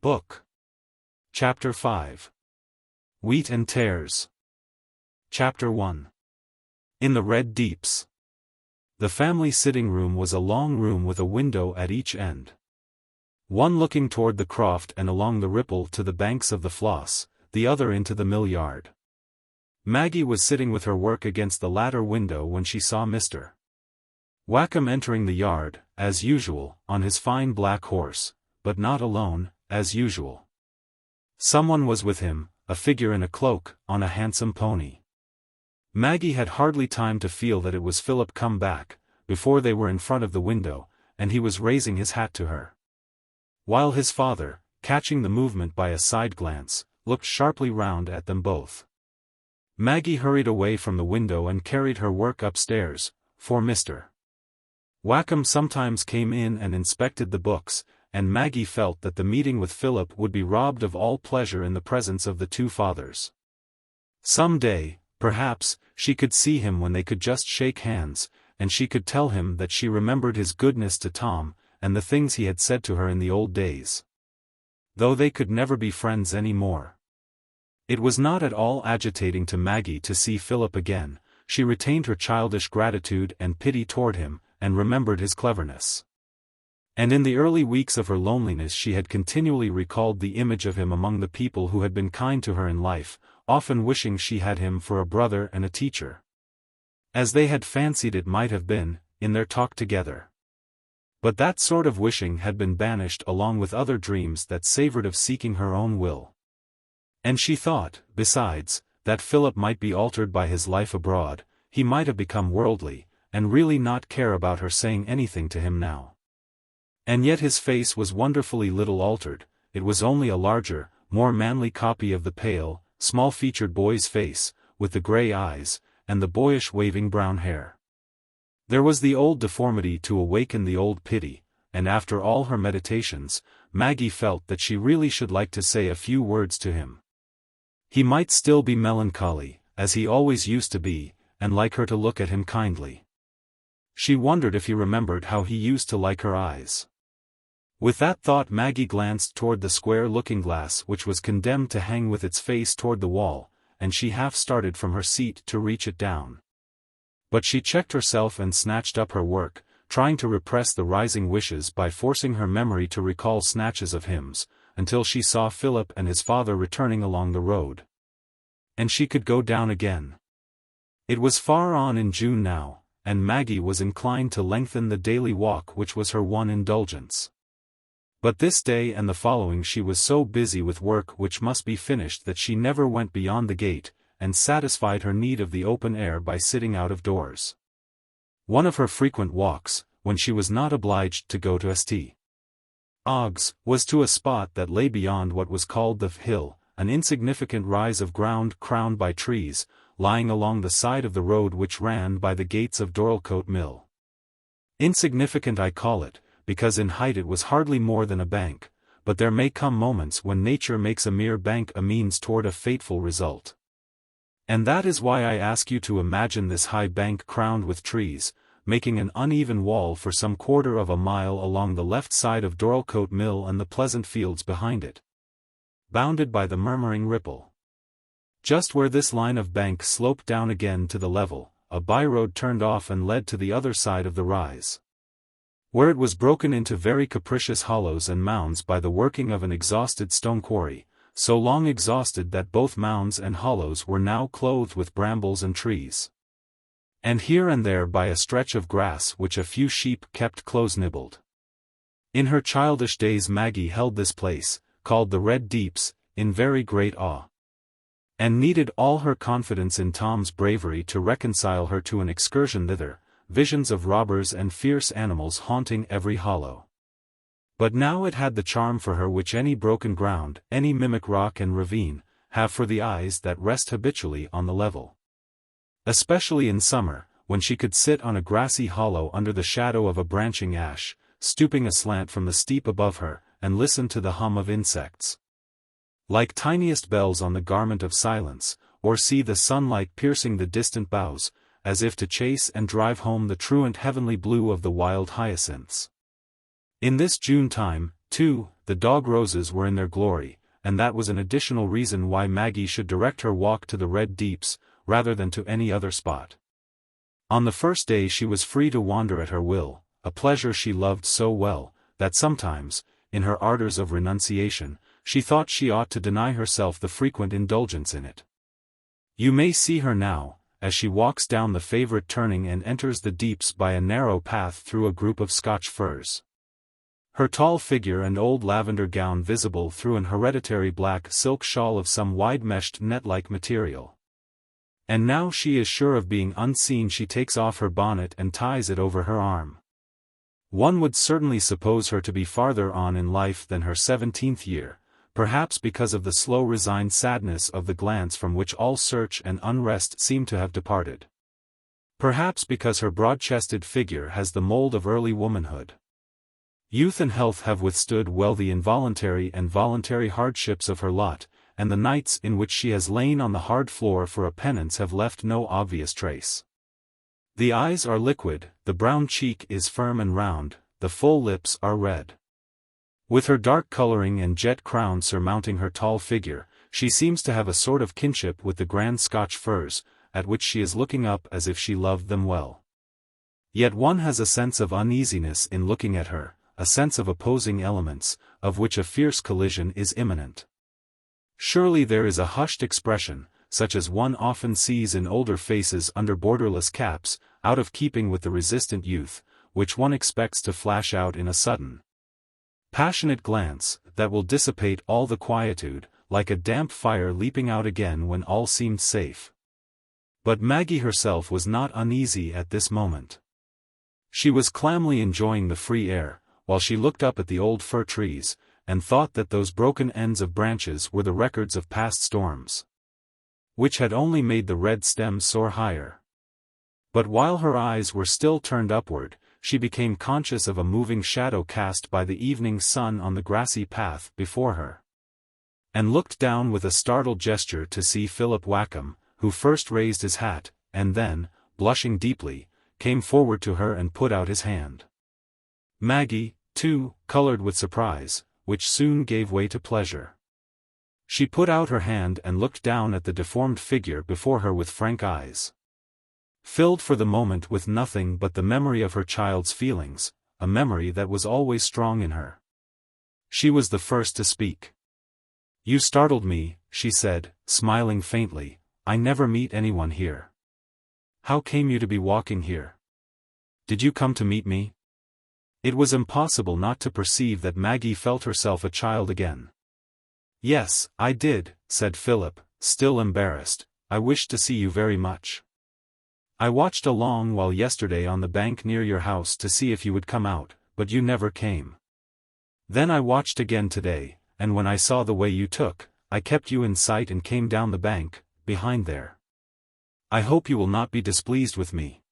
Book. Chapter 5. Wheat and Tares. Chapter 1. In the Red Deeps. The family sitting room was a long room with a window at each end. One looking toward the croft and along the ripple to the banks of the Floss, the other into the mill yard. Maggie was sitting with her work against the latter window when she saw Mr. Wakem entering the yard, as usual, on his fine black horse, but not alone, as usual. Someone was with him, a figure in a cloak, on a handsome pony. Maggie had hardly time to feel that it was Philip come back, before they were in front of the window, and he was raising his hat to her. While his father, catching the movement by a side glance, looked sharply round at them both. Maggie hurried away from the window and carried her work upstairs, for Mr. Wakem sometimes came in and inspected the books, and Maggie felt that the meeting with Philip would be robbed of all pleasure in the presence of the two fathers. Some day, perhaps, she could see him when they could just shake hands, and she could tell him that she remembered his goodness to Tom, and the things he had said to her in the old days. Though they could never be friends any more. It was not at all agitating to Maggie to see Philip again. She retained her childish gratitude and pity toward him, and remembered his cleverness. And in the early weeks of her loneliness she had continually recalled the image of him among the people who had been kind to her in life, often wishing she had him for a brother and a teacher. As they had fancied it might have been, in their talk together. But that sort of wishing had been banished along with other dreams that savored of seeking her own will. And she thought, besides, that Philip might be altered by his life abroad, he might have become worldly, and really not care about her saying anything to him now. And yet his face was wonderfully little altered. It was only a larger, more manly copy of the pale, small-featured boy's face, with the grey eyes, and the boyish waving brown hair. There was the old deformity to awaken the old pity, and after all her meditations, Maggie felt that she really should like to say a few words to him. He might still be melancholy, as he always used to be, and like her to look at him kindly. She wondered if he remembered how he used to like her eyes. With that thought Maggie glanced toward the square looking-glass which was condemned to hang with its face toward the wall, and she half started from her seat to reach it down. But she checked herself and snatched up her work, trying to repress the rising wishes by forcing her memory to recall snatches of hymns, until she saw Philip and his father returning along the road. And she could go down again. It was far on in June now, and Maggie was inclined to lengthen the daily walk which was her one indulgence. But this day and the following she was so busy with work which must be finished that she never went beyond the gate, and satisfied her need of the open air by sitting out of doors. One of her frequent walks, when she was not obliged to go to St. Ogg's, was to a spot that lay beyond what was called the hill, an insignificant rise of ground crowned by trees, lying along the side of the road which ran by the gates of Dorlcote Mill. Insignificant I call it, because in height it was hardly more than a bank, but there may come moments when nature makes a mere bank a means toward a fateful result. And that is why I ask you to imagine this high bank crowned with trees, making an uneven wall for some quarter of a mile along the left side of Dorlcote Mill and the pleasant fields behind it, bounded by the murmuring ripple. Just where this line of bank sloped down again to the level, a by-road turned off and led to the other side of the rise, where it was broken into very capricious hollows and mounds by the working of an exhausted stone quarry, so long exhausted that both mounds and hollows were now clothed with brambles and trees. And here and there by a stretch of grass which a few sheep kept close nibbled. In her childish days Maggie held this place, called the Red Deeps, in very great awe. And needed all her confidence in Tom's bravery to reconcile her to an excursion thither, visions of robbers and fierce animals haunting every hollow. But now it had the charm for her which any broken ground, any mimic rock and ravine, have for the eyes that rest habitually on the level. Especially in summer, when she could sit on a grassy hollow under the shadow of a branching ash, stooping aslant from the steep above her, and listen to the hum of insects, like tiniest bells on the garment of silence, or see the sunlight piercing the distant boughs, as if to chase and drive home the truant heavenly blue of the wild hyacinths. In this June time, too, the dog roses were in their glory, and that was an additional reason why Maggie should direct her walk to the Red Deeps, rather than to any other spot. On the first day she was free to wander at her will, a pleasure she loved so well, that sometimes, in her ardors of renunciation, she thought she ought to deny herself the frequent indulgence in it. You may see her now, as she walks down the favorite turning and enters the deeps by a narrow path through a group of Scotch firs. Her tall figure and old lavender gown visible through an hereditary black silk shawl of some wide-meshed net-like material. And now she is sure of being unseen, she takes off her bonnet and ties it over her arm. One would certainly suppose her to be farther on in life than her 17th year, perhaps because of the slow resigned sadness of the glance from which all search and unrest seem to have departed. Perhaps because her broad-chested figure has the mold of early womanhood. Youth and health have withstood well the involuntary and voluntary hardships of her lot, and the nights in which she has lain on the hard floor for a penance have left no obvious trace. The eyes are liquid, the brown cheek is firm and round, the full lips are red. With her dark coloring and jet crown surmounting her tall figure, she seems to have a sort of kinship with the grand Scotch firs, at which she is looking up as if she loved them well. Yet one has a sense of uneasiness in looking at her, a sense of opposing elements, of which a fierce collision is imminent. Surely there is a hushed expression, such as one often sees in older faces under borderless caps, out of keeping with the resistant youth, which one expects to flash out in a sudden, passionate glance, that will dissipate all the quietude, like a damp fire leaping out again when all seemed safe. But Maggie herself was not uneasy at this moment. She was calmly enjoying the free air, while she looked up at the old fir trees, and thought that those broken ends of branches were the records of past storms, which had only made the red stems soar higher. But while her eyes were still turned upward, she became conscious of a moving shadow cast by the evening sun on the grassy path before her, and looked down with a startled gesture to see Philip Wakem, who first raised his hat, and then, blushing deeply, came forward to her and put out his hand. Maggie, too, colored with surprise, which soon gave way to pleasure. She put out her hand and looked down at the deformed figure before her with frank eyes, filled for the moment with nothing but the memory of her child's feelings, a memory that was always strong in her. She was the first to speak. "You startled me," she said, smiling faintly. "I never meet anyone here. How came you to be walking here? Did you come to meet me?" It was impossible not to perceive that Maggie felt herself a child again. "Yes, I did," said Philip, still embarrassed. "I wished to see you very much. I watched a long while yesterday on the bank near your house to see if you would come out, but you never came. Then I watched again today, and when I saw the way you took, I kept you in sight and came down the bank, behind there. I hope you will not be displeased with me."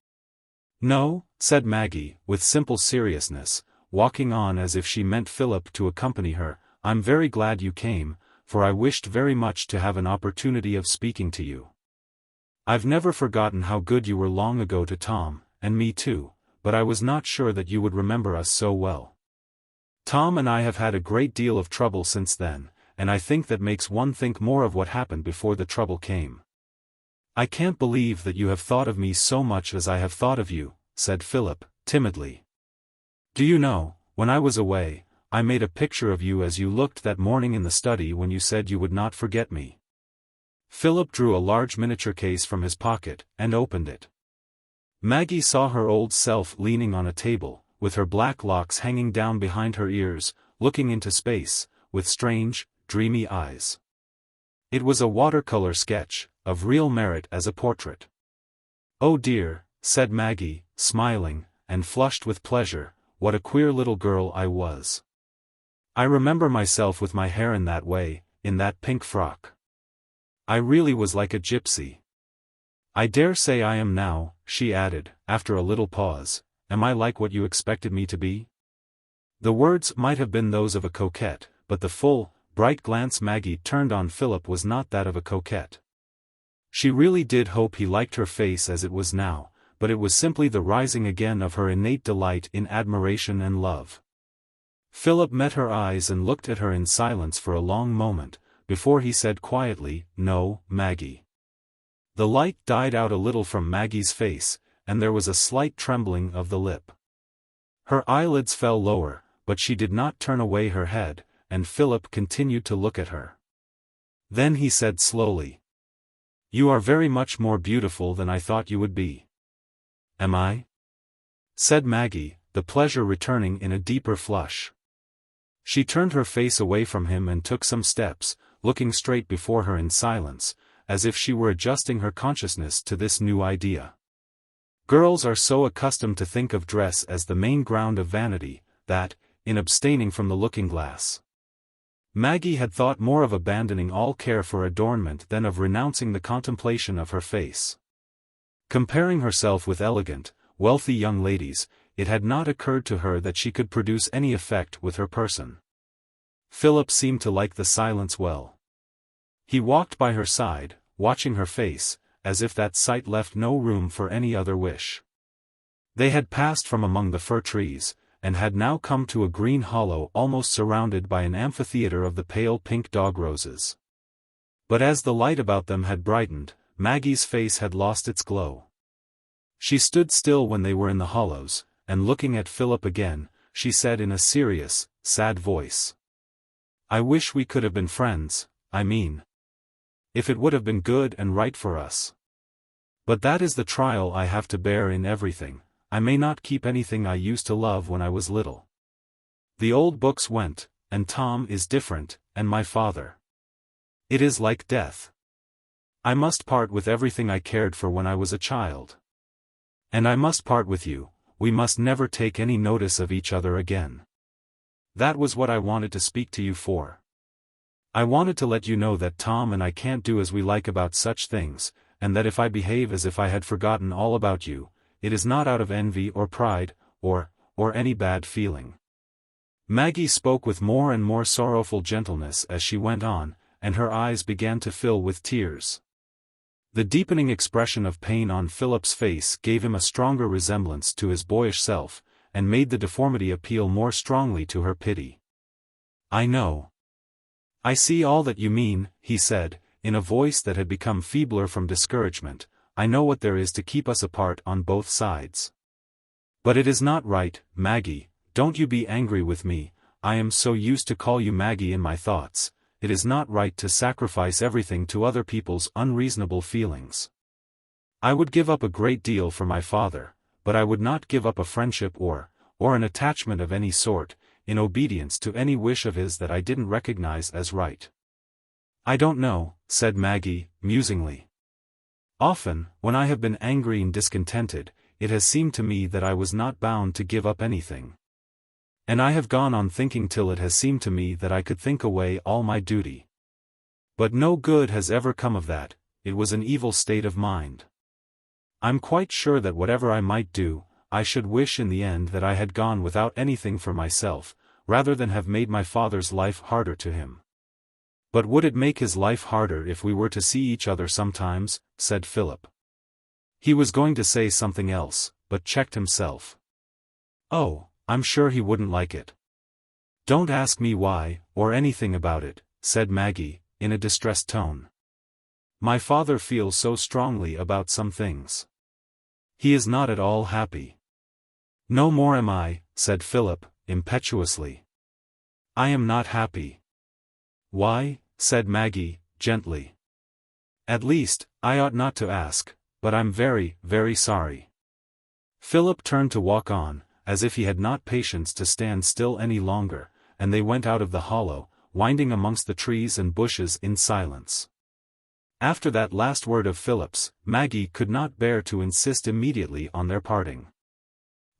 "No," said Maggie, with simple seriousness, walking on as if she meant Philip to accompany her. "I'm very glad you came, for I wished very much to have an opportunity of speaking to you. I've never forgotten how good you were long ago to Tom, and me too, but I was not sure that you would remember us so well. Tom and I have had a great deal of trouble since then, and I think that makes one think more of what happened before the trouble came." "I can't believe that you have thought of me so much as I have thought of you," said Philip, timidly. "Do you know, when I was away, I made a picture of you as you looked that morning in the study when you said you would not forget me." Philip drew a large miniature case from his pocket, and opened it. Maggie saw her old self leaning on a table, with her black locks hanging down behind her ears, looking into space, with strange, dreamy eyes. It was a watercolor sketch, of real merit as a portrait. "Oh dear," said Maggie, smiling, and flushed with pleasure, "what a queer little girl I was. I remember myself with my hair in that way, in that pink frock. I really was like a gypsy. I dare say I am now," she added, after a little pause. "Am I like what you expected me to be?" The words might have been those of a coquette, but the full, bright glance Maggie turned on Philip was not that of a coquette. She really did hope he liked her face as it was now, but it was simply the rising again of her innate delight in admiration and love. Philip met her eyes and looked at her in silence for a long moment, before he said quietly, "No, Maggie." The light died out a little from Maggie's face, and there was a slight trembling of the lip. Her eyelids fell lower, but she did not turn away her head, and Philip continued to look at her. Then he said slowly, "You are very much more beautiful than I thought you would be." "Am I?" said Maggie, the pleasure returning in a deeper flush. She turned her face away from him and took some steps, looking straight before her in silence, as if she were adjusting her consciousness to this new idea. Girls are so accustomed to think of dress as the main ground of vanity, that, in abstaining from the looking-glass, Maggie had thought more of abandoning all care for adornment than of renouncing the contemplation of her face. Comparing herself with elegant, wealthy young ladies, it had not occurred to her that she could produce any effect with her person. Philip seemed to like the silence well. He walked by her side, watching her face, as if that sight left no room for any other wish. They had passed from among the fir trees, and had now come to a green hollow almost surrounded by an amphitheatre of the pale pink dog roses. But as the light about them had brightened, Maggie's face had lost its glow. She stood still when they were in the hollows, and looking at Philip again, she said in a serious, sad voice, "I wish we could have been friends, I mean. If it would have been good and right for us. But that is the trial I have to bear in everything. I may not keep anything I used to love when I was little. The old books went, and Tom is different, and my father. It is like death. I must part with everything I cared for when I was a child. And I must part with you. We must never take any notice of each other again. That was what I wanted to speak to you for. I wanted to let you know that Tom and I can't do as we like about such things, and that if I behave as if I had forgotten all about you, it is not out of envy or pride, or any bad feeling." Maggie spoke with more and more sorrowful gentleness as she went on, and her eyes began to fill with tears. The deepening expression of pain on Philip's face gave him a stronger resemblance to his boyish self, and made the deformity appeal more strongly to her pity. "I know. I see all that you mean," he said, in a voice that had become feebler from discouragement. "I know what there is to keep us apart on both sides. But it is not right, Maggie, don't you be angry with me, I am so used to call you Maggie in my thoughts. It is not right to sacrifice everything to other people's unreasonable feelings. I would give up a great deal for my father, but I would not give up a friendship or an attachment of any sort, in obedience to any wish of his that I didn't recognize as right." "I don't know," said Maggie, musingly. "Often, when I have been angry and discontented, it has seemed to me that I was not bound to give up anything. And I have gone on thinking till it has seemed to me that I could think away all my duty. But no good has ever come of that, it was an evil state of mind. I'm quite sure that whatever I might do, I should wish in the end that I had gone without anything for myself, rather than have made my father's life harder to him." "But would it make his life harder if we were to see each other sometimes?" said Philip. He was going to say something else, but checked himself. "Oh, I'm sure he wouldn't like it." "Don't ask me why, or anything about it," said Maggie, in a distressed tone. "My father feels so strongly about some things. He is not at all happy." "No more am I," said Philip, impetuously. "I am not happy." "Why?" said Maggie, gently. "At least, I ought not to ask, but I'm very, very sorry." Philip turned to walk on, as if he had not patience to stand still any longer, and they went out of the hollow, winding amongst the trees and bushes in silence. After that last word of Philip's, Maggie could not bear to insist immediately on their parting.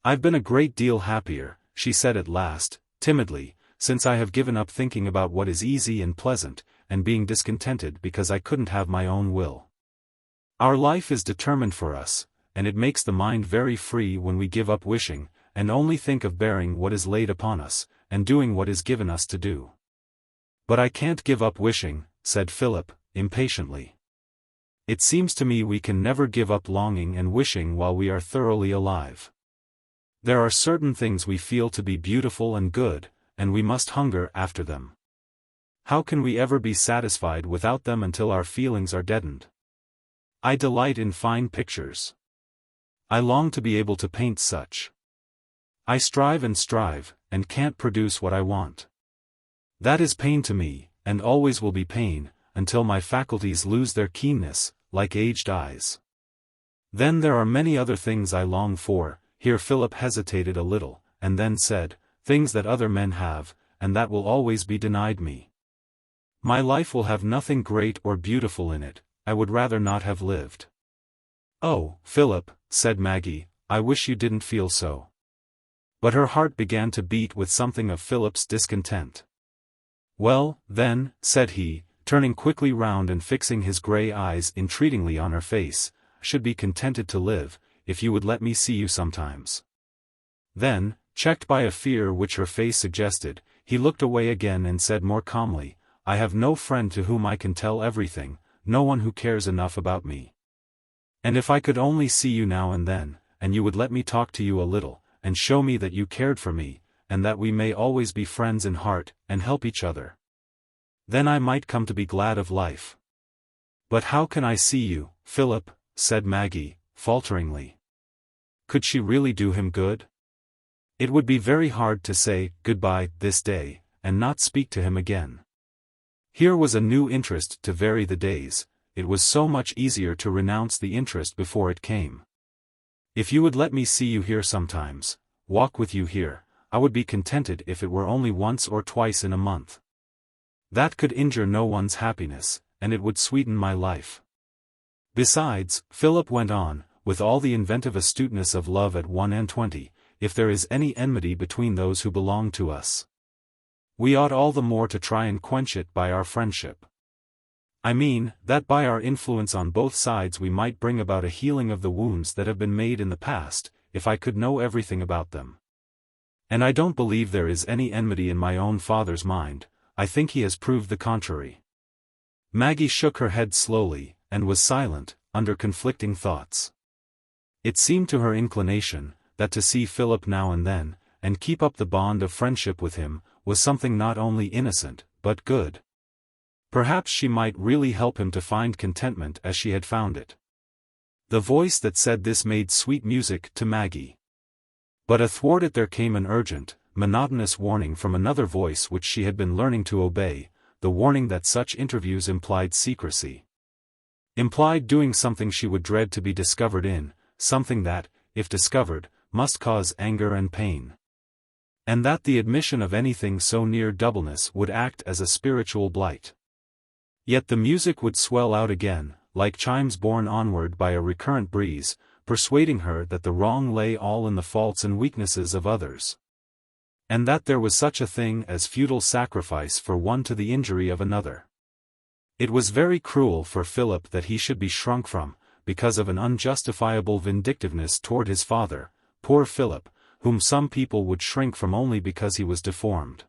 "I've been a great deal happier," she said at last, timidly, "since I have given up thinking about what is easy and pleasant, and being discontented because I couldn't have my own will. Our life is determined for us, and it makes the mind very free when we give up wishing, and only think of bearing what is laid upon us, and doing what is given us to do." "But I can't give up wishing," said Philip, impatiently. "It seems to me we can never give up longing and wishing while we are thoroughly alive. There are certain things we feel to be beautiful and good, and we must hunger after them. How can we ever be satisfied without them until our feelings are deadened? I delight in fine pictures. I long to be able to paint such. I strive, and can't produce what I want. That is pain to me, and always will be pain, until my faculties lose their keenness, like aged eyes. Then there are many other things I long for. Here Philip hesitated a little, and then said, things that other men have, and that will always be denied me. My life will have nothing great or beautiful in it, I would rather not have lived. Oh, Philip, said Maggie, I wish you didn't feel so. But her heart began to beat with something of Philip's discontent. Well, then, said he, turning quickly round and fixing his grey eyes entreatingly on her face, I should be contented to live, if you would let me see you sometimes. Then, checked by a fear which her face suggested, he looked away again and said more calmly, I have no friend to whom I can tell everything, no one who cares enough about me. And if I could only see you now and then, and you would let me talk to you a little, and show me that you cared for me, and that we may always be friends in heart, and help each other. Then I might come to be glad of life. But how can I see you, Philip? Said Maggie, falteringly. Could she really do him good? It would be very hard to say goodbye this day, and not speak to him again. Here was a new interest to vary the days, it was so much easier to renounce the interest before it came. If you would let me see you here sometimes, walk with you here, I would be contented if it were only once or twice in a month. That could injure no one's happiness, and it would sweeten my life. Besides, Philip went on, with all the inventive astuteness of love at 21, if there is any enmity between those who belong to us, we ought all the more to try and quench it by our friendship. I mean, that by our influence on both sides we might bring about a healing of the wounds that have been made in the past, if I could know everything about them. And I don't believe there is any enmity in my own father's mind, I think he has proved the contrary. Maggie shook her head slowly, and was silent, under conflicting thoughts. It seemed to her inclination, that to see Philip now and then, and keep up the bond of friendship with him, was something not only innocent, but good. Perhaps she might really help him to find contentment as she had found it. The voice that said this made sweet music to Maggie. But athwart it there came an urgent, monotonous warning from another voice which she had been learning to obey, the warning that such interviews implied secrecy. Implied doing something she would dread to be discovered in, something that, if discovered, must cause anger and pain. And that the admission of anything so near doubleness would act as a spiritual blight. Yet the music would swell out again, like chimes borne onward by a recurrent breeze, persuading her that the wrong lay all in the faults and weaknesses of others. And that there was such a thing as futile sacrifice for one to the injury of another. It was very cruel for Philip that he should be shrunk from, because of an unjustifiable vindictiveness toward his father, poor Philip, whom some people would shrink from only because he was deformed.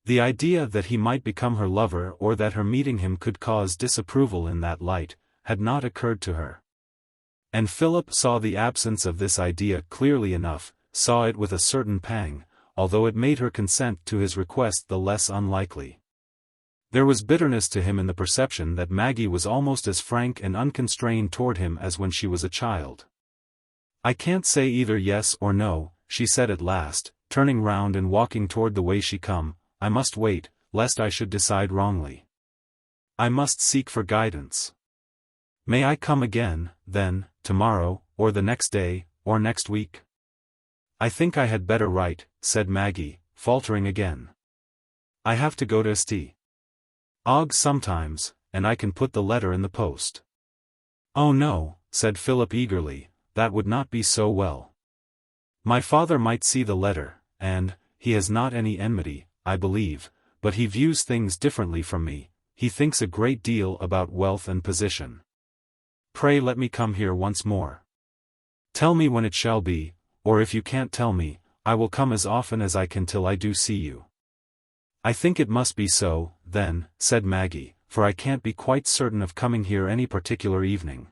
The idea that he might become her lover or that her meeting him could cause disapproval in that light, had not occurred to her. And Philip saw the absence of this idea clearly enough, saw it with a certain pang, although it made her consent to his request the less unlikely. There was bitterness to him in the perception that Maggie was almost as frank and unconstrained toward him as when she was a child. I can't say either yes or no, she said at last, turning round and walking toward the way she come, I must wait, lest I should decide wrongly. I must seek for guidance. May I come again, then, tomorrow, or the next day, or next week? I think I had better write, said Maggie, faltering again. I have to go to St. Og sometimes, and I can put the letter in the post. Oh no, said Philip eagerly, that would not be so well. My father might see the letter, and, he has not any enmity, I believe, but he views things differently from me, he thinks a great deal about wealth and position. Pray let me come here once more. Tell me when it shall be, or if you can't tell me, I will come as often as I can till I do see you. I think it must be so, then, said Maggie, for I can't be quite certain of coming here any particular evening.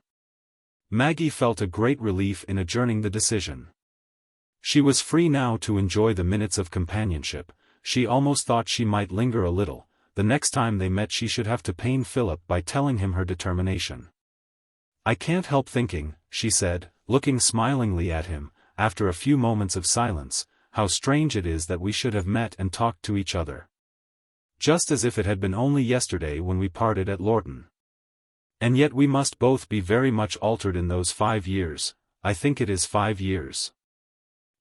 Maggie felt a great relief in adjourning the decision. She was free now to enjoy the minutes of companionship, she almost thought she might linger a little. The next time they met she should have to pain Philip by telling him her determination. "I can't help thinking," she said, looking smilingly at him, after a few moments of silence, "how strange it is that we should have met and talked to each other. Just as if it had been only yesterday when we parted at Lorton. And yet we must both be very much altered in those 5 years, I think it is 5 years.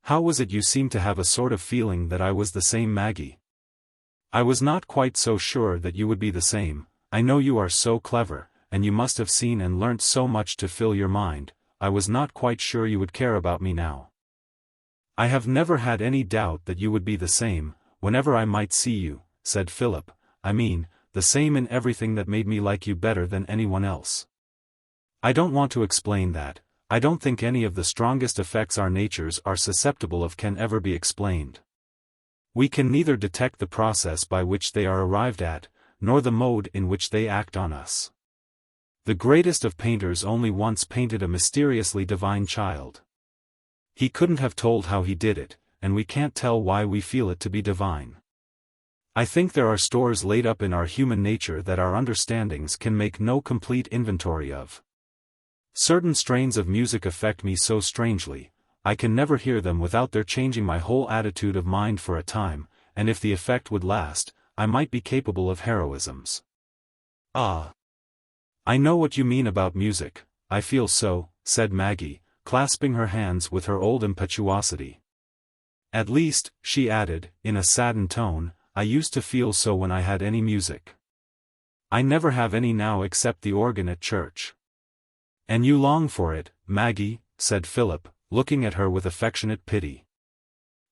How was it you seemed to have a sort of feeling that I was the same Maggie?" "I was not quite so sure that you would be the same. I know you are so clever, and you must have seen and learnt so much to fill your mind. I was not quite sure you would care about me now." "I have never had any doubt that you would be the same, whenever I might see you," said Philip. "I mean, the same in everything that made me like you better than anyone else. I don't want to explain that. I don't think any of the strongest effects our natures are susceptible of can ever be explained. We can neither detect the process by which they are arrived at, nor the mode in which they act on us. The greatest of painters only once painted a mysteriously divine child. He couldn't have told how he did it, and we can't tell why we feel it to be divine. I think there are stores laid up in our human nature that our understandings can make no complete inventory of. Certain strains of music affect me so strangely, I can never hear them without their changing my whole attitude of mind for a time, and if the effect would last, I might be capable of heroisms." "Ah! I know what you mean about music, I feel so," said Maggie, clasping her hands with her old impetuosity. "At least," she added, in a saddened tone, "I used to feel so when I had any music. I never have any now except the organ at church." "And you long for it, Maggie," said Philip, looking at her with affectionate pity.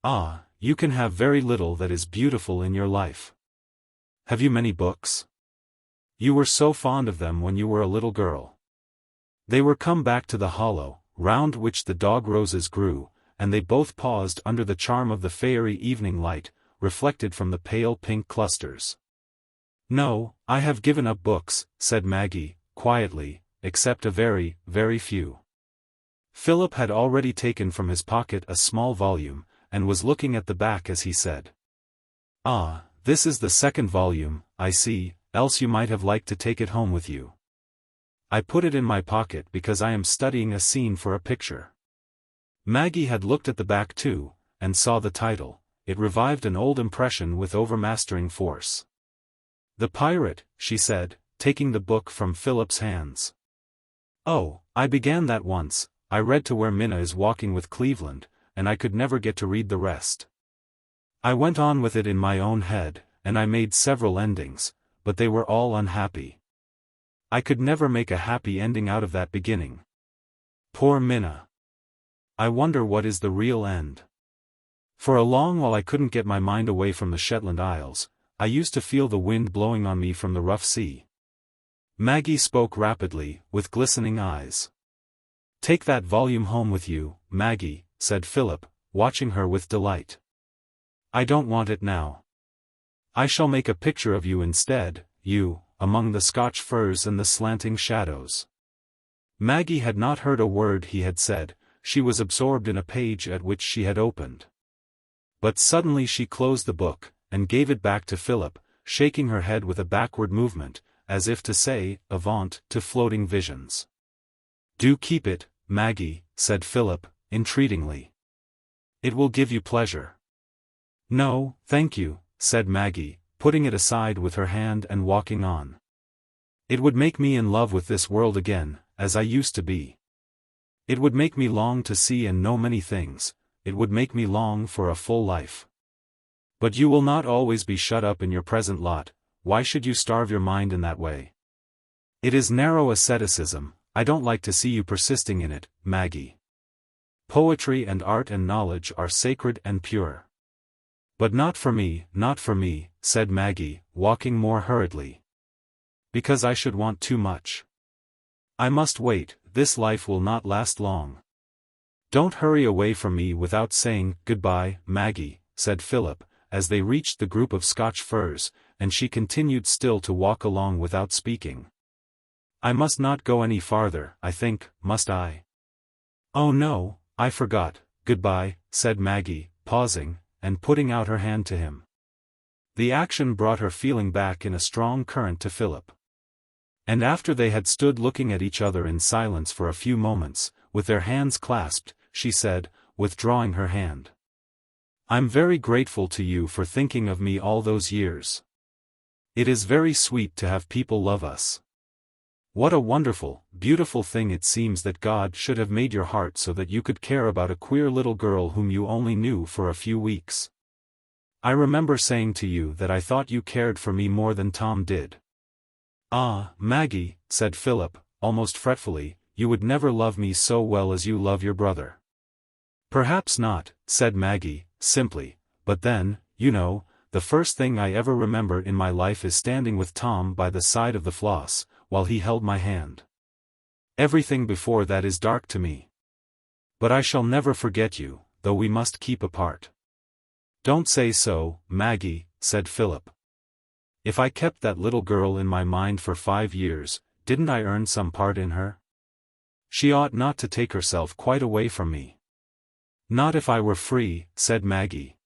"Ah, you can have very little that is beautiful in your life. Have you many books? You were so fond of them when you were a little girl." They were come back to the hollow, round which the dog roses grew, and they both paused under the charm of the fairy evening light, reflected from the pale pink clusters. "No, I have given up books," said Maggie, quietly, "except a very, very few." Philip had already taken from his pocket a small volume, and was looking at the back as he said, "Ah, this is the second volume, I see, else you might have liked to take it home with you." "I put it in my pocket because I am studying a scene for a picture." Maggie had looked at the back too, and saw the title. It revived an old impression with overmastering force. "The Pirate," she said, taking the book from Philip's hands. "Oh, I began that once. I read to where Minna is walking with Cleveland, and I could never get to read the rest. I went on with it in my own head, and I made several endings, but they were all unhappy. I could never make a happy ending out of that beginning. Poor Minna. I wonder what is the real end. For a long while I couldn't get my mind away from the Shetland Isles. I used to feel the wind blowing on me from the rough sea." Maggie spoke rapidly, with glistening eyes. "Take that volume home with you, Maggie," said Philip, watching her with delight. "I don't want it now. I shall make a picture of you instead, you, among the Scotch firs and the slanting shadows." Maggie had not heard a word he had said, she was absorbed in a page at which she had opened. But suddenly she closed the book, and gave it back to Philip, shaking her head with a backward movement, as if to say, "Avaunt," to floating visions. "Do keep it, Maggie," said Philip, entreatingly. "It will give you pleasure." "No, thank you," said Maggie, putting it aside with her hand and walking on. "It would make me in love with this world again, as I used to be. It would make me long to see and know many things, it would make me long for a full life. But you will not always be shut up in your present lot, why should you starve your mind in that way? It is narrow asceticism, I don't like to see you persisting in it, Maggie. Poetry and art and knowledge are sacred and pure. But not for me," said Maggie, walking more hurriedly. "Because I should want too much. I must wait, this life will not last long. Don't hurry away from me without saying, goodbye, Maggie," said Philip, as they reached the group of Scotch firs, and she continued still to walk along without speaking. "I must not go any farther, I think, must I?" "Oh no, I forgot, goodbye," said Maggie, pausing, and putting out her hand to him. The action brought her feeling back in a strong current to Philip. And after they had stood looking at each other in silence for a few moments, with their hands clasped, she said, withdrawing her hand. "I'm very grateful to you for thinking of me all those years. It is very sweet to have people love us. What a wonderful, beautiful thing it seems that God should have made your heart so that you could care about a queer little girl whom you only knew for a few weeks. I remember saying to you that I thought you cared for me more than Tom did." "Ah, Maggie," said Philip, almost fretfully, "you would never love me so well as you love your brother." "Perhaps not," said Maggie, simply, "but then, you know, the first thing I ever remember in my life is standing with Tom by the side of the Floss, while he held my hand. Everything before that is dark to me. But I shall never forget you, though we must keep apart." "Don't say so, Maggie," said Philip. "If I kept that little girl in my mind for 5 years, didn't I earn some part in her? She ought not to take herself quite away from me." "Not if I were free," said Maggie.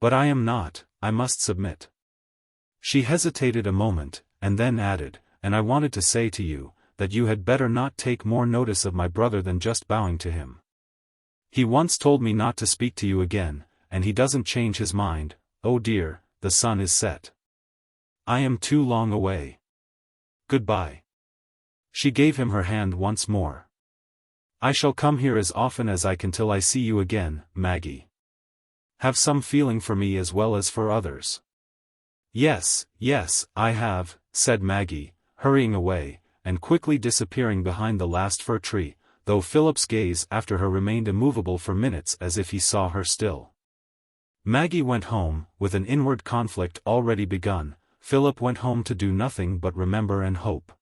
"But I am not, I must submit." She hesitated a moment, and then added, "And I wanted to say to you, that you had better not take more notice of my brother than just bowing to him. He once told me not to speak to you again, and he doesn't change his mind. Oh dear, the sun is set. I am too long away. Goodbye." She gave him her hand once more. "I shall come here as often as I can till I see you again, Maggie. Have some feeling for me as well as for others." "Yes, yes, I have," said Maggie, hurrying away, and quickly disappearing behind the last fir tree, though Philip's gaze after her remained immovable for minutes as if he saw her still. Maggie went home, with an inward conflict already begun. Philip went home to do nothing but remember and hope.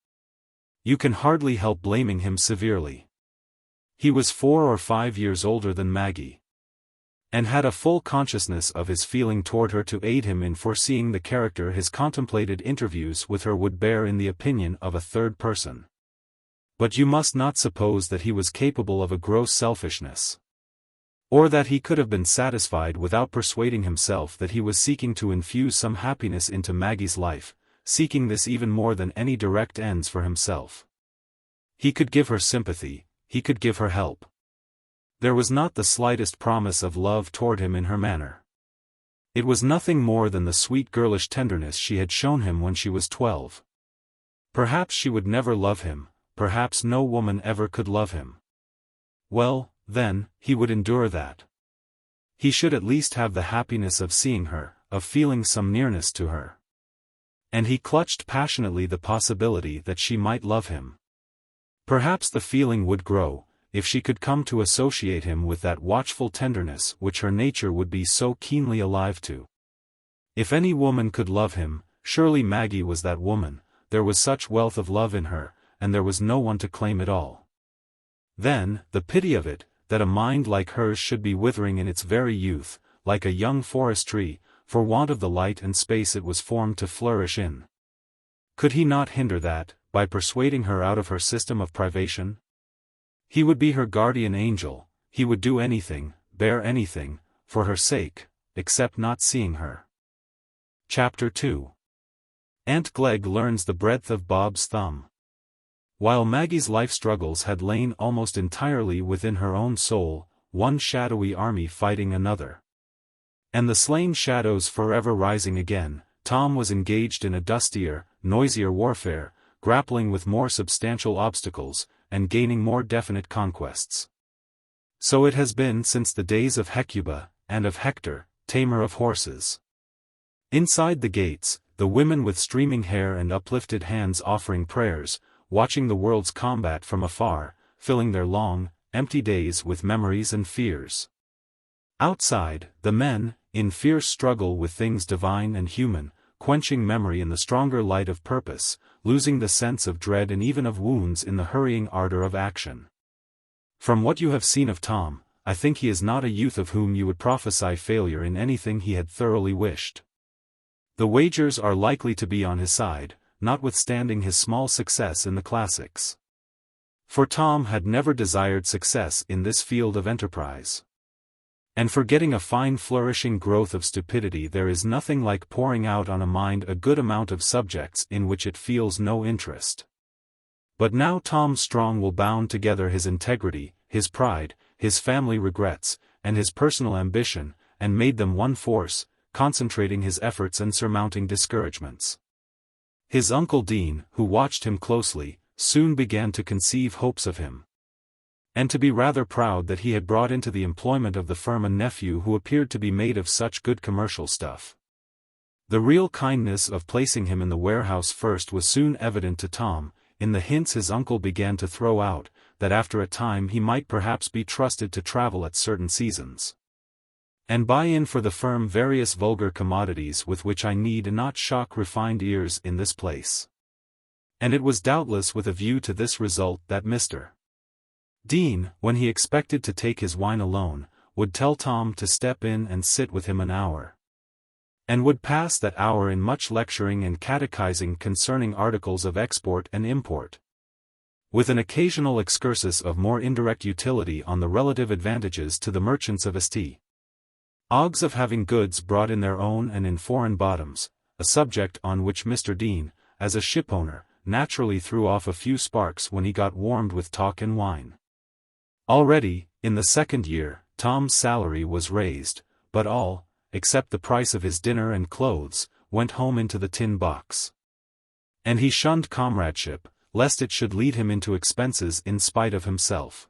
You can hardly help blaming him severely. He was 4 or 5 years older than Maggie, and had a full consciousness of his feeling toward her to aid him in foreseeing the character his contemplated interviews with her would bear in the opinion of a third person. But you must not suppose that he was capable of a gross selfishness, or that he could have been satisfied without persuading himself that he was seeking to infuse some happiness into Maggie's life, seeking this even more than any direct ends for himself. He could give her sympathy, he could give her help. There was not the slightest promise of love toward him in her manner. It was nothing more than the sweet girlish tenderness she had shown him when she was 12. Perhaps she would never love him, perhaps no woman ever could love him. Well, then, he would endure that. He should at least have the happiness of seeing her, of feeling some nearness to her. And he clutched passionately the possibility that she might love him. Perhaps the feeling would grow, if she could come to associate him with that watchful tenderness which her nature would be so keenly alive to. If any woman could love him, surely Maggie was that woman. There was such wealth of love in her, and there was no one to claim it all. Then, the pity of it, that a mind like hers should be withering in its very youth, like a young forest tree, for want of the light and space it was formed to flourish in. Could he not hinder that, by persuading her out of her system of privation? He would be her guardian angel, he would do anything, bear anything, for her sake, except not seeing her. Chapter 2. Aunt Glegg learns the breadth of Bob's thumb. While Maggie's life struggles had lain almost entirely within her own soul, one shadowy army fighting another, and the slain shadows forever rising again, Tom was engaged in a dustier, noisier warfare, grappling with more substantial obstacles, and gaining more definite conquests. So it has been since the days of Hecuba, and of Hector, tamer of horses. Inside the gates, the women with streaming hair and uplifted hands offering prayers, watching the world's combat from afar, filling their long, empty days with memories and fears. Outside, the men, in fierce struggle with things divine and human, quenching memory in the stronger light of purpose, losing the sense of dread and even of wounds in the hurrying ardor of action. From what you have seen of Tom, I think he is not a youth of whom you would prophesy failure in anything he had thoroughly wished. The wagers are likely to be on his side, notwithstanding his small success in the classics. For Tom had never desired success in this field of enterprise. And for getting a fine flourishing growth of stupidity, there is nothing like pouring out on a mind a good amount of subjects in which it feels no interest. But now Tom Strong will bound together his integrity, his pride, his family regrets, and his personal ambition, and made them one force, concentrating his efforts and surmounting discouragements. His uncle Dean, who watched him closely, soon began to conceive hopes of him, and to be rather proud that he had brought into the employment of the firm a nephew who appeared to be made of such good commercial stuff. The real kindness of placing him in the warehouse first was soon evident to Tom, in the hints his uncle began to throw out, that after a time he might perhaps be trusted to travel at certain seasons, and buy in for the firm various vulgar commodities with which I need not shock refined ears in this place. And it was doubtless with a view to this result that Mr. Dean, when he expected to take his wine alone, would tell Tom to step in and sit with him an hour, and would pass that hour in much lecturing and catechizing concerning articles of export and import, with an occasional excursus of more indirect utility on the relative advantages to the merchants of St. Oggs of having goods brought in their own and in foreign bottoms, a subject on which Mr. Dean, as a shipowner, naturally threw off a few sparks when he got warmed with talk and wine. Already, in the second year, Tom's salary was raised, but all, except the price of his dinner and clothes, went home into the tin box. And he shunned comradeship, lest it should lead him into expenses in spite of himself.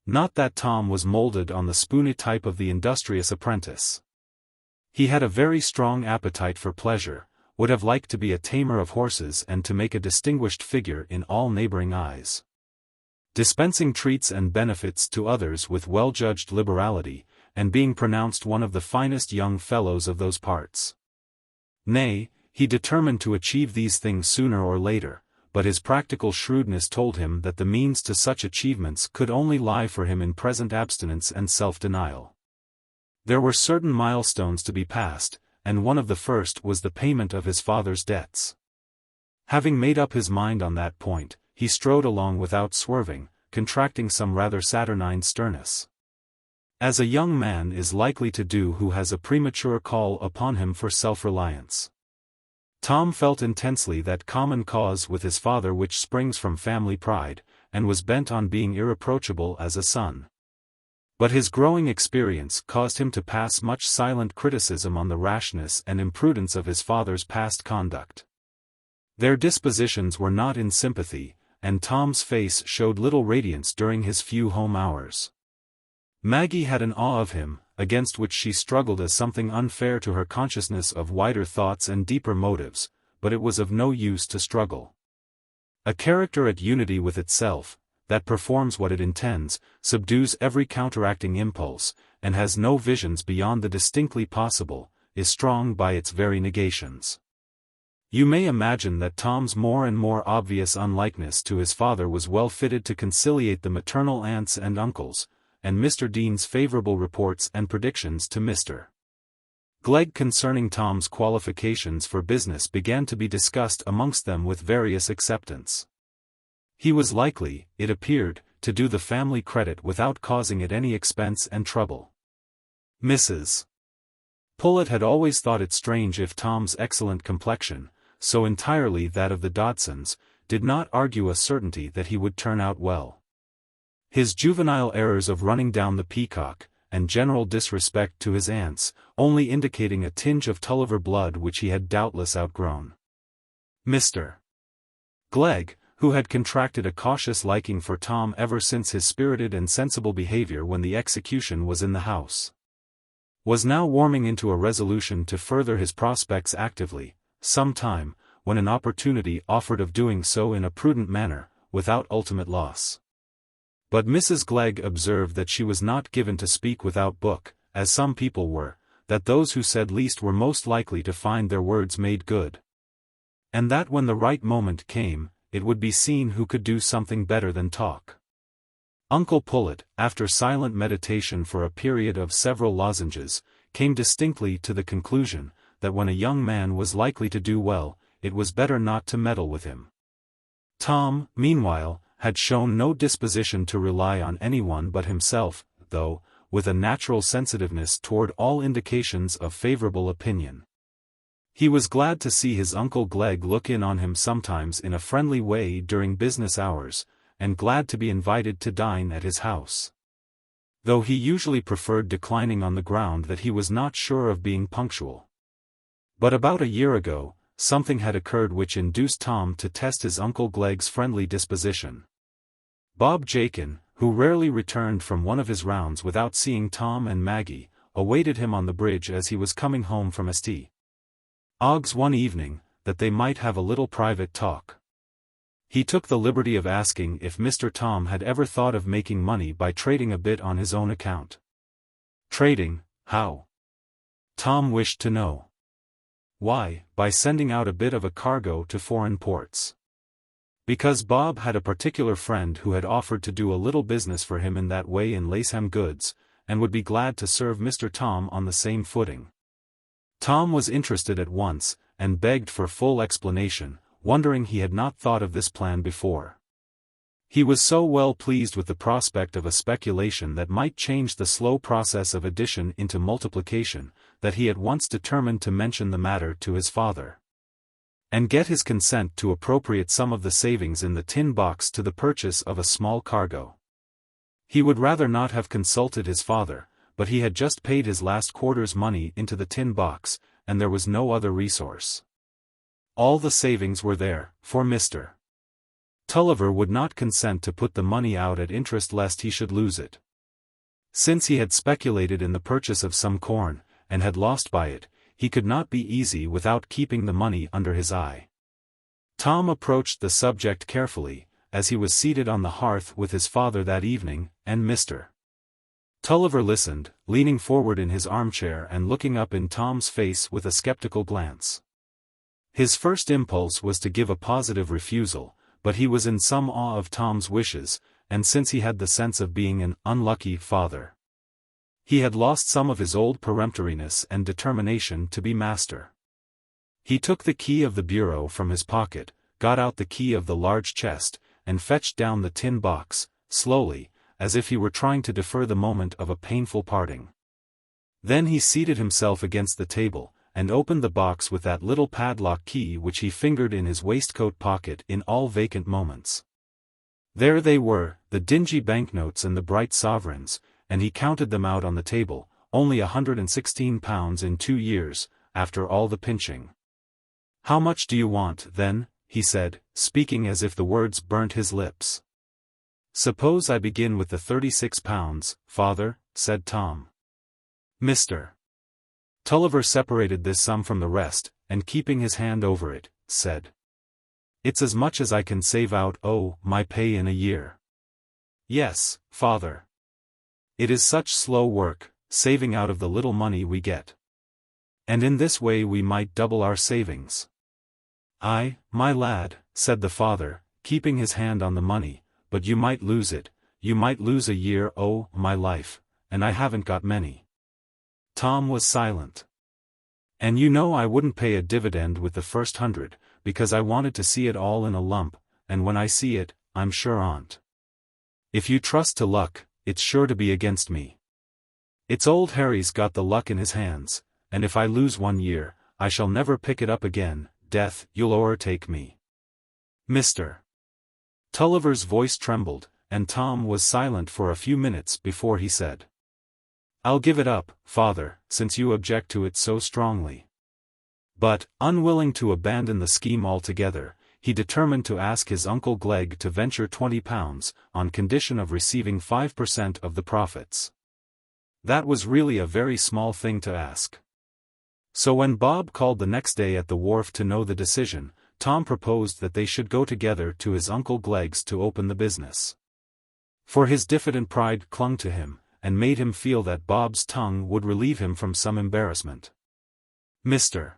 Not that Tom was molded on the spoony type of the industrious apprentice. He had a very strong appetite for pleasure, would have liked to be a tamer of horses and to make a distinguished figure in all neighboring eyes, dispensing treats and benefits to others with well-judged liberality, and being pronounced one of the finest young fellows of those parts. Nay, he determined to achieve these things sooner or later, but his practical shrewdness told him that the means to such achievements could only lie for him in present abstinence and self-denial. There were certain milestones to be passed, and one of the first was the payment of his father's debts. Having made up his mind on that point, he strode along without swerving, contracting some rather saturnine sternness, as a young man is likely to do who has a premature call upon him for self-reliance. Tom felt intensely that common cause with his father which springs from family pride, and was bent on being irreproachable as a son. But his growing experience caused him to pass much silent criticism on the rashness and imprudence of his father's past conduct. Their dispositions were not in sympathy, and Tom's face showed little radiance during his few home hours. Maggie had an awe of him, against which she struggled as something unfair to her consciousness of wider thoughts and deeper motives, but it was of no use to struggle. A character at unity with itself, that performs what it intends, subdues every counteracting impulse, and has no visions beyond the distinctly possible, is strong by its very negations. You may imagine that Tom's more and more obvious unlikeness to his father was well fitted to conciliate the maternal aunts and uncles, and Mr. Dean's favorable reports and predictions to Mr. Glegg concerning Tom's qualifications for business began to be discussed amongst them with various acceptance. He was likely, it appeared, to do the family credit without causing it any expense and trouble. Mrs. Pullet had always thought it strange if Tom's excellent complexion, so entirely that of the Dodsons, did not argue a certainty that he would turn out well. His juvenile errors of running down the peacock, and general disrespect to his aunts, only indicating a tinge of Tulliver blood which he had doubtless outgrown. Mr. Glegg, who had contracted a cautious liking for Tom ever since his spirited and sensible behavior when the execution was in the house, was now warming into a resolution to further his prospects actively, some time, when an opportunity offered of doing so in a prudent manner, without ultimate loss. But Mrs. Glegg observed that she was not given to speak without book, as some people were, that those who said least were most likely to find their words made good, and that when the right moment came, it would be seen who could do something better than talk. Uncle Pullet, after silent meditation for a period of several lozenges, came distinctly to the conclusion, that when a young man was likely to do well, it was better not to meddle with him. Tom, meanwhile, had shown no disposition to rely on anyone but himself, though, with a natural sensitiveness toward all indications of favorable opinion. He was glad to see his uncle Glegg look in on him sometimes in a friendly way during business hours, and glad to be invited to dine at his house. Though he usually preferred declining on the ground that he was not sure of being punctual. But about a year ago, something had occurred which induced Tom to test his uncle Glegg's friendly disposition. Bob Jakin, who rarely returned from one of his rounds without seeing Tom and Maggie, awaited him on the bridge as he was coming home from St. Ogg's one evening, that they might have a little private talk. He took the liberty of asking if Mr. Tom had ever thought of making money by trading a bit on his own account. Trading, how? Tom wished to know. Why, by sending out a bit of a cargo to foreign ports. Because Bob had a particular friend who had offered to do a little business for him in that way in Laceham goods, and would be glad to serve Mr. Tom on the same footing. Tom was interested at once, and begged for full explanation, wondering he had not thought of this plan before. He was so well pleased with the prospect of a speculation that might change the slow process of addition into multiplication, that he at once determined to mention the matter to his father, and get his consent to appropriate some of the savings in the tin box to the purchase of a small cargo. He would rather not have consulted his father, but he had just paid his last quarter's money into the tin box, and there was no other resource. All the savings were there, for Mr. Tulliver would not consent to put the money out at interest lest he should lose it. Since he had speculated in the purchase of some corn, and had lost by it, he could not be easy without keeping the money under his eye. Tom approached the subject carefully, as he was seated on the hearth with his father that evening, and Mr. Tulliver listened, leaning forward in his armchair and looking up in Tom's face with a skeptical glance. His first impulse was to give a positive refusal, but he was in some awe of Tom's wishes, and since he had the sense of being an unlucky father, he had lost some of his old peremptoriness and determination to be master. He took the key of the bureau from his pocket, got out the key of the large chest, and fetched down the tin box, slowly, as if he were trying to defer the moment of a painful parting. Then he seated himself against the table, and opened the box with that little padlock key which he fingered in his waistcoat pocket in all vacant moments. There they were, the dingy banknotes and the bright sovereigns, and he counted them out on the table, only £116 in 2 years, after all the pinching. "How much do you want, then?" he said, speaking as if the words burnt his lips. "Suppose I begin with the £36, father," said Tom. Mr. Tulliver separated this sum from the rest, and keeping his hand over it, said, "It's as much as I can save out my pay in a year." "Yes, father. It is such slow work, saving out of the little money we get. And in this way we might double our savings." "Aye, my lad," said the father, keeping his hand on the money, "but you might lose it, you might lose a year my life, and I haven't got many." Tom was silent. "And you know I wouldn't pay a dividend with the first 100, because I wanted to see it all in a lump, and when I see it, I'm sure on't. If you trust to luck, it's sure to be against me. It's old Harry's got the luck in his hands, and if I lose 1 year, I shall never pick it up again. Death, you'll o'ertake me." Mr. Tulliver's voice trembled, and Tom was silent for a few minutes before he said, "I'll give it up, father, since you object to it so strongly." But, unwilling to abandon the scheme altogether, he determined to ask his uncle Glegg to venture £20, on condition of receiving 5% of the profits. That was really a very small thing to ask. So when Bob called the next day at the wharf to know the decision, Tom proposed that they should go together to his uncle Glegg's to open the business. For his diffident pride clung to him, and made him feel that Bob's tongue would relieve him from some embarrassment. Mr.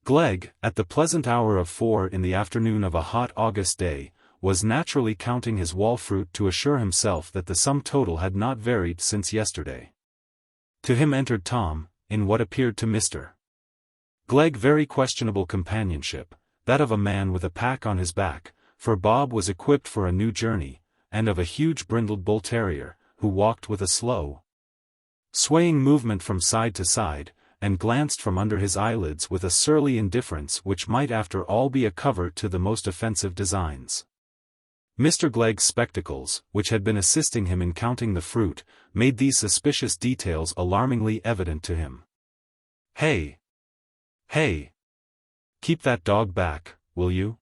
Glegg, at the pleasant hour of 4 in the afternoon of a hot August day, was naturally counting his wall fruit to assure himself that the sum total had not varied since yesterday. To him entered Tom, in what appeared to Mr. Glegg very questionable companionship, that of a man with a pack on his back, for Bob was equipped for a new journey, and of a huge brindled bull terrier, who walked with a slow, swaying movement from side to side, and glanced from under his eyelids with a surly indifference which might after all be a cover to the most offensive designs. Mr. Glegg's spectacles, which had been assisting him in counting the fruit, made these suspicious details alarmingly evident to him. "Hey! Hey! Keep that dog back, will you?"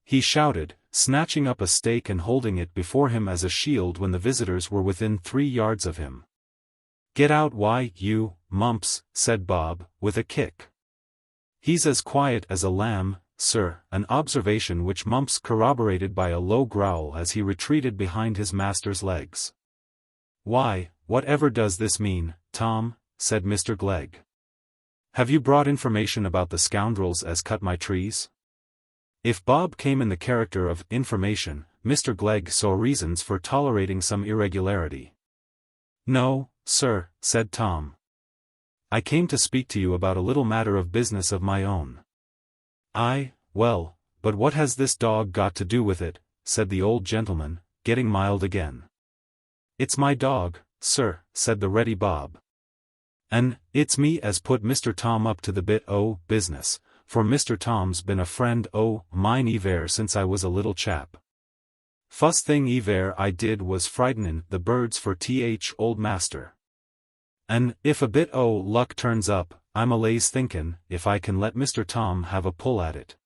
he shouted, snatching up a stake and holding it before him as a shield when the visitors were within 3 yards of him. "Get out, why, you, Mumps," said Bob, with a kick. "He's as quiet as a lamb, sir," an observation which Mumps corroborated by a low growl as he retreated behind his master's legs. "Why, whatever does this mean, Tom?" said Mr. Glegg. "Have you brought information about the scoundrels as cut my trees?" If Bob came in the character of information, Mr. Glegg saw reasons for tolerating some irregularity. "No, sir," said Tom. "I came to speak to you about a little matter of business of my own." Well, but what has this dog got to do with it?" said the old gentleman, getting mild again. "It's my dog, sir," said the ready Bob. "An' it's me as put Mr. Tom up to the bit o' business, for Mr. Tom's been a friend o' mine ever since I was a little chap. Fust thing ever I did was frightenin' the birds for old master. An' if a bit o' luck turns up, I'm allays thinkin' if I can let Mr. Tom have a pull at it.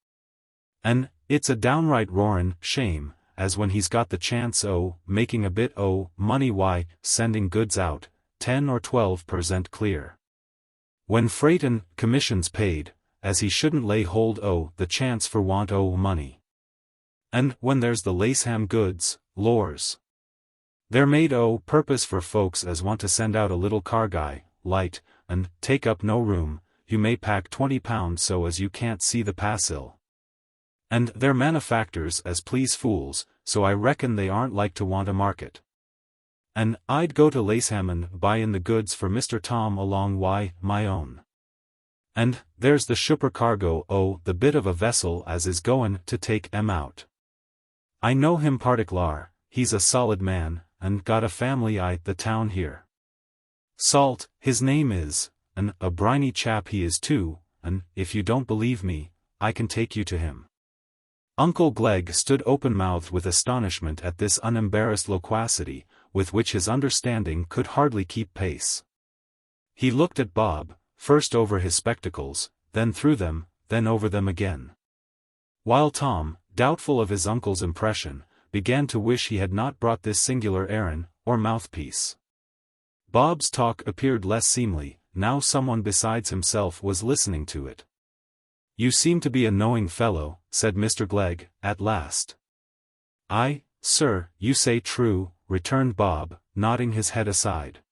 An' it's a downright roarin' shame, as when he's got the chance o' making a bit o' money, why, sending goods out, 10 or 12% clear. When freight and commissions paid, as he shouldn't lay hold o' the chance for want o' money. And when there's the Laceham goods, lors, they're made o' purpose for folks as want to send out a little carguy, light, and take up no room. You may pack 20 pounds so as you can't see the passil. And they're manufactors as please fools, so I reckon they aren't like to want a market. And I'd go to Laceham and buy in the goods for Mr. Tom along my own. And there's the supercargo o' the bit of a vessel as is goin' to take 'em out. I know him partic'lar, he's a solid man, and got a family the town here. Salt, his name is, and a briny chap he is too, and if you don't believe me, I can take you to him." Uncle Glegg stood open-mouthed with astonishment at this unembarrassed loquacity, with which his understanding could hardly keep pace. He looked at Bob, first over his spectacles, then through them, then over them again. While Tom, doubtful of his uncle's impression, began to wish he had not brought this singular errand, or mouthpiece. Bob's talk appeared less seemly, now someone besides himself was listening to it. "You seem to be a knowing fellow," said Mr. Glegg, at last. "Aye, sir, you say true," returned Bob, nodding his head aside.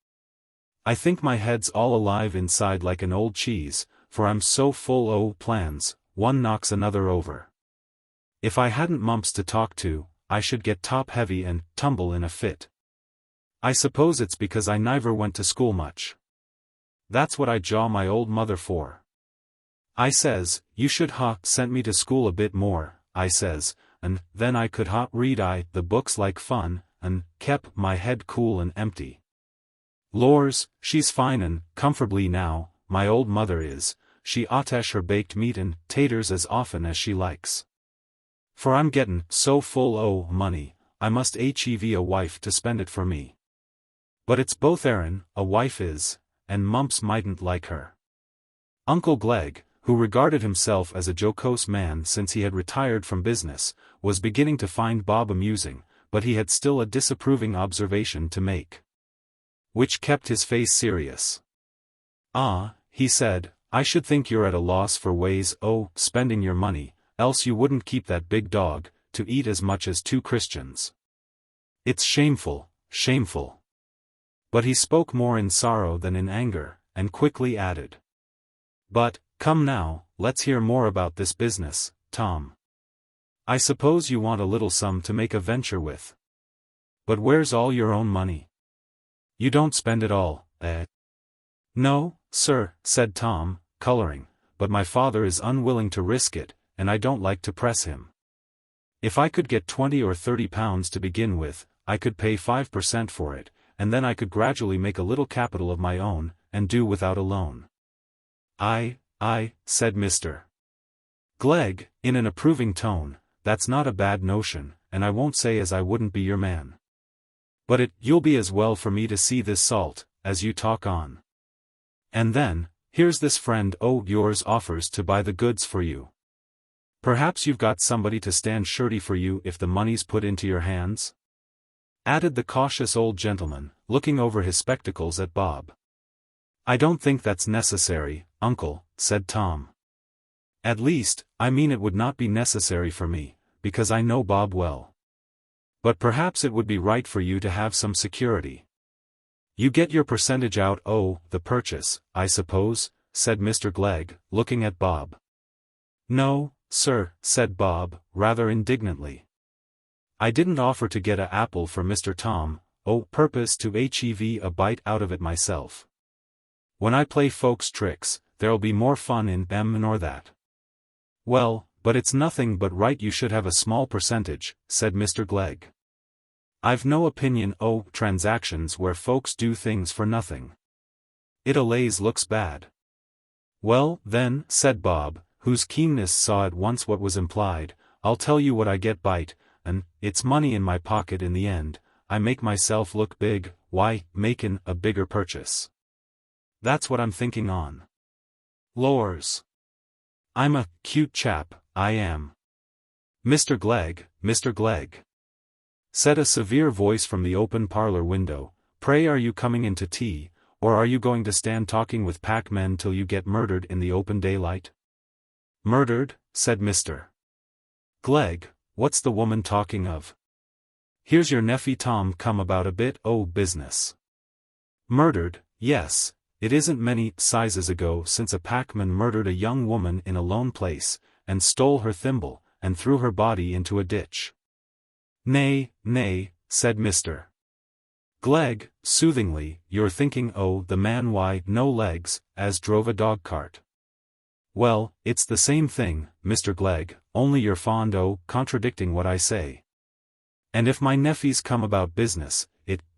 "I think my head's all alive inside like an old cheese, for I'm so full o' plans, one knocks another over. If I hadn't Mumps to talk to, I should get top-heavy and tumble in a fit. I suppose it's because I never went to school much. That's what I jaw my old mother for. I says, you should sent me to school a bit more, I says, and then I could read the books like fun, and kep my head cool and empty. Lors, she's fine and comfortably now, my old mother is, she atesh her baked meat and taters as often as she likes. For I'm gettin' so full o' money, I must hev a wife to spend it for me. But it's both Erin, a wife is, and Mumps mightn't like her." Uncle Glegg, who regarded himself as a jocose man since he had retired from business, was beginning to find Bob amusing, but he had still a disapproving observation to make, which kept his face serious. "Ah," he said, "I should think you're at a loss for ways o' spending your money, else you wouldn't keep that big dog, to eat as much as 2 Christians. It's shameful, shameful." But he spoke more in sorrow than in anger, and quickly added, "But, come now, let's hear more about this business, Tom. I suppose you want a little sum to make a venture with. But where's all your own money? You don't spend it all, eh?" "No, sir," said Tom, coloring, "but my father is unwilling to risk it, and I don't like to press him. If I could get 20 or 30 pounds to begin with, I could pay 5% for it, and then I could gradually make a little capital of my own, and do without a loan. Aye, said Mr. Glegg, in an approving tone, that's not a bad notion, and I won't say as I wouldn't be your man. But you'll be as well for me to see this salt, as you talk on. And then, here's this friend yours offers to buy the goods for you. Perhaps you've got somebody to stand surety for you if the money's put into your hands? Added the cautious old gentleman, looking over his spectacles at Bob. I don't think that's necessary, uncle, said Tom. At least, I mean it would not be necessary for me, because I know Bob well. But perhaps it would be right for you to have some security. You get your percentage out the purchase, I suppose, said Mr. Glegg, looking at Bob. No, sir, said Bob, rather indignantly. I didn't offer to get a apple for Mr. Tom, purpose to hev a bite out of it myself. When I play folks tricks, there'll be more fun in them nor that. Well, but it's nothing but right you should have a small percentage, said Mr. Glegg. I've no opinion transactions where folks do things for nothing. It allays looks bad. Well, then, said Bob, whose keenness saw at once what was implied, I'll tell you what I get bite, and it's money in my pocket in the end. I make myself look big, makin' a bigger purchase. That's what I'm thinking on. Lors. I'm a cute chap, I am. Mr. Glegg, said a severe voice from the open parlor window, pray are you coming in to tea, or are you going to stand talking with packmen till you get murdered in the open daylight? Murdered, said Mr. Glegg, what's the woman talking of? Here's your nephew Tom come about a bit business. Murdered, yes. It isn't many sizes ago since a packman murdered a young woman in a lone place, and stole her thimble, and threw her body into a ditch. Nay, said Mr. Glegg, soothingly, you're thinking the man no legs, as drove a dog-cart. Well, it's the same thing, Mr. Glegg, only you're fond contradicting what I say. And if my nephey's come about business,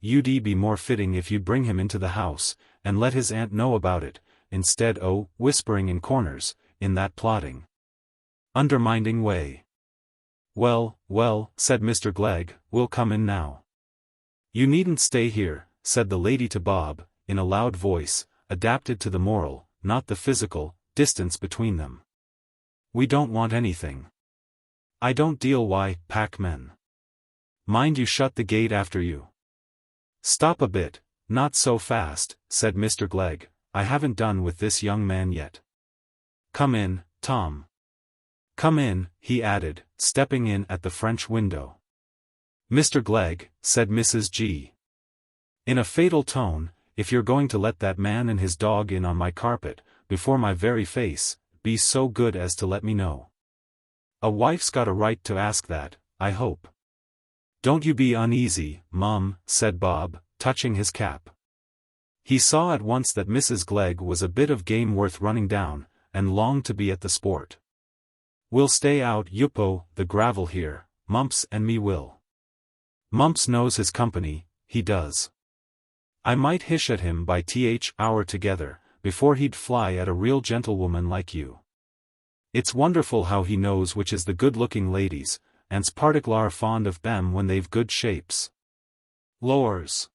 you'd be more fitting if you'd bring him into the house, and let his aunt know about it, instead whispering in corners, in that plotting, undermining way. Well, said Mr. Glegg, we'll come in now. You needn't stay here, said the lady to Bob, in a loud voice, adapted to the moral, not the physical, distance between them. We don't want anything. I don't deal packmen. Mind you shut the gate after you. Stop a bit, not so fast, said Mr. Glegg, I haven't done with this young man yet. Come in, Tom. Come in, he added, stepping in at the French window. Mr. Glegg, said Mrs. G. in a fatal tone, if you're going to let that man and his dog in on my carpet, before my very face, be so good as to let me know. A wife's got a right to ask that, I hope. Don't you be uneasy, Mum, said Bob, touching his cap. He saw at once that Mrs. Glegg was a bit of game worth running down, and longed to be at the sport. We'll stay out the gravel here, Mumps and me will. Mumps knows his company, he does. I might hish at him by hour together, before he'd fly at a real gentlewoman like you. It's wonderful how he knows which is the good-looking ladies, and's particular fond of them when they've good shapes. Lors,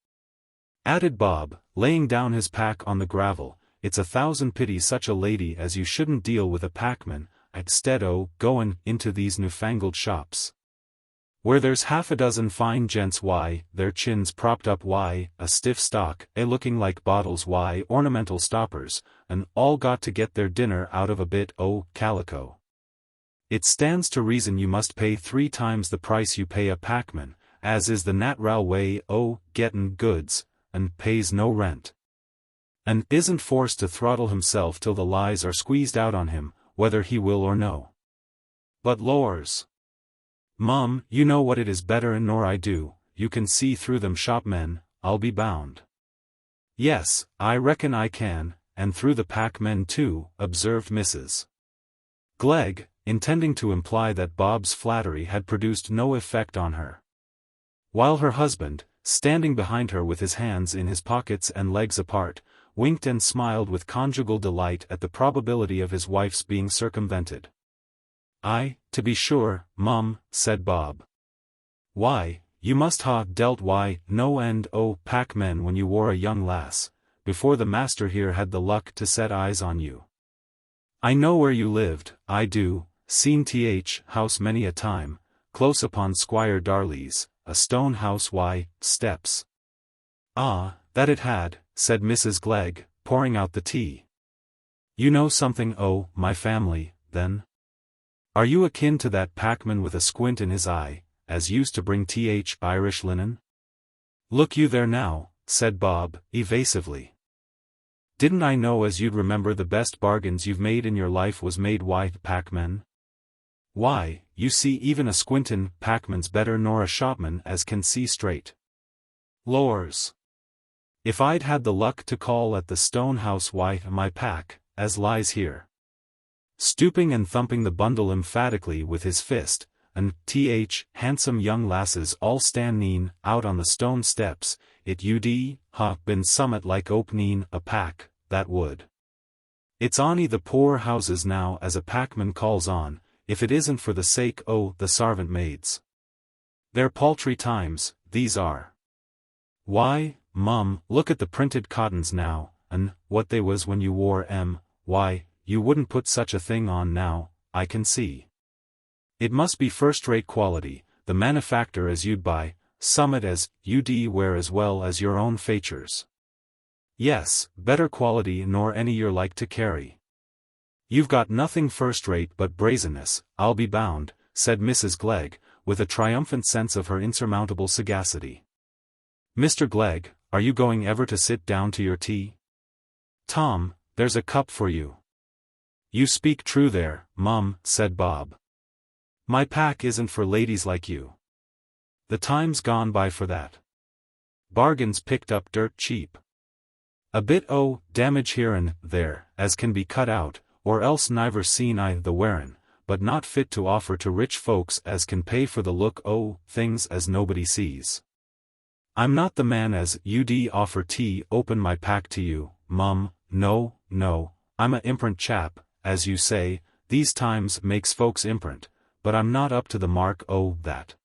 added Bob, laying down his pack on the gravel, it's 1,000 pities such a lady as you shouldn't deal with a packman, instead goin' into these newfangled shops, where there's half a dozen fine gents their chins propped up a stiff stock looking like bottles ornamental stoppers, and all got to get their dinner out of a bit calico. It stands to reason you must pay 3 times the price you pay a packman, as is the nat'ral way gettin' goods, and pays no rent, and isn't forced to throttle himself till the lies are squeezed out on him, whether he will or no. But lors, Mum, you know what it is better nor I do, you can see through them shopmen, I'll be bound. Yes, I reckon I can, and through the packmen too, observed Mrs. Glegg, intending to imply that Bob's flattery had produced no effect on her. While her husband, standing behind her with his hands in his pockets and legs apart, winked and smiled with conjugal delight at the probability of his wife's being circumvented. "Aye, to be sure, mum," said Bob. "Why, you must ha' dealt no end o' packmen when you wore a young lass, before the master here had the luck to set eyes on you. I know where you lived, I do, seen house many a time, close upon Squire Darley's, a stone house steps." "Ah, that it had," said Mrs. Glegg, pouring out the tea. "You know something o' my family, then? Are you akin to that packman with a squint in his eye, as used to bring Irish linen?" "Look you there now," said Bob, evasively. "Didn't I know as you'd remember the best bargains you've made in your life was made packmen? Why, you see even a squintin' packman's better nor a shopman as can see straight. Lors! If I'd had the luck to call at the stone house my pack, as lies here." Stooping and thumping the bundle emphatically with his fist, and handsome young lasses all standeen out on the stone steps, it ud been summat like opening a pack, that would. It's on'y the poor houses now as a packman calls on, if it isn't for the sake o' the sarvant maids. They're paltry times, these are. Why, mum, look at the printed cottons now, and what they was when you wore 'em. Why, you wouldn't put such a thing on now, I can see. It must be first-rate quality, the manufactor as you'd buy, summat as you'd wear as well as your own features. Yes, better quality nor any you're like to carry. You've got nothing first-rate but brazenness, I'll be bound," said Mrs. Glegg, with a triumphant sense of her insurmountable sagacity. "Mr. Glegg, are you going ever to sit down to your tea? Tom, there's a cup for you." "You speak true there, mum," said Bob. "My pack isn't for ladies like you. The time's gone by for that. Bargains picked up dirt cheap. A bit o' damage here and there, as can be cut out, or else niver seen the wearin', but not fit to offer to rich folks as can pay for the look o' things as nobody sees. I'm not the man as you'd offer tea open my pack to you, mum, no, I'm a imperent chap, as you say, these times makes folks imperent, but I'm not up to the mark o' that."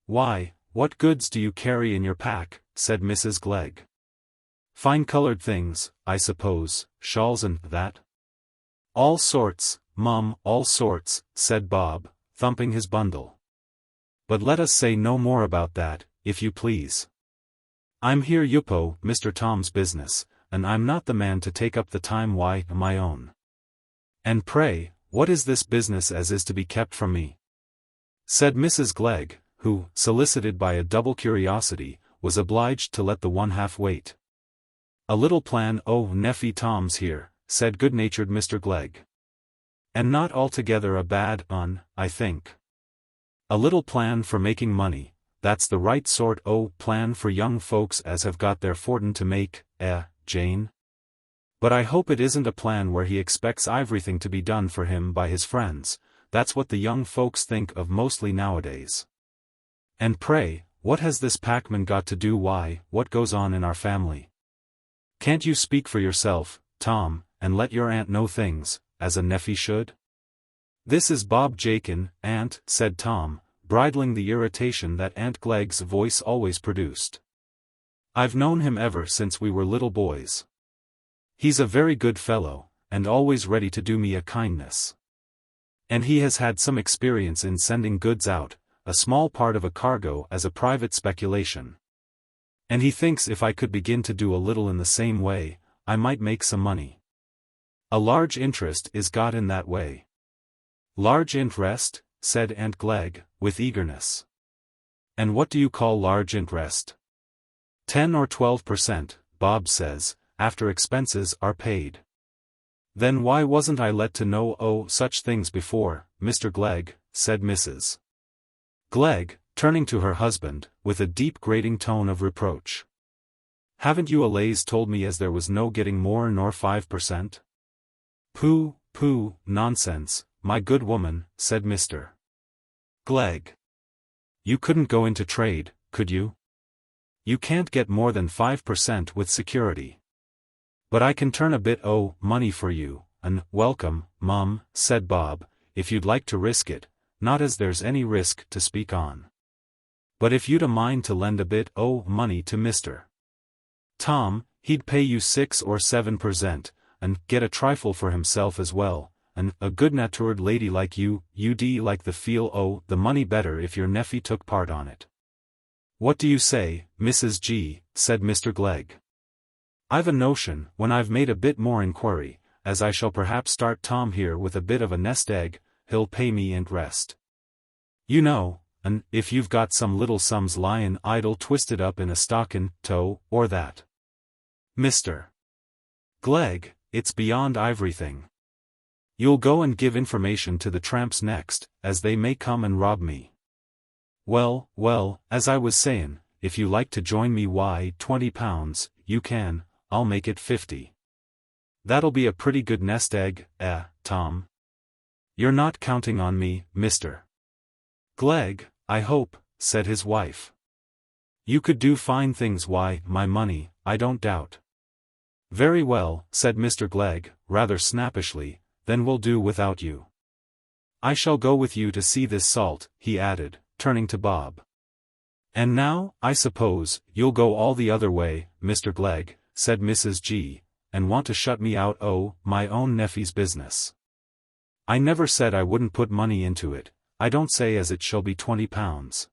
"Why, what goods do you carry in your pack?" said Mrs. Glegg. "Fine-colored things, I suppose, shawls and that?" "All sorts, mum, all sorts," said Bob, thumping his bundle. "But let us say no more about that, if you please. I'm here yupo Mr. Tom's business, and I'm not the man to take up the time my own. And pray, what is this business as is to be kept from me?" said Mrs. Glegg, who, solicited by a double curiosity, was obliged to let the one half wait. "A little plan o' Neffy Tom's here," said good-natured Mr. Glegg. "And not altogether a bad un, I think. A little plan for making money, that's the right sort o' plan for young folks as have got their fortin to make, Jane? But I hope it isn't a plan where he expects everything to be done for him by his friends, that's what the young folks think of mostly nowadays. And pray, what has this packman got to do what goes on in our family? Can't you speak for yourself, Tom, and let your aunt know things, as a nephy should?" "This is Bob Jakin, aunt," said Tom, bridling the irritation that Aunt Glegg's voice always produced. "I've known him ever since we were little boys. He's a very good fellow, and always ready to do me a kindness. And he has had some experience in sending goods out, a small part of a cargo as a private speculation. And he thinks if I could begin to do a little in the same way, I might make some money. A large interest is got in that way." "Large interest?" said Aunt Glegg, with eagerness. "And what do you call large interest?" 10 or 12%, Bob says, after expenses are paid." "Then why wasn't I let to know such things before, Mr. Glegg?" said Mrs. Glegg, turning to her husband, with a deep grating tone of reproach. "Haven't you allays told me as there was no getting more nor 5%? Pooh, nonsense, my good woman," said Mr. Glegg. "You couldn't go into trade, could you? you can't get more than 5% with security. But I can turn a bit o' money for you, and welcome, mum, said Bob, if you'd like to risk it, not as there's any risk to speak on. But if you'd a mind to lend a bit o' money to Mr. Tom, he'd pay you 6 or 7%, and get a trifle for himself as well, and a good-natured lady like you'd like the feel o' the money better if your nephew took part on it. What do you say, Mrs. G?" said Mr. Glegg. "I've a notion, when I've made a bit more inquiry, as I shall perhaps start Tom here with a bit of a nest egg, he'll pay me and rest. You know, and if you've got some little sums lyin' idle twisted up in a stockin' toe, or that. Mr. Glegg, it's beyond iverything. You'll go and give information to the tramps next, as they may come and rob me. Well, as I was sayin', if you like to join me why £20, you can, I'll make it 50. That'll be a pretty good nest egg, Tom? You're not counting on me, Mr. Glegg, I hope," said his wife. "You could do fine things why, my money, I don't doubt." "Very well," said Mr. Glegg, rather snappishly, "then we'll do without you. I shall go with you to see this salt," he added, turning to Bob. "And now, I suppose, you'll go all the other way, Mr. Glegg," said Mrs. G, "and want to shut me out o' my own nephey's business. I never said I wouldn't put money into it, I don't say as it shall be £20.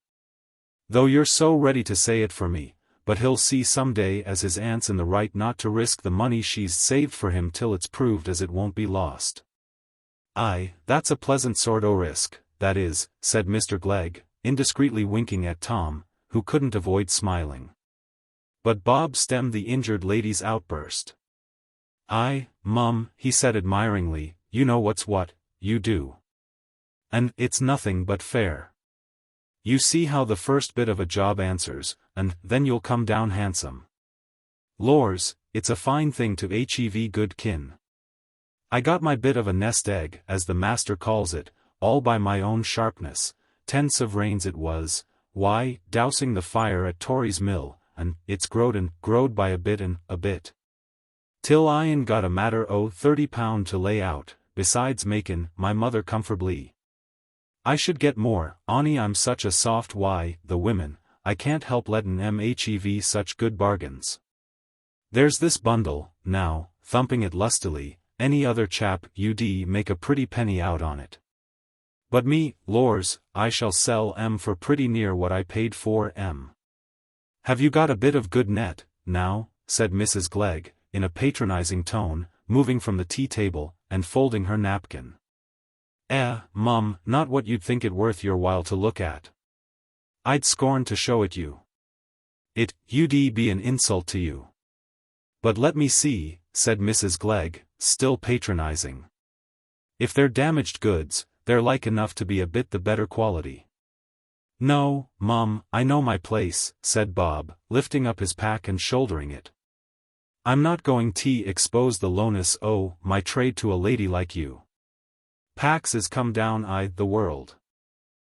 Though you're so ready to say it for me, but he'll see some day as his aunt's in the right not to risk the money she's saved for him till it's proved as it won't be lost." "Aye, that's a pleasant sort o' risk, that is," said Mr. Glegg, indiscreetly winking at Tom, who couldn't avoid smiling. But Bob stemmed the injured lady's outburst. "Aye, mum," he said admiringly, "you know what's what, you do. And it's nothing but fair. You see how the first bit of a job answers, and then you'll come down handsome. Lors, it's a fine thing to hev good kin. I got my bit of a nest egg, as the master calls it, all by my own sharpness, 10 sovereigns it was, why, dousing the fire at Tory's mill, and it's growed by a bit and a bit. Till I ain't got a matter o' £30 to lay out, besides makin' my mother comfortably. I should get more, onny I'm such a soft why, the women, I can't help lettin' hev such good bargains. There's this bundle, now, thumping it lustily, any other chap you'd make a pretty penny out on it. But me, lors, I shall sell for pretty near what I paid for Have you got a bit of good net, now?" said Mrs. Glegg, in a patronizing tone, moving from the tea-table, and folding her napkin. Mum, not what you'd think it worth your while to look at. I'd scorn to show it you. You'd be an insult to you. But let me see," said Mrs. Glegg, still patronizing. "If they're damaged goods, they're like enough to be a bit the better quality." "No, mum, I know my place," said Bob, lifting up his pack and shouldering it. "I'm not going to expose the lowness o' my trade to a lady like you. Packs is come down the world.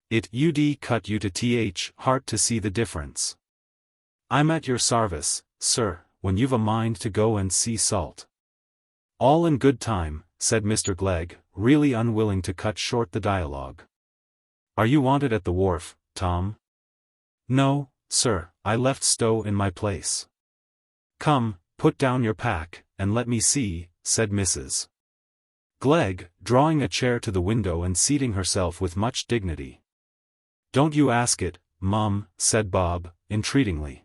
You'd cut you to heart to see the difference. I'm at your sarvice, sir, when you've a mind to go and see salt." "All in good time," said Mr. Glegg, really unwilling to cut short the dialogue. "Are you wanted at the wharf, Tom?" "No, sir, I left Stow in my place." "Come, put down your pack, and let me see," said Mrs. Glegg, drawing a chair to the window and seating herself with much dignity. "Don't you ask it, mum," said Bob, entreatingly.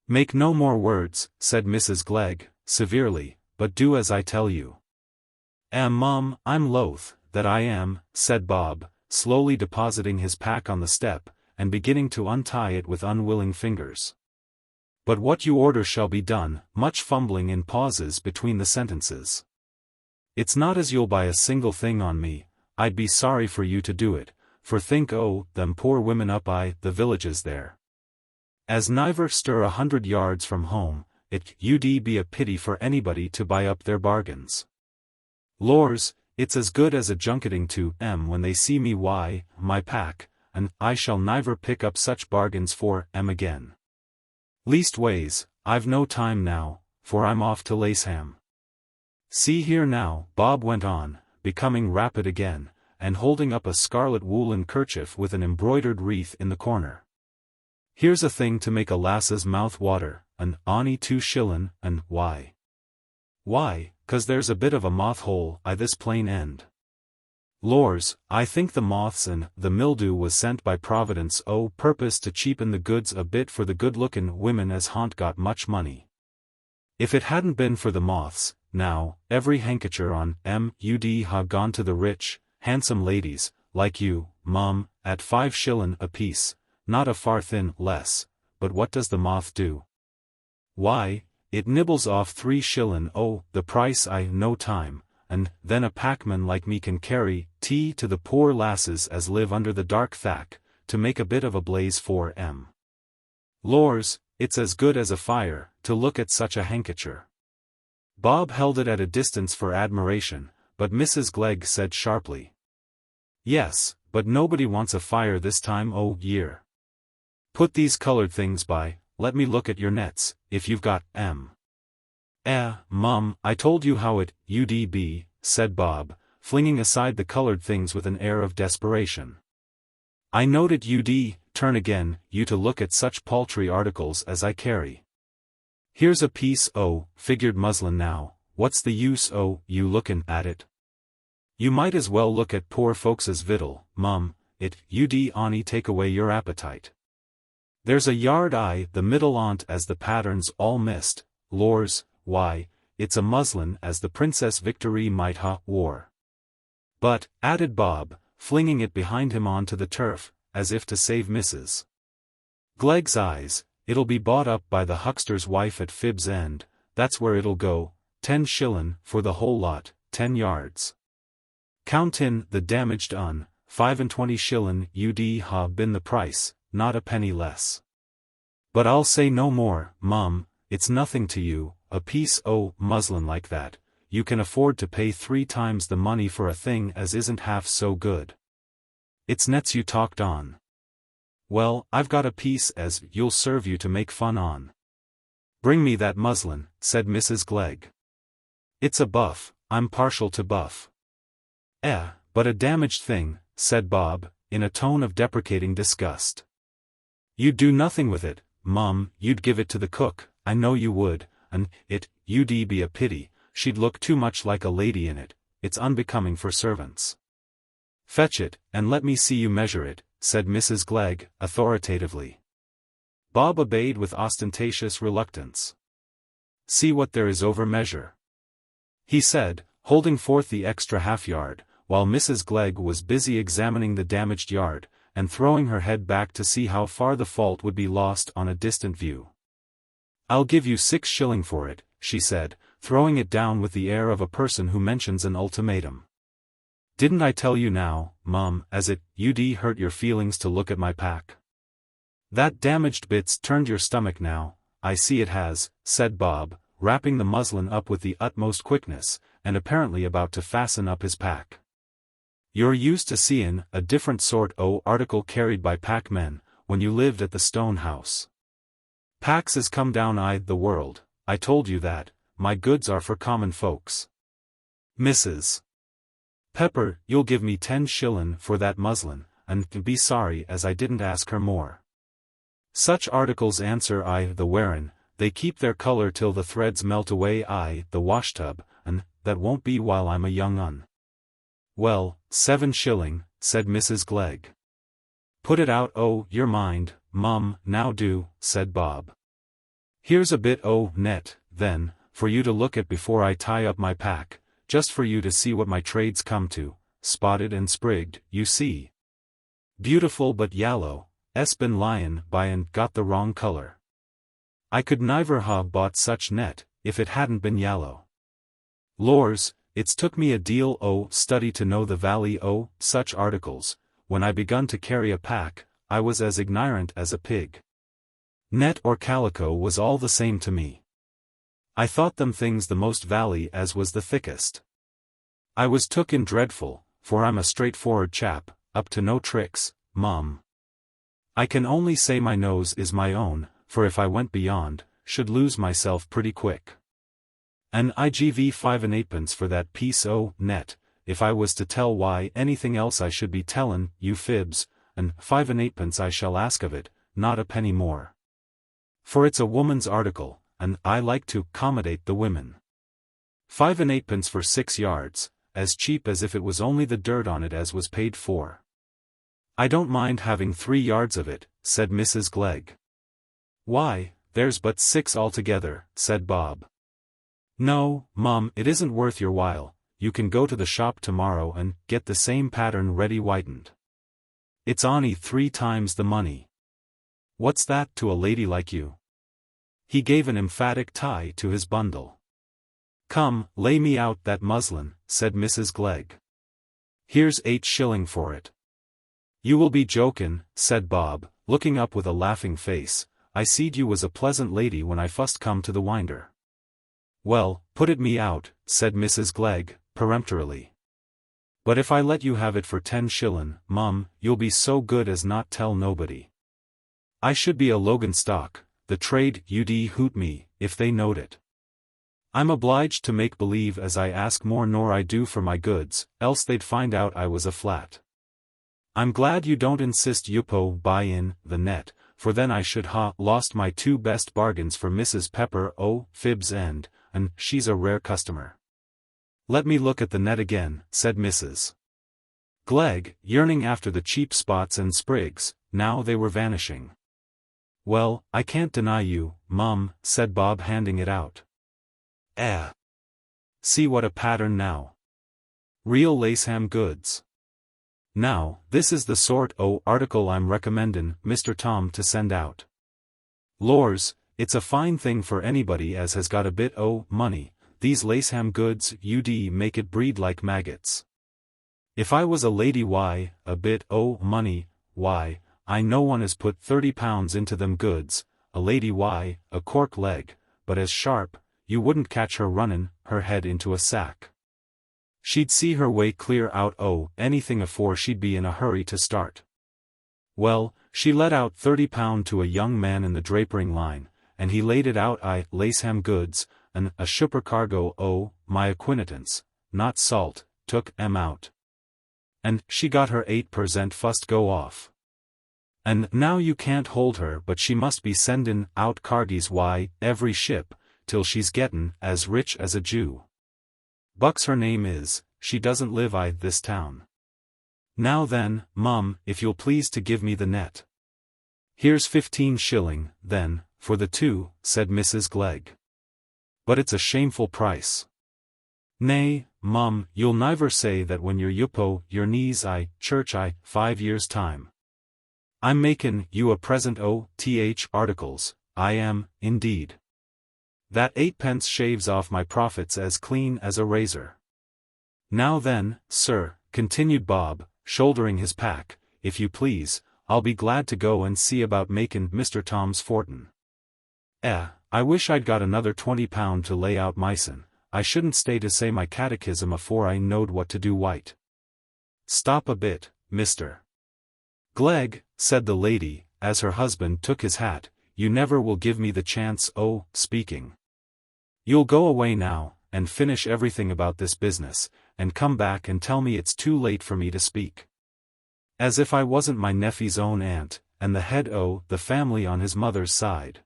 "Make no more words," said Mrs. Glegg, severely, "but do as I tell you." Mum, I'm loath, that I am," said Bob, slowly depositing his pack on the step, and beginning to untie it with unwilling fingers. "But what you order shall be done," much fumbling in pauses between the sentences. "It's not as you'll buy a single thing on me, I'd be sorry for you to do it, for think o' them poor women up the villages there. As niver stir 100 yards from home, you'd be a pity for anybody to buy up their bargains. Lors, it's as good as a junketing to when they see me my pack, and I shall niver pick up such bargains for again. Leastways, I've no time now, for I'm off to Laceham. See here now, Bob went on, becoming rapid again, and holding up a scarlet woolen kerchief with an embroidered wreath in the corner. Here's a thing to make a lass's mouth water, an onny 2 shillin', and why? Why, 'cause there's a bit of a moth hole I this plain end. Lors, I think the moths and the mildew was sent by Providence o' purpose to cheapen the goods a bit for the good-lookin' women as ha'n't got much money. If it hadn't been for the moths, now, every handkercher on M.U.D. ha gone to the rich, handsome ladies, like you, mum, at 5 shillin' a piece, not a farthing less, but what does the moth do? Why, it nibbles off 3 shillin' o' the price I no time, and then a packman like me can carry tea to the poor lasses as live under the dark thack, to make a bit of a blaze for 'em. Lors, it's as good as a fire, to look at such a handkercher. Bob held it at a distance for admiration, but Mrs. Glegg said sharply. Yes, but nobody wants a fire this time o' year. Put these colored things by, let me look at your nets, if you've got 'em. Mum, I told you how it ud be, said Bob, flinging aside the colored things with an air of desperation. I knowed it ud turn again, you to look at such paltry articles as I carry. Here's a piece o' figured muslin now, what's the use o' you lookin' at it? You might as well look at poor folks's victual, mum, it ud onny take away your appetite. There's a yard the middle on't as the pattern's all missed, lors, why, it's a muslin as the Princess Victory might ha wore. But, added Bob, flinging it behind him on to the turf, as if to save Mrs. Glegg's eyes, it'll be bought up by the huckster's wife at Fib's End, that's where it'll go, 10 shillin' for the whole lot, 10 yards. Count in the damaged 25 shillin' ud ha been the price, not a penny less. But I'll say no more, mum, it's nothing to you, a piece o' muslin like that, you can afford to pay 3 times the money for a thing as isn't half so good. It's nets you talked on. Well, I've got a piece as you'll serve you to make fun on. Bring me that muslin, said Mrs. Glegg. It's a buff, I'm partial to buff. But a damaged thing, said Bob, in a tone of deprecating disgust. You'd do nothing with it, mum, you'd give it to the cook, I know you would, and ud be a pity, she'd look too much like a lady in it, it's unbecoming for servants. Fetch it, and let me see you measure it, said Mrs. Glegg, authoritatively. Bob obeyed with ostentatious reluctance. See what there is over measure, he said, holding forth the extra half-yard, while Mrs. Glegg was busy examining the damaged yard, and throwing her head back to see how far the fault would be lost on a distant view. I'll give you 6 shilling for it, she said, throwing it down with the air of a person who mentions an ultimatum. Didn't I tell you now, mum, as it ud hurt your feelings to look at my pack? That damaged bit's turned your stomach now, I see it has, said Bob, wrapping the muslin up with the utmost quickness, and apparently about to fasten up his pack. You're used to seein' a different sort o' article carried by packmen, when you lived at the stone house. Packs is come down the world, I told you that, my goods are for common folks. Mrs. Pepper, you'll give me 10 shillin' for that muslin, and be sorry as I didn't ask her more. Such articles answer the wearin', they keep their colour till the threads melt away the washtub, and that won't be while I'm a young un. Well, 7 shilling, said Mrs. Glegg. Put it out o' your mind, mum, now do, said Bob. Here's a bit o' net, then, for you to look at before I tie up my pack, just for you to see what my trade's come to, spotted and sprigged, you see. Beautiful but yallow, been lyin' by and got the wrong colour. I could niver ha bought such net, if it hadn't been yallow. Lors, it's took me a deal o' study to know the valley o' such articles, when I begun to carry a pack, I was as ignorant as a pig. Net or calico was all the same to me. I thought them things the most valley as was the thickest. I was took in dreadful, for I'm a straightforward chap, up to no tricks, mum. I can only say my nose is my own, for if I went beyond, should lose myself pretty quick. And I give 5 and 8pence for that piece o' net, if I was to tell why anything else I should be tellin' you fibs, and 5 and 8pence I shall ask of it, not a penny more. For it's a woman's article, and I like to 'commodate the women. 5 and 8pence for 6 yards, as cheap as if it was only the dirt on it as was paid for. I don't mind having 3 yards of it, said Mrs. Glegg. Why, there's but 6 altogether, said Bob. No, Mum, it isn't worth your while, you can go to the shop tomorrow and get the same pattern ready whitened. It's only 3 times the money. What's that to a lady like you? He gave an emphatic tie to his bundle. Come, lay me out that muslin, said Mrs. Glegg. Here's 8 shilling for it. You will be jokin', said Bob, looking up with a laughing face. I seed you was a pleasant lady when I fust come to the winder. Well, put it me out, said Mrs. Glegg, peremptorily. But if I let you have it for 10 shillin', Mum, you'll be so good as not tell nobody. I should be a Logan stock, the trade ud hoot me, if they knowed it. I'm obliged to make believe as I ask more nor I do for my goods, else they'd find out I was a flat. I'm glad you don't insist Yupo buy in the net, for then I should ha lost my 2 best bargains for Mrs. Pepper o' Fib's and she's a rare customer. Let me look at the net again, said Mrs. Glegg, yearning after the cheap spots and sprigs, now they were vanishing. Well, I can't deny you, Mum, said Bob handing it out. See what a pattern now. Real Laceham goods. Now, this is the sort o' article I'm recommendin' Mr. Tom to send out. Lors, it's a fine thing for anybody as has got a bit o' money, these Laceham goods ud make it breed like maggots. If I was a lady why, a bit o' money, why, I no one has put £30 into them goods, a lady why, a cork leg, but as sharp, you wouldn't catch her runnin' her head into a sack. She'd see her way clear out o' anything afore she'd be in a hurry to start. Well, she let out £30 to a young man in the drapering line, and he laid it out Laceham goods, and a supercargo o' my acquaintance, not salt, took 'em out. And she got her 8% fust go off. And now you can't hold her but she must be sendin' out cargies why, every ship, till she's gettin' as rich as a Jew. Bucks her name is, she doesn't live this town. Now then, Mum, if you'll please to give me the net. Here's 15 shilling, then, for the 2, said Mrs. Glegg. But it's a shameful price. Nay, Mum, you'll niver say that when you're yupo your knees church 5 years' time. I'm makin' you a present o' th articles, I am, indeed. That 8pence shaves off my profits as clean as a razor. Now then, sir, continued Bob, shouldering his pack, if you please, I'll be glad to go and see about makin' Mr. Tom's fortin. I wish I'd got another £20 to lay out mysen, I shouldn't stay to say my catechism afore I knowed what to do white. Stop a bit, Mr. Glegg, said the lady, as her husband took his hat, you never will give me the chance o' speaking. You'll go away now, and finish everything about this business, and come back and tell me it's too late for me to speak. As if I wasn't my nephew's own aunt, and the head o' the family on his mother's side.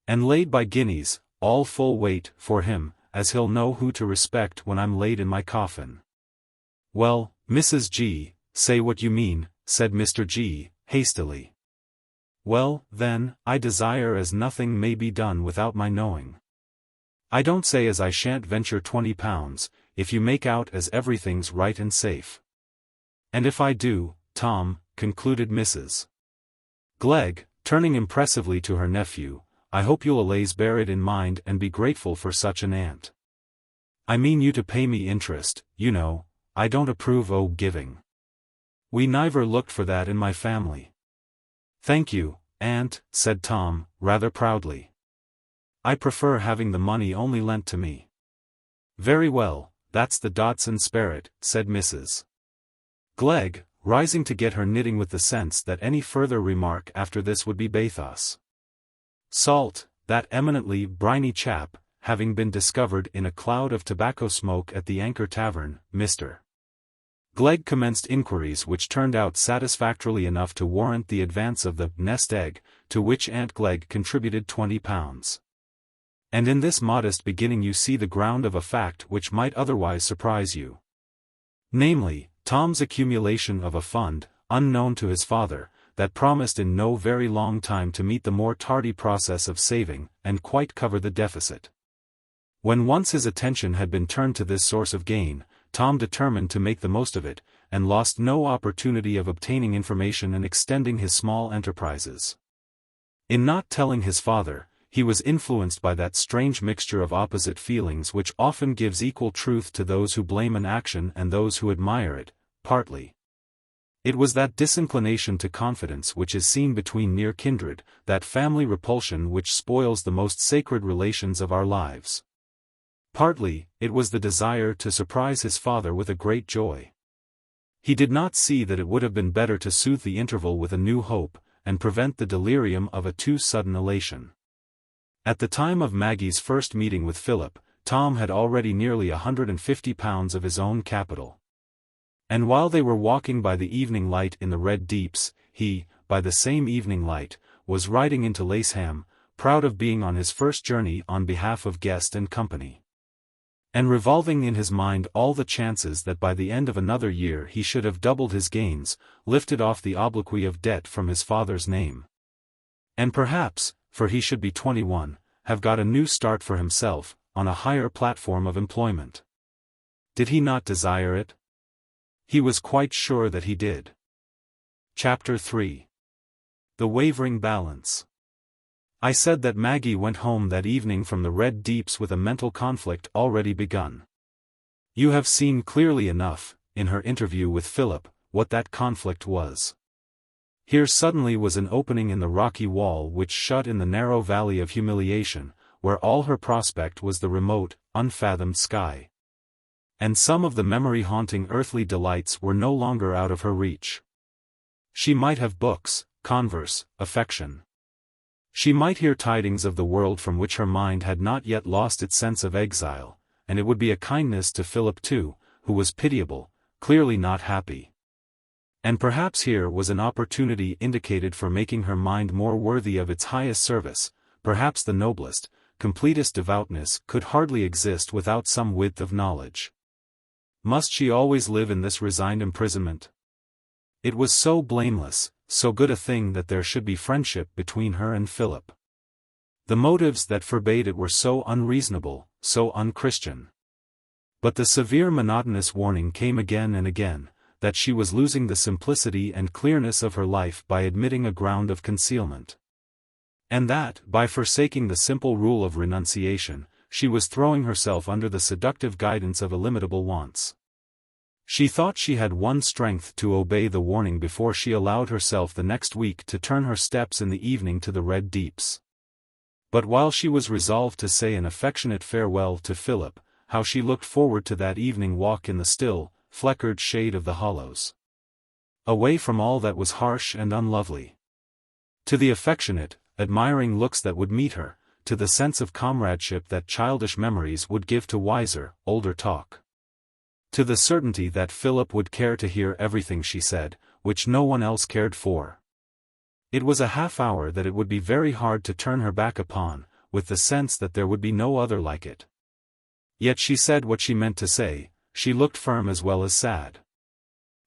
And laid by guineas, all full weight, for him, as he'll know who to respect when I'm laid in my coffin. Well, Mrs. G, say what you mean, said Mr. G, hastily. Well, then, I desire as nothing may be done without my knowing. I don't say as I shan't venture £20, if you make out as everything's right and safe. And if I do, Tom, concluded Mrs. Glegg, turning impressively to her nephew, I hope you'll allays bear it in mind and be grateful for such an aunt. I mean you to pay me interest, you know, I don't approve o' giving. We never looked for that in my family. Thank you, aunt, said Tom, rather proudly. I prefer having the money only lent to me. Very well, that's the Dodson spirit, said Mrs. Glegg, rising to get her knitting with the sense that any further remark after this would be bathos. Salt, that eminently briny chap, having been discovered in a cloud of tobacco smoke at the Anchor Tavern, Mr. Glegg commenced inquiries which turned out satisfactorily enough to warrant the advance of the nest egg, to which Aunt Glegg contributed £20. And in this modest beginning you see the ground of a fact which might otherwise surprise you. Namely, Tom's accumulation of a fund, unknown to his father, that promised in no very long time to meet the more tardy process of saving, and quite cover the deficit. When once his attention had been turned to this source of gain, Tom determined to make the most of it, and lost no opportunity of obtaining information and extending his small enterprises. In not telling his father, he was influenced by that strange mixture of opposite feelings which often gives equal truth to those who blame an action and those who admire it, partly. It was that disinclination to confidence which is seen between near kindred, that family repulsion which spoils the most sacred relations of our lives. Partly, it was the desire to surprise his father with a great joy. He did not see that it would have been better to soothe the interval with a new hope, and prevent the delirium of a too sudden elation. At the time of Maggie's first meeting with Philip, Tom had already nearly £150 of his own capital. And while they were walking by the evening light in the Red Deeps, he, by the same evening light, was riding into Laceham, proud of being on his first journey on behalf of Guest and Company. And revolving in his mind all the chances that by the end of another year he should have doubled his gains, lifted off the obloquy of debt from his father's name. And perhaps, for he should be 21, have got a new start for himself, on a higher platform of employment. Did he not desire it? He was quite sure that he did. Chapter 3. The Wavering Balance. I said that Maggie went home that evening from the Red Deeps with a mental conflict already begun. You have seen clearly enough, in her interview with Philip, what that conflict was. Here suddenly was an opening in the rocky wall which shut in the narrow valley of humiliation, where all her prospect was the remote, unfathomed sky. And some of the memory-haunting earthly delights were no longer out of her reach. She might have books, converse, affection. She might hear tidings of the world from which her mind had not yet lost its sense of exile, and it would be a kindness to Philip too, who was pitiable, clearly not happy. And perhaps here was an opportunity indicated for making her mind more worthy of its highest service. Perhaps the noblest, completest devoutness could hardly exist without some width of knowledge. Must she always live in this resigned imprisonment? It was so blameless, so good a thing that there should be friendship between her and Philip. The motives that forbade it were so unreasonable, so unchristian. But the severe monotonous warning came again and again, that she was losing the simplicity and clearness of her life by admitting a ground of concealment. And that, by forsaking the simple rule of renunciation, she was throwing herself under the seductive guidance of illimitable wants. She thought she had won strength to obey the warning before she allowed herself the next week to turn her steps in the evening to the Red Deeps. But while she was resolved to say an affectionate farewell to Philip, how she looked forward to that evening walk in the still, fleckered shade of the hollows. Away from all that was harsh and unlovely. To the affectionate, admiring looks that would meet her, to the sense of comradeship that childish memories would give to wiser, older talk. To the certainty that Philip would care to hear everything she said, which no one else cared for. It was a half-hour that it would be very hard to turn her back upon, with the sense that there would be no other like it. Yet she said what she meant to say, she looked firm as well as sad.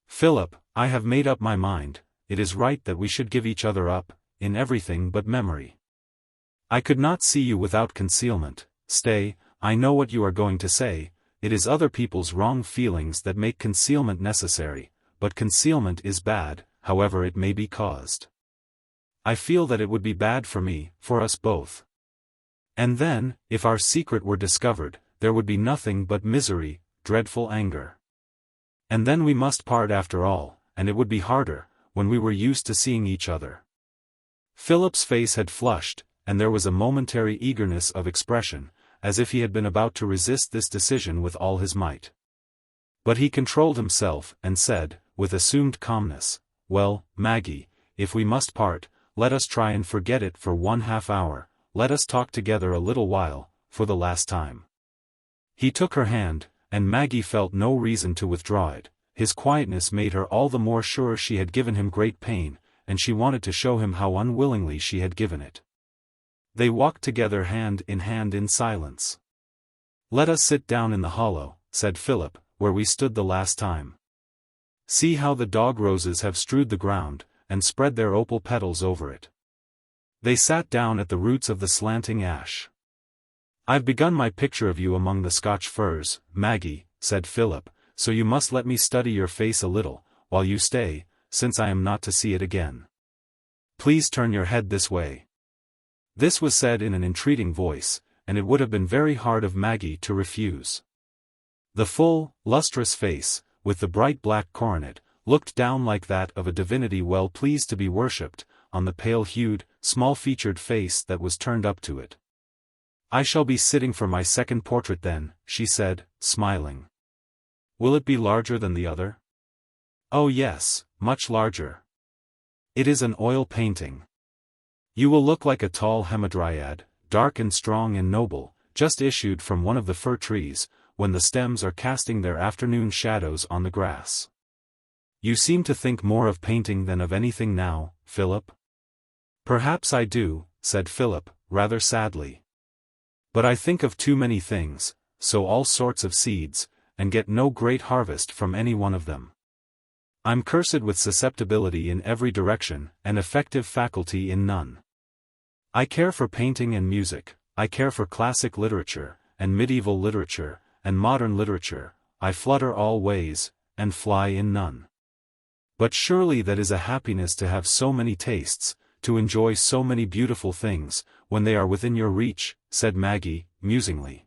Philip, I have made up my mind, it is right that we should give each other up, in everything but memory. I could not see you without concealment. Stay, I know what you are going to say, it is other people's wrong feelings that make concealment necessary, but concealment is bad, however it may be caused. I feel that it would be bad for me, for us both. And then, if our secret were discovered, there would be nothing but misery, dreadful anger. And then we must part after all, and it would be harder, when we were used to seeing each other. Philip's face had flushed, and there was a momentary eagerness of expression, as if he had been about to resist this decision with all his might. But he controlled himself, and said, with assumed calmness, "Well, Maggie, if we must part, let us try and forget it for 1/2 hour, let us talk together a little while, for the last time." He took her hand, and Maggie felt no reason to withdraw it. His quietness made her all the more sure she had given him great pain, and she wanted to show him how unwillingly she had given it. They walked together hand in silence. "Let us sit down in the hollow," said Philip, "where we stood the last time. See how the dog roses have strewed the ground, and spread their opal petals over it." They sat down at the roots of the slanting ash. "I've begun my picture of you among the Scotch firs, Maggie," said Philip, "so you must let me study your face a little, while you stay, since I am not to see it again. Please turn your head this way." This was said in an entreating voice, and it would have been very hard of Maggie to refuse. The full, lustrous face, with the bright black coronet, looked down like that of a divinity well pleased to be worshipped, on the pale-hued, small-featured face that was turned up to it. "I shall be sitting for my second portrait then," she said, smiling. "Will it be larger than the other?" "Oh yes, much larger. It is an oil painting. You will look like a tall hamadryad, dark and strong and noble, just issued from one of the fir trees, when the stems are casting their afternoon shadows on the grass." "You seem to think more of painting than of anything now, Philip." "Perhaps I do," said Philip, rather sadly. "But I think of too many things, sow all sorts of seeds, and get no great harvest from any one of them. I'm cursed with susceptibility in every direction, and effective faculty in none. I care for painting and music, I care for classic literature, and medieval literature, and modern literature, I flutter all ways, and fly in none. But surely that is a happiness to have so many tastes, to enjoy so many beautiful things, when they are within your reach," said Maggie, musingly.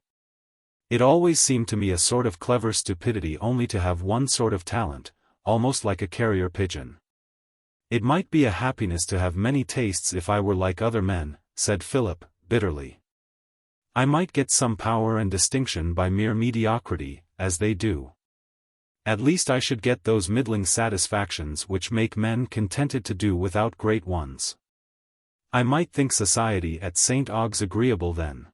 "It always seemed to me a sort of clever stupidity only to have one sort of talent, almost like a carrier pigeon. It might be a happiness to have many tastes if I were like other men," said Philip, bitterly. "I might get some power and distinction by mere mediocrity, as they do. At least I should get those middling satisfactions which make men contented to do without great ones. I might think society at St. Ogg's agreeable then.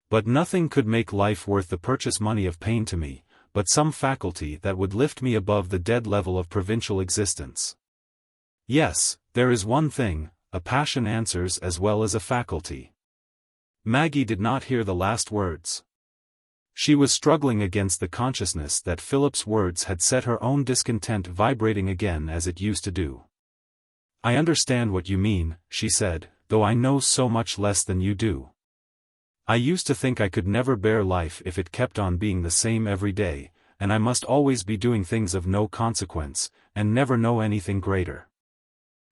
But nothing could make life worth the purchase money of pain to me, but some faculty that would lift me above the dead level of provincial existence. Yes, there is one thing, a passion answers as well as a faculty." Maggie did not hear the last words. She was struggling against the consciousness that Philip's words had set her own discontent vibrating again as it used to do. "I understand what you mean," she said, "though I know so much less than you do. I used to think I could never bear life if it kept on being the same every day, and I must always be doing things of no consequence, and never know anything greater.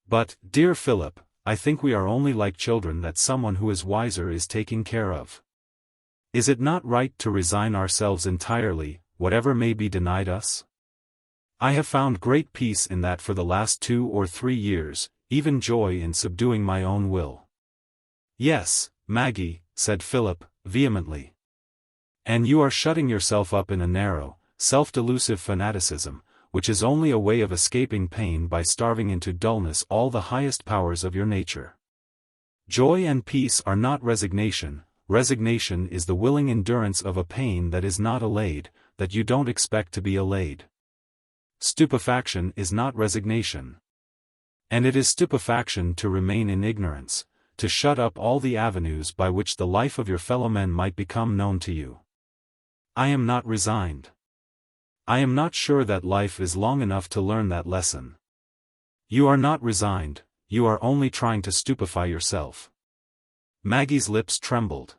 But, dear Philip, I think we are only like children that someone who is wiser is taking care of. Is it not right to resign ourselves entirely, whatever may be denied us? I have found great peace in that for the last 2 or 3 years, even joy in subduing my own will." "Yes, Maggie," said Philip, vehemently. "And you are shutting yourself up in a narrow, self-delusive fanaticism, which is only a way of escaping pain by starving into dullness all the highest powers of your nature. Joy and peace are not resignation. Resignation is the willing endurance of a pain that is not allayed, that you don't expect to be allayed. Stupefaction is not resignation. And it is stupefaction to remain in ignorance, to shut up all the avenues by which the life of your fellow men might become known to you. I am not resigned. I am not sure that life is long enough to learn that lesson. You are not resigned, you are only trying to stupefy yourself." Maggie's lips trembled.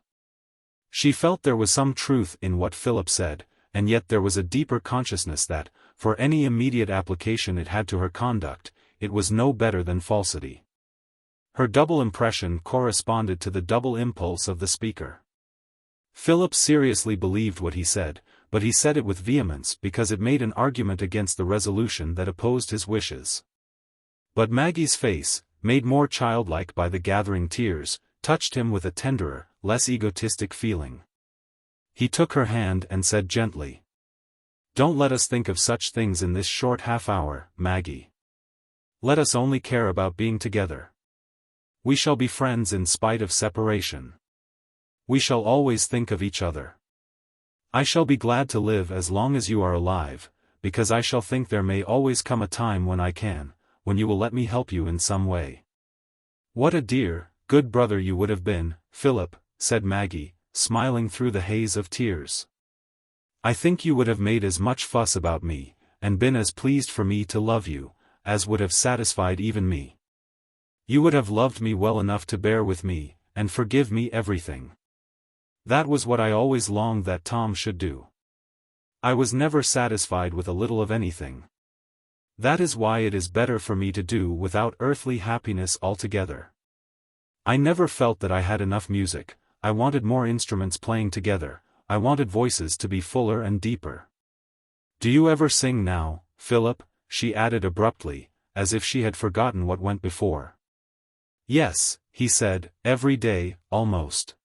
She felt there was some truth in what Philip said, and yet there was a deeper consciousness that, for any immediate application it had to her conduct, it was no better than falsity. Her double impression corresponded to the double impulse of the speaker. Philip seriously believed what he said, but he said it with vehemence because it made an argument against the resolution that opposed his wishes. But Maggie's face, made more childlike by the gathering tears, touched him with a tenderer, less egotistic feeling. He took her hand and said gently, "Don't let us think of such things in this short half-hour, Maggie. Let us only care about being together. We shall be friends in spite of separation. We shall always think of each other. I shall be glad to live as long as you are alive, because I shall think there may always come a time when you will let me help you in some way. What a dear, good brother you would have been, Philip, said Maggie, smiling through the haze of tears. I think you would have made as much fuss about me, and been as pleased for me to love you, as would have satisfied even me. You would have loved me well enough to bear with me, and forgive me everything. That was what I always longed that Tom should do. I was never satisfied with a little of anything. That is why it is better for me to do without earthly happiness altogether. I never felt that I had enough music. I wanted more instruments playing together. I wanted voices to be fuller and deeper. Do you ever sing now, Philip? She added abruptly, as if she had forgotten what went before. Yes, he said, every day, almost.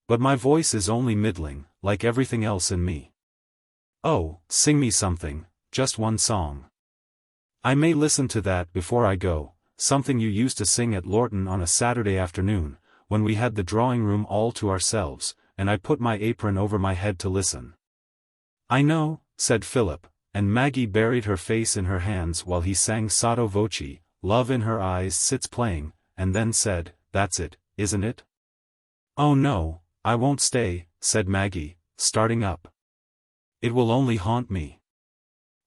But my voice is only middling, like everything else in me. Oh, sing me something, just one song. I may listen to that before I go, something you used to sing at Lorton on a Saturday afternoon, when we had the drawing room all to ourselves, and I put my apron over my head to listen. I know, said Philip, and Maggie buried her face in her hands while he sang sotto voce, Love in Her Eyes Sits Playing, and then said, That's it, isn't it? Oh no, I won't stay, said Maggie, starting up. It will only haunt me.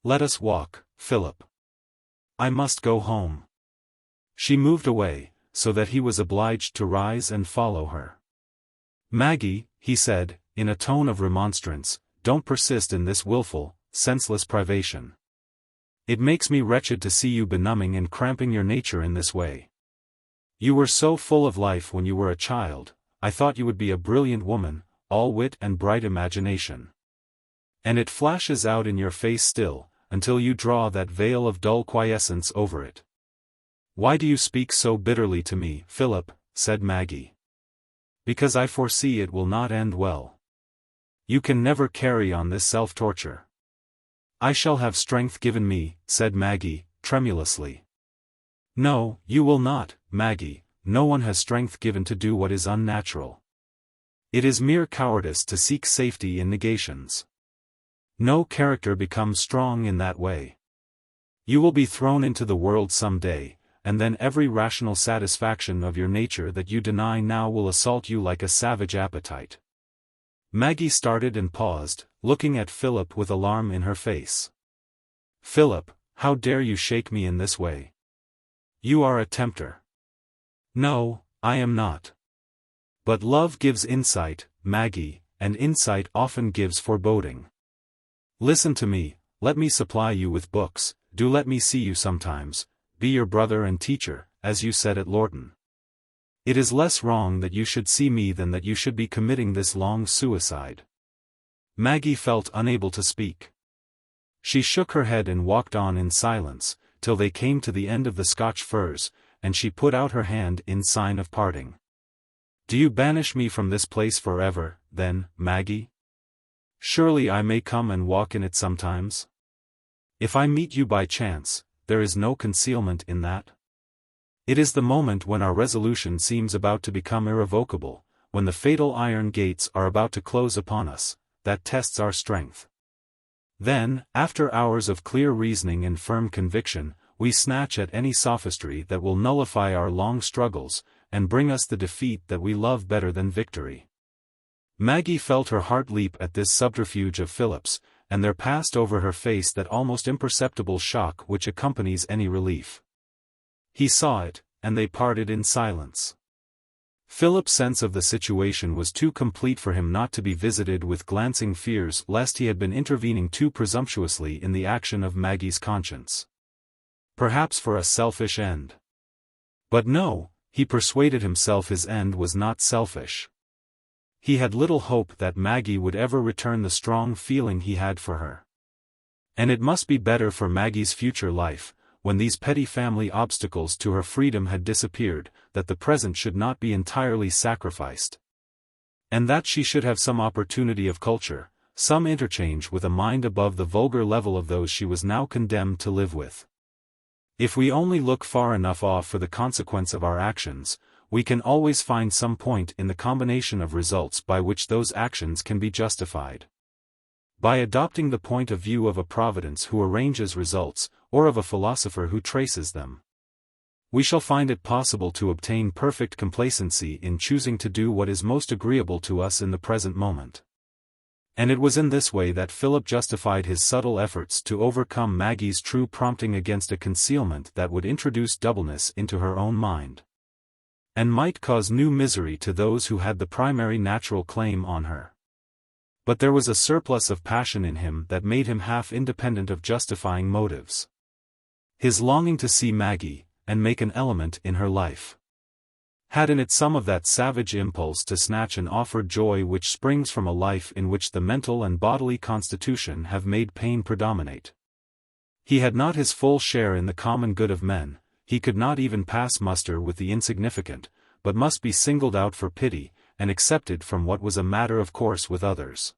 Let us walk, Philip. I must go home. She moved away, so that he was obliged to rise and follow her. Maggie, he said, in a tone of remonstrance, don't persist in this willful, senseless privation. It makes me wretched to see you benumbing and cramping your nature in this way. You were so full of life when you were a child. I thought you would be a brilliant woman, all wit and bright imagination. And it flashes out in your face still, until you draw that veil of dull quiescence over it. Why do you speak so bitterly to me, Philip? Said Maggie. Because I foresee it will not end well. You can never carry on this self-torture. I shall have strength given me, said Maggie, tremulously. No, you will not, Maggie. No one has strength given to do what is unnatural. It is mere cowardice to seek safety in negations. No character becomes strong in that way. You will be thrown into the world some day, and then every rational satisfaction of your nature that you deny now will assault you like a savage appetite. Maggie started and paused, looking at Philip with alarm in her face. Philip, how dare you shake me in this way? You are a tempter. No, I am not. But love gives insight, Maggie, and insight often gives foreboding. Listen to me, let me supply you with books, do let me see you sometimes, be your brother and teacher, as you said at Lorton. It is less wrong that you should see me than that you should be committing this long suicide. Maggie felt unable to speak. She shook her head and walked on in silence, till they came to the end of the Scotch firs, and she put out her hand in sign of parting. Do you banish me from this place forever, then, Maggie? Surely I may come and walk in it sometimes? If I meet you by chance, there is no concealment in that. It is the moment when our resolution seems about to become irrevocable, when the fatal iron gates are about to close upon us, that tests our strength. Then, after hours of clear reasoning and firm conviction, we snatch at any sophistry that will nullify our long struggles, and bring us the defeat that we love better than victory. Maggie felt her heart leap at this subterfuge of Philip's, and there passed over her face that almost imperceptible shock which accompanies any relief. He saw it, and they parted in silence. Philip's sense of the situation was too complete for him not to be visited with glancing fears lest he had been intervening too presumptuously in the action of Maggie's conscience. Perhaps for a selfish end. But no, he persuaded himself his end was not selfish. He had little hope that Maggie would ever return the strong feeling he had for her. And it must be better for Maggie's future life, when these petty family obstacles to her freedom had disappeared, that the present should not be entirely sacrificed. And that she should have some opportunity of culture, some interchange with a mind above the vulgar level of those she was now condemned to live with. If we only look far enough off for the consequence of our actions, we can always find some point in the combination of results by which those actions can be justified. By adopting the point of view of a providence who arranges results, or of a philosopher who traces them, we shall find it possible to obtain perfect complacency in choosing to do what is most agreeable to us in the present moment. And it was in this way that Philip justified his subtle efforts to overcome Maggie's true prompting against a concealment that would introduce doubleness into her own mind, and might cause new misery to those who had the primary natural claim on her. But there was a surplus of passion in him that made him half independent of justifying motives. His longing to see Maggie, and make an element in her life, had in it some of that savage impulse to snatch an offered joy which springs from a life in which the mental and bodily constitution have made pain predominate. He had not his full share in the common good of men, he could not even pass muster with the insignificant, but must be singled out for pity, and accepted from what was a matter of course with others.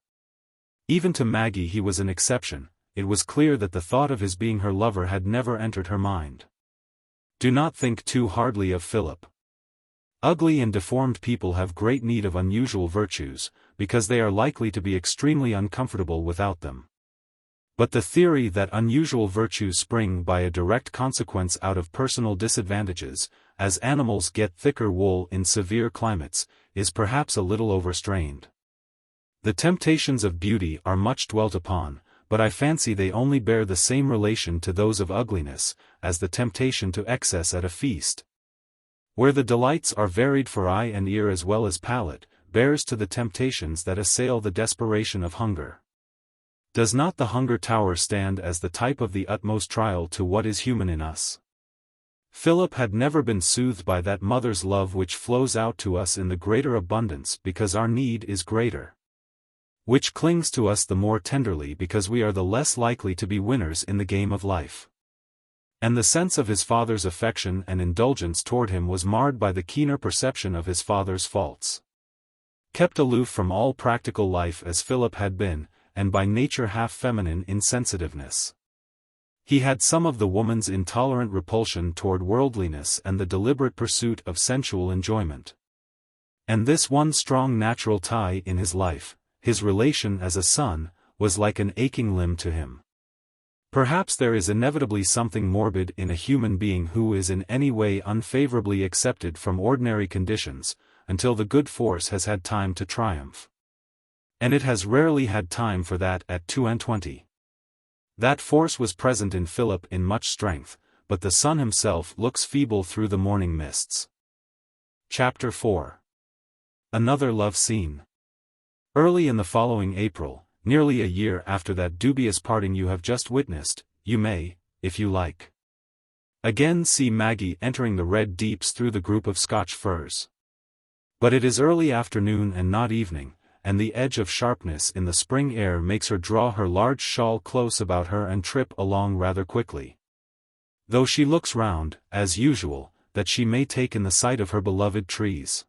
Even to Maggie he was an exception. It was clear that the thought of his being her lover had never entered her mind. Do not think too hardly of Philip. Ugly and deformed people have great need of unusual virtues, because they are likely to be extremely uncomfortable without them. But the theory that unusual virtues spring by a direct consequence out of personal disadvantages, as animals get thicker wool in severe climates, is perhaps a little overstrained. The temptations of beauty are much dwelt upon, but I fancy they only bear the same relation to those of ugliness, as the temptation to excess at a feast, where the delights are varied for eye and ear as well as palate, bears to the temptations that assail the desperation of hunger. Does not the hunger tower stand as the type of the utmost trial to what is human in us? Philip had never been soothed by that mother's love which flows out to us in the greater abundance because our need is greater, which clings to us the more tenderly because we are the less likely to be winners in the game of life. And the sense of his father's affection and indulgence toward him was marred by the keener perception of his father's faults. Kept aloof from all practical life as Philip had been, and by nature half feminine in sensitiveness, he had some of the woman's intolerant repulsion toward worldliness and the deliberate pursuit of sensual enjoyment. And this one strong natural tie in his life, his relation as a son, was like an aching limb to him. Perhaps there is inevitably something morbid in a human being who is in any way unfavorably accepted from ordinary conditions, until the good force has had time to triumph. And it has rarely had time for that at 22. That force was present in Philip in much strength, but the sun himself looks feeble through the morning mists. Chapter 4. Another love scene. Early in the following April, nearly a year after that dubious parting you have just witnessed, you may, if you like, again see Maggie entering the red deeps through the group of Scotch firs. But it is early afternoon and not evening, and the edge of sharpness in the spring air makes her draw her large shawl close about her and trip along rather quickly, though she looks round, as usual, that she may take in the sight of her beloved trees.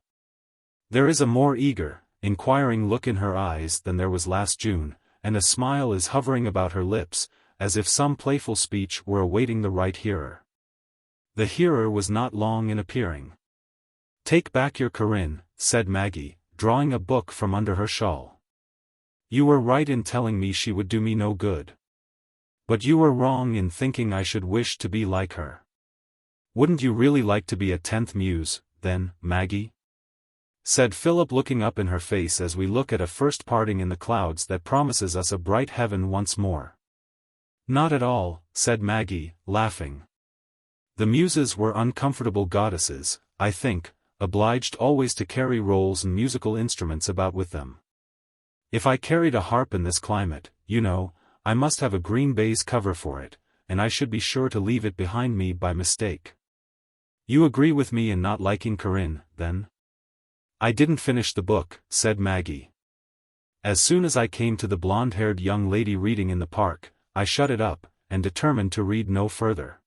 There is a more eager, inquiring look in her eyes than there was last June, and a smile is hovering about her lips, as if some playful speech were awaiting the right hearer. The hearer was not long in appearing. "Take back your Corinne," said Maggie, drawing a book from under her shawl. "You were right in telling me she would do me no good. But you were wrong in thinking I should wish to be like her. Wouldn't you really like to be a 10th muse, then, Maggie?" said Philip, looking up in her face as we look at a first parting in the clouds that promises us a bright heaven once more. "Not at all," said Maggie, laughing. "The muses were uncomfortable goddesses, I think, obliged always to carry rolls and musical instruments about with them. If I carried a harp in this climate, you know, I must have a green baize cover for it, and I should be sure to leave it behind me by mistake. You agree with me in not liking Corinne, then?" "I didn't finish the book," said Maggie. "As soon as I came to the blonde-haired young lady reading in the park, I shut it up, and determined to read no further.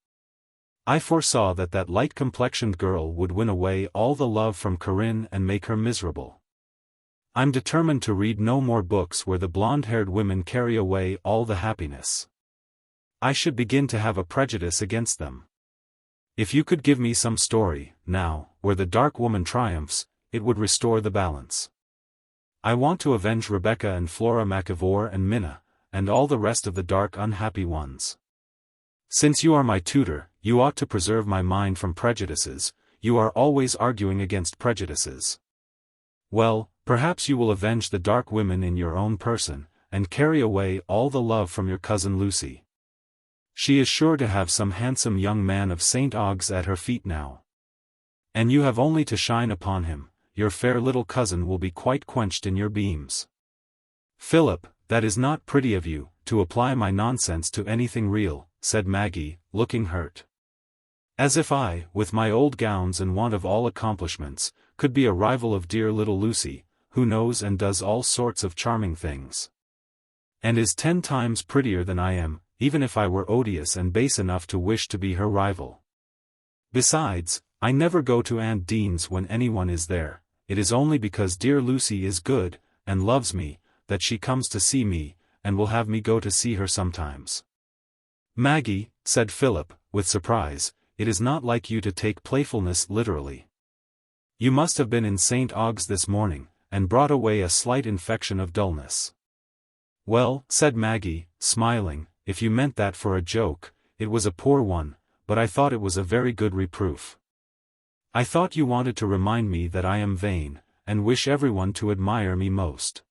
I foresaw that that light-complexioned girl would win away all the love from Corinne and make her miserable. I'm determined to read no more books where the blonde-haired women carry away all the happiness. I should begin to have a prejudice against them. If you could give me some story, now, where the dark woman triumphs, it would restore the balance. I want to avenge Rebecca and Flora McIvor and Minna, and all the rest of the dark unhappy ones. Since you are my tutor, you ought to preserve my mind from prejudices. You are always arguing against prejudices. Well, perhaps you will avenge the dark women in your own person, and carry away all the love from your cousin Lucy. She is sure to have some handsome young man of St. Ogg's at her feet now. And you have only to shine upon him, your fair little cousin will be quite quenched in your beams. Philip, that is not pretty of you, to apply my nonsense to anything real, said Maggie, looking hurt. As if I, with my old gowns and want of all accomplishments, could be a rival of dear little Lucy, who knows and does all sorts of charming things. And is 10 times prettier than I am, even if I were odious and base enough to wish to be her rival. Besides, I never go to Aunt Dean's when anyone is there. It is only because dear Lucy is good, and loves me, that she comes to see me, and will have me go to see her sometimes. Maggie, said Philip, with surprise, it is not like you to take playfulness literally. You must have been in St. Ogg's this morning, and brought away a slight infection of dullness. Well, said Maggie, smiling, if you meant that for a joke, it was a poor one, but I thought it was a very good reproof. I thought you wanted to remind me that I am vain, and wish everyone to admire me most.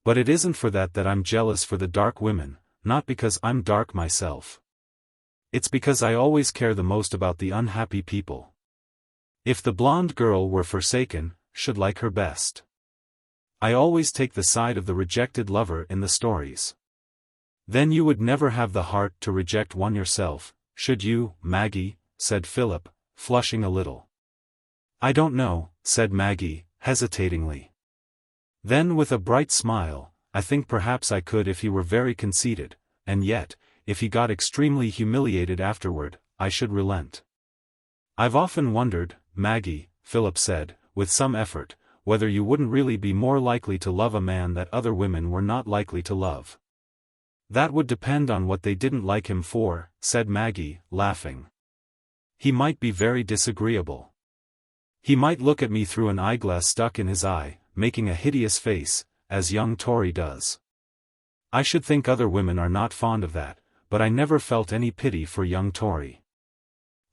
But it isn't for that I'm jealous for the dark women, not because I'm dark myself. It's because I always care the most about the unhappy people. If the blonde girl were forsaken, should like her best. I always take the side of the rejected lover in the stories. Then you would never have the heart to reject one yourself, should you, Maggie? Said Philip, flushing a little. I don't know, said Maggie, hesitatingly. Then with a bright smile, I think perhaps I could if he were very conceited, and yet, if he got extremely humiliated afterward, I should relent. I've often wondered, Maggie, Philip said, with some effort, whether you wouldn't really be more likely to love a man that other women were not likely to love. That would depend on what they didn't like him for, said Maggie, laughing. He might be very disagreeable. He might look at me through an eyeglass stuck in his eye, making a hideous face, as young Tory does. I should think other women are not fond of that, but I never felt any pity for young Tory.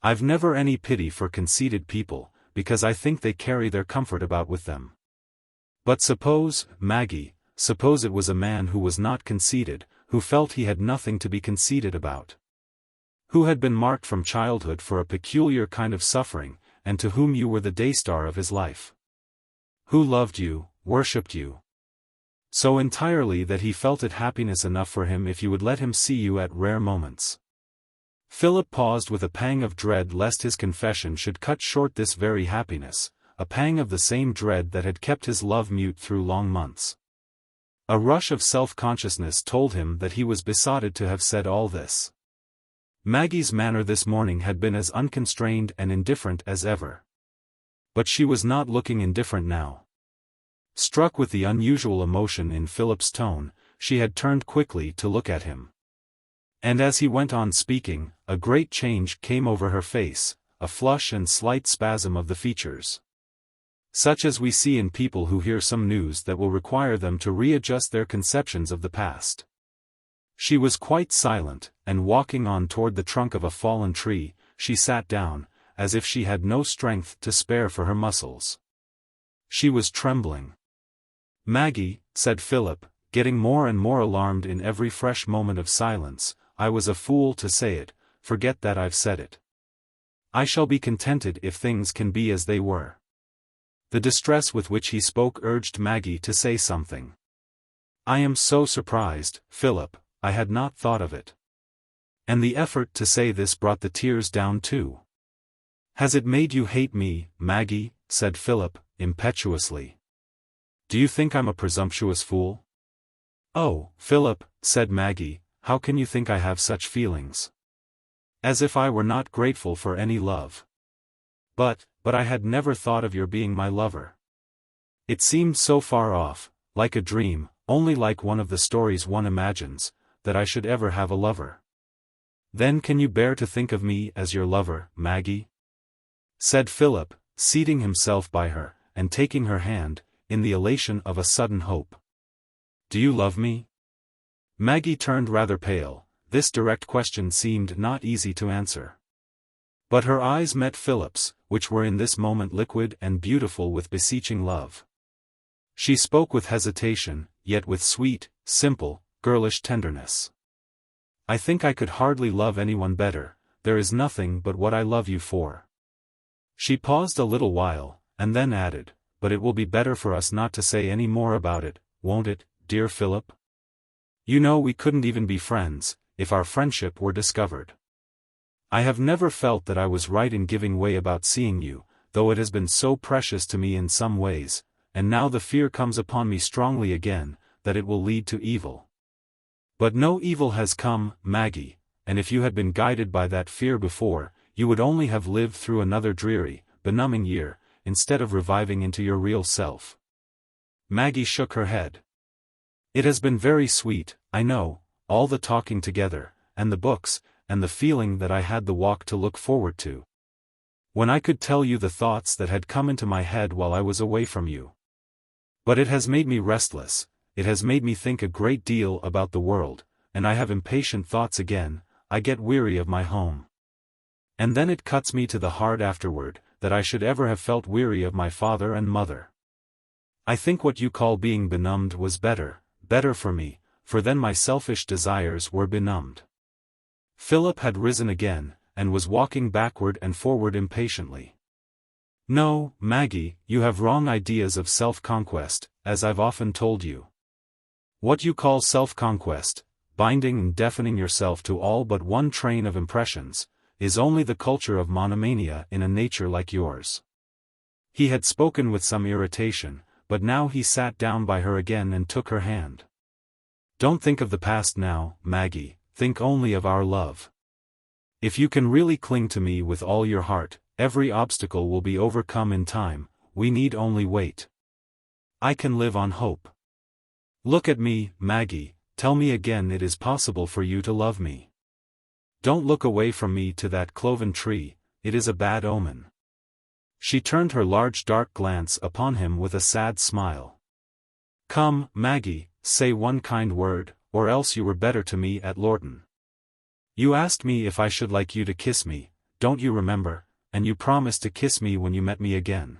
I've never any pity for conceited people, because I think they carry their comfort about with them. But suppose, Maggie, suppose it was a man who was not conceited, who felt he had nothing to be conceited about. Who had been marked from childhood for a peculiar kind of suffering, and to whom you were the daystar of his life. Who loved you, worshipped you so entirely that he felt it happiness enough for him if you would let him see you at rare moments. Philip paused with a pang of dread lest his confession should cut short this very happiness, a pang of the same dread that had kept his love mute through long months. A rush of self-consciousness told him that he was besotted to have said all this. Maggie's manner this morning had been as unconstrained and indifferent as ever. But she was not looking indifferent now. Struck with the unusual emotion in Philip's tone, she had turned quickly to look at him. And as he went on speaking, a great change came over her face, a flush and slight spasm of the features. Such as we see in people who hear some news that will require them to readjust their conceptions of the past. She was quite silent, and walking on toward the trunk of a fallen tree, she sat down, as if she had no strength to spare for her muscles. She was trembling. Maggie, said Philip, getting more and more alarmed in every fresh moment of silence, I was a fool to say it, forget that I've said it. I shall be contented if things can be as they were. The distress with which he spoke urged Maggie to say something. I am so surprised, Philip, I had not thought of it. And the effort to say this brought the tears down too. Has it made you hate me, Maggie? Said Philip, impetuously. Do you think I'm a presumptuous fool? Oh, Philip, said Maggie, how can you think I have such feelings? As if I were not grateful for any love. But I had never thought of your being my lover. It seemed so far off, like a dream, only like one of the stories one imagines, that I should ever have a lover. Then can you bear to think of me as your lover, Maggie? Said Philip, seating himself by her, and taking her hand, in the elation of a sudden hope. Do you love me? Maggie turned rather pale. This direct question seemed not easy to answer. But her eyes met Philip's, which were in this moment liquid and beautiful with beseeching love. She spoke with hesitation, yet with sweet, simple, girlish tenderness. I think I could hardly love anyone better, there is nothing but what I love you for. She paused a little while, and then added, but it will be better for us not to say any more about it, won't it, dear Philip? You know we couldn't even be friends, if our friendship were discovered. I have never felt that I was right in giving way about seeing you, though it has been so precious to me in some ways, and now the fear comes upon me strongly again, that it will lead to evil. But no evil has come, Maggie, and if you had been guided by that fear before, you would only have lived through another dreary, benumbing year, instead of reviving into your real self. Maggie shook her head. It has been very sweet, I know, all the talking together, and the books, and the feeling that I had the walk to look forward to. When I could tell you the thoughts that had come into my head while I was away from you. But it has made me restless, it has made me think a great deal about the world, and I have impatient thoughts again, I get weary of my home. And then it cuts me to the heart afterward, that I should ever have felt weary of my father and mother. I think what you call being benumbed was better for me, for then my selfish desires were benumbed. Philip had risen again, and was walking backward and forward impatiently. No, Maggie, you have wrong ideas of self-conquest, as I've often told you. What you call self-conquest, binding and deafening yourself to all but one train of impressions, is only the culture of monomania in a nature like yours. He had spoken with some irritation, but now he sat down by her again and took her hand. Don't think of the past now, Maggie, think only of our love. If you can really cling to me with all your heart, every obstacle will be overcome in time, we need only wait. I can live on hope. Look at me, Maggie, tell me again it is possible for you to love me. Don't look away from me to that cloven tree, it is a bad omen. She turned her large dark glance upon him with a sad smile. Come, Maggie, say one kind word, or else you were better to me at Lorton. You asked me if I should like you to kiss me, don't you remember, and you promised to kiss me when you met me again.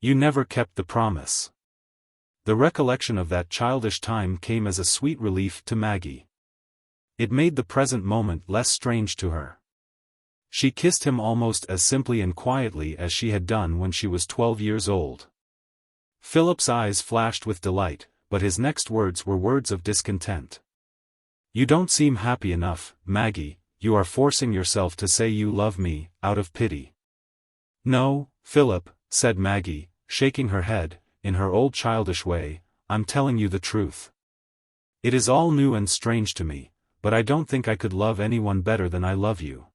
You never kept the promise. The recollection of that childish time came as a sweet relief to Maggie. It made the present moment less strange to her. She kissed him almost as simply and quietly as she had done when she was 12 years old. Philip's eyes flashed with delight, but his next words were words of discontent. You don't seem happy enough, Maggie, you are forcing yourself to say you love me, out of pity. No, Philip, said Maggie, shaking her head, in her old childish way, I'm telling you the truth. It is all new and strange to me, but I don't think I could love anyone better than I love you.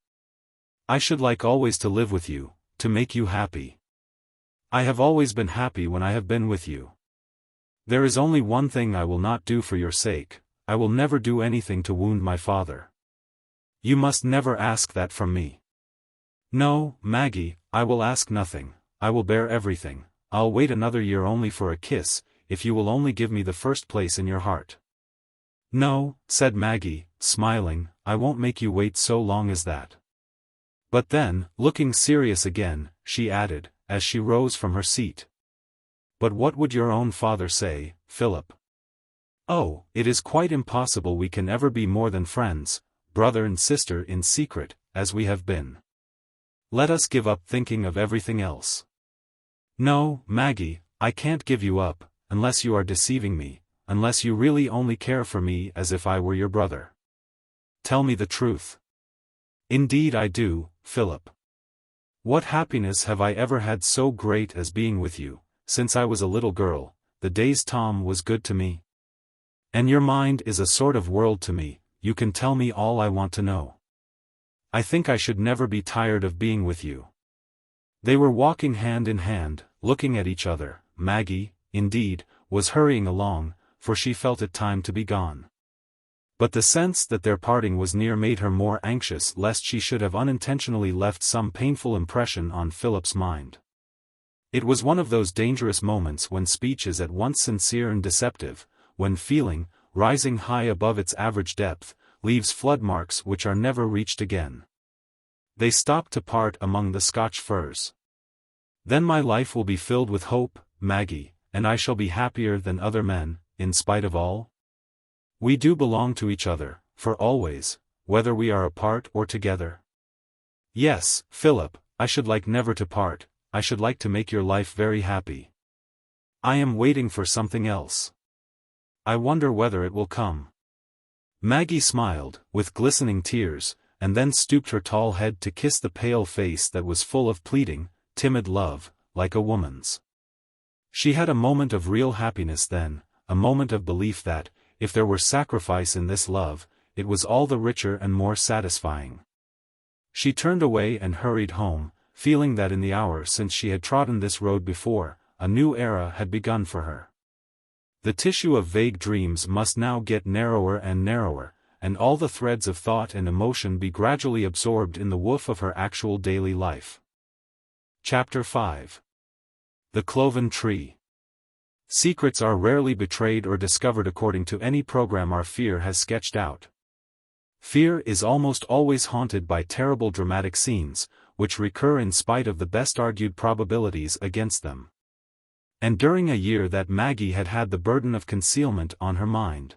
I should like always to live with you, to make you happy. I have always been happy when I have been with you. There is only one thing I will not do for your sake, I will never do anything to wound my father. You must never ask that from me. No, Maggie, I will ask nothing, I will bear everything. I'll wait another year only for a kiss, if you will only give me the first place in your heart. No, said Maggie, smiling, I won't make you wait so long as that. But then, looking serious again, she added, as she rose from her seat. But what would your own father say, Philip? Oh, it is quite impossible we can ever be more than friends, brother and sister in secret, as we have been. Let us give up thinking of everything else. No, Maggie, I can't give you up, unless you are deceiving me, unless you really only care for me as if I were your brother. Tell me the truth. Indeed I do, Philip. What happiness have I ever had so great as being with you, since I was a little girl, the days Tom was good to me? And your mind is a sort of world to me, you can tell me all I want to know. I think I should never be tired of being with you. They were walking hand in hand, looking at each other. Maggie, indeed, was hurrying along, for she felt it time to be gone. But the sense that their parting was near made her more anxious lest she should have unintentionally left some painful impression on Philip's mind. It was one of those dangerous moments when speech is at once sincere and deceptive, when feeling, rising high above its average depth, leaves flood marks which are never reached again. They stopped to part among the Scotch firs. "Then my life will be filled with hope, Maggie, and I shall be happier than other men, in spite of all? We do belong to each other, for always, whether we are apart or together." "Yes, Philip, I should like never to part, I should like to make your life very happy. I am waiting for something else. I wonder whether it will come." Maggie smiled, with glistening tears, and then stooped her tall head to kiss the pale face that was full of pleading, timid love, like a woman's. She had a moment of real happiness then, a moment of belief that, if there were sacrifice in this love, it was all the richer and more satisfying. She turned away and hurried home, feeling that in the hour since she had trodden this road before, a new era had begun for her. The tissue of vague dreams must now get narrower and narrower, and all the threads of thought and emotion be gradually absorbed in the woof of her actual daily life. Chapter 5. The Cloven Tree. Secrets are rarely betrayed or discovered according to any program our fear has sketched out. Fear is almost always haunted by terrible dramatic scenes, which recur in spite of the best argued probabilities against them. And during a year that Maggie had had the burden of concealment on her mind.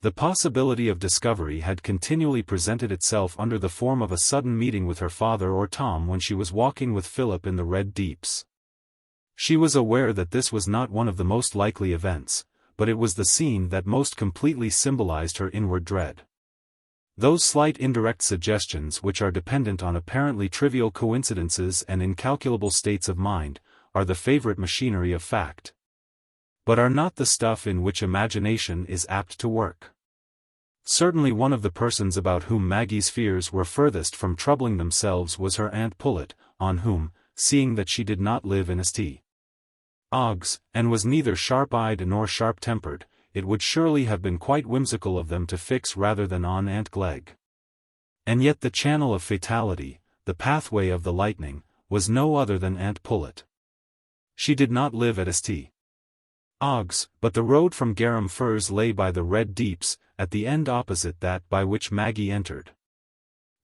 The possibility of discovery had continually presented itself under the form of a sudden meeting with her father or Tom when she was walking with Philip in the Red Deeps. She was aware that this was not one of the most likely events, but it was the scene that most completely symbolized her inward dread. Those slight indirect suggestions which are dependent on apparently trivial coincidences and incalculable states of mind, are the favorite machinery of fact. But are not the stuff in which imagination is apt to work. Certainly one of the persons about whom Maggie's fears were furthest from troubling themselves was her Aunt Pullet, on whom, seeing that she did not live in XIII. And was neither sharp-eyed nor sharp-tempered, it would surely have been quite whimsical of them to fix rather than on Aunt Glegg. And yet the channel of fatality, the pathway of the lightning, was no other than Aunt Pullet. She did not live at XIII. But the road from Garum Firs lay by the Red Deeps, at the end opposite that by which Maggie entered.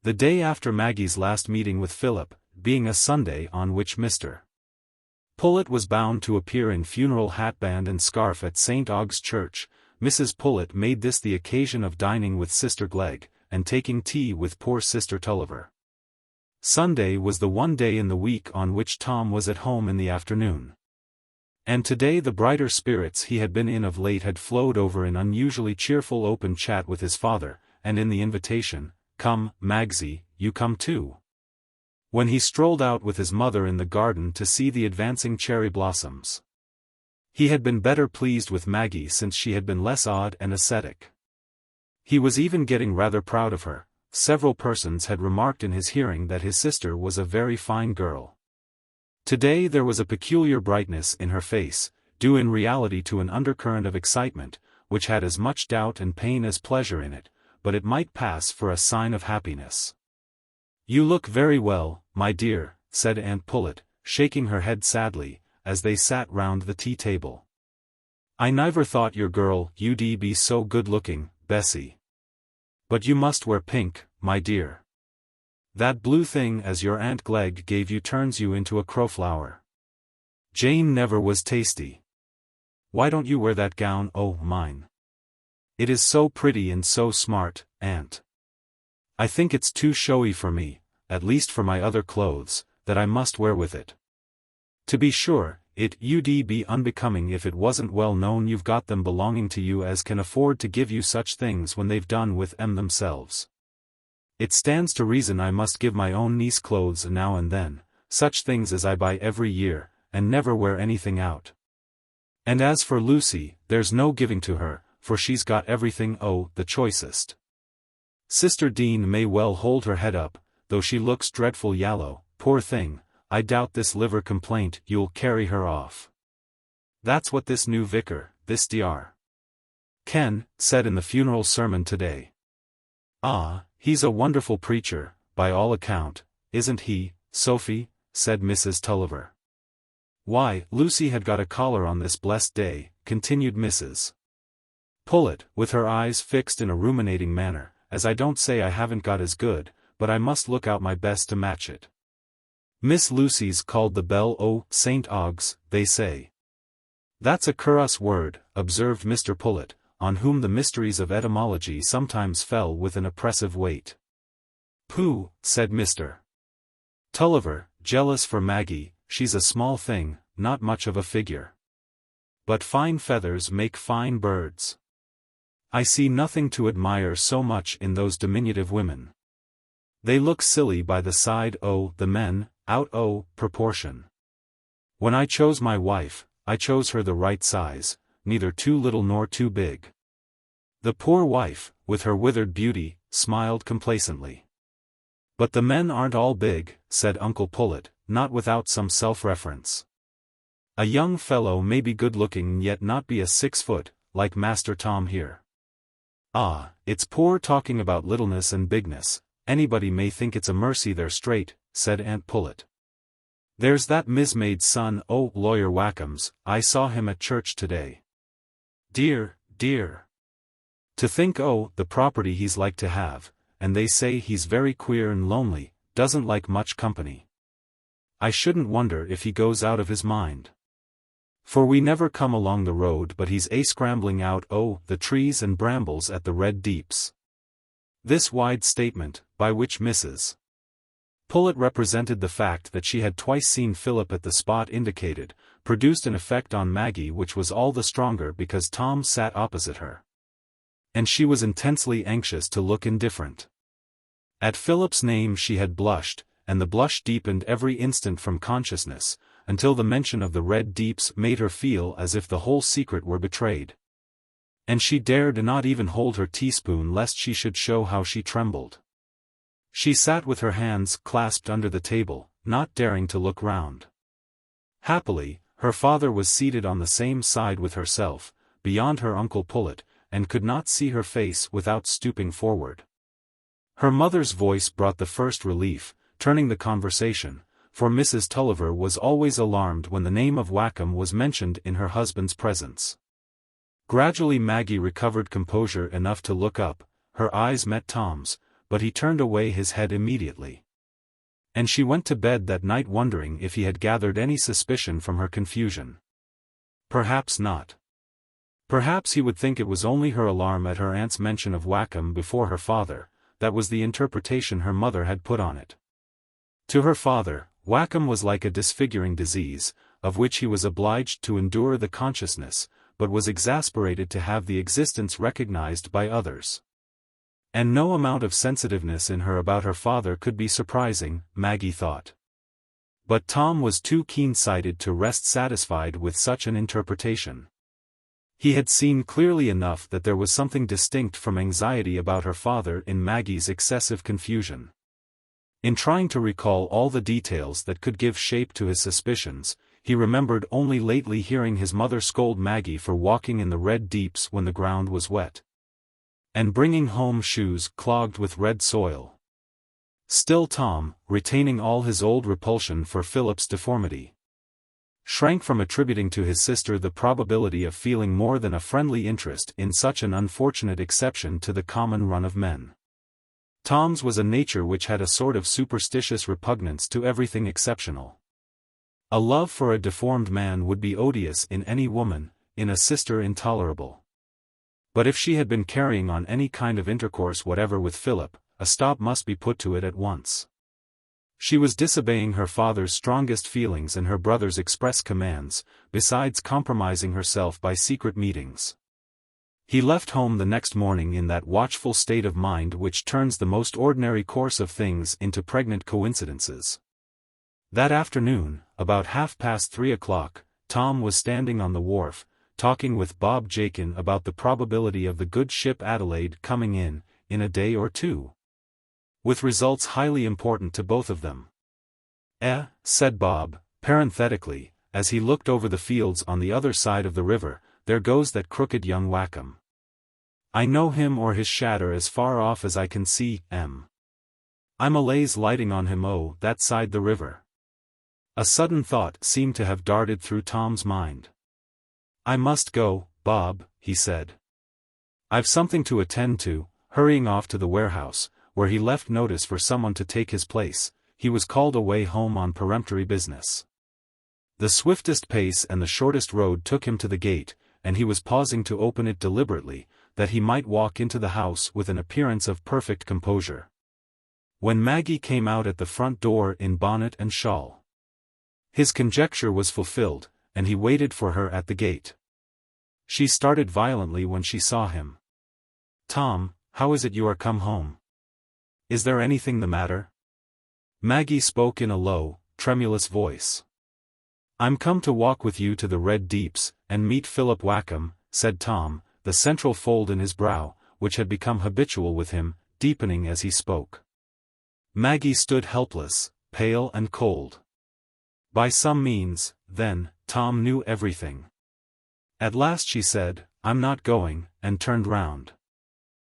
The day after Maggie's last meeting with Philip, being a Sunday on which Mr. Pullet was bound to appear in funeral hatband and scarf at St. Aug's Church, Mrs. Pullet made this the occasion of dining with Sister Glegg, and taking tea with poor Sister Tulliver. Sunday was the one day in the week on which Tom was at home in the afternoon. And today the brighter spirits he had been in of late had flowed over in unusually cheerful open chat with his father, and in the invitation, "Come, Magsie, you come too." When he strolled out with his mother in the garden to see the advancing cherry blossoms. He had been better pleased with Maggie since she had been less odd and ascetic. He was even getting rather proud of her. Several persons had remarked in his hearing that his sister was a very fine girl. Today there was a peculiar brightness in her face, due in reality to an undercurrent of excitement, which had as much doubt and pain as pleasure in it, but it might pass for a sign of happiness. "You look very well, my dear," said Aunt Pullet, shaking her head sadly, as they sat round the tea-table. "I never thought your girl would be so good-looking, Bessie. But you must wear pink, my dear. That blue thing as your Aunt Glegg gave you turns you into a crowflower. Jane never was tasty. Why don't you wear that gown, oh, mine? It is so pretty and so smart, Aunt. I think it's too showy for me, at least for my other clothes, that I must wear with it. To be sure, it would be unbecoming if it wasn't well known you've got them belonging to you as can afford to give you such things when they've done with 'em themselves. It stands to reason I must give my own niece clothes now and then, such things as I buy every year, and never wear anything out. And as for Lucy, there's no giving to her, for she's got everything the choicest. Sister Dean may well hold her head up, though she looks dreadful yallow, poor thing. I doubt this liver complaint you'll carry her off. That's what this new vicar, this Dr. Ken said in the funeral sermon today. "Ah, he's a wonderful preacher, by all account, isn't he, Sophie?" said Mrs. Tulliver. "Why, Lucy had got a collar on this blessed day," continued Mrs. Pullet, with her eyes fixed in a ruminating manner, "as I don't say I haven't got as good, but I must look out my best to match it. Miss Lucy's called the Belle o' St. Ogg's, they say." "That's a cur'us word," observed Mr. Pullet, on whom the mysteries of etymology sometimes fell with an oppressive weight. "Pooh," said Mr. Tulliver, jealous for Maggie, "she's a small thing, not much of a figure. But fine feathers make fine birds. I see nothing to admire so much in those diminutive women. They look silly by the side o' the men, out o' proportion. When I chose my wife, I chose her the right size, neither too little nor too big." The poor wife, with her withered beauty, smiled complacently. "But the men aren't all big," said Uncle Pullet, not without some self-reference. "A young fellow may be good-looking and yet not be a 6 foot, like Master Tom here." "Ah, it's poor talking about littleness and bigness. Anybody may think it's a mercy they're straight," said Aunt Pullet. "There's that Mismaid's son o' Lawyer Wakem's, I saw him at church today. Dear, dear. To think o' the property he's like to have, and they say he's very queer and lonely, doesn't like much company. I shouldn't wonder if he goes out of his mind. For we never come along the road but he's scrambling out o' the trees and brambles at the Red Deeps." This wide statement, by which Mrs. Pullet represented the fact that she had twice seen Philip at the spot indicated, produced an effect on Maggie which was all the stronger because Tom sat opposite her. And she was intensely anxious to look indifferent. At Philip's name she had blushed, and the blush deepened every instant from consciousness, until the mention of the Red Deeps made her feel as if the whole secret were betrayed. And she dared not even hold her teaspoon lest she should show how she trembled. She sat with her hands clasped under the table, not daring to look round. Happily, her father was seated on the same side with herself, beyond her Uncle Pullet, and could not see her face without stooping forward. Her mother's voice brought the first relief, turning the conversation, for Mrs. Tulliver was always alarmed when the name of Wakem was mentioned in her husband's presence. Gradually Maggie recovered composure enough to look up, her eyes met Tom's, but he turned away his head immediately. And she went to bed that night wondering if he had gathered any suspicion from her confusion. Perhaps not. Perhaps he would think it was only her alarm at her aunt's mention of Wakem before her father, that was the interpretation her mother had put on it. To her father, Wakem was like a disfiguring disease, of which he was obliged to endure the consciousness, but was exasperated to have the existence recognized by others. And no amount of sensitiveness in her about her father could be surprising, Maggie thought. But Tom was too keen-sighted to rest satisfied with such an interpretation. He had seen clearly enough that there was something distinct from anxiety about her father in Maggie's excessive confusion. In trying to recall all the details that could give shape to his suspicions, he remembered only lately hearing his mother scold Maggie for walking in the Red Deeps when the ground was wet, and bringing home shoes clogged with red soil. Still Tom, retaining all his old repulsion for Philip's deformity, shrank from attributing to his sister the probability of feeling more than a friendly interest in such an unfortunate exception to the common run of men. Tom's was a nature which had a sort of superstitious repugnance to everything exceptional. A love for a deformed man would be odious in any woman, in a sister intolerable. But if she had been carrying on any kind of intercourse whatever with Philip, a stop must be put to it at once. She was disobeying her father's strongest feelings and her brother's express commands, besides compromising herself by secret meetings. He left home the next morning in that watchful state of mind which turns the most ordinary course of things into pregnant coincidences. That afternoon, about 3:30, Tom was standing on the wharf, talking with Bob Jakin about the probability of the good ship Adelaide coming in a day or two, with results highly important to both of them. Said Bob, parenthetically, as he looked over the fields on the other side of the river, there goes that crooked young Wakem. I know him or his shadow as far off as I can see, I'm a lays lighting on him that side the river. A sudden thought seemed to have darted through Tom's mind. I must go, Bob, he said. I've something to attend to. Hurrying off to the warehouse, where he left notice for someone to take his place, he was called away home on peremptory business. The swiftest pace and the shortest road took him to the gate, and he was pausing to open it deliberately, that he might walk into the house with an appearance of perfect composure. When Maggie came out at the front door in bonnet and shawl, his conjecture was fulfilled, and he waited for her at the gate. She started violently when she saw him. Tom, how is it you are come home? Is there anything the matter? Maggie spoke in a low, tremulous voice. I'm come to walk with you to the Red Deeps, and meet Philip Wakem, said Tom, the central fold in his brow, which had become habitual with him, deepening as he spoke. Maggie stood helpless, pale and cold. By some means, then, Tom knew everything. At last she said, I'm not going, and turned round.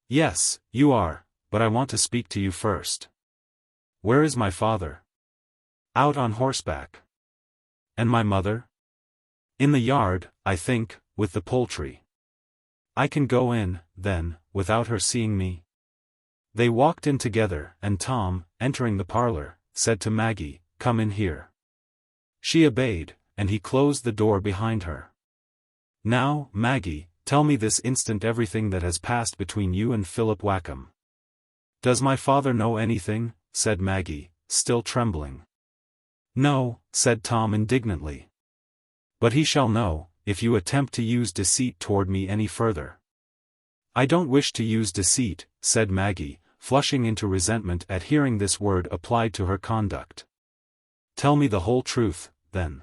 Yes, you are, but I want to speak to you first. Where is my father? Out on horseback. And my mother? In the yard, I think, with the poultry. I can go in, then, without her seeing me. They walked in together, and Tom, entering the parlor, said to Maggie, Come in here. She obeyed, and he closed the door behind her. Now, Maggie, tell me this instant everything that has passed between you and Philip Wakem. Does my father know anything? Said Maggie, still trembling. No, said Tom indignantly. But he shall know, if you attempt to use deceit toward me any further. I don't wish to use deceit, said Maggie, flushing into resentment at hearing this word applied to her conduct. Tell me the whole truth, then.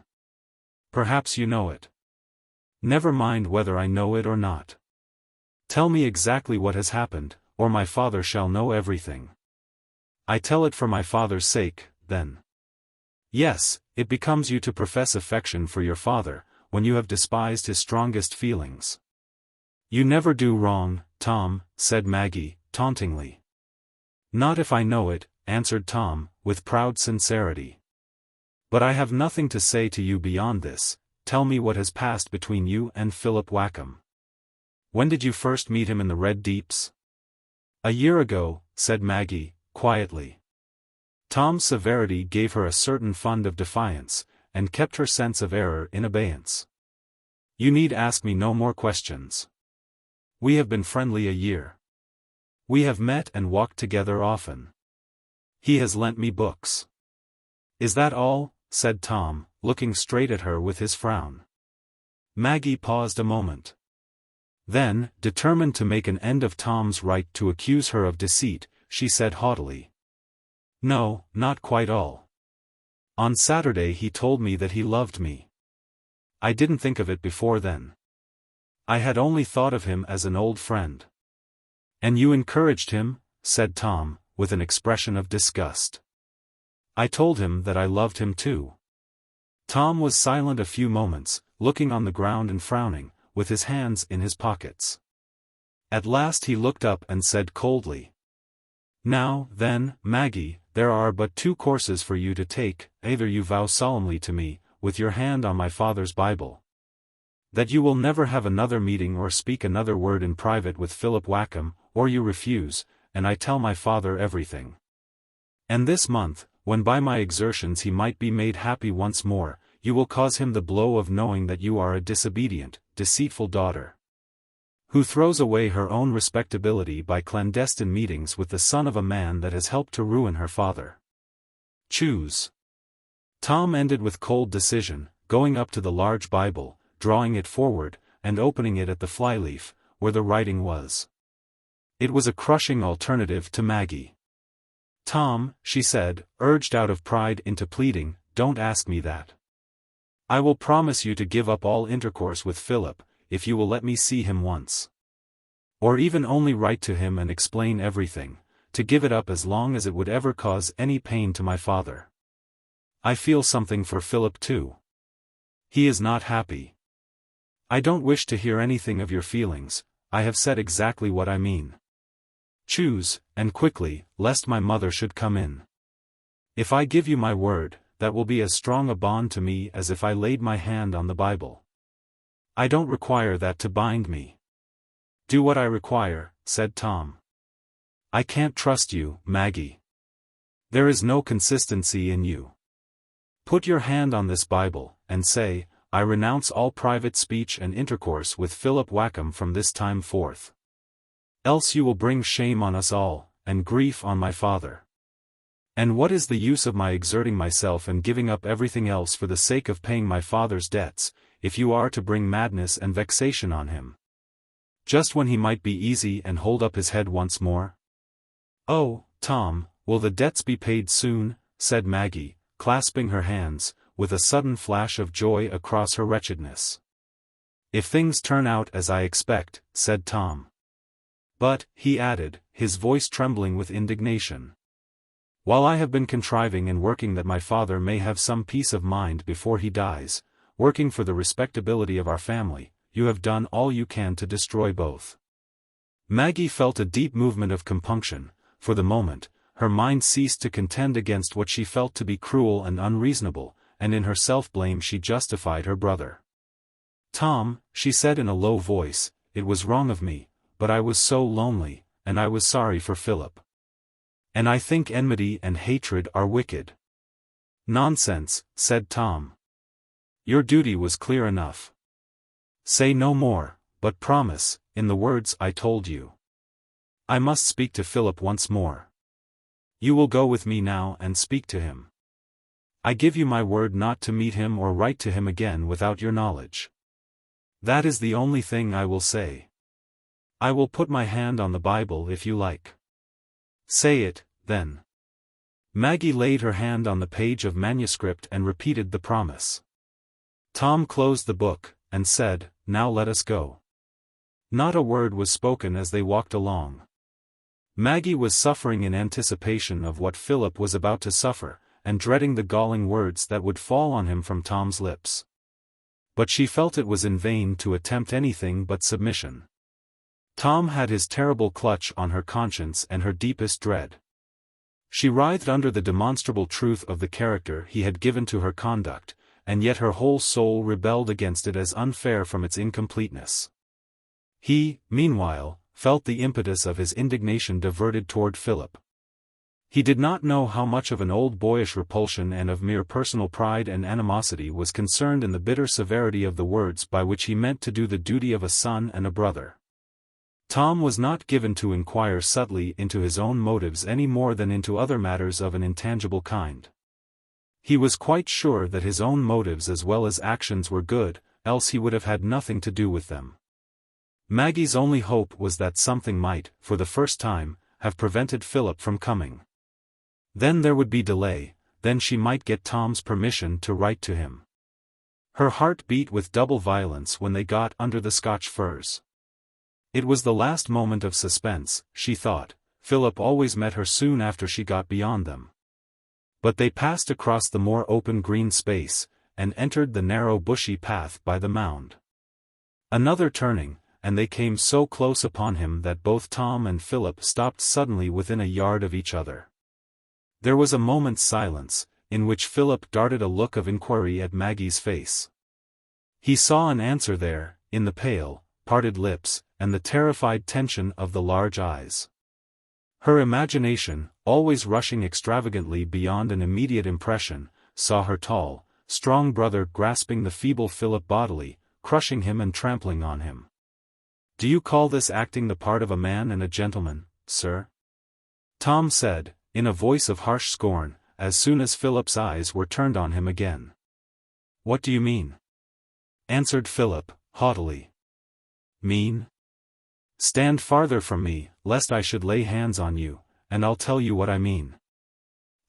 Perhaps you know it. Never mind whether I know it or not. Tell me exactly what has happened, or my father shall know everything. I tell it for my father's sake, then. Yes, it becomes you to profess affection for your father, when you have despised his strongest feelings. You never do wrong, Tom, said Maggie, tauntingly. Not if I know it, answered Tom, with proud sincerity. But I have nothing to say to you beyond this. Tell me what has passed between you and Philip Wakem. When did you first meet him in the Red Deeps? A year ago, said Maggie, quietly. Tom's severity gave her a certain fund of defiance, and kept her sense of error in abeyance. You need ask me no more questions. We have been friendly a year. We have met and walked together often. He has lent me books. Is that all? Said Tom, looking straight at her with his frown. Maggie paused a moment. Then, determined to make an end of Tom's right to accuse her of deceit, she said haughtily. No, not quite all. On Saturday he told me that he loved me. I didn't think of it before then. I had only thought of him as an old friend. And you encouraged him? Said Tom, with an expression of disgust. I told him that I loved him too. Tom was silent a few moments, looking on the ground and frowning, with his hands in his pockets. At last he looked up and said coldly. Now, then, Maggie, there are but two courses for you to take. Either you vow solemnly to me, with your hand on my father's Bible, that you will never have another meeting or speak another word in private with Philip Wakem, or you refuse, and I tell my father everything. And this month, when by my exertions he might be made happy once more, you will cause him the blow of knowing that you are a disobedient, deceitful daughter, who throws away her own respectability by clandestine meetings with the son of a man that has helped to ruin her father. Choose. Tom ended with cold decision, going up to the large Bible, drawing it forward, and opening it at the flyleaf, where the writing was. It was a crushing alternative to Maggie. Tom, she said, urged out of pride into pleading, don't ask me that. I will promise you to give up all intercourse with Philip, if you will let me see him once. Or even only write to him and explain everything, to give it up as long as it would ever cause any pain to my father. I feel something for Philip too. He is not happy. I don't wish to hear anything of your feelings. I have said exactly what I mean. Choose, and quickly, lest my mother should come in. If I give you my word, that will be as strong a bond to me as if I laid my hand on the Bible. I don't require that to bind me. Do what I require, said Tom. I can't trust you, Maggie. There is no consistency in you. Put your hand on this Bible, and say, I renounce all private speech and intercourse with Philip Wakem from this time forth. Else you will bring shame on us all, and grief on my father. And what is the use of my exerting myself and giving up everything else for the sake of paying my father's debts, if you are to bring madness and vexation on him? Just when he might be easy and hold up his head once more? Oh, Tom, will the debts be paid soon? Said Maggie, clasping her hands, with a sudden flash of joy across her wretchedness. If things turn out as I expect, said Tom. But, he added, his voice trembling with indignation, while I have been contriving and working that my father may have some peace of mind before he dies, working for the respectability of our family, you have done all you can to destroy both. Maggie felt a deep movement of compunction. For the moment, her mind ceased to contend against what she felt to be cruel and unreasonable, and in her self-blame she justified her brother. Tom, she said in a low voice, it was wrong of me, but I was so lonely, and I was sorry for Philip. And I think enmity and hatred are wicked. Nonsense, said Tom. Your duty was clear enough. Say no more, but promise, in the words I told you. I must speak to Philip once more. You will go with me now and speak to him. I give you my word not to meet him or write to him again without your knowledge. That is the only thing I will say. I will put my hand on the Bible if you like. Say it, then. Maggie laid her hand on the page of manuscript and repeated the promise. Tom closed the book, and said, Now let us go. Not a word was spoken as they walked along. Maggie was suffering in anticipation of what Philip was about to suffer, and dreading the galling words that would fall on him from Tom's lips. But she felt it was in vain to attempt anything but submission. Tom had his terrible clutch on her conscience and her deepest dread. She writhed under the demonstrable truth of the character he had given to her conduct, and yet her whole soul rebelled against it as unfair from its incompleteness. He, meanwhile, felt the impetus of his indignation diverted toward Philip. He did not know how much of an old boyish repulsion and of mere personal pride and animosity was concerned in the bitter severity of the words by which he meant to do the duty of a son and a brother. Tom was not given to inquire subtly into his own motives any more than into other matters of an intangible kind. He was quite sure that his own motives as well as actions were good, else he would have had nothing to do with them. Maggie's only hope was that something might, for the first time, have prevented Philip from coming. Then there would be delay, then she might get Tom's permission to write to him. Her heart beat with double violence when they got under the Scotch firs. It was the last moment of suspense, she thought. Philip always met her soon after she got beyond them. But they passed across the more open green space, and entered the narrow bushy path by the mound. Another turning, and they came so close upon him that both Tom and Philip stopped suddenly within a yard of each other. There was a moment's silence, in which Philip darted a look of inquiry at Maggie's face. He saw an answer there, in the pale, parted lips, and the terrified tension of the large eyes. Her imagination, always rushing extravagantly beyond an immediate impression, saw her tall, strong brother grasping the feeble Philip bodily, crushing him and trampling on him. "Do you call this acting the part of a man and a gentleman, sir?" Tom said, in a voice of harsh scorn, as soon as Philip's eyes were turned on him again. "What do you mean?" answered Philip, haughtily. "Mean? Stand farther from me, lest I should lay hands on you, and I'll tell you what I mean.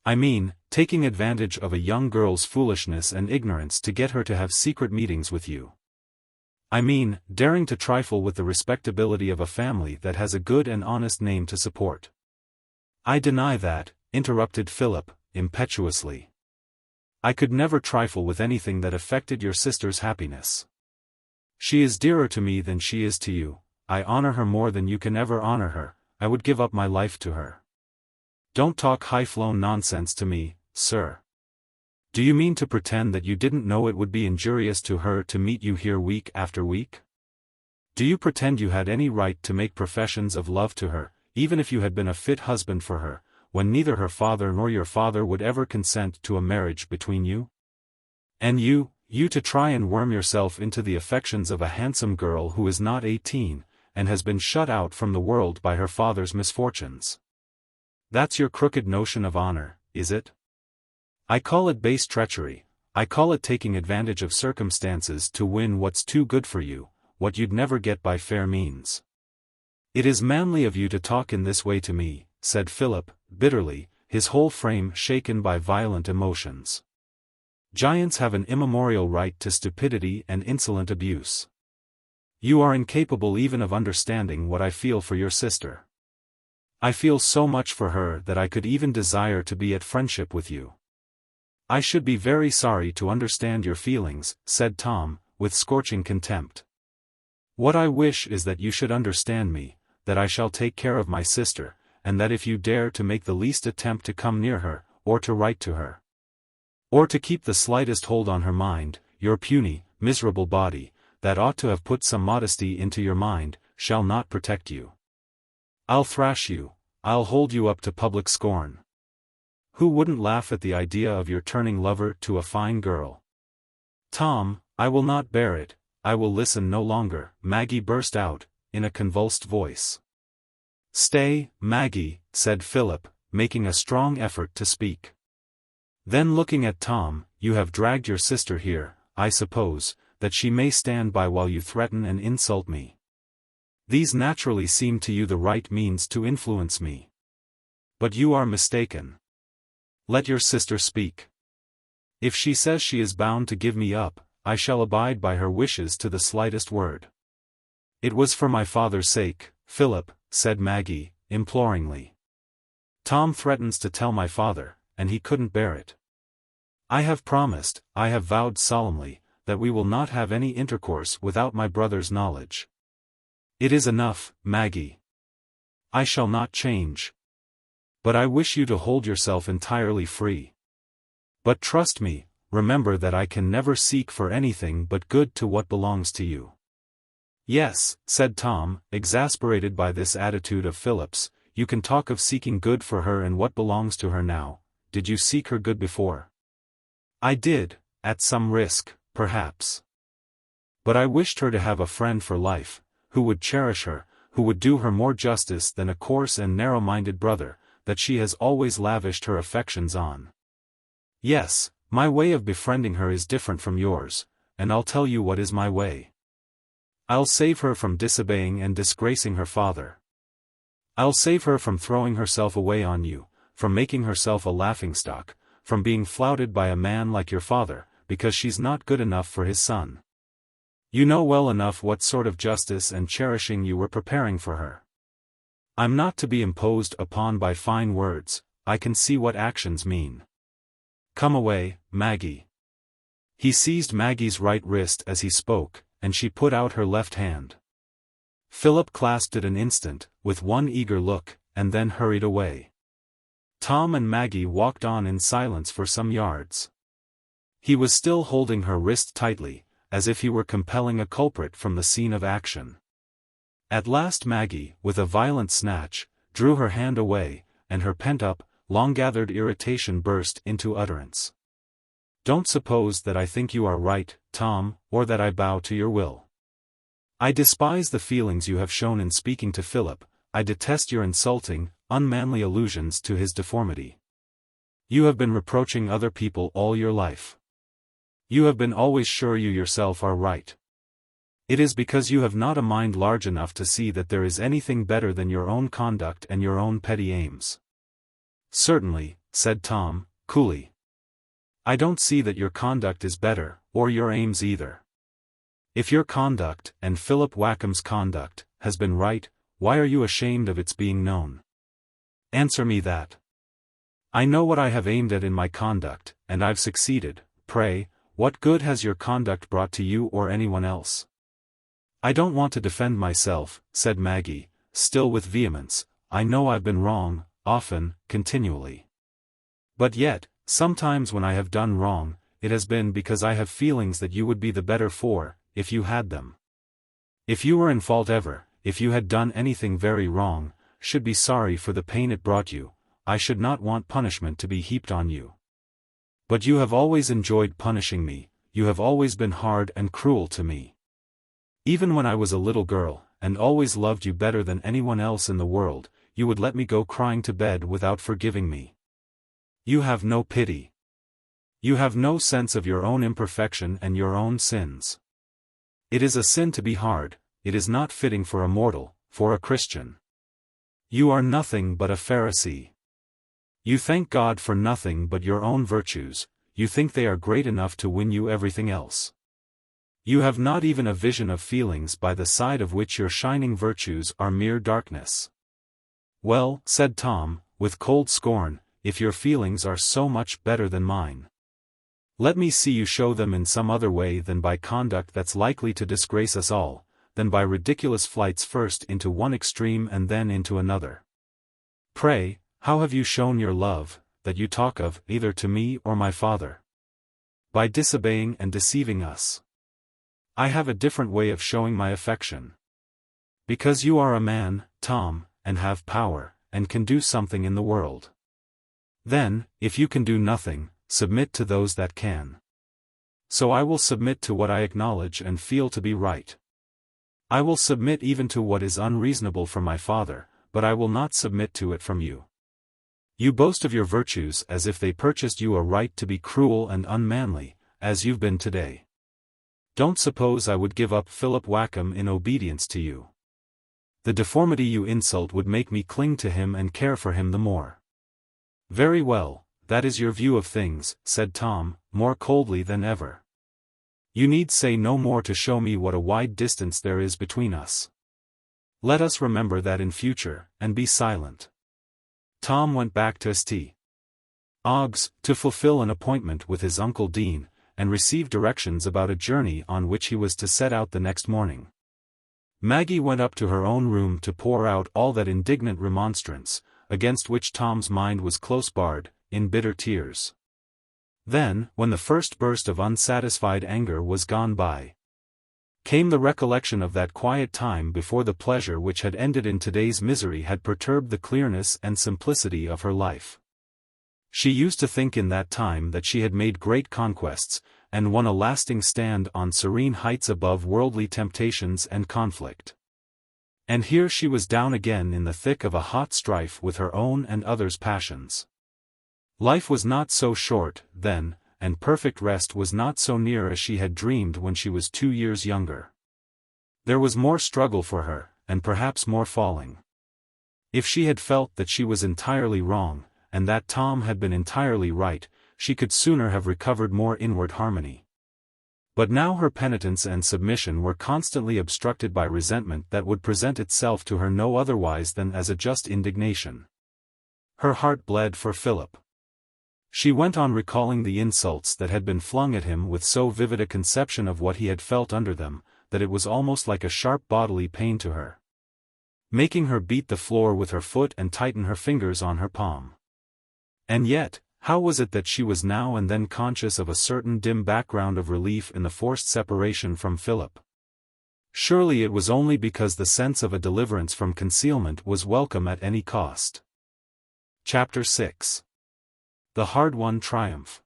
I mean, taking advantage of a young girl's foolishness and ignorance to get her to have secret meetings with you. I mean, daring to trifle with the respectability of a family that has a good and honest name to support." "I deny that," interrupted Philip, impetuously. "I could never trifle with anything that affected your sister's happiness. She is dearer to me than she is to you, I honor her more than you can ever honor her, I would give up my life to her. Don't talk high-flown nonsense to me, sir. Do you mean to pretend that you didn't know it would be injurious to her to meet you here week after week? Do you pretend you had any right to make professions of love to her, even if you had been a fit husband for her, when neither her father nor your father would ever consent to a marriage between you? And you to try and worm yourself into the affections of a handsome girl who is not 18, and has been shut out from the world by her father's misfortunes. That's your crooked notion of honor, is it? I call it base treachery, I call it taking advantage of circumstances to win what's too good for you, what you'd never get by fair means. It is manly of you to talk in this way to me, said Philip, bitterly, his whole frame shaken by violent emotions. Giants have an immemorial right to stupidity and insolent abuse. You are incapable even of understanding what I feel for your sister. I feel so much for her that I could even desire to be at friendship with you. I should be very sorry to understand your feelings, said Tom, with scorching contempt. What I wish is that you should understand me, that I shall take care of my sister, and that if you dare to make the least attempt to come near her, or to write to her, or to keep the slightest hold on her mind, your puny, miserable body, that ought to have put some modesty into your mind, shall not protect you. I'll thrash you, I'll hold you up to public scorn. Who wouldn't laugh at the idea of your turning lover to a fine girl? Tom, I will not bear it, I will listen no longer, Maggie burst out, in a convulsed voice. Stay, Maggie, said Philip, making a strong effort to speak. Then looking at Tom, you have dragged your sister here, I suppose, that she may stand by while you threaten and insult me. These naturally seem to you the right means to influence me. But you are mistaken. Let your sister speak. If she says she is bound to give me up, I shall abide by her wishes to the slightest word. It was for my father's sake, Philip, said Maggie, imploringly. Tom threatens to tell my father, and he couldn't bear it. I have promised, I have vowed solemnly, that we will not have any intercourse without my brother's knowledge. It is enough, Maggie. I shall not change. But I wish you to hold yourself entirely free. But trust me, remember that I can never seek for anything but good to what belongs to you. Yes, said Tom, exasperated by this attitude of Philip's, you can talk of seeking good for her and what belongs to her now. Did you seek her good before? I did, at some risk, perhaps. But I wished her to have a friend for life, who would cherish her, who would do her more justice than a coarse and narrow-minded brother, that she has always lavished her affections on. Yes, my way of befriending her is different from yours, and I'll tell you what is my way. I'll save her from disobeying and disgracing her father. I'll save her from throwing herself away on you, from making herself a laughingstock, from being flouted by a man like your father, because she's not good enough for his son. You know well enough what sort of justice and cherishing you were preparing for her. I'm not to be imposed upon by fine words, I can see what actions mean. Come away, Maggie. He seized Maggie's right wrist as he spoke, and she put out her left hand. Philip clasped it an instant, with one eager look, and then hurried away. Tom and Maggie walked on in silence for some yards. He was still holding her wrist tightly, as if he were compelling a culprit from the scene of action. At last Maggie, with a violent snatch, drew her hand away, and her pent-up, long-gathered irritation burst into utterance. Don't suppose that I think you are right, Tom, or that I bow to your will. I despise the feelings you have shown in speaking to Philip, I detest your insulting, unmanly allusions to his deformity. You have been reproaching other people all your life. You have been always sure you yourself are right. It is because you have not a mind large enough to see that there is anything better than your own conduct and your own petty aims. Certainly, said Tom, coolly. I don't see that your conduct is better, or your aims either. If your conduct, and Philip Wakem's conduct, has been right, why are you ashamed of its being known? Answer me that. I know what I have aimed at in my conduct, and I've succeeded. Pray, what good has your conduct brought to you or anyone else? "I don't want to defend myself," said Maggie, still with vehemence. "I know I've been wrong, often, continually. But yet, sometimes when I have done wrong, it has been because I have feelings that you would be the better for, if you had them. If you were in fault ever, if you had done anything very wrong, should be sorry for the pain it brought you, I should not want punishment to be heaped on you. But you have always enjoyed punishing me, you have always been hard and cruel to me. Even when I was a little girl, and always loved you better than anyone else in the world, you would let me go crying to bed without forgiving me. You have no pity. You have no sense of your own imperfection and your own sins. It is a sin to be hard, it is not fitting for a mortal, for a Christian. You are nothing but a Pharisee. You thank God for nothing but your own virtues, you think they are great enough to win you everything else. You have not even a vision of feelings by the side of which your shining virtues are mere darkness." "Well," said Tom, with cold scorn, "if your feelings are so much better than mine, let me see you show them in some other way than by conduct that's likely to disgrace us all, than by ridiculous flights first into one extreme and then into another. Pray, how have you shown your love, that you talk of, either to me or my father? By disobeying and deceiving us. I have a different way of showing my affection. Because you are a man, Tom, and have power, and can do something in the world. Then, if you can do nothing, submit to those that can. So I will submit to what I acknowledge and feel to be right. I will submit even to what is unreasonable from my father, but I will not submit to it from you. You boast of your virtues as if they purchased you a right to be cruel and unmanly, as you've been today. Don't suppose I would give up Philip Wakem in obedience to you. The deformity you insult would make me cling to him and care for him the more." "Very well, that is your view of things," said Tom, more coldly than ever. "You need say no more to show me what a wide distance there is between us. Let us remember that in future, and be silent." Tom went back to St. Ogg's, to fulfill an appointment with his Uncle Dean, and receive directions about a journey on which he was to set out the next morning. Maggie went up to her own room to pour out all that indignant remonstrance, against which Tom's mind was close barred, in bitter tears. Then, when the first burst of unsatisfied anger was gone by, came the recollection of that quiet time before the pleasure which had ended in today's misery had perturbed the clearness and simplicity of her life. She used to think in that time that she had made great conquests, and won a lasting stand on serene heights above worldly temptations and conflict. And here she was down again in the thick of a hot strife with her own and others' passions. Life was not so short, then, and perfect rest was not so near as she had dreamed when she was 2 years younger. There was more struggle for her, and perhaps more falling. If she had felt that she was entirely wrong, and that Tom had been entirely right, she could sooner have recovered more inward harmony. But now her penitence and submission were constantly obstructed by resentment that would present itself to her no otherwise than as a just indignation. Her heart bled for Philip. She went on recalling the insults that had been flung at him with so vivid a conception of what he had felt under them, that it was almost like a sharp bodily pain to her, making her beat the floor with her foot and tighten her fingers on her palm. And yet, how was it that she was now and then conscious of a certain dim background of relief in the forced separation from Philip? Surely it was only because the sense of a deliverance from concealment was welcome at any cost. Chapter 6. The Hard-Won Triumph.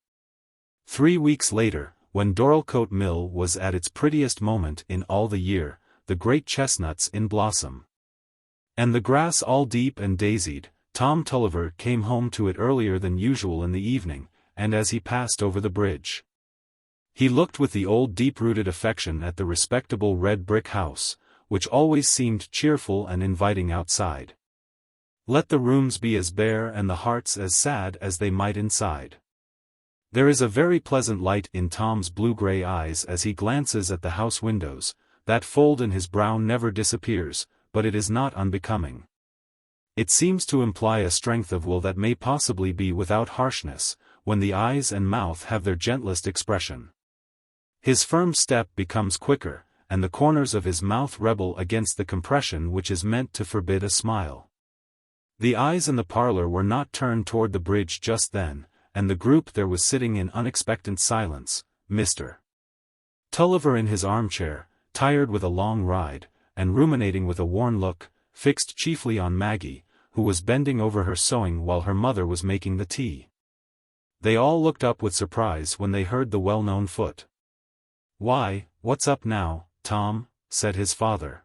3 weeks later, when Dorlcote Mill was at its prettiest moment in all the year, the great chestnuts in blossom, and the grass all deep and daisied, Tom Tulliver came home to it earlier than usual in the evening, and as he passed over the bridge, he looked with the old deep-rooted affection at the respectable red brick house, which always seemed cheerful and inviting outside. Let the rooms be as bare and the hearts as sad as they might inside. There is a very pleasant light in Tom's blue-gray eyes as he glances at the house windows. That fold in his brow never disappears, but it is not unbecoming. It seems to imply a strength of will that may possibly be without harshness, when the eyes and mouth have their gentlest expression. His firm step becomes quicker, and the corners of his mouth rebel against the compression which is meant to forbid a smile. The eyes in the parlor were not turned toward the bridge just then, and the group there was sitting in unexpectant silence, Mr. Tulliver in his armchair, tired with a long ride, and ruminating with a worn look, fixed chiefly on Maggie, who was bending over her sewing while her mother was making the tea. They all looked up with surprise when they heard the well-known foot. "Why, what's up now, Tom?" said his father.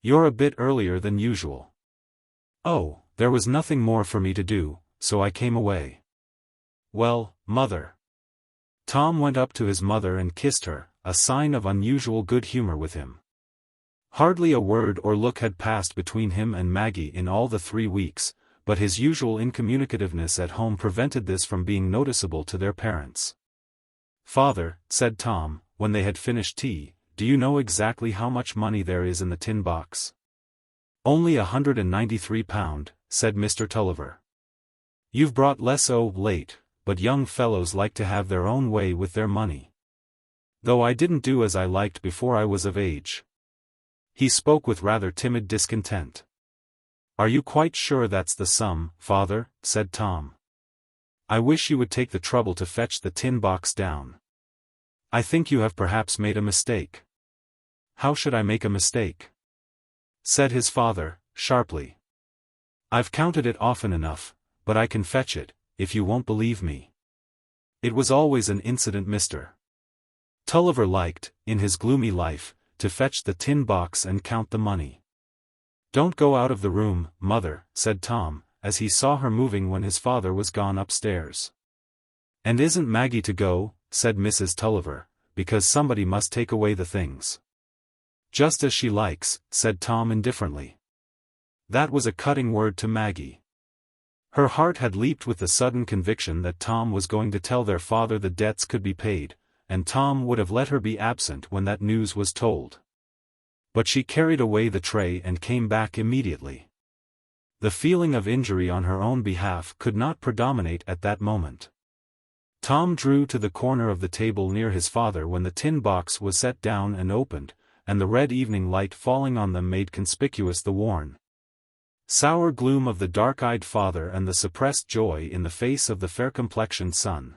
"You're a bit earlier than usual." "Oh, there was nothing more for me to do, so I came away." "Well, mother." Tom went up to his mother and kissed her, a sign of unusual good humor with him. Hardly a word or look had passed between him and Maggie in all the 3 weeks, but his usual incommunicativeness at home prevented this from being noticeable to their parents. "Father," said Tom, when they had finished tea, "do you know exactly how much money there is in the tin box?" "Only £193, said Mr. Tulliver. "You've brought less late, but young fellows like to have their own way with their money. Though I didn't do as I liked before I was of age." He spoke with rather timid discontent. "Are you quite sure that's the sum, father?" said Tom. "I wish you would take the trouble to fetch the tin box down. I think you have perhaps made a mistake." "How should I make a mistake?" said his father, sharply. "I've counted it often enough, but I can fetch it, if you won't believe me." It was always an incident Mr. Tulliver liked, in his gloomy life, to fetch the tin box and count the money. "Don't go out of the room, mother," said Tom, as he saw her moving when his father was gone upstairs. "And isn't Maggie to go?" said Mrs. Tulliver, "because somebody must take away the things." "Just as she likes," said Tom indifferently. That was a cutting word to Maggie. Her heart had leaped with the sudden conviction that Tom was going to tell their father the debts could be paid, and Tom would have let her be absent when that news was told. But she carried away the tray and came back immediately. The feeling of injury on her own behalf could not predominate at that moment. Tom drew to the corner of the table near his father when the tin box was set down and opened, and the red evening light falling on them made conspicuous the worn, sour gloom of the dark-eyed father and the suppressed joy in the face of the fair-complexioned son.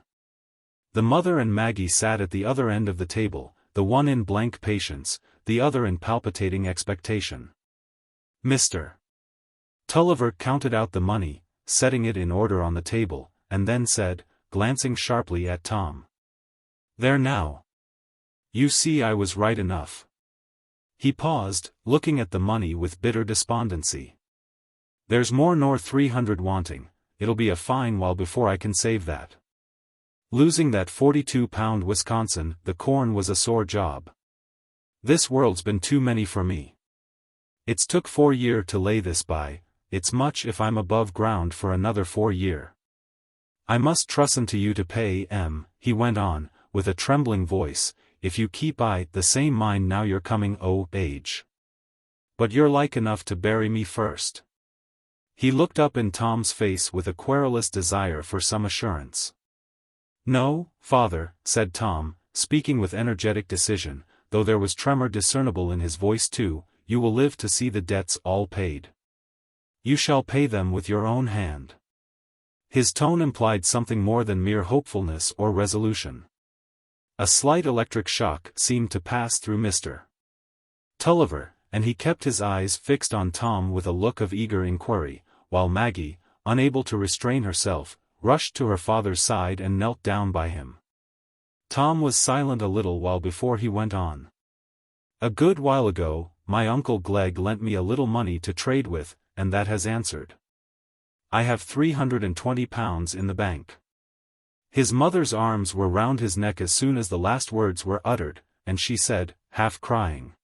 The mother and Maggie sat at the other end of the table, the one in blank patience, the other in palpitating expectation. Mr. Tulliver counted out the money, setting it in order on the table, and then said, glancing sharply at Tom, "There now. You see I was right enough." He paused, looking at the money with bitter despondency. "There's more nor 300 wanting, it'll be a fine while before I can save that. Losing that £42 Wisconsin, the corn was a sore job. This world's been too many for me. It's took 4 year to lay this by, it's much if I'm above ground for another 4 year. I must trusten to you to pay he went on, with a trembling voice, if you keep the same mind now you're coming age. But you're like enough to bury me first." He looked up in Tom's face with a querulous desire for some assurance. "No, father," said Tom, speaking with energetic decision, though there was tremor discernible in his voice too, "you will live to see the debts all paid. You shall pay them with your own hand." His tone implied something more than mere hopefulness or resolution. A slight electric shock seemed to pass through Mr. Tulliver, and he kept his eyes fixed on Tom with a look of eager inquiry, while Maggie, unable to restrain herself, rushed to her father's side and knelt down by him. Tom was silent a little while before he went on. "A good while ago, my uncle Glegg lent me a little money to trade with, and that has answered. I have £320 in the bank." His mother's arms were round his neck as soon as the last words were uttered, and she said, half crying,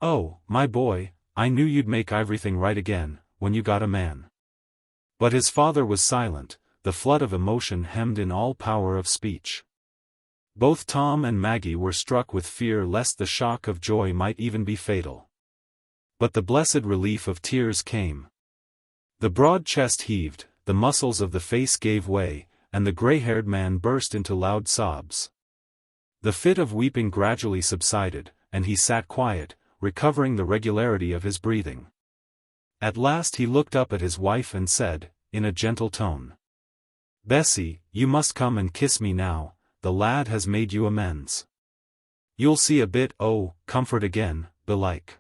"Oh, my boy, I knew you'd make everything right again, when you got a man." But his father was silent, the flood of emotion hemmed in all power of speech. Both Tom and Maggie were struck with fear lest the shock of joy might even be fatal. But the blessed relief of tears came. The broad chest heaved, the muscles of the face gave way, and the grey-haired man burst into loud sobs. The fit of weeping gradually subsided, and he sat quiet, recovering the regularity of his breathing. At last he looked up at his wife and said, in a gentle tone, "Bessie, you must come and kiss me now, the lad has made you amends. You'll see a bit comfort again, belike."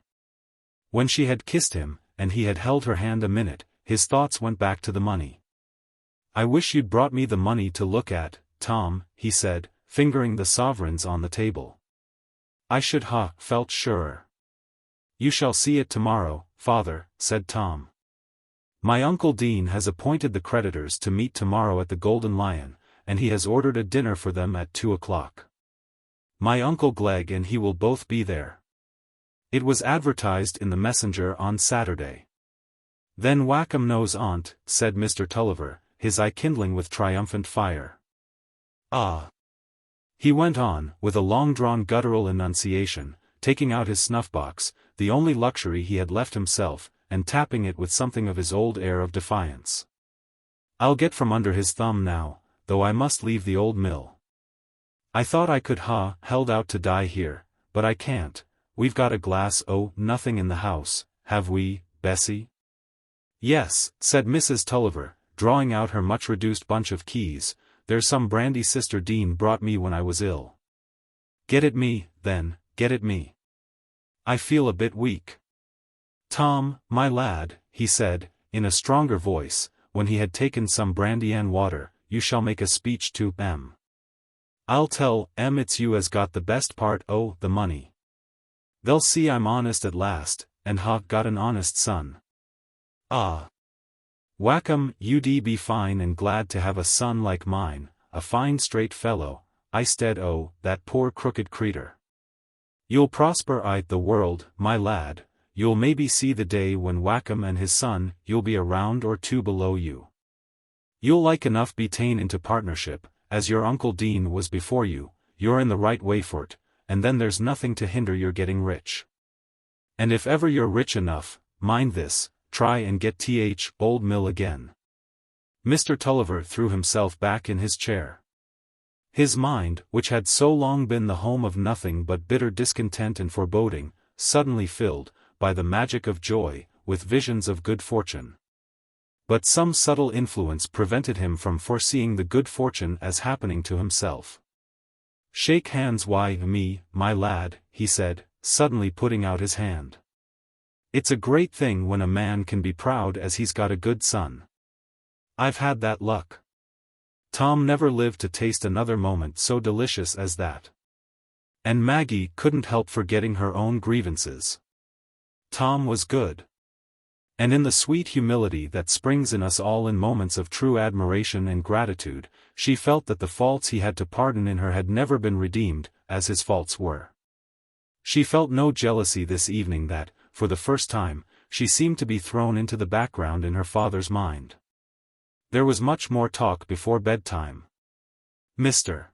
When she had kissed him, and he had held her hand a minute, his thoughts went back to the money. "I wish you'd brought me the money to look at, Tom," he said, fingering the sovereigns on the table. "I should felt surer." "You shall see it tomorrow, father," said Tom. "My Uncle Dean has appointed the creditors to meet tomorrow at the Golden Lion, and he has ordered a dinner for them at 2 o'clock. My Uncle Glegg and he will both be there. It was advertised in the Messenger on Saturday." "Then Wakem knows on't," said Mr. Tulliver, his eye kindling with triumphant fire. "Ah!" he went on, with a long-drawn guttural enunciation, taking out his snuff-box, the only luxury he had left himself, and tapping it with something of his old air of defiance. "I'll get from under his thumb now, though I must leave the old mill. I thought I could held out to die here, but I can't. We've got a glass nothing in the house, have we, Bessie?" "Yes," said Mrs. Tulliver, drawing out her much-reduced bunch of keys, "there's some brandy Sister Dean brought me when I was ill." "Get it me, then, get it me. I feel a bit weak." "Tom, my lad," he said, in a stronger voice, when he had taken some brandy and water, "you shall make a speech to M. I'll tell M it's you as got the best part o' the money. They'll see I'm honest at last, and got an honest son. Ah! Wakem, you'd be fine and glad to have a son like mine, a fine straight fellow, i'stead o' that poor crooked creetur. You'll prosper i' the world, my lad, you'll maybe see the day when Wakem and his son, you'll be a round or two below you. You'll like enough be ta'en into partnership, as your Uncle Dean was before you, you're in the right way for't, and then there's nothing to hinder your getting rich. And if ever you're rich enough, mind this, try and get old mill again." Mr. Tulliver threw himself back in his chair. His mind, which had so long been the home of nothing but bitter discontent and foreboding, suddenly filled, by the magic of joy, with visions of good fortune. But some subtle influence prevented him from foreseeing the good fortune as happening to himself. "Shake hands me, my lad," he said, suddenly putting out his hand. "It's a great thing when a man can be proud as he's got a good son. I've had that luck." Tom never lived to taste another moment so delicious as that. And Maggie couldn't help forgetting her own grievances. Tom was good. And in the sweet humility that springs in us all in moments of true admiration and gratitude, she felt that the faults he had to pardon in her had never been redeemed, as his faults were. She felt no jealousy this evening that, for the first time, she seemed to be thrown into the background in her father's mind. There was much more talk before bedtime. Mr.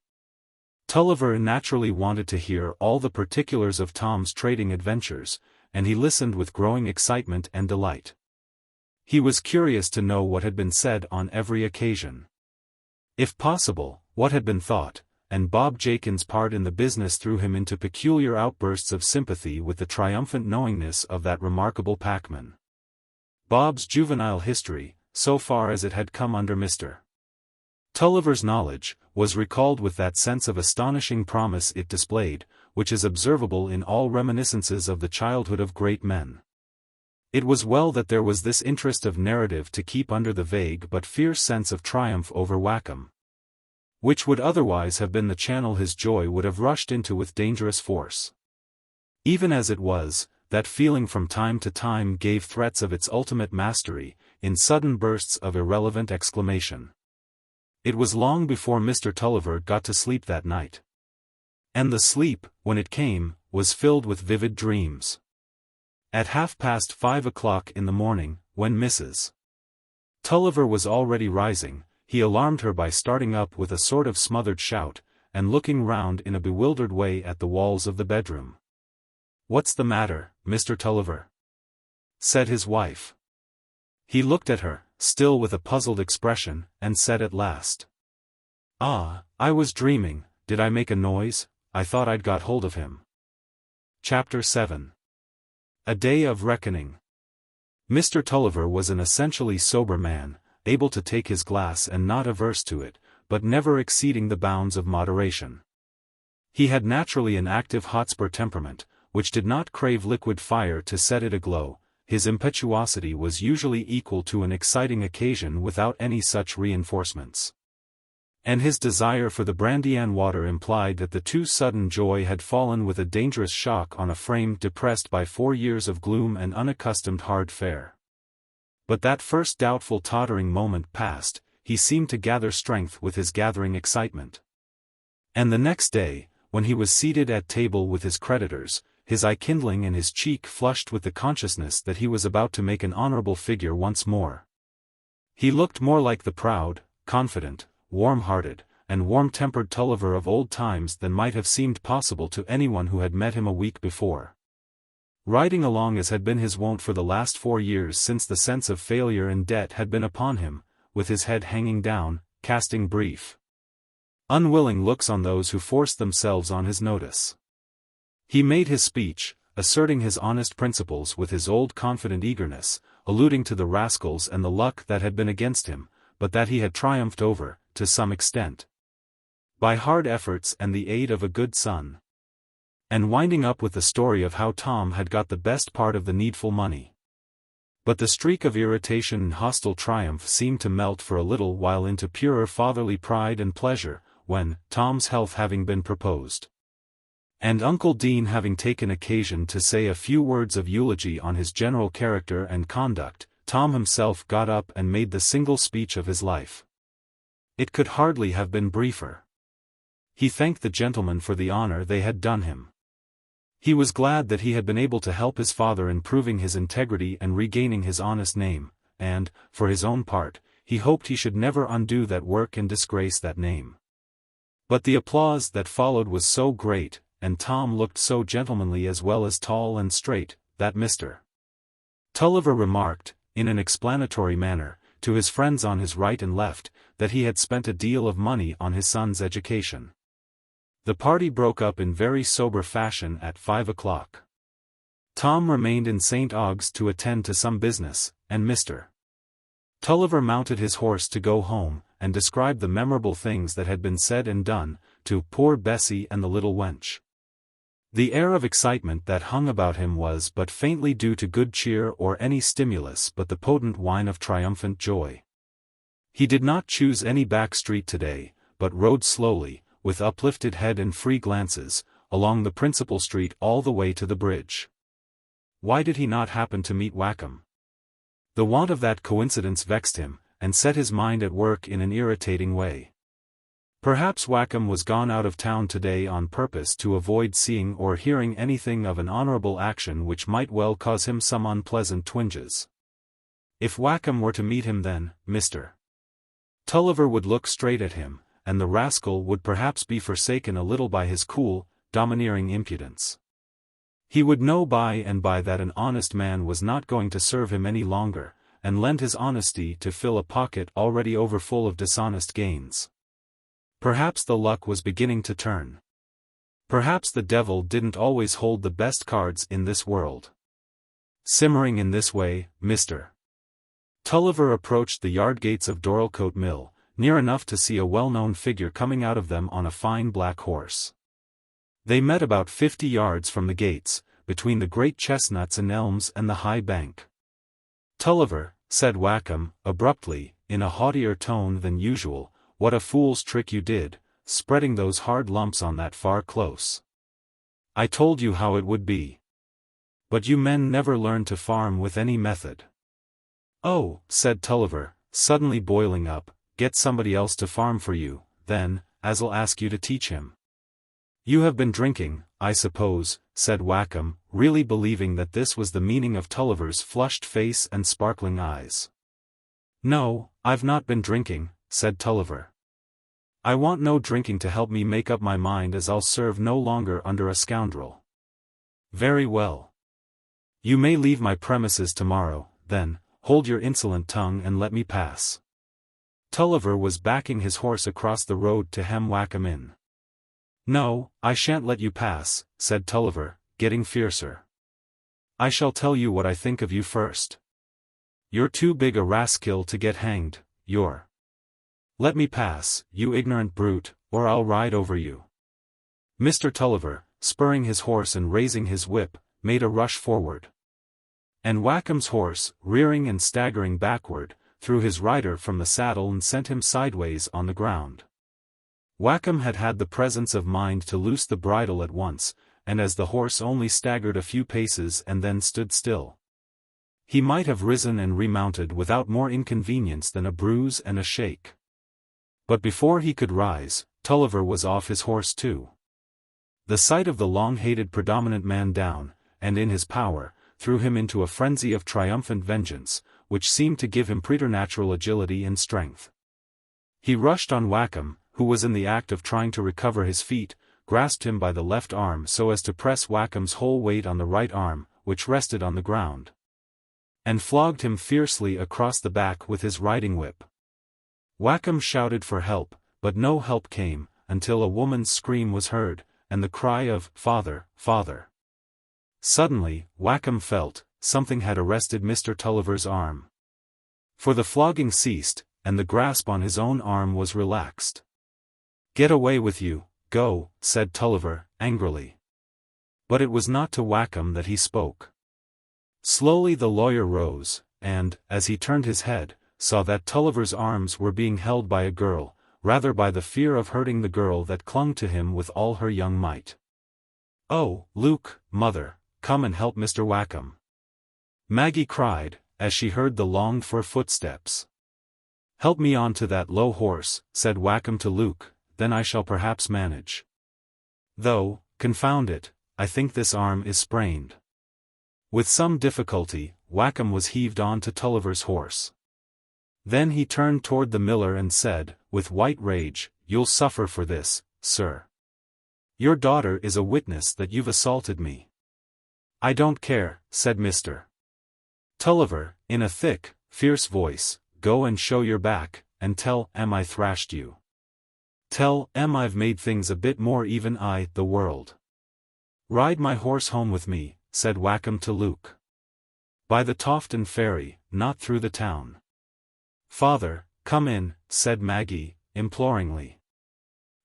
Tulliver naturally wanted to hear all the particulars of Tom's trading adventures, and he listened with growing excitement and delight. He was curious to know what had been said on every occasion. If possible, what had been thought, and Bob Jakin's part in the business threw him into peculiar outbursts of sympathy with the triumphant knowingness of that remarkable packman. Bob's juvenile history, so far as it had come under Mr. Tulliver's knowledge, was recalled with that sense of astonishing promise it displayed, which is observable in all reminiscences of the childhood of great men. It was well that there was this interest of narrative to keep under the vague but fierce sense of triumph over Wakem, which would otherwise have been the channel his joy would have rushed into with dangerous force. Even as it was, that feeling from time to time gave threats of its ultimate mastery, in sudden bursts of irrelevant exclamation. It was long before Mr. Tulliver got to sleep that night. And the sleep, when it came, was filled with vivid dreams. At 5:30 in the morning, when Mrs. Tulliver was already rising, he alarmed her by starting up with a sort of smothered shout, and looking round in a bewildered way at the walls of the bedroom. "What's the matter, Mr. Tulliver?" said his wife. He looked at her, still with a puzzled expression, and said at last, "Ah, I was dreaming. Did I make a noise? I thought I'd got hold of him." Chapter 7. A Day of Reckoning. Mr. Tulliver was an essentially sober man, able to take his glass and not averse to it, but never exceeding the bounds of moderation. He had naturally an active Hotspur temperament, which did not crave liquid fire to set it aglow. His impetuosity was usually equal to an exciting occasion without any such reinforcements. And his desire for the brandy and water implied that the too sudden joy had fallen with a dangerous shock on a frame depressed by 4 years of gloom and unaccustomed hard fare. But that first doubtful tottering moment past, he seemed to gather strength with his gathering excitement. And the next day, when he was seated at table with his creditors, his eye kindling and his cheek flushed with the consciousness that he was about to make an honorable figure once more. He looked more like the proud, confident, warm-hearted, and warm-tempered Tulliver of old times than might have seemed possible to anyone who had met him a week before. Riding along as had been his wont for the last 4 years since the sense of failure and debt had been upon him, with his head hanging down, casting brief, unwilling looks on those who forced themselves on his notice. He made his speech, asserting his honest principles with his old confident eagerness, alluding to the rascals and the luck that had been against him, but that he had triumphed over, to some extent, by hard efforts and the aid of a good son. And winding up with the story of how Tom had got the best part of the needful money. But the streak of irritation and hostile triumph seemed to melt for a little while into purer fatherly pride and pleasure, when, Tom's health having been proposed, and Uncle Dean having taken occasion to say a few words of eulogy on his general character and conduct, Tom himself got up and made the single speech of his life. It could hardly have been briefer. He thanked the gentlemen for the honor they had done him. He was glad that he had been able to help his father in proving his integrity and regaining his honest name, and, for his own part, he hoped he should never undo that work and disgrace that name. But the applause that followed was so great, and Tom looked so gentlemanly as well as tall and straight, that Mr. Tulliver remarked, in an explanatory manner, to his friends on his right and left, that he had spent a deal of money on his son's education. The party broke up in very sober fashion at 5 o'clock. Tom remained in St. Ogg's to attend to some business, and Mr. Tulliver mounted his horse to go home, and describe the memorable things that had been said and done, to poor Bessie and the little wench. The air of excitement that hung about him was but faintly due to good cheer or any stimulus but the potent wine of triumphant joy. He did not choose any back street today, but rode slowly, with uplifted head and free glances, along the principal street all the way to the bridge. Why did he not happen to meet Wakem? The want of that coincidence vexed him, and set his mind at work in an irritating way. Perhaps Wakem was gone out of town today on purpose to avoid seeing or hearing anything of an honorable action which might well cause him some unpleasant twinges. If Wakem were to meet him then, Mr. Tulliver would look straight at him, and the rascal would perhaps be forsaken a little by his cool, domineering impudence. He would know by and by that an honest man was not going to serve him any longer, and lend his honesty to fill a pocket already overfull of dishonest gains. Perhaps the luck was beginning to turn. Perhaps the devil didn't always hold the best cards in this world. Simmering in this way, Mr. Tulliver approached the yard gates of Dorlcote Mill, near enough to see a well-known figure coming out of them on a fine black horse. They met about 50 yards from the gates, between the great chestnuts and elms and the high bank. "Tulliver," said Wakem, abruptly, in a haughtier tone than usual, "what a fool's trick you did, spreading those hard lumps on that far close. I told you how it would be. But you men never learn to farm with any method." "Oh," said Tulliver, suddenly boiling up, "get somebody else to farm for you, then, as'll ask you to teach him." "You have been drinking, I suppose," said Wakem, really believing that this was the meaning of Tulliver's flushed face and sparkling eyes. "No, I've not been drinking," said Tulliver. "I want no drinking to help me make up my mind as I'll serve no longer under a scoundrel." "Very well. You may leave my premises tomorrow, then, hold your insolent tongue and let me pass." Tulliver was backing his horse across the road to hem Wakem in. "No, I shan't let you pass," said Tulliver, getting fiercer. I shall tell you what I think of you first. You're too big a rascal to get hanged, you're. Let me pass, you ignorant brute, or I'll ride over you. Mr. Tulliver, spurring his horse and raising his whip, made a rush forward. And Wakem's horse, rearing and staggering backward, threw his rider from the saddle and sent him sideways on the ground. Wakem had had the presence of mind to loose the bridle at once, and as the horse only staggered a few paces and then stood still, he might have risen and remounted without more inconvenience than a bruise and a shake. But before he could rise, Tulliver was off his horse too. The sight of the long-hated predominant man down, and in his power, threw him into a frenzy of triumphant vengeance, which seemed to give him preternatural agility and strength. He rushed on Wakem, who was in the act of trying to recover his feet, grasped him by the left arm so as to press Wakem's whole weight on the right arm, which rested on the ground, and flogged him fiercely across the back with his riding-whip. Wakem shouted for help, but no help came, until a woman's scream was heard, and the cry of, "Father, father!" Suddenly, Wakem felt, something had arrested Mr. Tulliver's arm. For the flogging ceased, and the grasp on his own arm was relaxed. "Get away with you, go," said Tulliver, angrily. But it was not to Wakem that he spoke. Slowly the lawyer rose, and, as he turned his head, saw that Tulliver's arms were being held by a girl, rather by the fear of hurting the girl that clung to him with all her young might. "Oh, Luke, mother, come and help Mr. Wakem," Maggie cried, as she heard the longed-for footsteps. "Help me on to that low horse," said Wakem to Luke, "then I shall perhaps manage. Though, confound it, I think this arm is sprained." With some difficulty, Wakem was heaved on to Tulliver's horse. Then he turned toward the miller and said, with white rage, "You'll suffer for this, sir. Your daughter is a witness that you've assaulted me." "I don't care," said Mr. Tulliver, in a thick, fierce voice, "Go and show your back, and tell I thrashed you. Tell I've made things a bit more even the world. Ride my horse home with me," said Wakem to Luke. "By the Tofton ferry, not through the town." "Father, come in," said Maggie, imploringly.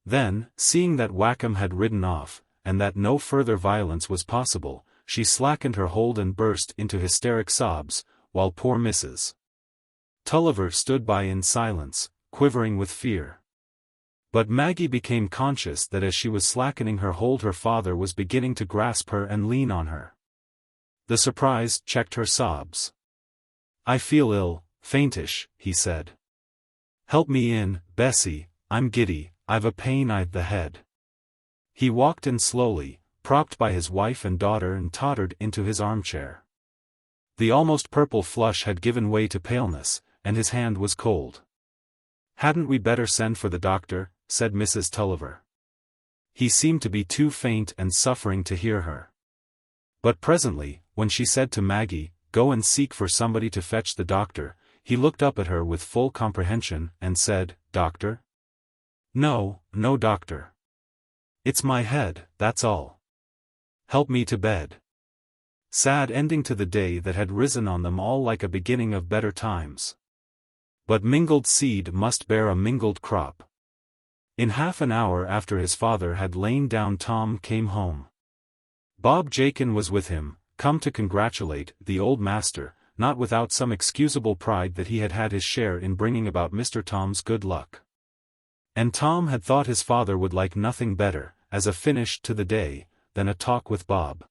Then, seeing that Wakem had ridden off, and that no further violence was possible, she slackened her hold and burst into hysteric sobs, while poor Mrs. Tulliver stood by in silence, quivering with fear. But Maggie became conscious that as she was slackening her hold her father was beginning to grasp her and lean on her. The surprise checked her sobs. "I feel ill, faintish," he said. "Help me in, Bessie, I'm giddy, I've a pain i' the head." He walked in slowly, propped by his wife and daughter, and tottered into his armchair. The almost purple flush had given way to paleness, and his hand was cold. "Hadn't we better send for the doctor?" said Mrs. Tulliver. He seemed to be too faint and suffering to hear her. But presently, when she said to Maggie, "Go and seek for somebody to fetch the doctor," he looked up at her with full comprehension, and said, "Doctor? No, no doctor. It's my head, that's all. Help me to bed." Sad ending to the day that had risen on them all like a beginning of better times. But mingled seed must bear a mingled crop. In half an hour after his father had lain down, Tom came home. Bob Jakin was with him, come to congratulate the old master, not without some excusable pride that he had had his share in bringing about Mr. Tom's good luck. And Tom had thought his father would like nothing better, as a finish to the day, than a talk with Bob.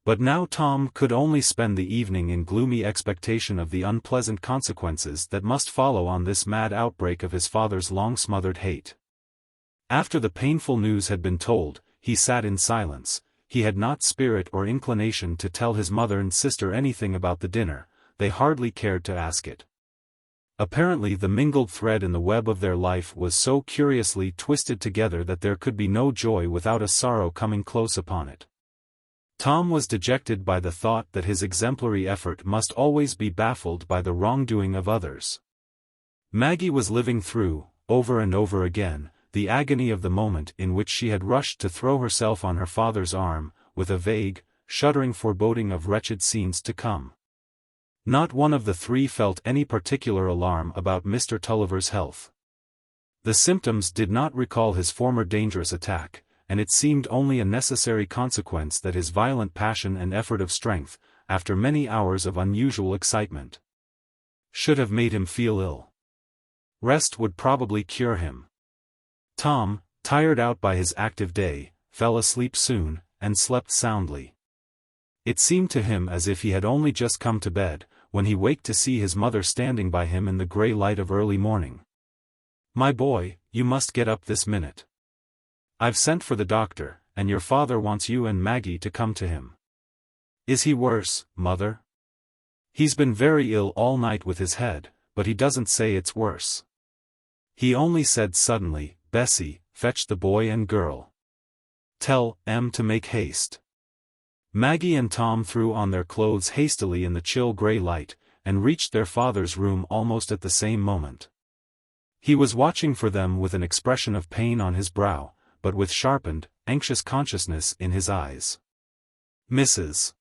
But now Tom could only spend the evening in gloomy expectation of the unpleasant consequences that must follow on this mad outbreak of his father's long-smothered hate. After the painful news had been told, he sat in silence. He had not spirit or inclination to tell his mother and sister anything about the dinner, they hardly cared to ask it. Apparently the mingled thread in the web of their life was so curiously twisted together that there could be no joy without a sorrow coming close upon it. Tom was dejected by the thought that his exemplary effort must always be baffled by the wrongdoing of others. Maggie was living through, over and over again, the agony of the moment in which she had rushed to throw herself on her father's arm, with a vague, shuddering foreboding of wretched scenes to come. Not one of the three felt any particular alarm about Mr. Tulliver's health. The symptoms did not recall his former dangerous attack, and it seemed only a necessary consequence that his violent passion and effort of strength, after many hours of unusual excitement, should have made him feel ill. Rest would probably cure him. Tom, tired out by his active day, fell asleep soon, and slept soundly. It seemed to him as if he had only just come to bed, when he waked to see his mother standing by him in the grey light of early morning. "My boy, you must get up this minute. I've sent for the doctor, and your father wants you and Maggie to come to him." "Is he worse, mother?" "He's been very ill all night with his head, but he doesn't say it's worse. He only said suddenly, 'Bessie, fetch the boy and girl. Tell M to make haste.'" Maggie and Tom threw on their clothes hastily in the chill grey light, and reached their father's room almost at the same moment. He was watching for them with an expression of pain on his brow, but with sharpened, anxious consciousness in his eyes. Mrs.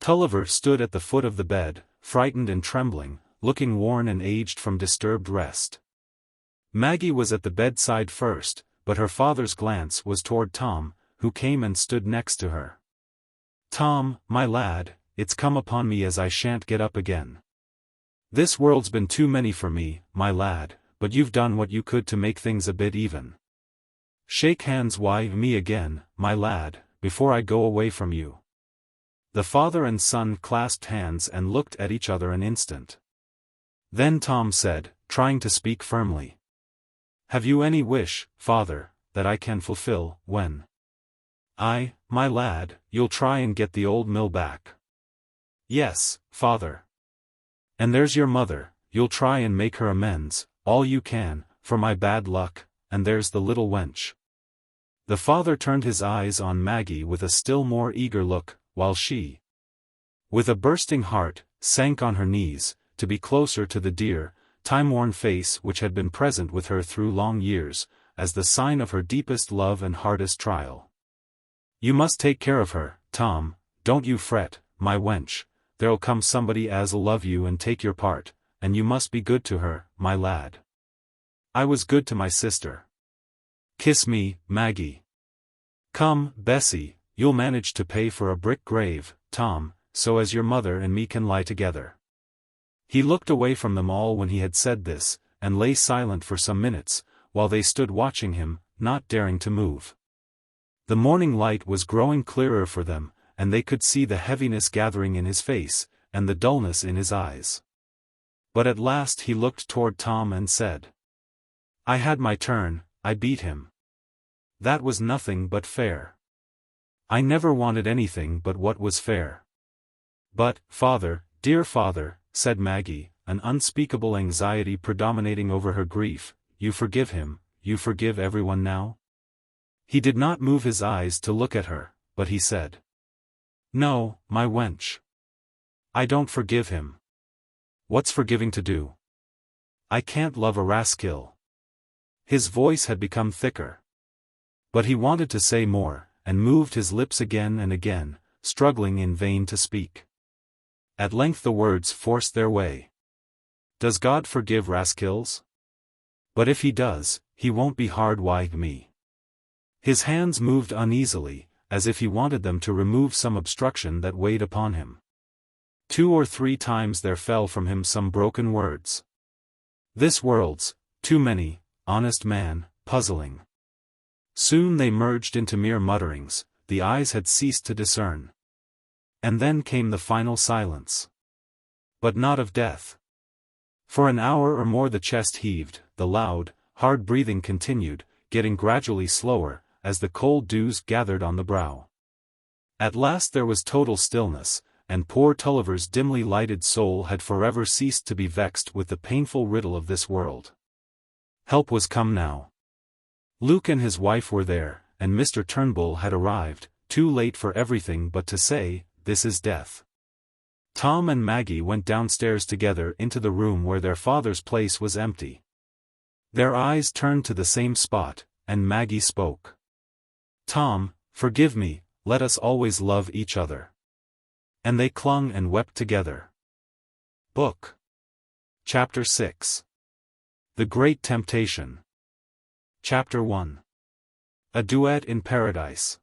Tulliver stood at the foot of the bed, frightened and trembling, looking worn and aged from disturbed rest. Maggie was at the bedside first, but her father's glance was toward Tom, who came and stood next to her. "Tom, my lad, it's come upon me as I shan't get up again. This world's been too many for me, my lad, but you've done what you could to make things a bit even. Shake hands with me again, my lad, before I go away from you." The father and son clasped hands and looked at each other an instant. Then Tom said, trying to speak firmly, "Have you any wish, father, that I can fulfill, when my lad, you'll try and get the old mill back?" "Yes, father." "And there's your mother, you'll try and make her amends, all you can, for my bad luck, and there's the little wench." The father turned his eyes on Maggie with a still more eager look, while she, with a bursting heart, sank on her knees, to be closer to the dear, time-worn face which had been present with her through long years, as the sign of her deepest love and hardest trial. "You must take care of her, Tom, don't you fret, my wench, there'll come somebody as'll love you and take your part, and you must be good to her, my lad. I was good to my sister. Kiss me, Maggie. Come, Bessie, you'll manage to pay for a brick grave, Tom, so as your mother and me can lie together." He looked away from them all when he had said this, and lay silent for some minutes, while they stood watching him, not daring to move. The morning light was growing clearer for them, and they could see the heaviness gathering in his face, and the dullness in his eyes. But at last he looked toward Tom and said, "I had my turn, I beat him. That was nothing but fair. I never wanted anything but what was fair." "But, father, dear father," said Maggie, an unspeakable anxiety predominating over her grief, "you forgive him, you forgive everyone now?" He did not move his eyes to look at her, but he said, "No, my wench. I don't forgive him. What's forgiving to do? I can't love a rascal." His voice had become thicker. But he wanted to say more, and moved his lips again and again, struggling in vain to speak. At length the words forced their way. "Does God forgive rascals? But if he does, he won't be hard with me." His hands moved uneasily, as if he wanted them to remove some obstruction that weighed upon him. 2 or 3 times there fell from him some broken words. "This world's too many, honest man, puzzling." Soon they merged into mere mutterings, the eyes had ceased to discern. And then came the final silence. But not of death. For an hour or more the chest heaved, the loud, hard breathing continued, getting gradually slower, as the cold dews gathered on the brow. At last there was total stillness, and poor Tulliver's dimly lighted soul had forever ceased to be vexed with the painful riddle of this world. Help was come now. Luke and his wife were there, and Mr. Turnbull had arrived, too late for everything but to say, "This is death." Tom and Maggie went downstairs together into the room where their father's place was empty. Their eyes turned to the same spot, and Maggie spoke. "Tom, forgive me, let us always love each other." And they clung and wept together. Book. Chapter 6. The Great Temptation. Chapter 1. A Duet in Paradise.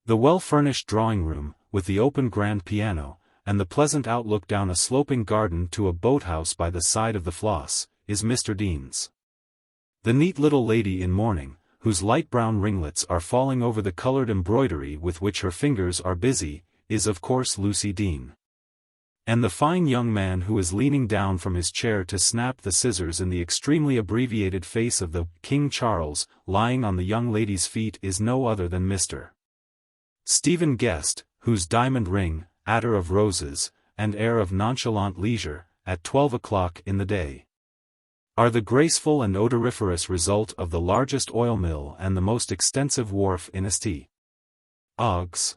The well-furnished drawing-room, with the open grand piano, and the pleasant outlook down a sloping garden to a boathouse by the side of the Floss, is Mr. Dean's. The neat little lady in mourning, whose light brown ringlets are falling over the colored embroidery with which her fingers are busy, is of course Lucy Dean. And the fine young man who is leaning down from his chair to snap the scissors in the extremely abbreviated face of the King Charles, lying on the young lady's feet, is no other than Mr. Stephen Guest, whose diamond ring, attar of roses, and air of nonchalant leisure, at 12 o'clock in the day, are the graceful and odoriferous result of the largest oil mill and the most extensive wharf in St. Ogg's.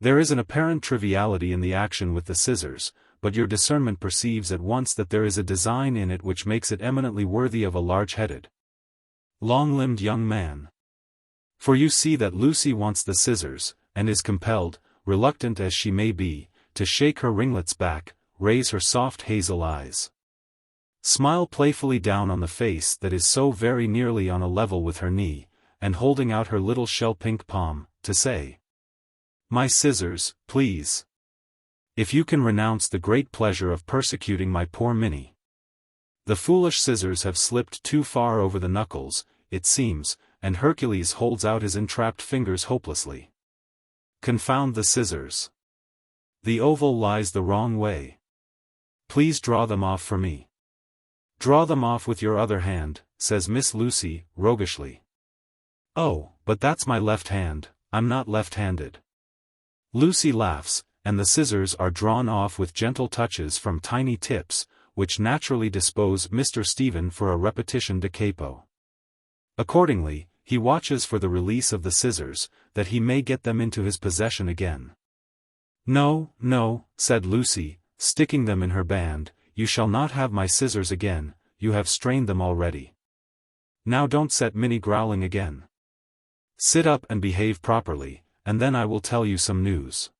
There is an apparent triviality in the action with the scissors, but your discernment perceives at once that there is a design in it which makes it eminently worthy of a large-headed, long-limbed young man. For you see that Lucy wants the scissors, and is compelled, reluctant as she may be, to shake her ringlets back, raise her soft hazel eyes, smile playfully down on the face that is so very nearly on a level with her knee, and holding out her little shell-pink palm, to say, "My scissors, please. If you can renounce the great pleasure of persecuting my poor Minnie." The foolish scissors have slipped too far over the knuckles, it seems, and Hercules holds out his entrapped fingers hopelessly. Confound the scissors. The oval lies the wrong way. Please draw them off for me. Draw them off with your other hand, says Miss Lucy, roguishly. Oh, but that's my left hand, I'm not left-handed. Lucy laughs, and the scissors are drawn off with gentle touches from tiny tips, which naturally dispose Mr. Stephen for a repetition da capo. Accordingly, he watches for the release of the scissors, that he may get them into his possession again. "No, no," said Lucy, sticking them in her band, "you shall not have my scissors again, you have strained them already. Now don't set Minnie growling again. Sit up and behave properly, and then I will tell you some news."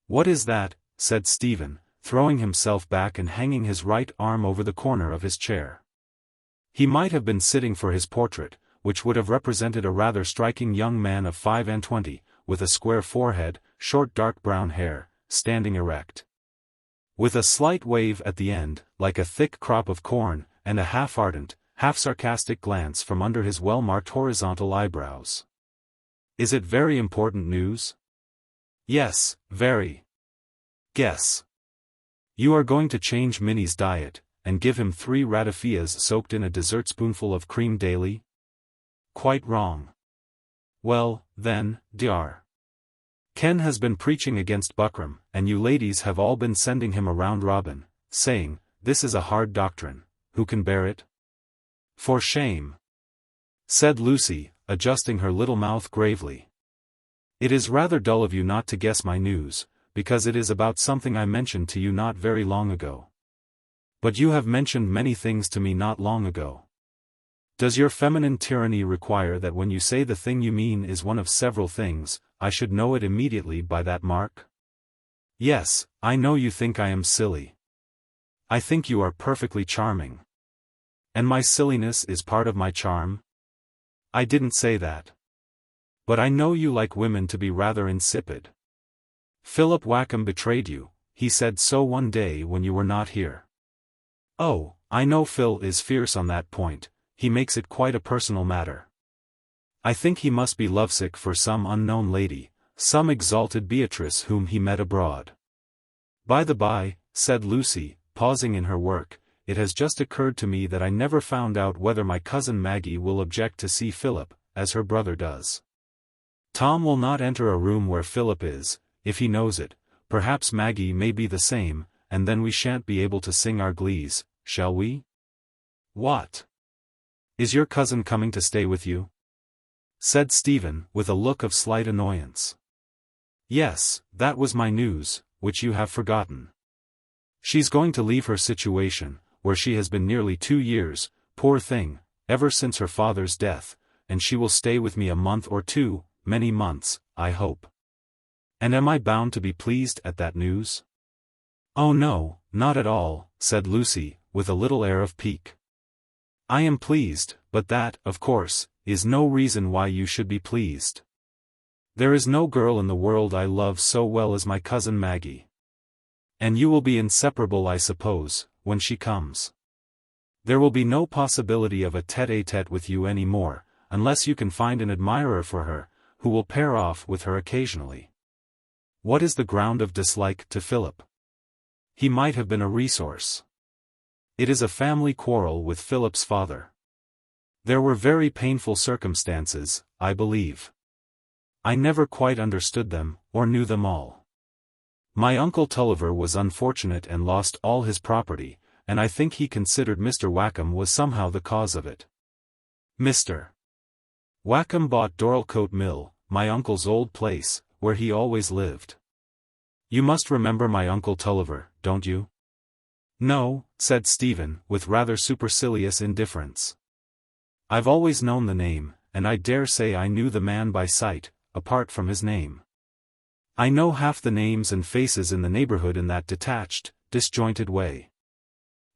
"What is that?" said Stephen, throwing himself back and hanging his right arm over the corner of his chair. He might have been sitting for his portrait, which would have represented a rather striking young man of 25, with a square forehead, short dark brown hair, standing erect, with a slight wave at the end, like a thick crop of corn, and a half-ardent, half-sarcastic glance from under his well-marked horizontal eyebrows. "Is it very important news?" "Yes, very." "Guess." "You are going to change Minnie's diet, and give him 3 ratafias soaked in a dessertspoonful of cream daily?" "Quite wrong." "Well, then, Dr. Ken has been preaching against buckram, and you ladies have all been sending him a round robin, saying, 'This is a hard doctrine, who can bear it?'" "For shame," said Lucy, adjusting her little mouth gravely. "It is rather dull of you not to guess my news, because it is about something I mentioned to you not very long ago. But you have mentioned many things to me not long ago. Does your feminine tyranny require that when you say the thing you mean is one of several things, I should know it immediately by that mark?" "Yes, I know you think I am silly. I think you are perfectly charming. And my silliness is part of my charm?" "I didn't say that. But I know you like women to be rather insipid. Philip Wakem betrayed you, he said so one day when you were not here." "Oh, I know Phil is fierce on that point, he makes it quite a personal matter. I think he must be lovesick for some unknown lady, some exalted Beatrice whom he met abroad." "By the by," said Lucy, pausing in her work, "it has just occurred to me that I never found out whether my cousin Maggie will object to see Philip, as her brother does. Tom will not enter a room where Philip is, if he knows it. Perhaps Maggie may be the same, and then we shan't be able to sing our glees, shall we?" "What? Is your cousin coming to stay with you?" said Stephen, with a look of slight annoyance. "Yes, that was my news, which you have forgotten. She's going to leave her situation, where she has been nearly 2 years, poor thing, ever since her father's death, and she will stay with me a month or 2, many months, I hope. And am I bound to be pleased at that news? Oh no, not at all, said Lucy, with a little air of pique. I am pleased, but that, of course, is no reason why you should be pleased. There is no girl in the world I love so well as my cousin Maggie. And you will be inseparable, I suppose, when she comes. There will be no possibility of a tête-à-tête with you any more, unless you can find an admirer for her, who will pair off with her occasionally. What is the ground of dislike to Philip? He might have been a resource. It is a family quarrel with Philip's father. There were very painful circumstances, I believe. I never quite understood them, or knew them all. My uncle Tulliver was unfortunate and lost all his property, and I think he considered Mr. Wakem was somehow the cause of it. Mr. Wakem bought Dorlcote Mill, my uncle's old place, where he always lived. You must remember my uncle Tulliver, don't you? No, said Stephen, with rather supercilious indifference. I've always known the name, and I dare say I knew the man by sight, apart from his name. I know half the names and faces in the neighborhood in that detached, disjointed way.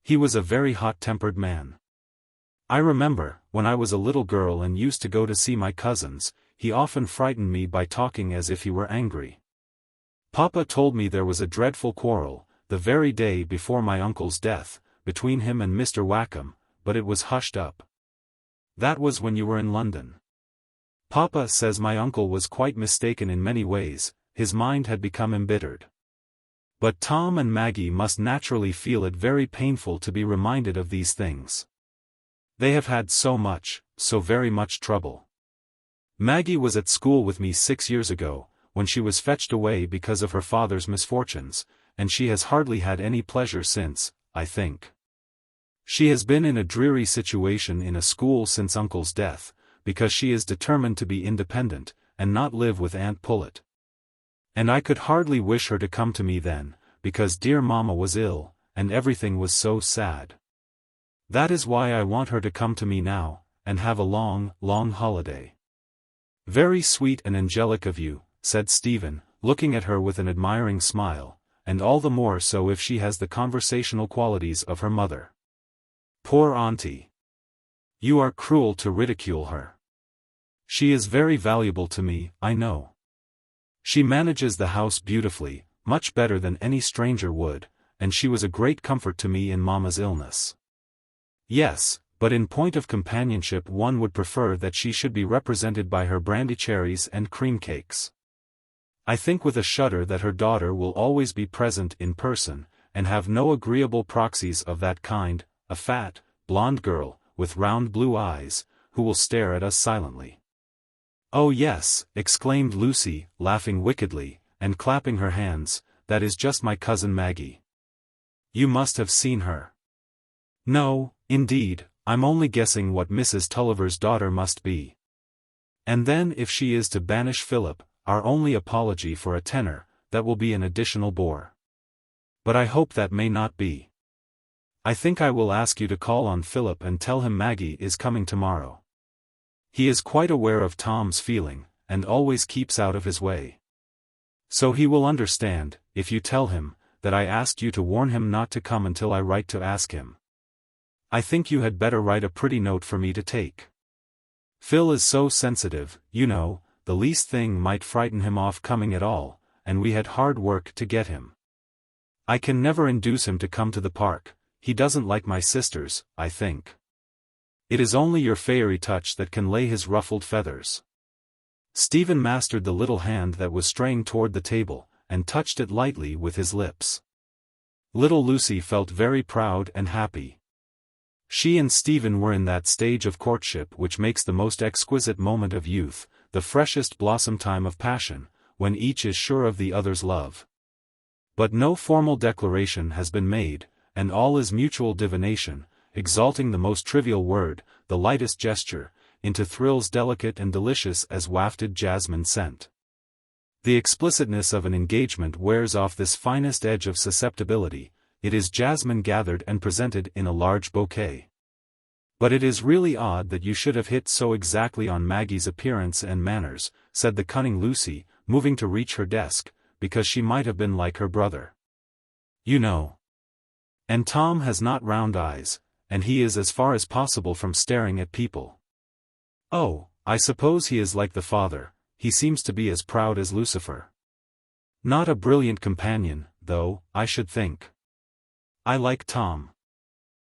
He was a very hot-tempered man. I remember, when I was a little girl and used to go to see my cousins, he often frightened me by talking as if he were angry. Papa told me there was a dreadful quarrel, the very day before my uncle's death, between him and Mr. Wakem, but it was hushed up. That was when you were in London. Papa says my uncle was quite mistaken in many ways, his mind had become embittered. But Tom and Maggie must naturally feel it very painful to be reminded of these things. They have had so very much trouble. Maggie was at school with me 6 years ago, when she was fetched away because of her father's misfortunes, and she has hardly had any pleasure since, I think. She has been in a dreary situation in a school since Uncle's death, because she is determined to be independent, and not live with Aunt Pullet. And I could hardly wish her to come to me then, because dear Mamma was ill, and everything was so sad. That is why I want her to come to me now, and have a long, long holiday. Very sweet and angelic of you, said Stephen, looking at her with an admiring smile, and all the more so if she has the conversational qualities of her mother. Poor auntie. You are cruel to ridicule her. She is very valuable to me, I know. She manages the house beautifully, much better than any stranger would, and she was a great comfort to me in Mamma's illness. Yes, but in point of companionship one would prefer that she should be represented by her brandy cherries and cream cakes. I think with a shudder that her daughter will always be present in person, and have no agreeable proxies of that kind, a fat, blonde girl, with round blue eyes, who will stare at us silently. Oh yes, exclaimed Lucy, laughing wickedly, and clapping her hands, that is just my cousin Maggie. You must have seen her. No, indeed, I'm only guessing what Mrs. Tulliver's daughter must be. And then if she is to banish Philip, our only apology for a tenner, that will be an additional bore. But I hope that may not be. I think I will ask you to call on Philip and tell him Maggie is coming tomorrow. He is quite aware of Tom's feeling, and always keeps out of his way. So he will understand, if you tell him, that I asked you to warn him not to come until I write to ask him. I think you had better write a pretty note for me to take. Phil is so sensitive, you know, the least thing might frighten him off coming at all, and we had hard work to get him. I can never induce him to come to the park, he doesn't like my sisters, I think. It is only your fairy touch that can lay his ruffled feathers. Stephen mastered the little hand that was straying toward the table, and touched it lightly with his lips. Little Lucy felt very proud and happy. She and Stephen were in that stage of courtship which makes the most exquisite moment of youth, the freshest blossom time of passion, when each is sure of the other's love. But no formal declaration has been made, and all is mutual divination, exalting the most trivial word, the lightest gesture, into thrills delicate and delicious as wafted jasmine scent. The explicitness of an engagement wears off this finest edge of susceptibility, it is jasmine gathered and presented in a large bouquet. But it is really odd that you should have hit so exactly on Maggie's appearance and manners, said the cunning Lucy, moving to reach her desk, because she might have been like her brother. You know. And Tom has not round eyes, and he is as far as possible from staring at people. Oh, I suppose he is like the father, he seems to be as proud as Lucifer. Not a brilliant companion, though, I should think. I like Tom.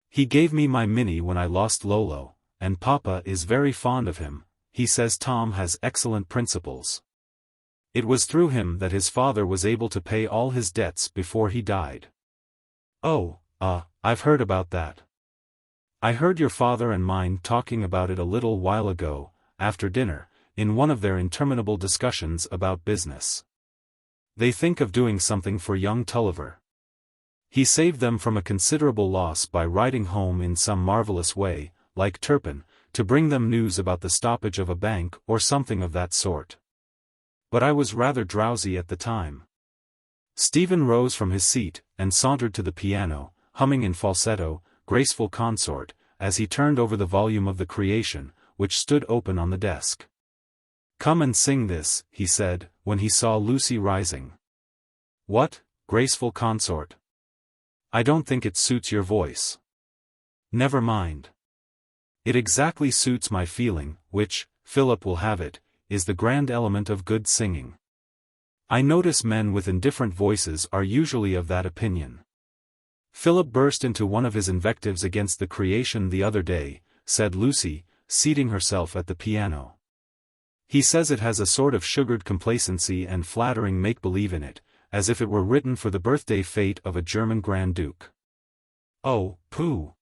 He gave me my Minnie when I lost Lolo, and Papa is very fond of him. He says Tom has excellent principles. It was through him that his father was able to pay all his debts before he died. Oh, I've heard about that. I heard your father and mine talking about it a little while ago, after dinner, in one of their interminable discussions about business. They think of doing something for young Tulliver. He saved them from a considerable loss by riding home in some marvelous way, like Turpin, to bring them news about the stoppage of a bank or something of that sort. But I was rather drowsy at the time. Stephen rose from his seat, and sauntered to the piano, humming in falsetto, graceful consort, as he turned over the volume of the Creation, which stood open on the desk. Come and sing this, he said, when he saw Lucy rising. What, graceful consort? I don't think it suits your voice. Never mind. It exactly suits my feeling, which, Philip will have it, is the grand element of good singing. I notice men with indifferent voices are usually of that opinion. Philip burst into one of his invectives against the Creation the other day, said Lucy, seating herself at the piano. He says it has a sort of sugared complacency and flattering make-believe in it, as if it were written for the birthday fete of a German Grand Duke. Oh, pooh!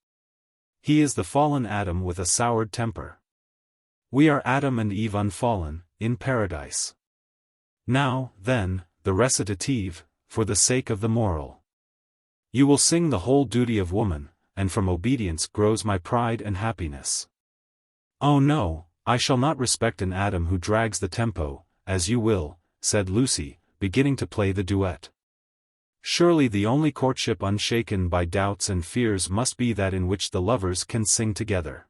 He is the fallen Adam with a soured temper. We are Adam and Eve unfallen, in paradise. Now, then, the recitative, for the sake of the moral. You will sing the whole duty of woman, and from obedience grows my pride and happiness. Oh no, I shall not respect an Adam who drags the tempo, as you will, said Lucy, beginning to play the duet. Surely the only courtship unshaken by doubts and fears must be that in which the lovers can sing together.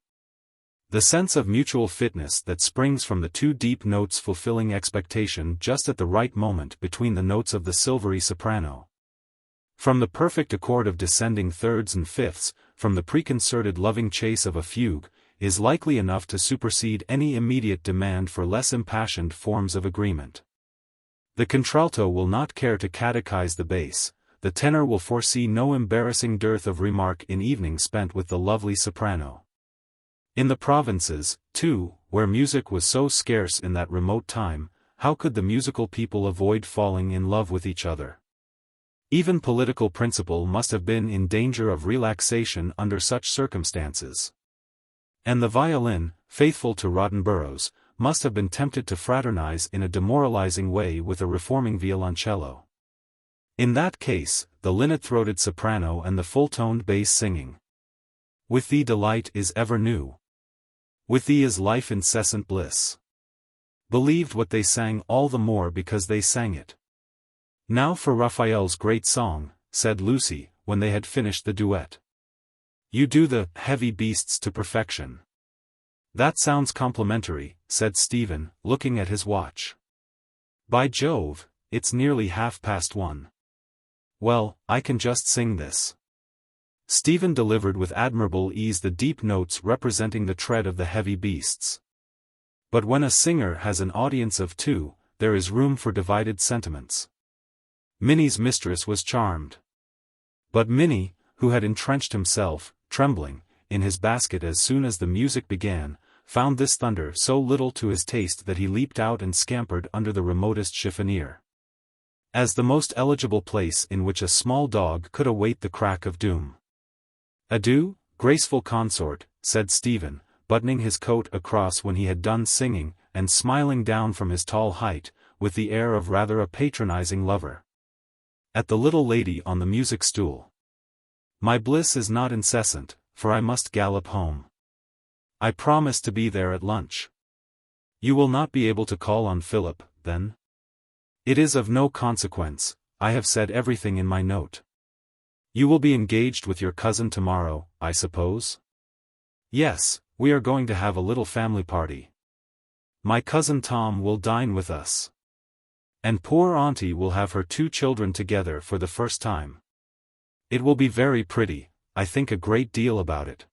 The sense of mutual fitness that springs from the two deep notes fulfilling expectation just at the right moment between the notes of the silvery soprano. From the perfect accord of descending thirds and fifths, from the preconcerted loving chase of a fugue, is likely enough to supersede any immediate demand for less impassioned forms of agreement. The contralto will not care to catechize the bass, the tenor will foresee no embarrassing dearth of remark in evenings spent with the lovely soprano. In the provinces, too, where music was so scarce in that remote time, how could the musical people avoid falling in love with each other? Even political principle must have been in danger of relaxation under such circumstances. And the violin, faithful to rotten boroughs, must have been tempted to fraternize in a demoralizing way with a reforming violoncello. In that case, the linnet-throated soprano and the full-toned bass singing. With thee delight is ever new. With thee is life incessant bliss. Believed what they sang all the more because they sang it. Now for Raphael's great song, said Lucy, when they had finished the duet. You do the heavy beasts to perfection. That sounds complimentary, said Stephen, looking at his watch. By Jove, it's nearly 1:30. Well, I can just sing this. Stephen delivered with admirable ease the deep notes representing the tread of the heavy beasts. But when a singer has an audience of two, there is room for divided sentiments. Minnie's mistress was charmed. But Minnie, who had entrenched himself, trembling, in his basket as soon as the music began, found this thunder so little to his taste that he leaped out and scampered under the remotest chiffonier. As the most eligible place in which a small dog could await the crack of doom. Adieu, graceful consort, said Stephen, buttoning his coat across when he had done singing, and smiling down from his tall height, with the air of rather a patronizing lover. At the little lady on the music stool. My bliss is not incessant, for I must gallop home. I promise to be there at lunch. You will not be able to call on Philip, then? It is of no consequence, I have said everything in my note. You will be engaged with your cousin tomorrow, I suppose? Yes, we are going to have a little family party. My cousin Tom will dine with us. And poor auntie will have her 2 children together for the first time. It will be very pretty, I think a great deal about it.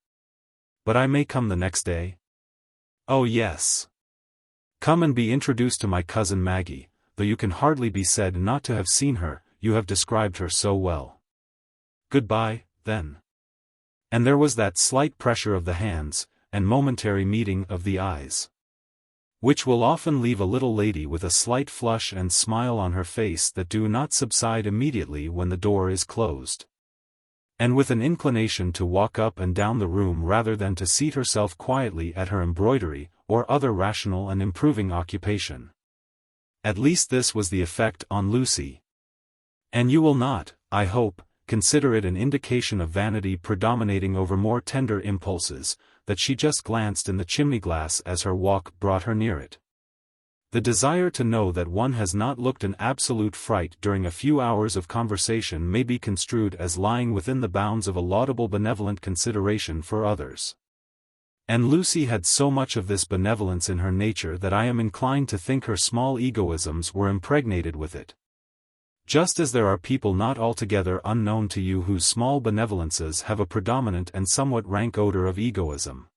But I may come the next day? Oh yes. Come and be introduced to my cousin Maggie, though you can hardly be said not to have seen her, you have described her so well. Goodbye, then. And there was that slight pressure of the hands, and momentary meeting of the eyes, which will often leave a little lady with a slight flush and smile on her face that do not subside immediately when the door is closed, and with an inclination to walk up and down the room rather than to seat herself quietly at her embroidery, or other rational and improving occupation. At least this was the effect on Lucy. And you will not, I hope, consider it an indication of vanity predominating over more tender impulses, that she just glanced in the chimney-glass as her walk brought her near it. The desire to know that one has not looked an absolute fright during a few hours of conversation may be construed as lying within the bounds of a laudable benevolent consideration for others. And Lucy had so much of this benevolence in her nature that I am inclined to think her small egoisms were impregnated with it. Just as there are people not altogether unknown to you whose small benevolences have a predominant and somewhat rank odor of egoism.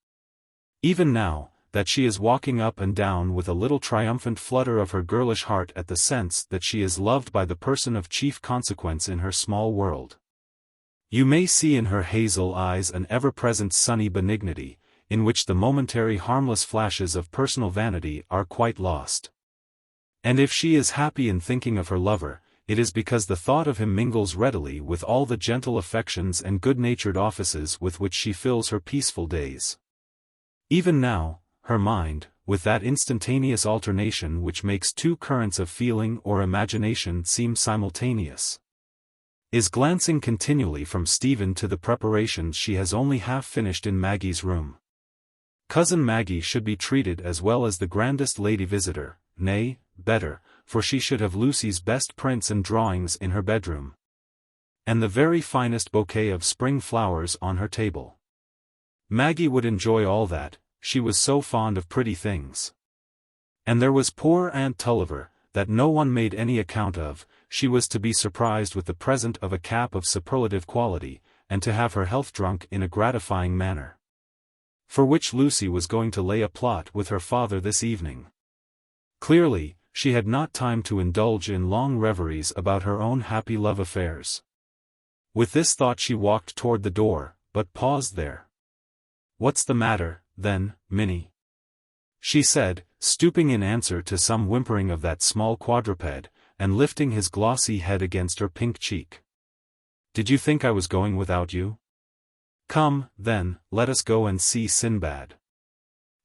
Even now, that she is walking up and down with a little triumphant flutter of her girlish heart at the sense that she is loved by the person of chief consequence in her small world. You may see in her hazel eyes an ever-present sunny benignity, in which the momentary harmless flashes of personal vanity are quite lost. And if she is happy in thinking of her lover, it is because the thought of him mingles readily with all the gentle affections and good-natured offices with which she fills her peaceful days. Even now, her mind, with that instantaneous alternation which makes 2 currents of feeling or imagination seem simultaneous, is glancing continually from Stephen to the preparations she has only half finished in Maggie's room. Cousin Maggie should be treated as well as the grandest lady visitor, nay, better, for she should have Lucy's best prints and drawings in her bedroom, and the very finest bouquet of spring flowers on her table. Maggie would enjoy all that, she was so fond of pretty things. And there was poor Aunt Tulliver, that no one made any account of, she was to be surprised with the present of a cap of superlative quality, and to have her health drunk in a gratifying manner, for which Lucy was going to lay a plot with her father this evening. Clearly, she had not time to indulge in long reveries about her own happy love affairs. With this thought she walked toward the door, but paused there. "What's the matter, then, Minnie?" she said, stooping in answer to some whimpering of that small quadruped, and lifting his glossy head against her pink cheek. "Did you think I was going without you? Come, then, let us go and see Sinbad."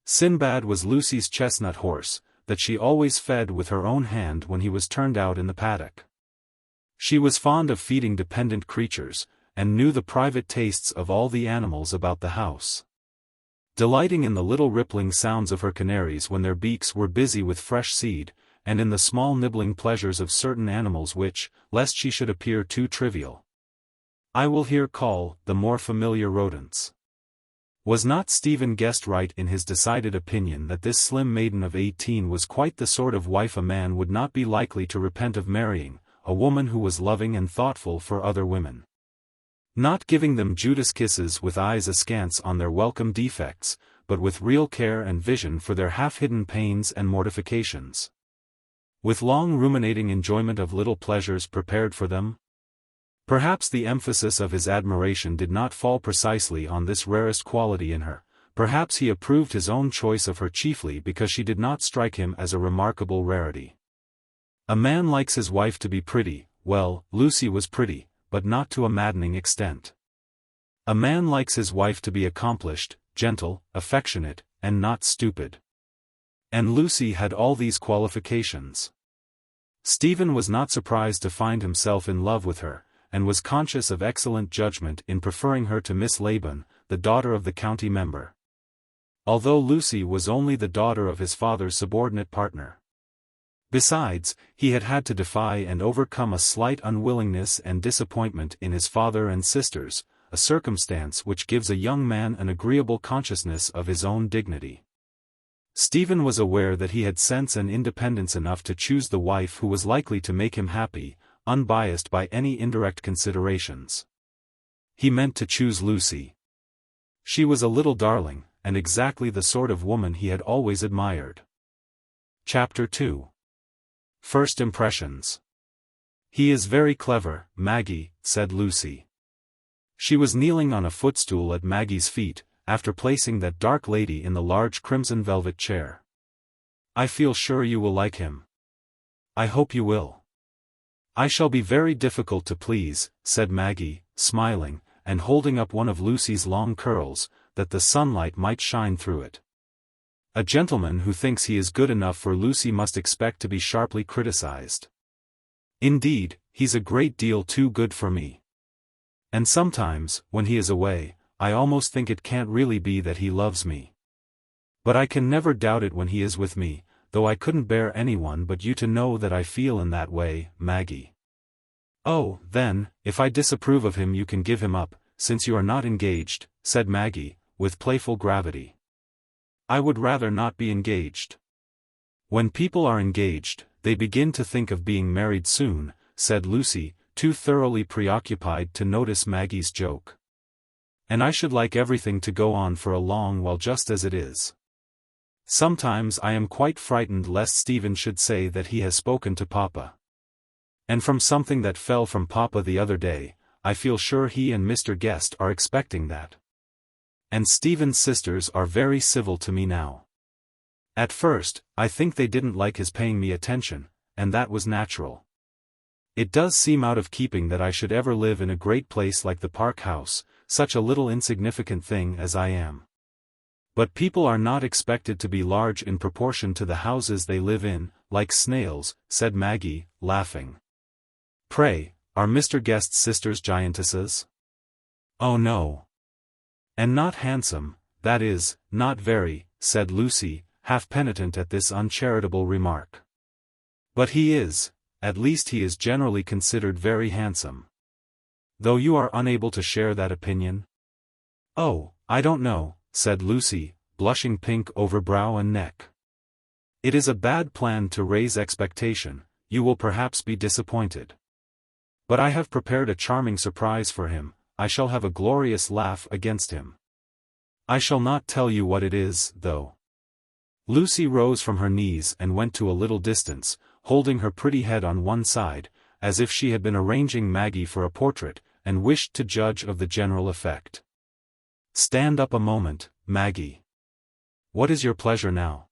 Sinbad was Lucy's chestnut horse, that she always fed with her own hand when he was turned out in the paddock. She was fond of feeding dependent creatures, and knew the private tastes of all the animals about the house, delighting in the little rippling sounds of her canaries when their beaks were busy with fresh seed, and in the small nibbling pleasures of certain animals which, lest she should appear too trivial, I will here call the more familiar rodents. Was not Stephen Guest right in his decided opinion that this slim maiden of 18 was quite the sort of wife a man would not be likely to repent of marrying, a woman who was loving and thoughtful for other women, not giving them Judas kisses with eyes askance on their welcome defects, but with real care and vision for their half-hidden pains and mortifications, with long ruminating enjoyment of little pleasures prepared for them? Perhaps the emphasis of his admiration did not fall precisely on this rarest quality in her, perhaps he approved his own choice of her chiefly because she did not strike him as a remarkable rarity. A man likes his wife to be pretty, well, Lucy was pretty, but not to a maddening extent. A man likes his wife to be accomplished, gentle, affectionate, and not stupid. And Lucy had all these qualifications. Stephen was not surprised to find himself in love with her, and was conscious of excellent judgment in preferring her to Miss Laban, the daughter of the county member, although Lucy was only the daughter of his father's subordinate partner. Besides, he had had to defy and overcome a slight unwillingness and disappointment in his father and sisters, a circumstance which gives a young man an agreeable consciousness of his own dignity. Stephen was aware that he had sense and independence enough to choose the wife who was likely to make him happy, unbiased by any indirect considerations. He meant to choose Lucy. She was a little darling, and exactly the sort of woman he had always admired. Chapter 2. First Impressions. "He is very clever, Maggie," said Lucy. She was kneeling on a footstool at Maggie's feet, after placing that dark lady in the large crimson velvet chair. "I feel sure you will like him." "I hope you will." "I shall be very difficult to please," said Maggie, smiling, and holding up one of Lucy's long curls, that the sunlight might shine through it. "A gentleman who thinks he is good enough for Lucy must expect to be sharply criticized. Indeed, he's a great deal too good for me. And sometimes, when he is away, I almost think it can't really be that he loves me. But I can never doubt it when he is with me, though I couldn't bear anyone but you to know that I feel in that way, Maggie." "Oh, then, if I disapprove of him you can give him up, since you are not engaged," said Maggie, with playful gravity. "I would rather not be engaged." "When people are engaged, they begin to think of being married soon," said Lucy, too thoroughly preoccupied to notice Maggie's joke. "And I should like everything to go on for a long while just as it is. Sometimes I am quite frightened lest Stephen should say that he has spoken to Papa. And from something that fell from Papa the other day, I feel sure he and Mr. Guest are expecting that. And Stephen's sisters are very civil to me now. At first, I think they didn't like his paying me attention, and that was natural. It does seem out of keeping that I should ever live in a great place like the Park House, such a little insignificant thing as I am. But people are not expected to be large in proportion to the houses they live in, like snails," said Maggie, laughing. "Pray, are Mr. Guest's sisters giantesses?" "Oh no. And not handsome, that is, not very," said Lucy, half penitent at this uncharitable remark. "But he is, at least he is generally considered very handsome. Though you are unable to share that opinion?" "Oh, I don't know," said Lucy, blushing pink over brow and neck. "It is a bad plan to raise expectation, you will perhaps be disappointed. But I have prepared a charming surprise for him, I shall have a glorious laugh against him. I shall not tell you what it is, though." Lucy rose from her knees and went to a little distance, holding her pretty head on one side, as if she had been arranging Maggie for a portrait, and wished to judge of the general effect. "Stand up a moment, Maggie. What is your pleasure now?"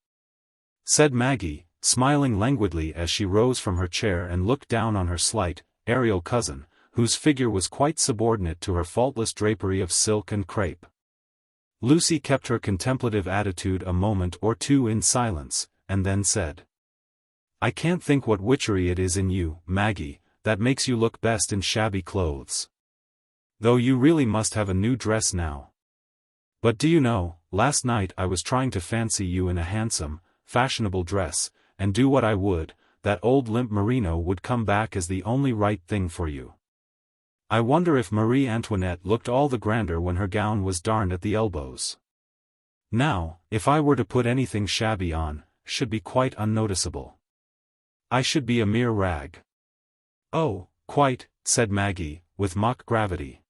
said Maggie, smiling languidly as she rose from her chair and looked down on her slight, aerial cousin, whose figure was quite subordinate to her faultless drapery of silk and crepe. Lucy kept her contemplative attitude a moment or two in silence, and then said, "I can't think what witchery it is in you, Maggie, that makes you look best in shabby clothes. Though you really must have a new dress now. But do you know, last night I was trying to fancy you in a handsome, fashionable dress, and do what I would, that old limp merino would come back as the only right thing for you. I wonder if Marie Antoinette looked all the grander when her gown was darned at the elbows. Now, if I were to put anything shabby on, should be quite unnoticeable. I should be a mere rag." "Oh, quite," said Maggie, with mock gravity.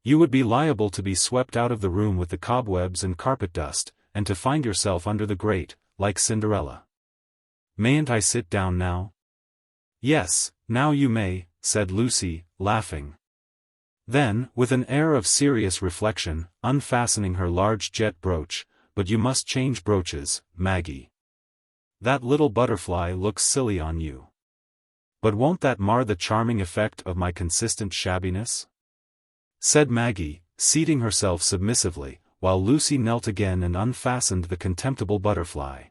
"You would be liable to be swept out of the room with the cobwebs and carpet dust, and to find yourself under the grate, like Cinderella. Mayn't I sit down now?" "Yes, now you may," said Lucy, laughing. Then, with an air of serious reflection, unfastening her large jet brooch, "But you must change brooches, Maggie. That little butterfly looks silly on you. But won't that mar the charming effect of my consistent shabbiness?" said Maggie, seating herself submissively, while Lucy knelt again and unfastened the contemptible butterfly.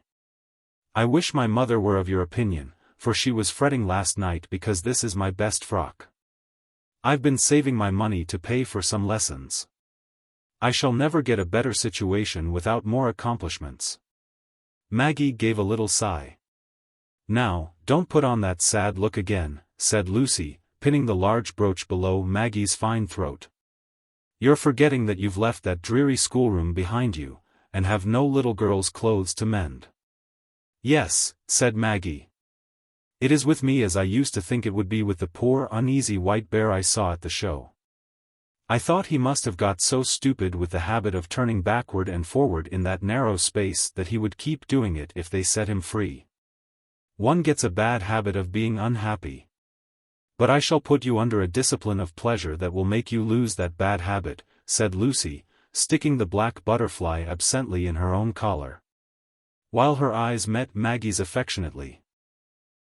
"I wish my mother were of your opinion, for she was fretting last night because this is my best frock. I've been saving my money to pay for some lessons. I shall never get a better situation without more accomplishments." Maggie gave a little sigh. "Now, don't put on that sad look again," said Lucy, pinning the large brooch below Maggie's fine throat. You're forgetting that you've left that dreary schoolroom behind you, and have no little girl's clothes to mend. Yes, said Maggie. It is with me as I used to think it would be with the poor uneasy white bear I saw at the show. I thought he must have got so stupid with the habit of turning backward and forward in that narrow space that he would keep doing it if they set him free. One gets a bad habit of being unhappy. But I shall put you under a discipline of pleasure that will make you lose that bad habit, said Lucy, sticking the black butterfly absently in her own collar. While her eyes met Maggie's affectionately.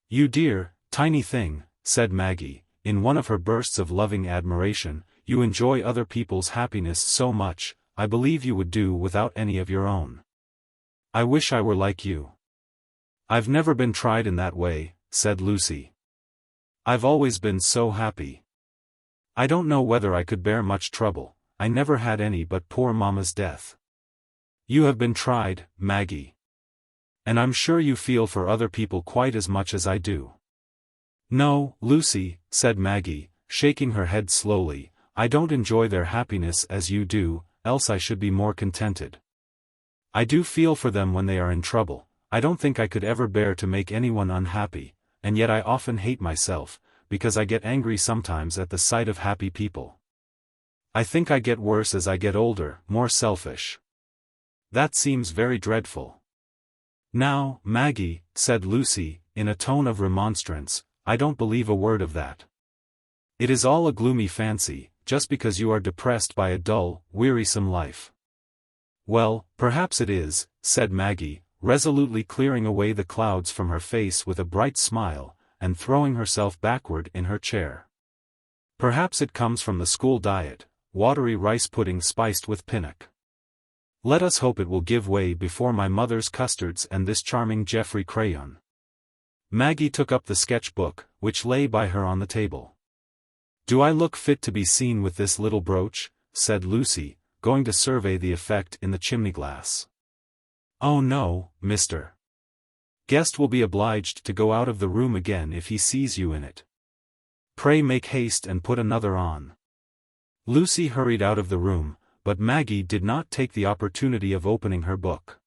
You dear, tiny thing, said Maggie, in one of her bursts of loving admiration, you enjoy other people's happiness so much, I believe you would do without any of your own. I wish I were like you. I've never been tried in that way, said Lucy. I've always been so happy. I don't know whether I could bear much trouble, I never had any but poor Mama's death. You have been tried, Maggie. And I'm sure you feel for other people quite as much as I do. No, Lucy, said Maggie, shaking her head slowly, I don't enjoy their happiness as you do, else I should be more contented. I do feel for them when they are in trouble, I don't think I could ever bear to make anyone unhappy, and yet I often hate myself, because I get angry sometimes at the sight of happy people. I think I get worse as I get older, more selfish. That seems very dreadful. Now, Maggie, said Lucy, in a tone of remonstrance, I don't believe a word of that. It is all a gloomy fancy, just because you are depressed by a dull, wearisome life. Well, perhaps it is, said Maggie, resolutely clearing away the clouds from her face with a bright smile, and throwing herself backward in her chair. Perhaps it comes from the school diet, watery rice pudding spiced with pinnock. Let us hope it will give way before my mother's custards and this charming Geoffrey crayon. Maggie took up the sketch-book, which lay by her on the table. Do I look fit to be seen with this little brooch? Said Lucy, going to survey the effect in the chimney-glass. Oh no, Mr. Guest will be obliged to go out of the room again if he sees you in it. Pray make haste and put another on. Lucy hurried out of the room, but Maggie did not take the opportunity of opening her book.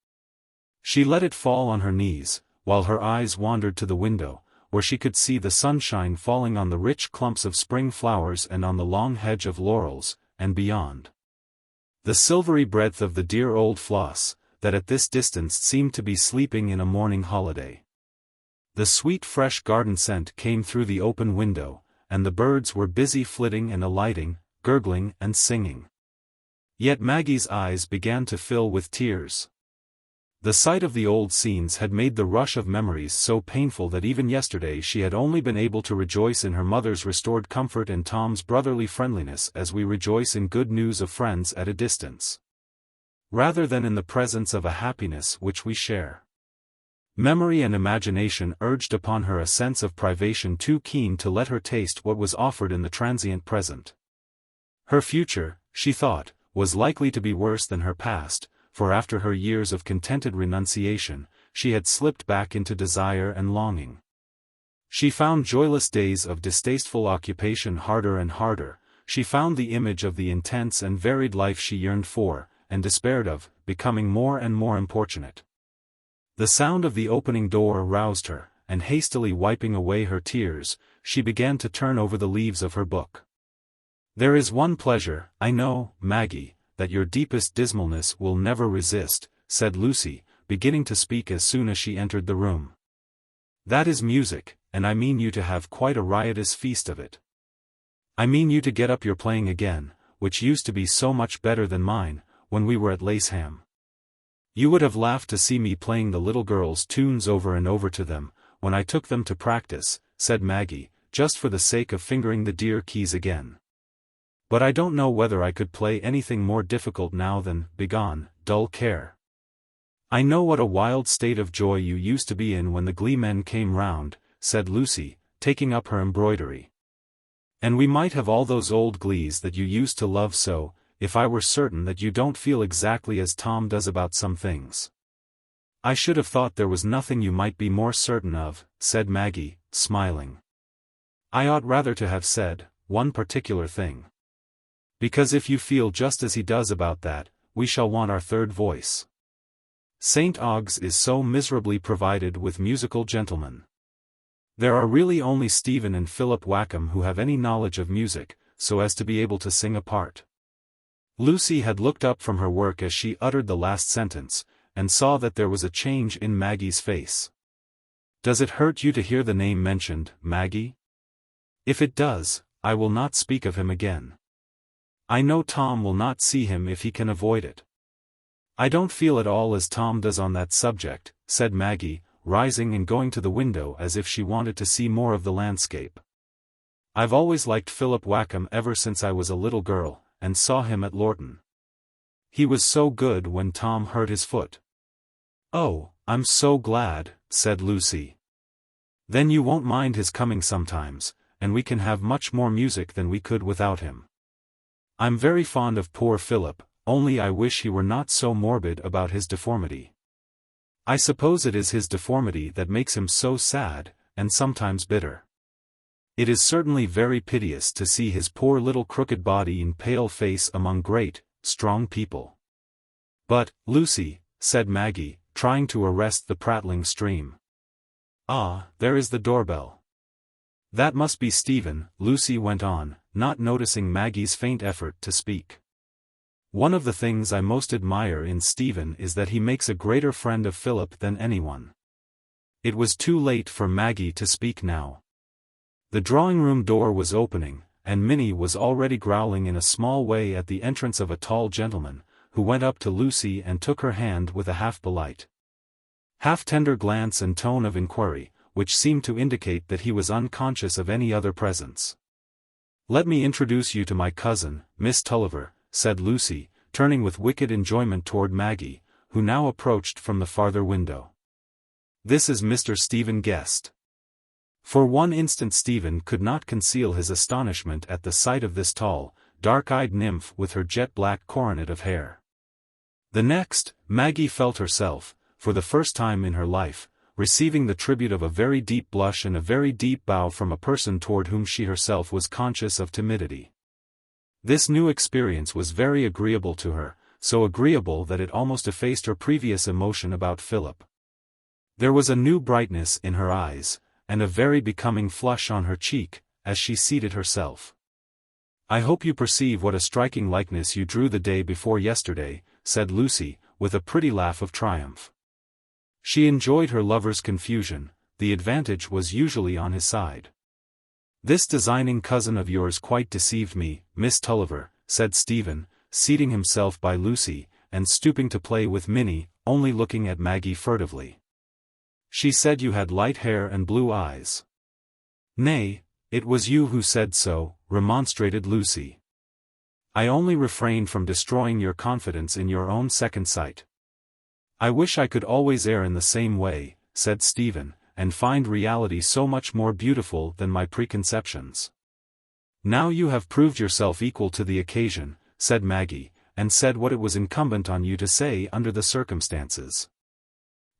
She let it fall on her knees, while her eyes wandered to the window, where she could see the sunshine falling on the rich clumps of spring flowers and on the long hedge of laurels, and beyond. The silvery breadth of the dear old Floss, that at this distance seemed to be sleeping in a morning holiday. The sweet fresh garden scent came through the open window, and the birds were busy flitting and alighting, gurgling and singing. Yet Maggie's eyes began to fill with tears. The sight of the old scenes had made the rush of memories so painful that even yesterday she had only been able to rejoice in her mother's restored comfort and Tom's brotherly friendliness as we rejoice in good news of friends at a distance, rather than in the presence of a happiness which we share. Memory and imagination urged upon her a sense of privation too keen to let her taste what was offered in the transient present. Her future, she thought, was likely to be worse than her past, for after her years of contented renunciation, she had slipped back into desire and longing. She found joyless days of distasteful occupation harder and harder, she found the image of the intense and varied life she yearned for, and despaired of, becoming more and more importunate. The sound of the opening door roused her, and hastily wiping away her tears, she began to turn over the leaves of her book. There is one pleasure, I know, Maggie, that your deepest dismalness will never resist, said Lucy, beginning to speak as soon as she entered the room. That is music, and I mean you to have quite a riotous feast of it. I mean you to get up your playing again, which used to be so much better than mine, when we were at Laceham. You would have laughed to see me playing the little girls' tunes over and over to them, when I took them to practice, said Maggie, just for the sake of fingering the dear keys again. But I don't know whether I could play anything more difficult now than, begone, dull care. I know what a wild state of joy you used to be in when the glee-men came round, said Lucy, taking up her embroidery. And we might have all those old glees that you used to love so, if I were certain that you don't feel exactly as Tom does about some things. I should have thought there was nothing you might be more certain of, said Maggie, smiling. I ought rather to have said, one particular thing. Because if you feel just as he does about that, we shall want our third voice. St. Ogg's is so miserably provided with musical gentlemen. There are really only Stephen and Philip Wakem who have any knowledge of music, so as to be able to sing a part. Lucy had looked up from her work as she uttered the last sentence, and saw that there was a change in Maggie's face. Does it hurt you to hear the name mentioned, Maggie? If it does, I will not speak of him again. I know Tom will not see him if he can avoid it. I don't feel at all as Tom does on that subject, said Maggie, rising and going to the window as if she wanted to see more of the landscape. I've always liked Philip Wakem ever since I was a little girl, and saw him at Lorton. He was so good when Tom hurt his foot. Oh, I'm so glad, said Lucy. Then you won't mind his coming sometimes, and we can have much more music than we could without him. I'm very fond of poor Philip, only I wish he were not so morbid about his deformity. I suppose it is his deformity that makes him so sad, and sometimes bitter. It is certainly very piteous to see his poor little crooked body and pale face among great, strong people. But, Lucy, said Maggie, trying to arrest the prattling stream. Ah, there is the doorbell. That must be Stephen, Lucy went on, not noticing Maggie's faint effort to speak. One of the things I most admire in Stephen is that he makes a greater friend of Philip than anyone. It was too late for Maggie to speak now. The drawing-room door was opening, and Minnie was already growling in a small way at the entrance of a tall gentleman, who went up to Lucy and took her hand with a half-polite, half-tender glance and tone of inquiry, which seemed to indicate that he was unconscious of any other presence. "Let me introduce you to my cousin, Miss Tulliver," said Lucy, turning with wicked enjoyment toward Maggie, who now approached from the farther window. "This is Mr. Stephen Guest." For one instant Stephen could not conceal his astonishment at the sight of this tall, dark-eyed nymph with her jet-black coronet of hair. The next, Maggie felt herself, for the first time in her life, receiving the tribute of a very deep blush and a very deep bow from a person toward whom she herself was conscious of timidity. This new experience was very agreeable to her, so agreeable that it almost effaced her previous emotion about Philip. There was a new brightness in her eyes, and a very becoming flush on her cheek, as she seated herself. "I hope you perceive what a striking likeness you drew the day before yesterday," said Lucy, with a pretty laugh of triumph. She enjoyed her lover's confusion, the advantage was usually on his side. "This designing cousin of yours quite deceived me, Miss Tulliver," said Stephen, seating himself by Lucy, and stooping to play with Minnie, only looking at Maggie furtively. "She said you had light hair and blue eyes." "Nay, it was you who said so," remonstrated Lucy. "I only refrained from destroying your confidence in your own second sight." "I wish I could always err in the same way," said Stephen, "and find reality so much more beautiful than my preconceptions." "Now you have proved yourself equal to the occasion," said Maggie, and said what it was incumbent on you to say under the circumstances.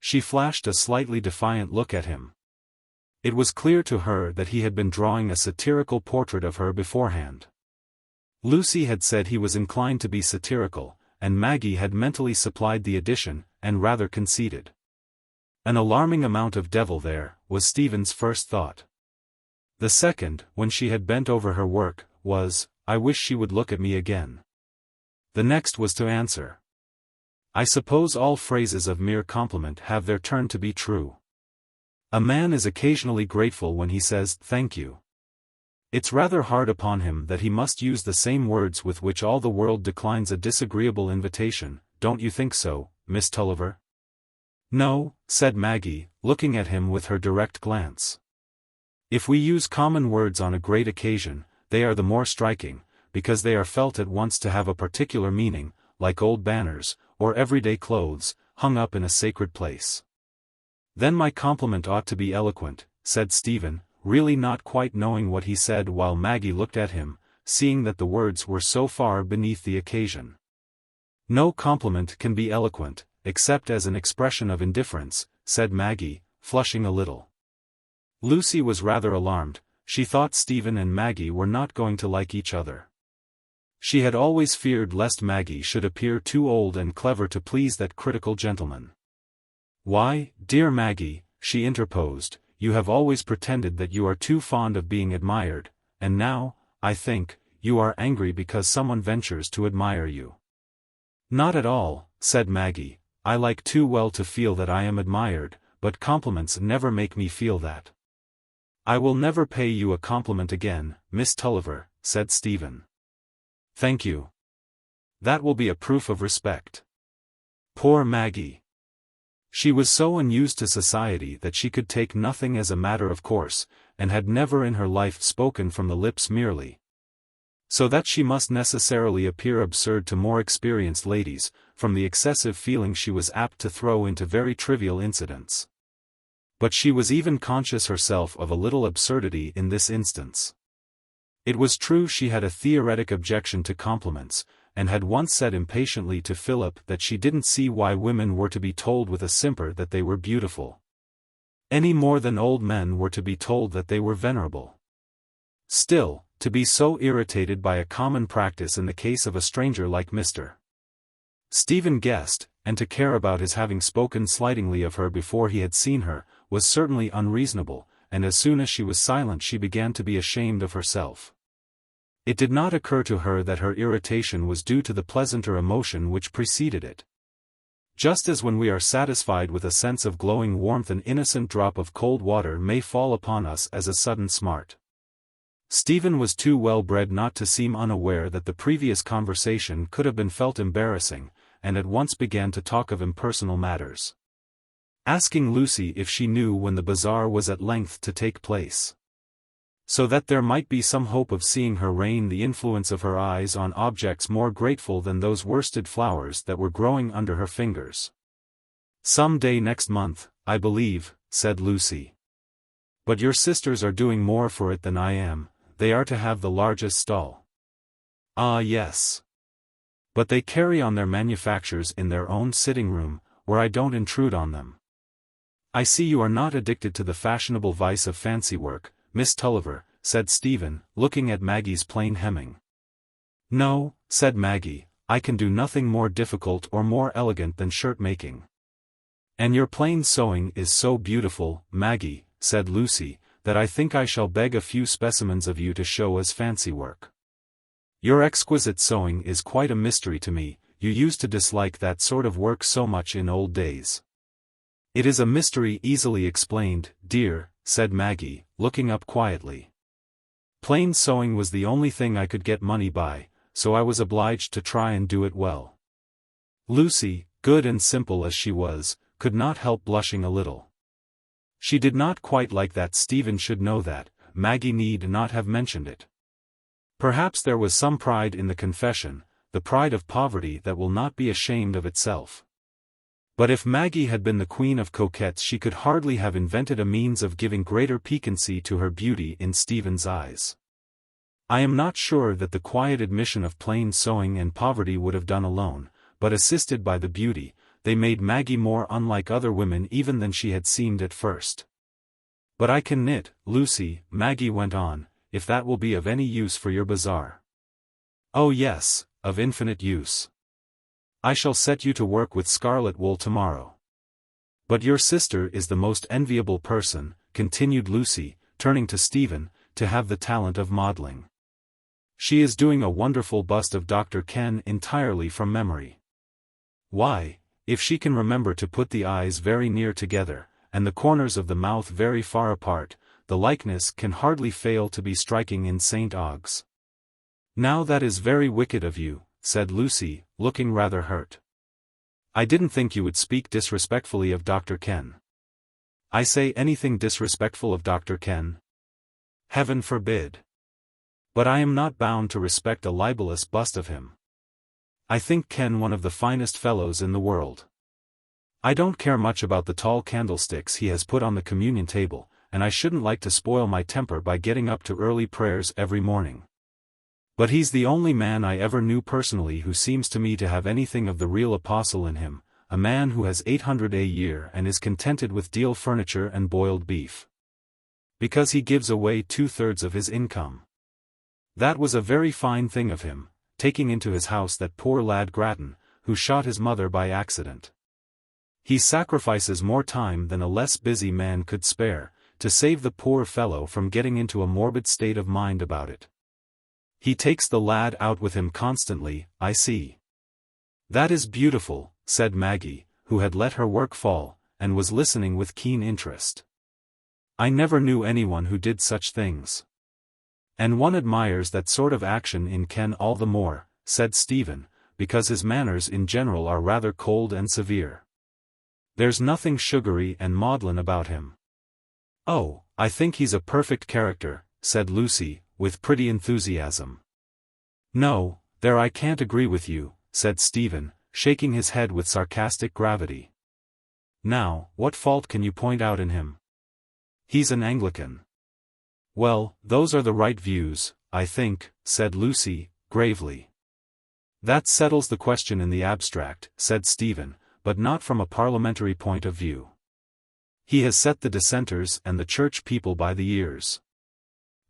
She flashed a slightly defiant look at him. It was clear to her that he had been drawing a satirical portrait of her beforehand. Lucy had said he was inclined to be satirical, and Maggie had mentally supplied the addition, and rather conceded. An alarming amount of devil there, was Stephen's first thought. The second, when she had bent over her work, was, "I wish she would look at me again." The next was to answer. I suppose all phrases of mere compliment have their turn to be true. A man is occasionally grateful when he says, "Thank you." It's rather hard upon him that he must use the same words with which all the world declines a disagreeable invitation, don't you think so, Miss Tulliver? "No," said Maggie, looking at him with her direct glance. "If we use common words on a great occasion, they are the more striking, because they are felt at once to have a particular meaning, like old banners, or everyday clothes, hung up in a sacred place." "Then my compliment ought to be eloquent," said Stephen, really not quite knowing what he said, while Maggie looked at him, seeing that the words were so far beneath the occasion. "No compliment can be eloquent, except as an expression of indifference," said Maggie, flushing a little. Lucy was rather alarmed. She thought Stephen and Maggie were not going to like each other. She had always feared lest Maggie should appear too old and clever to please that critical gentleman. "Why, dear Maggie," she interposed, "you have always pretended that you are too fond of being admired, and now, I think, you are angry because someone ventures to admire you." "Not at all," said Maggie, "I like too well to feel that I am admired, but compliments never make me feel that." "I will never pay you a compliment again, Miss Tulliver," said Stephen. "Thank you. That will be a proof of respect." Poor Maggie. She was so unused to society that she could take nothing as a matter of course, and had never in her life spoken from the lips merely. So that she must necessarily appear absurd to more experienced ladies, from the excessive feeling she was apt to throw into very trivial incidents. But she was even conscious herself of a little absurdity in this instance. It was true she had a theoretic objection to compliments, and had once said impatiently to Philip that she didn't see why women were to be told with a simper that they were beautiful, any more than old men were to be told that they were venerable. Still, to be so irritated by a common practice in the case of a stranger like Mr. Stephen Guest, and to care about his having spoken slightingly of her before he had seen her, was certainly unreasonable, and as soon as she was silent she began to be ashamed of herself. It did not occur to her that her irritation was due to the pleasanter emotion which preceded it. Just as when we are satisfied with a sense of glowing warmth an innocent drop of cold water may fall upon us as a sudden smart. Stephen was too well bred not to seem unaware that the previous conversation could have been felt embarrassing, and at once began to talk of impersonal matters, asking Lucy if she knew when the bazaar was at length to take place, so that there might be some hope of seeing her rain the influence of her eyes on objects more grateful than those worsted flowers that were growing under her fingers. "Some day next month, I believe," said Lucy. "But your sisters are doing more for it than I am. They are to have the largest stall." "Ah yes. But they carry on their manufactures in their own sitting-room, where I don't intrude on them." "I see you are not addicted to the fashionable vice of fancy work, Miss Tulliver," said Stephen, looking at Maggie's plain hemming. "No," said Maggie, "I can do nothing more difficult or more elegant than shirt-making." "And your plain sewing is so beautiful, Maggie," said Lucy, "that I think I shall beg a few specimens of you to show as fancy work. Your exquisite sewing is quite a mystery to me, you used to dislike that sort of work so much in old days." "It is a mystery easily explained, dear," said Maggie, looking up quietly. "Plain sewing was the only thing I could get money by, so I was obliged to try and do it well." Lucy, good and simple as she was, could not help blushing a little. She did not quite like that Stephen should know that. Maggie need not have mentioned it. Perhaps there was some pride in the confession, the pride of poverty that will not be ashamed of itself. But if Maggie had been the queen of coquettes she could hardly have invented a means of giving greater piquancy to her beauty in Stephen's eyes. I am not sure that the quiet admission of plain sewing and poverty would have done alone, but assisted by the beauty, they made Maggie more unlike other women even than she had seemed at first. "But I can knit, Lucy," Maggie went on, "if that will be of any use for your bazaar." "Oh yes, of infinite use. I shall set you to work with scarlet wool tomorrow." "But your sister is the most enviable person," continued Lucy, turning to Stephen, "to have the talent of modelling. She is doing a wonderful bust of Dr. Ken entirely from memory. Why, if she can remember to put the eyes very near together, and the corners of the mouth very far apart, the likeness can hardly fail to be striking in St. Ogg's." "Now that is very wicked of you," said Lucy, looking rather hurt. "I didn't think you would speak disrespectfully of Dr. Ken." "I say anything disrespectful of Dr. Ken? Heaven forbid. But I am not bound to respect a libelous bust of him. I think Ken one of the finest fellows in the world. I don't care much about the tall candlesticks he has put on the communion table, and I shouldn't like to spoil my temper by getting up to early prayers every morning. But he's the only man I ever knew personally who seems to me to have anything of the real apostle in him, a man who has 800 a year and is contented with deal furniture and boiled beef. Because he gives away 2/3 of his income. That was a very fine thing of him, taking into his house that poor lad Grattan, who shot his mother by accident. He sacrifices more time than a less busy man could spare, to save the poor fellow from getting into a morbid state of mind about it. He takes the lad out with him constantly, I see. That is beautiful, said Maggie, who had let her work fall, and was listening with keen interest. I never knew anyone who did such things. And one admires that sort of action in Ken all the more, said Stephen, because his manners in general are rather cold and severe. There's nothing sugary and maudlin about him. Oh, I think he's a perfect character, said Lucy, with pretty enthusiasm. No, there I can't agree with you, said Stephen, shaking his head with sarcastic gravity. Now, what fault can you point out in him? He's an Anglican. Well, those are the right views, I think, said Lucy, gravely. That settles the question in the abstract, said Stephen, but not from a parliamentary point of view. He has set the dissenters and the church people by the ears.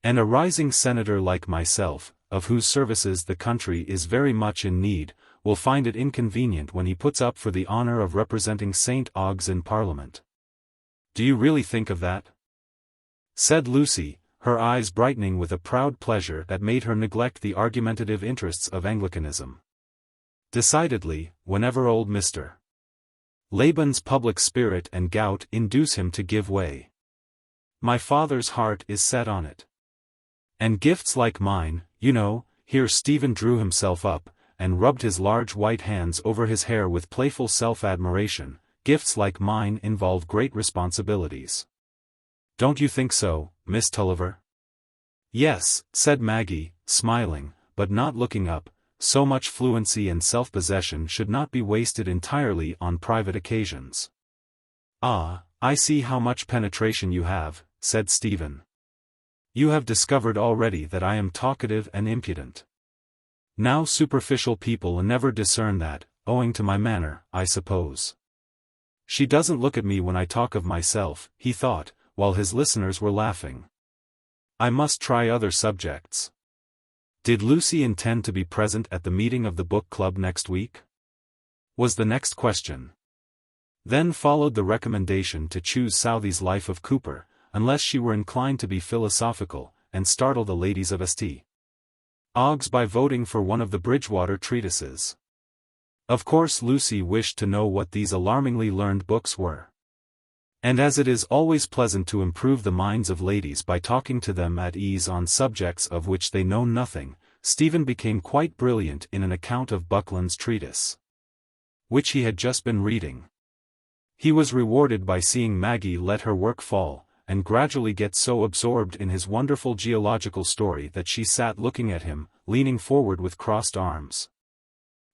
And a rising senator like myself, of whose services the country is very much in need, will find it inconvenient when he puts up for the honor of representing St. Ogg's in Parliament. Do you really think of that? Said Lucy, her eyes brightening with a proud pleasure that made her neglect the argumentative interests of Anglicanism. Decidedly, whenever old Mr. Laban's public spirit and gout induce him to give way. My father's heart is set on it. And gifts like mine, you know, here Stephen drew himself up, and rubbed his large white hands over his hair with playful self-admiration, gifts like mine involve great responsibilities. Don't you think so, Miss Tulliver? Yes, said Maggie, smiling, but not looking up. So much fluency and self-possession should not be wasted entirely on private occasions. Ah, I see how much penetration you have, said Stephen. You have discovered already that I am talkative and impudent. Now superficial people never discern that, owing to my manner, I suppose. She doesn't look at me when I talk of myself, he thought, while his listeners were laughing. I must try other subjects. Did Lucy intend to be present at the meeting of the book club next week? Was the next question. Then followed the recommendation to choose Southey's Life of Cooper, unless she were inclined to be philosophical, and startle the ladies of St. Ogg's by voting for one of the Bridgewater treatises. Of course Lucy wished to know what these alarmingly learned books were. And as it is always pleasant to improve the minds of ladies by talking to them at ease on subjects of which they know nothing, Stephen became quite brilliant in an account of Buckland's treatise, which he had just been reading. He was rewarded by seeing Maggie let her work fall, and gradually get so absorbed in his wonderful geological story that she sat looking at him, leaning forward with crossed arms,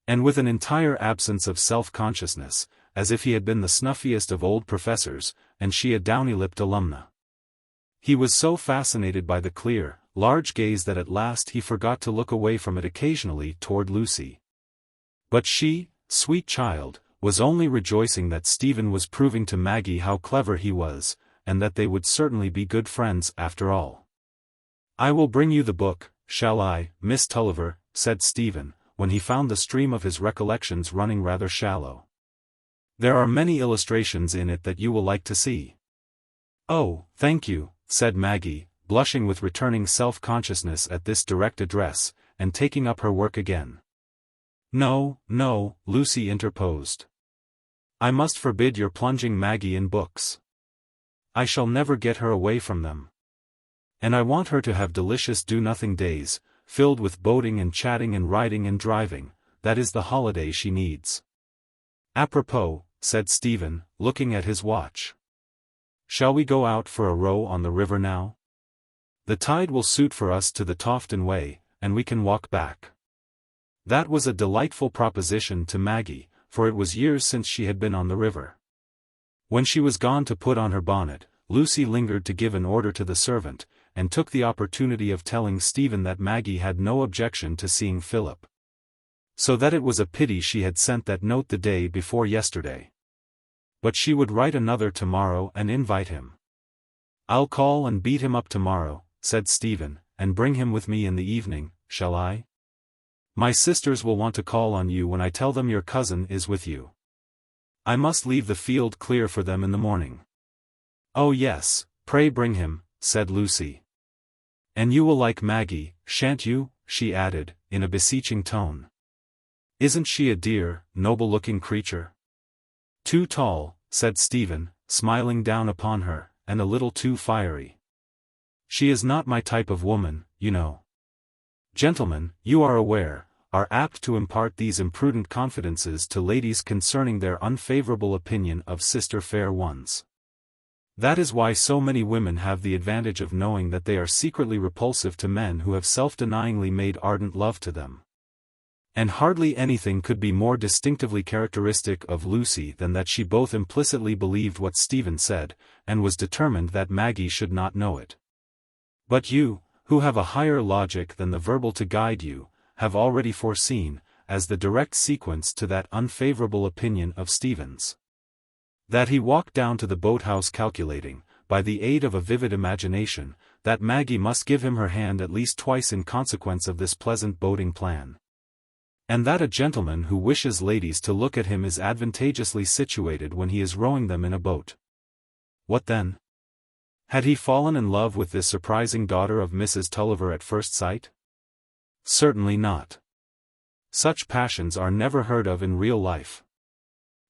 and with an entire absence of self-consciousness, as if he had been the snuffiest of old professors, and she a downy-lipped alumna. He was so fascinated by the clear, large gaze that at last he forgot to look away from it occasionally toward Lucy. But she, sweet child, was only rejoicing that Stephen was proving to Maggie how clever he was, and that they would certainly be good friends after all. I will bring you the book, shall I, Miss Tulliver, said Stephen, when he found the stream of his recollections running rather shallow. There are many illustrations in it that you will like to see. Oh, thank you, said Maggie, blushing with returning self-consciousness at this direct address, and taking up her work again. No, no, Lucy interposed. I must forbid your plunging Maggie in books. I shall never get her away from them. And I want her to have delicious do-nothing days, filled with boating and chatting and riding and driving. That is the holiday she needs. Apropos, said Stephen, looking at his watch. Shall we go out for a row on the river now? The tide will suit for us to the Tofton way, and we can walk back. That was a delightful proposition to Maggie, for it was years since she had been on the river. When she was gone to put on her bonnet, Lucy lingered to give an order to the servant, and took the opportunity of telling Stephen that Maggie had no objection to seeing Philip. So that it was a pity she had sent that note the day before yesterday. But she would write another tomorrow and invite him. I'll call and beat him up tomorrow, said Stephen, and bring him with me in the evening, shall I? My sisters will want to call on you when I tell them your cousin is with you. I must leave the field clear for them in the morning." "Oh yes, pray bring him," said Lucy. "And you will like Maggie, shan't you?" she added, in a beseeching tone. "Isn't she a dear, noble-looking creature?" "Too tall," said Stephen, smiling down upon her, "and a little too fiery. She is not my type of woman, you know." Gentlemen, you are aware, are apt to impart these imprudent confidences to ladies concerning their unfavorable opinion of sister fair ones. That is why so many women have the advantage of knowing that they are secretly repulsive to men who have self-denyingly made ardent love to them. And hardly anything could be more distinctively characteristic of Lucy than that she both implicitly believed what Stephen said, and was determined that Maggie should not know it. But you, who have a higher logic than the verbal to guide you, have already foreseen, as the direct sequence to that unfavorable opinion of Stephen's, that he walked down to the boathouse calculating, by the aid of a vivid imagination, that Maggie must give him her hand at least twice in consequence of this pleasant boating plan. And that a gentleman who wishes ladies to look at him is advantageously situated when he is rowing them in a boat. What then? Had he fallen in love with this surprising daughter of Mrs. Tulliver at first sight? Certainly not. Such passions are never heard of in real life.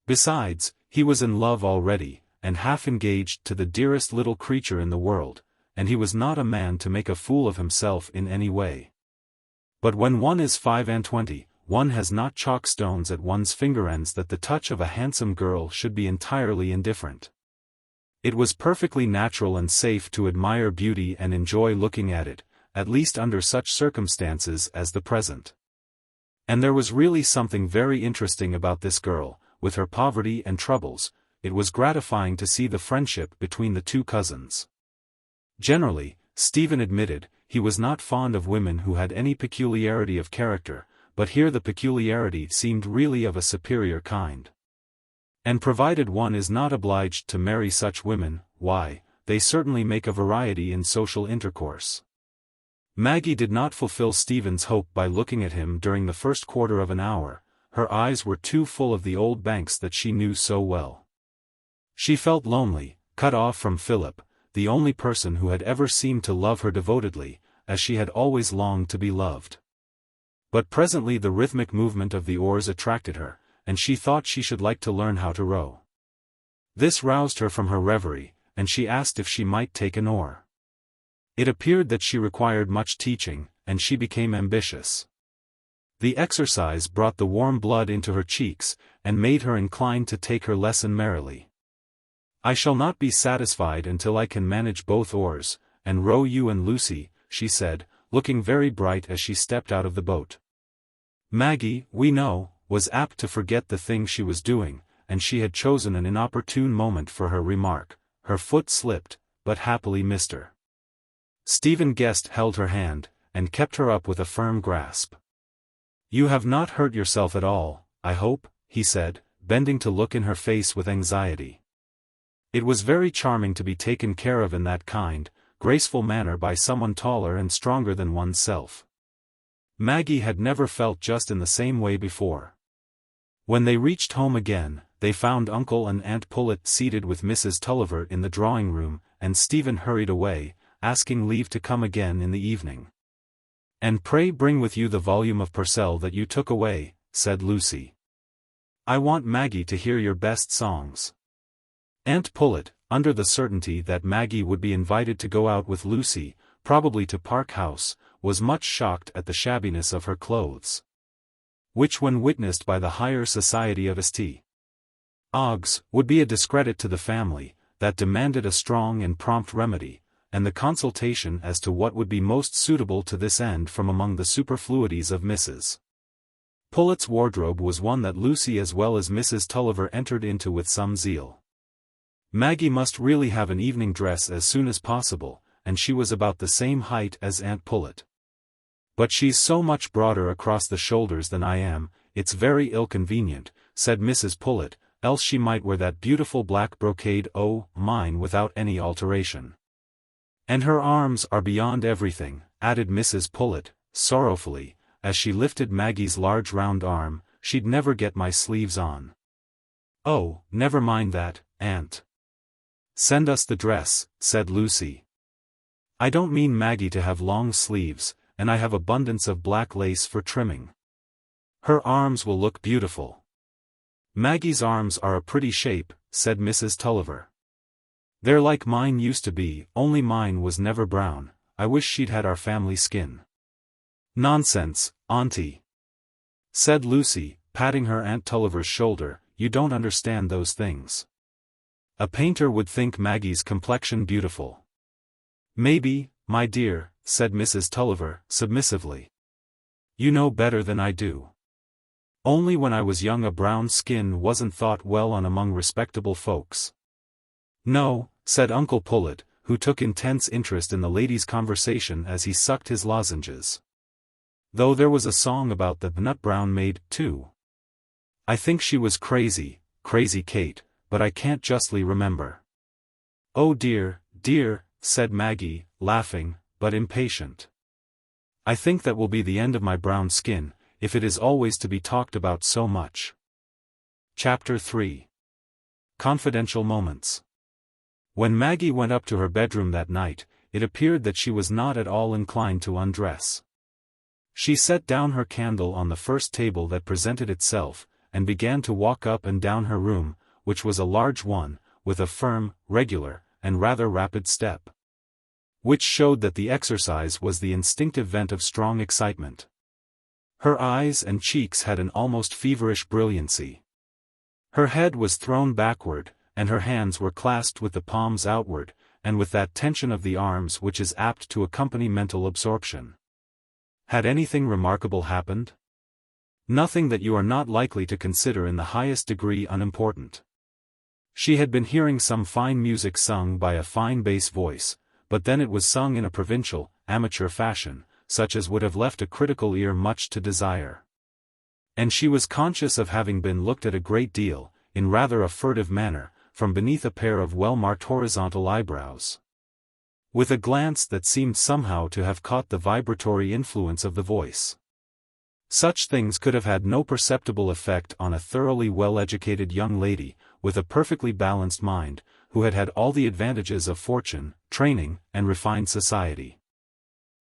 Besides, he was in love already, and half engaged to the dearest little creature in the world, and he was not a man to make a fool of himself in any way. But when one is 25, one has not chalk stones at one's finger ends that the touch of a handsome girl should be entirely indifferent. It was perfectly natural and safe to admire beauty and enjoy looking at it, at least under such circumstances as the present. And there was really something very interesting about this girl, with her poverty and troubles. It was gratifying to see the friendship between the two cousins. Generally, Stephen admitted, he was not fond of women who had any peculiarity of character, but here the peculiarity seemed really of a superior kind. And provided one is not obliged to marry such women, why, they certainly make a variety in social intercourse. Maggie did not fulfill Stephen's hope by looking at him during the first quarter of an hour. Her eyes were too full of the old banks that she knew so well. She felt lonely, cut off from Philip, the only person who had ever seemed to love her devotedly, as she had always longed to be loved. But presently the rhythmic movement of the oars attracted her, and she thought she should like to learn how to row. This roused her from her reverie, and she asked if she might take an oar. It appeared that she required much teaching, and she became ambitious. The exercise brought the warm blood into her cheeks, and made her inclined to take her lesson merrily. "I shall not be satisfied until I can manage both oars, and row you and Lucy," she said, looking very bright as she stepped out of the boat. Maggie, we know, was apt to forget the thing she was doing, and she had chosen an inopportune moment for her remark. Her foot slipped, but happily missed her. Stephen Guest held her hand, and kept her up with a firm grasp. "You have not hurt yourself at all, I hope," he said, bending to look in her face with anxiety. It was very charming to be taken care of in that kind, graceful manner by someone taller and stronger than oneself. Maggie had never felt just in the same way before. When they reached home again, they found Uncle and Aunt Pullet seated with Mrs. Tulliver in the drawing-room, and Stephen hurried away, asking leave to come again in the evening. "And pray bring with you the volume of Purcell that you took away," said Lucy. "I want Maggie to hear your best songs." Aunt Pullet, under the certainty that Maggie would be invited to go out with Lucy, probably to Park House, was much shocked at the shabbiness of her clothes, which when witnessed by the higher society of XIII, would be a discredit to the family, that demanded a strong and prompt remedy, and the consultation as to what would be most suitable to this end from among the superfluities of Mrs. Pullet's wardrobe was one that Lucy as well as Mrs. Tulliver entered into with some zeal. Maggie must really have an evening dress as soon as possible, and she was about the same height as Aunt Pullet. "But she's so much broader across the shoulders than I am, it's very ill-convenient," said Mrs. Pullet, "else she might wear that beautiful black brocade mine without any alteration." "And her arms are beyond everything," added Mrs. Pullet, sorrowfully, as she lifted Maggie's large round arm, "she'd never get my sleeves on." "Oh, never mind that, Aunt. Send us the dress," said Lucy. "I don't mean Maggie to have long sleeves, and I have abundance of black lace for trimming. Her arms will look beautiful." "Maggie's arms are a pretty shape," said Mrs. Tulliver. "They're like mine used to be, only mine was never brown. I wish she'd had our family skin." "Nonsense, Auntie," said Lucy, patting her Aunt Tulliver's shoulder, "you don't understand those things. A painter would think Maggie's complexion beautiful." "Maybe, my dear," said Mrs. Tulliver, submissively. "You know better than I do. Only when I was young a brown skin wasn't thought well on among respectable folks." "No," said Uncle Pullet, who took intense interest in the ladies' conversation as he sucked his lozenges. "Though there was a song about the nut-brown maid, too. I think she was crazy, Crazy Kate, but I can't justly remember." "Oh dear, dear," said Maggie, laughing, but impatient. "I think that will be the end of my brown skin, if it is always to be talked about so much." Chapter 3. Confidential Moments. When Maggie went up to her bedroom that night, it appeared that she was not at all inclined to undress. She set down her candle on the first table that presented itself, and began to walk up and down her room, which was a large one, with a firm, regular, and rather rapid step, which showed that the exercise was the instinctive vent of strong excitement. Her eyes and cheeks had an almost feverish brilliancy. Her head was thrown backward, and her hands were clasped with the palms outward, and with that tension of the arms which is apt to accompany mental absorption. Had anything remarkable happened? Nothing that you are not likely to consider in the highest degree unimportant. She had been hearing some fine music sung by a fine bass voice, but then it was sung in a provincial, amateur fashion, such as would have left a critical ear much to desire. And she was conscious of having been looked at a great deal, in rather a furtive manner, from beneath a pair of well-marked horizontal eyebrows, with a glance that seemed somehow to have caught the vibratory influence of the voice. Such things could have had no perceptible effect on a thoroughly well-educated young lady, with a perfectly balanced mind, who had had all the advantages of fortune, training, and refined society.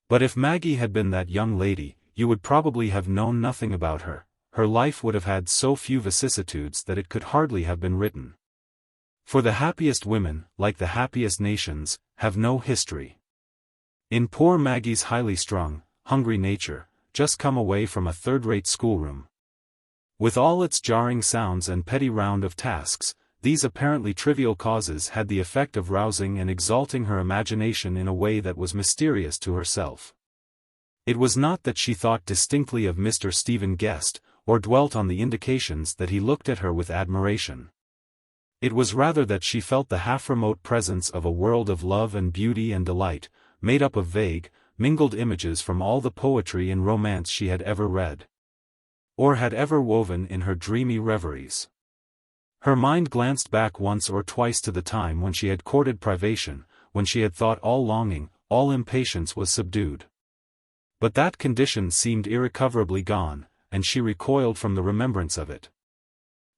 But if Maggie had been that young lady, you would probably have known nothing about her. Her life would have had so few vicissitudes that it could hardly have been written. For the happiest women, like the happiest nations, have no history. In poor Maggie's highly strung, hungry nature, just come away from a third-rate schoolroom, with all its jarring sounds and petty round of tasks, these apparently trivial causes had the effect of rousing and exalting her imagination in a way that was mysterious to herself. It was not that she thought distinctly of Mr. Stephen Guest, or dwelt on the indications that he looked at her with admiration. It was rather that she felt the half-remote presence of a world of love and beauty and delight, made up of vague, mingled images from all the poetry and romance she had ever read, or had ever woven in her dreamy reveries. Her mind glanced back once or twice to the time when she had courted privation, when she had thought all longing, all impatience was subdued. But that condition seemed irrecoverably gone, and she recoiled from the remembrance of it.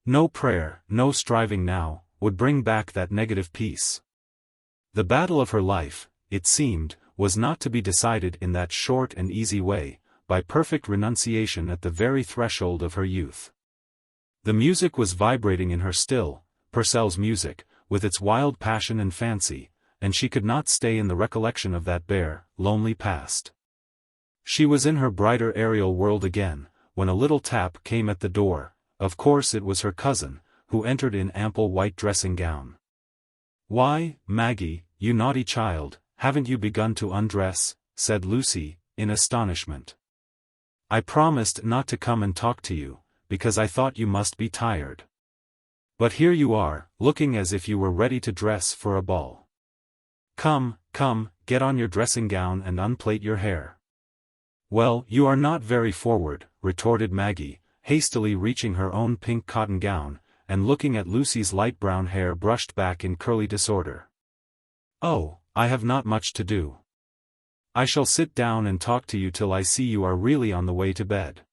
No prayer, no striving now, would bring back that negative peace. The battle of her life, it seemed, was not to be decided in that short and easy way, by perfect renunciation at the very threshold of her youth. The music was vibrating in her still, Purcell's music, with its wild passion and fancy, and she could not stay in the recollection of that bare, lonely past. She was in her brighter aerial world again, when a little tap came at the door. Of course it was her cousin, who entered in ample white dressing-gown. "Why, Maggie, you naughty child, haven't you begun to undress?" said Lucy, in astonishment. "I promised not to come and talk to you, because I thought you must be tired. But here you are, looking as if you were ready to dress for a ball. Come, come, get on your dressing-gown and unplait your hair." "Well, you are not very forward," retorted Maggie, hastily reaching her own pink cotton gown, and looking at Lucy's light brown hair brushed back in curly disorder. "Oh, I have not much to do. I shall sit down and talk to you till I see you are really on the way to bed."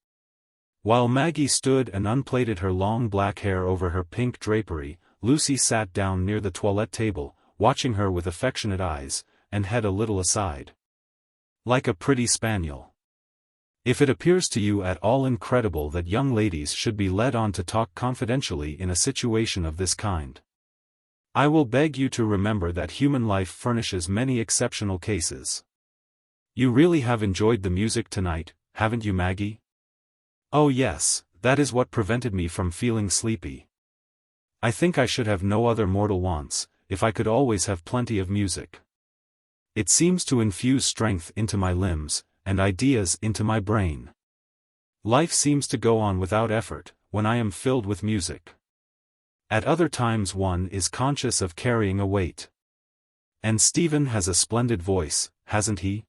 While Maggie stood and unplaited her long black hair over her pink drapery, Lucy sat down near the toilette table, watching her with affectionate eyes, and head a little aside. Like a pretty spaniel. "If it appears to you at all incredible that young ladies should be led on to talk confidentially in a situation of this kind, I will beg you to remember that human life furnishes many exceptional cases. You really have enjoyed the music tonight, haven't you, Maggie?" "Oh yes, that is what prevented me from feeling sleepy. I think I should have no other mortal wants, if I could always have plenty of music. It seems to infuse strength into my limbs, and ideas into my brain. Life seems to go on without effort, when I am filled with music. At other times one is conscious of carrying a weight. And Stephen has a splendid voice, hasn't he?"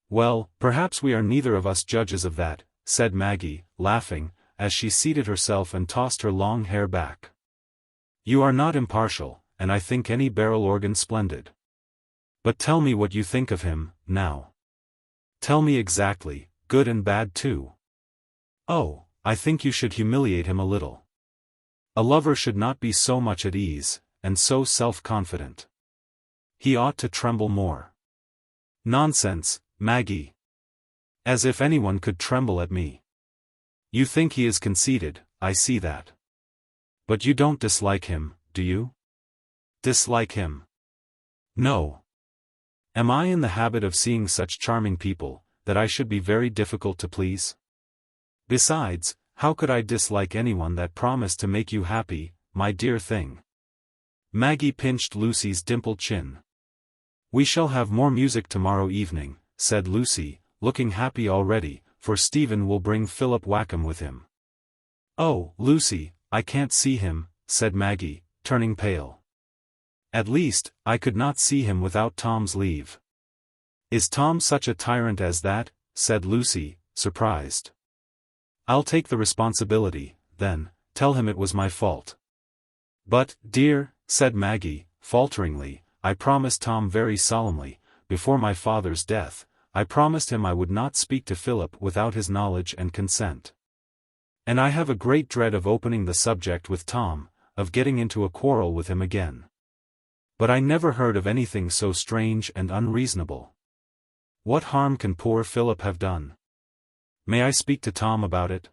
"Well, perhaps we are neither of us judges of that," said Maggie, laughing, as she seated herself and tossed her long hair back. "You are not impartial, and I think any barrel organ splendid. But tell me what you think of him, now. Tell me exactly, good and bad too." "Oh, I think you should humiliate him a little. A lover should not be so much at ease, and so self-confident. He ought to tremble more." "Nonsense, Maggie. As if anyone could tremble at me. You think he is conceited, I see that. But you don't dislike him, do you?" "Dislike him? No. Am I in the habit of seeing such charming people, that I should be very difficult to please? Besides, how could I dislike anyone that promised to make you happy, my dear thing?" Maggie pinched Lucy's dimpled chin. "We shall have more music tomorrow evening," said Lucy, looking happy already, "for Stephen will bring Philip Wakem with him." "Oh, Lucy, I can't see him," said Maggie, turning pale. "At least, I could not see him without Tom's leave." "Is Tom such a tyrant as that?" said Lucy, surprised. "I'll take the responsibility, then, tell him it was my fault." "But, dear," said Maggie, falteringly, "I promised Tom very solemnly, before my father's death, I promised him I would not speak to Philip without his knowledge and consent. And I have a great dread of opening the subject with Tom, of getting into a quarrel with him again. But I never heard of anything so strange and unreasonable. What harm can poor Philip have done? May I speak to Tom about it?"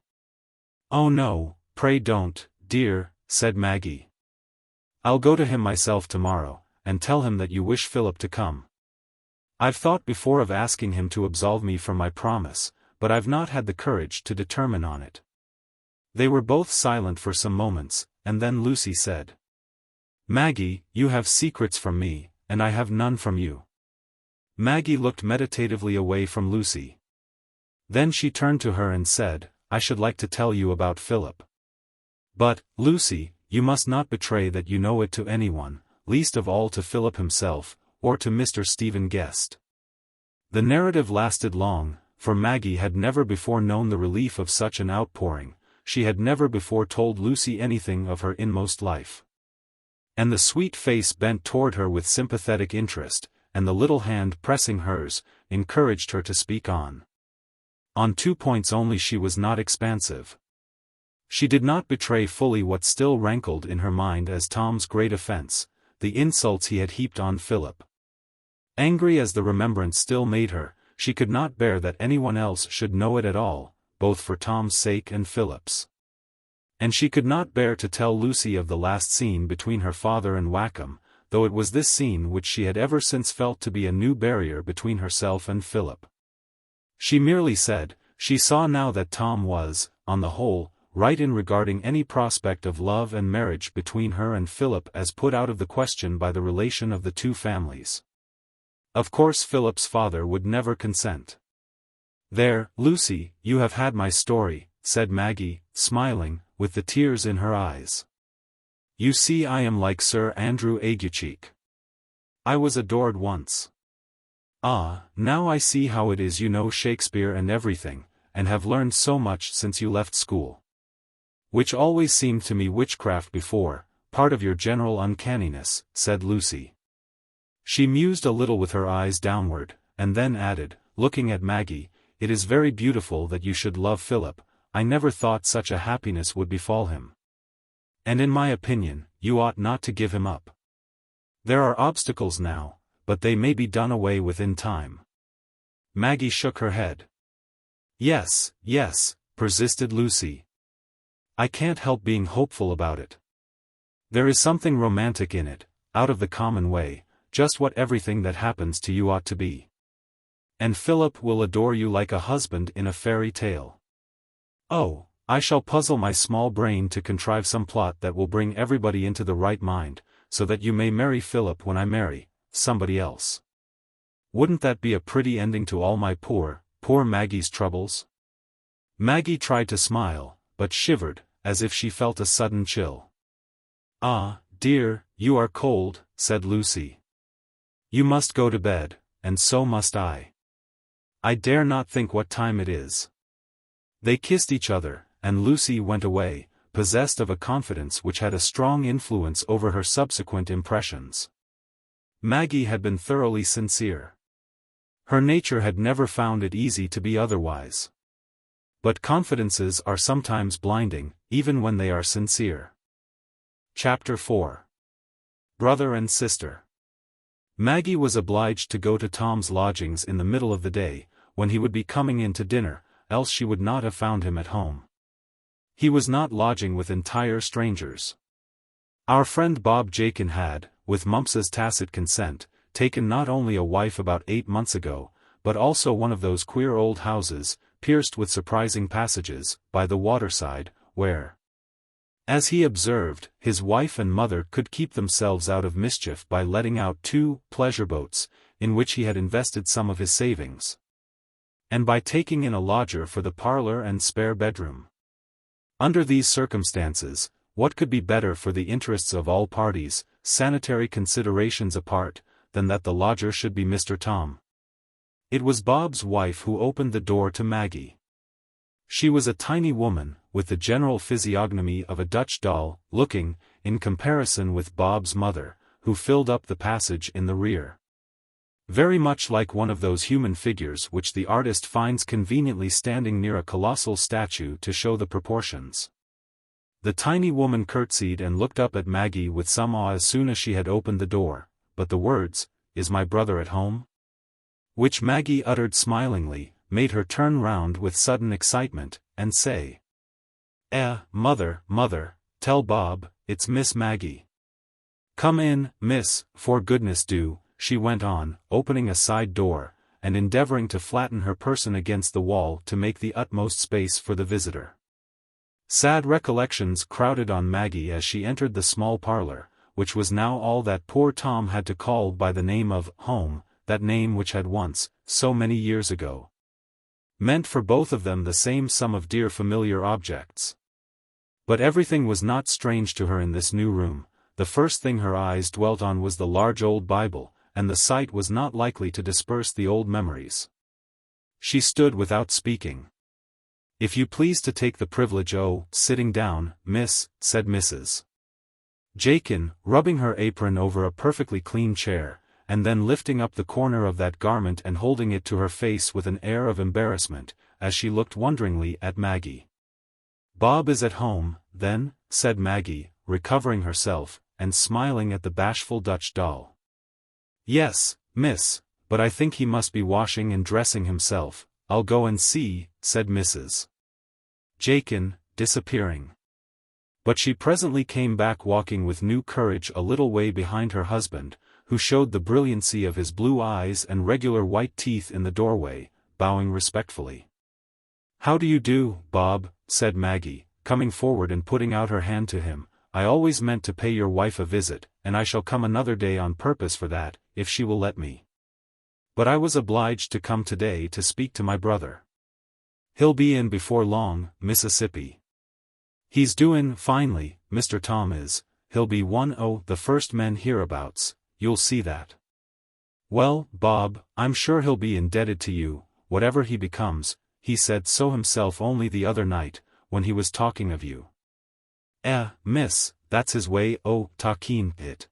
"Oh no, pray don't, dear," said Maggie. "I'll go to him myself tomorrow, and tell him that you wish Philip to come. I've thought before of asking him to absolve me from my promise, but I've not had the courage to determine on it." They were both silent for some moments, and then Lucy said, "Maggie, you have secrets from me, and I have none from you." Maggie looked meditatively away from Lucy. Then she turned to her and said, "I should like to tell you about Philip. But, Lucy, you must not betray that you know it to anyone, least of all to Philip himself, or to Mr. Stephen Guest." The narrative lasted long, for Maggie had never before known the relief of such an outpouring, she had never before told Lucy anything of her inmost life. And the sweet face bent toward her with sympathetic interest, and the little hand pressing hers, encouraged her to speak on. On 2 points only she was not expansive. She did not betray fully what still rankled in her mind as Tom's great offense, the insults he had heaped on Philip. Angry as the remembrance still made her, she could not bear that anyone else should know it at all, both for Tom's sake and Philip's. And she could not bear to tell Lucy of the last scene between her father and Wakem, though it was this scene which she had ever since felt to be a new barrier between herself and Philip. She merely said, she saw now that Tom was, on the whole, right in regarding any prospect of love and marriage between her and Philip as put out of the question by the relation of the two families. Of course Philip's father would never consent. "There, Lucy, you have had my story," said Maggie, smiling, with the tears in her eyes. "You see I am like Sir Andrew Aguecheek. I was adored once. Ah, now I see how it is you know Shakespeare and everything, and have learned so much since you left school. Which always seemed to me witchcraft before, part of your general uncanniness," said Lucy. She mused a little with her eyes downward, and then added, looking at Maggie, "It is very beautiful that you should love Philip. I never thought such a happiness would befall him. And in my opinion, you ought not to give him up. There are obstacles now, but they may be done away with in time." Maggie shook her head. "Yes, yes," persisted Lucy. "I can't help being hopeful about it. There is something romantic in it, out of the common way, just what everything that happens to you ought to be. And Philip will adore you like a husband in a fairy tale. Oh, I shall puzzle my small brain to contrive some plot that will bring everybody into the right mind, so that you may marry Philip when I marry somebody else. Wouldn't that be a pretty ending to all my poor Maggie's troubles?" Maggie tried to smile, but shivered, as if she felt a sudden chill. "Ah, dear, you are cold," said Lucy. "You must go to bed, and so must I. I dare not think what time it is." They kissed each other, and Lucy went away, possessed of a confidence which had a strong influence over her subsequent impressions. Maggie had been thoroughly sincere. Her nature had never found it easy to be otherwise. But confidences are sometimes blinding, even when they are sincere. Chapter 4. Brother and Sister. Maggie was obliged to go to Tom's lodgings in the middle of the day, when he would be coming in to dinner, else she would not have found him at home. He was not lodging with entire strangers. Our friend Bob Jakin had, with Mumps's tacit consent, taken not only a wife about 8 months ago, but also one of those queer old houses, pierced with surprising passages, by the waterside, where, as he observed, his wife and mother could keep themselves out of mischief by letting out 2 pleasure boats, in which he had invested some of his savings, and by taking in a lodger for the parlor and spare bedroom. Under these circumstances, what could be better for the interests of all parties, sanitary considerations apart, than that the lodger should be Mr. Tom? It was Bob's wife who opened the door to Maggie. She was a tiny woman, with the general physiognomy of a Dutch doll, looking, in comparison with Bob's mother, who filled up the passage in the rear, very much like one of those human figures which the artist finds conveniently standing near a colossal statue to show the proportions. The tiny woman curtsied and looked up at Maggie with some awe as soon as she had opened the door, but the words, "Is my brother at home?" which Maggie uttered smilingly, made her turn round with sudden excitement, and say, Mother, tell Bob, it's Miss Maggie." "Come in, miss, for goodness do," she went on, opening a side door, and endeavoring to flatten her person against the wall to make the utmost space for the visitor. Sad recollections crowded on Maggie as she entered the small parlor, which was now all that poor Tom had to call by the name of home, that name which had once, so many years ago, meant for both of them the same sum of dear familiar objects. But everything was not strange to her in this new room. The first thing her eyes dwelt on was the large old Bible, and the sight was not likely to disperse the old memories. She stood without speaking. "If you please to take the privilege sitting down, miss," said Mrs. Jakin, rubbing her apron over a perfectly clean chair, and then lifting up the corner of that garment and holding it to her face with an air of embarrassment, as she looked wonderingly at Maggie. "Bob is at home, then," said Maggie, recovering herself, and smiling at the bashful Dutch doll. "Yes, miss, but I think he must be washing and dressing himself. I'll go and see," said Mrs. Jakin, disappearing. But she presently came back walking with new courage a little way behind her husband, who showed the brilliancy of his blue eyes and regular white teeth in the doorway, bowing respectfully. "How do you do, Bob?" said Maggie, coming forward and putting out her hand to him. "I always meant to pay your wife a visit, and I shall come another day on purpose for that, if she will let me. But I was obliged to come today to speak to my brother. He'll be in before long, Mississippi. He's doin' finely, Mr. Tom is. He'll be one o' the first men hereabouts, you'll see that. Well, Bob, I'm sure he'll be indebted to you, whatever he becomes. He said so himself only the other night, when he was talking of you." Miss, that's his way o' talking it.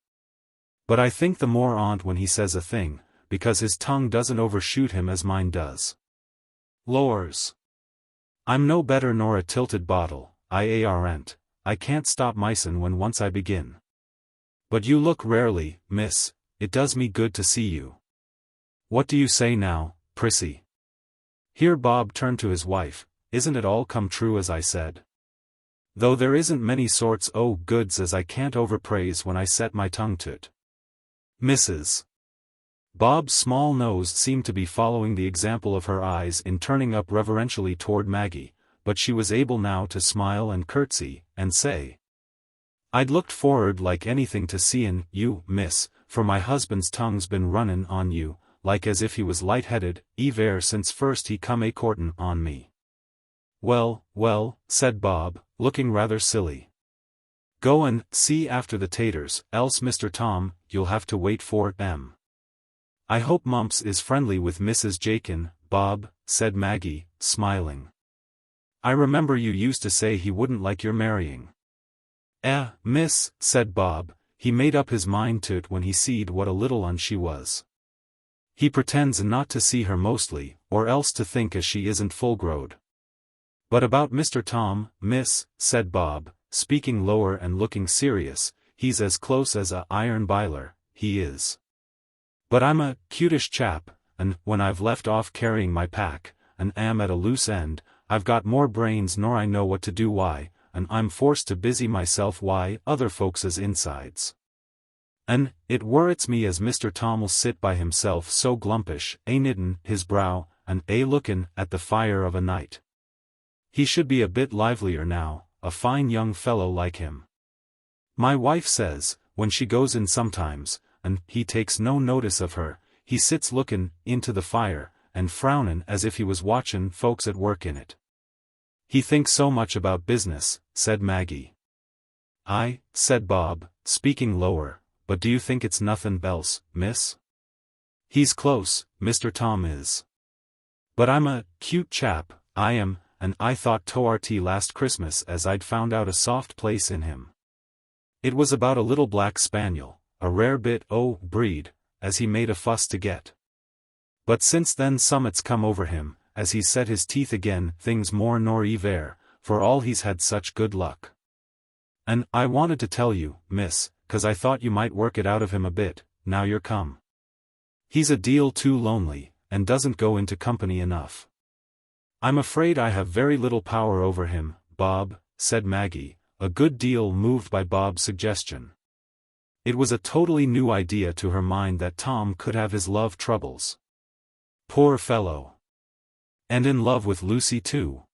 But I think the more on't when he says a thing, because his tongue doesn't overshoot him as mine does. Lors. I'm no better nor a tilted bottle, I aren't. I can't stop mysen when once I begin. But you look rarely, miss, it does me good to see you. What do you say now, Prissy? Here Bob turned to his wife, isn't it all come true as I said? Though there isn't many sorts o' goods as I can't overpraise when I set my tongue to't. Mrs. Bob's small nose seemed to be following the example of her eyes in turning up reverentially toward Maggie, but she was able now to smile and curtsy, and say, I'd looked for'ard like anything to seein' you, miss, for my husband's tongue's been runnin' on you, like as if he was light-headed, ever since first he come a-courtin' on me. Well, well, said Bob, looking rather silly. Go and see after the taters, else Mr. Tom, you'll have to wait for 'em. I hope Mumps is friendly with Mrs. Jakin, Bob, said Maggie, smiling. I remember you used to say he wouldn't like your marrying. Miss, said Bob, he made up his mind to't when he seed what a little un she was. He pretends not to see her mostly, or else to think as she isn't full-growed. But about Mr. Tom, miss, said Bob, speaking lower and looking serious, he's as close as a iron biler, he is. But I'm a cutish chap, and when I've left off carrying my pack, and am at a loose end, I've got more brains nor I know what to do why, and I'm forced to busy myself why other folks's insides. An' it worrits me as Mr. Tom'll sit by himself so glumpish, knittin' his brow, and lookin' at the fire of a night. He should be a bit livelier now, a fine young fellow like him. My wife says, when she goes in sometimes, and he takes no notice of her, he sits lookin' into the fire, and frownin' as if he was watchin' folks at work in it. He thinks so much about business, said Maggie. Aye, said Bob, speaking lower, but do you think it's nothin' else, miss? He's close, Mr. Tom is. But I'm a cute chap, I am, and I thought to'arty last Christmas as I'd found out a soft place in him. It was about a little black spaniel, a rare bit o' breed, as he made a fuss to get. But since then summat's come over him, as he's set his teeth again things more nor ever, for all he's had such good luck. And I wanted to tell you, miss, 'cause I thought you might work it out of him a bit, now you're come. He's a deal too lonely, and doesn't go into company enough. I'm afraid I have very little power over him, Bob, said Maggie, a good deal moved by Bob's suggestion. It was a totally new idea to her mind that Tom could have his love troubles. Poor fellow. And in love with Lucy too.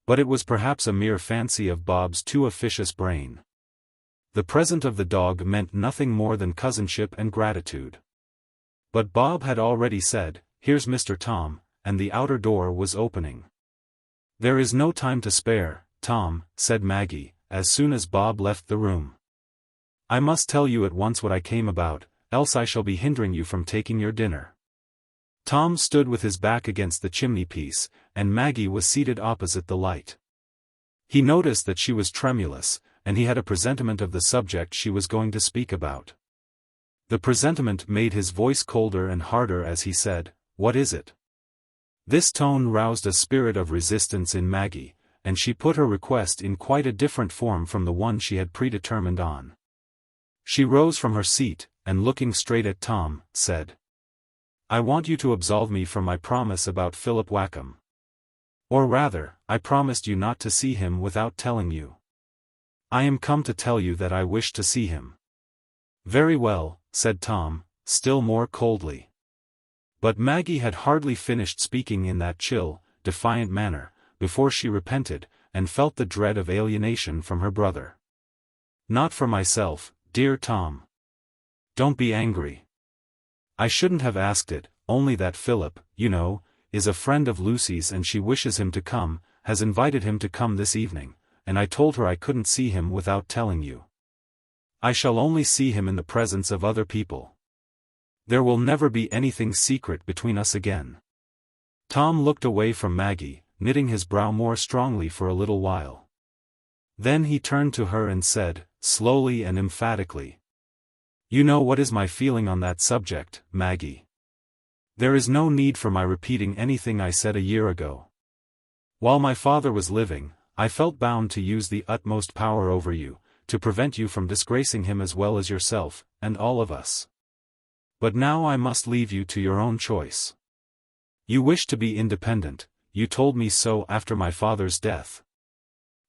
But it was perhaps a mere fancy of Bob's too officious brain. The present of the dog meant nothing more than cousinship and gratitude. But Bob had already said, "Here's Mr. Tom," and the outer door was opening. "There is no time to spare, Tom," said Maggie, as soon as Bob left the room. "I must tell you at once what I came about, else I shall be hindering you from taking your dinner." Tom stood with his back against the chimney-piece, and Maggie was seated opposite the light. He noticed that she was tremulous, and he had a presentiment of the subject she was going to speak about. The presentiment made his voice colder and harder as he said, "What is it?" This tone roused a spirit of resistance in Maggie, and she put her request in quite a different form from the one she had predetermined on. She rose from her seat, and looking straight at Tom, said, "I want you to absolve me from my promise about Philip Wakem. Or rather, I promised you not to see him without telling you. I am come to tell you that I wish to see him." "Very well," said Tom, still more coldly. But Maggie had hardly finished speaking in that chill, defiant manner, before she repented, and felt the dread of alienation from her brother. "Not for myself, dear Tom. Don't be angry. I shouldn't have asked it, only that Philip, you know, is a friend of Lucy's and she wishes him to come, has invited him to come this evening, and I told her I couldn't see him without telling you. I shall only see him in the presence of other people. There will never be anything secret between us again." Tom looked away from Maggie, knitting his brow more strongly for a little while. Then he turned to her and said, slowly and emphatically, "You know what is my feeling on that subject, Maggie. There is no need for my repeating anything I said a year ago. While my father was living, I felt bound to use the utmost power over you, to prevent you from disgracing him as well as yourself, and all of us. But now I must leave you to your own choice. You wish to be independent, you told me so after my father's death.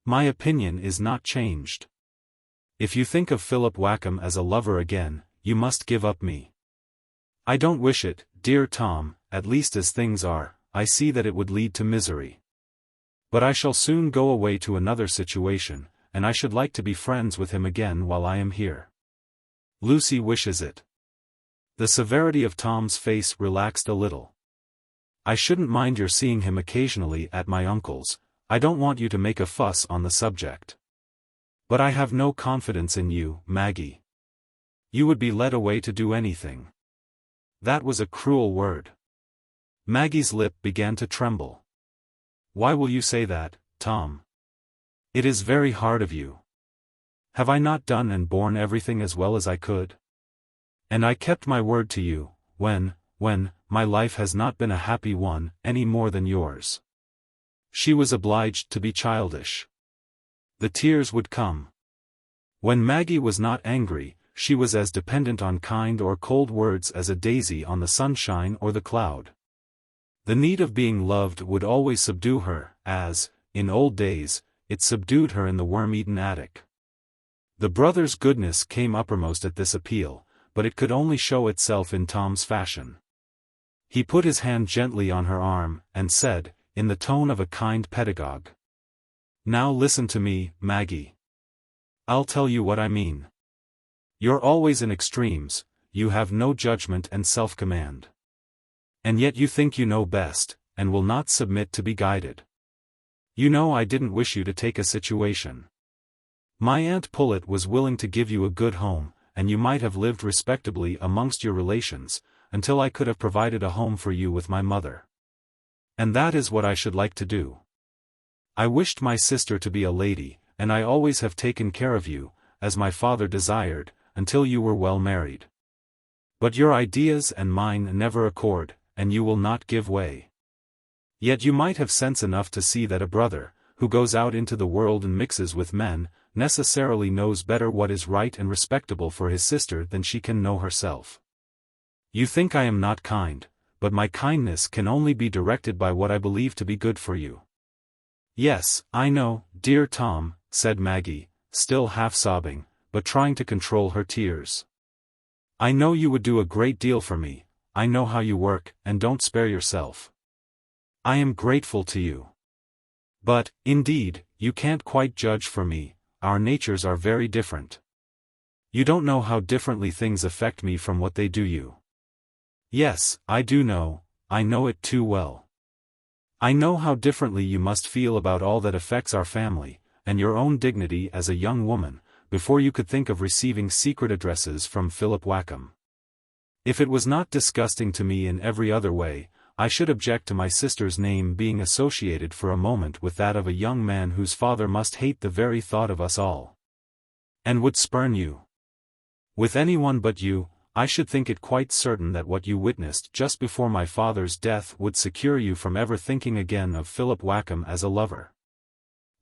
My opinion is not changed. If you think of Philip Wakem as a lover again, you must give up me. I don't wish it, dear Tom, at least as things are, I see that it would lead to misery. But I shall soon go away to another situation, and I should like to be friends with him again while I am here. Lucy wishes it. The severity of Tom's face relaxed a little. I shouldn't mind your seeing him occasionally at my uncle's. I don't want you to make a fuss on the subject. But I have no confidence in you, Maggie. You would be led away to do anything. That was a cruel word. Maggie's lip began to tremble. Why will you say that, Tom? It is very hard of you. Have I not done and borne everything as well as I could? And I kept my word to you, when, my life has not been a happy one, any more than yours. She was obliged to be childish. The tears would come. When Maggie was not angry, she was as dependent on kind or cold words as a daisy on the sunshine or the cloud. The need of being loved would always subdue her, as, in old days, it subdued her in the worm-eaten attic. The brother's goodness came uppermost at this appeal, but it could only show itself in Tom's fashion. He put his hand gently on her arm, and said, in the tone of a kind pedagogue, "Now listen to me, Maggie. I'll tell you what I mean. You're always in extremes, you have no judgment and self-command. And yet you think you know best, and will not submit to be guided. You know I didn't wish you to take a situation. My Aunt Pullet was willing to give you a good home, and you might have lived respectably amongst your relations, until I could have provided a home for you with my mother. And that is what I should like to do. I wished my sister to be a lady, and I always have taken care of you, as my father desired, until you were well married. But your ideas and mine never accord, and you will not give way. Yet you might have sense enough to see that a brother, who goes out into the world and mixes with men, necessarily knows better what is right and respectable for his sister than she can know herself. You think I am not kind, but my kindness can only be directed by what I believe to be good for you." "Yes, I know, dear Tom," said Maggie, still half sobbing, but trying to control her tears. "I know you would do a great deal for me, I know how you work, and don't spare yourself. I am grateful to you. But, indeed, you can't quite judge for me, our natures are very different. You don't know how differently things affect me from what they do you." "Yes, I do know, I know it too well. I know how differently you must feel about all that affects our family, and your own dignity as a young woman, before you could think of receiving secret addresses from Philip Wakem. If it was not disgusting to me in every other way, I should object to my sister's name being associated for a moment with that of a young man whose father must hate the very thought of us all. And would spurn you. With anyone but you, I should think it quite certain that what you witnessed just before my father's death would secure you from ever thinking again of Philip Wakem as a lover.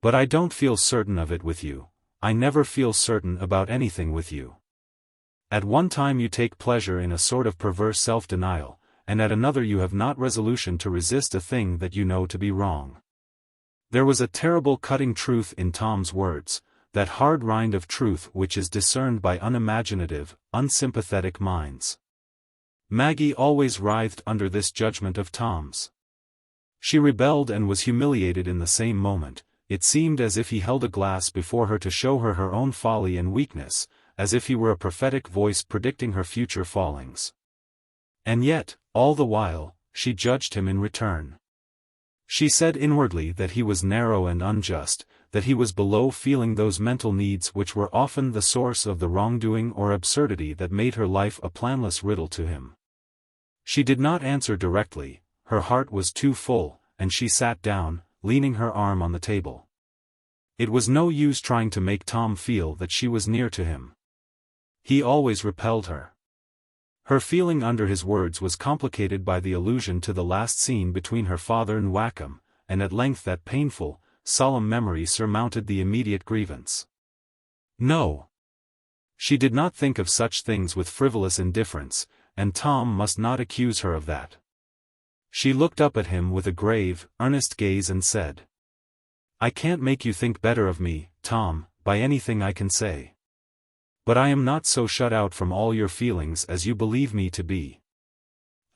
But I don't feel certain of it with you, I never feel certain about anything with you. At one time you take pleasure in a sort of perverse self-denial, and at another you have not resolution to resist a thing that you know to be wrong." There was a terrible cutting truth in Tom's words, that hard rind of truth which is discerned by unimaginative, unsympathetic minds. Maggie always writhed under this judgment of Tom's. She rebelled and was humiliated in the same moment. It seemed as if he held a glass before her to show her her own folly and weakness, as if he were a prophetic voice predicting her future fallings. And yet, all the while, she judged him in return. She said inwardly that he was narrow and unjust, that he was below feeling those mental needs which were often the source of the wrongdoing or absurdity that made her life a planless riddle to him. She did not answer directly, her heart was too full, and she sat down, leaning her arm on the table. It was no use trying to make Tom feel that she was near to him. He always repelled her. Her feeling under his words was complicated by the allusion to the last scene between her father and Wakem, and at length that painful, solemn memory surmounted the immediate grievance. No. She did not think of such things with frivolous indifference, and Tom must not accuse her of that. She looked up at him with a grave, earnest gaze and said, "I can't make you think better of me, Tom, by anything I can say. But I am not so shut out from all your feelings as you believe me to be.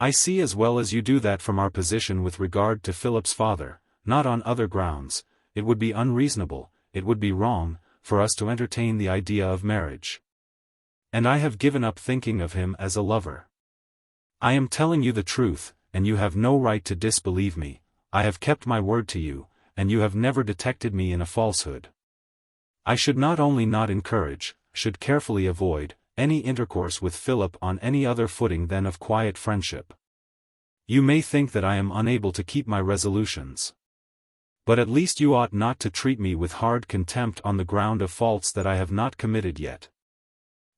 I see as well as you do that from our position with regard to Philip's father, not on other grounds, it would be unreasonable, it would be wrong, for us to entertain the idea of marriage. And I have given up thinking of him as a lover. I am telling you the truth, and you have no right to disbelieve me. I have kept my word to you, and you have never detected me in a falsehood. I should not only not encourage, should carefully avoid, any intercourse with Philip on any other footing than of quiet friendship. You may think that I am unable to keep my resolutions. But at least you ought not to treat me with hard contempt on the ground of faults that I have not committed yet."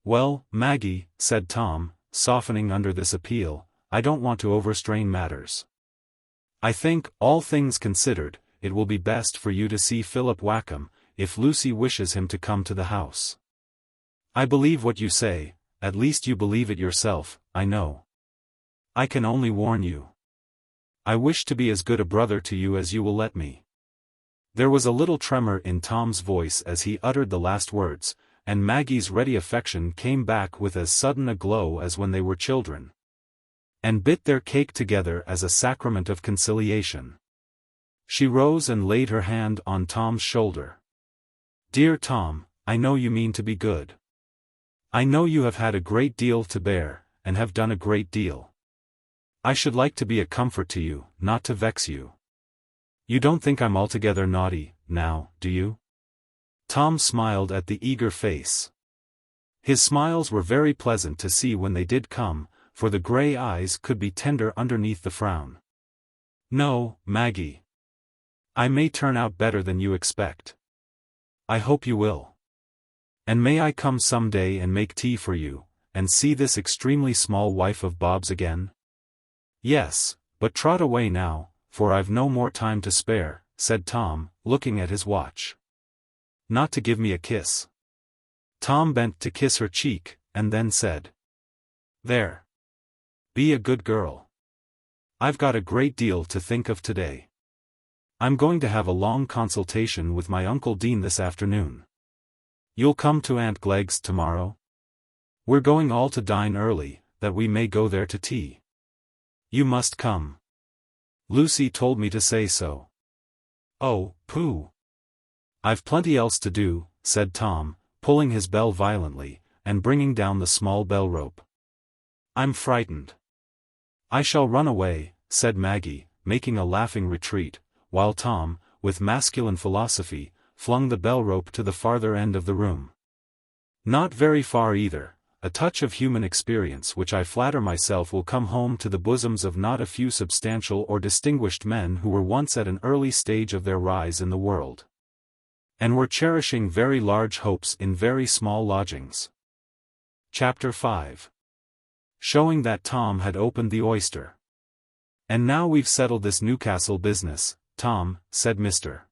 "Well, Maggie," said Tom, softening under this appeal, "I don't want to overstrain matters. I think, all things considered, it will be best for you to see Philip Wakem, if Lucy wishes him to come to the house. I believe what you say, at least you believe it yourself, I know. I can only warn you. I wish to be as good a brother to you as you will let me." There was a little tremor in Tom's voice as he uttered the last words, and Maggie's ready affection came back with as sudden a glow as when they were children, and bit their cake together as a sacrament of conciliation. She rose and laid her hand on Tom's shoulder. "Dear Tom, I know you mean to be good. I know you have had a great deal to bear, and have done a great deal. I should like to be a comfort to you, not to vex you. You don't think I'm altogether naughty, now, do you?" Tom smiled at the eager face. His smiles were very pleasant to see when they did come, for the grey eyes could be tender underneath the frown. "No, Maggie. I may turn out better than you expect. I hope you will. And may I come some day and make tea for you, and see this extremely small wife of Bob's again?" "Yes, but trot away now, for I've no more time to spare," said Tom, looking at his watch. "Not to give me a kiss?" Tom bent to kiss her cheek, and then said, "There. Be a good girl. I've got a great deal to think of today. I'm going to have a long consultation with my Uncle Dean this afternoon. You'll come to Aunt Glegg's tomorrow? We're going all to dine early, that we may go there to tea. You must come. Lucy told me to say so." "Oh, pooh. I've plenty else to do," said Tom, pulling his bell violently, and bringing down the small bell rope. "I'm frightened." "I shall run away," said Maggie, making a laughing retreat, while Tom, with masculine philosophy, flung the bell rope to the farther end of the room. "Not very far either, a touch of human experience which I flatter myself will come home to the bosoms of not a few substantial or distinguished men who were once at an early stage of their rise in the world, and were cherishing very large hopes in very small lodgings." Chapter 5. Showing that Tom had opened the Oyster. "And now we've settled this Newcastle business, Tom," said Mr.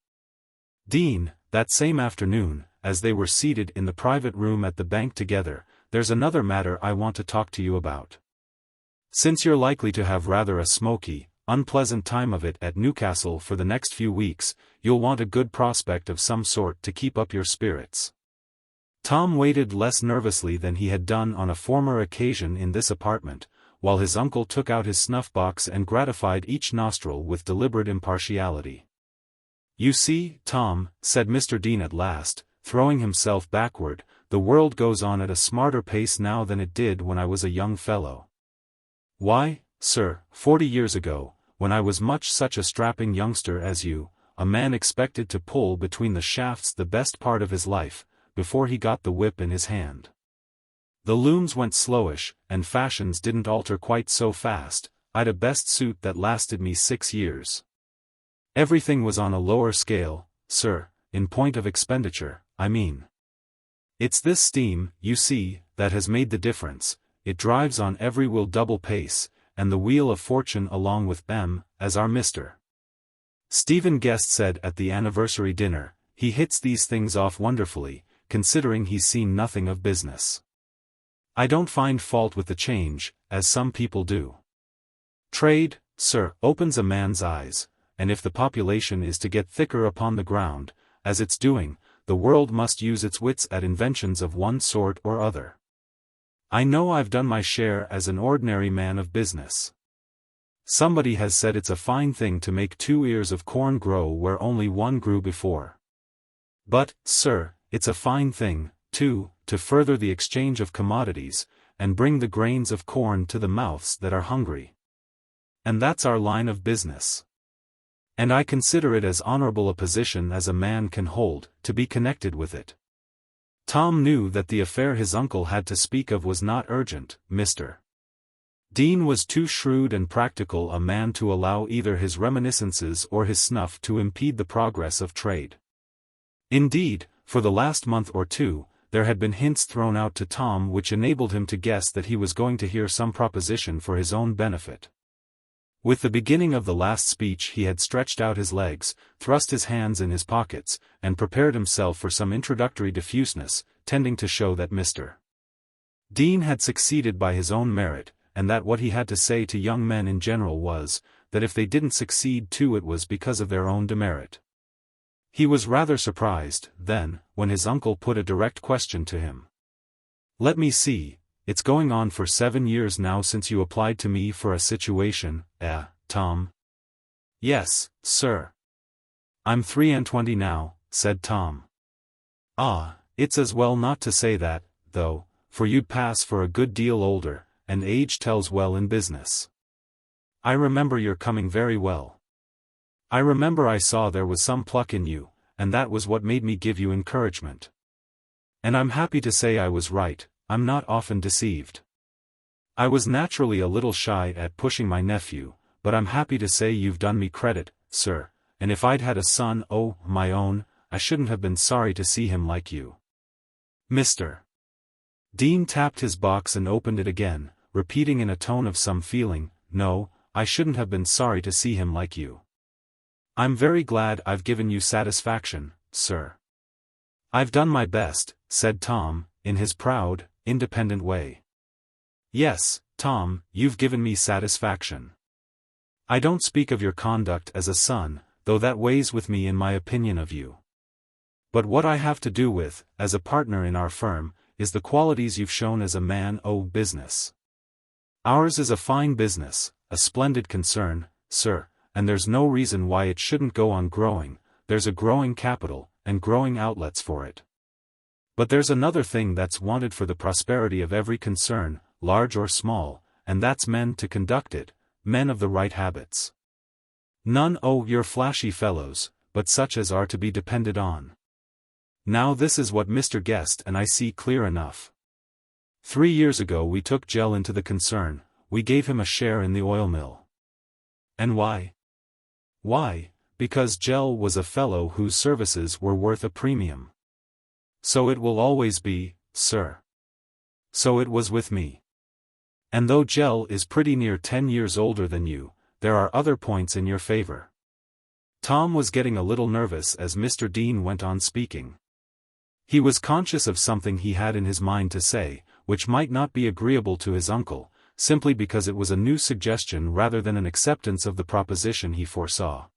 Dean, that same afternoon, as they were seated in the private room at the bank together, "there's another matter I want to talk to you about. Since you're likely to have rather a smoky, unpleasant time of it at Newcastle for the next few weeks, you'll want a good prospect of some sort to keep up your spirits." Tom waited less nervously than he had done on a former occasion in this apartment, while his uncle took out his snuff-box and gratified each nostril with deliberate impartiality. "You see, Tom," said Mr. Dean at last, throwing himself backward, "the world goes on at a smarter pace now than it did when I was a young fellow. Why, sir, 40 years ago, when I was much such a strapping youngster as you, a man expected to pull between the shafts the best part of his life, before he got the whip in his hand. The looms went slowish, and fashions didn't alter quite so fast. I'd a best suit that lasted me 6 years. Everything was on a lower scale, sir, in point of expenditure, I mean. It's this steam, you see, that has made the difference. it drives on every will double pace, and the wheel of fortune along with them, as our Mr. Stephen Guest said at the anniversary dinner, he hits these things off wonderfully, considering he's seen nothing of business. I don't find fault with the change, as some people do. Trade, sir, opens a man's eyes, and if the population is to get thicker upon the ground, as it's doing, the world must use its wits at inventions of one sort or other. I know I've done my share as an ordinary man of business. Somebody has said it's a fine thing to make 2 ears of corn grow where only one grew before. But, sir, it's a fine thing, too, to further the exchange of commodities, and bring the grains of corn to the mouths that are hungry. And that's our line of business. And I consider it as honorable a position as a man can hold, to be connected with it. Tom knew that the affair his uncle had to speak of was not urgent. Mr. Dean was too shrewd and practical a man to allow either his reminiscences or his snuff to impede the progress of trade. Indeed, for the last month or two, there had been hints thrown out to Tom which enabled him to guess that he was going to hear some proposition for his own benefit. With the beginning of the last speech he had stretched out his legs, thrust his hands in his pockets, and prepared himself for some introductory diffuseness, tending to show that Mr. Dean had succeeded by his own merit, and that what he had to say to young men in general was, that if they didn't succeed too it was because of their own demerit. He was rather surprised, then, when his uncle put a direct question to him. "Let me see, it's going on for 7 years now since you applied to me for a situation, Tom?" "Yes, sir." "I'm 23 now," said Tom. "Ah, it's as well not to say that, though, for you'd pass for a good deal older, and age tells well in business. I remember your coming very well. I remember I saw there was some pluck in you, and that was what made me give you encouragement. And I'm happy to say I was right, I'm not often deceived. I was naturally a little shy at pushing my nephew, but I'm happy to say you've done me credit, sir, and if I'd had a son, my own, I shouldn't have been sorry to see him like you." Mr. Dean tapped his box and opened it again, repeating in a tone of some feeling, "No, I shouldn't have been sorry to see him like you. I'm very glad I've given you satisfaction, sir." "I've done my best," said Tom, in his proud, independent way. "Yes, Tom, you've given me satisfaction. I don't speak of your conduct as a son, though that weighs with me in my opinion of you. But what I have to do with, as a partner in our firm, is the qualities you've shown as a man of business. Ours is a fine business, a splendid concern, sir, and there's no reason why it shouldn't go on growing. There's a growing capital, and growing outlets for it. But there's another thing that's wanted for the prosperity of every concern, large or small, and that's men to conduct it, men of the right habits. None your flashy fellows, but such as are to be depended on. Now this is what Mr. Guest and I see clear enough. 3 years ago we took Gell into the concern, we gave him a share in the oil mill. And why? Why, because Gell was a fellow whose services were worth a premium. So it will always be, sir. So it was with me. And though Gell is pretty near 10 years older than you, there are other points in your favor." Tom was getting a little nervous as Mr. Dean went on speaking. He was conscious of something he had in his mind to say, which might not be agreeable to his uncle, simply because it was a new suggestion rather than an acceptance of the proposition he foresaw.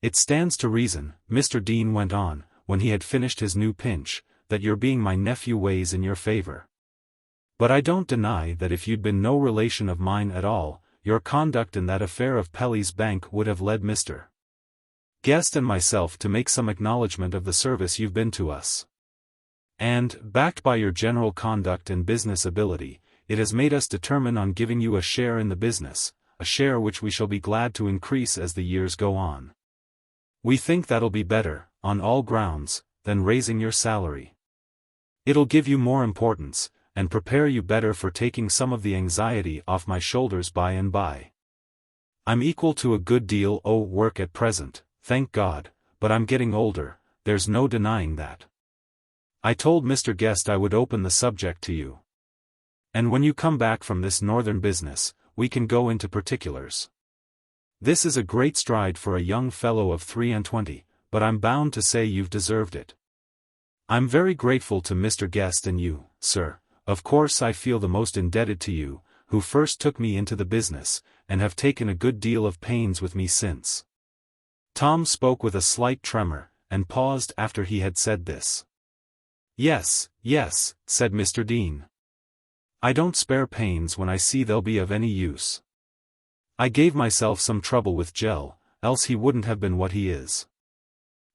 "It stands to reason," Mr. Dean went on, when he had finished his new pinch, "that your being my nephew weighs in your favor. But I don't deny that if you'd been no relation of mine at all, your conduct in that affair of Pelly's Bank would have led Mr. Guest and myself to make some acknowledgment of the service you've been to us. And, backed by your general conduct and business ability, it has made us determine on giving you a share in the business, a share which we shall be glad to increase as the years go on. We think that'll be better, on all grounds, than raising your salary. It'll give you more importance, and prepare you better for taking some of the anxiety off my shoulders by and by. I'm equal to a good deal work at present, thank God, but I'm getting older, there's no denying that. I told Mr. Guest I would open the subject to you. And when you come back from this northern business, we can go into particulars. This is a great stride for a young fellow of 23, but I'm bound to say you've deserved it. I'm very grateful to Mr. Guest and you, sir. Of course I feel the most indebted to you, who first took me into the business, and have taken a good deal of pains with me since. Tom spoke with a slight tremor, and paused after he had said this. Yes, yes, said Mr. Dean. I don't spare pains when I see they'll be of any use. I gave myself some trouble with Gell, else he wouldn't have been what he is.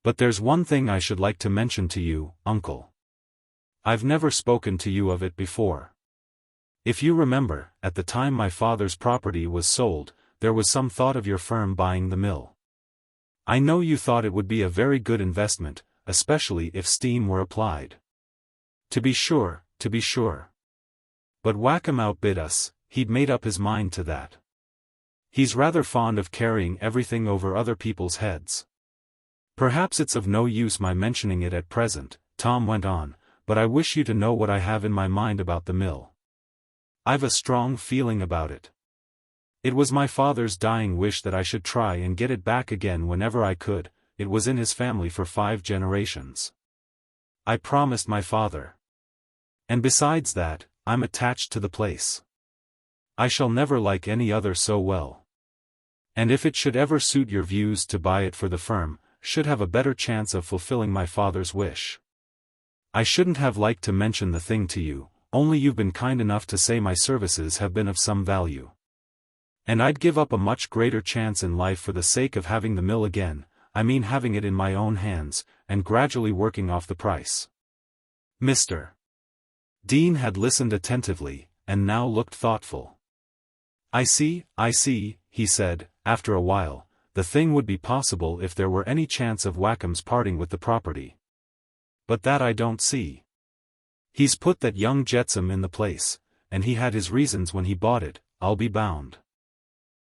But there's one thing I should like to mention to you, uncle. I've never spoken to you of it before. If you remember, at the time my father's property was sold, there was some thought of your firm buying the mill. I know you thought it would be a very good investment, especially if steam were applied. To be sure, to be sure. But Wakem outbid us, he'd made up his mind to that. He's rather fond of carrying everything over other people's heads. Perhaps it's of no use my mentioning it at present, Tom went on, but I wish you to know what I have in my mind about the mill. I've a strong feeling about it. It was my father's dying wish that I should try and get it back again whenever I could. It was in his family for 5 generations. I promised my father. And besides that, I'm attached to the place. I shall never like any other so well. And if it should ever suit your views to buy it for the firm, should have a better chance of fulfilling my father's wish. I shouldn't have liked to mention the thing to you, only you've been kind enough to say my services have been of some value. And I'd give up a much greater chance in life for the sake of having the mill again, I mean having it in my own hands, and gradually working off the price. Mr. Dean had listened attentively, and now looked thoughtful. I see, he said, after a while, the thing would be possible if there were any chance of Wakem's parting with the property. But that I don't see. He's put that young Jetsam in the place, and he had his reasons when he bought it, I'll be bound.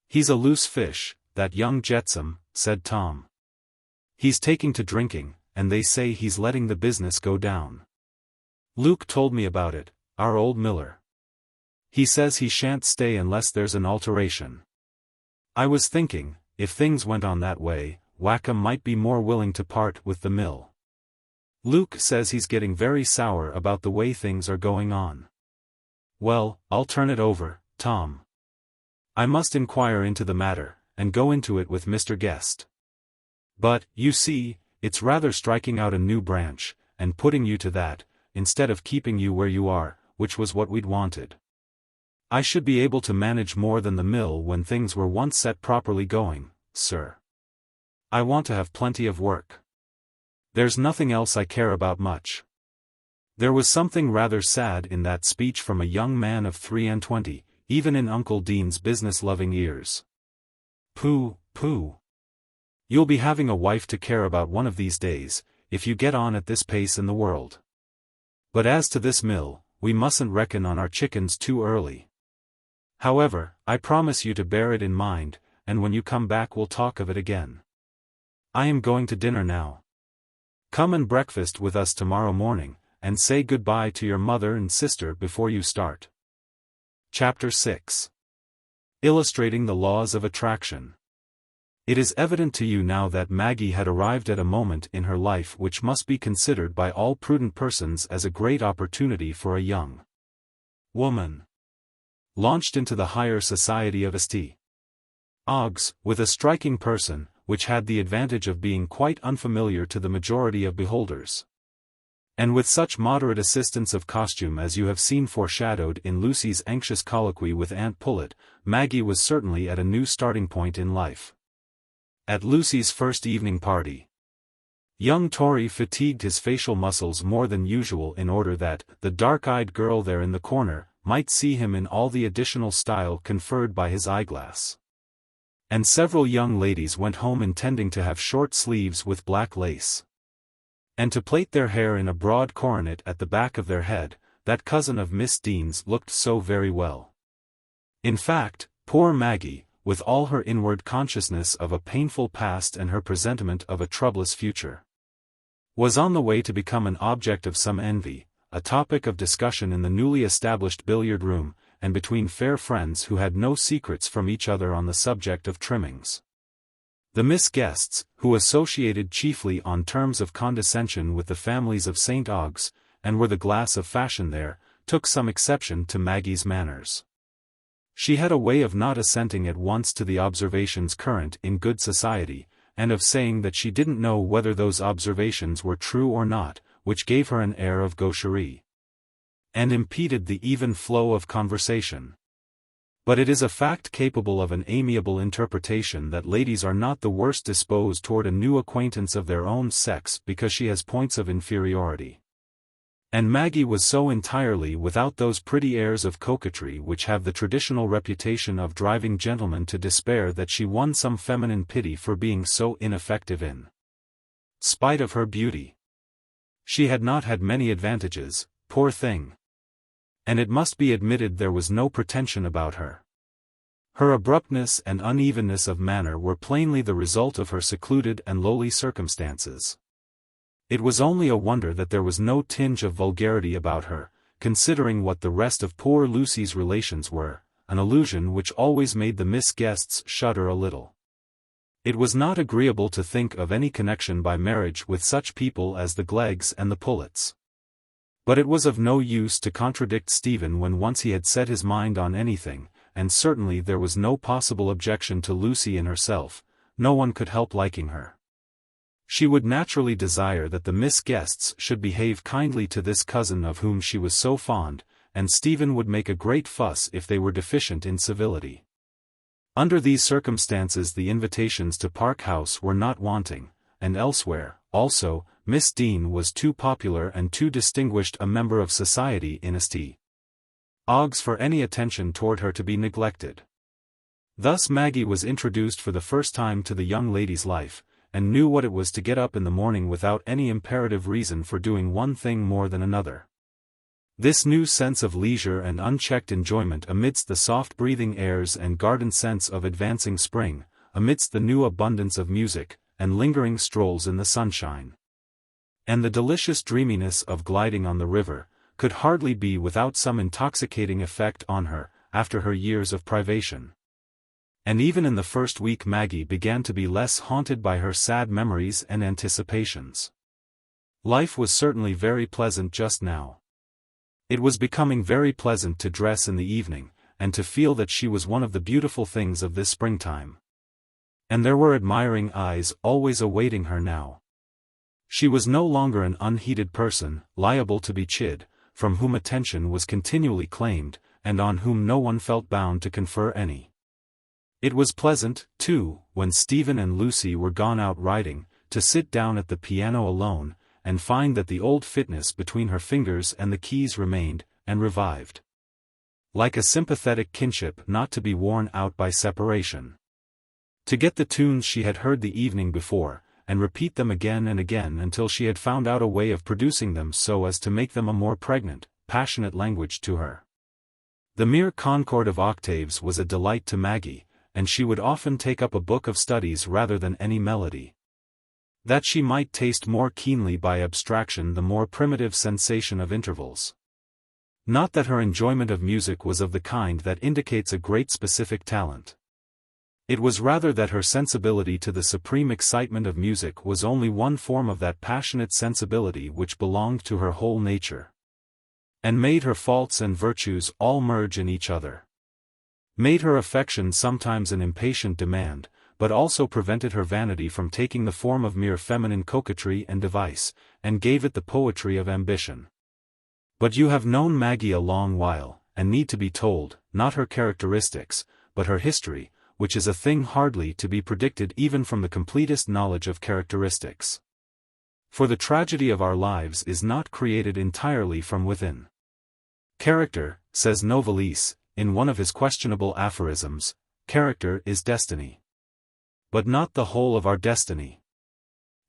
He's a loose fish, that young Jetsam, said Tom. He's taking to drinking, and they say he's letting the business go down. Luke told me about it, our old miller. He says he shan't stay unless there's an alteration. I was thinking, if things went on that way, Wakem might be more willing to part with the mill. Luke says he's getting very sour about the way things are going on. Well, I'll turn it over, Tom. I must inquire into the matter, and go into it with Mr. Guest. But, you see, it's rather striking out a new branch, and putting you to that, instead of keeping you where you are, which was what we'd wanted. I should be able to manage more than the mill when things were once set properly going, sir. I want to have plenty of work. There's nothing else I care about much. There was something rather sad in that speech from a young man of 23, even in Uncle Dean's business-loving ears. Pooh, pooh. You'll be having a wife to care about one of these days, if you get on at this pace in the world. But as to this mill, we mustn't reckon on our chickens too early. However, I promise you to bear it in mind, and when you come back we'll talk of it again. I am going to dinner now. Come and breakfast with us tomorrow morning, and say goodbye to your mother and sister before you start. Chapter 6. Illustrating the Laws of Attraction. It is evident to you now that Maggie had arrived at a moment in her life which must be considered by all prudent persons as a great opportunity for a young woman, launched into the higher society of St. Oggs, with a striking person, which had the advantage of being quite unfamiliar to the majority of beholders. And with such moderate assistance of costume as you have seen foreshadowed in Lucy's anxious colloquy with Aunt Pullet, Maggie was certainly at a new starting point in life. At Lucy's first evening party, young Tory fatigued his facial muscles more than usual in order that the dark-eyed girl there in the corner might see him in all the additional style conferred by his eyeglass. And several young ladies went home intending to have short sleeves with black lace, and to plait their hair in a broad coronet at the back of their head. That cousin of Miss Dean's looked so very well. In fact, poor Maggie, with all her inward consciousness of a painful past and her presentiment of a troublous future, was on the way to become an object of some envy, a topic of discussion in the newly established billiard room, and between fair friends who had no secrets from each other on the subject of trimmings. The Miss Guests, who associated chiefly on terms of condescension with the families of St. Ogg's, and were the glass of fashion there, took some exception to Maggie's manners. She had a way of not assenting at once to the observations current in good society, and of saying that she didn't know whether those observations were true or not, which gave her an air of gaucherie, and impeded the even flow of conversation. But it is a fact capable of an amiable interpretation that ladies are not the worst disposed toward a new acquaintance of their own sex because she has points of inferiority. And Maggie was so entirely without those pretty airs of coquetry which have the traditional reputation of driving gentlemen to despair that she won some feminine pity for being so ineffective in spite of her beauty. She had not had many advantages, poor thing. And it must be admitted there was no pretension about her. Her abruptness and unevenness of manner were plainly the result of her secluded and lowly circumstances. It was only a wonder that there was no tinge of vulgarity about her, considering what the rest of poor Lucy's relations were, an illusion which always made the Miss Guests shudder a little. It was not agreeable to think of any connection by marriage with such people as the Gleggs and the Pullets. But it was of no use to contradict Stephen when once he had set his mind on anything, and certainly there was no possible objection to Lucy in herself. No one could help liking her. She would naturally desire that the Miss Guests should behave kindly to this cousin of whom she was so fond, and Stephen would make a great fuss if they were deficient in civility. Under these circumstances the invitations to Park House were not wanting, and elsewhere, also, Miss Dean was too popular and too distinguished a member of society in St. Ogg's for any attention toward her to be neglected. Thus Maggie was introduced for the first time to the young lady's life, and knew what it was to get up in the morning without any imperative reason for doing one thing more than another. This new sense of leisure and unchecked enjoyment amidst the soft-breathing airs and garden scents of advancing spring, amidst the new abundance of music, and lingering strolls in the sunshine, and the delicious dreaminess of gliding on the river, could hardly be without some intoxicating effect on her, after her years of privation. And even in the first week Maggie began to be less haunted by her sad memories and anticipations. Life was certainly very pleasant just now. It was becoming very pleasant to dress in the evening, and to feel that she was one of the beautiful things of this springtime. And there were admiring eyes always awaiting her now. She was no longer an unheeded person, liable to be chid, from whom attention was continually claimed, and on whom no one felt bound to confer any. It was pleasant, too, when Stephen and Lucy were gone out riding, to sit down at the piano alone, and find that the old fitness between her fingers and the keys remained, and revived. Like a sympathetic kinship not to be worn out by separation. To get the tunes she had heard the evening before, and repeat them again and again until she had found out a way of producing them so as to make them a more pregnant, passionate language to her. The mere concord of octaves was a delight to Maggie, and she would often take up a book of studies rather than any melody. That she might taste more keenly by abstraction the more primitive sensation of intervals. Not that her enjoyment of music was of the kind that indicates a great specific talent. It was rather that her sensibility to the supreme excitement of music was only one form of that passionate sensibility which belonged to her whole nature, and made her faults and virtues all merge in each other. Made her affection sometimes an impatient demand, but also prevented her vanity from taking the form of mere feminine coquetry and device, and gave it the poetry of ambition. But you have known Maggie a long while, and need to be told, not her characteristics, but her history, which is a thing hardly to be predicted even from the completest knowledge of characteristics. For the tragedy of our lives is not created entirely from within. Character, says Novalis, in one of his questionable aphorisms, character is destiny. But not the whole of our destiny.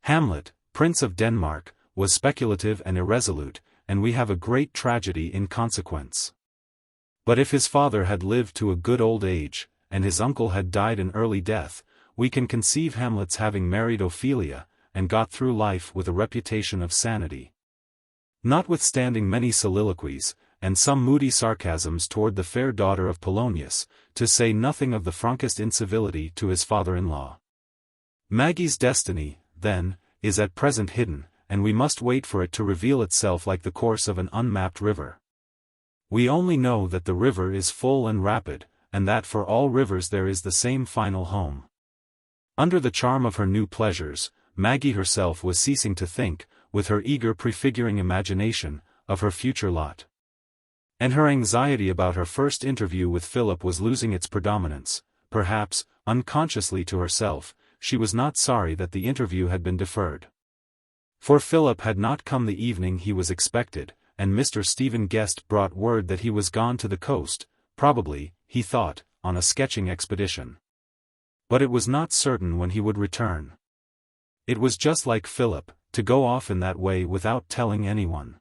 Hamlet, Prince of Denmark, was speculative and irresolute, and we have a great tragedy in consequence. But if his father had lived to a good old age, and his uncle had died an early death, we can conceive Hamlet's having married Ophelia, and got through life with a reputation of sanity. Notwithstanding many soliloquies, and some moody sarcasms toward the fair daughter of Polonius, to say nothing of the frankest incivility to his father-in-law. Maggie's destiny, then, is at present hidden, and we must wait for it to reveal itself like the course of an unmapped river. We only know that the river is full and rapid, and that for all rivers there is the same final home. Under the charm of her new pleasures, Maggie herself was ceasing to think, with her eager prefiguring imagination, of her future lot. And her anxiety about her first interview with Philip was losing its predominance. Perhaps, unconsciously to herself, she was not sorry that the interview had been deferred. For Philip had not come the evening he was expected, and Mr. Stephen Guest brought word that he was gone to the coast, probably, he thought, on a sketching expedition. But it was not certain when he would return. It was just like Philip, to go off in that way without telling anyone.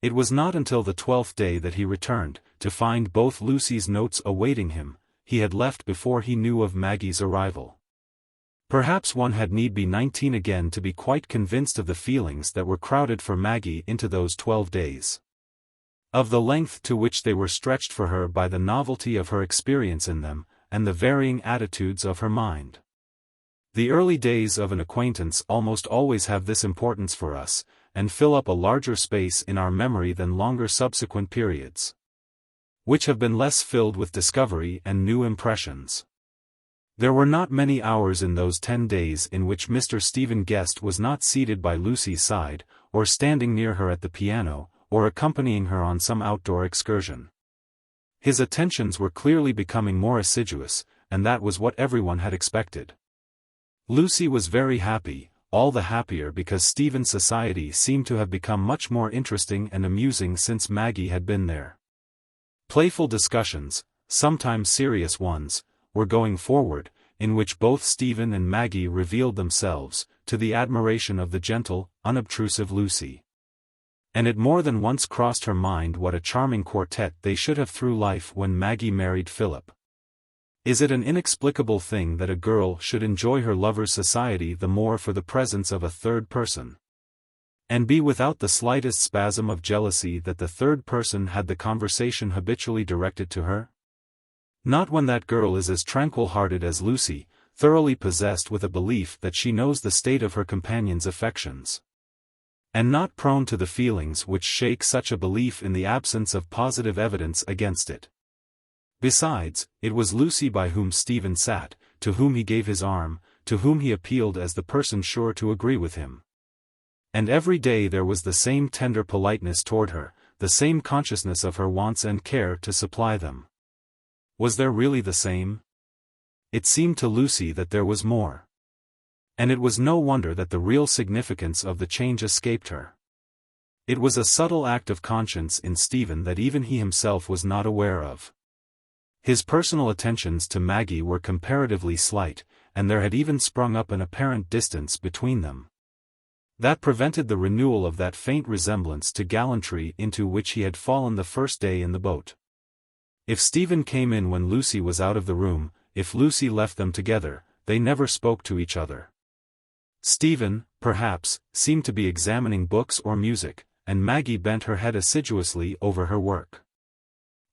It was not until the 12th day that he returned, to find both Lucy's notes awaiting him. He had left before he knew of Maggie's arrival. Perhaps one had need be 19 again to be quite convinced of the feelings that were crowded for Maggie into those 12 days. Of the length to which they were stretched for her by the novelty of her experience in them, and the varying attitudes of her mind. The early days of an acquaintance almost always have this importance for us, and fill up a larger space in our memory than longer subsequent periods, which have been less filled with discovery and new impressions. There were not many hours in those 10 days in which Mr. Stephen Guest was not seated by Lucy's side, or standing near her at the piano, or accompanying her on some outdoor excursion. His attentions were clearly becoming more assiduous, and that was what everyone had expected. Lucy was very happy, all the happier because Stephen's society seemed to have become much more interesting and amusing since Maggie had been there. Playful discussions, sometimes serious ones, were going forward, in which both Stephen and Maggie revealed themselves, to the admiration of the gentle, unobtrusive Lucy. And it more than once crossed her mind what a charming quartet they should have through life when Maggie married Philip. Is it an inexplicable thing that a girl should enjoy her lover's society the more for the presence of a third person? And be without the slightest spasm of jealousy that the third person had the conversation habitually directed to her? Not when that girl is as tranquil-hearted as Lucy, thoroughly possessed with a belief that she knows the state of her companion's affections, and not prone to the feelings which shake such a belief in the absence of positive evidence against it. Besides, it was Lucy by whom Stephen sat, to whom he gave his arm, to whom he appealed as the person sure to agree with him. And every day there was the same tender politeness toward her, the same consciousness of her wants and care to supply them. Was there really the same? It seemed to Lucy that there was more. And it was no wonder that the real significance of the change escaped her. It was a subtle act of conscience in Stephen that even he himself was not aware of. His personal attentions to Maggie were comparatively slight, and there had even sprung up an apparent distance between them. That prevented the renewal of that faint resemblance to gallantry into which he had fallen the first day in the boat. If Stephen came in when Lucy was out of the room, if Lucy left them together, they never spoke to each other. Stephen, perhaps, seemed to be examining books or music, and Maggie bent her head assiduously over her work.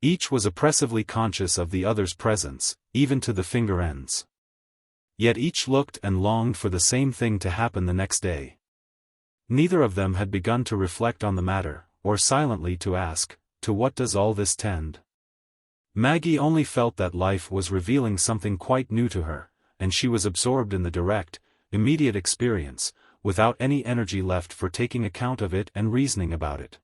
Each was oppressively conscious of the other's presence, even to the finger ends. Yet each looked and longed for the same thing to happen the next day. Neither of them had begun to reflect on the matter, or silently to ask, to what does all this tend? Maggie only felt that life was revealing something quite new to her, and she was absorbed in the direct, immediate experience, without any energy left for taking account of it and reasoning about it.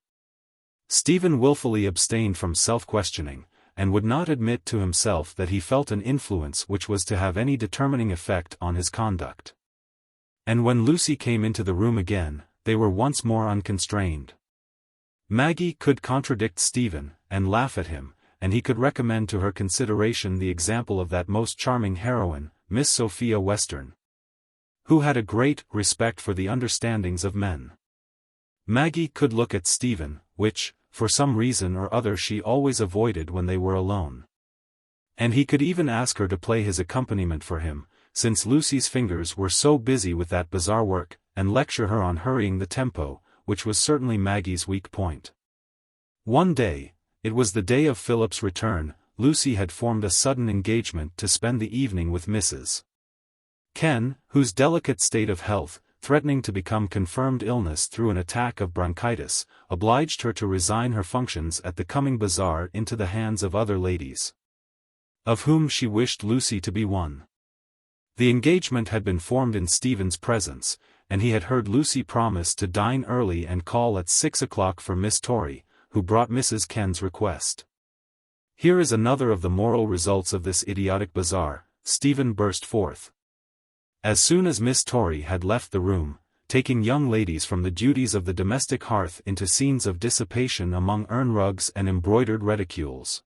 Stephen willfully abstained from self-questioning, and would not admit to himself that he felt an influence which was to have any determining effect on his conduct. And when Lucy came into the room again, they were once more unconstrained. Maggie could contradict Stephen, and laugh at him, and he could recommend to her consideration the example of that most charming heroine, Miss Sophia Western, who had a great respect for the understandings of men. Maggie could look at Stephen, which, for some reason or other, she always avoided when they were alone. And he could even ask her to play his accompaniment for him, since Lucy's fingers were so busy with that bizarre work, and lecture her on hurrying the tempo, which was certainly Maggie's weak point. One day, it was the day of Philip's return, Lucy had formed a sudden engagement to spend the evening with Mrs. Ken, whose delicate state of health, threatening to become confirmed illness through an attack of bronchitis, obliged her to resign her functions at the coming bazaar into the hands of other ladies, of whom she wished Lucy to be one. The engagement had been formed in Stephen's presence, and he had heard Lucy promise to dine early and call at 6 o'clock for Miss Torrey, who brought Mrs. Ken's request. "Here is another of the moral results of this idiotic bazaar," Stephen burst forth. As soon as Miss Torrey had left the room, taking young ladies from the duties of the domestic hearth into scenes of dissipation among urn rugs and embroidered reticules.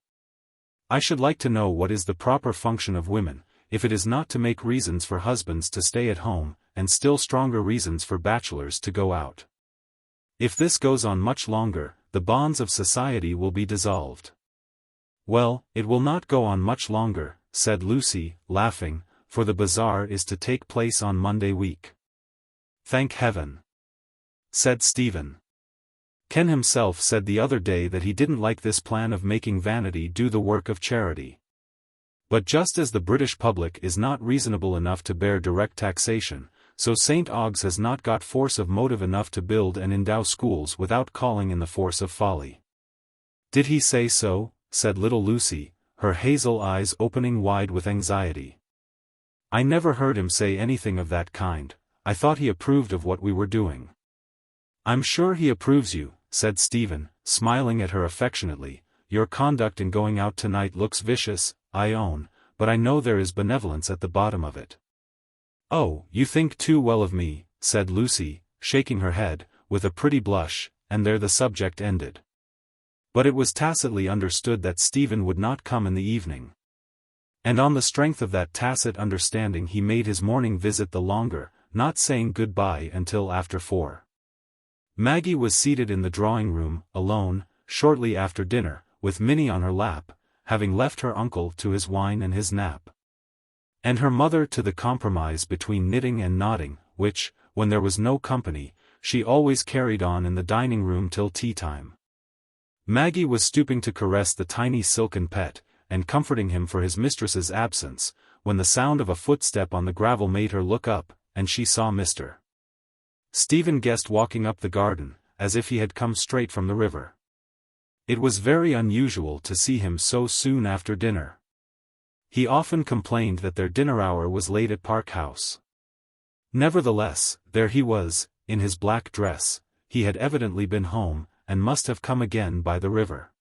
"I should like to know what is the proper function of women, if it is not to make reasons for husbands to stay at home, and still stronger reasons for bachelors to go out. If this goes on much longer, the bonds of society will be dissolved." "Well, it will not go on much longer," said Lucy, laughing, "for the bazaar is to take place on Monday week." "Thank heaven," said Stephen. Ken himself said the other day that he didn't like this plan of making vanity do the work of charity. But just as the British public is not reasonable enough to bear direct taxation, so St. Ogg's has not got force of motive enough to build and endow schools without calling in the force of folly. "Did he say so?" said little Lucy, her hazel eyes opening wide with anxiety. "I never heard him say anything of that kind. I thought he approved of what we were doing." "I'm sure he approves you," said Stephen, smiling at her affectionately. "Your conduct in going out tonight looks vicious, I own, but I know there is benevolence at the bottom of it." "Oh, you think too well of me," said Lucy, shaking her head, with a pretty blush, and there the subject ended. But it was tacitly understood that Stephen would not come in the evening. And on the strength of that tacit understanding he made his morning visit the longer, not saying good-bye until after 4. Maggie was seated in the drawing-room, alone, shortly after dinner, with Minnie on her lap, having left her uncle to his wine and his nap, and her mother to the compromise between knitting and nodding, which, when there was no company, she always carried on in the dining-room till tea-time. Maggie was stooping to caress the tiny silken pet, and comforting him for his mistress's absence, when the sound of a footstep on the gravel made her look up, and she saw Mr. Stephen Guest walking up the garden, as if he had come straight from the river. It was very unusual to see him so soon after dinner. He often complained that their dinner hour was late at Park House. Nevertheless, there he was, in his black dress. He had evidently been home, and must have come again by the river.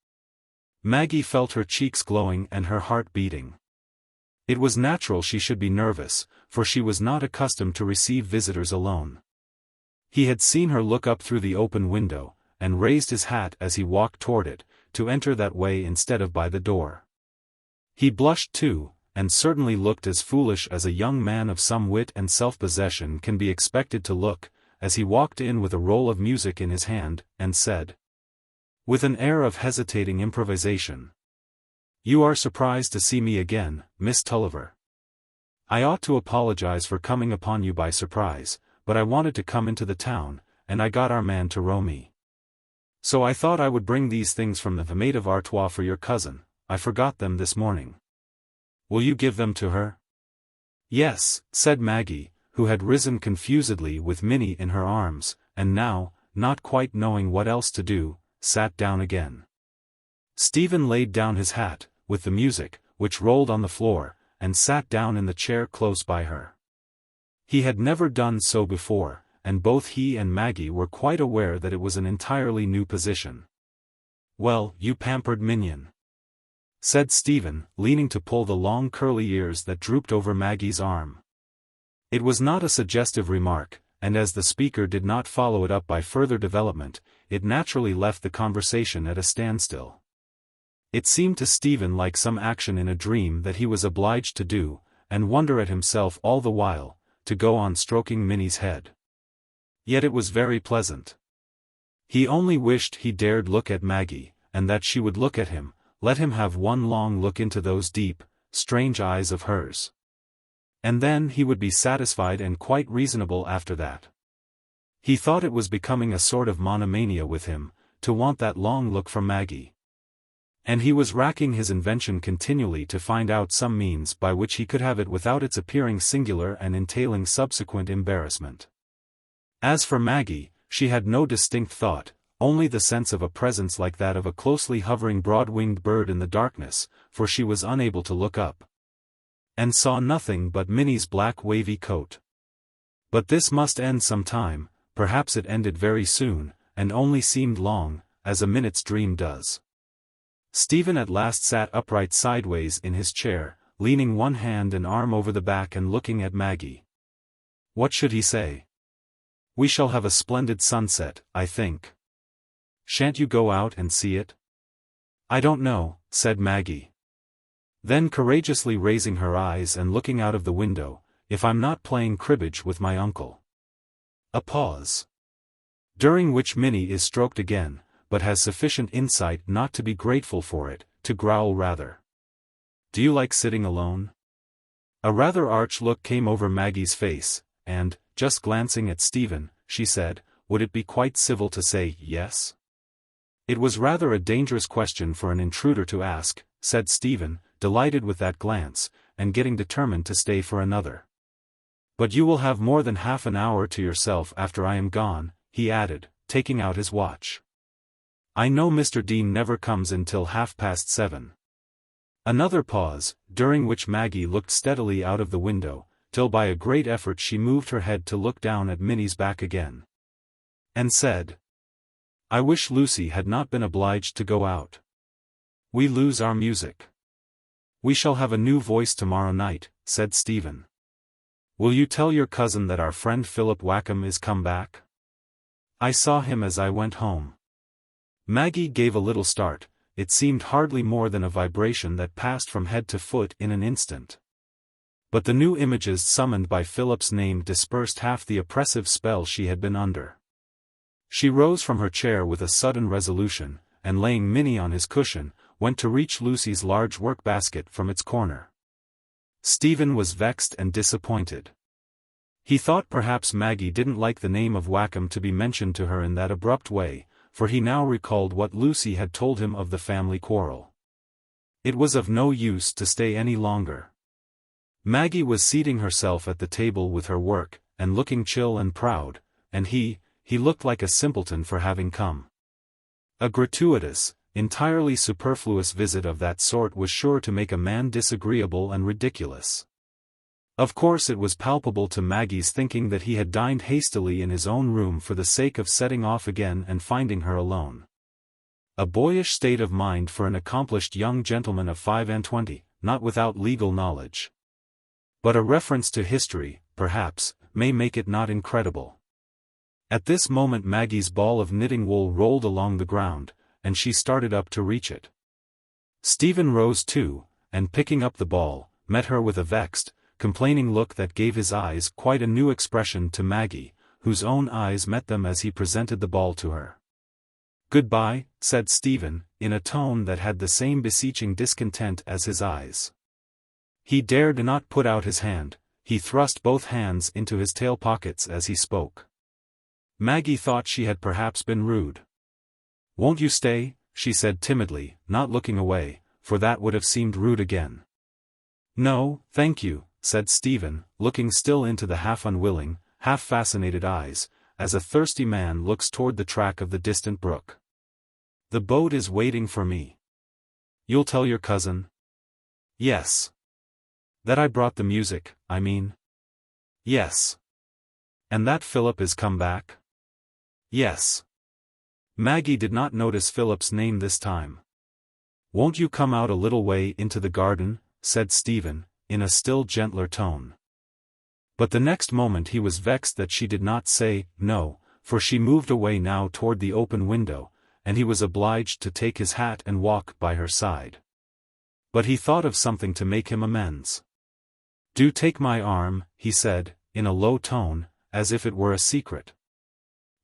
Maggie felt her cheeks glowing and her heart beating. It was natural she should be nervous, for she was not accustomed to receive visitors alone. He had seen her look up through the open window, and raised his hat as he walked toward it, to enter that way instead of by the door. He blushed too, and certainly looked as foolish as a young man of some wit and self-possession can be expected to look, as he walked in with a roll of music in his hand, and said, with an air of hesitating improvisation, "You are surprised to see me again, Miss Tulliver. I ought to apologize for coming upon you by surprise, but I wanted to come into the town, and I got our man to row me. So I thought I would bring these things from the maid of Artois for your cousin. I forgot them this morning. Will you give them to her?" "Yes," said Maggie, who had risen confusedly with Minnie in her arms, and now, not quite knowing what else to do, sat down again. Stephen laid down his hat, with the music, which rolled on the floor, and sat down in the chair close by her. He had never done so before, and both he and Maggie were quite aware that it was an entirely new position. "Well, you pampered minion," said Stephen, leaning to pull the long curly ears that drooped over Maggie's arm. It was not a suggestive remark, and as the speaker did not follow it up by further development, it naturally left the conversation at a standstill. It seemed to Stephen like some action in a dream that he was obliged to do, and wonder at himself all the while, to go on stroking Minnie's head. Yet it was very pleasant. He only wished he dared look at Maggie, and that she would look at him, let him have one long look into those deep, strange eyes of hers. And then he would be satisfied and quite reasonable after that. He thought it was becoming a sort of monomania with him, to want that long look from Maggie. And he was racking his invention continually to find out some means by which he could have it without its appearing singular and entailing subsequent embarrassment. As for Maggie, she had no distinct thought, only the sense of a presence like that of a closely hovering broad-winged bird in the darkness, for she was unable to look up. And saw nothing but Minnie's black wavy coat. But this must end some time, perhaps it ended very soon, and only seemed long, as a minute's dream does. Stephen at last sat upright sideways in his chair, leaning one hand and arm over the back and looking at Maggie. What should he say? We shall have a splendid sunset, I think. Shan't you go out and see it? I don't know, said Maggie. Then courageously raising her eyes and looking out of the window, if I'm not playing cribbage with my uncle. A pause. During which Minnie is stroked again, but has sufficient insight not to be grateful for it, to growl rather. Do you like sitting alone? A rather arch look came over Maggie's face, and, just glancing at Stephen, she said, would it be quite civil to say yes? It was rather a dangerous question for an intruder to ask, said Stephen, delighted with that glance, and getting determined to stay for another. But you will have more than half an hour to yourself after I am gone, he added, taking out his watch. I know Mr. Dean never comes until 7:30. Another pause, during which Maggie looked steadily out of the window, till by a great effort she moved her head to look down at Minnie's back again. And said, I wish Lucy had not been obliged to go out. We lose our music. We shall have a new voice tomorrow night, said Stephen. Will you tell your cousin that our friend Philip Wakem is come back? I saw him as I went home. Maggie gave a little start, it seemed hardly more than a vibration that passed from head to foot in an instant. But the new images summoned by Philip's name dispersed half the oppressive spell she had been under. She rose from her chair with a sudden resolution, and laying Minnie on his cushion, went to reach Lucy's large work-basket from its corner. Stephen was vexed and disappointed. He thought perhaps Maggie didn't like the name of Wakem to be mentioned to her in that abrupt way, for he now recalled what Lucy had told him of the family quarrel. It was of no use to stay any longer. Maggie was seating herself at the table with her work, and looking chill and proud, and he looked like a simpleton for having come. A gratuitous, entirely superfluous visit of that sort was sure to make a man disagreeable and ridiculous. Of course it was palpable to Maggie's thinking that he had dined hastily in his own room for the sake of setting off again and finding her alone. A boyish state of mind for an accomplished young gentleman of 25, not without legal knowledge. But a reference to history, perhaps, may make it not incredible. At this moment Maggie's ball of knitting wool rolled along the ground, and she started up to reach it. Stephen rose too, and picking up the ball, met her with a vexed, complaining look that gave his eyes quite a new expression to Maggie, whose own eyes met them as he presented the ball to her. Goodbye, said Stephen, in a tone that had the same beseeching discontent as his eyes. He dared not put out his hand, he thrust both hands into his tail pockets as he spoke. Maggie thought she had perhaps been rude. Won't you stay? She said timidly, not looking away, for that would have seemed rude again. No, thank you, said Stephen, looking still into the half-unwilling, half-fascinated eyes, as a thirsty man looks toward the track of the distant brook. The boat is waiting for me. You'll tell your cousin? Yes. That I brought the music, I mean? Yes. And that Philip is come back? Yes. Maggie did not notice Philip's name this time. Won't you come out a little way into the garden? Said Stephen, in a still gentler tone. But the next moment he was vexed that she did not say no, for she moved away now toward the open window, and he was obliged to take his hat and walk by her side. But he thought of something to make him amends. Do take my arm, he said, in a low tone, as if it were a secret.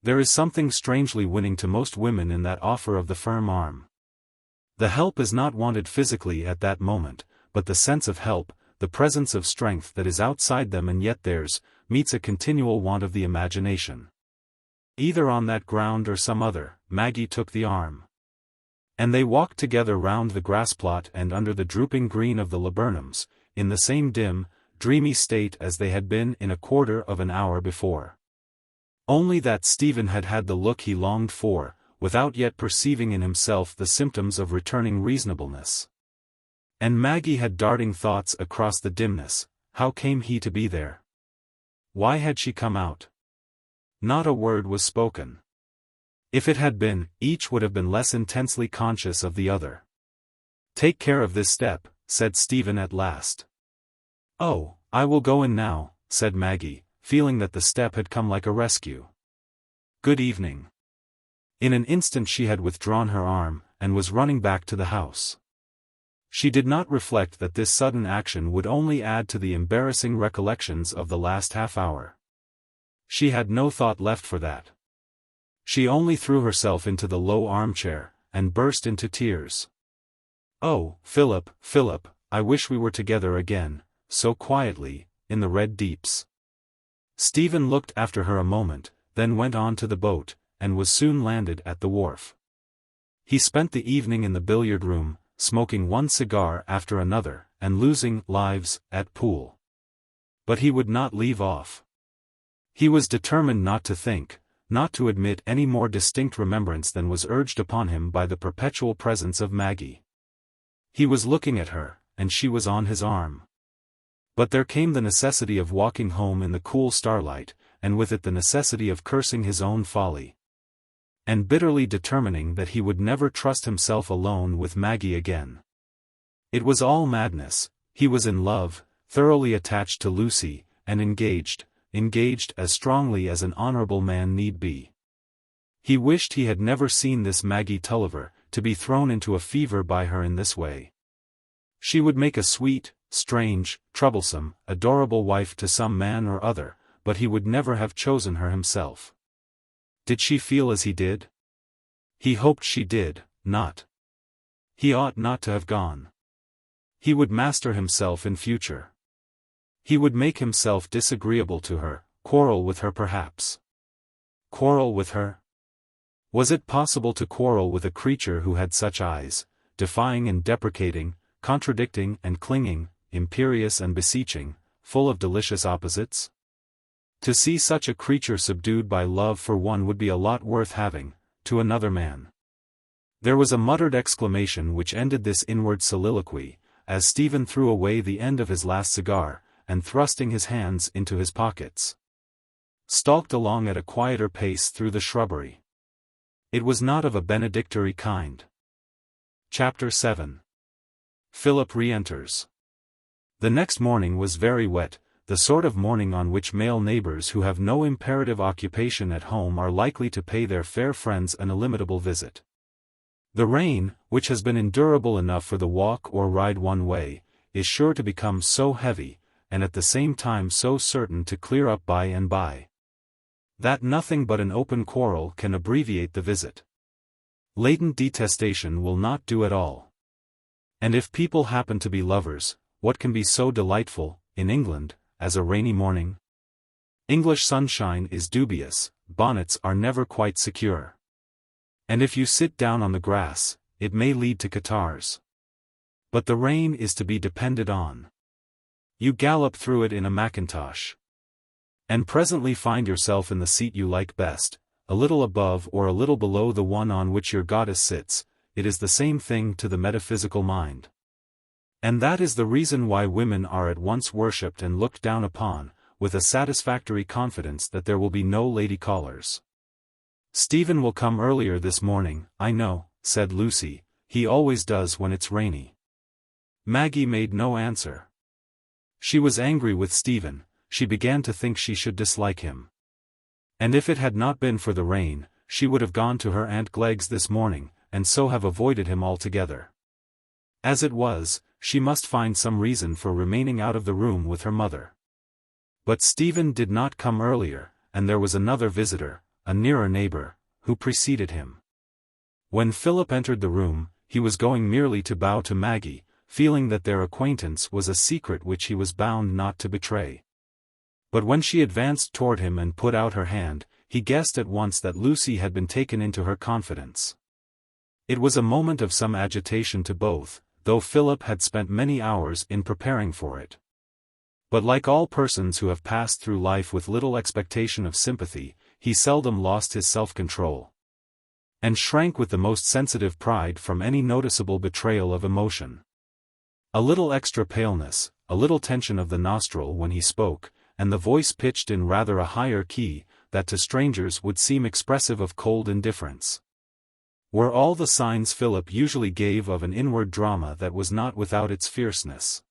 There is something strangely winning to most women in that offer of the firm arm. The help is not wanted physically at that moment, but the sense of help, the presence of strength that is outside them and yet theirs, meets a continual want of the imagination. Either on that ground or some other, Maggie took the arm. And they walked together round the grass plot and under the drooping green of the laburnums, in the same dim, dreamy state as they had been in a quarter of an hour before. Only that Stephen had had the look he longed for, without yet perceiving in himself the symptoms of returning reasonableness. And Maggie had darting thoughts across the dimness. How came he to be there? Why had she come out? Not a word was spoken. If it had been, each would have been less intensely conscious of the other. "Take care of this step," said Stephen at last. "Oh, I will go in now," said Maggie, feeling that the step had come like a rescue. "Good evening." In an instant she had withdrawn her arm, and was running back to the house. She did not reflect that this sudden action would only add to the embarrassing recollections of the last half-hour. She had no thought left for that. She only threw herself into the low armchair, and burst into tears. "Oh, Philip, Philip, I wish we were together again, so quietly, in the red deeps." Stephen looked after her a moment, then went on to the boat, and was soon landed at the wharf. He spent the evening in the billiard-room, smoking one cigar after another, and losing lives at pool. But he would not leave off. He was determined not to think, not to admit any more distinct remembrance than was urged upon him by the perpetual presence of Maggie. He was looking at her, and she was on his arm. But there came the necessity of walking home in the cool starlight, and with it the necessity of cursing his own folly, and bitterly determining that he would never trust himself alone with Maggie again. It was all madness. He was in love, thoroughly attached to Lucy, and engaged as strongly as an honorable man need be. He wished he had never seen this Maggie Tulliver, to be thrown into a fever by her in this way. She would make a sweet, strange, troublesome, adorable wife to some man or other, but he would never have chosen her himself. Did she feel as he did? He hoped she did, not. He ought not to have gone. He would master himself in future. He would make himself disagreeable to her, quarrel with her perhaps. Quarrel with her? Was it possible to quarrel with a creature who had such eyes, defying and deprecating, contradicting and clinging, imperious and beseeching, full of delicious opposites? To see such a creature subdued by love for one would be a lot worth having, to another man. There was a muttered exclamation which ended this inward soliloquy, as Stephen threw away the end of his last cigar, and thrusting his hands into his pockets, stalked along at a quieter pace through the shrubbery. It was not of a benedictory kind. Chapter 7. Philip re-enters. The next morning was very wet, the sort of morning on which male neighbors who have no imperative occupation at home are likely to pay their fair friends an illimitable visit. The rain, which has been endurable enough for the walk or ride one way, is sure to become so heavy, and at the same time so certain to clear up by and by, that nothing but an open quarrel can abbreviate the visit. Latent detestation will not do at all. And if people happen to be lovers, what can be so delightful, in England, as a rainy morning? English sunshine is dubious, bonnets are never quite secure. And if you sit down on the grass, it may lead to catarrhs. But the rain is to be depended on. You gallop through it in a mackintosh, and presently find yourself in the seat you like best, a little above or a little below the one on which your goddess sits. It is the same thing to the metaphysical mind. And that is the reason why women are at once worshipped and looked down upon, with a satisfactory confidence that there will be no lady callers. "Stephen will come earlier this morning, I know," said Lucy, "he always does when it's rainy." Maggie made no answer. She was angry with Stephen. She began to think she should dislike him. And if it had not been for the rain, she would have gone to her Aunt Glegg's this morning, and so have avoided him altogether. As it was, she must find some reason for remaining out of the room with her mother. But Stephen did not come earlier, and there was another visitor, a nearer neighbor, who preceded him. When Philip entered the room, he was going merely to bow to Maggie, feeling that their acquaintance was a secret which he was bound not to betray. But when she advanced toward him and put out her hand, he guessed at once that Lucy had been taken into her confidence. It was a moment of some agitation to both, though Philip had spent many hours in preparing for it. But like all persons who have passed through life with little expectation of sympathy, he seldom lost his self-control, and shrank with the most sensitive pride from any noticeable betrayal of emotion. A little extra paleness, a little tension of the nostril when he spoke, and the voice pitched in rather a higher key, that to strangers would seem expressive of cold indifference, were all the signs Philip usually gave of an inward drama that was not without its fierceness.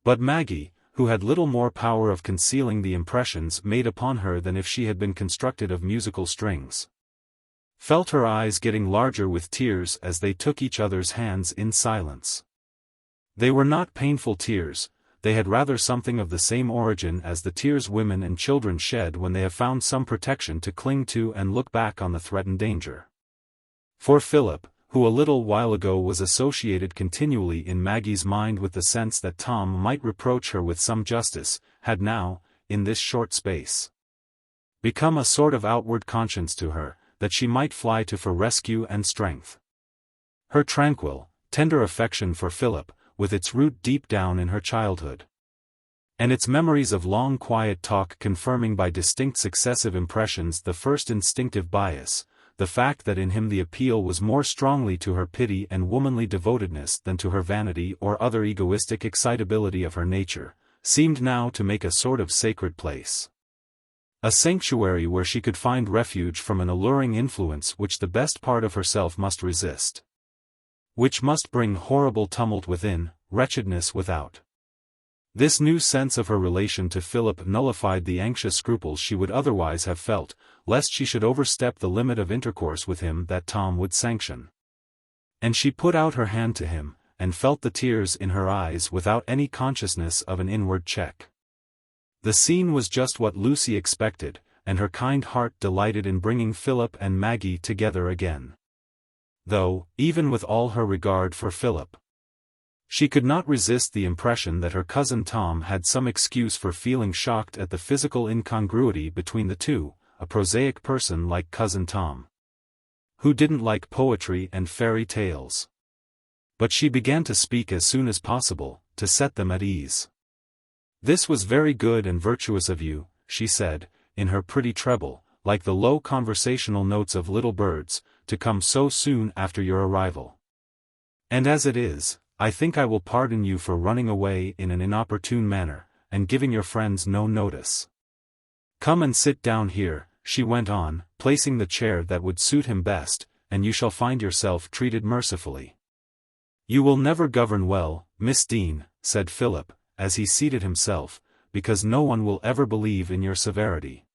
But Maggie, who had little more power of concealing the impressions made upon her than if she had been constructed of musical strings, felt her eyes getting larger with tears as they took each other's hands in silence. They were not painful tears, they had rather something of the same origin as the tears women and children shed when they have found some protection to cling to and look back on the threatened danger. For Philip, who a little while ago was associated continually in Maggie's mind with the sense that Tom might reproach her with some justice, had now, in this short space, become a sort of outward conscience to her, that she might fly to for rescue and strength. Her tranquil, tender affection for Philip, with its root deep down in her childhood, and its memories of long quiet talk confirming by distinct successive impressions the first instinctive bias, the fact that in him the appeal was more strongly to her pity and womanly devotedness than to her vanity or other egoistic excitability of her nature, seemed now to make a sort of sacred place, a sanctuary where she could find refuge from an alluring influence which the best part of herself must resist, which must bring horrible tumult within, wretchedness without. This new sense of her relation to Philip nullified the anxious scruples she would otherwise have felt, lest she should overstep the limit of intercourse with him that Tom would sanction. And she put out her hand to him, and felt the tears in her eyes without any consciousness of an inward check. The scene was just what Lucy expected, and her kind heart delighted in bringing Philip and Maggie together again. Though, even with all her regard for Philip, she could not resist the impression that her cousin Tom had some excuse for feeling shocked at the physical incongruity between the two, a prosaic person like cousin Tom, who didn't like poetry and fairy tales. But she began to speak as soon as possible, to set them at ease. "This was very good and virtuous of you," she said, in her pretty treble, like the low conversational notes of little birds, "to come so soon after your arrival. And as it is, I think I will pardon you for running away in an inopportune manner, and giving your friends no notice. Come and sit down here," she went on, placing the chair that would suit him best, "and you shall find yourself treated mercifully." "You will never govern well, Miss Dean," said Philip, as he seated himself, "because no one will ever believe in your severity.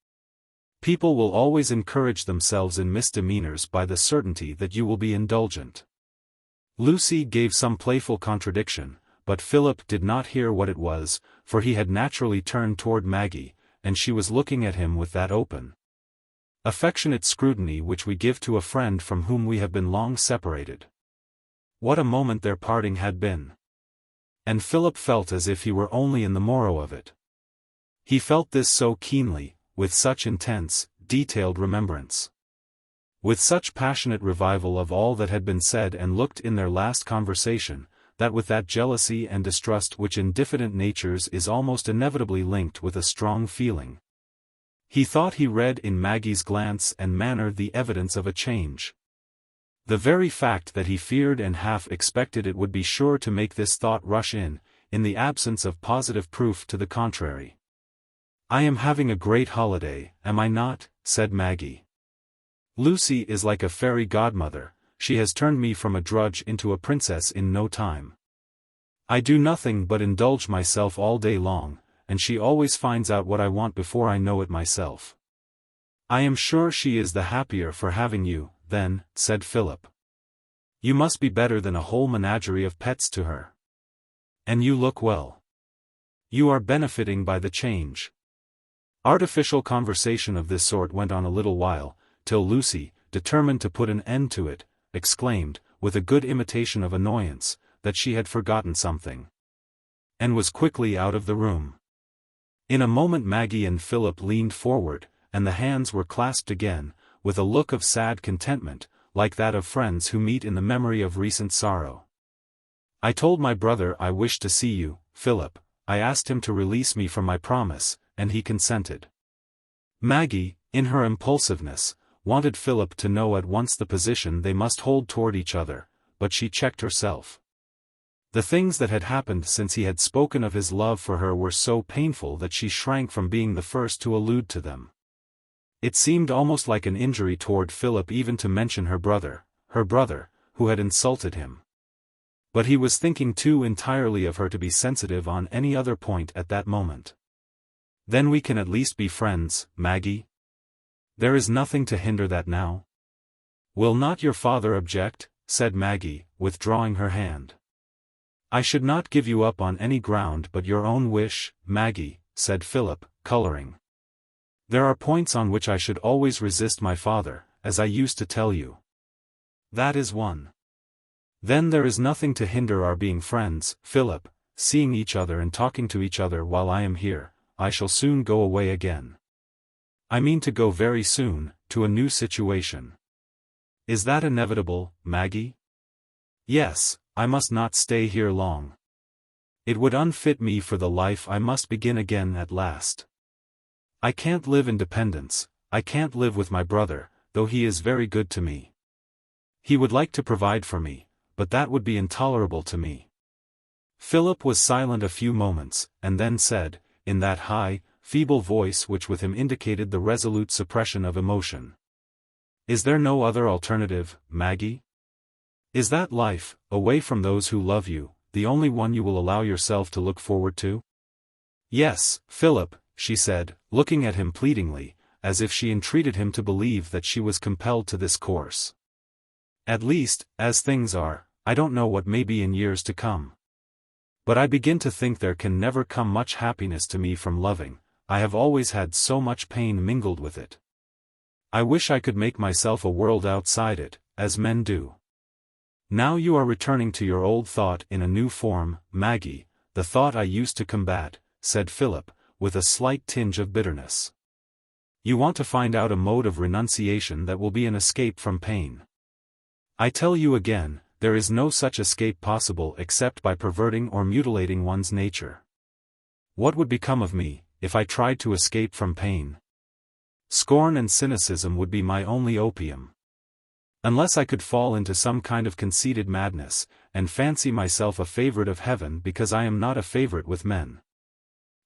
People will always encourage themselves in misdemeanors by the certainty that you will be indulgent." Lucy gave some playful contradiction, but Philip did not hear what it was, for he had naturally turned toward Maggie, and she was looking at him with that open, affectionate scrutiny which we give to a friend from whom we have been long separated. What a moment their parting had been! And Philip felt as if he were only in the morrow of it. He felt this so keenly, with such intense, detailed remembrance, with such passionate revival of all that had been said and looked in their last conversation, that with that jealousy and distrust which in diffident natures is almost inevitably linked with a strong feeling, he thought he read in Maggie's glance and manner the evidence of a change. The very fact that he feared and half expected it would be sure to make this thought rush in the absence of positive proof to the contrary. "I am having a great holiday, am I not?" said Maggie. "Lucy is like a fairy godmother, she has turned me from a drudge into a princess in no time. I do nothing but indulge myself all day long, and she always finds out what I want before I know it myself." "I am sure she is the happier for having you, then," said Philip. "You must be better than a whole menagerie of pets to her. And you look well. You are benefiting by the change." Artificial conversation of this sort went on a little while, till Lucy, determined to put an end to it, exclaimed, with a good imitation of annoyance, that she had forgotten something, and was quickly out of the room. In a moment Maggie and Philip leaned forward, and the hands were clasped again, with a look of sad contentment, like that of friends who meet in the memory of recent sorrow. "I told my brother I wished to see you, Philip. I asked him to release me from my promise, and he consented." Maggie, in her impulsiveness, wanted Philip to know at once the position they must hold toward each other, but she checked herself. The things that had happened since he had spoken of his love for her were so painful that she shrank from being the first to allude to them. It seemed almost like an injury toward Philip even to mention her brother, who had insulted him. But he was thinking too entirely of her to be sensitive on any other point at that moment. "Then we can at least be friends, Maggie? There is nothing to hinder that now?" "Will not your father object?" said Maggie, withdrawing her hand. "I should not give you up on any ground but your own wish, Maggie," said Philip, coloring. "There are points on which I should always resist my father, as I used to tell you. That is one." "Then there is nothing to hinder our being friends, Philip, seeing each other and talking to each other while I am here. I shall soon go away again. I mean to go very soon, to a new situation." "Is that inevitable, Maggie?" "Yes, I must not stay here long. It would unfit me for the life I must begin again at last. I can't live in dependence, I can't live with my brother, though he is very good to me. He would like to provide for me, but that would be intolerable to me." Philip was silent a few moments, and then said, in that high, feeble voice which with him indicated the resolute suppression of emotion, "Is there no other alternative, Maggie? Is that life, away from those who love you, the only one you will allow yourself to look forward to?" "Yes, Philip," she said, looking at him pleadingly, as if she entreated him to believe that she was compelled to this course. "At least, as things are, I don't know what may be in years to come. But I begin to think there can never come much happiness to me from loving. I have always had so much pain mingled with it. I wish I could make myself a world outside it, as men do." "Now you are returning to your old thought in a new form, Maggie, the thought I used to combat," said Philip, with a slight tinge of bitterness. "You want to find out a mode of renunciation that will be an escape from pain. I tell you again, there is no such escape possible except by perverting or mutilating one's nature. What would become of me, if I tried to escape from pain? Scorn and cynicism would be my only opium. Unless I could fall into some kind of conceited madness, and fancy myself a favorite of heaven because I am not a favorite with men."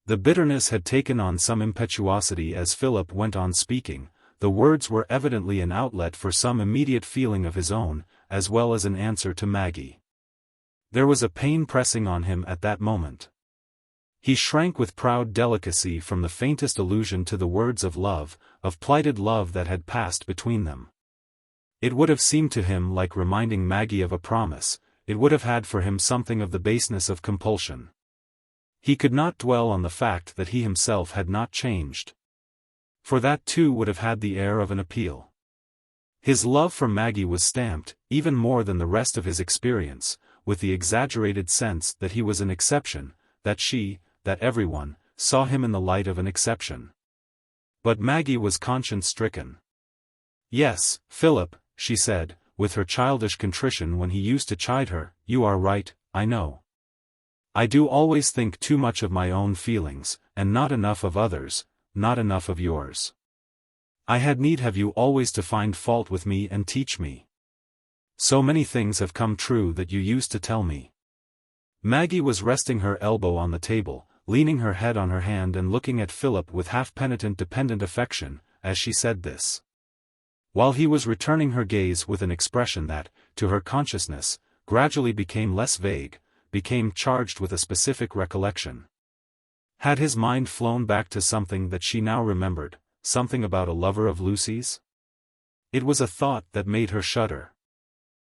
The bitterness had taken on some impetuosity as Philip went on speaking. The words were evidently an outlet for some immediate feeling of his own, as well as an answer to Maggie. There was a pain pressing on him at that moment. He shrank with proud delicacy from the faintest allusion to the words of love, of plighted love that had passed between them. It would have seemed to him like reminding Maggie of a promise, it would have had for him something of the baseness of compulsion. He could not dwell on the fact that he himself had not changed. For that too would have had the air of an appeal. His love for Maggie was stamped, even more than the rest of his experience, with the exaggerated sense that he was an exception, that she, that everyone, saw him in the light of an exception. But Maggie was conscience-stricken. "Yes, Philip," she said, with her childish contrition when he used to chide her, "you are right, I know. I do always think too much of my own feelings, and not enough of others, not enough of yours. I had need have you always to find fault with me and teach me. So many things have come true that you used to tell me." Maggie was resting her elbow on the table, leaning her head on her hand and looking at Philip with half-penitent dependent affection, as she said this. While he was returning her gaze with an expression that, to her consciousness, gradually became less vague, became charged with a specific recollection. Had his mind flown back to something that she now remembered, something about a lover of Lucy's? It was a thought that made her shudder.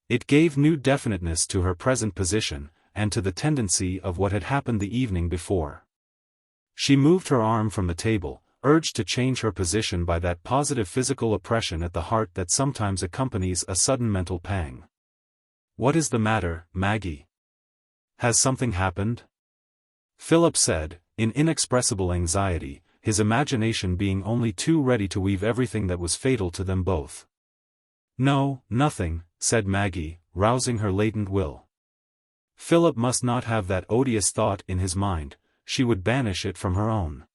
It gave new definiteness to her present position, and to the tendency of what had happened the evening before. She moved her arm from the table, urged to change her position by that positive physical oppression at the heart that sometimes accompanies a sudden mental pang. "What is the matter, Maggie? Has something happened?" Philip said, in inexpressible anxiety, his imagination being only too ready to weave everything that was fatal to them both. "No, nothing," said Maggie, rousing her latent will. Philip must not have that odious thought in his mind, she would banish it from her own.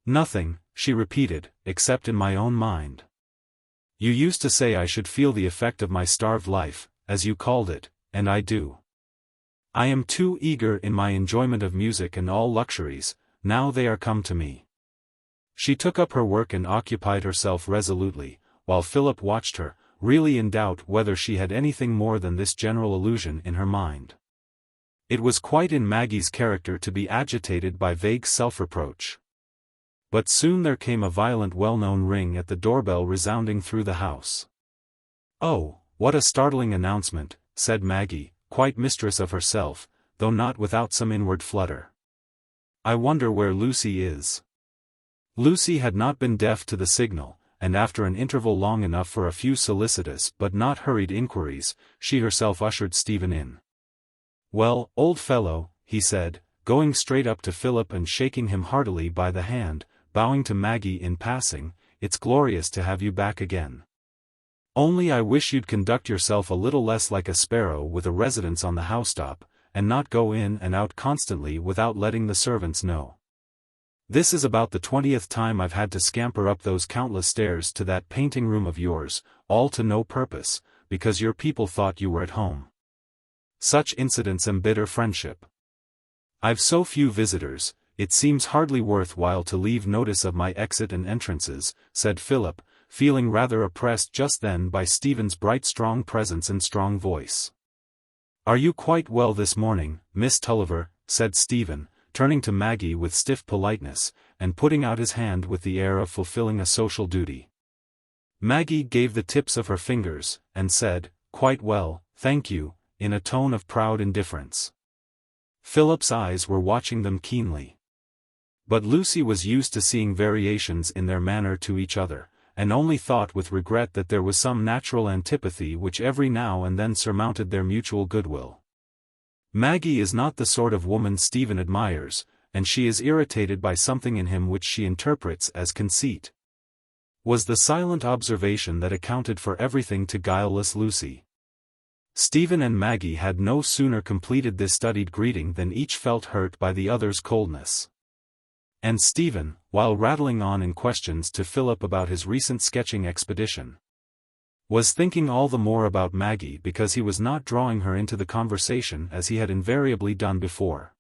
"Nothing," she repeated, "except in my own mind. You used to say I should feel the effect of my starved life, as you called it, and I do. I am too eager in my enjoyment of music and all luxuries, now they are come to me." She took up her work and occupied herself resolutely, while Philip watched her, really in doubt whether she had anything more than this general illusion in her mind. It was quite in Maggie's character to be agitated by vague self-reproach. But soon there came a violent well-known ring at the doorbell resounding through the house. "Oh, what a startling announcement," said Maggie, quite mistress of herself, though not without some inward flutter. "I wonder where Lucy is." Lucy had not been deaf to the signal, and after an interval long enough for a few solicitous but not hurried inquiries, she herself ushered Stephen in. "Well, old fellow," he said, going straight up to Philip and shaking him heartily by the hand, bowing to Maggie in passing, "it's glorious to have you back again. Only I wish you'd conduct yourself a little less like a sparrow with a residence on the housetop, and not go in and out constantly without letting the servants know. This is about the 20th time I've had to scamper up those countless stairs to that painting room of yours, all to no purpose, because your people thought you were at home. Such incidents embitter friendship. I've so few visitors, it seems hardly worth while to leave notice of my exit and entrances," said Philip, feeling rather oppressed just then by Stephen's bright strong presence and strong voice. "Are you quite well this morning, Miss Tulliver?" said Stephen, turning to Maggie with stiff politeness, and putting out his hand with the air of fulfilling a social duty. Maggie gave the tips of her fingers, and said, "Quite well, thank you," in a tone of proud indifference. Philip's eyes were watching them keenly. But Lucy was used to seeing variations in their manner to each other, and only thought with regret that there was some natural antipathy which every now and then surmounted their mutual goodwill. Maggie is not the sort of woman Stephen admires, and she is irritated by something in him which she interprets as conceit. Was the silent observation that accounted for everything to guileless Lucy. Stephen and Maggie had no sooner completed this studied greeting than each felt hurt by the other's coldness. And Stephen, while rattling on in questions to Philip about his recent sketching expedition, was thinking all the more about Maggie because he was not drawing her into the conversation as he had invariably done before.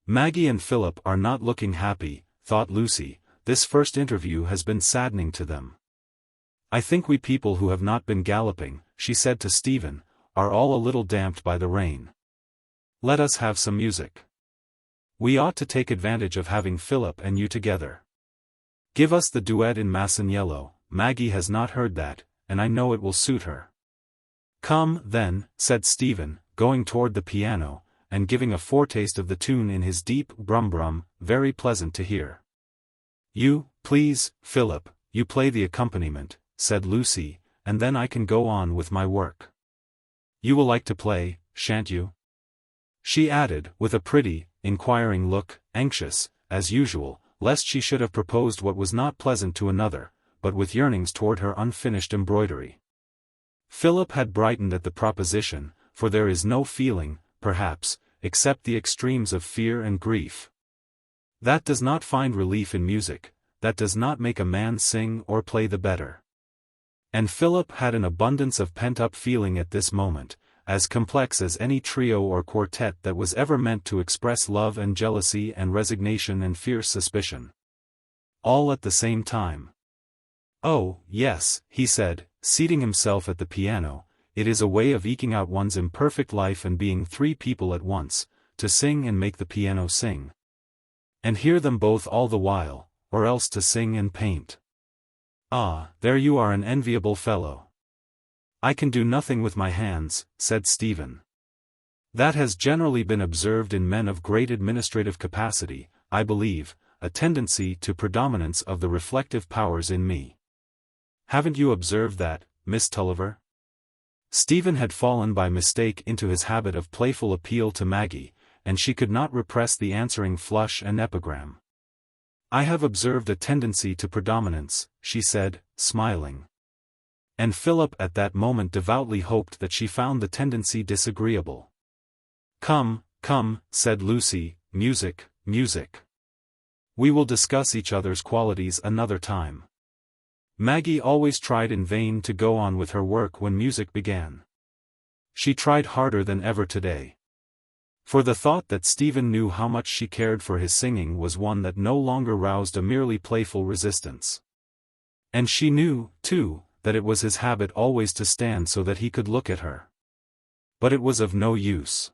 "Maggie and Philip are not looking happy," thought Lucy, "this first interview has been saddening to them. I think we people who have not been galloping," she said to Stephen, "are all a little damped by the rain. Let us have some music. We ought to take advantage of having Philip and you together. Give us the duet in Masaniello, Maggie has not heard that, and I know it will suit her." "Come, then," said Stephen, going toward the piano, and giving a foretaste of the tune in his deep brum-brum, very pleasant to hear. "You, please, Philip, you play the accompaniment," said Lucy, "and then I can go on with my work. You will like to play, shan't you?" she added, with a pretty, inquiring look, anxious, as usual, lest she should have proposed what was not pleasant to another, but with yearnings toward her unfinished embroidery. Philip had brightened at the proposition, for there is no feeling, perhaps, except the extremes of fear and grief. That does not find relief in music, that does not make a man sing or play the better. And Philip had an abundance of pent-up feeling at this moment, as complex as any trio or quartet that was ever meant to express love and jealousy and resignation and fierce suspicion. All at the same time. "Oh, yes," he said, seating himself at the piano, "it is a way of eking out one's imperfect life and being three people at once, to sing and make the piano sing. And hear them both all the while, or else to sing and paint. Ah, there you are an enviable fellow." "I can do nothing with my hands," said Stephen. "That has generally been observed in men of great administrative capacity, I believe, a tendency to predominance of the reflective powers in me. Haven't you observed that, Miss Tulliver?" Stephen had fallen by mistake into his habit of playful appeal to Maggie, and she could not repress the answering flush and epigram. I have observed a tendency to predominance, she said, smiling. And Philip at that moment devoutly hoped that she found the tendency disagreeable. Come, come, said Lucy, music, music. We will discuss each other's qualities another time. Maggie always tried in vain to go on with her work when music began. She tried harder than ever today. For the thought that Stephen knew how much she cared for his singing was one that no longer roused a merely playful resistance. And she knew, too, that it was his habit always to stand so that he could look at her. But it was of no use.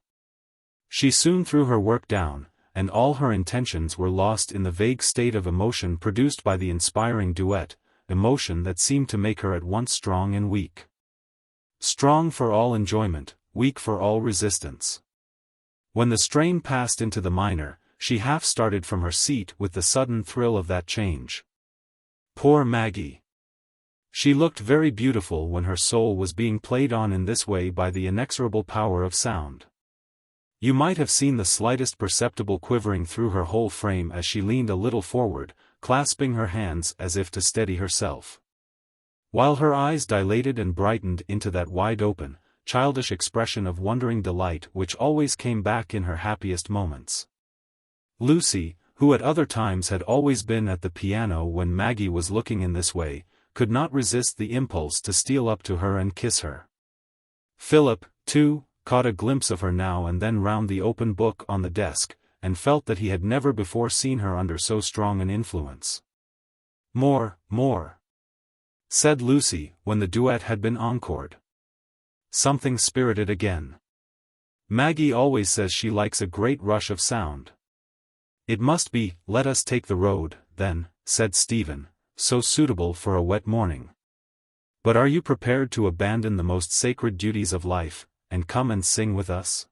She soon threw her work down, and all her intentions were lost in the vague state of emotion produced by the inspiring duet, emotion that seemed to make her at once strong and weak. Strong for all enjoyment, weak for all resistance. When the strain passed into the minor, she half started from her seat with the sudden thrill of that change. Poor Maggie! She looked very beautiful when her soul was being played on in this way by the inexorable power of sound. You might have seen the slightest perceptible quivering through her whole frame as she leaned a little forward, clasping her hands as if to steady herself. While her eyes dilated and brightened into that wide-open, childish expression of wondering delight which always came back in her happiest moments. Lucy, who at other times had always been at the piano when Maggie was looking in this way, could not resist the impulse to steal up to her and kiss her. Philip, too, caught a glimpse of her now and then round the open book on the desk, and felt that he had never before seen her under so strong an influence. More, said Lucy, when the duet had been encored. Something spirited again. Maggie always says she likes a great rush of sound. It must be, Let Us Take the Road, then, said Stephen, so suitable for a wet morning. But are you prepared to abandon the most sacred duties of life, and come and sing with us?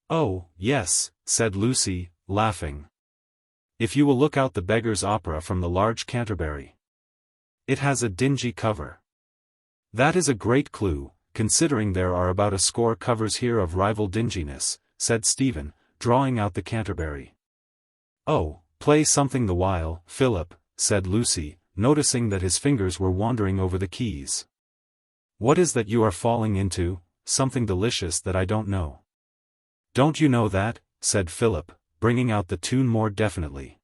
Oh, yes, said Lucy, laughing. If you will look out the Beggar's Opera from the large Canterbury. It has a dingy cover. That is a great clue, considering there are about a score covers here of rival dinginess, said Stephen, drawing out the Canterbury. Oh, play something the while, Philip, said Lucy, noticing that his fingers were wandering over the keys. What is that you are falling into? Something delicious that I don't know. Don't you know that? Said Philip, bringing out the tune more definitely.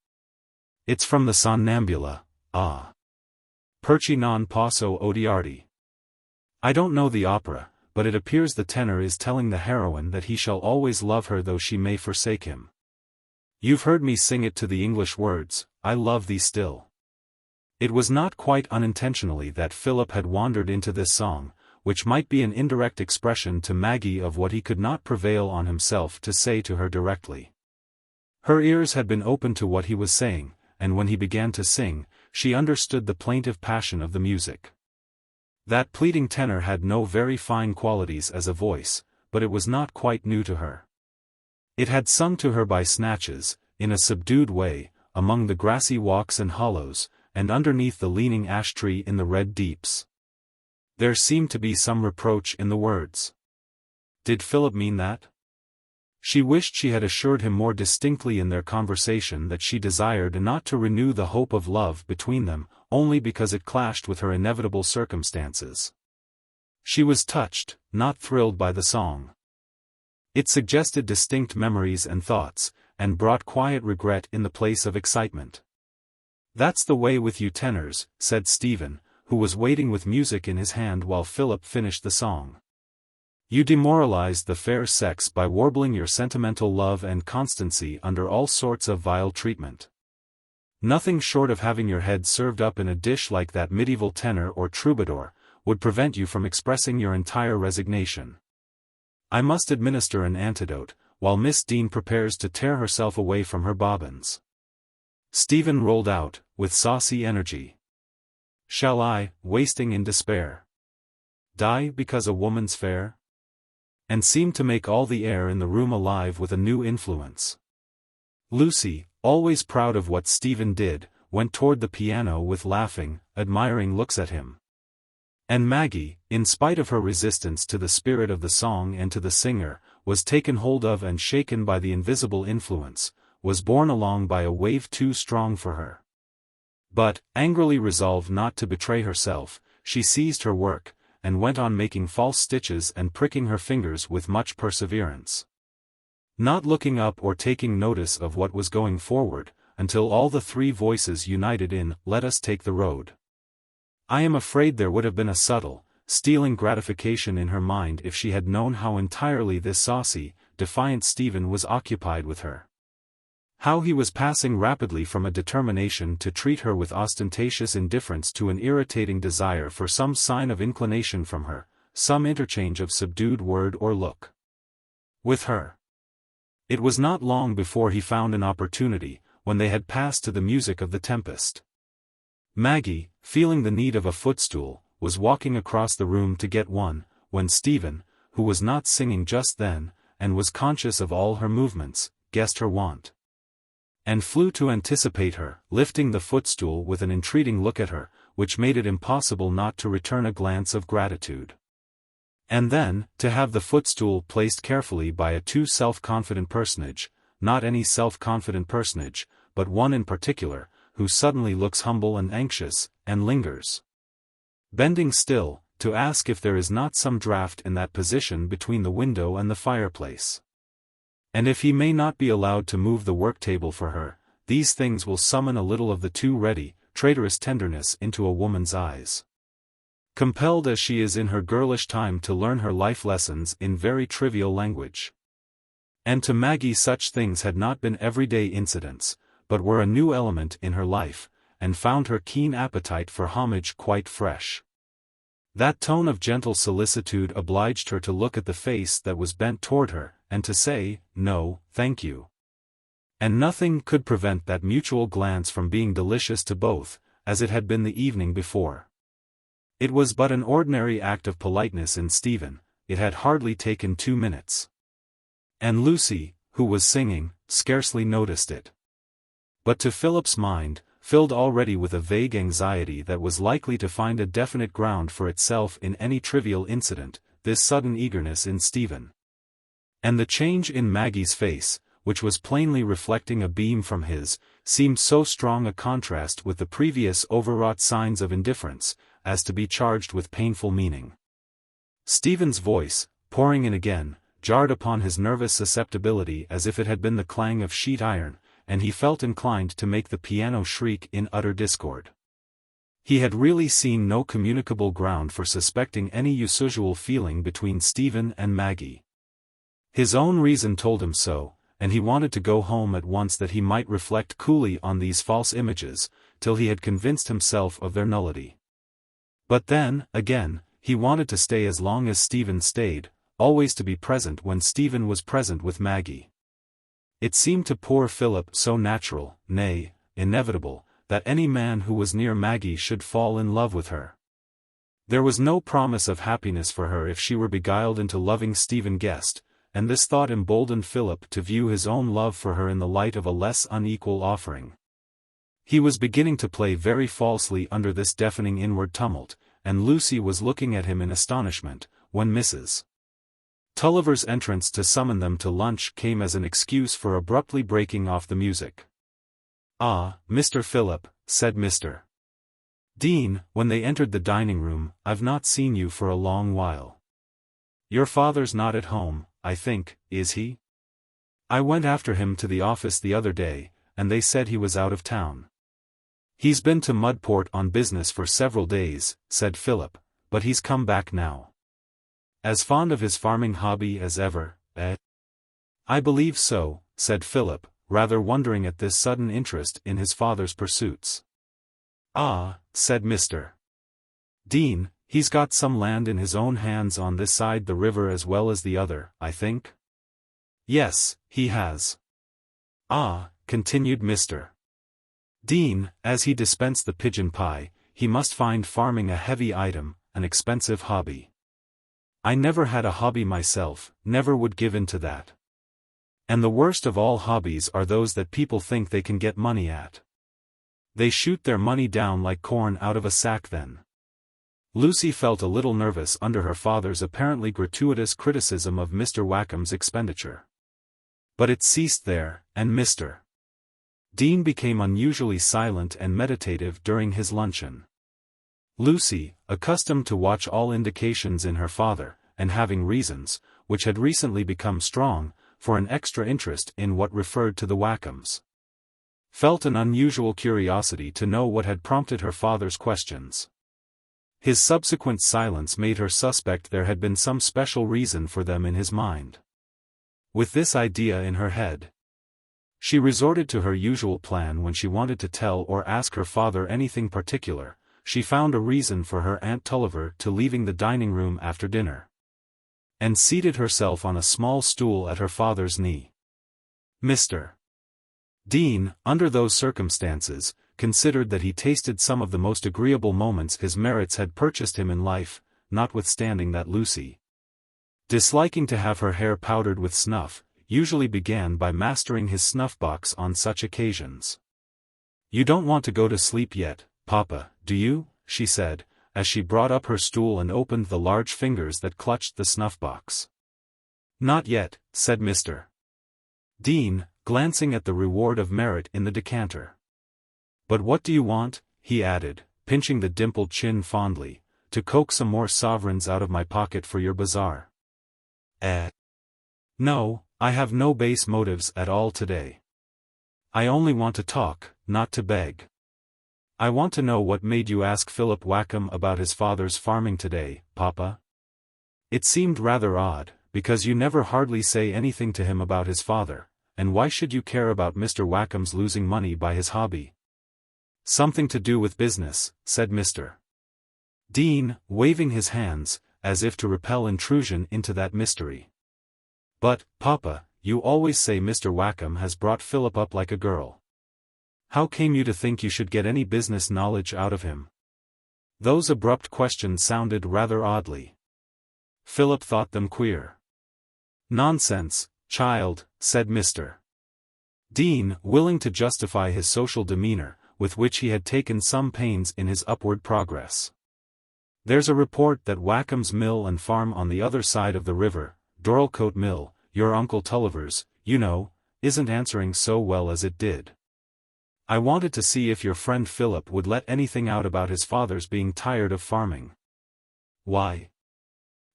It's from the Sonnambula, ah. Perci non posso odiarti. I don't know the opera, but it appears the tenor is telling the heroine that he shall always love her though she may forsake him. You've heard me sing it to the English words, I love thee still. It was not quite unintentionally that Philip had wandered into this song, which might be an indirect expression to Maggie of what he could not prevail on himself to say to her directly. Her ears had been open to what he was saying, and when he began to sing, she understood the plaintive passion of the music. That pleading tenor had no very fine qualities as a voice, but it was not quite new to her. It had sung to her by snatches, in a subdued way, among the grassy walks and hollows, and underneath the leaning ash tree in the red deeps. There seemed to be some reproach in the words. Did Philip mean that? She wished she had assured him more distinctly in their conversation that she desired not to renew the hope of love between them, only because it clashed with her inevitable circumstances. She was touched, not thrilled by the song. It suggested distinct memories and thoughts, and brought quiet regret in the place of excitement. That's the way with you tenors, said Stephen, who was waiting with music in his hand while Philip finished the song. You demoralized the fair sex by warbling your sentimental love and constancy under all sorts of vile treatment. Nothing short of having your head served up in a dish like that medieval tenor or troubadour, would prevent you from expressing your entire resignation. I must administer an antidote, while Miss Dean prepares to tear herself away from her bobbins. Stephen rolled out, with saucy energy. Shall I, wasting in despair, die because a woman's fair? And seemed to make all the air in the room alive with a new influence. Lucy, always proud of what Stephen did, went toward the piano with laughing, admiring looks at him. And Maggie, in spite of her resistance to the spirit of the song and to the singer, was taken hold of and shaken by the invisible influence, was borne along by a wave too strong for her. But, angrily resolved not to betray herself, she seized her work, and went on making false stitches and pricking her fingers with much perseverance. Not looking up or taking notice of what was going forward, until all the three voices united in, "Let us take the road." I am afraid there would have been a subtle, stealing gratification in her mind if she had known how entirely this saucy, defiant Stephen was occupied with her. How he was passing rapidly from a determination to treat her with ostentatious indifference to an irritating desire for some sign of inclination from her, some interchange of subdued word or look with her. It was not long before he found an opportunity, when they had passed to the music of the tempest. Maggie, feeling the need of a footstool, was walking across the room to get one, when Stephen, who was not singing just then, and was conscious of all her movements, guessed her want, and flew to anticipate her, lifting the footstool with an entreating look at her, which made it impossible not to return a glance of gratitude. And then, to have the footstool placed carefully by a too self-confident personage, not any self-confident personage, but one in particular, who suddenly looks humble and anxious, and lingers, bending still, to ask if there is not some draught in that position between the window and the fireplace. And if he may not be allowed to move the work-table for her, these things will summon a little of the too ready, traitorous tenderness into a woman's eyes. Compelled as she is in her girlish time to learn her life lessons in very trivial language. And to Maggie such things had not been everyday incidents, but were a new element in her life, and found her keen appetite for homage quite fresh. That tone of gentle solicitude obliged her to look at the face that was bent toward her, and to say, "No, thank you." And nothing could prevent that mutual glance from being delicious to both, as it had been the evening before. It was but an ordinary act of politeness in Stephen, it had hardly taken 2 minutes. And Lucy, who was singing, scarcely noticed it. But to Philip's mind, filled already with a vague anxiety that was likely to find a definite ground for itself in any trivial incident, this sudden eagerness in Stephen, and the change in Maggie's face, which was plainly reflecting a beam from his, seemed so strong a contrast with the previous overwrought signs of indifference, as to be charged with painful meaning. Stephen's voice, pouring in again, jarred upon his nervous susceptibility as if it had been the clang of sheet iron, and he felt inclined to make the piano shriek in utter discord. He had really seen no communicable ground for suspecting any usual feeling between Stephen and Maggie. His own reason told him so, and he wanted to go home at once that he might reflect coolly on these false images, till he had convinced himself of their nullity. But then, again, he wanted to stay as long as Stephen stayed, always to be present when Stephen was present with Maggie. It seemed to poor Philip so natural, nay, inevitable, that any man who was near Maggie should fall in love with her. There was no promise of happiness for her if she were beguiled into loving Stephen Guest, and this thought emboldened Philip to view his own love for her in the light of a less unequal offering. He was beginning to play very falsely under this deafening inward tumult, and Lucy was looking at him in astonishment, when Mrs. Tulliver's entrance to summon them to lunch came as an excuse for abruptly breaking off the music. "Ah, Mr. Philip," said Mr. Dean, when they entered the dining room, "I've not seen you for a long while. Your father's not at home, I think, is he? I went after him to the office the other day, and they said he was out of town." "He's been to Mudport on business for several days," said Philip, "but he's come back now. As fond of his farming hobby as ever, eh?" "I believe so," said Philip, rather wondering at this sudden interest in his father's pursuits. "Ah," said Mr. Dean, "he's got some land in his own hands on this side the river as well as the other, I think?" "Yes, he has." "Ah," continued Mr. Dean, as he dispensed the pigeon pie, "he must find farming a heavy item, an expensive hobby. I never had a hobby myself, never would give in to that. And the worst of all hobbies are those that people think they can get money at. They shoot their money down like corn out of a sack then." Lucy felt a little nervous under her father's apparently gratuitous criticism of Mr. Wakem's expenditure. But it ceased there, and Mr. Dean became unusually silent and meditative during his luncheon. Lucy, accustomed to watch all indications in her father, and having reasons, which had recently become strong, for an extra interest in what referred to the Wakems, felt an unusual curiosity to know what had prompted her father's questions. His subsequent silence made her suspect there had been some special reason for them in his mind. With this idea in her head, she resorted to her usual plan when she wanted to tell or ask her father anything particular. She found a reason for her Aunt Tulliver to leaving the dining room after dinner, and seated herself on a small stool at her father's knee. Mr. Dean, under those circumstances, considered that he tasted some of the most agreeable moments his merits had purchased him in life, notwithstanding that Lucy, disliking to have her hair powdered with snuff, usually began by mastering his snuff-box on such occasions. "You don't want to go to sleep yet, Papa, do you?" she said, as she brought up her stool and opened the large fingers that clutched the snuff-box. "Not yet," said Mr. Dean, glancing at the reward of merit in the decanter. "But what do you want?" he added, pinching the dimpled chin fondly, "to coax some more sovereigns out of my pocket for your bazaar?" No, I have no base motives at all today. I only want to talk, not to beg. I want to know what made you ask Philip Wakem about his father's farming today, Papa? It seemed rather odd, because you never hardly say anything to him about his father, and why should you care about Mr. Wakem's losing money by his hobby? Something to do with business, said Mr. Dean, waving his hands, as if to repel intrusion into that mystery. But, Papa, you always say Mr. Wakem has brought Philip up like a girl. How came you to think you should get any business knowledge out of him? Those abrupt questions sounded rather oddly. Philip thought them queer. Nonsense, child, said Mr. Dean, willing to justify his social demeanor, with which he had taken some pains in his upward progress. There's a report that Wakem's mill and farm on the other side of the river, Dorlcote Mill, your Uncle Tulliver's, you know, isn't answering so well as it did. I wanted to see if your friend Philip would let anything out about his father's being tired of farming. Why?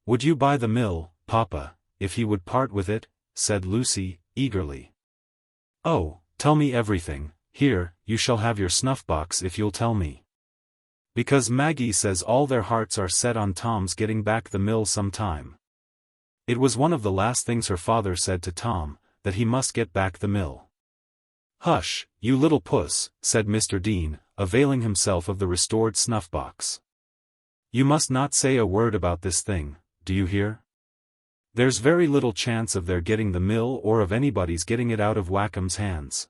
Would you buy the mill, Papa, if he would part with it? Said Lucy, eagerly. Oh, tell me everything. Here, you shall have your snuff-box if you'll tell me. Because Maggie says all their hearts are set on Tom's getting back the mill sometime. It was one of the last things her father said to Tom, that he must get back the mill. Hush, you little puss, said Mr. Dean, availing himself of the restored snuff-box. You must not say a word about this thing, do you hear? There's very little chance of their getting the mill or of anybody's getting it out of Wakem's hands.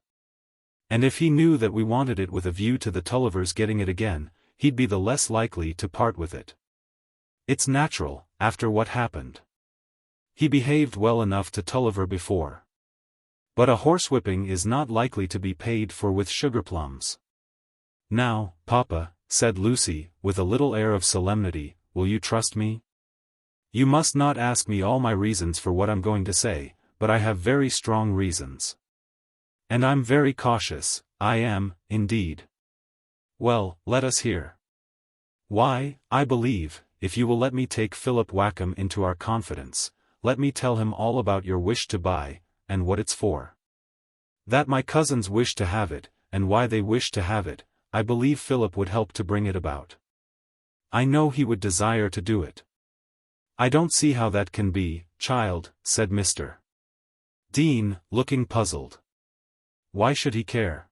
And if he knew that we wanted it with a view to the Tullivers getting it again, he'd be the less likely to part with it. It's natural, after what happened. He behaved well enough to Tulliver before. But a horsewhipping is not likely to be paid for with sugarplums. Now, Papa, said Lucy, with a little air of solemnity, will you trust me? You must not ask me all my reasons for what I'm going to say, but I have very strong reasons. And I'm very cautious, I am, indeed. Well, let us hear. Why, I believe, if you will let me take Philip Wakem into our confidence, let me tell him all about your wish to buy, and what it's for. That my cousins wish to have it, and why they wish to have it, I believe Philip would help to bring it about. I know he would desire to do it. I don't see how that can be, child, said Mr. Dean, looking puzzled. Why should he care?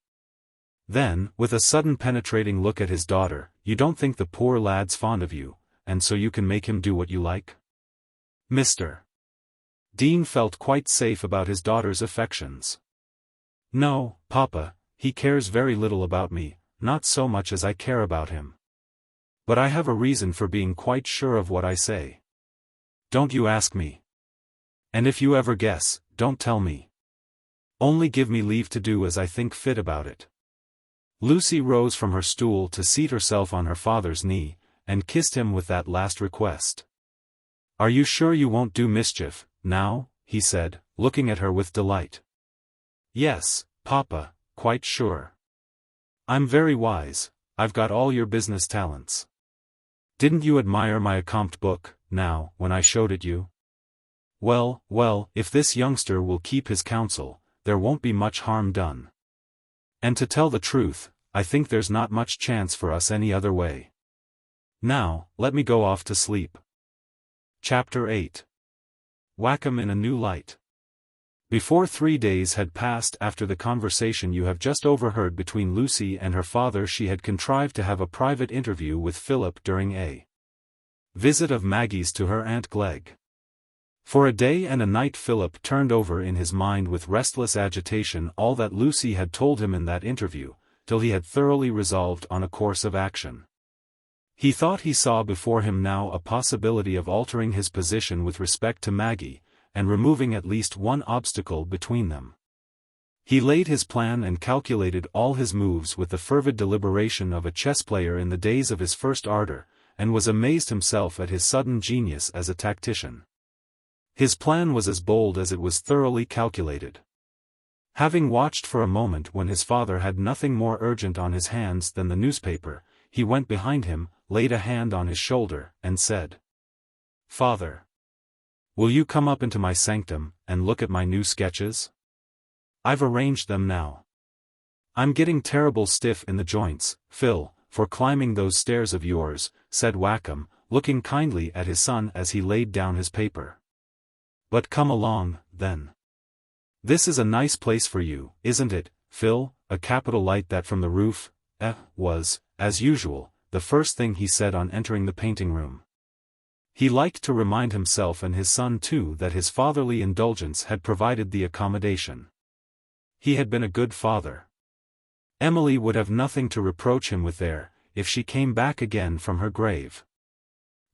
Then, with a sudden penetrating look at his daughter, you don't think the poor lad's fond of you, and so you can make him do what you like? Mr. Dean felt quite safe about his daughter's affections. No, Papa, he cares very little about me, not so much as I care about him. But I have a reason for being quite sure of what I say. Don't you ask me. And if you ever guess, don't tell me. Only give me leave to do as I think fit about it. Lucy rose from her stool to seat herself on her father's knee, and kissed him with that last request. Are you sure you won't do mischief, now? He said, looking at her with delight. Yes, Papa, quite sure. I'm very wise, I've got all your business talents. Didn't you admire my accompt book, now, when I showed it you? Well, well, if this youngster will keep his counsel, there won't be much harm done. And to tell the truth, I think there's not much chance for us any other way. Now, let me go off to sleep. Chapter 8. Wakem in a New Light. Before 3 days had passed after the conversation you have just overheard between Lucy and her father, she had contrived to have a private interview with Philip during a visit of Maggie's to her Aunt Glegg. For a day and a night Philip turned over in his mind with restless agitation all that Lucy had told him in that interview, till he had thoroughly resolved on a course of action. He thought he saw before him now a possibility of altering his position with respect to Maggie, and removing at least one obstacle between them. He laid his plan and calculated all his moves with the fervid deliberation of a chess player in the days of his first ardor, and was amazed himself at his sudden genius as a tactician. His plan was as bold as it was thoroughly calculated. Having watched for a moment when his father had nothing more urgent on his hands than the newspaper, he went behind him, laid a hand on his shoulder, and said, "Father, will you come up into my sanctum, and look at my new sketches? I've arranged them now. I'm getting terrible stiff in the joints, Phil, for climbing those stairs of yours," said Wakem, looking kindly at his son as he laid down his paper. "But come along, then. This is a nice place for you, isn't it, Phil?" A capital light that from the roof, was, as usual, the first thing he said on entering the painting room. He liked to remind himself and his son too that his fatherly indulgence had provided the accommodation. He had been a good father. Emily would have nothing to reproach him with there, if she came back again from her grave.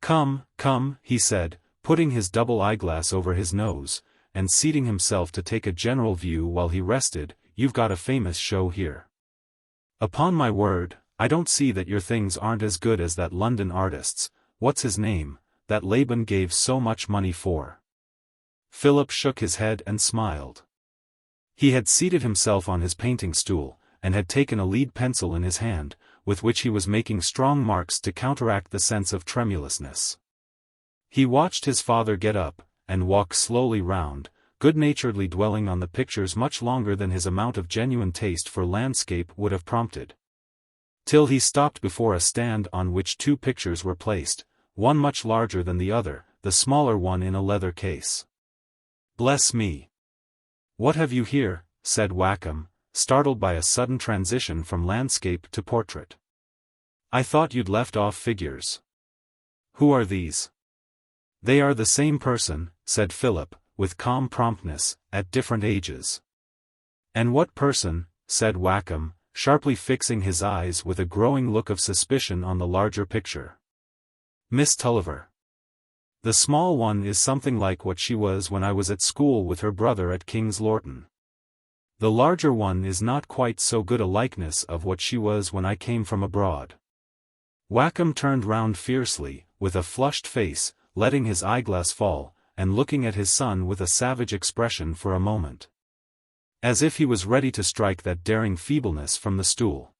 "Come, come," he said, putting his double eyeglass over his nose, and seating himself to take a general view while he rested, "you've got a famous show here. Upon my word, I don't see that your things aren't as good as that London artist's, what's his name, that Laban gave so much money for." Philip shook his head and smiled. He had seated himself on his painting stool, and had taken a lead pencil in his hand, with which he was making strong marks to counteract the sense of tremulousness. He watched his father get up, and walk slowly round, good-naturedly dwelling on the pictures much longer than his amount of genuine taste for landscape would have prompted. Till he stopped before a stand on which two pictures were placed, one much larger than the other, the smaller one in a leather case. "Bless me! What have you here?" said Wakem, startled by a sudden transition from landscape to portrait. "I thought you'd left off figures. Who are these?" "They are the same person," said Philip, with calm promptness, "at different ages." "And what person?" said Wakem, sharply fixing his eyes with a growing look of suspicion on the larger picture. "Miss Tulliver. The small one is something like what she was when I was at school with her brother at King's Lorton. The larger one is not quite so good a likeness of what she was when I came from abroad." Wakem turned round fiercely, with a flushed face, letting his eyeglass fall, and looking at his son with a savage expression for a moment, as if he was ready to strike that daring feebleness from the stool.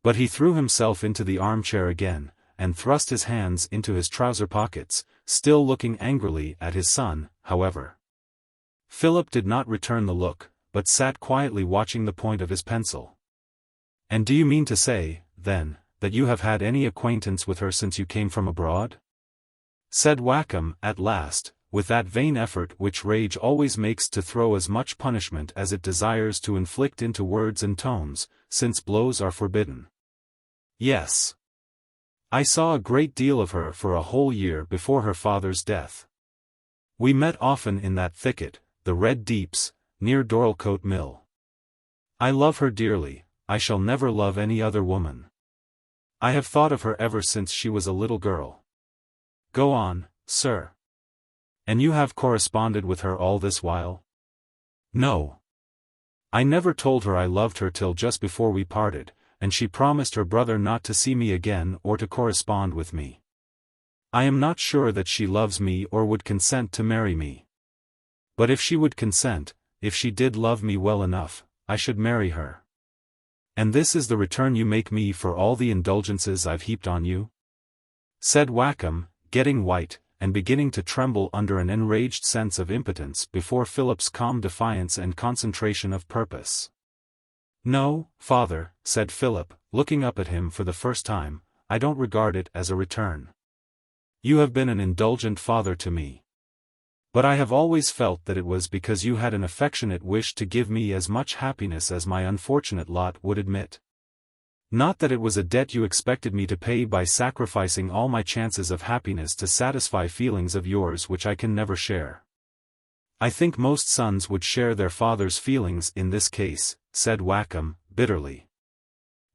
But he threw himself into the armchair again, and thrust his hands into his trouser pockets, still looking angrily at his son, however. Philip did not return the look, but sat quietly watching the point of his pencil. "And do you mean to say, then, that you have had any acquaintance with her since you came from abroad?" said Wakem, at last, with that vain effort which rage always makes to throw as much punishment as it desires to inflict into words and tones, since blows are forbidden. "Yes. I saw a great deal of her for a whole year before her father's death. We met often in that thicket, the Red Deeps, near Dorlcote Mill. I love her dearly, I shall never love any other woman. I have thought of her ever since she was a little girl." "Go on, sir." "And you have corresponded with her all this while?" "No. I never told her I loved her till just before we parted, and she promised her brother not to see me again or to correspond with me. I am not sure that she loves me or would consent to marry me. But if she would consent, if she did love me well enough, I should marry her." And this is the return you make me for all the indulgences I've heaped on you? Said Wakem, getting white, and beginning to tremble under an enraged sense of impotence before Philip's calm defiance and concentration of purpose. No, father, said Philip, looking up at him for the first time, I don't regard it as a return. You have been an indulgent father to me. But I have always felt that it was because you had an affectionate wish to give me as much happiness as my unfortunate lot would admit. Not that it was a debt you expected me to pay by sacrificing all my chances of happiness to satisfy feelings of yours which I can never share. I think most sons would share their father's feelings in this case, said Wakem, bitterly.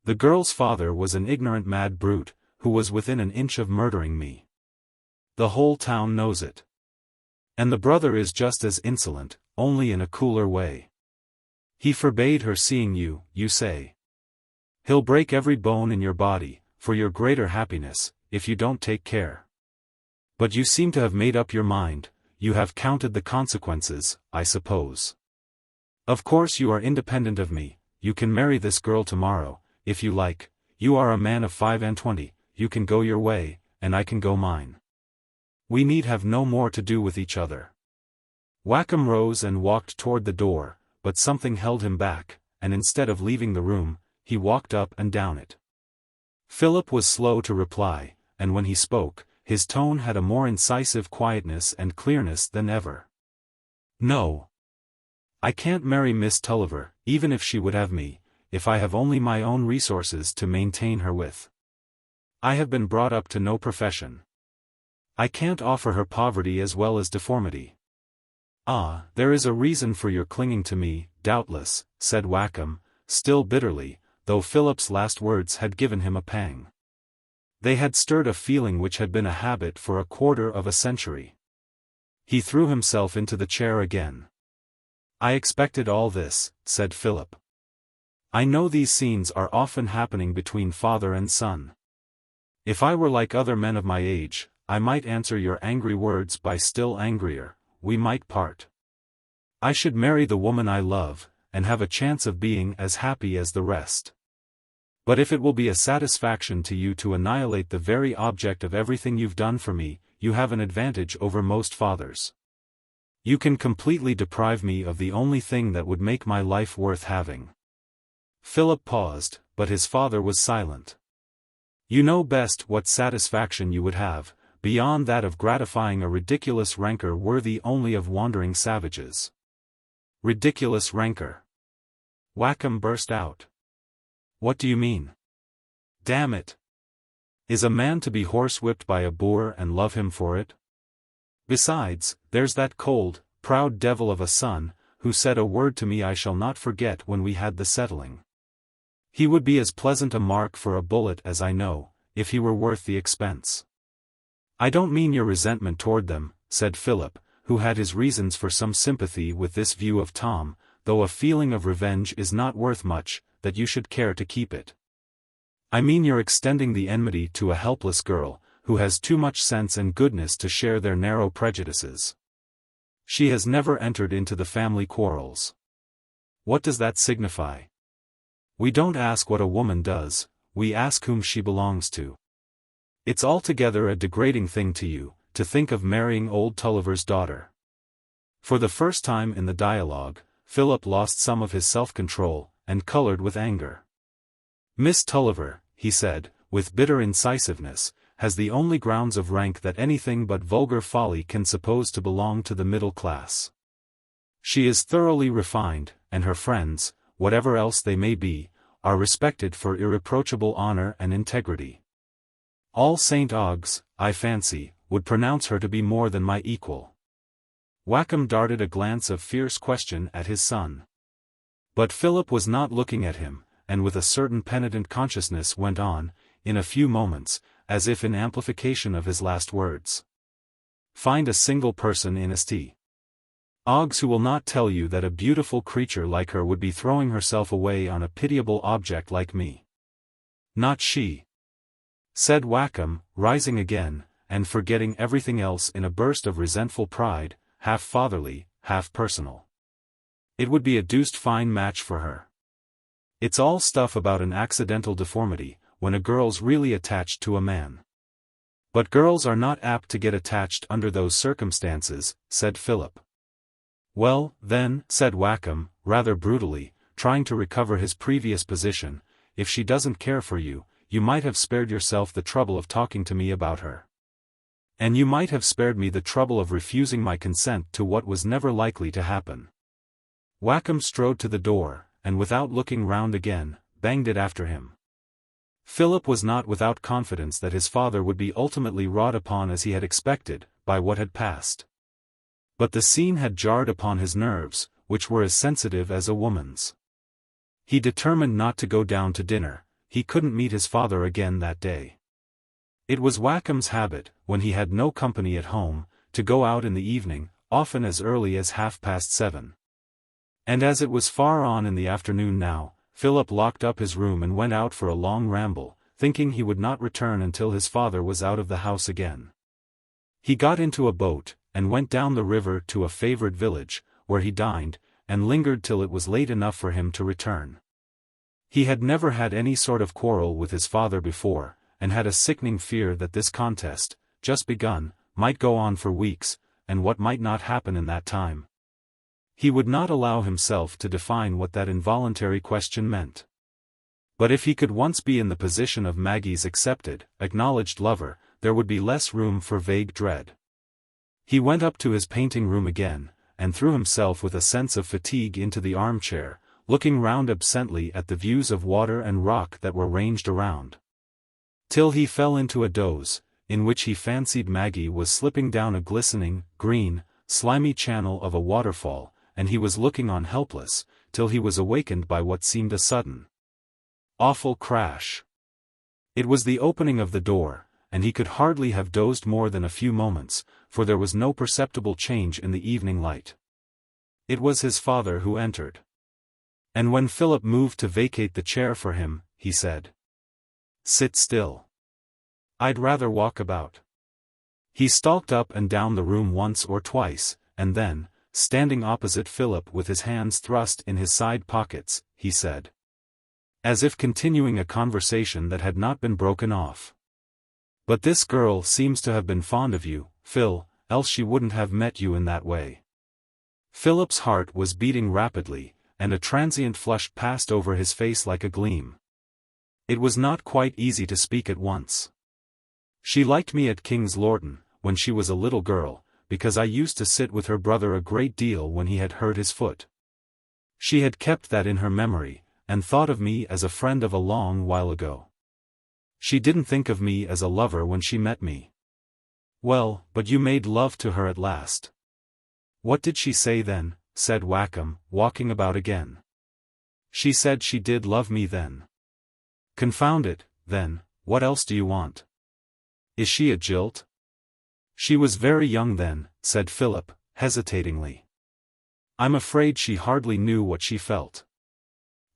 The girl's father was an ignorant mad brute, who was within an inch of murdering me. The whole town knows it. And the brother is just as insolent, only in a cooler way. He forbade her seeing you, you say. He'll break every bone in your body, for your greater happiness, if you don't take care. But you seem to have made up your mind, you have counted the consequences, I suppose. Of course you are independent of me, you can marry this girl tomorrow, if you like, you are a man of 25, you can go your way, and I can go mine. We need have no more to do with each other. Wakem rose and walked toward the door, but something held him back, and instead of leaving the room, he walked up and down it. Philip was slow to reply, and when he spoke, his tone had a more incisive quietness and clearness than ever. No. I can't marry Miss Tulliver, even if she would have me, if I have only my own resources to maintain her with. I have been brought up to no profession. I can't offer her poverty as well as deformity. Ah, there is a reason for your clinging to me, doubtless, said Wakem, still bitterly, though Philip's last words had given him a pang. They had stirred a feeling which had been a habit for a quarter of a century. He threw himself into the chair again. I expected all this, said Philip. I know these scenes are often happening between father and son. If I were like other men of my age, I might answer your angry words by still angrier, we might part. I should marry the woman I love, and have a chance of being as happy as the rest. But if it will be a satisfaction to you to annihilate the very object of everything you've done for me, you have an advantage over most fathers. You can completely deprive me of the only thing that would make my life worth having. Philip paused, but his father was silent. You know best what satisfaction you would have, beyond that of gratifying a ridiculous rancor worthy only of wandering savages. Ridiculous rancor. Wakem burst out. What do you mean? Damn it! Is a man to be horsewhipped by a boor and love him for it? Besides, there's that cold, proud devil of a son, who said a word to me I shall not forget when we had the settling. He would be as pleasant a mark for a bullet as I know, if he were worth the expense. I don't mean your resentment toward them, said Philip, who had his reasons for some sympathy with this view of Tom, though a feeling of revenge is not worth much, that you should care to keep it. I mean you're extending the enmity to a helpless girl, who has too much sense and goodness to share their narrow prejudices. She has never entered into the family quarrels. What does that signify? We don't ask what a woman does, we ask whom she belongs to. It's altogether a degrading thing to you, to think of marrying old Tulliver's daughter. For the first time in the dialogue, Philip lost some of his self-control, and colored with anger. Miss Tulliver, he said, with bitter incisiveness, has the only grounds of rank that anything but vulgar folly can suppose to belong to the middle class. She is thoroughly refined, and her friends, whatever else they may be, are respected for irreproachable honor and integrity. All St. Ogg's, I fancy, would pronounce her to be more than my equal. Wakem darted a glance of fierce question at his son. But Philip was not looking at him, and with a certain penitent consciousness went on, in a few moments, as if in amplification of his last words. Find a single person in St. Ogg's who will not tell you that a beautiful creature like her would be throwing herself away on a pitiable object like me. Not she, said Wakem, rising again, and forgetting everything else in a burst of resentful pride, half fatherly, half personal. It would be a deuced fine match for her. It's all stuff about an accidental deformity, when a girl's really attached to a man. But girls are not apt to get attached under those circumstances, said Philip. Well, then, said Wakem, rather brutally, trying to recover his previous position, if she doesn't care for you, you might have spared yourself the trouble of talking to me about her. And you might have spared me the trouble of refusing my consent to what was never likely to happen. Wakem strode to the door, and without looking round again, banged it after him. Philip was not without confidence that his father would be ultimately wrought upon as he had expected, by what had passed. But the scene had jarred upon his nerves, which were as sensitive as a woman's. He determined not to go down to dinner. He couldn't meet his father again that day. It was Wakem's habit, when he had no company at home, to go out in the evening, often as early as 7:30. And as it was far on in the afternoon now, Philip locked up his room and went out for a long ramble, thinking he would not return until his father was out of the house again. He got into a boat, and went down the river to a favourite village, where he dined, and lingered till it was late enough for him to return. He had never had any sort of quarrel with his father before, and had a sickening fear that this contest, just begun, might go on for weeks, and what might not happen in that time. He would not allow himself to define what that involuntary question meant. But if he could once be in the position of Maggie's accepted, acknowledged lover, there would be less room for vague dread. He went up to his painting room again, and threw himself with a sense of fatigue into the armchair, looking round absently at the views of water and rock that were ranged around. Till he fell into a doze, in which he fancied Maggie was slipping down a glistening, green, slimy channel of a waterfall, and he was looking on helpless, till he was awakened by what seemed a sudden, awful crash. It was the opening of the door, and he could hardly have dozed more than a few moments, for there was no perceptible change in the evening light. It was his father who entered. And when Philip moved to vacate the chair for him, he said, "Sit still. I'd rather walk about." He stalked up and down the room once or twice, and then, standing opposite Philip with his hands thrust in his side pockets, he said, as if continuing a conversation that had not been broken off, "But this girl seems to have been fond of you, Phil, else she wouldn't have met you in that way." Philip's heart was beating rapidly, and a transient flush passed over his face like a gleam. It was not quite easy to speak at once. "She liked me at King's Lorton, when she was a little girl, because I used to sit with her brother a great deal when he had hurt his foot. She had kept that in her memory, and thought of me as a friend of a long while ago. She didn't think of me as a lover when she met me." "Well, but you made love to her at last." "What did she say then?" said Wakem, walking about again. "She said she did love me then." "Confound it, then, what else do you want? Is she a jilt?" "She was very young then," said Philip, hesitatingly. "I'm afraid she hardly knew what she felt.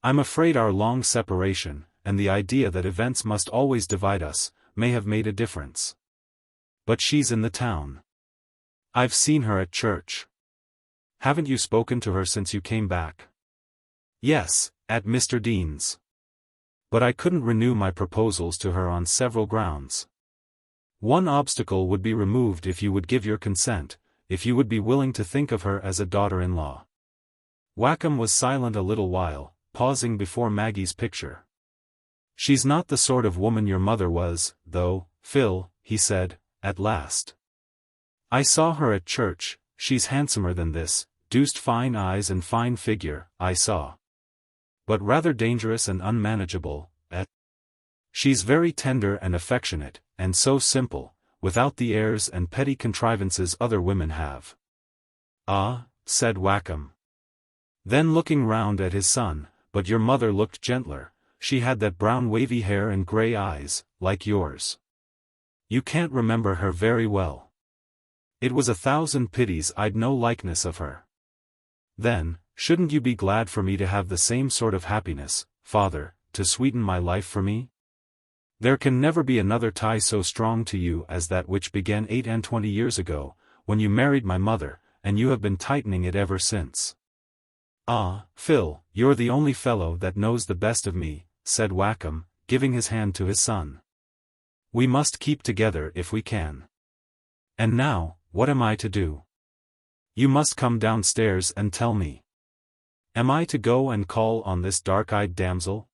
I'm afraid our long separation, and the idea that events must always divide us, may have made a difference. But she's in the town. I've seen her at church." "Haven't you spoken to her since you came back?" "Yes, at Mr. Dean's. But I couldn't renew my proposals to her on several grounds. One obstacle would be removed if you would give your consent, if you would be willing to think of her as a daughter-in-law." Wakem was silent a little while, pausing before Maggie's picture. "She's not the sort of woman your mother was, though, Phil," he said, at last. "I saw her at church. She's handsomer than this, deuced fine eyes and fine figure, I saw. But rather dangerous and unmanageable, eh? She's very tender and affectionate, and so simple, without the airs and petty contrivances other women have." "Ah," said Wakem. Then looking round at his son, "But your mother looked gentler, she had that brown wavy hair and grey eyes, like yours. You can't remember her very well." "It was 1,000 pities I'd no likeness of her." "Then, shouldn't you be glad for me to have the same sort of happiness, father, to sweeten my life for me? There can never be another tie so strong to you as that which began 28 years ago, when you married my mother, and you have been tightening it ever since." "Ah, Phil, you're the only fellow that knows the best of me," said Wakem, giving his hand to his son. "We must keep together if we can. And now, what am I to do? You must come downstairs and tell me. Am I to go and call on this dark-eyed damsel?"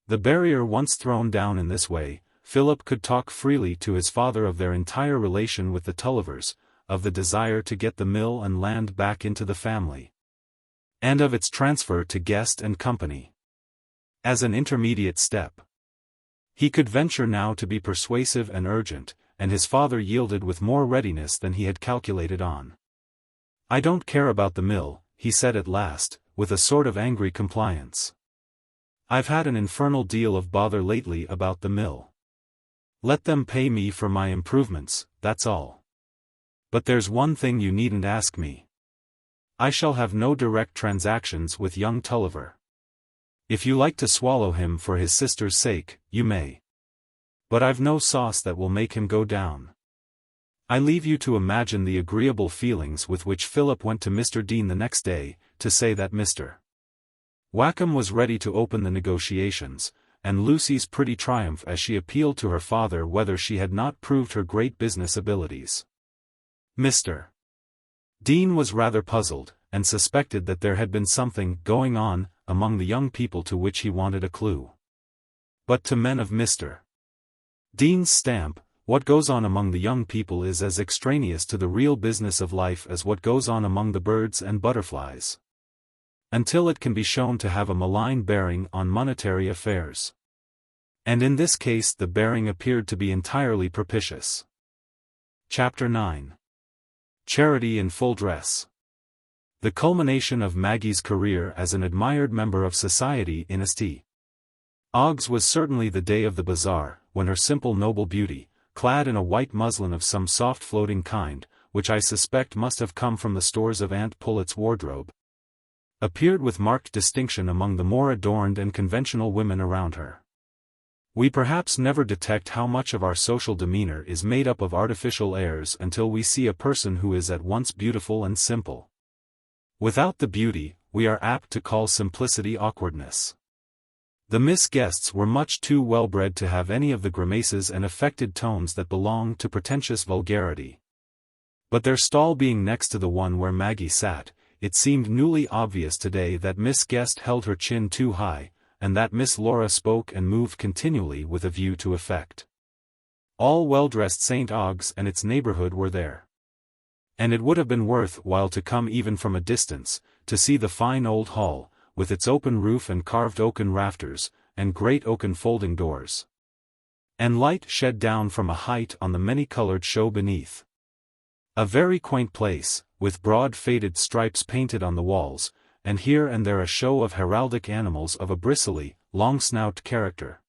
The barrier once thrown down in this way, Philip could talk freely to his father of their entire relation with the Tullivers, of the desire to get the mill and land back into the family, and of its transfer to Guest and Company. As an intermediate step, he could venture now to be persuasive and urgent, and his father yielded with more readiness than he had calculated on. "I don't care about the mill," he said at last, with a sort of angry compliance. "I've had an infernal deal of bother lately about the mill. Let them pay me for my improvements, that's all. But there's one thing you needn't ask me. I shall have no direct transactions with young Tulliver. If you like to swallow him for his sister's sake, you may. But I've no sauce that will make him go down." I leave you to imagine the agreeable feelings with which Philip went to Mr. Dean the next day, to say that Mr. Wakem was ready to open the negotiations, and Lucy's pretty triumph as she appealed to her father whether she had not proved her great business abilities. Mr. Dean was rather puzzled, and suspected that there had been something going on among the young people to which he wanted a clue. But to men of Mr. Dean's stamp, what goes on among the young people is as extraneous to the real business of life as what goes on among the birds and butterflies, until it can be shown to have a malign bearing on monetary affairs. And in this case the bearing appeared to be entirely propitious. Chapter 9. Charity in Full Dress. The culmination of Maggie's career as an admired member of society in XIII. Was certainly the day of the bazaar, when her simple noble beauty, clad in a white muslin of some soft floating kind, which I suspect must have come from the stores of Aunt Pullet's wardrobe, appeared with marked distinction among the more adorned and conventional women around her. We perhaps never detect how much of our social demeanor is made up of artificial airs until we see a person who is at once beautiful and simple. Without the beauty, we are apt to call simplicity awkwardness. The Miss Guests were much too well-bred to have any of the grimaces and affected tones that belong to pretentious vulgarity. But their stall being next to the one where Maggie sat, it seemed newly obvious today that Miss Guest held her chin too high, and that Miss Laura spoke and moved continually with a view to effect. All well-dressed St. Ogg's and its neighborhood were there. And it would have been worth while to come even from a distance, to see the fine old hall, with its open roof and carved oaken rafters, and great oaken folding doors, and light shed down from a height on the many-colored show beneath. A very quaint place, with broad faded stripes painted on the walls, and here and there a show of heraldic animals of a bristly, long-snout character.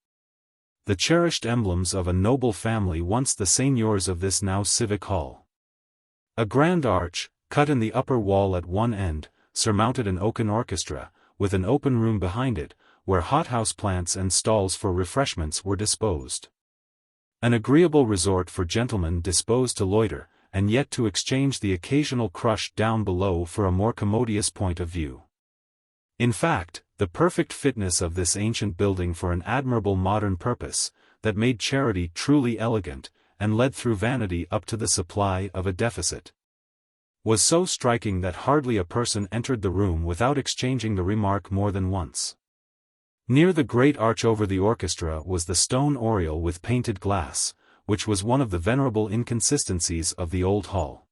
The cherished emblems of a noble family once the seigneurs of this now civic hall. A grand arch, cut in the upper wall at one end, surmounted an oaken orchestra, with an open room behind it, where hothouse plants and stalls for refreshments were disposed. An agreeable resort for gentlemen disposed to loiter, and yet to exchange the occasional crush down below for a more commodious point of view. In fact, the perfect fitness of this ancient building for an admirable modern purpose, that made charity truly elegant, and led through vanity up to the supply of a deficit, was so striking that hardly a person entered the room without exchanging the remark more than once. Near the great arch over the orchestra was the stone oriel with painted glass, which was one of the venerable inconsistencies of the old hall.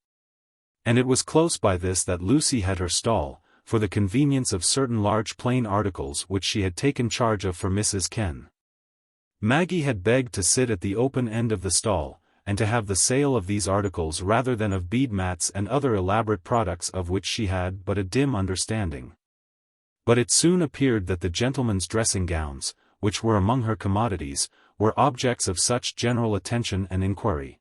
And it was close by this that Lucy had her stall, for the convenience of certain large plain articles which she had taken charge of for Mrs. Ken. Maggie had begged to sit at the open end of the stall, and to have the sale of these articles rather than of bead mats and other elaborate products of which she had but a dim understanding. But it soon appeared that the gentlemen's dressing gowns, which were among her commodities, were objects of such general attention and inquiry,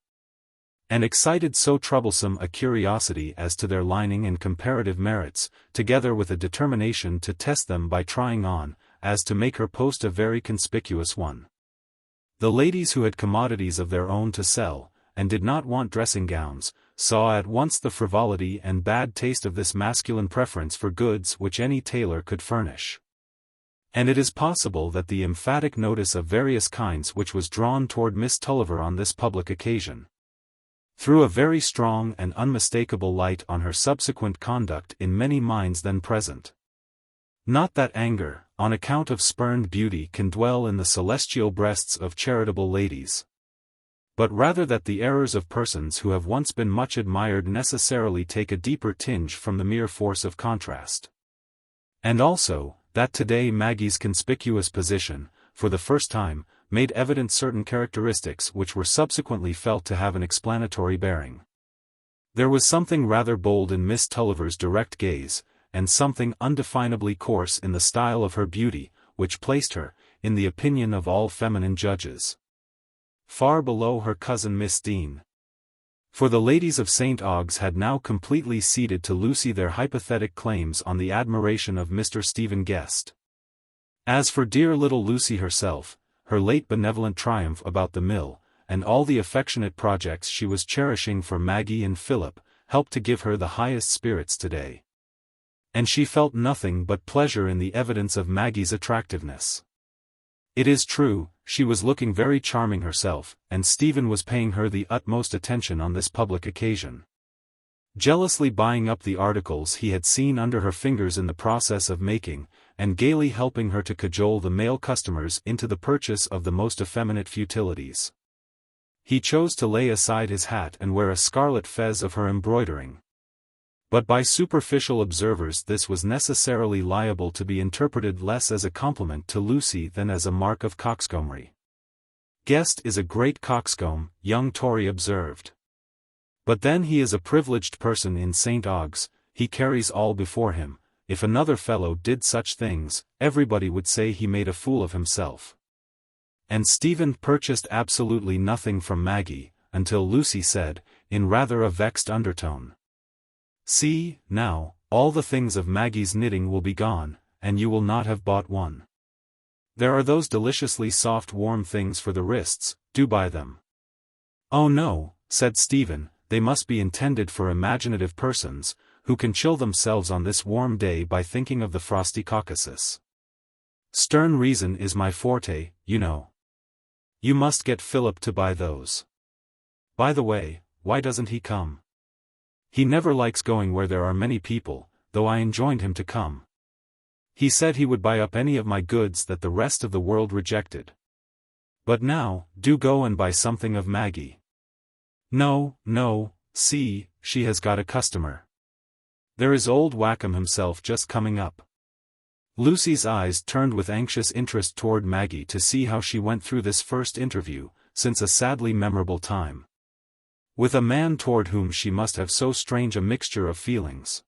and excited so troublesome a curiosity as to their lining and comparative merits, together with a determination to test them by trying on, as to make her post a very conspicuous one. The ladies who had commodities of their own to sell, and did not want dressing gowns, saw at once the frivolity and bad taste of this masculine preference for goods which any tailor could furnish. And it is possible that the emphatic notice of various kinds which was drawn toward Miss Tulliver on this public occasion threw a very strong and unmistakable light on her subsequent conduct in many minds then present. Not that anger, on account of spurned beauty, can dwell in the celestial breasts of charitable ladies, but rather that the errors of persons who have once been much admired necessarily take a deeper tinge from the mere force of contrast. And also, that today Maggie's conspicuous position, for the first time, made evident certain characteristics which were subsequently felt to have an explanatory bearing. There was something rather bold in Miss Tulliver's direct gaze, and something undefinably coarse in the style of her beauty, which placed her, in the opinion of all feminine judges, far below her cousin Miss Dean. For the ladies of St. Ogg's had now completely ceded to Lucy their hypothetic claims on the admiration of Mr. Stephen Guest. As for dear little Lucy herself, her late benevolent triumph about the mill, and all the affectionate projects she was cherishing for Maggie and Philip, helped to give her the highest spirits today. And she felt nothing but pleasure in the evidence of Maggie's attractiveness. It is true, she was looking very charming herself, and Stephen was paying her the utmost attention on this public occasion, jealously buying up the articles he had seen under her fingers in the process of making, and gaily helping her to cajole the male customers into the purchase of the most effeminate futilities. He chose to lay aside his hat and wear a scarlet fez of her embroidering. But by superficial observers this was necessarily liable to be interpreted less as a compliment to Lucy than as a mark of coxcombry. Guest is a great coxcomb, young Tory observed. But then he is a privileged person in St. Ogg's, he carries all before him. If another fellow did such things, everybody would say he made a fool of himself. And Stephen purchased absolutely nothing from Maggie, until Lucy said, in rather a vexed undertone, "See, now, all the things of Maggie's knitting will be gone, and you will not have bought one. There are those deliciously soft warm things for the wrists, do buy them." "Oh no," said Stephen, "they must be intended for imaginative persons, who can chill themselves on this warm day by thinking of the frosty Caucasus. Stern reason is my forte, you know. You must get Philip to buy those. By the way, why doesn't he come? He never likes going where there are many people, though I enjoined him to come. He said he would buy up any of my goods that the rest of the world rejected. But now, do go and buy something of Maggie." "No, no, see, she has got a customer. There is old Wakem himself just coming up." Lucy's eyes turned with anxious interest toward Maggie to see how she went through this first interview, since a sadly memorable time, with a man toward whom she must have so strange a mixture of feelings.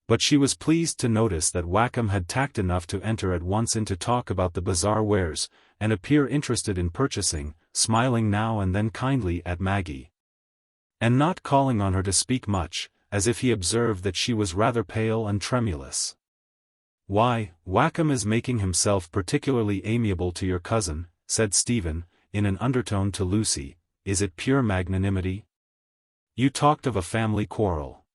But she was pleased to notice that Wakem had tact enough to enter at once into talk about the bazaar wares, and appear interested in purchasing, smiling now and then kindly at Maggie, and not calling on her to speak much, as if he observed that she was rather pale and tremulous. "Why, Wakem is making himself particularly amiable to your cousin," said Stephen, in an undertone to Lucy. "Is it pure magnanimity? You talked of a family quarrel."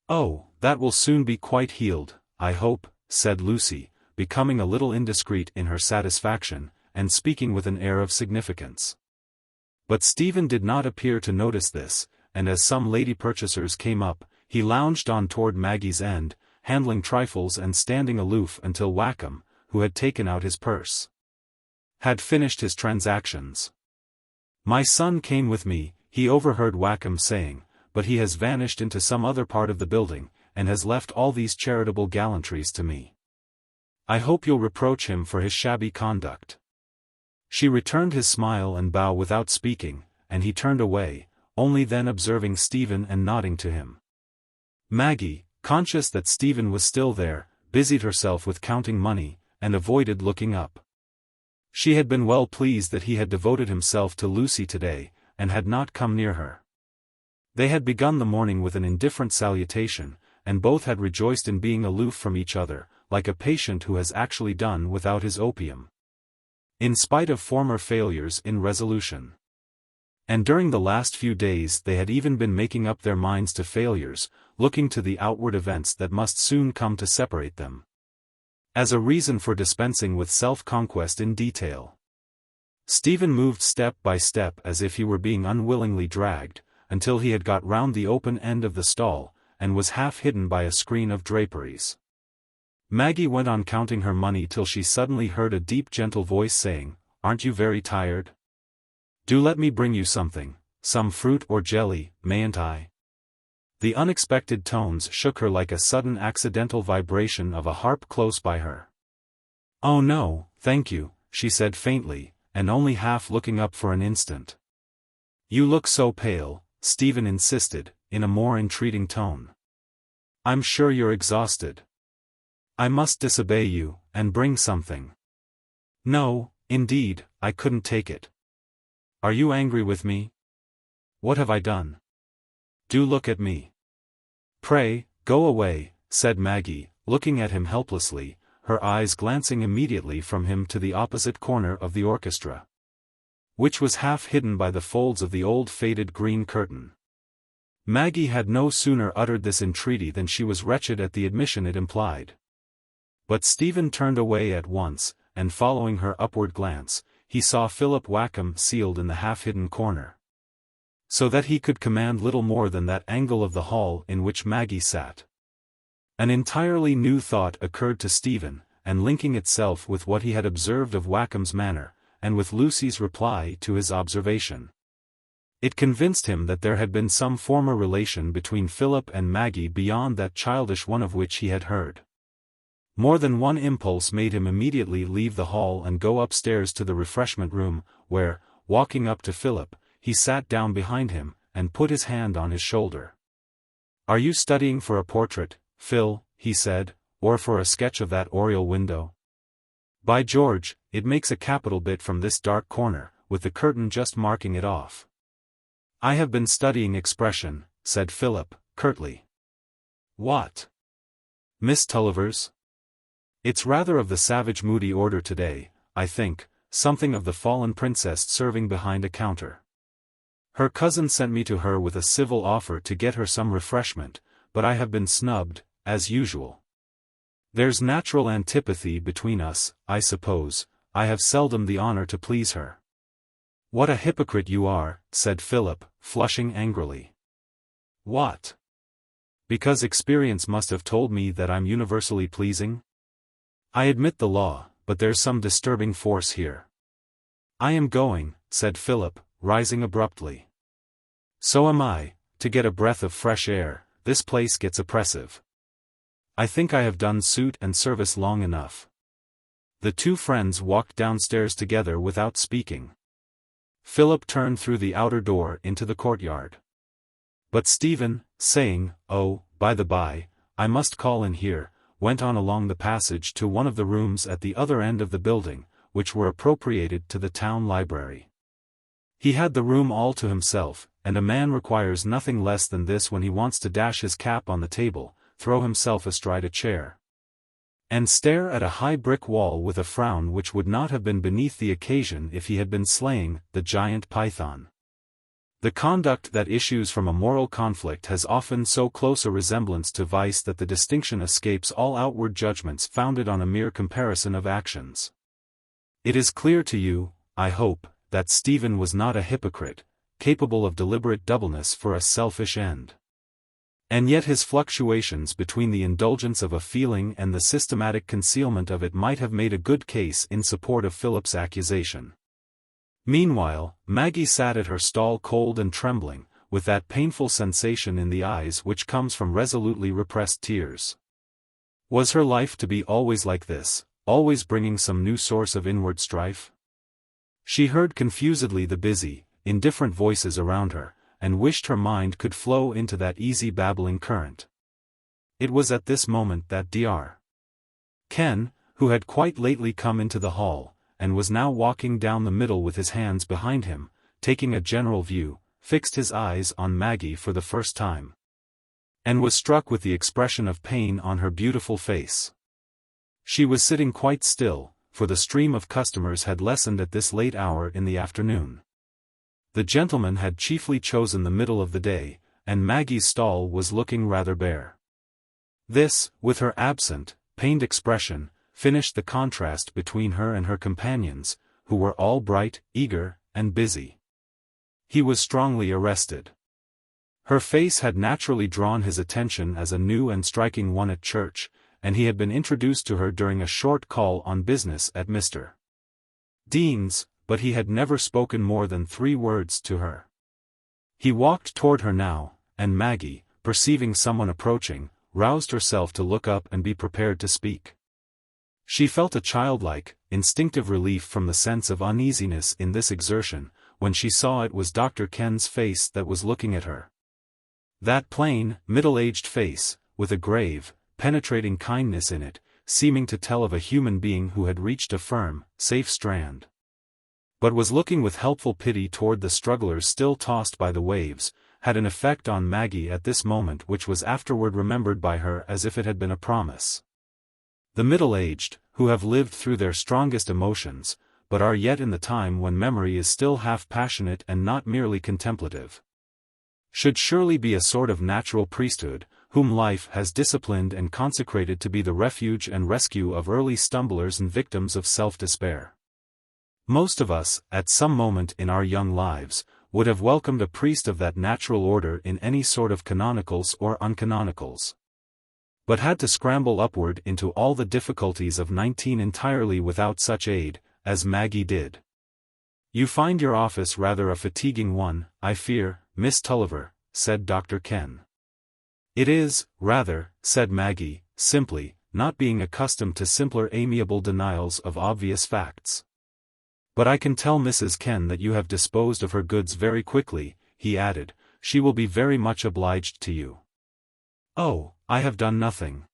"Oh, that will soon be quite healed, I hope," said Lucy, becoming a little indiscreet in her satisfaction, and speaking with an air of significance. But Stephen did not appear to notice this, and as some lady purchasers came up, he lounged on toward Maggie's end, handling trifles and standing aloof until Wakem, who had taken out his purse, had finished his transactions. "My son came with me," he overheard Wakem saying, "but he has vanished into some other part of the building, and has left all these charitable gallantries to me. I hope you'll reproach him for his shabby conduct." She returned his smile and bow without speaking, and he turned away, only then observing Stephen and nodding to him. Maggie, conscious that Stephen was still there, busied herself with counting money, and avoided looking up. She had been well pleased that he had devoted himself to Lucy today, and had not come near her. They had begun the morning with an indifferent salutation, and both had rejoiced in being aloof from each other, like a patient who has actually done without his opium, in spite of former failures in resolution. And during the last few days they had even been making up their minds to failures, looking to the outward events that must soon come to separate them, as a reason for dispensing with self-conquest in detail. Stephen moved step by step as if he were being unwillingly dragged, until he had got round the open end of the stall, and was half hidden by a screen of draperies. Maggie went on counting her money till she suddenly heard a deep gentle voice saying, "Aren't you very tired? Do let me bring you something, some fruit or jelly, mayn't I?" The unexpected tones shook her like a sudden accidental vibration of a harp close by her. "Oh no, thank you," she said faintly, and only half looking up for an instant. "You look so pale," Stephen insisted, in a more entreating tone. "I'm sure you're exhausted. I must disobey you, and bring something." "No, indeed, I couldn't take it." "Are you angry with me? What have I done? Do look at me." "Pray, go away," said Maggie, looking at him helplessly, her eyes glancing immediately from him to the opposite corner of the orchestra, which was half hidden by the folds of the old faded green curtain. Maggie had no sooner uttered this entreaty than she was wretched at the admission it implied. But Stephen turned away at once, and following her upward glance, he saw Philip Wakem sealed in the half-hidden corner, so that he could command little more than that angle of the hall in which Maggie sat. An entirely new thought occurred to Stephen, and linking itself with what he had observed of Wakem's manner, and with Lucy's reply to his observation, it convinced him that there had been some former relation between Philip and Maggie beyond that childish one of which he had heard. More than one impulse made him immediately leave the hall and go upstairs to the refreshment room, where, walking up to Philip, he sat down behind him, and put his hand on his shoulder. "Are you studying for a portrait, Phil?" he said, "or for a sketch of that oriel window? By George, it makes a capital bit from this dark corner, with the curtain just marking it off." "I have been studying expression," said Philip, curtly. "What? Miss Tulliver's? It's rather of the savage moody order today, I think, something of the fallen princess serving behind a counter. Her cousin sent me to her with a civil offer to get her some refreshment, but I have been snubbed, as usual. There's natural antipathy between us, I suppose. I have seldom the honor to please her." "What a hypocrite you are," said Philip, flushing angrily. "What? Because experience must have told me that I'm universally pleasing? I admit the law, but there's some disturbing force here." "I am going," said Philip, rising abruptly. "So am I, to get a breath of fresh air. This place gets oppressive. I think I have done suit and service long enough." The two friends walked downstairs together without speaking. Philip turned through the outer door into the courtyard. But Stephen, saying, "Oh, by the by, I must call in here," went on along the passage to one of the rooms at the other end of the building, which were appropriated to the town library. He had the room all to himself, and a man requires nothing less than this when he wants to dash his cap on the table, throw himself astride a chair, and stare at a high brick wall with a frown which would not have been beneath the occasion if he had been slaying the giant python. The conduct that issues from a moral conflict has often so close a resemblance to vice that the distinction escapes all outward judgments founded on a mere comparison of actions. It is clear to you, I hope, that Stephen was not a hypocrite, capable of deliberate doubleness for a selfish end. And yet his fluctuations between the indulgence of a feeling and the systematic concealment of it might have made a good case in support of Philip's accusation. Meanwhile, Maggie sat at her stall cold and trembling, with that painful sensation in the eyes which comes from resolutely repressed tears. Was her life to be always like this, always bringing some new source of inward strife? She heard confusedly the busy, indifferent voices around her, and wished her mind could flow into that easy babbling current. It was at this moment that Dr. Ken, who had quite lately come into the hall, and was now walking down the middle with his hands behind him, taking a general view, fixed his eyes on Maggie for the first time, and was struck with the expression of pain on her beautiful face. She was sitting quite still, for the stream of customers had lessened at this late hour in the afternoon. The gentleman had chiefly chosen the middle of the day, and Maggie's stall was looking rather bare. This, with her absent, pained expression, finished the contrast between her and her companions, who were all bright, eager, and busy. He was strongly arrested. Her face had naturally drawn his attention as a new and striking one at church, and he had been introduced to her during a short call on business at Mr. Dean's, but he had never spoken more than 3 words to her. He walked toward her now, and Maggie, perceiving someone approaching, roused herself to look up and be prepared to speak. She felt a childlike, instinctive relief from the sense of uneasiness in this exertion, when she saw it was Dr. Ken's face that was looking at her. That plain, middle-aged face, with a grave, penetrating kindness in it, seeming to tell of a human being who had reached a firm, safe strand, but was looking with helpful pity toward the strugglers still tossed by the waves, had an effect on Maggie at this moment which was afterward remembered by her as if it had been a promise. The middle-aged, who have lived through their strongest emotions, but are yet in the time when memory is still half passionate and not merely contemplative, should surely be a sort of natural priesthood, whom life has disciplined and consecrated to be the refuge and rescue of early stumblers and victims of self-despair. Most of us, at some moment in our young lives, would have welcomed a priest of that natural order in any sort of canonicals or uncanonicals, but had to scramble upward into all the difficulties of 19 entirely without such aid, as Maggie did. "You find your office rather a fatiguing one, I fear, Miss Tulliver," said Dr. Ken. "It is, rather," said Maggie, simply, not being accustomed to simpler amiable denials of obvious facts. "But I can tell Mrs. Ken that you have disposed of her goods very quickly," he added. "She will be very much obliged to you." "Oh, I have done nothing.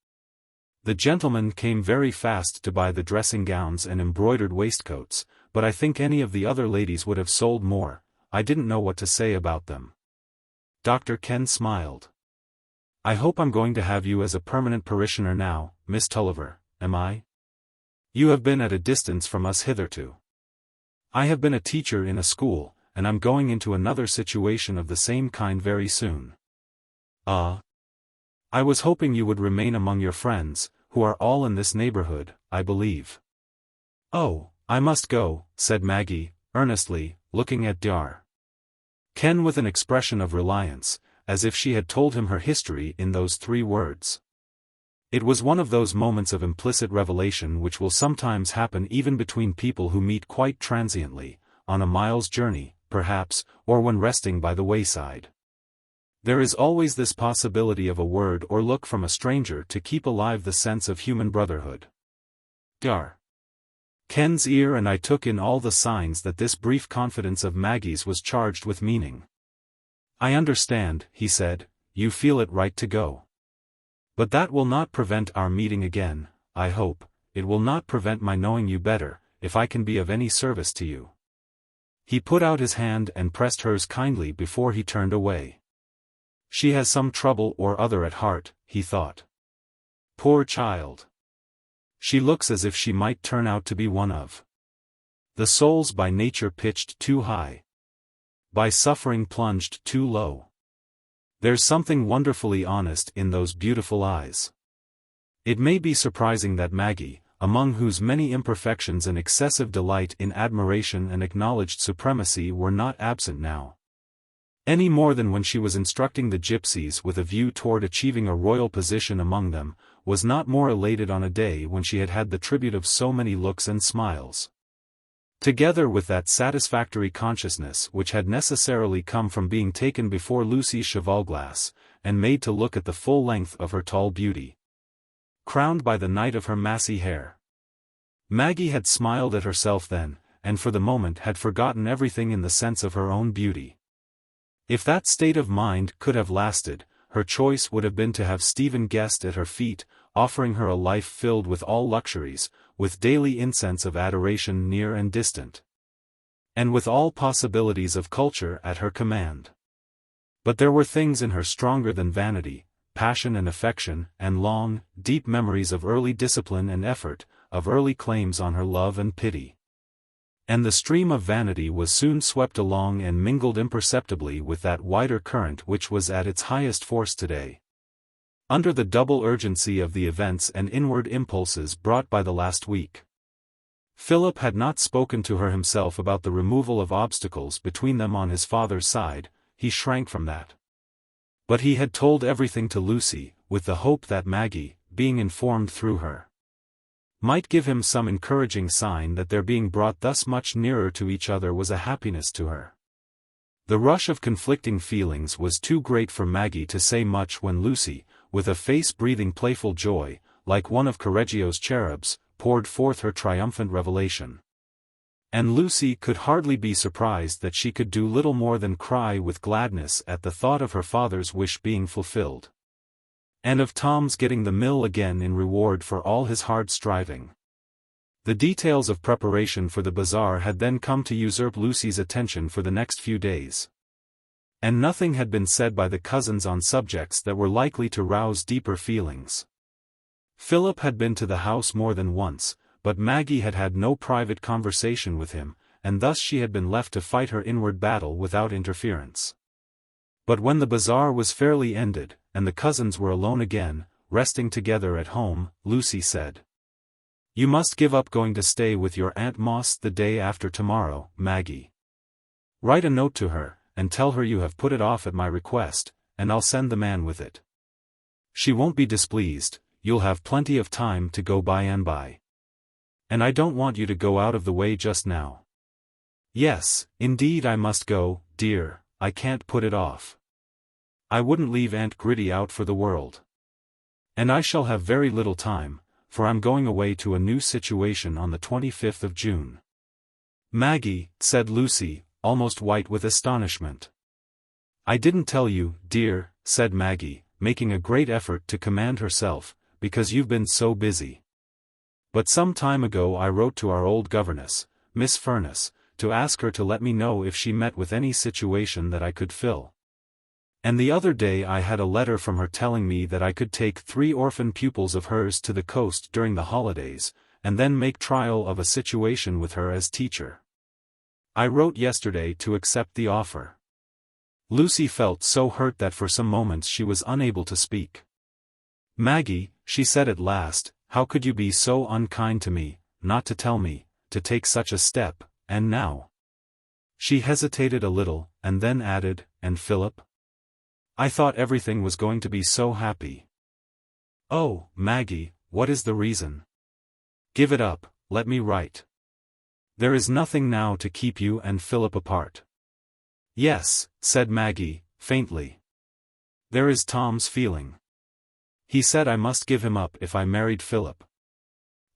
The gentleman came very fast to buy the dressing-gowns and embroidered waistcoats, but I think any of the other ladies would have sold more. I didn't know what to say about them." Dr. Ken smiled. "I hope I'm going to have you as a permanent parishioner now, Miss Tulliver, am I? You have been at a distance from us hitherto. I have been a teacher in a school, and I'm going into another situation of the same kind very soon." "Ah. I was hoping you would remain among your friends, who are all in this neighborhood, I believe." "Oh, I must go," said Maggie, earnestly, looking at Dr. Ken with an expression of reliance, as if she had told him her history in those 3 words. It was one of those moments of implicit revelation which will sometimes happen even between people who meet quite transiently, on a mile's journey, perhaps, or when resting by the wayside. There is always this possibility of a word or look from a stranger to keep alive the sense of human brotherhood. Dr. Ken's ear and I took in all the signs that this brief confidence of Maggie's was charged with meaning. "I understand," he said, "you feel it right to go. But that will not prevent our meeting again, I hope. It will not prevent my knowing you better, if I can be of any service to you." He put out his hand and pressed hers kindly before he turned away. "She has some trouble or other at heart," he thought. "Poor child. She looks as if she might turn out to be one of the souls by nature pitched too high, by suffering plunged too low. There's something wonderfully honest in those beautiful eyes." It may be surprising that Maggie, among whose many imperfections and excessive delight in admiration and acknowledged supremacy were not absent now, any more than when she was instructing the gypsies with a view toward achieving a royal position among them, was not more elated on a day when she had had the tribute of so many looks and smiles, together with that satisfactory consciousness which had necessarily come from being taken before Lucy's cheval-glass, and made to look at the full length of her tall beauty, crowned by the night of her massy hair. Maggie had smiled at herself then, and for the moment had forgotten everything in the sense of her own beauty. If that state of mind could have lasted, her choice would have been to have Stephen Guest at her feet, offering her a life filled with all luxuries, with daily incense of adoration near and distant, and with all possibilities of culture at her command. But there were things in her stronger than vanity, passion and affection, and long, deep memories of early discipline and effort, of early claims on her love and pity. And the stream of vanity was soon swept along and mingled imperceptibly with that wider current which was at its highest force today. Under the double urgency of the events and inward impulses brought by the last week. Philip had not spoken to her himself about the removal of obstacles between them on his father's side, he shrank from that. But he had told everything to Lucy, with the hope that Maggie, being informed through her, might give him some encouraging sign that their being brought thus much nearer to each other was a happiness to her. The rush of conflicting feelings was too great for Maggie to say much when Lucy, with a face breathing playful joy, like one of Correggio's cherubs, poured forth her triumphant revelation. And Lucy could hardly be surprised that she could do little more than cry with gladness at the thought of her father's wish being fulfilled. And of Tom's getting the mill again in reward for all his hard striving. The details of preparation for the bazaar had then come to usurp Lucy's attention for the next few days. And nothing had been said by the cousins on subjects that were likely to rouse deeper feelings. Philip had been to the house more than once, but Maggie had had no private conversation with him, and thus she had been left to fight her inward battle without interference. But when the bazaar was fairly ended, and the cousins were alone again, resting together at home, Lucy said, "You must give up going to stay with your Aunt Moss the day after tomorrow, Maggie. Write a note to her, and tell her you have put it off at my request, and I'll send the man with it. She won't be displeased, you'll have plenty of time to go by and by. And I don't want you to go out of the way just now." "Yes, indeed I must go, dear, I can't put it off. I wouldn't leave Aunt Gritty out for the world. And I shall have very little time, for I'm going away to a new situation on the 25th of June. "Maggie," said Lucy, almost white with astonishment. "I didn't tell you, dear," said Maggie, making a great effort to command herself, "because you've been so busy. But some time ago I wrote to our old governess, Miss Furness, to ask her to let me know if she met with any situation that I could fill. And the other day I had a letter from her telling me that I could take 3 orphan pupils of hers to the coast during the holidays, and then make trial of a situation with her as teacher. I wrote yesterday to accept the offer." Lucy felt so hurt that for some moments she was unable to speak. "Maggie," she said at last, "how could you be so unkind to me, not to tell me, to take such a step, and now?" She hesitated a little, and then added, "And Philip? I thought everything was going to be so happy." "Oh, Maggie, what is the reason? Give it up, let me write. There is nothing now to keep you and Philip apart." "Yes," said Maggie, faintly. "There is Tom's feeling. He said I must give him up if I married Philip.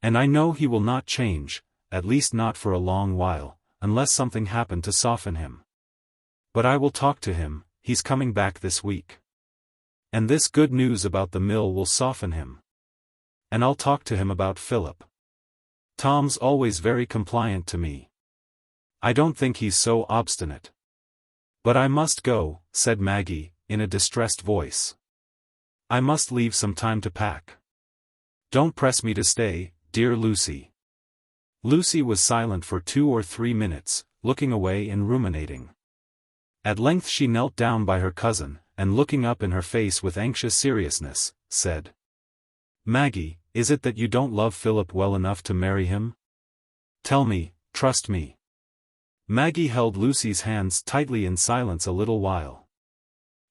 And I know he will not change, at least not for a long while, unless something happened to soften him. But I will talk to him, he's coming back this week. And this good news about the mill will soften him. And I'll talk to him about Philip. Tom's always very compliant to me. I don't think he's so obstinate. But I must go," said Maggie, in a distressed voice. "I must leave some time to pack. Don't press me to stay, dear Lucy." Lucy was silent for 2 or 3 minutes, looking away and ruminating. At length she knelt down by her cousin, and looking up in her face with anxious seriousness, said, "Maggie, is it that you don't love Philip well enough to marry him? Tell me, trust me." Maggie held Lucy's hands tightly in silence a little while.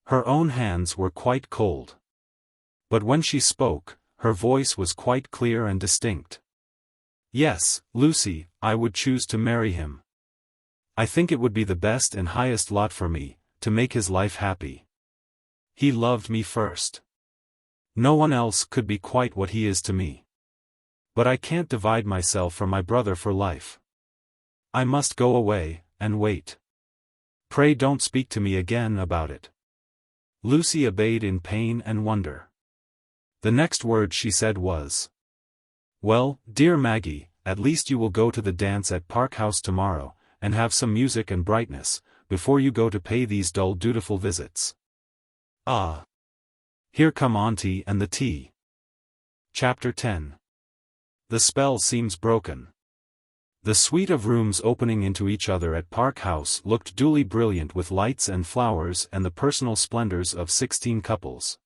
Her own hands were quite cold. But when she spoke, her voice was quite clear and distinct. "Yes, Lucy, I would choose to marry him. I think it would be the best and highest lot for me, to make his life happy. He loved me first. No one else could be quite what he is to me. But I can't divide myself from my brother for life. I must go away, and wait. Pray don't speak to me again about it." Lucy obeyed in pain and wonder. The next word she said was, "Well, dear Maggie, at least you will go to the dance at Park House tomorrow, and have some music and brightness, before you go to pay these dull dutiful visits. Ah! Here come Auntie and the tea." Chapter 10. The spell seems broken. The suite of rooms opening into each other at Park House looked duly brilliant with lights and flowers and the personal splendors of 16 couples,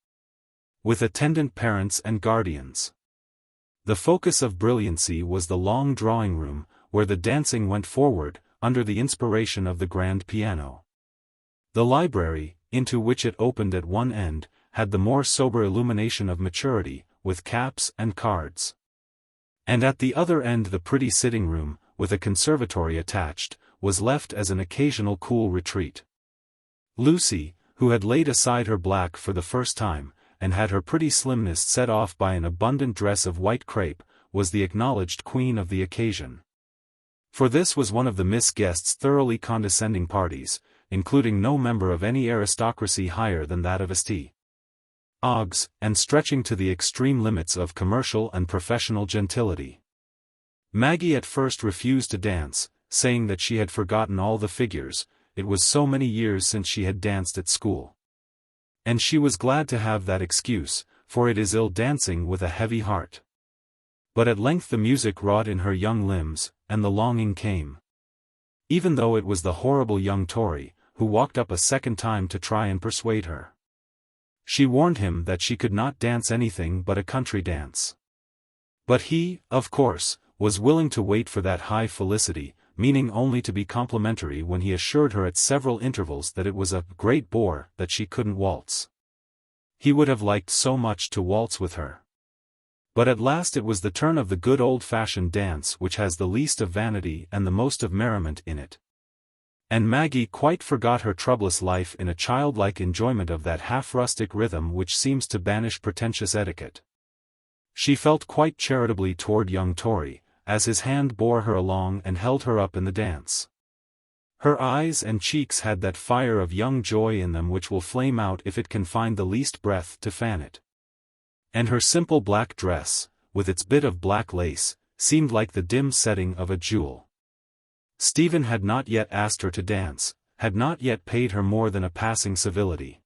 with attendant parents and guardians. The focus of brilliancy was the long drawing room, where the dancing went forward, under the inspiration of the grand piano. The library, into which it opened at one end, had the more sober illumination of maturity, with caps and cards. And at the other end the pretty sitting room, with a conservatory attached, was left as an occasional cool retreat. Lucy, who had laid aside her black for the first time, and had her pretty slimness set off by an abundant dress of white crepe, was the acknowledged queen of the occasion. For this was one of the Miss Guest's thoroughly condescending parties, including no member of any aristocracy higher than that of St. Oggs, and stretching to the extreme limits of commercial and professional gentility. Maggie at first refused to dance, saying that she had forgotten all the figures, it was so many years since she had danced at school. And she was glad to have that excuse, for it is ill dancing with a heavy heart. But at length the music wrought in her young limbs, and the longing came. Even though it was the horrible young Tory, who walked up a second time to try and persuade her. She warned him that she could not dance anything but a country dance. But he, of course, was willing to wait for that high felicity, meaning only to be complimentary when he assured her at several intervals that it was a great bore that she couldn't waltz. He would have liked so much to waltz with her. But at last it was the turn of the good old-fashioned dance which has the least of vanity and the most of merriment in it. And Maggie quite forgot her troublous life in a childlike enjoyment of that half-rustic rhythm which seems to banish pretentious etiquette. She felt quite charitably toward young Tory, as his hand bore her along and held her up in the dance. Her eyes and cheeks had that fire of young joy in them which will flame out if it can find the least breath to fan it. And her simple black dress, with its bit of black lace, seemed like the dim setting of a jewel. Stephen had not yet asked her to dance, had not yet paid her more than a passing civility.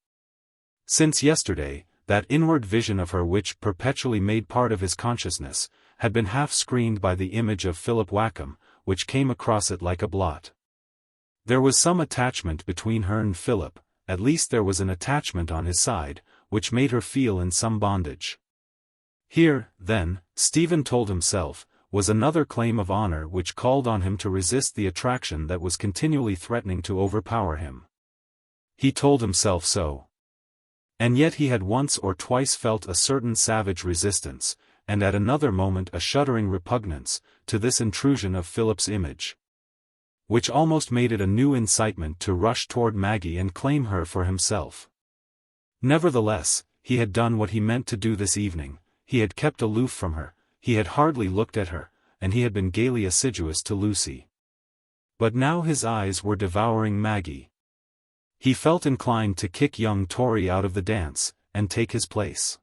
Since yesterday, that inward vision of her which perpetually made part of his consciousness, had been half screened by the image of Philip Wakem, which came across it like a blot. There was some attachment between her and Philip, at least there was an attachment on his side, which made her feel in some bondage. Here, then, Stephen told himself, was another claim of honor which called on him to resist the attraction that was continually threatening to overpower him. He told himself so. And yet he had once or twice felt a certain savage resistance, and at another moment a shuddering repugnance, to this intrusion of Philip's image, which almost made it a new incitement to rush toward Maggie and claim her for himself. Nevertheless, he had done what he meant to do this evening, he had kept aloof from her, he had hardly looked at her, and he had been gaily assiduous to Lucy. But now his eyes were devouring Maggie. He felt inclined to kick young Tory out of the dance, and take his place.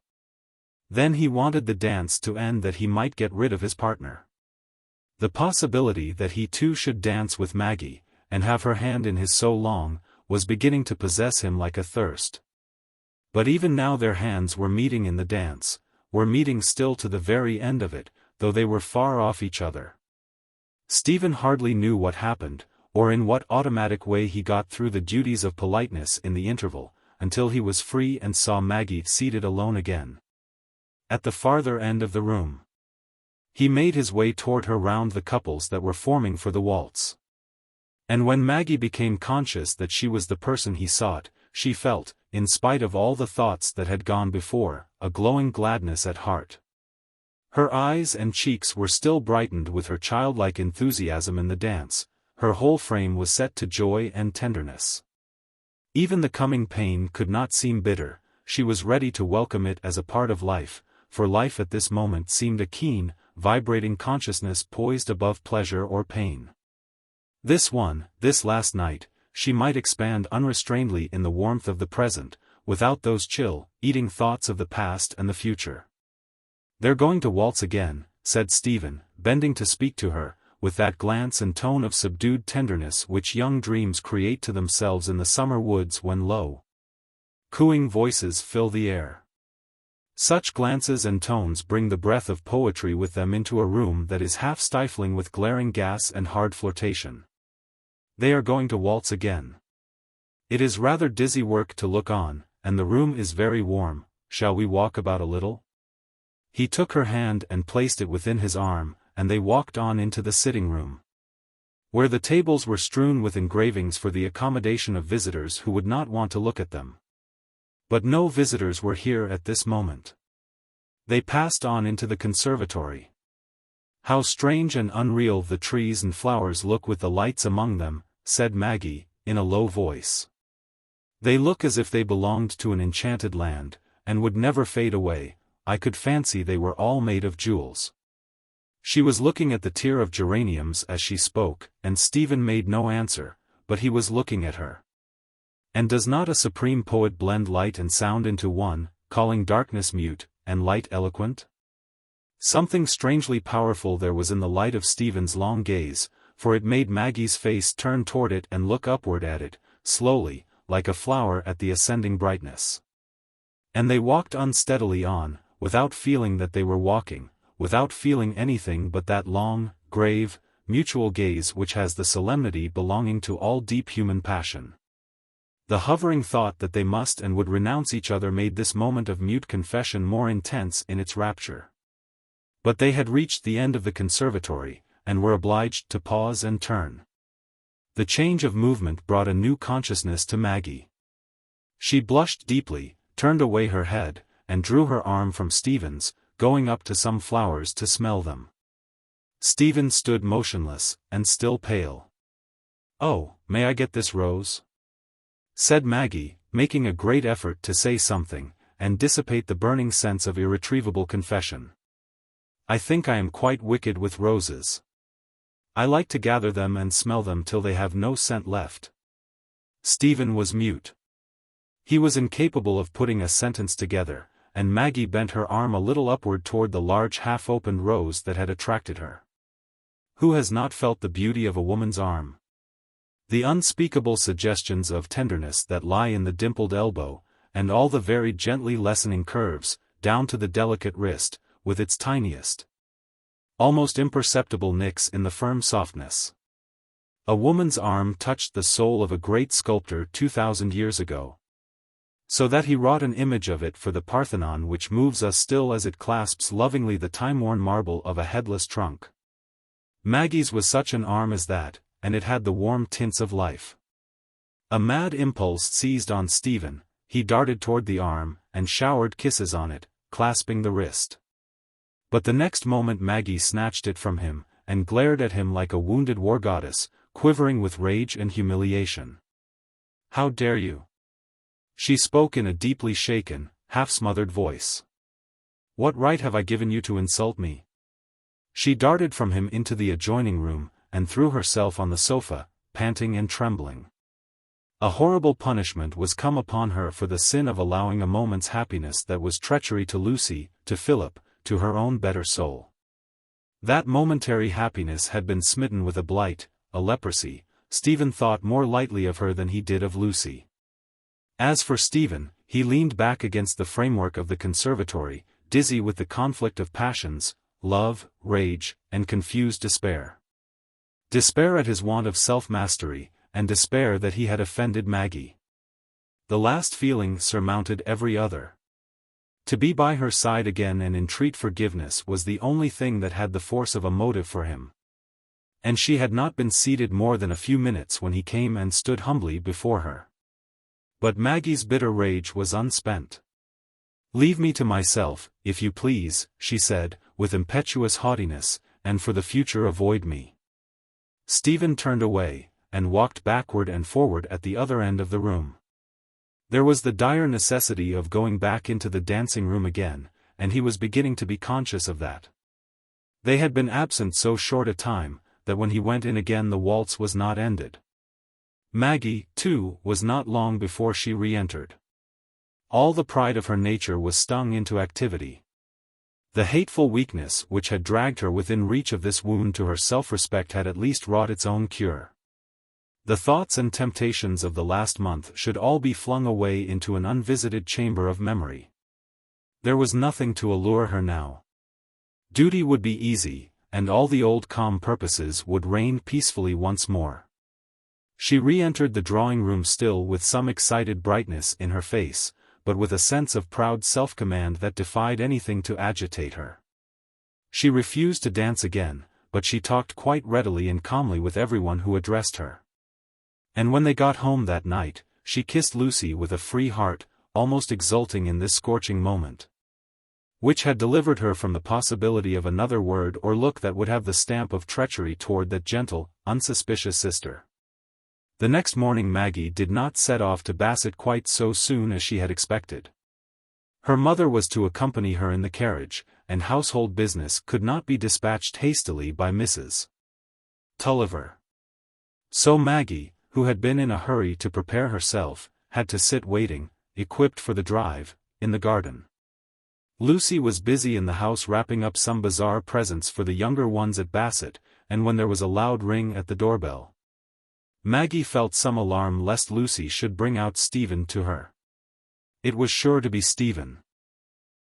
Then he wanted the dance to end that he might get rid of his partner. The possibility that he too should dance with Maggie, and have her hand in his so long, was beginning to possess him like a thirst. But even now their hands were meeting in the dance, were meeting still to the very end of it, though they were far off each other. Stephen hardly knew what happened, or in what automatic way he got through the duties of politeness in the interval, until he was free and saw Maggie seated alone again, at the farther end of the room. He made his way toward her round the couples that were forming for the waltz. And when Maggie became conscious that she was the person he sought, she felt, in spite of all the thoughts that had gone before, a glowing gladness at heart. Her eyes and cheeks were still brightened with her childlike enthusiasm in the dance, her whole frame was set to joy and tenderness. Even the coming pain could not seem bitter, she was ready to welcome it as a part of life, for life at this moment seemed a keen, vibrating consciousness poised above pleasure or pain. This last night, she might expand unrestrainedly in the warmth of the present, without those chill, eating thoughts of the past and the future. "They're going to waltz again," said Stephen, bending to speak to her, with that glance and tone of subdued tenderness which young dreams create to themselves in the summer woods when low, cooing voices fill the air. Such glances and tones bring the breath of poetry with them into a room that is half stifling with glaring gas and hard flirtation. They are going to waltz again. It is rather dizzy work to look on, and the room is very warm. Shall we walk about a little? He took her hand and placed it within his arm, and they walked on into the sitting room, where the tables were strewn with engravings for the accommodation of visitors who would not want to look at them. But no visitors were here at this moment. They passed on into the conservatory. "How strange and unreal the trees and flowers look with the lights among them," said Maggie, in a low voice. "They look as if they belonged to an enchanted land, and would never fade away. I could fancy they were all made of jewels." She was looking at the tier of geraniums as she spoke, and Stephen made no answer, but he was looking at her. And does not a supreme poet blend light and sound into one, calling darkness mute, and light eloquent? Something strangely powerful there was in the light of Stephen's long gaze, for it made Maggie's face turn toward it and look upward at it, slowly, like a flower at the ascending brightness. And they walked unsteadily on, without feeling that they were walking, without feeling anything but that long, grave, mutual gaze which has the solemnity belonging to all deep human passion. The hovering thought that they must and would renounce each other made this moment of mute confession more intense in its rapture. But they had reached the end of the conservatory, and were obliged to pause and turn. The change of movement brought a new consciousness to Maggie. She blushed deeply, turned away her head, and drew her arm from Stephen's, going up to some flowers to smell them. Stephen stood motionless, and still pale. "Oh, may I get this rose?" said Maggie, making a great effort to say something, and dissipate the burning sense of irretrievable confession. "I think I am quite wicked with roses. I like to gather them and smell them till they have no scent left." Stephen was mute. He was incapable of putting a sentence together, and Maggie bent her arm a little upward toward the large half-opened rose that had attracted her. Who has not felt the beauty of a woman's arm? The unspeakable suggestions of tenderness that lie in the dimpled elbow, and all the very gently lessening curves, down to the delicate wrist, with its tiniest, almost imperceptible nicks in the firm softness. A woman's arm touched the soul of a great sculptor 2,000 years ago, so that he wrought an image of it for the Parthenon which moves us still as it clasps lovingly the time-worn marble of a headless trunk. Maggie's was such an arm as that, and it had the warm tints of life. A mad impulse seized on Stephen, he darted toward the arm, and showered kisses on it, clasping the wrist. But the next moment Maggie snatched it from him, and glared at him like a wounded war goddess, quivering with rage and humiliation. "How dare you?" She spoke in a deeply shaken, half-smothered voice. "What right have I given you to insult me?" She darted from him into the adjoining room, and threw herself on the sofa, panting and trembling. A horrible punishment was come upon her for the sin of allowing a moment's happiness that was treachery to Lucy, to Philip, to her own better soul. That momentary happiness had been smitten with a blight, a leprosy. Stephen thought more lightly of her than he did of Lucy. As for Stephen, he leaned back against the framework of the conservatory, dizzy with the conflict of passions, love, rage, and confused despair. Despair at his want of self-mastery, and despair that he had offended Maggie. The last feeling surmounted every other. To be by her side again and entreat forgiveness was the only thing that had the force of a motive for him. And she had not been seated more than a few minutes when he came and stood humbly before her. But Maggie's bitter rage was unspent. "Leave me to myself, if you please," she said, with impetuous haughtiness, "and for the future avoid me." Stephen turned away, and walked backward and forward at the other end of the room. There was the dire necessity of going back into the dancing room again, and he was beginning to be conscious of that. They had been absent so short a time, that when he went in again the waltz was not ended. Maggie, too, was not long before she re-entered. All the pride of her nature was stung into activity. The hateful weakness which had dragged her within reach of this wound to her self-respect had at least wrought its own cure. The thoughts and temptations of the last month should all be flung away into an unvisited chamber of memory. There was nothing to allure her now. Duty would be easy, and all the old calm purposes would reign peacefully once more. She re-entered the drawing-room still with some excited brightness in her face, but with a sense of proud self-command that defied anything to agitate her. She refused to dance again, but she talked quite readily and calmly with everyone who addressed her. And when they got home that night, she kissed Lucy with a free heart, almost exulting in this scorching moment, which had delivered her from the possibility of another word or look that would have the stamp of treachery toward that gentle, unsuspicious sister. The next morning Maggie did not set off to Basset quite so soon as she had expected. Her mother was to accompany her in the carriage, and household business could not be dispatched hastily by Mrs. Tulliver. So Maggie, who had been in a hurry to prepare herself, had to sit waiting, equipped for the drive, in the garden. Lucy was busy in the house wrapping up some bizarre presents for the younger ones at Basset, and when there was a loud ring at the doorbell, Maggie felt some alarm lest Lucy should bring out Stephen to her. It was sure to be Stephen.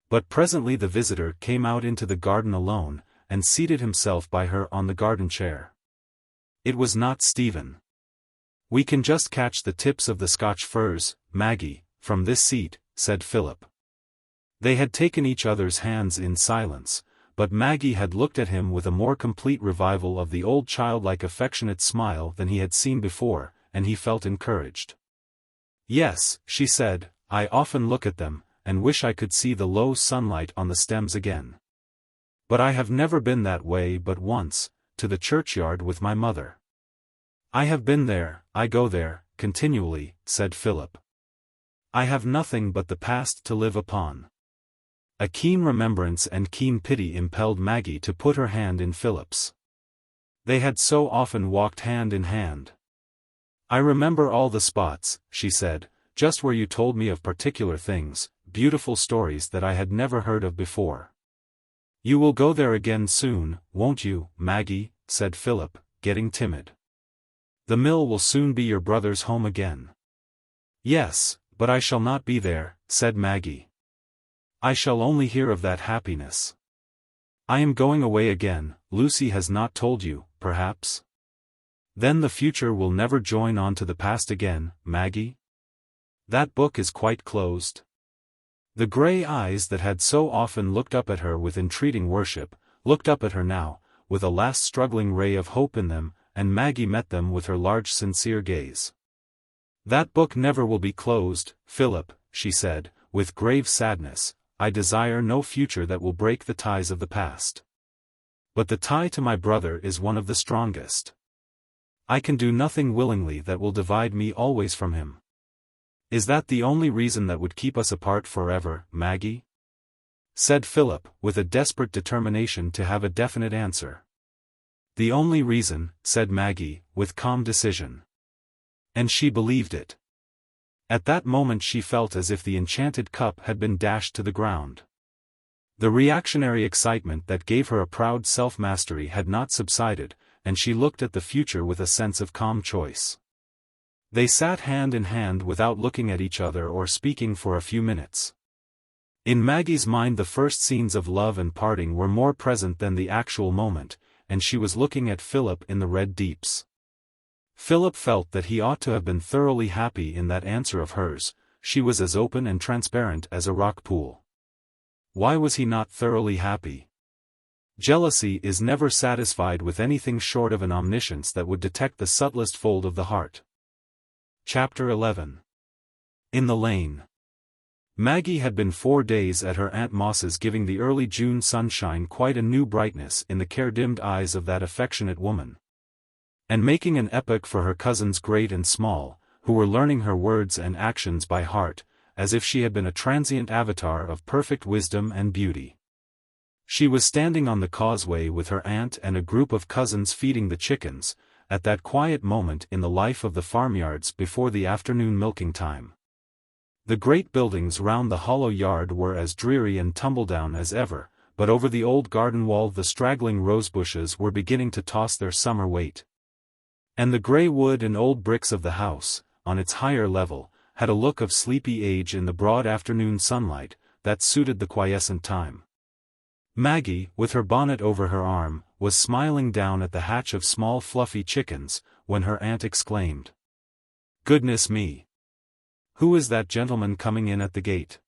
But presently the visitor came out into the garden alone, and seated himself by her on the garden chair. It was not Stephen. "We can just catch the tips of the Scotch firs, Maggie, from this seat," said Philip. They had taken each other's hands in silence, but Maggie had looked at him with a more complete revival of the old childlike affectionate smile than he had seen before, and he felt encouraged. "Yes," she said, "I often look at them, and wish I could see the low sunlight on the stems again. But I have never been that way but once, to the churchyard with my mother." "I have been there, I go there, continually," said Philip. "I have nothing but the past to live upon." A keen remembrance and keen pity impelled Maggie to put her hand in Philip's. They had so often walked hand in hand. "I remember all the spots," she said, "just where you told me of particular things, beautiful stories that I had never heard of before." "You will go there again soon, won't you, Maggie?" said Philip, getting timid. "The mill will soon be your brother's home again." "Yes, but I shall not be there," said Maggie. "I shall only hear of that happiness." "I am going away again. Lucy has not told you, perhaps? Then the future will never join on to the past again, Maggie? That book is quite closed?" The grey eyes that had so often looked up at her with entreating worship, looked up at her now, with a last struggling ray of hope in them, and Maggie met them with her large sincere gaze. "That book never will be closed, Philip," she said, with grave sadness. "I desire no future that will break the ties of the past. But the tie to my brother is one of the strongest. I can do nothing willingly that will divide me always from him." "Is that the only reason that would keep us apart forever, Maggie?" said Philip, with a desperate determination to have a definite answer. "The only reason," said Maggie, with calm decision. And she believed it. At that moment she felt as if the enchanted cup had been dashed to the ground. The reactionary excitement that gave her a proud self-mastery had not subsided, and she looked at the future with a sense of calm choice. They sat hand in hand without looking at each other or speaking for a few minutes. In Maggie's mind the first scenes of love and parting were more present than the actual moment, and she was looking at Philip in the red deeps. Philip felt that he ought to have been thoroughly happy in that answer of hers. She was as open and transparent as a rock pool. Why was he not thoroughly happy? Jealousy is never satisfied with anything short of an omniscience that would detect the subtlest fold of the heart. Chapter 11. In the lane. Maggie had been 4 days at her Aunt Moss's, giving the early June sunshine quite a new brightness in the care-dimmed eyes of that affectionate woman, and making an epoch for her cousins great and small, who were learning her words and actions by heart, as if she had been a transient avatar of perfect wisdom and beauty. She was standing on the causeway with her aunt and a group of cousins feeding the chickens, at that quiet moment in the life of the farmyards before the afternoon milking time. The great buildings round the hollow yard were as dreary and tumbledown as ever, but over the old garden wall the straggling rosebushes were beginning to toss their summer weight. And the grey wood and old bricks of the house, on its higher level, had a look of sleepy age in the broad afternoon sunlight, that suited the quiescent time. Maggie, with her bonnet over her arm, was smiling down at the hatch of small fluffy chickens, when her aunt exclaimed, "Goodness me! Who is that gentleman coming in at the gate?"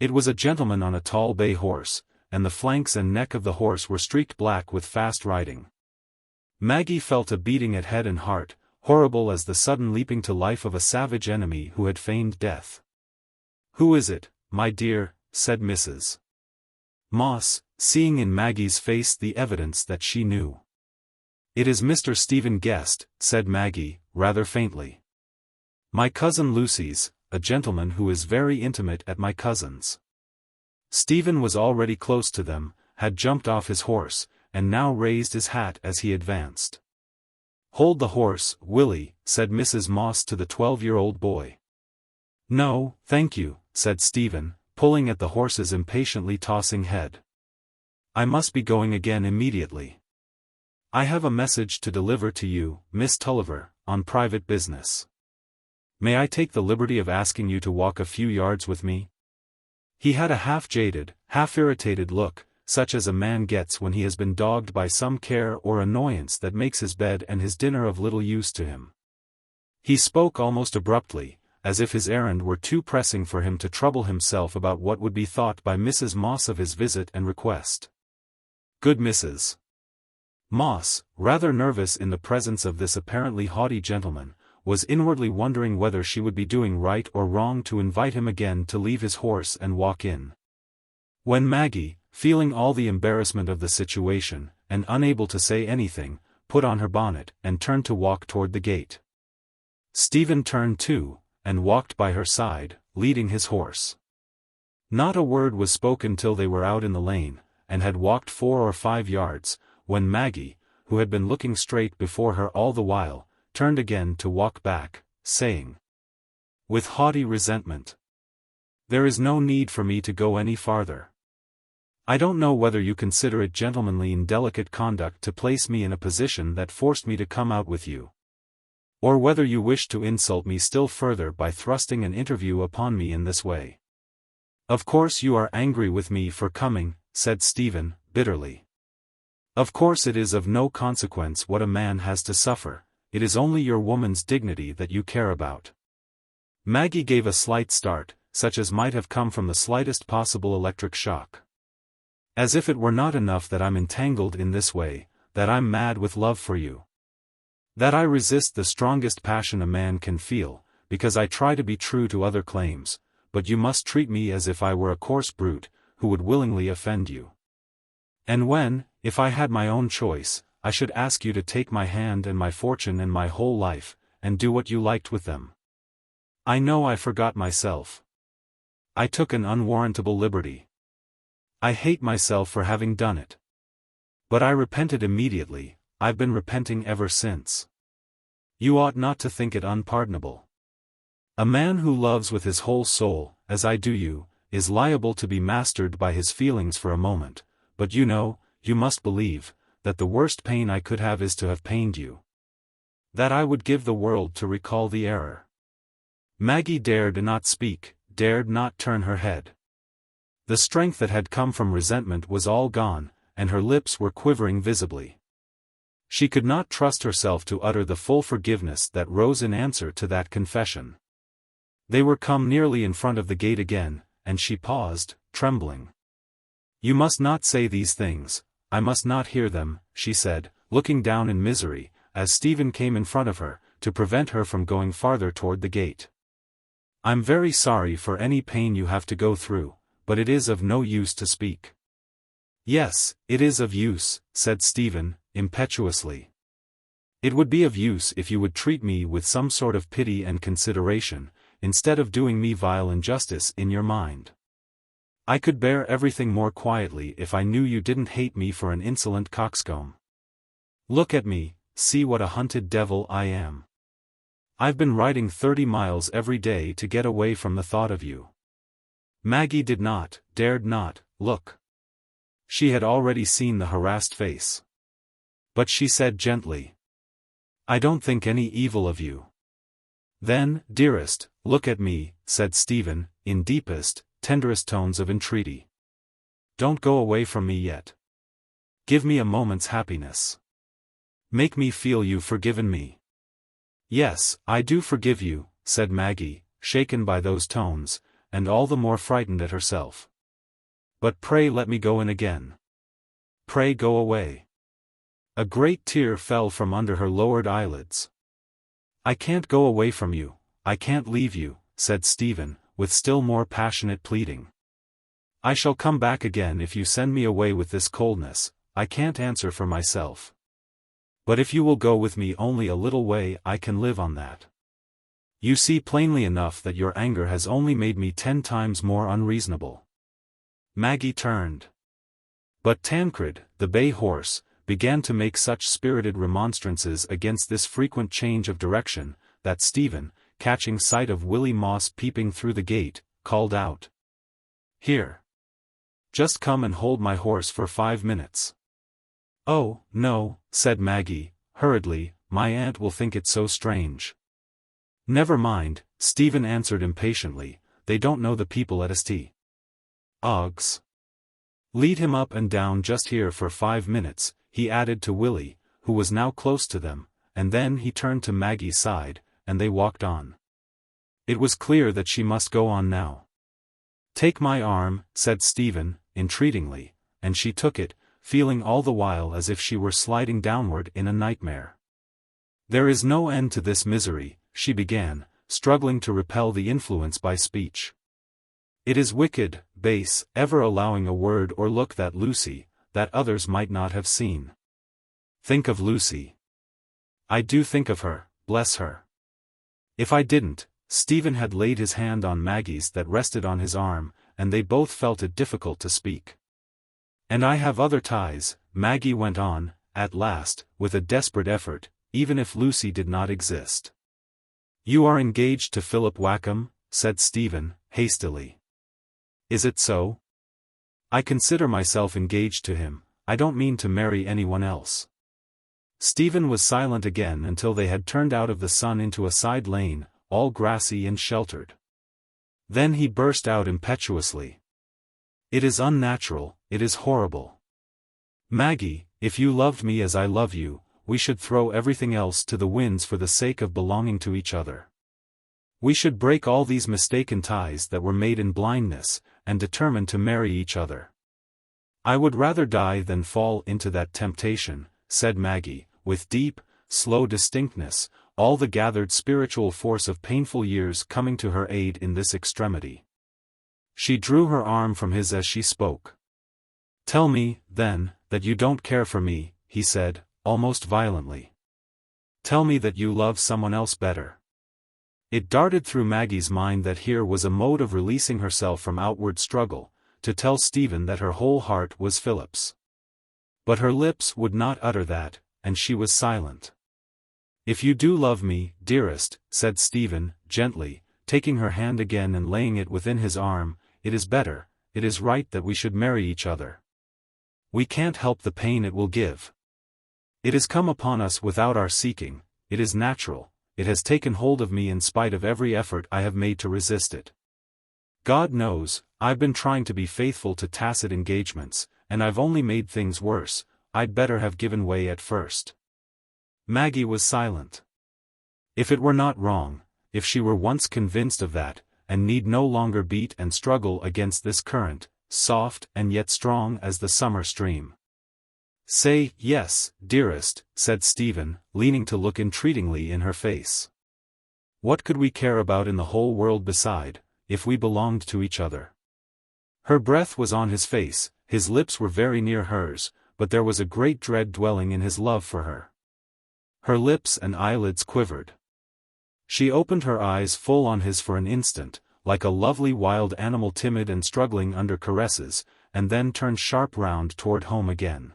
It was a gentleman on a tall bay horse, and the flanks and neck of the horse were streaked black with fast riding. Maggie felt a beating at head and heart, horrible as the sudden leaping to life of a savage enemy who had feigned death. "Who is it, my dear?" said Mrs. Moss, seeing in Maggie's face the evidence that she knew. "It is Mr. Stephen Guest," said Maggie, rather faintly. "My cousin Lucy's, a gentleman who is very intimate at my cousin's." Stephen was already close to them, had jumped off his horse, and now raised his hat as he advanced. "Hold the horse, Willie," said Mrs. Moss to the 12-year-old boy. "No, thank you," said Stephen, pulling at the horse's impatiently tossing head. "I must be going again immediately. I have a message to deliver to you, Miss Tulliver, on private business. May I take the liberty of asking you to walk a few yards with me?" He had a half-jaded, half-irritated look, such as a man gets when he has been dogged by some care or annoyance that makes his bed and his dinner of little use to him. He spoke almost abruptly, as if his errand were too pressing for him to trouble himself about what would be thought by Mrs. Moss of his visit and request. Good Mrs. Moss, rather nervous in the presence of this apparently haughty gentleman, was inwardly wondering whether she would be doing right or wrong to invite him again to leave his horse and walk in. When Maggie, feeling all the embarrassment of the situation, and unable to say anything, put on her bonnet and turned to walk toward the gate. Stephen turned too, and walked by her side, leading his horse. Not a word was spoken till they were out in the lane, and had walked 4 or 5 yards, when Maggie, who had been looking straight before her all the while, turned again to walk back, saying, with haughty resentment, "There is no need for me to go any farther. I don't know whether you consider it gentlemanly in delicate conduct to place me in a position that forced me to come out with you, or whether you wish to insult me still further by thrusting an interview upon me in this way. Of course you are angry with me for coming," said Stephen, bitterly. "Of course it is of no consequence what a man has to suffer, it is only your woman's dignity that you care about." Maggie gave a slight start, such as might have come from the slightest possible electric shock. "As if it were not enough that I'm entangled in this way, that I'm mad with love for you. That I resist the strongest passion a man can feel, because I try to be true to other claims, but you must treat me as if I were a coarse brute, who would willingly offend you. And when, if I had my own choice, I should ask you to take my hand and my fortune and my whole life, and do what you liked with them. I know I forgot myself. I took an unwarrantable liberty. I hate myself for having done it. But I repented immediately, I've been repenting ever since. You ought not to think it unpardonable. A man who loves with his whole soul, as I do you, is liable to be mastered by his feelings for a moment, but you know, you must believe, that the worst pain I could have is to have pained you. That I would give the world to recall the error." Maggie dared not speak, dared not turn her head. The strength that had come from resentment was all gone, and her lips were quivering visibly. She could not trust herself to utter the full forgiveness that rose in answer to that confession. They were come nearly in front of the gate again, and she paused, trembling. "You must not say these things, I must not hear them," she said, looking down in misery, as Stephen came in front of her, to prevent her from going farther toward the gate. "I'm very sorry for any pain you have to go through, but it is of no use to speak." "Yes, it is of use," said Stephen, impetuously. "It would be of use if you would treat me with some sort of pity and consideration, instead of doing me vile injustice in your mind. I could bear everything more quietly if I knew you didn't hate me for an insolent coxcomb. Look at me, see what a hunted devil I am. I've been riding 30 miles every day to get away from the thought of you." Maggie did not, dared not, look. She had already seen the harassed face. But she said gently, "I don't think any evil of you." "Then, dearest, look at me," said Stephen, in deepest, tenderest tones of entreaty. Don't go away from me yet. Give me a moment's happiness. Make me feel you've forgiven me. Yes, I do forgive you, said Maggie, shaken by those tones, and all the more frightened at herself. But pray let me go in again. Pray go away. A great tear fell from under her lowered eyelids. I can't go away from you, I can't leave you, said Stephen, with still more passionate pleading. I shall come back again if you send me away with this coldness, I can't answer for myself. But if you will go with me only a little way I can live on that. You see plainly enough that your anger has only made me 10 times more unreasonable. Maggie turned. But Tancred, the bay horse, began to make such spirited remonstrances against this frequent change of direction, that Stephen, catching sight of Willie Moss peeping through the gate, called out. Here. Just come and hold my horse for 5 minutes. Oh, no, said Maggie, hurriedly, my aunt will think it so strange. Never mind, Stephen answered impatiently, they don't know the people at St. Oggs. Lead him up and down just here for 5 minutes, he added to Willie, who was now close to them, and then he turned to Maggie's side, and they walked on. It was clear that she must go on now. Take my arm, said Stephen, entreatingly, and she took it, feeling all the while as if she were sliding downward in a nightmare. There is no end to this misery, she began, struggling to repel the influence by speech. It is wicked, base, ever allowing a word or look that Lucy, that others might not have seen. Think of Lucy. I do think of her, bless her. If I didn't, Stephen had laid his hand on Maggie's that rested on his arm, and they both felt it difficult to speak. And I have other ties, Maggie went on, at last, with a desperate effort, even if Lucy did not exist. You are engaged to Philip Wakem, said Stephen, hastily. Is it so? I consider myself engaged to him, I don't mean to marry anyone else. Stephen was silent again until they had turned out of the sun into a side lane, all grassy and sheltered. Then he burst out impetuously. It is unnatural, it is horrible. Maggie, if you loved me as I love you, we should throw everything else to the winds for the sake of belonging to each other. We should break all these mistaken ties that were made in blindness, and determine to marry each other. I would rather die than fall into that temptation, said Maggie, with deep, slow distinctness, all the gathered spiritual force of painful years coming to her aid in this extremity. She drew her arm from his as she spoke. Tell me, then, that you don't care for me, he said, almost violently. Tell me that you love someone else better. It darted through Maggie's mind that here was a mode of releasing herself from outward struggle, to tell Stephen that her whole heart was Philip's. But her lips would not utter that, and she was silent. If you do love me, dearest, said Stephen, gently, taking her hand again and laying it within his arm, it is better, it is right that we should marry each other. We can't help the pain it will give. It has come upon us without our seeking, it is natural, it has taken hold of me in spite of every effort I have made to resist it. God knows, I've been trying to be faithful to tacit engagements, and I've only made things worse, I'd better have given way at first. Maggie was silent. If it were not wrong, if she were once convinced of that, and need no longer beat and struggle against this current, soft and yet strong as the summer stream. Say, yes, dearest, said Stephen, leaning to look entreatingly in her face. What could we care about in the whole world beside, if we belonged to each other? Her breath was on his face, his lips were very near hers, but there was a great dread dwelling in his love for her. Her lips and eyelids quivered. She opened her eyes full on his for an instant, like a lovely wild animal timid and struggling under caresses, and then turned sharp round toward home again.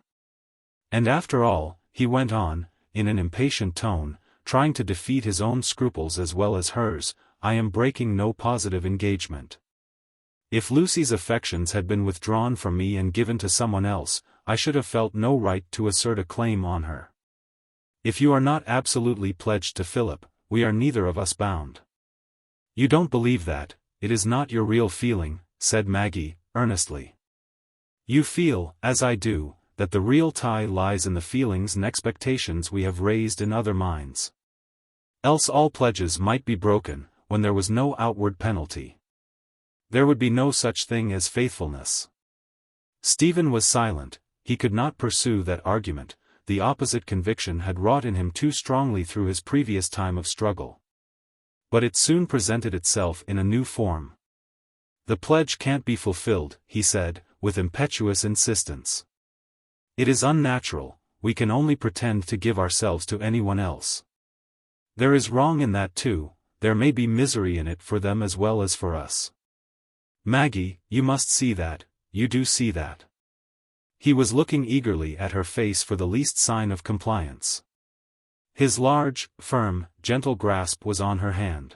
And after all, he went on, in an impatient tone, trying to defeat his own scruples as well as hers, I am breaking no positive engagement. If Lucy's affections had been withdrawn from me and given to someone else, I should have felt no right to assert a claim on her. If you are not absolutely pledged to Philip, we are neither of us bound. You don't believe that, it is not your real feeling, said Maggie, earnestly. You feel, as I do, that the real tie lies in the feelings and expectations we have raised in other minds. Else all pledges might be broken, when there was no outward penalty. There would be no such thing as faithfulness. Stephen was silent. He could not pursue that argument. The opposite conviction had wrought in him too strongly through his previous time of struggle. But it soon presented itself in a new form. The pledge can't be fulfilled, he said, with impetuous insistence. It is unnatural. We can only pretend to give ourselves to anyone else. There is wrong in that too. There may be misery in it for them as well as for us. Maggie, you must see that. You do see that. He was looking eagerly at her face for the least sign of compliance. His large, firm, gentle grasp was on her hand.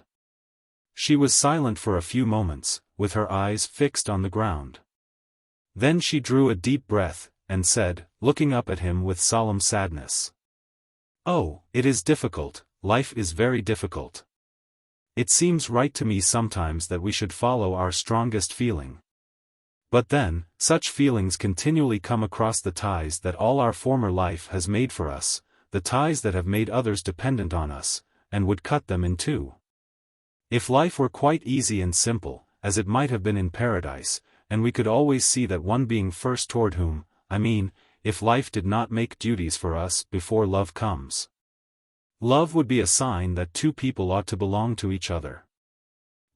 She was silent for a few moments, with her eyes fixed on the ground. Then she drew a deep breath, and said, looking up at him with solemn sadness. "Oh, it is difficult, life is very difficult. It seems right to me sometimes that we should follow our strongest feeling. But then, such feelings continually come across the ties that all our former life has made for us, the ties that have made others dependent on us, and would cut them in two. If life were quite easy and simple, as it might have been in paradise, and we could always see that one being first toward whom, if life did not make duties for us before love comes. Love would be a sign that two people ought to belong to each other.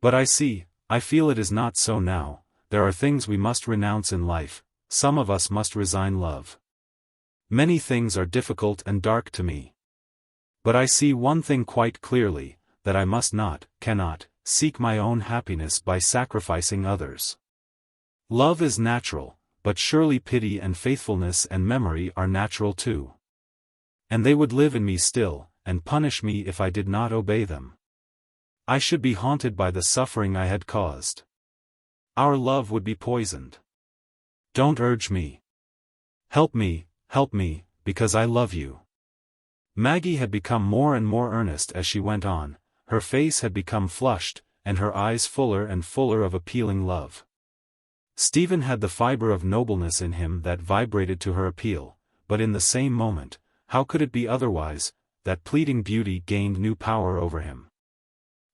But I feel it is not so now. There are things we must renounce in life, some of us must resign love. Many things are difficult and dark to me. But I see one thing quite clearly, that I must not, cannot, seek my own happiness by sacrificing others. Love is natural, but surely pity and faithfulness and memory are natural too. And they would live in me still, and punish me if I did not obey them. I should be haunted by the suffering I had caused. Our love would be poisoned. Don't urge me. Help me, because I love you." Maggie had become more and more earnest as she went on. Her face had become flushed, and her eyes fuller and fuller of appealing love. Stephen had the fibre of nobleness in him that vibrated to her appeal, but in the same moment, how could it be otherwise, that pleading beauty gained new power over him.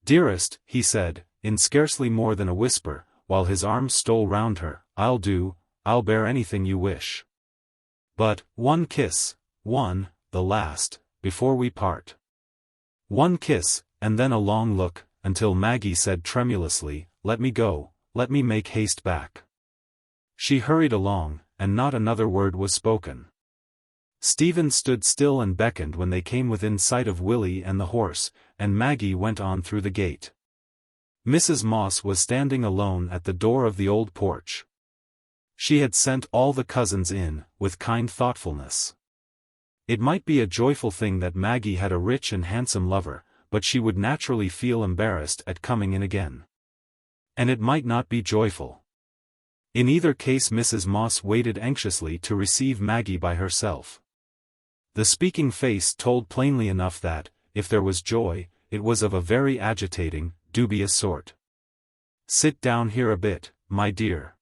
"Dearest," he said, in scarcely more than a whisper, while his arms stole round her, I'll bear anything you wish. But, one kiss, the last, before we part. One kiss, and then a long look, until Maggie said tremulously, let me go, let me make haste back. She hurried along, and not another word was spoken. Stephen stood still and beckoned when they came within sight of Willie and the horse, and Maggie went on through the gate. Mrs. Moss was standing alone at the door of the old porch. She had sent all the cousins in, with kind thoughtfulness. It might be a joyful thing that Maggie had a rich and handsome lover, but she would naturally feel embarrassed at coming in again. And it might not be joyful. In either case Mrs. Moss waited anxiously to receive Maggie by herself. The speaking face told plainly enough that, if there was joy, it was of a very agitating, dubious sort. "Sit down here a bit, my dear."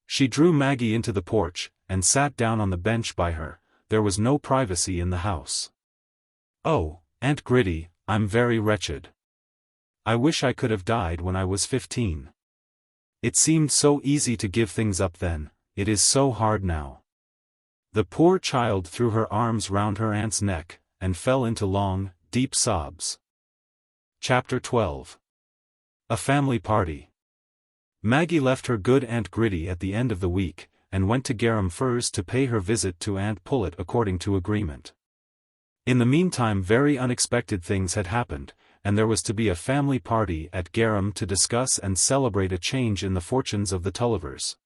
She drew Maggie into the porch, and sat down on the bench by her. There was no privacy in the house. "Oh, Aunt Gritty, I'm very wretched. I wish I could have died when I was 15. It seemed so easy to give things up then, it is so hard now." The poor child threw her arms round her aunt's neck, and fell into long, deep sobs. Chapter 12. A Family Party. Maggie left her good Aunt Gritty at the end of the week, and went to Garum Firs to pay her visit to Aunt Pullet according to agreement. In the meantime very unexpected things had happened, and there was to be a family party at Garum to discuss and celebrate a change in the fortunes of the Tullivers,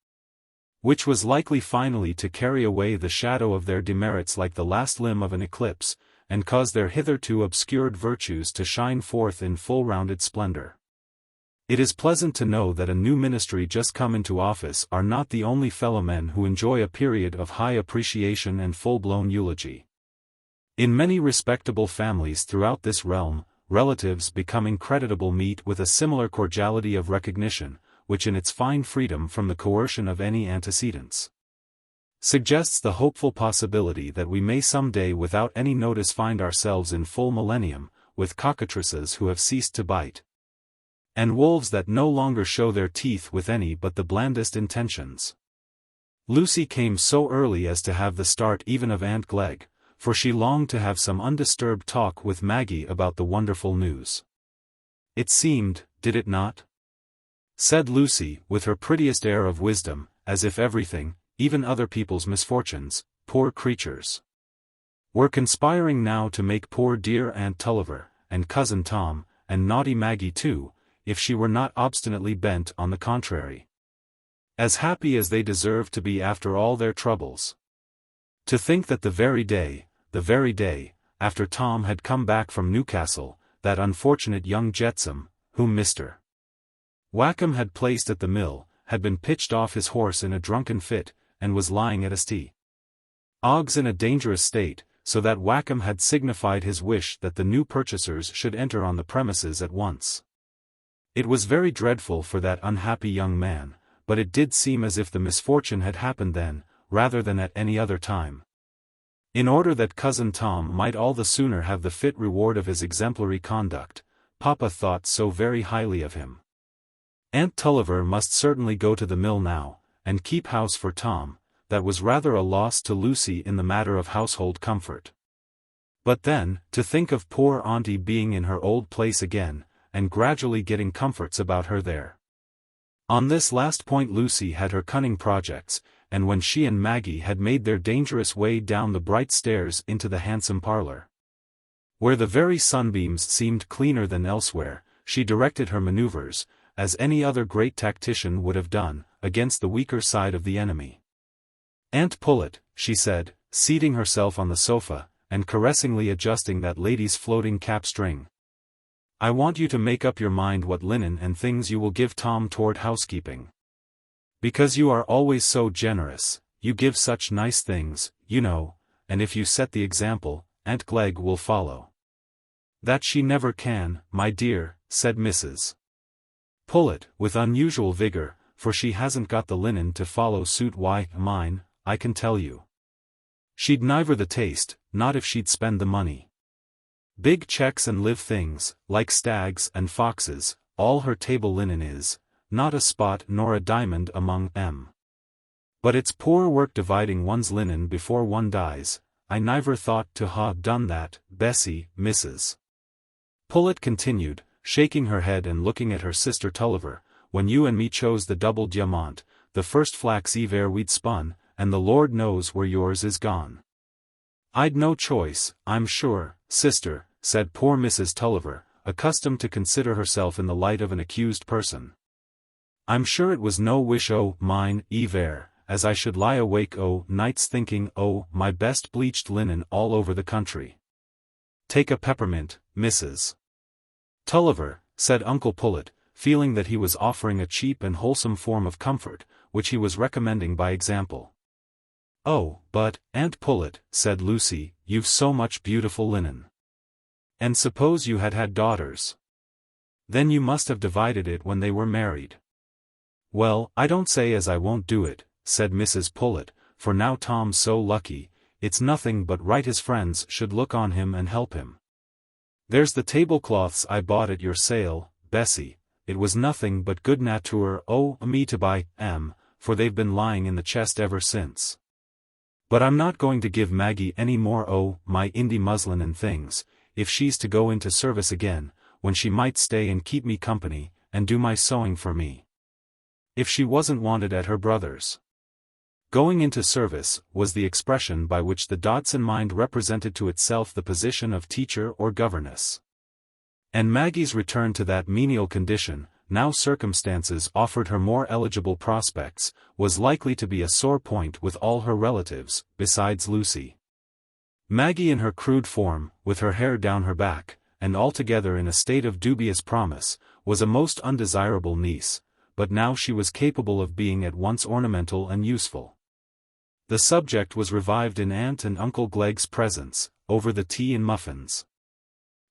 which was likely finally to carry away the shadow of their demerits like the last limb of an eclipse, and cause their hitherto obscured virtues to shine forth in full rounded splendor. It is pleasant to know that a new ministry just come into office are not the only fellow men who enjoy a period of high appreciation and full-blown eulogy. In many respectable families throughout this realm, relatives becoming creditable meet with a similar cordiality of recognition, which in its fine freedom from the coercion of any antecedents, suggests the hopeful possibility that we may some day without any notice find ourselves in full millennium, with cockatrices who have ceased to bite, and wolves that no longer show their teeth with any but the blandest intentions. Lucy came so early as to have the start even of Aunt Glegg, for she longed to have some undisturbed talk with Maggie about the wonderful news. It seemed, did it not? Said Lucy, with her prettiest air of wisdom, as if everything, even other people's misfortunes, poor creatures, were conspiring now to make poor dear Aunt Tulliver, and Cousin Tom, and naughty Maggie too, if she were not obstinately bent on the contrary, as happy as they deserved to be after all their troubles. To think that the very day, after Tom had come back from Newcastle, that unfortunate young jetsam, whom Mr. Wakem had placed at the mill, had been pitched off his horse in a drunken fit, and was lying at St. Ogg's in a dangerous state, so that Wakem had signified his wish that the new purchasers should enter on the premises at once. It was very dreadful for that unhappy young man, but it did seem as if the misfortune had happened then, rather than at any other time, in order that Cousin Tom might all the sooner have the fit reward of his exemplary conduct. Papa thought so very highly of him. Aunt Tulliver must certainly go to the mill now, and keep house for Tom. That was rather a loss to Lucy in the matter of household comfort. But then, to think of poor Auntie being in her old place again, and gradually getting comforts about her there. On this last point Lucy had her cunning projects, and when she and Maggie had made their dangerous way down the bright stairs into the handsome parlor, where the very sunbeams seemed cleaner than elsewhere, she directed her maneuvers, as any other great tactician would have done, against the weaker side of the enemy. "Aunt Pullet," she said, seating herself on the sofa, and caressingly adjusting that lady's floating cap-string, "I want you to make up your mind what linen and things you will give Tom toward housekeeping. Because you are always so generous, you give such nice things, you know, and if you set the example, Aunt Glegg will follow." "That she never can, my dear," said Mrs. Pullet, with unusual vigor, "for she hasn't got the linen to follow suit. Why, mine, I can tell you. She'd neither the taste, not if she'd spend the money. Big checks and live things, like stags and foxes, all her table linen is, not a spot nor a diamond among 'em. But it's poor work dividing one's linen before one dies. I never thought to ha' done that, Bessie." Mrs. Pullet continued, shaking her head and looking at her sister Tulliver, "when you and me chose the double diamant, the first flax ever we'd spun, and the Lord knows where yours is gone." "I'd no choice, I'm sure, sister," said poor Mrs. Tulliver, accustomed to consider herself in the light of an accused person. "I'm sure it was no wish o' mine, ever, as I should lie awake o' nights thinking o' my best bleached linen all over the country." "Take a peppermint, Mrs. Tulliver," said Uncle Pullet, feeling that he was offering a cheap and wholesome form of comfort, which he was recommending by example. "Oh, but, Aunt Pullet," said Lucy, "you've so much beautiful linen. And suppose you had had daughters? Then you must have divided it when they were married." "Well, I don't say as I won't do it," said Mrs. Pullet, "for now Tom's so lucky, it's nothing but right his friends should look on him and help him. There's the tablecloths I bought at your sale, Bessie, it was nothing but good nature o' me to buy 'em, for they've been lying in the chest ever since. But I'm not going to give Maggie any more o' my Indy muslin and things, if she's to go into service again, when she might stay and keep me company, and do my sewing for me. If she wasn't wanted at her brother's." Going into service, was the expression by which the Dodson mind represented to itself the position of teacher or governess. And Maggie's return to that menial condition, now circumstances offered her more eligible prospects, was likely to be a sore point with all her relatives, besides Lucy. Maggie in her crude form, with her hair down her back, and altogether in a state of dubious promise, was a most undesirable niece, but now she was capable of being at once ornamental and useful. The subject was revived in Aunt and Uncle Glegg's presence, over the tea and muffins.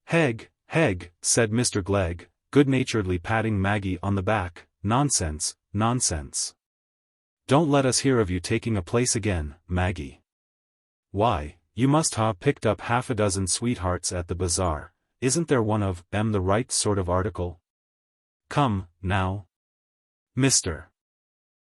"Hegg, Hegg," said Mr. Glegg, good-naturedly patting Maggie on the back, nonsense, nonsense. Don't let us hear of you taking a place again, Maggie. Why, you must have picked up half a dozen sweethearts at the bazaar. Isn't there one of them the right sort of article? Come, now. Mr.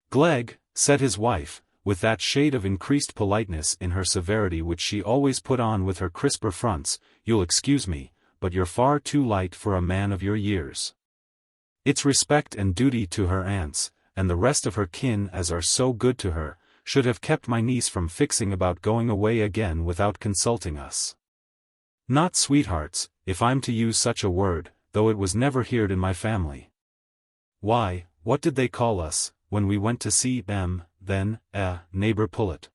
Glegg, said his wife, with that shade of increased politeness in her severity which she always put on with her crisper fronts, you'll excuse me, but you're far too light for a man of your years. It's respect and duty to her aunts, and the rest of her kin as are so good to her, should have kept my niece from fixing about going away again without consulting us. Not sweethearts, if I'm to use such a word, though it was never heard in my family. Why, what did they call us, when we went to see them, then, neighbor Pullet?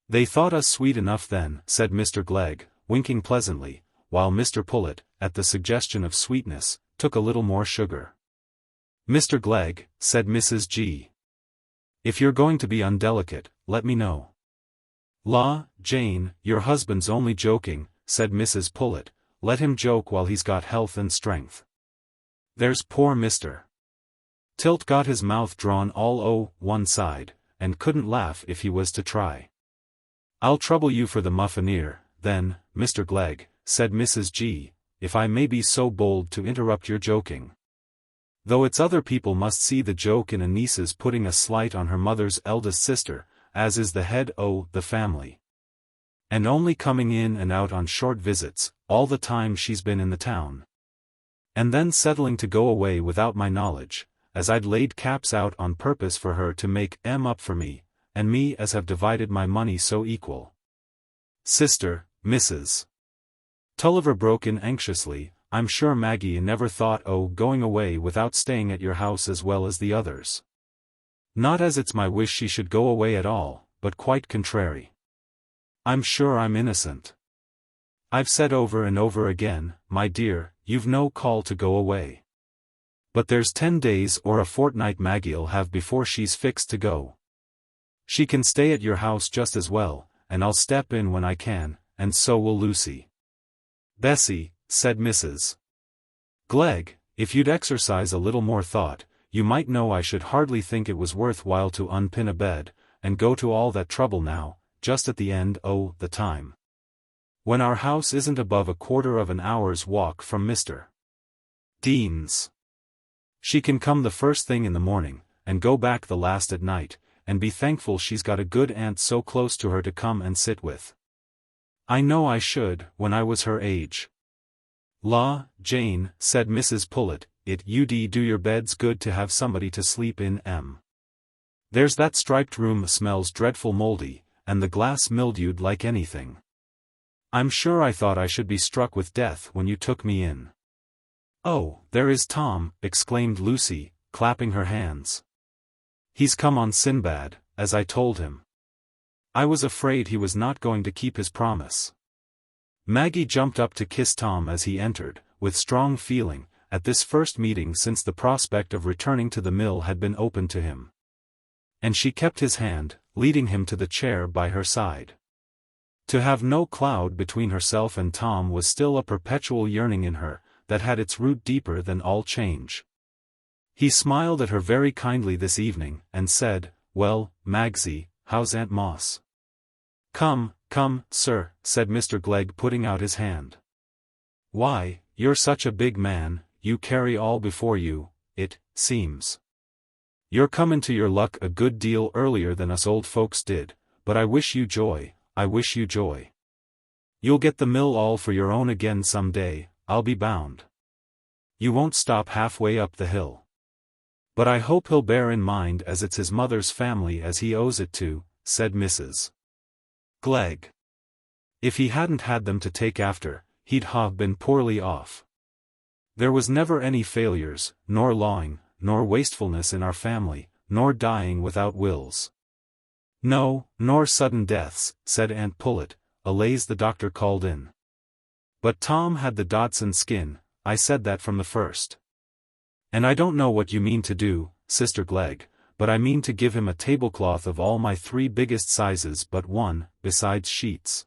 They thought us sweet enough then, said Mr. Glegg, winking pleasantly, while Mr. Pullet, at the suggestion of sweetness, took a little more sugar. Mr. Glegg, said Mrs. G. If you're going to be undelicate, let me know. La, Jane, your husband's only joking, said Mrs. Pullet, let him joke while he's got health and strength. There's poor Mr. Tilt got his mouth drawn all one side, and couldn't laugh if he was to try. I'll trouble you for the muffineer, then, Mr. Glegg, said Mrs. G., if I may be so bold to interrupt your joking. Though it's other people must see the joke in a niece's putting a slight on her mother's eldest sister, as is the head o' the family. And only coming in and out on short visits, all the time she's been in the town. And then settling to go away without my knowledge, as I'd laid caps out on purpose for her to make up for me, and me as have divided my money so equal. Sister, Mrs. Tulliver broke in anxiously, I'm sure Maggie never thought o' going away without staying at your house as well as the others. Not as it's my wish she should go away at all, but quite contrary. I'm sure I'm innocent. I've said over and over again, my dear, you've no call to go away. But there's 10 days or a fortnight Maggie'll have before she's fixed to go. She can stay at your house just as well, and I'll step in when I can, and so will Lucy. Bessie, said Mrs. Glegg, if you'd exercise a little more thought, you might know I should hardly think it was worth while to unpin a bed, and go to all that trouble now, just at the end o' the time. When our house isn't above a quarter of an hour's walk from Mr. Dean's. She can come the first thing in the morning, and go back the last at night, and be thankful she's got a good aunt so close to her to come and sit with. I know I should, when I was her age. La, Jane, said Mrs. Pullet, it ud do your beds good to have somebody to sleep in. There's that striped room smells dreadful mouldy, and the glass mildewed like anything. I'm sure I thought I should be struck with death when you took me in. Oh, there is Tom, exclaimed Lucy, clapping her hands. He's come on Sinbad, as I told him. I was afraid he was not going to keep his promise. Maggie jumped up to kiss Tom as he entered, with strong feeling, at this first meeting since the prospect of returning to the mill had been opened to him. And she kept his hand, leading him to the chair by her side. To have no cloud between herself and Tom was still a perpetual yearning in her, that had its root deeper than all change. He smiled at her very kindly this evening, and said, Well, Magsie, how's Aunt Moss? Come, sir, said Mr. Glegg putting out his hand. Why, you're such a big man, you carry all before you, it seems. You're come into your luck a good deal earlier than us old folks did, but I wish you joy, I wish you joy. You'll get the mill all for your own again some day, I'll be bound. You won't stop halfway up the hill. But I hope he'll bear in mind as it's his mother's family as he owes it to, said Mrs. Glegg. If he hadn't had them to take after, he'd have been poorly off. There was never any failures, nor lawing, nor wastefulness in our family, nor dying without wills. No, nor sudden deaths, said Aunt Pullet, allays the doctor called in. But Tom had the Dodson skin, I said that from the first. And I don't know what you mean to do, Sister Glegg, but I mean to give him a tablecloth of all my 3 biggest sizes but one, besides sheets.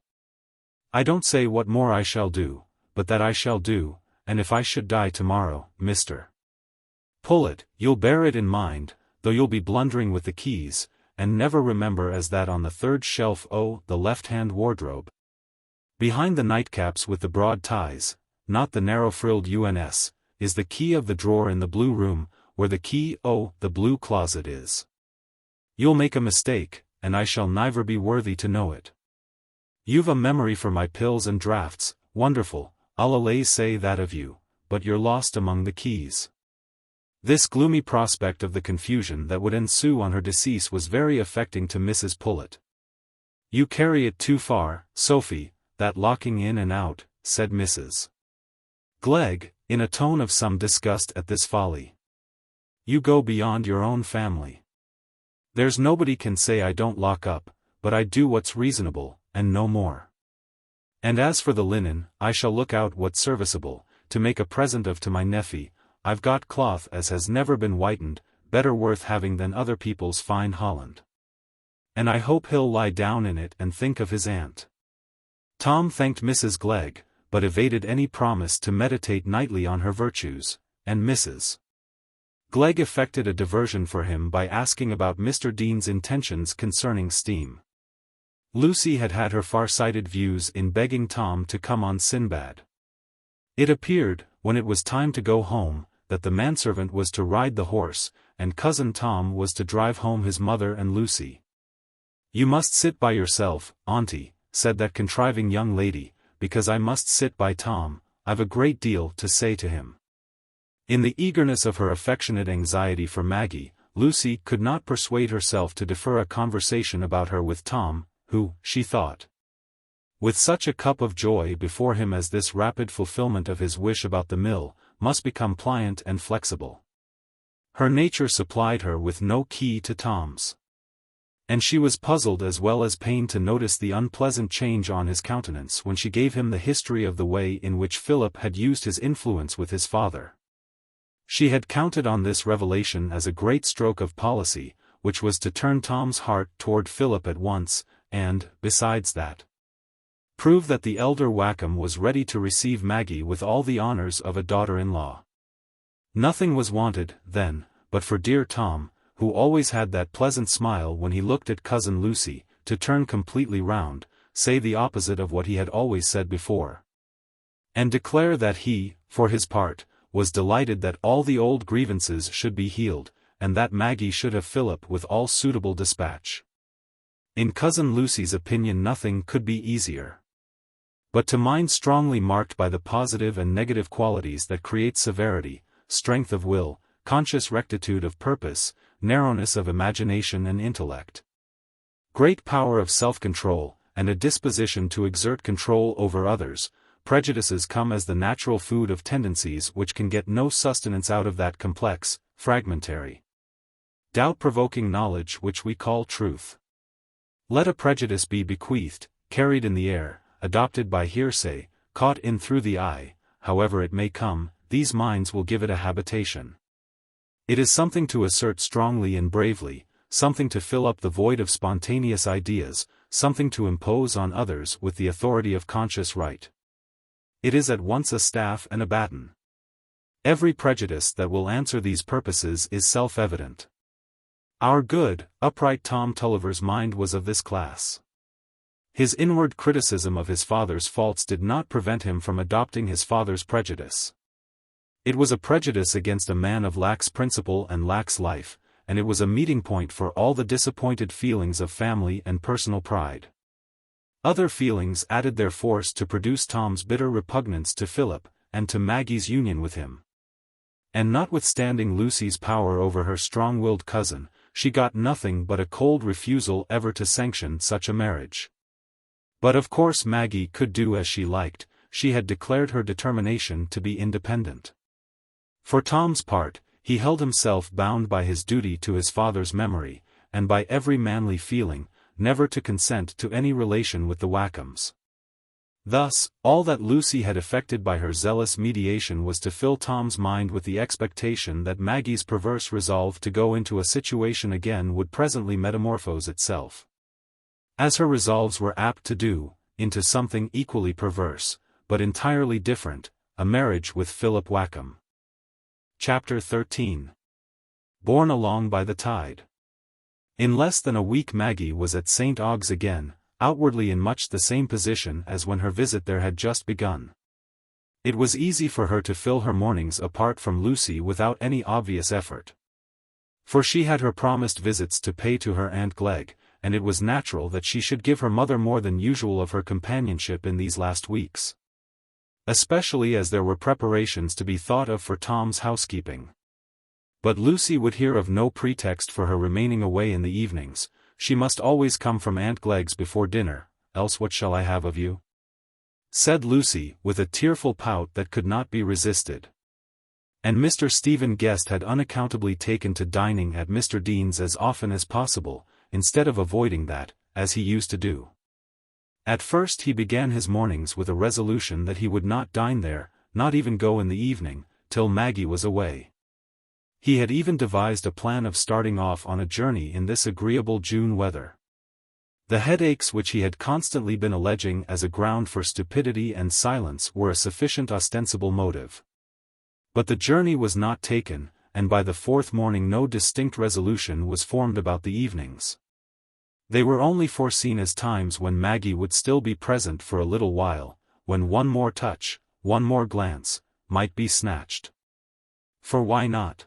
I don't say what more I shall do, but that I shall do, and if I should die tomorrow, Mr. Pull it, you'll bear it in mind, though you'll be blundering with the keys, and never remember as that on the third shelf the left-hand wardrobe. Behind the nightcaps with the broad ties, not the narrow-frilled uns, is the key of the drawer in the blue room, where the key the blue closet is. You'll make a mistake, and I shall never be worthy to know it. You've a memory for my pills and draughts, wonderful, I'll allays say that of you, but you're lost among the keys. This gloomy prospect of the confusion that would ensue on her decease was very affecting to Mrs. Pullet. You carry it too far, Sophie, that locking in and out, said Mrs. Glegg, in a tone of some disgust at this folly. You go beyond your own family. There's nobody can say I don't lock up, but I do what's reasonable, and no more. And as for the linen, I shall look out what's serviceable, to make a present of to my nephy. I've got cloth as has never been whitened, better worth having than other people's fine holland. And I hope he'll lie down in it and think of his aunt. Tom thanked Mrs. Glegg, but evaded any promise to meditate nightly on her virtues, and Mrs. Glegg effected a diversion for him by asking about Mr. Dean's intentions concerning steam. Lucy had had her far-sighted views in begging Tom to come on Sinbad. It appeared, when it was time to go home, that the manservant was to ride the horse, and cousin Tom was to drive home his mother and Lucy. You must sit by yourself, auntie, said that contriving young lady, because I must sit by Tom, I've a great deal to say to him. In the eagerness of her affectionate anxiety for Maggie, Lucy could not persuade herself to defer a conversation about her with Tom, who, she thought, with such a cup of joy before him as this rapid fulfillment of his wish about the mill, must become pliant and flexible. Her nature supplied her with no key to Tom's. And she was puzzled as well as pained to notice the unpleasant change on his countenance when she gave him the history of the way in which Philip had used his influence with his father. She had counted on this revelation as a great stroke of policy, which was to turn Tom's heart toward Philip at once, and, besides that, prove that the elder Wakem was ready to receive Maggie with all the honors of a daughter-in-law. Nothing was wanted, then, but for dear Tom, who always had that pleasant smile when he looked at cousin Lucy, to turn completely round, say the opposite of what he had always said before, and declare that he, for his part, was delighted that all the old grievances should be healed, and that Maggie should have Philip with all suitable dispatch. In cousin Lucy's opinion nothing could be easier. But to minds strongly marked by the positive and negative qualities that create severity, strength of will, conscious rectitude of purpose, narrowness of imagination and intellect, great power of self-control, and a disposition to exert control over others, prejudices come as the natural food of tendencies which can get no sustenance out of that complex, fragmentary, doubt-provoking knowledge which we call truth. Let a prejudice be bequeathed, carried in the air, adopted by hearsay, caught in through the eye, however it may come, these minds will give it a habitation. It is something to assert strongly and bravely, something to fill up the void of spontaneous ideas, something to impose on others with the authority of conscious right. It is at once a staff and a baton. Every prejudice that will answer these purposes is self-evident. Our good, upright Tom Tulliver's mind was of this class. His inward criticism of his father's faults did not prevent him from adopting his father's prejudice. It was a prejudice against a man of lax principle and lax life, and it was a meeting point for all the disappointed feelings of family and personal pride. Other feelings added their force to produce Tom's bitter repugnance to Philip, and to Maggie's union with him. And notwithstanding Lucy's power over her strong-willed cousin, she got nothing but a cold refusal ever to sanction such a marriage. But of course Maggie could do as she liked, she had declared her determination to be independent. For Tom's part, he held himself bound by his duty to his father's memory, and by every manly feeling, never to consent to any relation with the Wakems. Thus, all that Lucy had effected by her zealous mediation was to fill Tom's mind with the expectation that Maggie's perverse resolve to go into a situation again would presently metamorphose itself, as her resolves were apt to do, into something equally perverse, but entirely different, a marriage with Philip Wakem. Chapter 13. borne along by the tide. In less than a week Maggie was at St. Ogg's again, outwardly in much the same position as when her visit there had just begun. It was easy for her to fill her mornings apart from Lucy without any obvious effort. For she had her promised visits to pay to her Aunt Glegg, and it was natural that she should give her mother more than usual of her companionship in these last weeks. Especially as there were preparations to be thought of for Tom's housekeeping. But Lucy would hear of no pretext for her remaining away in the evenings. She must always come from Aunt Glegg's before dinner, else what shall I have of you? Said Lucy, with a tearful pout that could not be resisted. And Mr. Stephen Guest had unaccountably taken to dining at Mr. Dean's as often as possible, instead of avoiding that, as he used to do. At first he began his mornings with a resolution that he would not dine there, not even go in the evening, till Maggie was away. He had even devised a plan of starting off on a journey in this agreeable June weather. The headaches which he had constantly been alleging as a ground for stupidity and silence were a sufficient ostensible motive. But the journey was not taken, and by the fourth morning no distinct resolution was formed about the evenings. They were only foreseen as times when Maggie would still be present for a little while, when one more touch, one more glance, might be snatched. For why not?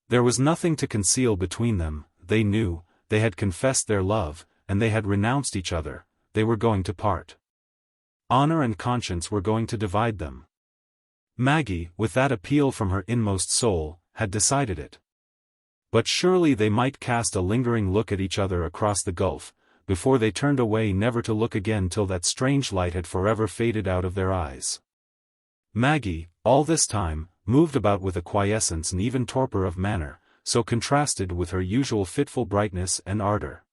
There was nothing to conceal between them, they knew, they had confessed their love, and they had renounced each other, they were going to part. Honor and conscience were going to divide them. Maggie, with that appeal from her inmost soul, had decided it. But surely they might cast a lingering look at each other across the gulf, before they turned away never to look again till that strange light had forever faded out of their eyes. Maggie, all this time, moved about with a quiescence and even torpor of manner, so contrasted with her usual fitful brightness and ardor,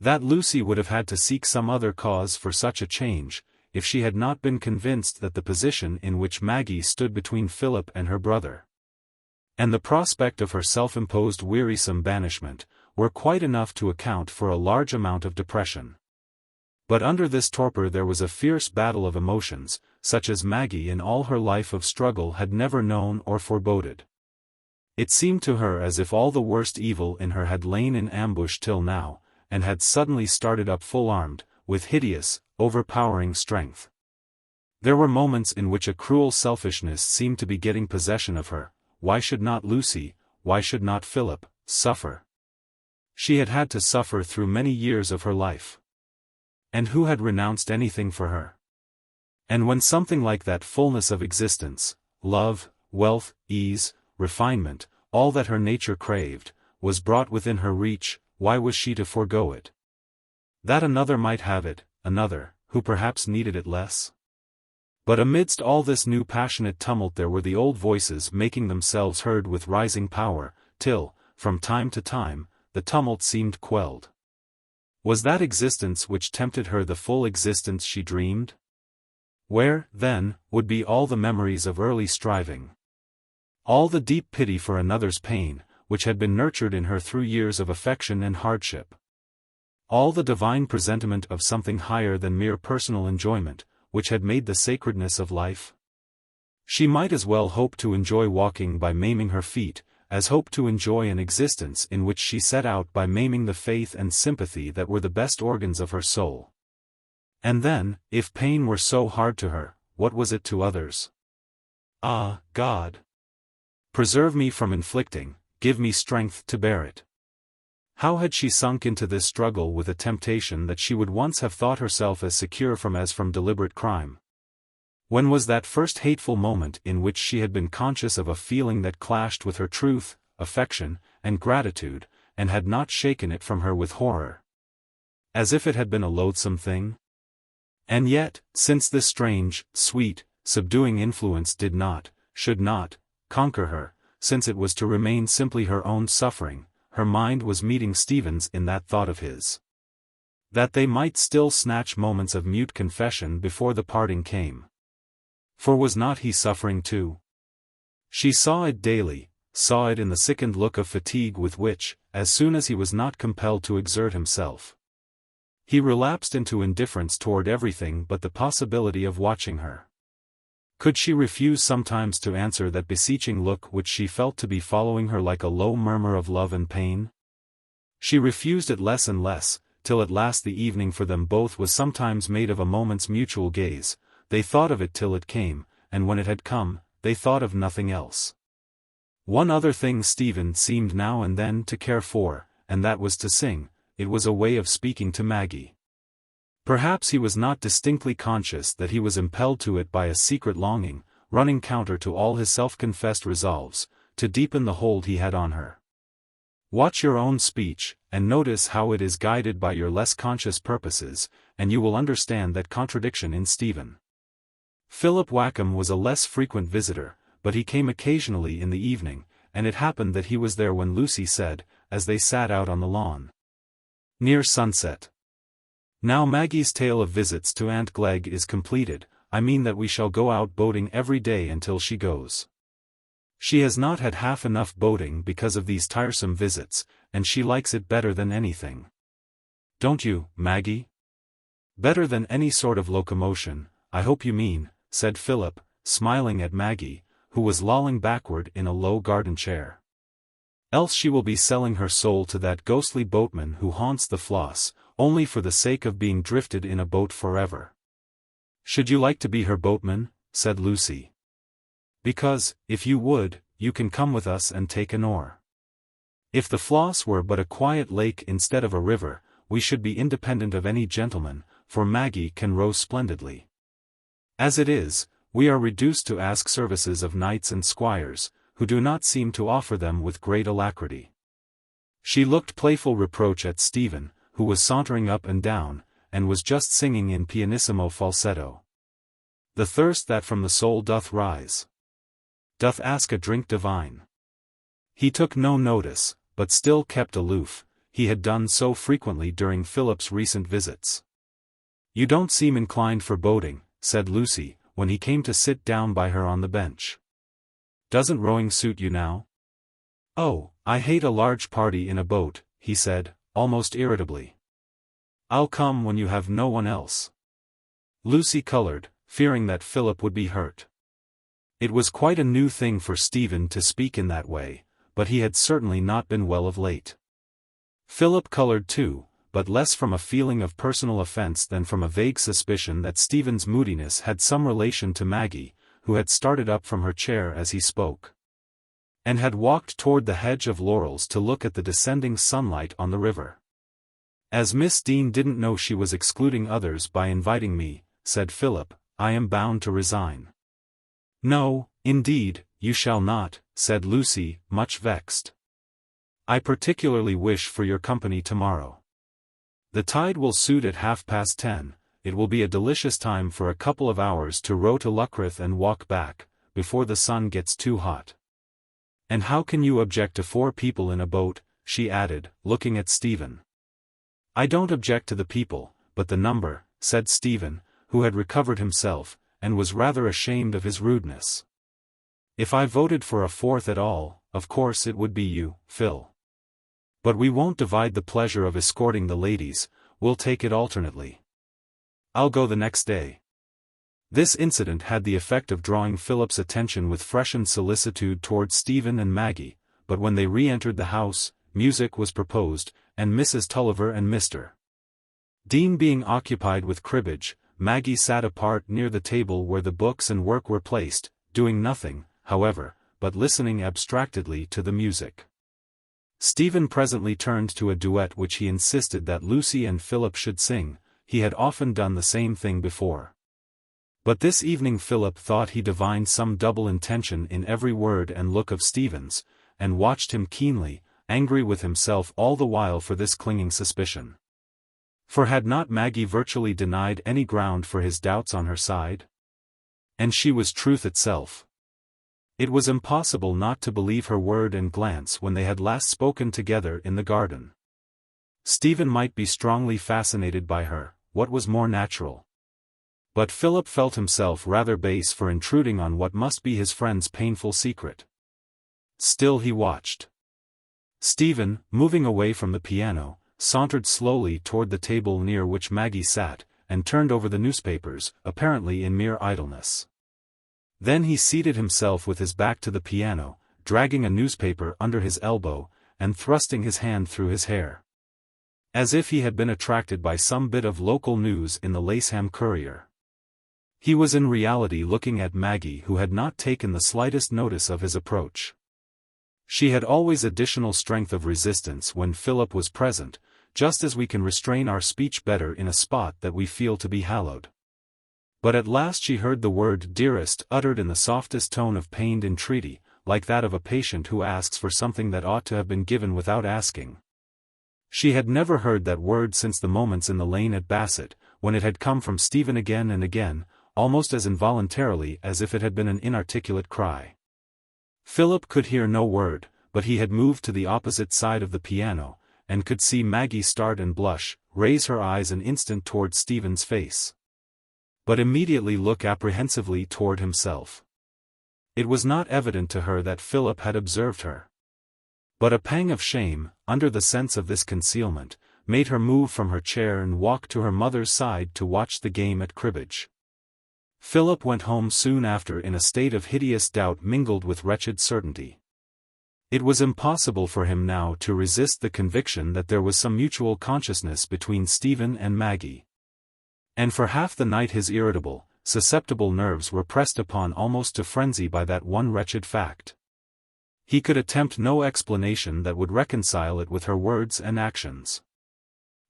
that Lucy would have had to seek some other cause for such a change, if she had not been convinced that the position in which Maggie stood between Philip and her brother, and the prospect of her self-imposed wearisome banishment, were quite enough to account for a large amount of depression. But under this torpor there was a fierce battle of emotions, such as Maggie in all her life of struggle had never known or foreboded. It seemed to her as if all the worst evil in her had lain in ambush till now, and had suddenly started up full-armed, with hideous, overpowering strength. There were moments in which a cruel selfishness seemed to be getting possession of her. Why should not Lucy, why should not Philip, suffer? She had had to suffer through many years of her life. And who had renounced anything for her? And when something like that fullness of existence, love, wealth, ease, refinement, all that her nature craved, was brought within her reach, why was she to forego it? That another might have it, another, who perhaps needed it less? But amidst all this new passionate tumult there were the old voices making themselves heard with rising power, till, from time to time, the tumult seemed quelled. Was that existence which tempted her the full existence she dreamed? Where, then, would be all the memories of early striving? All the deep pity for another's pain, which had been nurtured in her through years of affection and hardship? All the divine presentiment of something higher than mere personal enjoyment, which had made the sacredness of life? She might as well hope to enjoy walking by maiming her feet, as hope to enjoy an existence in which she set out by maiming the faith and sympathy that were the best organs of her soul. And then, if pain were so hard to her, what was it to others? Ah, God! Preserve me from inflicting, give me strength to bear it. How had she sunk into this struggle with a temptation that she would once have thought herself as secure from as from deliberate crime? When was that first hateful moment in which she had been conscious of a feeling that clashed with her truth, affection, and gratitude, and had not shaken it from her with horror? As if it had been a loathsome thing? And yet, since this strange, sweet, subduing influence did not, should not, conquer her, since it was to remain simply her own suffering, her mind was meeting Stephen's in that thought of his. That they might still snatch moments of mute confession before the parting came. For was not he suffering too? She saw it daily, saw it in the sickened look of fatigue with which, as soon as he was not compelled to exert himself, he relapsed into indifference toward everything but the possibility of watching her. Could she refuse sometimes to answer that beseeching look which she felt to be following her like a low murmur of love and pain? She refused it less and less, till at last the evening for them both was sometimes made of a moment's mutual gaze. They thought of it till it came, and when it had come, they thought of nothing else. One other thing Stephen seemed now and then to care for, and that was to sing. It was a way of speaking to Maggie. Perhaps he was not distinctly conscious that he was impelled to it by a secret longing, running counter to all his self-confessed resolves, to deepen the hold he had on her. Watch your own speech, and notice how it is guided by your less conscious purposes, and you will understand that contradiction in Stephen. Philip Wakem was a less frequent visitor, but he came occasionally in the evening, and it happened that he was there when Lucy said, as they sat out on the lawn near sunset, "Now Maggie's tale of visits to Aunt Glegg is completed. I mean that we shall go out boating every day until she goes. She has not had half enough boating because of these tiresome visits, and she likes it better than anything. Don't you, Maggie? Better than any sort of locomotion, I hope you mean," said Philip, smiling at Maggie, who was lolling backward in a low garden chair. "Else she will be selling her soul to that ghostly boatman who haunts the Floss, only for the sake of being drifted in a boat forever." "Should you like to be her boatman?" said Lucy. "Because, if you would, you can come with us and take an oar. If the Floss were but a quiet lake instead of a river, we should be independent of any gentleman, for Maggie can row splendidly. As it is, we are reduced to ask services of knights and squires, who do not seem to offer them with great alacrity." She looked playful reproach at Stephen, who was sauntering up and down, and was just singing in pianissimo falsetto. "The thirst that from the soul doth rise, doth ask a drink divine." He took no notice, but still kept aloof. He had done so frequently during Philip's recent visits. "You don't seem inclined for boating," said Lucy, when he came to sit down by her on the bench. "Doesn't rowing suit you now?" "Oh, I hate a large party in a boat," he said, almost irritably. "I'll come when you have no one else." Lucy colored, fearing that Philip would be hurt. It was quite a new thing for Stephen to speak in that way, but he had certainly not been well of late. Philip colored too, but less from a feeling of personal offense than from a vague suspicion that Stephen's moodiness had some relation to Maggie, who had started up from her chair as he spoke, and had walked toward the hedge of laurels to look at the descending sunlight on the river. "As Miss Dean didn't know she was excluding others by inviting me," said Philip, "I am bound to resign." "No, indeed, you shall not," said Lucy, much vexed. "I particularly wish for your company tomorrow. The tide will suit at 10:30. It will be a delicious time for a couple of hours to row to Luckreth and walk back, before the sun gets too hot. And how can you object to 4 people in a boat?" she added, looking at Stephen. "I don't object to the people, but the number," said Stephen, who had recovered himself, and was rather ashamed of his rudeness. "If I voted for a 4th at all, of course it would be you, Phil. But we won't divide the pleasure of escorting the ladies, we'll take it alternately. I'll go the next day." This incident had the effect of drawing Philip's attention with freshened solicitude towards Stephen and Maggie, but when they re-entered the house, music was proposed, and Mrs. Tulliver and Mr. Dean being occupied with cribbage, Maggie sat apart near the table where the books and work were placed, doing nothing, however, but listening abstractedly to the music. Stephen presently turned to a duet which he insisted that Lucy and Philip should sing. He had often done the same thing before. But this evening Philip thought he divined some double intention in every word and look of Stephen's, and watched him keenly, angry with himself all the while for this clinging suspicion. For had not Maggie virtually denied any ground for his doubts on her side? And she was truth itself. It was impossible not to believe her word and glance when they had last spoken together in the garden. Stephen might be strongly fascinated by her, what was more natural? But Philip felt himself rather base for intruding on what must be his friend's painful secret. Still he watched. Stephen, moving away from the piano, sauntered slowly toward the table near which Maggie sat, and turned over the newspapers, apparently in mere idleness. Then he seated himself with his back to the piano, dragging a newspaper under his elbow, and thrusting his hand through his hair. As if he had been attracted by some bit of local news in the Laceham Courier. He was in reality looking at Maggie, who had not taken the slightest notice of his approach. She had always additional strength of resistance when Philip was present, just as we can restrain our speech better in a spot that we feel to be hallowed. But at last she heard the word dearest uttered in the softest tone of pained entreaty, like that of a patient who asks for something that ought to have been given without asking. She had never heard that word since the moments in the lane at Bassett, when it had come from Stephen again and again, almost as involuntarily as if it had been an inarticulate cry. Philip could hear no word, but he had moved to the opposite side of the piano, and could see Maggie start and blush, raise her eyes an instant toward Stephen's face, but immediately look apprehensively toward himself. It was not evident to her that Philip had observed her. But a pang of shame, under the sense of this concealment, made her move from her chair and walk to her mother's side to watch the game at cribbage. Philip went home soon after in a state of hideous doubt mingled with wretched certainty. It was impossible for him now to resist the conviction that there was some mutual consciousness between Stephen and Maggie. And for half the night his irritable, susceptible nerves were pressed upon almost to frenzy by that one wretched fact. He could attempt no explanation that would reconcile it with her words and actions.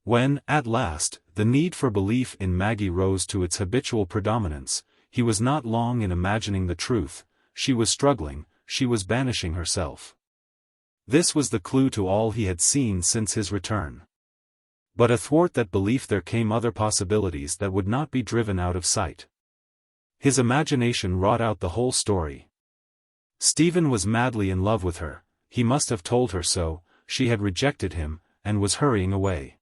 When, at last, the need for belief in Maggie rose to its habitual predominance, he was not long in imagining the truth. She was struggling, she was banishing herself. This was the clue to all he had seen since his return. But athwart that belief there came other possibilities that would not be driven out of sight. His imagination wrought out the whole story. Stephen was madly in love with her, he must have told her so, she had rejected him, and was hurrying away.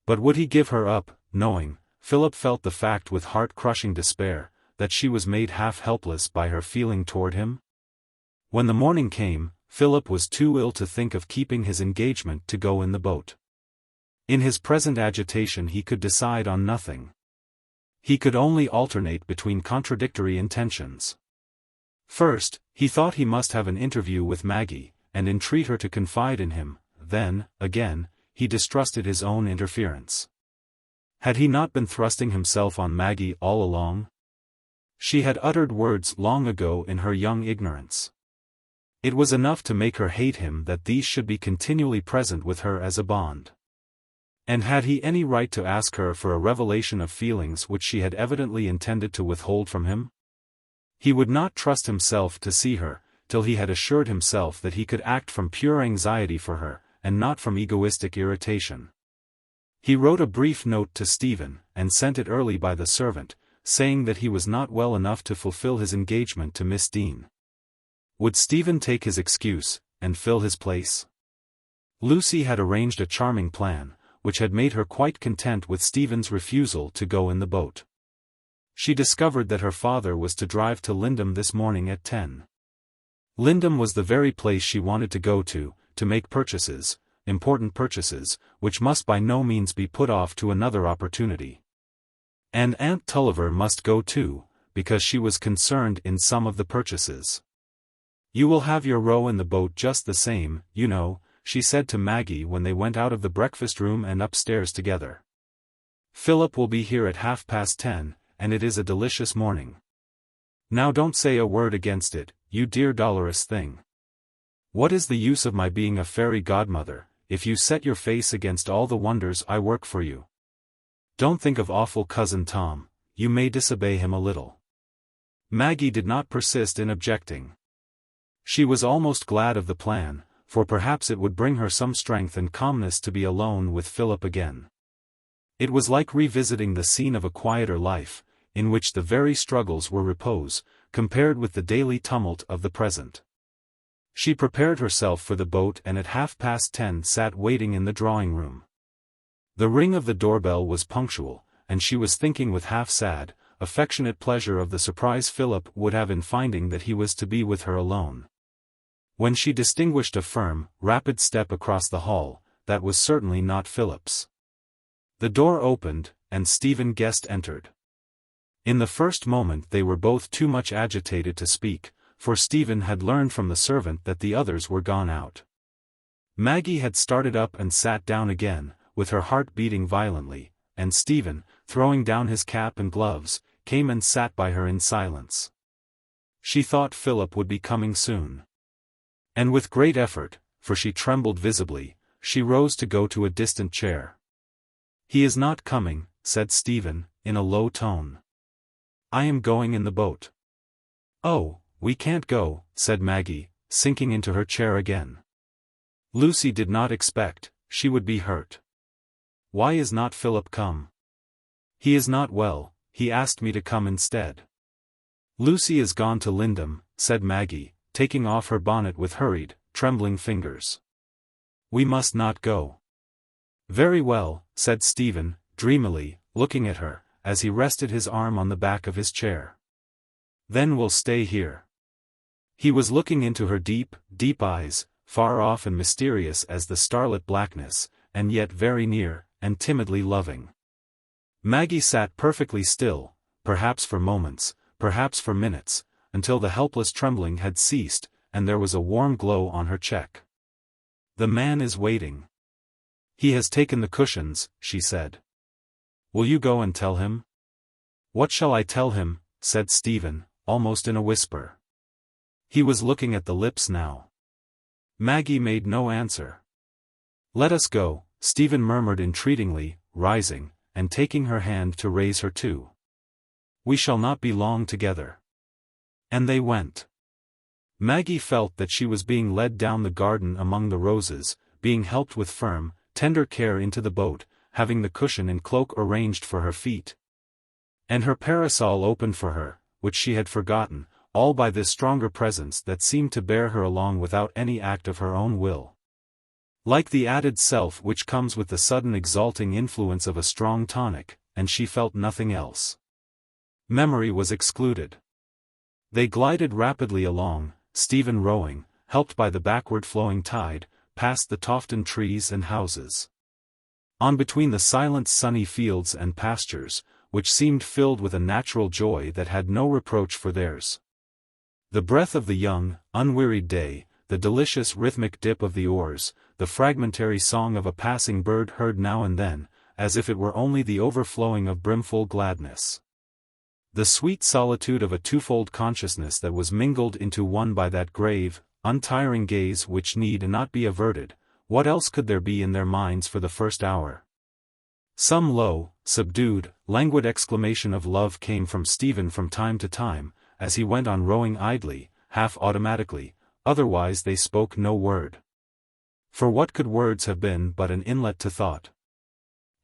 But would he give her up, knowing, Philip felt the fact with heart-crushing despair, that she was made half helpless by her feeling toward him? When the morning came, Philip was too ill to think of keeping his engagement to go in the boat. In his present agitation he could decide on nothing. He could only alternate between contradictory intentions. First, he thought he must have an interview with Maggie, and entreat her to confide in him. Then, again, he distrusted his own interference. Had he not been thrusting himself on Maggie all along? She had uttered words long ago in her young ignorance. It was enough to make her hate him that these should be continually present with her as a bond. And had he any right to ask her for a revelation of feelings which she had evidently intended to withhold from him? He would not trust himself to see her, till he had assured himself that he could act from pure anxiety for her, and not from egoistic irritation. He wrote a brief note to Stephen, and sent it early by the servant, saying that he was not well enough to fulfill his engagement to Miss Dean. Would Stephen take his excuse, and fill his place? Lucy had arranged a charming plan, which had made her quite content with Stephen's refusal to go in the boat. She discovered that her father was to drive to Lindham this morning at 10. Lindham was the very place she wanted to go to make purchases, important purchases, which must by no means be put off to another opportunity. And Aunt Tulliver must go too, because she was concerned in some of the purchases. "You will have your row in the boat just the same, you know," she said to Maggie when they went out of the breakfast room and upstairs together. "Philip will be here at 10:30, and it is a delicious morning. Now don't say a word against it, you dear dolorous thing. What is the use of my being a fairy godmother, if you set your face against all the wonders I work for you? Don't think of awful cousin Tom, you may disobey him a little." Maggie did not persist in objecting. She was almost glad of the plan, for perhaps it would bring her some strength and calmness to be alone with Philip again. It was like revisiting the scene of a quieter life, in which the very struggles were repose, compared with the daily tumult of the present. She prepared herself for the boat and at 10:30 sat waiting in the drawing-room. The ring of the doorbell was punctual, and she was thinking with half-sad, affectionate pleasure of the surprise Philip would have in finding that he was to be with her alone. When she distinguished a firm, rapid step across the hall, that was certainly not Philip's. The door opened, and Stephen Guest entered. In the first moment they were both too much agitated to speak, for Stephen had learned from the servant that the others were gone out. Maggie had started up and sat down again, with her heart beating violently, and Stephen, throwing down his cap and gloves, came and sat by her in silence. She thought Philip would be coming soon. And with great effort, for she trembled visibly, she rose to go to a distant chair. "He is not coming," said Stephen, in a low tone. "I am going in the boat." "Oh, we can't go," said Maggie, sinking into her chair again. Lucy did not expect she would be hurt. "Why is not Philip come?" "He is not well, he asked me to come instead." "Lucy is gone to Lindham," said Maggie, taking off her bonnet with hurried, trembling fingers. "We must not go." "Very well," said Stephen, dreamily, looking at her, as he rested his arm on the back of his chair. "Then we'll stay here." He was looking into her deep, deep eyes, far off and mysterious as the starlit blackness, and yet very near, and timidly loving. Maggie sat perfectly still, perhaps for moments, perhaps for minutes, until the helpless trembling had ceased, and there was a warm glow on her cheek. "The man is waiting. He has taken the cushions," she said. "Will you go and tell him?" "What shall I tell him?" said Stephen, almost in a whisper. He was looking at the lips now. Maggie made no answer. "Let us go," Stephen murmured entreatingly, rising, and taking her hand to raise her too. "We shall not be long together." And they went. Maggie felt that she was being led down the garden among the roses, being helped with firm, tender care into the boat, having the cushion and cloak arranged for her feet. And her parasol opened for her, which she had forgotten, all by this stronger presence that seemed to bear her along without any act of her own will. Like the added self which comes with the sudden exalting influence of a strong tonic, and she felt nothing else. Memory was excluded. They glided rapidly along, Stephen rowing, helped by the backward-flowing tide, past the toftened trees and houses. On between the silent sunny fields and pastures, which seemed filled with a natural joy that had no reproach for theirs. The breath of the young, unwearied day, the delicious rhythmic dip of the oars, the fragmentary song of a passing bird heard now and then, as if it were only the overflowing of brimful gladness. The sweet solitude of a twofold consciousness that was mingled into one by that grave, untiring gaze which need not be averted. What else could there be in their minds for the first hour? Some low, subdued, languid exclamation of love came from Stephen from time to time, as he went on rowing idly, half automatically, otherwise they spoke no word. For what could words have been but an inlet to thought?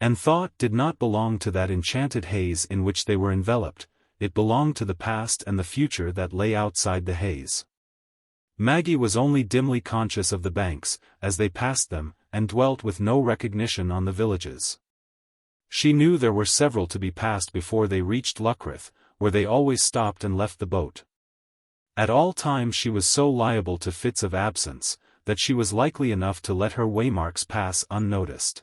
And thought did not belong to that enchanted haze in which they were enveloped, it belonged to the past and the future that lay outside the haze. Maggie was only dimly conscious of the banks, as they passed them, and dwelt with no recognition on the villages. She knew there were several to be passed before they reached Luckreth, where they always stopped and left the boat. At all times she was so liable to fits of absence, that she was likely enough to let her waymarks pass unnoticed.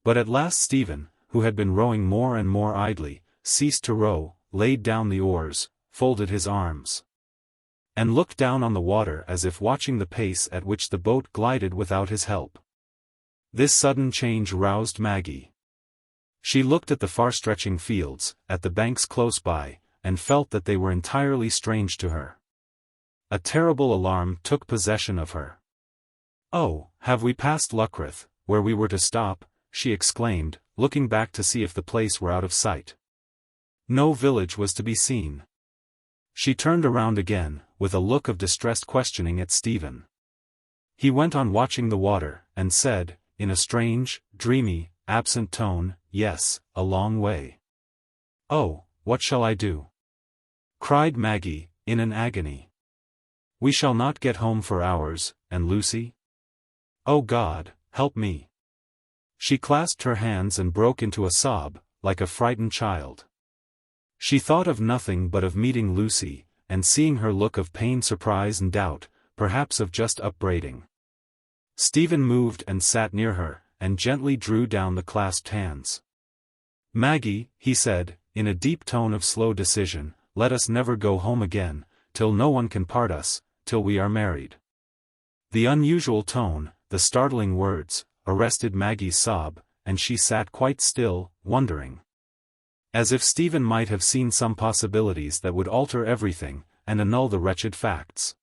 But at last Stephen, who had been rowing more and more idly, ceased to row, laid down the oars, folded his arms, and looked down on the water as if watching the pace at which the boat glided without his help. This sudden change roused Maggie. She looked at the far-stretching fields, at the banks close by, and felt that they were entirely strange to her. A terrible alarm took possession of her. "Oh, have we passed Luckreth, where we were to stop?" she exclaimed, looking back to see if the place were out of sight. No village was to be seen. She turned around again, with a look of distressed questioning at Stephen. He went on watching the water, and said, in a strange, dreamy, absent tone, "Yes, a long way." "Oh, what shall I do?" cried Maggie, in an agony. "We shall not get home for hours, and Lucy? Oh God, help me!" She clasped her hands and broke into a sob, like a frightened child. She thought of nothing but of meeting Lucy, and seeing her look of pain, surprise and doubt, perhaps of just upbraiding. Stephen moved and sat near her, and gently drew down the clasped hands. "Maggie," he said, in a deep tone of slow decision, "let us never go home again, till no one can part us, till we are married." The unusual tone, the startling words, arrested Maggie's sob, and she sat quite still, wondering. As if Stephen might have seen some possibilities that would alter everything, and annul the wretched facts.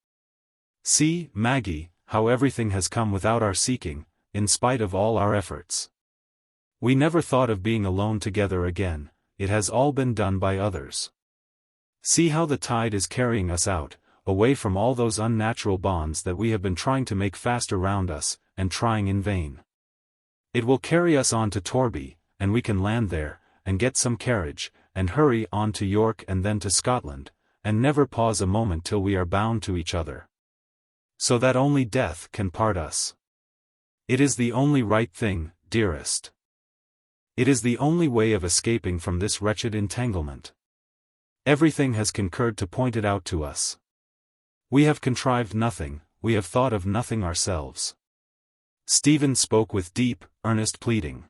"See, Maggie, how everything has come without our seeking, in spite of all our efforts. We never thought of being alone together again, it has all been done by others. See how the tide is carrying us out, away from all those unnatural bonds that we have been trying to make fast around us, and trying in vain. It will carry us on to Torby, and we can land there, and get some carriage, and hurry on to York and then to Scotland, and never pause a moment till we are bound to each other. So that only death can part us. It is the only right thing, dearest. It is the only way of escaping from this wretched entanglement. Everything has concurred to point it out to us. We have contrived nothing, we have thought of nothing ourselves." Stephen spoke with deep, earnest pleading.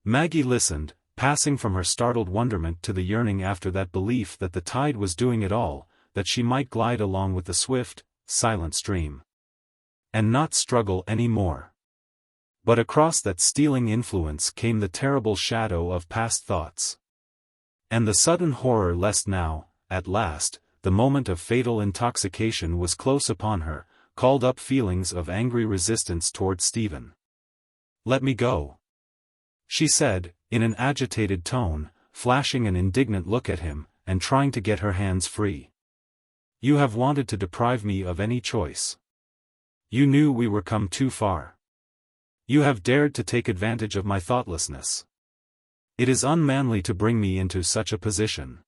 Maggie listened, passing from her startled wonderment to the yearning after that belief that the tide was doing it all, that she might glide along with the swift, silent stream. And not struggle any more. But across that stealing influence came the terrible shadow of past thoughts. And the sudden horror lest now, at last, the moment of fatal intoxication was close upon her, called up feelings of angry resistance toward Stephen. "Let me go," she said, in an agitated tone, flashing an indignant look at him, and trying to get her hands free. "You have wanted to deprive me of any choice. You knew we were come too far. You have dared to take advantage of my thoughtlessness. It is unmanly to bring me into such a position."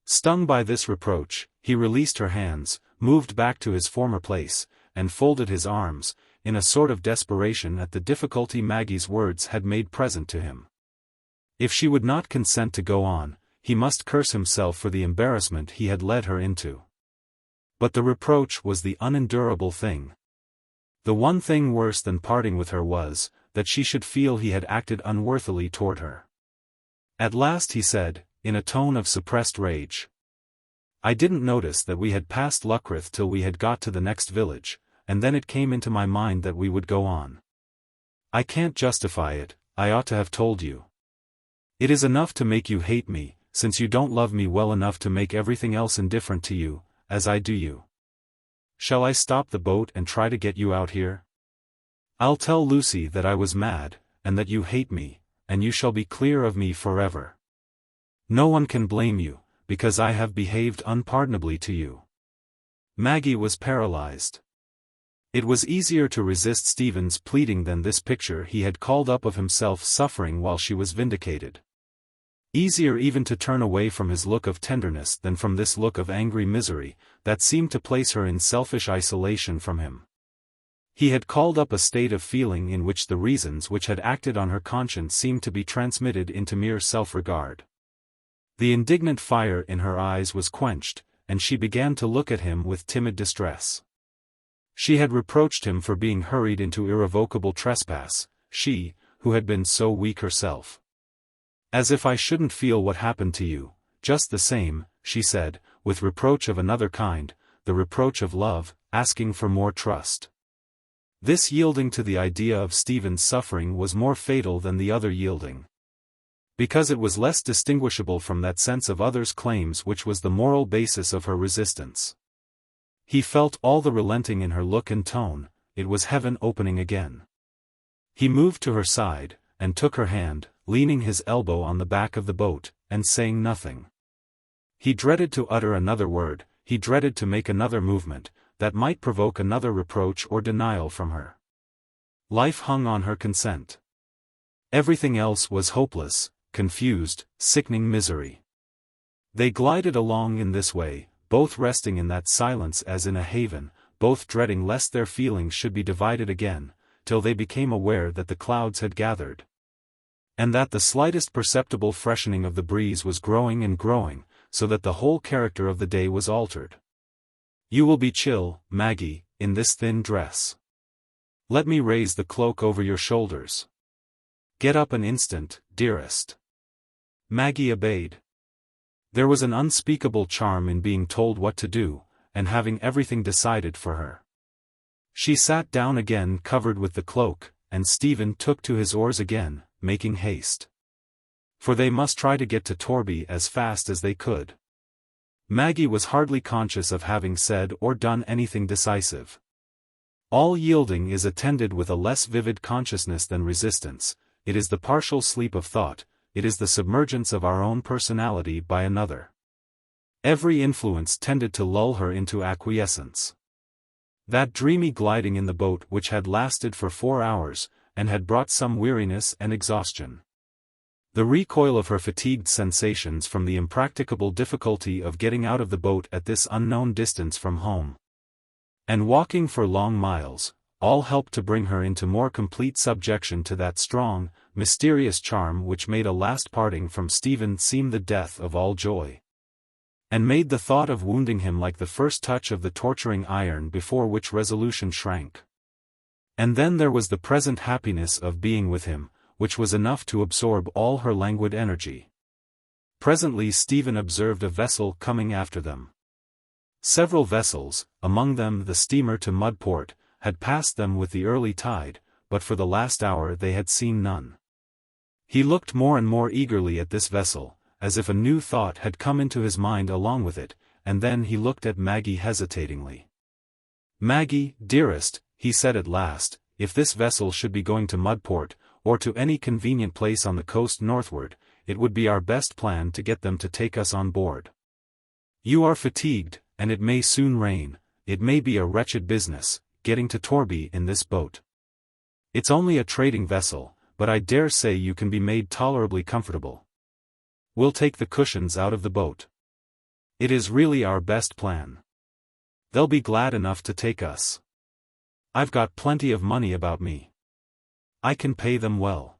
Stung by this reproach, he released her hands, moved back to his former place, and folded his arms, in a sort of desperation at the difficulty Maggie's words had made present to him. If she would not consent to go on, he must curse himself for the embarrassment he had led her into. But the reproach was the unendurable thing. The one thing worse than parting with her was, that she should feel he had acted unworthily toward her. At last he said, in a tone of suppressed rage, "I didn't notice that we had passed Luckreth till we had got to the next village, and then it came into my mind that we would go on. I can't justify it, I ought to have told you. It is enough to make you hate me, since you don't love me well enough to make everything else indifferent to you, as I do you. Shall I stop the boat and try to get you out here? I'll tell Lucy that I was mad, and that you hate me, and you shall be clear of me forever. No one can blame you, because I have behaved unpardonably to you." Maggie was paralyzed. It was easier to resist Stephen's pleading than this picture he had called up of himself suffering while she was vindicated. Easier even to turn away from his look of tenderness than from this look of angry misery, that seemed to place her in selfish isolation from him. He had called up a state of feeling in which the reasons which had acted on her conscience seemed to be transmitted into mere self-regard. The indignant fire in her eyes was quenched, and she began to look at him with timid distress. She had reproached him for being hurried into irrevocable trespass, she, who had been so weak herself. "As if I shouldn't feel what happened to you, just the same," she said, with reproach of another kind, the reproach of love, asking for more trust. This yielding to the idea of Stephen's suffering was more fatal than the other yielding. Because it was less distinguishable from that sense of others' claims which was the moral basis of her resistance. He felt all the relenting in her look and tone, it was heaven opening again. He moved to her side, and took her hand, leaning his elbow on the back of the boat, and saying nothing. He dreaded to utter another word, he dreaded to make another movement, that might provoke another reproach or denial from her. Life hung on her consent. Everything else was hopeless, confused, sickening misery. They glided along in this way, both resting in that silence as in a haven, both dreading lest their feelings should be divided again, till they became aware that the clouds had gathered. And that the slightest perceptible freshening of the breeze was growing and growing, so that the whole character of the day was altered. "You will be chill, Maggie, in this thin dress. Let me raise the cloak over your shoulders. Get up an instant, dearest. Maggie obeyed. There was an unspeakable charm in being told what to do, and having everything decided for her. She sat down again covered with the cloak, and Stephen took to his oars again, making haste. For they must try to get to Torby as fast as they could. Maggie was hardly conscious of having said or done anything decisive. All yielding is attended with a less vivid consciousness than resistance, it is the partial sleep of thought, it is the submergence of our own personality by another. Every influence tended to lull her into acquiescence. That dreamy gliding in the boat which had lasted for 4 hours, and had brought some weariness and exhaustion. The recoil of her fatigued sensations from the impracticable difficulty of getting out of the boat at this unknown distance from home. And walking for long miles, all helped to bring her into more complete subjection to that strong, mysterious charm which made a last parting from Stephen seem the death of all joy. And made the thought of wounding him like the first touch of the torturing iron before which resolution shrank. And then there was the present happiness of being with him, which was enough to absorb all her languid energy. Presently Stephen observed a vessel coming after them. Several vessels, among them the steamer to Mudport, had passed them with the early tide, but for the last hour they had seen none. He looked more and more eagerly at this vessel, as if a new thought had come into his mind along with it, and then he looked at Maggie hesitatingly. "Maggie, dearest," he said at last, "if this vessel should be going to Mudport, or to any convenient place on the coast northward, it would be our best plan to get them to take us on board. You are fatigued, and it may soon rain, it may be a wretched business, getting to Torby in this boat. It's only a trading vessel, but I dare say you can be made tolerably comfortable. We'll take the cushions out of the boat. It is really our best plan. They'll be glad enough to take us. I've got plenty of money about me. I can pay them well."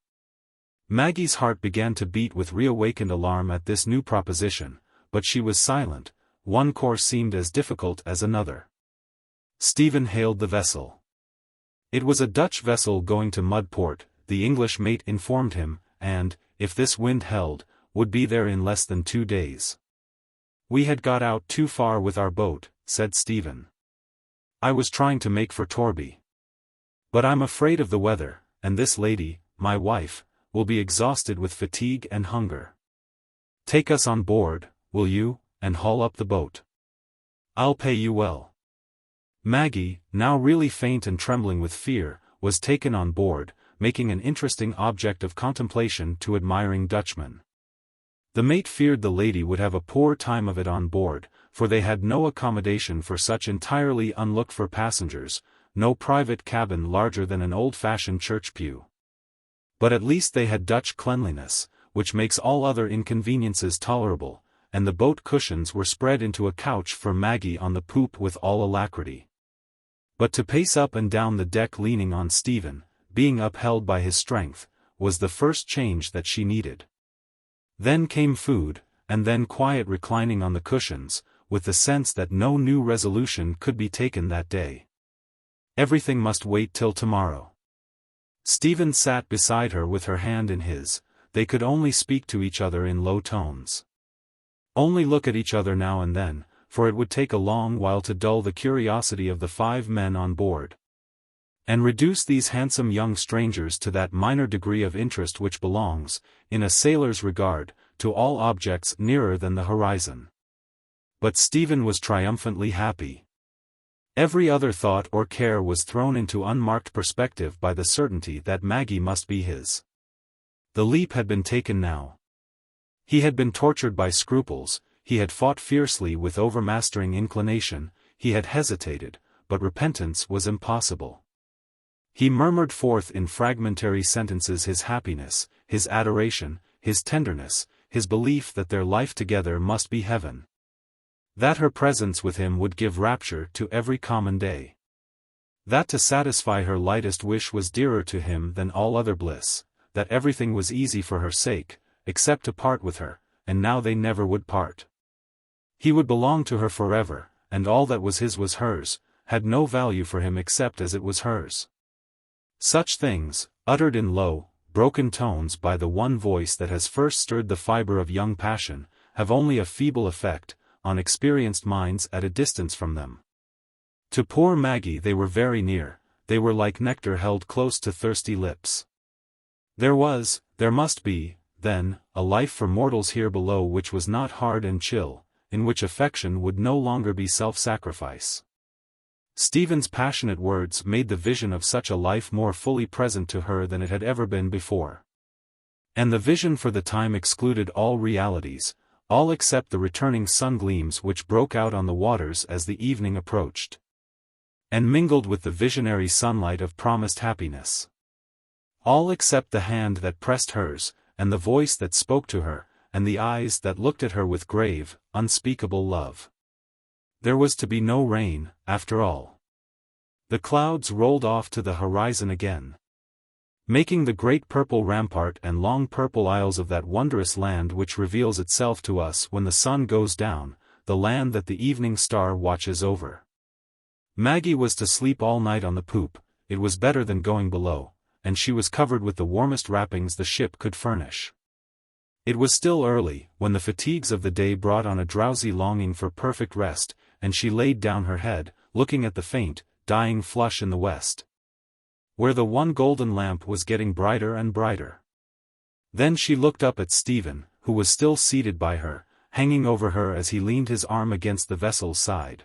Maggie's heart began to beat with reawakened alarm at this new proposition, but she was silent, one course seemed as difficult as another. Stephen hailed the vessel. It was a Dutch vessel going to Mudport, the English mate informed him, and, if this wind held, would be there in less than 2 days. "We had got out too far with our boat," said Stephen. "I was trying to make for Torby. But I'm afraid of the weather, and this lady, my wife, will be exhausted with fatigue and hunger. Take us on board, will you, and haul up the boat. I'll pay you well." Maggie, now really faint and trembling with fear, was taken on board, making an interesting object of contemplation to admiring Dutchmen. The mate feared the lady would have a poor time of it on board, for they had no accommodation for such entirely unlooked-for passengers, no private cabin larger than an old-fashioned church pew. But at least they had Dutch cleanliness, which makes all other inconveniences tolerable, and the boat cushions were spread into a couch for Maggie on the poop with all alacrity. But to pace up and down the deck leaning on Stephen, being upheld by his strength, was the first change that she needed. Then came food, and then quiet reclining on the cushions, with the sense that no new resolution could be taken that day. Everything must wait till tomorrow. Stephen sat beside her with her hand in his, they could only speak to each other in low tones. Only look at each other now and then, for it would take a long while to dull the curiosity of the 5 men on board. And reduce these handsome young strangers to that minor degree of interest which belongs, in a sailor's regard, to all objects nearer than the horizon. But Stephen was triumphantly happy. Every other thought or care was thrown into unmarked perspective by the certainty that Maggie must be his. The leap had been taken now. He had been tortured by scruples, he had fought fiercely with overmastering inclination, he had hesitated, but repentance was impossible. He murmured forth in fragmentary sentences his happiness, his adoration, his tenderness, his belief that their life together must be heaven. That her presence with him would give rapture to every common day. That to satisfy her lightest wish was dearer to him than all other bliss, that everything was easy for her sake, except to part with her, and now they never would part. He would belong to her forever, and all that was his was hers, had no value for him except as it was hers. Such things, uttered in low, broken tones by the one voice that has first stirred the fibre of young passion, have only a feeble effect on experienced minds at a distance from them. To poor Maggie they were very near, they were like nectar held close to thirsty lips. There must be, then, a life for mortals here below which was not hard and chill, in which affection would no longer be self-sacrifice. Stephen's passionate words made the vision of such a life more fully present to her than it had ever been before. And the vision for the time excluded all realities, all except the returning sun-gleams which broke out on the waters as the evening approached, and mingled with the visionary sunlight of promised happiness. All except the hand that pressed hers, and the voice that spoke to her, and the eyes that looked at her with grave, unspeakable love. There was to be no rain, after all. The clouds rolled off to the horizon again, making the great purple rampart and long purple isles of that wondrous land which reveals itself to us when the sun goes down, the land that the evening star watches over. Maggie was to sleep all night on the poop, it was better than going below, and she was covered with the warmest wrappings the ship could furnish. It was still early, when the fatigues of the day brought on a drowsy longing for perfect rest, and she laid down her head, looking at the faint, dying flush in the west, where the one golden lamp was getting brighter and brighter. Then she looked up at Stephen, who was still seated by her, hanging over her as he leaned his arm against the vessel's side.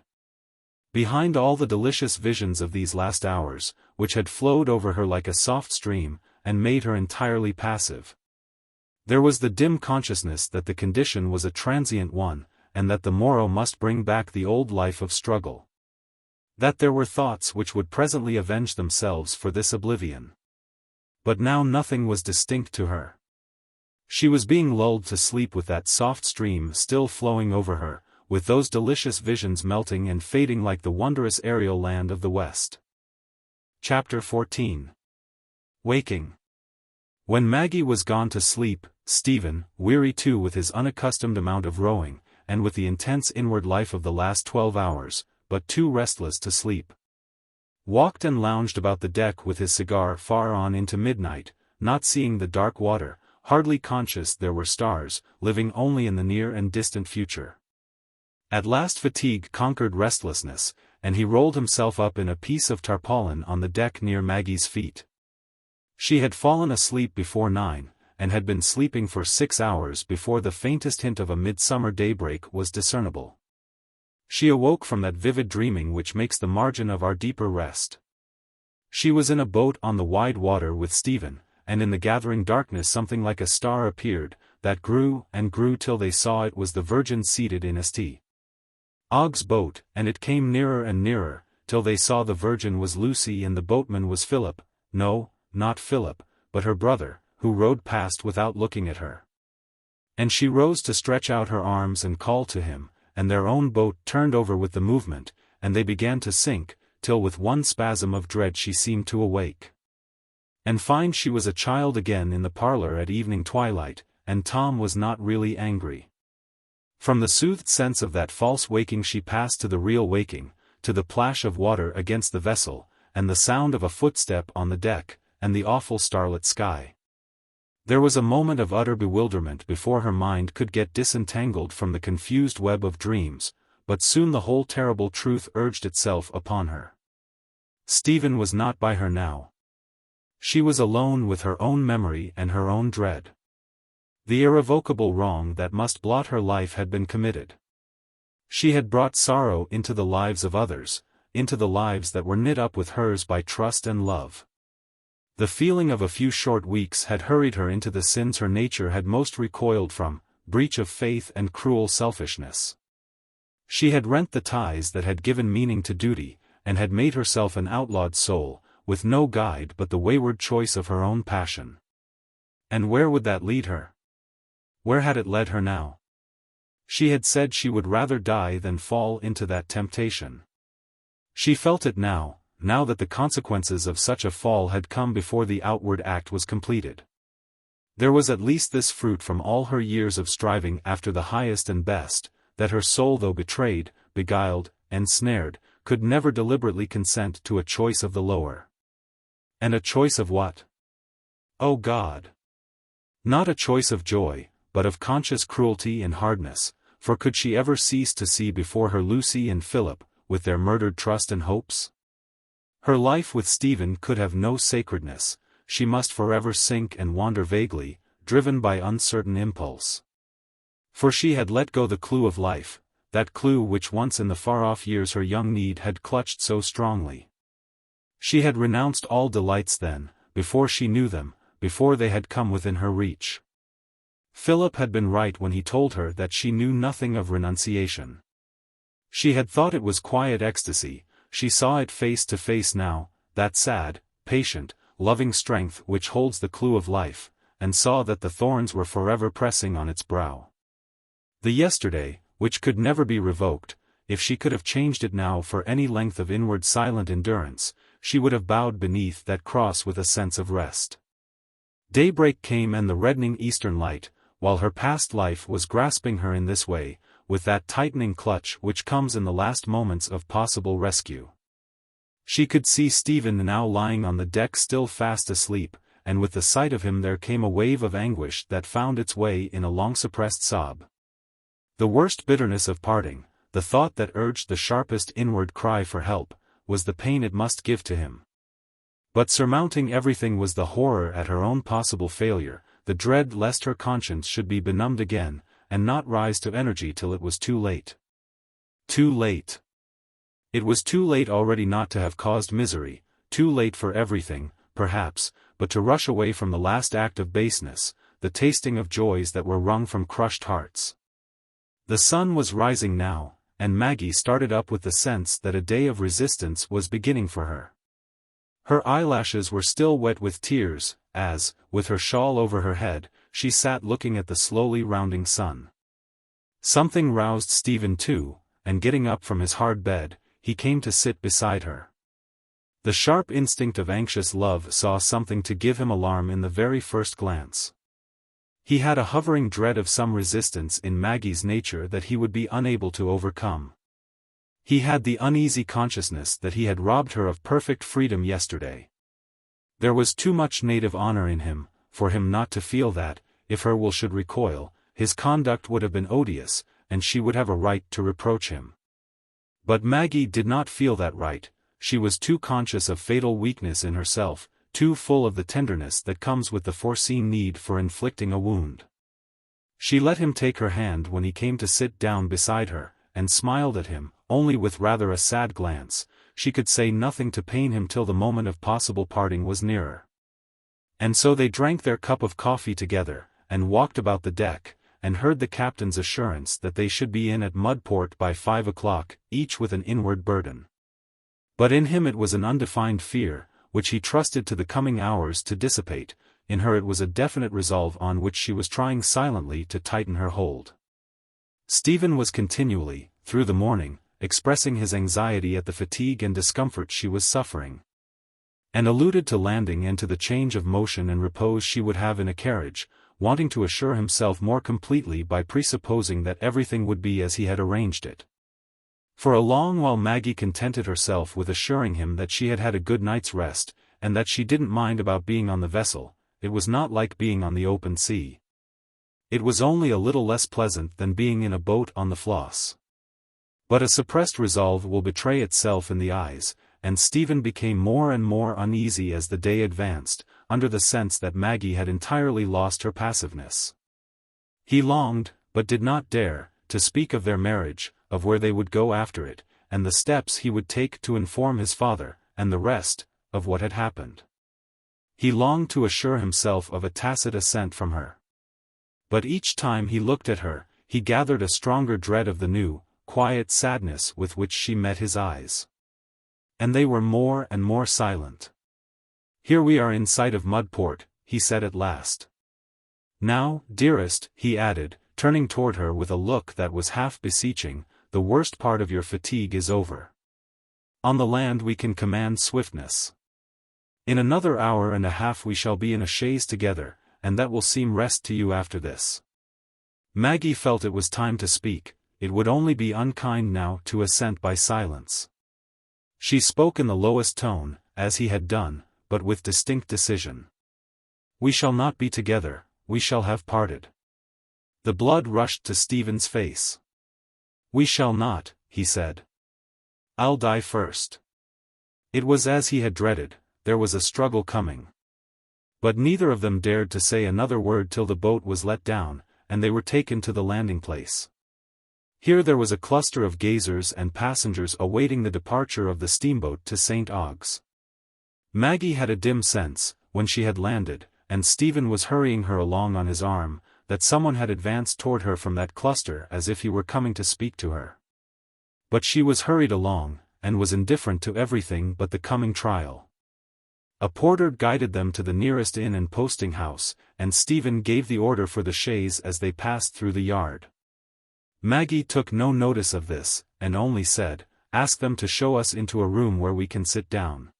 Behind all the delicious visions of these last hours, which had flowed over her like a soft stream, and made her entirely passive, there was the dim consciousness that the condition was a transient one, and that the morrow must bring back the old life of struggle. That there were thoughts which would presently avenge themselves for this oblivion. But now nothing was distinct to her. She was being lulled to sleep with that soft stream still flowing over her, with those delicious visions melting and fading like the wondrous aerial land of the West. Chapter 14. Waking. When Maggie was gone to sleep, Stephen, weary too with his unaccustomed amount of rowing, and with the intense inward life of the last 12 hours, but too restless to sleep, walked and lounged about the deck with his cigar far on into midnight, not seeing the dark water, hardly conscious there were stars, living only in the near and distant future. At last fatigue conquered restlessness, and he rolled himself up in a piece of tarpaulin on the deck near Maggie's feet. She had fallen asleep before 9, and had been sleeping for 6 hours before the faintest hint of a midsummer daybreak was discernible. She awoke from that vivid dreaming which makes the margin of our deeper rest. She was in a boat on the wide water with Stephen, and in the gathering darkness something like a star appeared, that grew and grew till they saw it was the Virgin seated in St. Og's boat, and it came nearer and nearer, till they saw the Virgin was Lucy and the boatman was Philip, no, not Philip, but her brother, who rowed past without looking at her. And she rose to stretch out her arms and call to him, and their own boat turned over with the movement, and they began to sink, till with one spasm of dread she seemed to awake, and find she was a child again in the parlour at evening twilight, and Tom was not really angry. From the soothed sense of that false waking she passed to the real waking, to the plash of water against the vessel, and the sound of a footstep on the deck, and the awful starlit sky. There was a moment of utter bewilderment before her mind could get disentangled from the confused web of dreams, but soon the whole terrible truth urged itself upon her. Stephen was not by her now. She was alone with her own memory and her own dread. The irrevocable wrong that must blot her life had been committed. She had brought sorrow into the lives of others, into the lives that were knit up with hers by trust and love. The feeling of a few short weeks had hurried her into the sins her nature had most recoiled from, breach of faith and cruel selfishness. She had rent the ties that had given meaning to duty, and had made herself an outlawed soul, with no guide but the wayward choice of her own passion. And where would that lead her? Where had it led her now? She had said she would rather die than fall into that temptation. She felt it now that the consequences of such a fall had come before the outward act was completed. There was at least this fruit from all her years of striving after the highest and best, that her soul, though betrayed, beguiled, and snared, could never deliberately consent to a choice of the lower. And a choice of what? O God! Not a choice of joy, but of conscious cruelty and hardness, for could she ever cease to see before her Lucy and Philip, with their murdered trust and hopes? Her life with Stephen could have no sacredness, she must forever sink and wander vaguely, driven by uncertain impulse. For she had let go the clue of life, that clue which once in the far-off years her young need had clutched so strongly. She had renounced all delights then, before she knew them, before they had come within her reach. Philip had been right when he told her that she knew nothing of renunciation. She had thought it was quiet ecstasy, she saw it face to face now, that sad, patient, loving strength which holds the clue of life, and saw that the thorns were forever pressing on its brow. The yesterday, which could never be revoked, if she could have changed it now for any length of inward silent endurance, she would have bowed beneath that cross with a sense of rest. Daybreak came and the reddening eastern light, while her past life was grasping her in this way, with that tightening clutch which comes in the last moments of possible rescue. She could see Stephen now lying on the deck still fast asleep, and with the sight of him there came a wave of anguish that found its way in a long-suppressed sob. The worst bitterness of parting, the thought that urged the sharpest inward cry for help, was the pain it must give to him. But surmounting everything was the horror at her own possible failure, the dread lest her conscience should be benumbed again, and not rise to energy till it was too late. Too late. It was too late already not to have caused misery, too late for everything, perhaps, but to rush away from the last act of baseness, the tasting of joys that were wrung from crushed hearts. The sun was rising now, and Maggie started up with the sense that a day of resistance was beginning for her. Her eyelashes were still wet with tears, as, with her shawl over her head, she sat looking at the slowly rounding sun. Something roused Stephen too, and getting up from his hard bed, he came to sit beside her. The sharp instinct of anxious love saw something to give him alarm in the very first glance. He had a hovering dread of some resistance in Maggie's nature that he would be unable to overcome. He had the uneasy consciousness that he had robbed her of perfect freedom yesterday. There was too much native honor in him, for him not to feel that, if her will should recoil, his conduct would have been odious, and she would have a right to reproach him. But Maggie did not feel that right, she was too conscious of fatal weakness in herself, too full of the tenderness that comes with the foreseen need for inflicting a wound. She let him take her hand when he came to sit down beside her, and smiled at him, only with rather a sad glance. She could say nothing to pain him till the moment of possible parting was nearer. And so they drank their cup of coffee together, and walked about the deck, and heard the captain's assurance that they should be in at Mudport by 5 o'clock, each with an inward burden. But in him it was an undefined fear, which he trusted to the coming hours to dissipate. In her it was a definite resolve on which she was trying silently to tighten her hold. Stephen was continually, through the morning, expressing his anxiety at the fatigue and discomfort she was suffering, and alluded to landing and to the change of motion and repose she would have in a carriage, wanting to assure himself more completely by presupposing that everything would be as he had arranged it. For a long while Maggie contented herself with assuring him that she had had a good night's rest, and that she didn't mind about being on the vessel. It was not like being on the open sea. It was only a little less pleasant than being in a boat on the Floss. But a suppressed resolve will betray itself in the eyes, and Stephen became more and more uneasy as the day advanced, under the sense that Maggie had entirely lost her passiveness. He longed, but did not dare, to speak of their marriage, of where they would go after it, and the steps he would take to inform his father, and the rest, of what had happened. He longed to assure himself of a tacit assent from her. But each time he looked at her, he gathered a stronger dread of the new, quiet sadness with which she met his eyes. And they were more and more silent. "Here we are in sight of Mudport," he said at last. "Now, dearest," he added, turning toward her with a look that was half beseeching, "the worst part of your fatigue is over. On the land we can command swiftness. In another hour and a half we shall be in a chaise together, and that will seem rest to you after this." Maggie felt it was time to speak. It would only be unkind now to assent by silence. She spoke in the lowest tone, as he had done, but with distinct decision. We shall not be together, we shall have parted. The blood rushed to Stephen's face. We shall not, he said. I'll die first. It was as he had dreaded, there was a struggle coming. But neither of them dared to say another word till the boat was let down, and they were taken to the landing place. Here there was a cluster of gazers and passengers awaiting the departure of the steamboat to St. Ogg's. Maggie had a dim sense, when she had landed, and Stephen was hurrying her along on his arm, that someone had advanced toward her from that cluster as if he were coming to speak to her. But she was hurried along, and was indifferent to everything but the coming trial. A porter guided them to the nearest inn and posting house, and Stephen gave the order for the chaise as they passed through the yard. Maggie took no notice of this, and only said, "Ask them to show us into a room where we can sit down."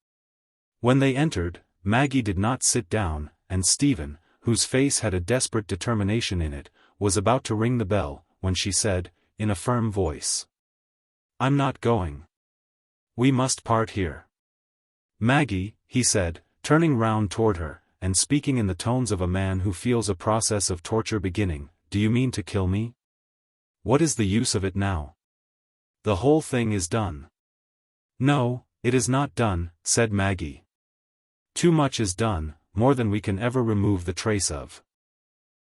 When they entered, Maggie did not sit down, and Stephen, whose face had a desperate determination in it, was about to ring the bell, when she said, in a firm voice, "I'm not going. We must part here." "Maggie," he said, turning round toward her, and speaking in the tones of a man who feels a process of torture beginning, "do you mean to kill me? What is the use of it now? The whole thing is done." "No, it is not done," said Maggie. "Too much is done, more than we can ever remove the trace of.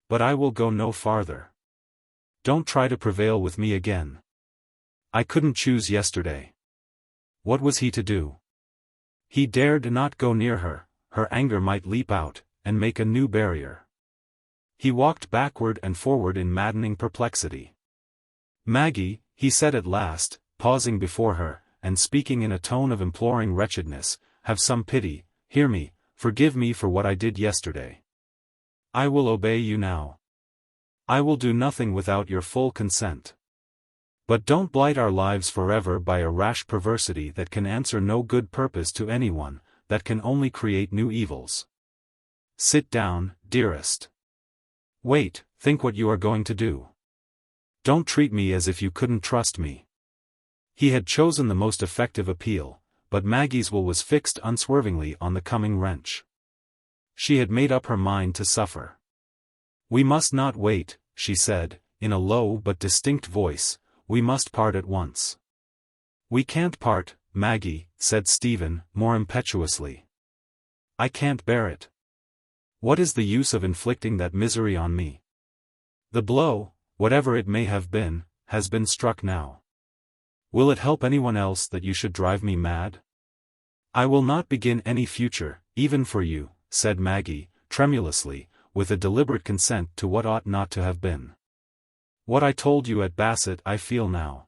But I will go no farther. Don't try to prevail with me again. I couldn't choose yesterday." What was he to do? He dared not go near her, her anger might leap out, and make a new barrier. He walked backward and forward in maddening perplexity. "Maggie," he said at last, pausing before her, and speaking in a tone of imploring wretchedness, "have some pity, hear me, forgive me for what I did yesterday. I will obey you now. I will do nothing without your full consent. But don't blight our lives forever by a rash perversity that can answer no good purpose to anyone, that can only create new evils. Sit down, dearest. Wait, think what you are going to do. Don't treat me as if you couldn't trust me." He had chosen the most effective appeal, but Maggie's will was fixed unswervingly on the coming wrench. She had made up her mind to suffer. "We must not wait," she said, in a low but distinct voice, "we must part at once." "We can't part, Maggie," said Stephen, more impetuously. "I can't bear it. What is the use of inflicting that misery on me? The blow, whatever it may have been, has been struck now. Will it help anyone else that you should drive me mad? I will not begin any future, even for you," said Maggie, tremulously, with a deliberate consent to what ought not to have been. "What I told you at Basset I feel now.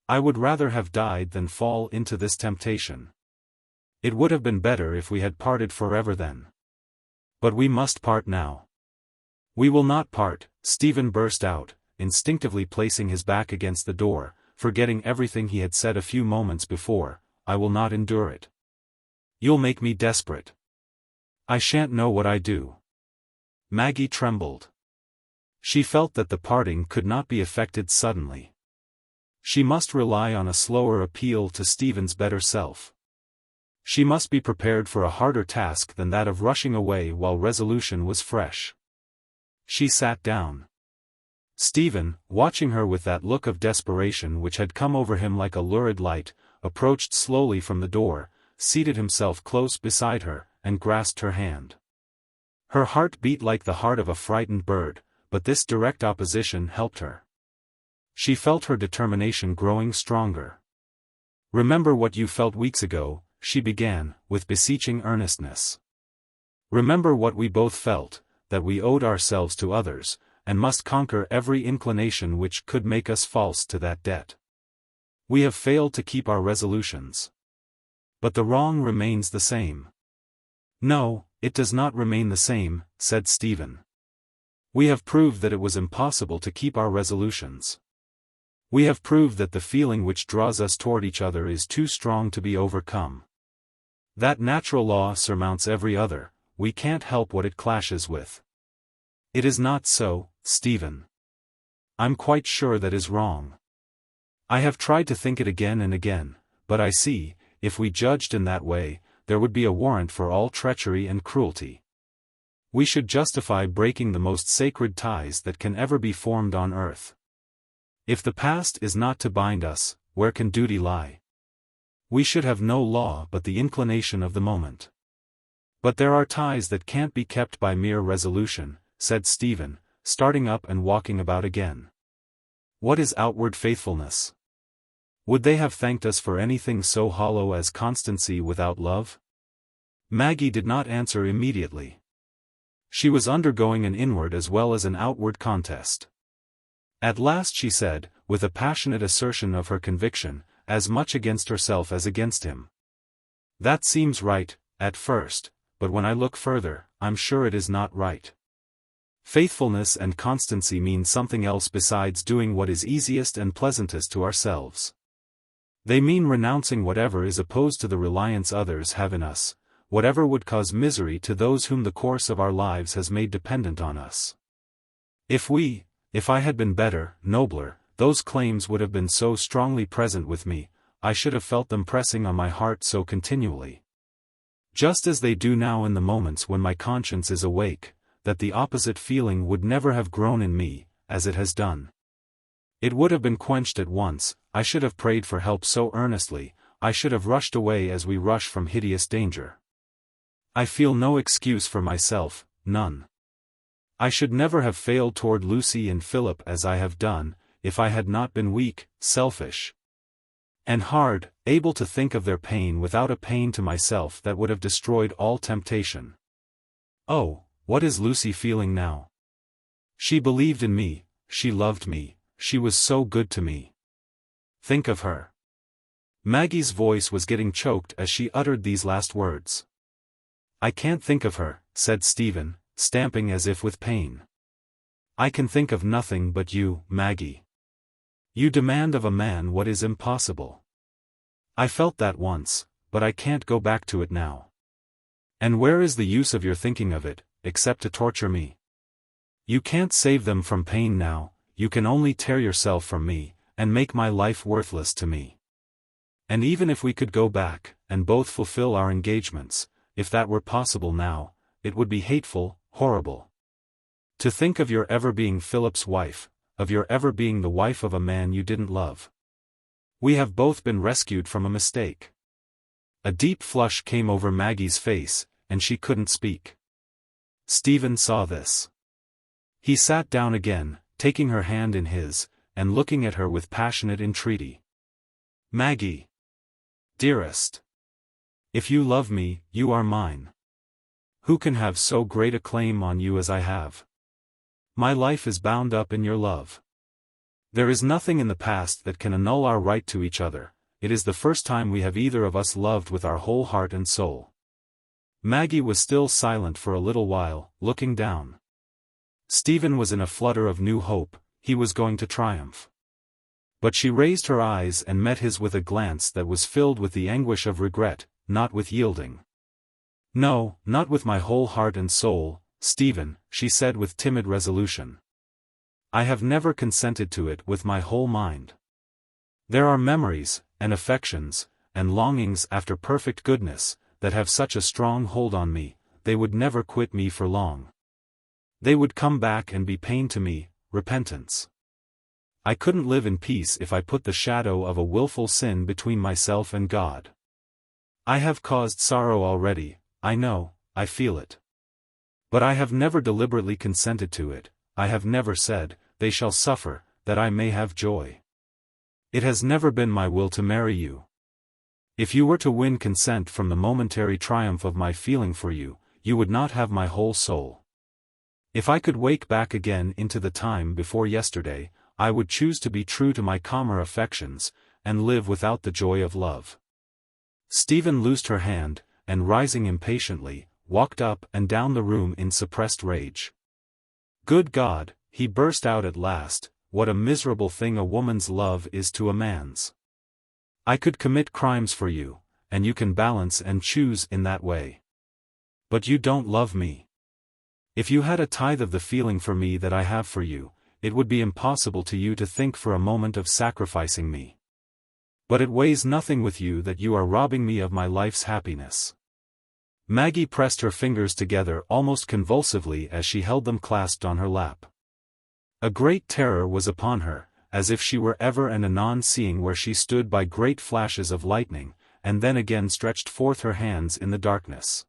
I would rather have died than fall into this temptation. It would have been better if we had parted forever then. But we must part now." "We will not part," Stephen burst out, instinctively placing his back against the door, forgetting everything he had said a few moments before. "I will not endure it. You'll make me desperate. I shan't know what I do." Maggie trembled. She felt that the parting could not be effected suddenly. She must rely on a slower appeal to Stephen's better self. She must be prepared for a harder task than that of rushing away while resolution was fresh. She sat down. Stephen, watching her with that look of desperation which had come over him like a lurid light, approached slowly from the door, seated himself close beside her, and grasped her hand. Her heart beat like the heart of a frightened bird, but this direct opposition helped her. She felt her determination growing stronger. "Remember what you felt weeks ago," she began, with beseeching earnestness. "Remember what we both felt, that we owed ourselves to others, and must conquer every inclination which could make us false to that debt. We have failed to keep our resolutions. But the wrong remains the same." "No, it does not remain the same," said Stephen. "We have proved that it was impossible to keep our resolutions. We have proved that the feeling which draws us toward each other is too strong to be overcome. That natural law surmounts every other, we can't help what it clashes with. It is not so, Stephen. I'm quite sure that is wrong. I have tried to think it again and again, but I see, if we judged in that way, there would be a warrant for all treachery and cruelty. We should justify breaking the most sacred ties that can ever be formed on earth. If the past is not to bind us, where can duty lie? We should have no law but the inclination of the moment. But there are ties that can't be kept by mere resolution, said Stephen, starting up and walking about again. What is outward faithfulness? Would they have thanked us for anything so hollow as constancy without love? Maggie did not answer immediately. She was undergoing an inward as well as an outward contest. At last she said, with a passionate assertion of her conviction, as much against herself as against him. That seems right, at first, but when I look further, I'm sure it is not right. Faithfulness and constancy mean something else besides doing what is easiest and pleasantest to ourselves. They mean renouncing whatever is opposed to the reliance others have in us, whatever would cause misery to those whom the course of our lives has made dependent on us. If I had been better, nobler, those claims would have been so strongly present with me, I should have felt them pressing on my heart so continually. Just as they do now in the moments when my conscience is awake, that the opposite feeling would never have grown in me, as it has done. It would have been quenched at once, I should have prayed for help so earnestly, I should have rushed away as we rush from hideous danger. I feel no excuse for myself, none. I should never have failed toward Lucy and Philip as I have done, if I had not been weak, selfish, and hard, able to think of their pain without a pain to myself that would have destroyed all temptation. Oh, what is Lucy feeling now? She believed in me, she loved me, she was so good to me. Think of her. Maggie's voice was getting choked as she uttered these last words. I can't think of her, said Stephen, stamping as if with pain. I can think of nothing but you, Maggie. You demand of a man what is impossible. I felt that once, but I can't go back to it now. And where is the use of your thinking of it, except to torture me? You can't save them from pain now, you can only tear yourself from me, and make my life worthless to me. And even if we could go back, and both fulfill our engagements, if that were possible now, it would be hateful, horrible. To think of your ever being Philip's wife, of your ever being the wife of a man you didn't love. We have both been rescued from a mistake. A deep flush came over Maggie's face, and she couldn't speak. Stephen saw this. He sat down again, taking her hand in his, and looking at her with passionate entreaty. Maggie! Dearest! If you love me, you are mine. Who can have so great a claim on you as I have? My life is bound up in your love. There is nothing in the past that can annul our right to each other, it is the first time we have either of us loved with our whole heart and soul. Maggie was still silent for a little while, looking down. Stephen was in a flutter of new hope, he was going to triumph. But she raised her eyes and met his with a glance that was filled with the anguish of regret, not with yielding. No, not with my whole heart and soul, Stephen, she said with timid resolution. I have never consented to it with my whole mind. There are memories, and affections, and longings after perfect goodness, that have such a strong hold on me, they would never quit me for long. They would come back and be pain to me, repentance. I couldn't live in peace if I put the shadow of a willful sin between myself and God. I have caused sorrow already, I know, I feel it. But I have never deliberately consented to it, I have never said, they shall suffer, that I may have joy. It has never been my will to marry you. If you were to win consent from the momentary triumph of my feeling for you, you would not have my whole soul. If I could wake back again into the time before yesterday, I would choose to be true to my calmer affections, and live without the joy of love. Stephen loosed her hand, and rising impatiently, walked up and down the room in suppressed rage. Good God, he burst out at last, what a miserable thing a woman's love is to a man's. I could commit crimes for you, and you can balance and choose in that way. But you don't love me. If you had a tithe of the feeling for me that I have for you, it would be impossible to you to think for a moment of sacrificing me. But it weighs nothing with you that you are robbing me of my life's happiness. Maggie pressed her fingers together almost convulsively as she held them clasped on her lap. A great terror was upon her, as if she were ever and anon seeing where she stood by great flashes of lightning, and then again stretched forth her hands in the darkness.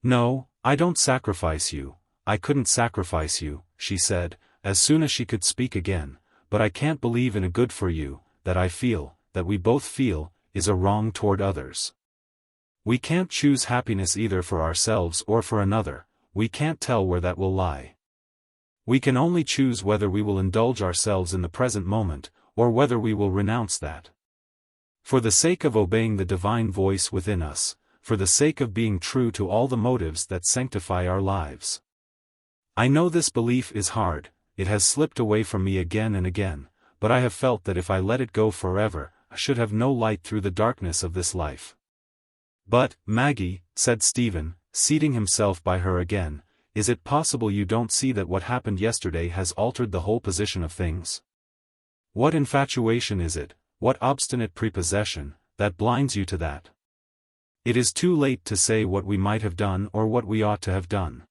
"No, I don't sacrifice you, I couldn't sacrifice you," she said, as soon as she could speak again, "but I can't believe in a good for you, that I feel, that we both feel, is a wrong toward others. We can't choose happiness either for ourselves or for another, we can't tell where that will lie. We can only choose whether we will indulge ourselves in the present moment, or whether we will renounce that. For the sake of obeying the divine voice within us, for the sake of being true to all the motives that sanctify our lives. I know this belief is hard, it has slipped away from me again and again, but I have felt that if I let it go forever, I should have no light through the darkness of this life." "But, Maggie," said Stephen, seating himself by her again, "is it possible you don't see that what happened yesterday has altered the whole position of things? What infatuation is it, what obstinate prepossession, that blinds you to that? It is too late to say what we might have done or what we ought to have done.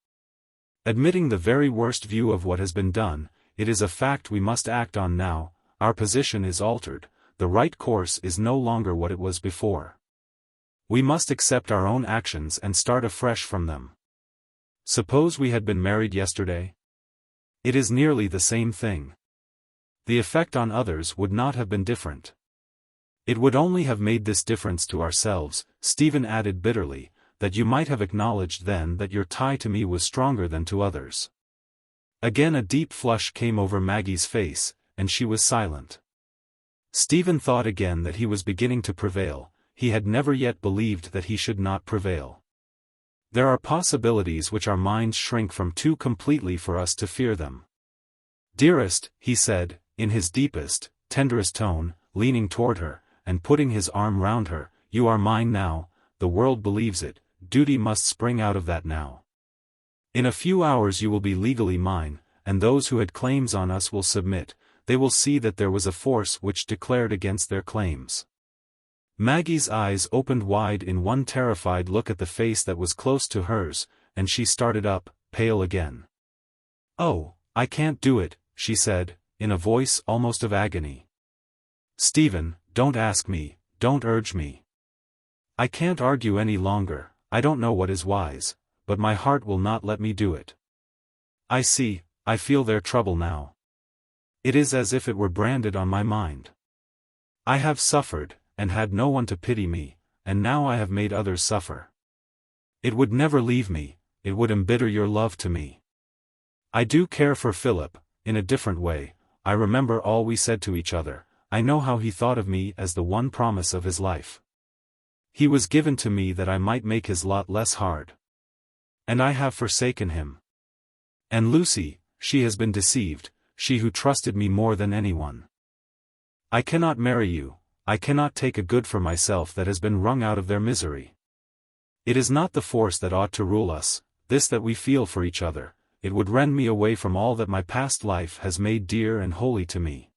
Admitting the very worst view of what has been done, it is a fact we must act on now, our position is altered, the right course is no longer what it was before. We must accept our own actions and start afresh from them. Suppose we had been married yesterday? It is nearly the same thing. The effect on others would not have been different. It would only have made this difference to ourselves," Stephen added bitterly, "that you might have acknowledged then that your tie to me was stronger than to others." Again a deep flush came over Maggie's face, and she was silent. Stephen thought again that he was beginning to prevail. He had never yet believed that he should not prevail. There are possibilities which our minds shrink from too completely for us to fear them. "Dearest," he said, in his deepest, tenderest tone, leaning toward her, and putting his arm round her, "you are mine now, the world believes it, duty must spring out of that now. In a few hours you will be legally mine, and those who had claims on us will submit, they will see that there was a force which declared against their claims." Maggie's eyes opened wide in one terrified look at the face that was close to hers, and she started up, pale again. "Oh, I can't do it," she said, in a voice almost of agony. "Stephen, don't ask me, don't urge me. I can't argue any longer, I don't know what is wise, but my heart will not let me do it. I feel their trouble now. It is as if it were branded on my mind. I have suffered, and had no one to pity me, and now I have made others suffer. It would never leave me, it would embitter your love to me. I do care for Philip, in a different way, I remember all we said to each other, I know how he thought of me as the one promise of his life. He was given to me that I might make his lot less hard. And I have forsaken him. And Lucy, she has been deceived, she who trusted me more than anyone. I cannot marry you, I cannot take a good for myself that has been wrung out of their misery. It is not the force that ought to rule us, this that we feel for each other, it would rend me away from all that my past life has made dear and holy to me.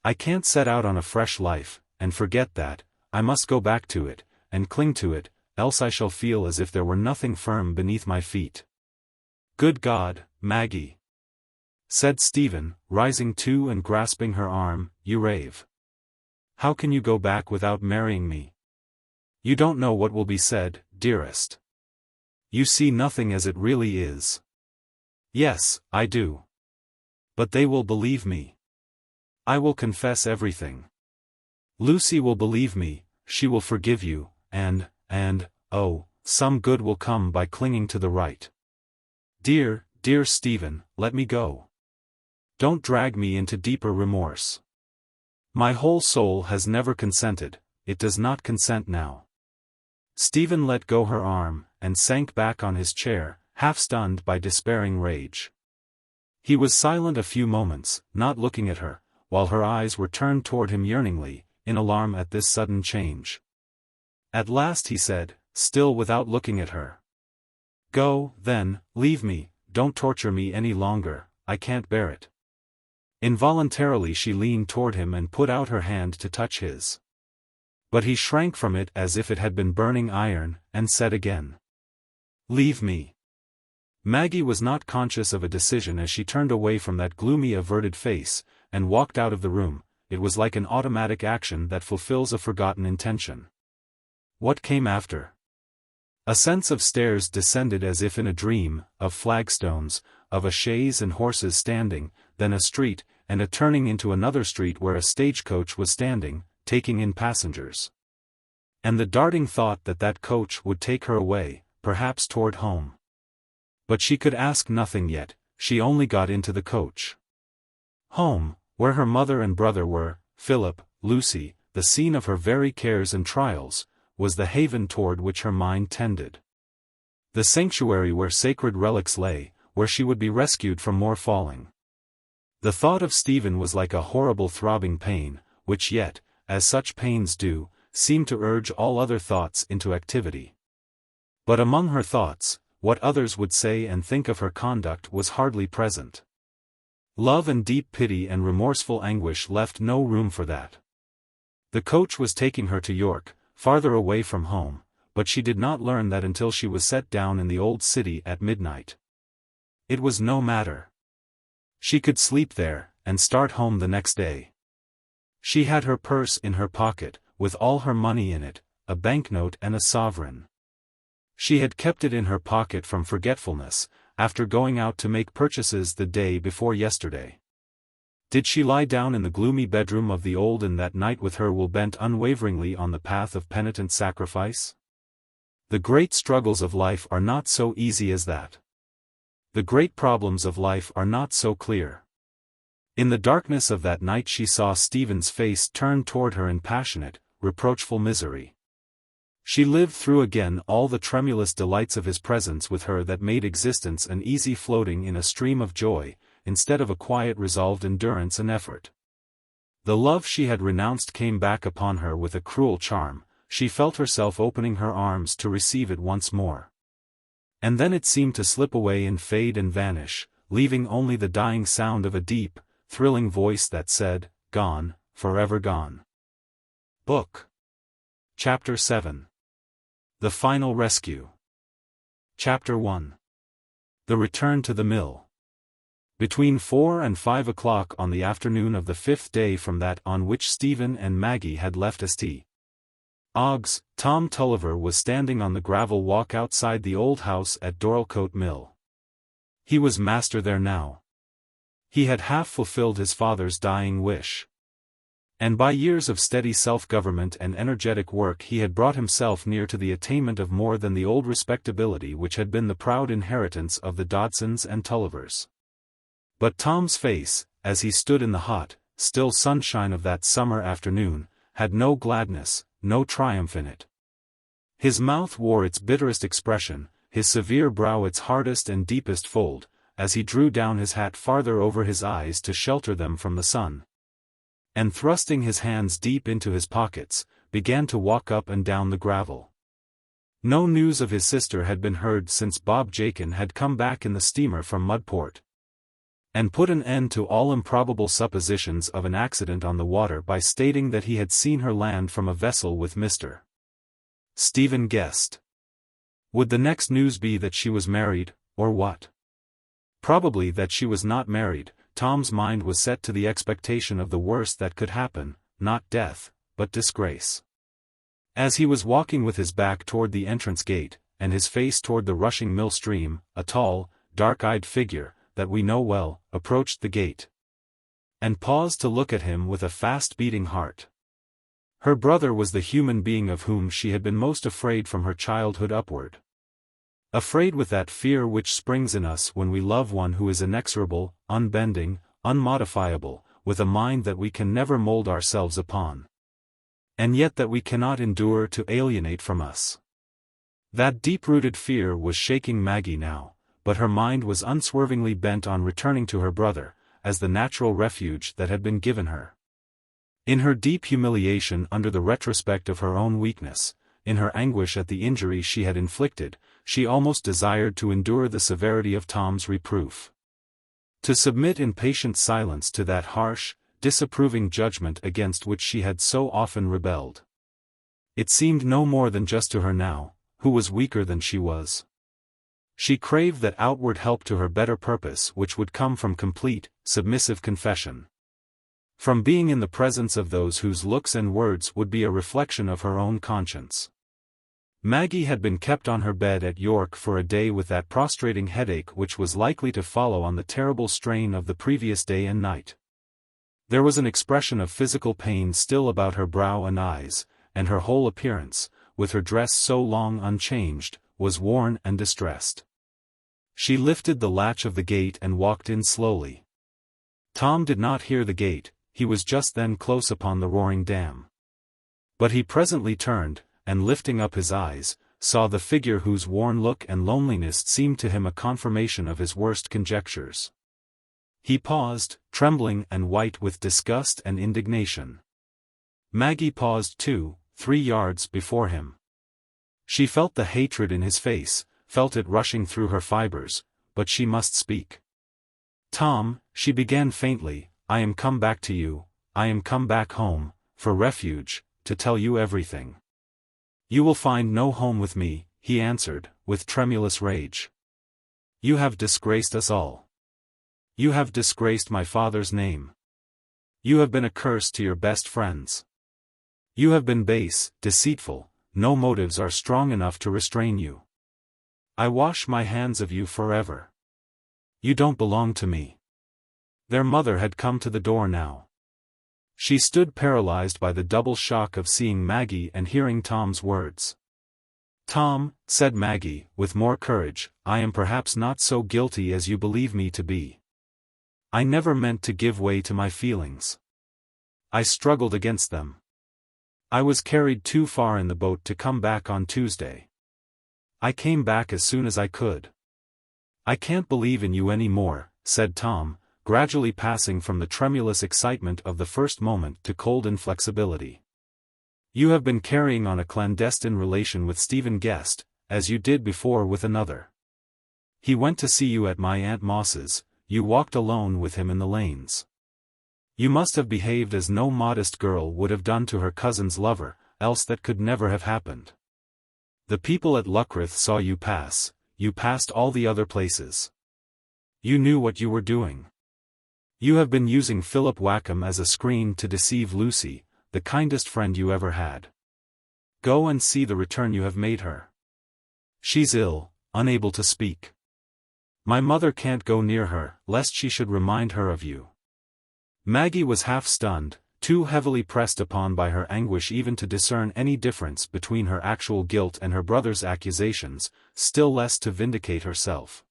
I can't set out on a fresh life, and forget that, I must go back to it, and cling to it, else I shall feel as if there were nothing firm beneath my feet. Good God, Maggie! Said Stephen, rising too and grasping her arm, you rave. How can you go back without marrying me? You don't know what will be said, dearest. You see nothing as it really is. Yes, I do. But they will believe me. I will confess everything. Lucy will believe me, she will forgive you, and, oh, some good will come by clinging to the right. Dear, dear Stephen, let me go. Don't drag me into deeper remorse. My whole soul has never consented, it does not consent now. Stephen let go her arm, and sank back on his chair, half stunned by despairing rage. He was silent a few moments, not looking at her, while her eyes were turned toward him yearningly, in alarm at this sudden change. At last he said, still without looking at her. Go, then, leave me, don't torture me any longer, I can't bear it. Involuntarily she leaned toward him and put out her hand to touch his. But he shrank from it as if it had been burning iron, and said again, Leave me." Maggie was not conscious of a decision as she turned away from that gloomy averted face, and walked out of the room. It was like an automatic action that fulfills a forgotten intention. What came after? A sense of stairs descended as if in a dream, of flagstones, of a chaise and horses standing, then a street, and a turning into another street where a stagecoach was standing, taking in passengers. And the darting thought that that coach would take her away, perhaps toward home. But she could ask nothing yet, she only got into the coach. Home, where her mother and brother were, Philip, Lucy, the scene of her very cares and trials, was the haven toward which her mind tended. The sanctuary where sacred relics lay, where she would be rescued from more falling. The thought of Stephen was like a horrible throbbing pain, which yet, as such pains do, seemed to urge all other thoughts into activity. But among her thoughts, what others would say and think of her conduct was hardly present. Love and deep pity and remorseful anguish left no room for that. The coach was taking her to York, farther away from home, but she did not learn that until she was set down in the old city at midnight. It was no matter. She could sleep there, and start home the next day. She had her purse in her pocket, with all her money in it, a banknote and a sovereign. She had kept it in her pocket from forgetfulness, after going out to make purchases the day before yesterday. Did she lie down in the gloomy bedroom of the old inn that night with her will bent unwaveringly on the path of penitent sacrifice? The great struggles of life are not so easy as that. The great problems of life are not so clear. In the darkness of that night she saw Stephen's face turned toward her in passionate, reproachful misery. She lived through again all the tremulous delights of his presence with her that made existence an easy floating in a stream of joy, instead of a quiet resolved endurance and effort. The love she had renounced came back upon her with a cruel charm, she felt herself opening her arms to receive it once more. And then it seemed to slip away and fade and vanish, leaving only the dying sound of a deep, thrilling voice that said, "Gone, forever gone." Book. Chapter 7. The Final Rescue. Chapter 1. The Return to the Mill. Between 4 and 5 o'clock on the afternoon of the 5th day from that on which Stephen and Maggie had left St. Ogg's, Tom Tulliver was standing on the gravel walk outside the old house at Dorlcote Mill. He was master there now. He had half fulfilled his father's dying wish. And by years of steady self-government and energetic work he had brought himself near to the attainment of more than the old respectability which had been the proud inheritance of the Dodsons and Tullivers. But Tom's face, as he stood in the hot, still sunshine of that summer afternoon, had no gladness, no triumph in it. His mouth wore its bitterest expression, his severe brow its hardest and deepest fold, as he drew down his hat farther over his eyes to shelter them from the sun. And thrusting his hands deep into his pockets, began to walk up and down the gravel. No news of his sister had been heard since Bob Jakin had come back in the steamer from Mudport, and put an end to all improbable suppositions of an accident on the water by stating that he had seen her land from a vessel with Mr. Stephen Guest. Would the next news be that she was married, or what? Probably that she was not married. Tom's mind was set to the expectation of the worst that could happen, not death, but disgrace. As he was walking with his back toward the entrance gate, and his face toward the rushing mill stream, a tall, dark-eyed figure, that we know well, approached the gate, and paused to look at him with a fast-beating heart. Her brother was the human being of whom she had been most afraid from her childhood upward. Afraid with that fear which springs in us when we love one who is inexorable, unbending, unmodifiable, with a mind that we can never mold ourselves upon, and yet that we cannot endure to alienate from us. That deep-rooted fear was shaking Maggie now, but her mind was unswervingly bent on returning to her brother, as the natural refuge that had been given her. In her deep humiliation under the retrospect of her own weakness, in her anguish at the injury she had inflicted, she almost desired to endure the severity of Tom's reproof. To submit in patient silence to that harsh, disapproving judgment against which she had so often rebelled. It seemed no more than just to her now, who was weaker than she was. She craved that outward help to her better purpose which would come from complete, submissive confession. From being in the presence of those whose looks and words would be a reflection of her own conscience. Maggie had been kept on her bed at York for a day with that prostrating headache which was likely to follow on the terrible strain of the previous day and night. There was an expression of physical pain still about her brow and eyes, and her whole appearance, with her dress so long unchanged, was worn and distressed. She lifted the latch of the gate and walked in slowly. Tom did not hear the gate, he was just then close upon the roaring dam. But he presently turned, and lifting up his eyes, saw the figure whose worn look and loneliness seemed to him a confirmation of his worst conjectures. He paused, trembling and white with disgust and indignation. Maggie paused too, 3 yards before him. She felt the hatred in his face, felt it rushing through her fibers, but she must speak. "Tom," she began faintly, "I am come back to you, I am come back home, for refuge, to tell you everything." "You will find no home with me," he answered, with tremulous rage. "You have disgraced us all. You have disgraced my father's name. You have been a curse to your best friends. You have been base, deceitful, no motives are strong enough to restrain you. I wash my hands of you forever. You don't belong to me." Their mother had come to the door now. She stood paralyzed by the double shock of seeing Maggie and hearing Tom's words. "Tom," said Maggie, with more courage, "I am perhaps not so guilty as you believe me to be. I never meant to give way to my feelings. I struggled against them. I was carried too far in the boat to come back on Tuesday. I came back as soon as I could." "I can't believe in you any more," said Tom, gradually passing from the tremulous excitement of the first moment to cold inflexibility. "You have been carrying on a clandestine relation with Stephen Guest, as you did before with another. He went to see you at my Aunt Moss's, you walked alone with him in the lanes. You must have behaved as no modest girl would have done to her cousin's lover, else that could never have happened. The people at Luckreth saw you pass, you passed all the other places. You knew what you were doing. You have been using Philip Wakem as a screen to deceive Lucy, the kindest friend you ever had. Go and see the return you have made her. She's ill, unable to speak. My mother can't go near her, lest she should remind her of you." Maggie was half stunned, too heavily pressed upon by her anguish even to discern any difference between her actual guilt and her brother's accusations, still less to vindicate herself.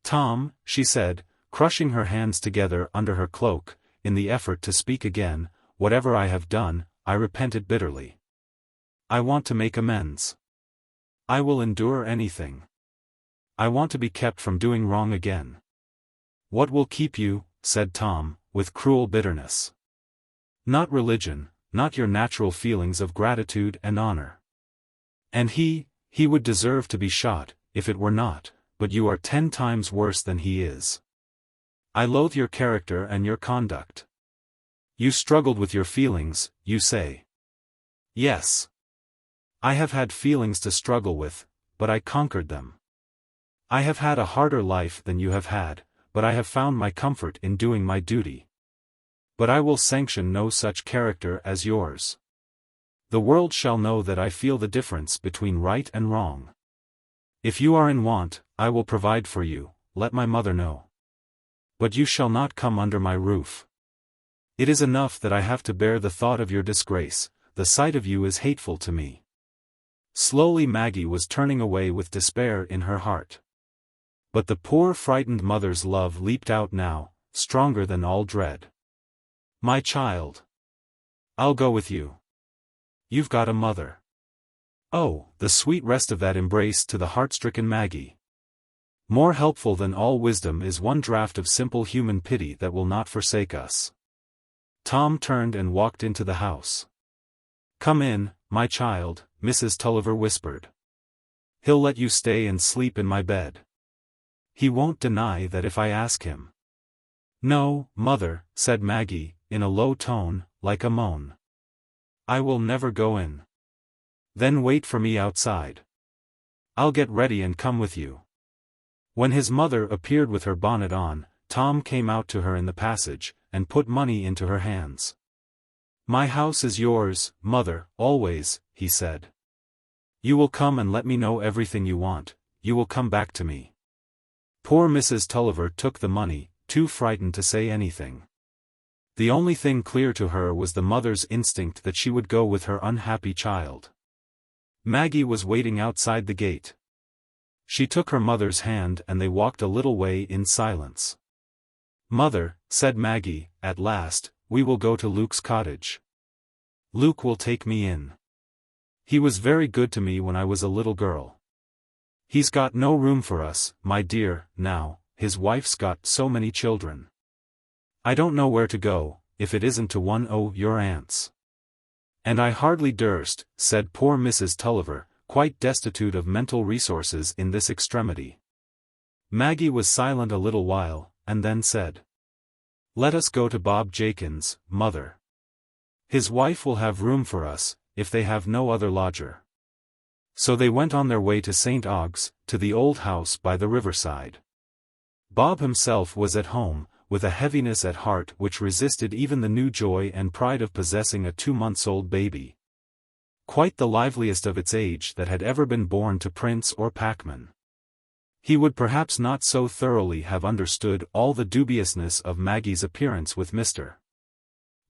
"Tom," she said, crushing her hands together under her cloak, in the effort to speak again, "whatever I have done, I repent it bitterly. I want to make amends. I will endure anything. I want to be kept from doing wrong again." "What will keep you?" said Tom, with cruel bitterness. "Not religion, not your natural feelings of gratitude and honor. And he would deserve to be shot, if it were not, but you are 10 times worse than he is. I loathe your character and your conduct. You struggled with your feelings, you say. Yes. I have had feelings to struggle with, but I conquered them. I have had a harder life than you have had, but I have found my comfort in doing my duty. But I will sanction no such character as yours. The world shall know that I feel the difference between right and wrong. If you are in want, I will provide for you, let my mother know. But you shall not come under my roof. It is enough that I have to bear the thought of your disgrace, the sight of you is hateful to me." Slowly Maggie was turning away with despair in her heart. But the poor frightened mother's love leaped out now, stronger than all dread. "My child. I'll go with you. You've got a mother." Oh, the sweet rest of that embrace to the heart-stricken Maggie. More helpful than all wisdom is one draught of simple human pity that will not forsake us. Tom turned and walked into the house. "Come in, my child," Mrs. Tulliver whispered. "He'll let you stay and sleep in my bed. He won't deny that if I ask him." "No, mother," said Maggie, in a low tone, like a moan. "I will never go in." "Then wait for me outside. I'll get ready and come with you." When his mother appeared with her bonnet on, Tom came out to her in the passage, and put money into her hands. "My house is yours, mother, always," he said. "You will come and let me know everything you want, you will come back to me." Poor Mrs. Tulliver took the money, too frightened to say anything. The only thing clear to her was the mother's instinct that she would go with her unhappy child. Maggie was waiting outside the gate. She took her mother's hand and they walked a little way in silence. "Mother," said Maggie, at last, "we will go to Luke's cottage. Luke will take me in. He was very good to me when I was a little girl. He's got no room for us, my dear, now, his wife's got so many children. I don't know where to go, if it isn't to one o' your aunts." "And I hardly durst," said poor Mrs. Tulliver, quite destitute of mental resources in this extremity. Maggie was silent a little while, and then said, "Let us go to Bob Jakin's, mother. His wife will have room for us, if they have no other lodger." So they went on their way to St. Ogg's, to the old house by the riverside. Bob himself was at home, with a heaviness at heart which resisted even the new joy and pride of possessing a 2-months-old baby. Quite the liveliest of its age that had ever been born to prince or packman. He would perhaps not so thoroughly have understood all the dubiousness of Maggie's appearance with Mr.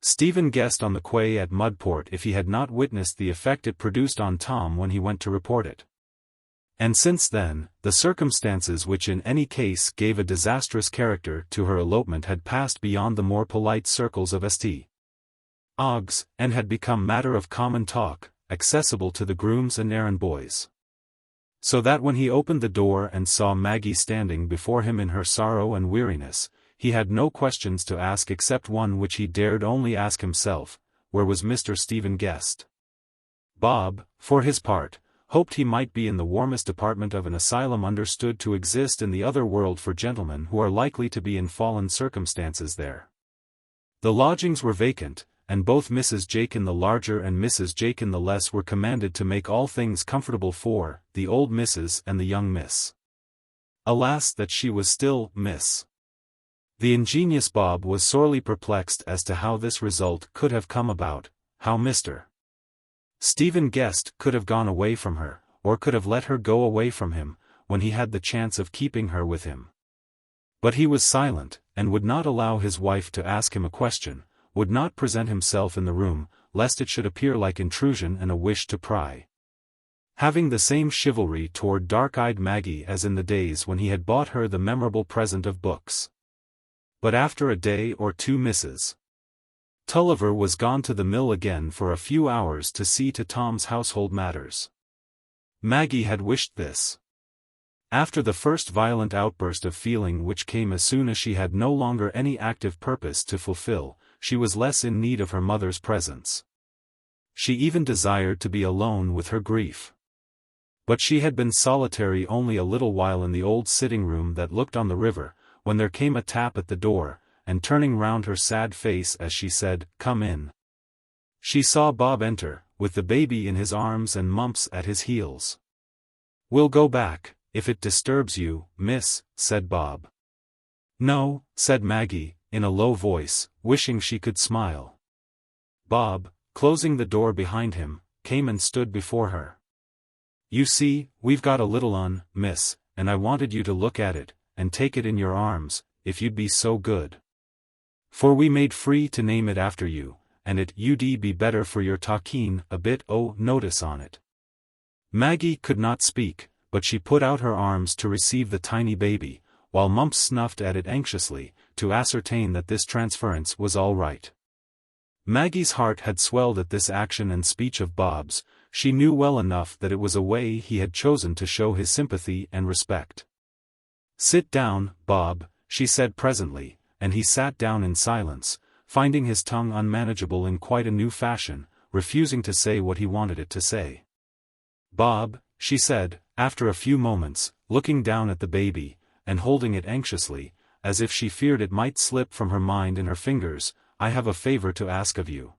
Stephen Guest on the quay at Mudport if he had not witnessed the effect it produced on Tom when he went to report it. And since then, the circumstances which in any case gave a disastrous character to her elopement had passed beyond the more polite circles of St. Ogg's, and had become matter of common talk, accessible to the grooms and errand boys. So that when he opened the door and saw Maggie standing before him in her sorrow and weariness, he had no questions to ask except one which he dared only ask himself: where was Mr. Stephen Guest? Bob, for his part, hoped he might be in the warmest department of an asylum understood to exist in the other world for gentlemen who are likely to be in fallen circumstances there. The lodgings were vacant, and both Mrs. Jakin the larger and Mrs. Jakin the less were commanded to make all things comfortable for the old Mrs. and the young Miss. Alas that she was still Miss. The ingenious Bob was sorely perplexed as to how this result could have come about, how Mr. Stephen Guest could have gone away from her, or could have let her go away from him, when he had the chance of keeping her with him. But he was silent, and would not allow his wife to ask him a question, would not present himself in the room, lest it should appear like intrusion and a wish to pry. Having the same chivalry toward dark-eyed Maggie as in the days when he had bought her the memorable present of books. But after a day or two Mrs. Tulliver was gone to the mill again for a few hours to see to Tom's household matters. Maggie had wished this. After the first violent outburst of feeling which came as soon as she had no longer any active purpose to fulfill, she was less in need of her mother's presence. She even desired to be alone with her grief. But she had been solitary only a little while in the old sitting-room that looked on the river, when there came a tap at the door, and turning round her sad face as she said, "Come in," she saw Bob enter, with the baby in his arms and Mumps at his heels. "We'll go back, if it disturbs you, miss," said Bob. "No," said Maggie, in a low voice, wishing she could smile. Bob, closing the door behind him, came and stood before her. "You see, we've got a little un, miss, and I wanted you to look at it, and take it in your arms, if you'd be so good. For we made free to name it after you, and it ud be better for your talking a bit o' notice on it." Maggie could not speak, but she put out her arms to receive the tiny baby, while Mumps snuffed at it anxiously, to ascertain that this transference was all right. Maggie's heart had swelled at this action and speech of Bob's. She knew well enough that it was a way he had chosen to show his sympathy and respect. "Sit down, Bob," she said presently, and he sat down in silence, finding his tongue unmanageable in quite a new fashion, refusing to say what he wanted it to say. "Bob," she said, after a few moments, looking down at the baby, and holding it anxiously, as if she feared it might slip from her mind and her fingers, "I have a favor to ask of you."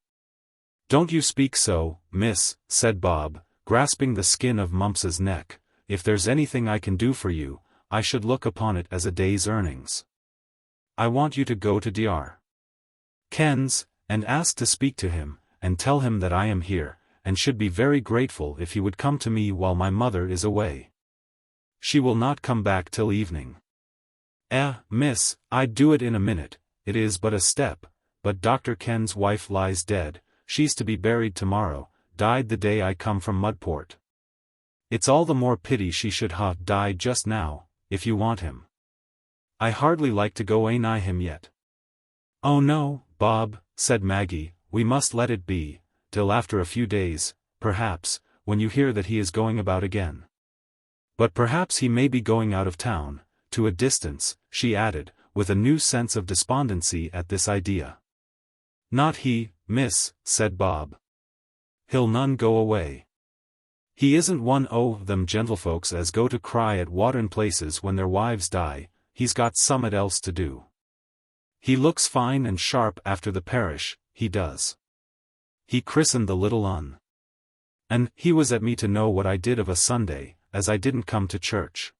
"Don't you speak so, miss," said Bob, grasping the skin of Mumps's neck. "If there's anything I can do for you, I should look upon it as a day's earnings. I want you to go to Dr. Ken's, and ask to speak to him, and tell him that I am here, and should be very grateful if he would come to me while my mother is away. She will not come back till evening. Miss, I'd do it in a minute, it is but a step, but Dr. Ken's wife lies dead, she's to be buried tomorrow, died the day I come from Mudport. It's all the more pity she should ha died just now, if you want him. I hardly like to go nigh him yet. Oh no, Bob, said Maggie, we must let it be, till after a few days, perhaps, when you hear that he is going about again. But perhaps he may be going out of town, to a distance, she added, with a new sense of despondency at this idea. Not he, miss, said Bob. He'll none go away. He isn't one o' them gentlefolks as go to cry at watering places when their wives die, he's got summat else to do. He looks fine and sharp after the parish, he does. He christened the little un. And he was at me to know what I did of a Sunday, as I didn't come to church.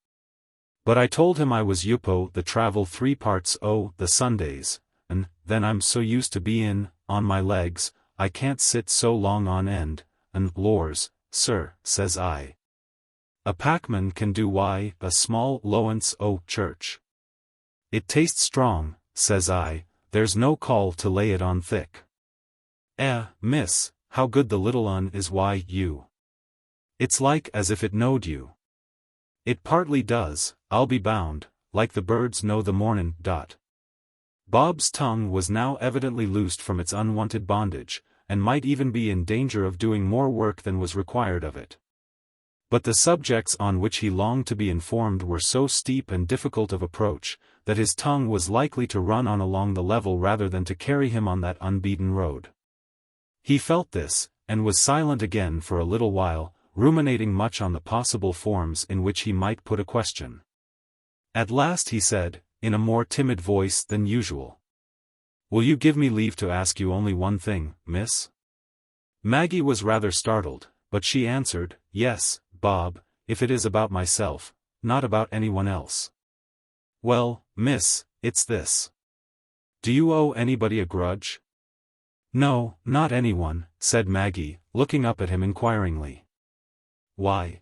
But I told him I was yupo the travel 3 parts o' the Sundays, and then I'm so used to bein' on my legs, I can't sit so long on end, and lors, sir, says I. A packman can do why a small lowance o' church. It tastes strong, says I, there's no call to lay it on thick. Miss, how good the little un is why you. It's like as if it knowed you. It partly does, I'll be bound, like the birds know the mornin'. Bob's tongue was now evidently loosed from its unwanted bondage, and might even be in danger of doing more work than was required of it. But the subjects on which he longed to be informed were so steep and difficult of approach, that his tongue was likely to run on along the level rather than to carry him on that unbeaten road. He felt this, and was silent again for a little while, ruminating much on the possible forms in which he might put a question. At last he said, in a more timid voice than usual. Will you give me leave to ask you only one thing, miss? Maggie was rather startled, but she answered, yes, Bob, if it is about myself, not about anyone else. Well, miss, it's this. Do you owe anybody a grudge? No, not anyone, said Maggie, looking up at him inquiringly. Why?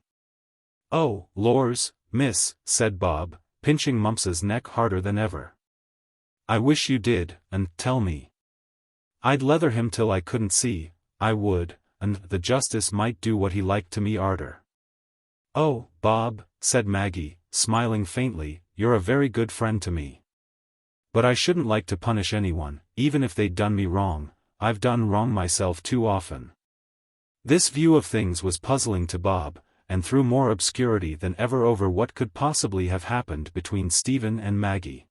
Oh, lors, miss, said Bob, pinching Mumps's neck harder than ever. I wish you did, and tell me. I'd leather him till I couldn't see, I would, and the justice might do what he liked to me arter. Oh, Bob, said Maggie, smiling faintly, you're a very good friend to me. But I shouldn't like to punish anyone, even if they'd done me wrong, I've done wrong myself too often. This view of things was puzzling to Bob, and threw more obscurity than ever over what could possibly have happened between Stephen and Maggie.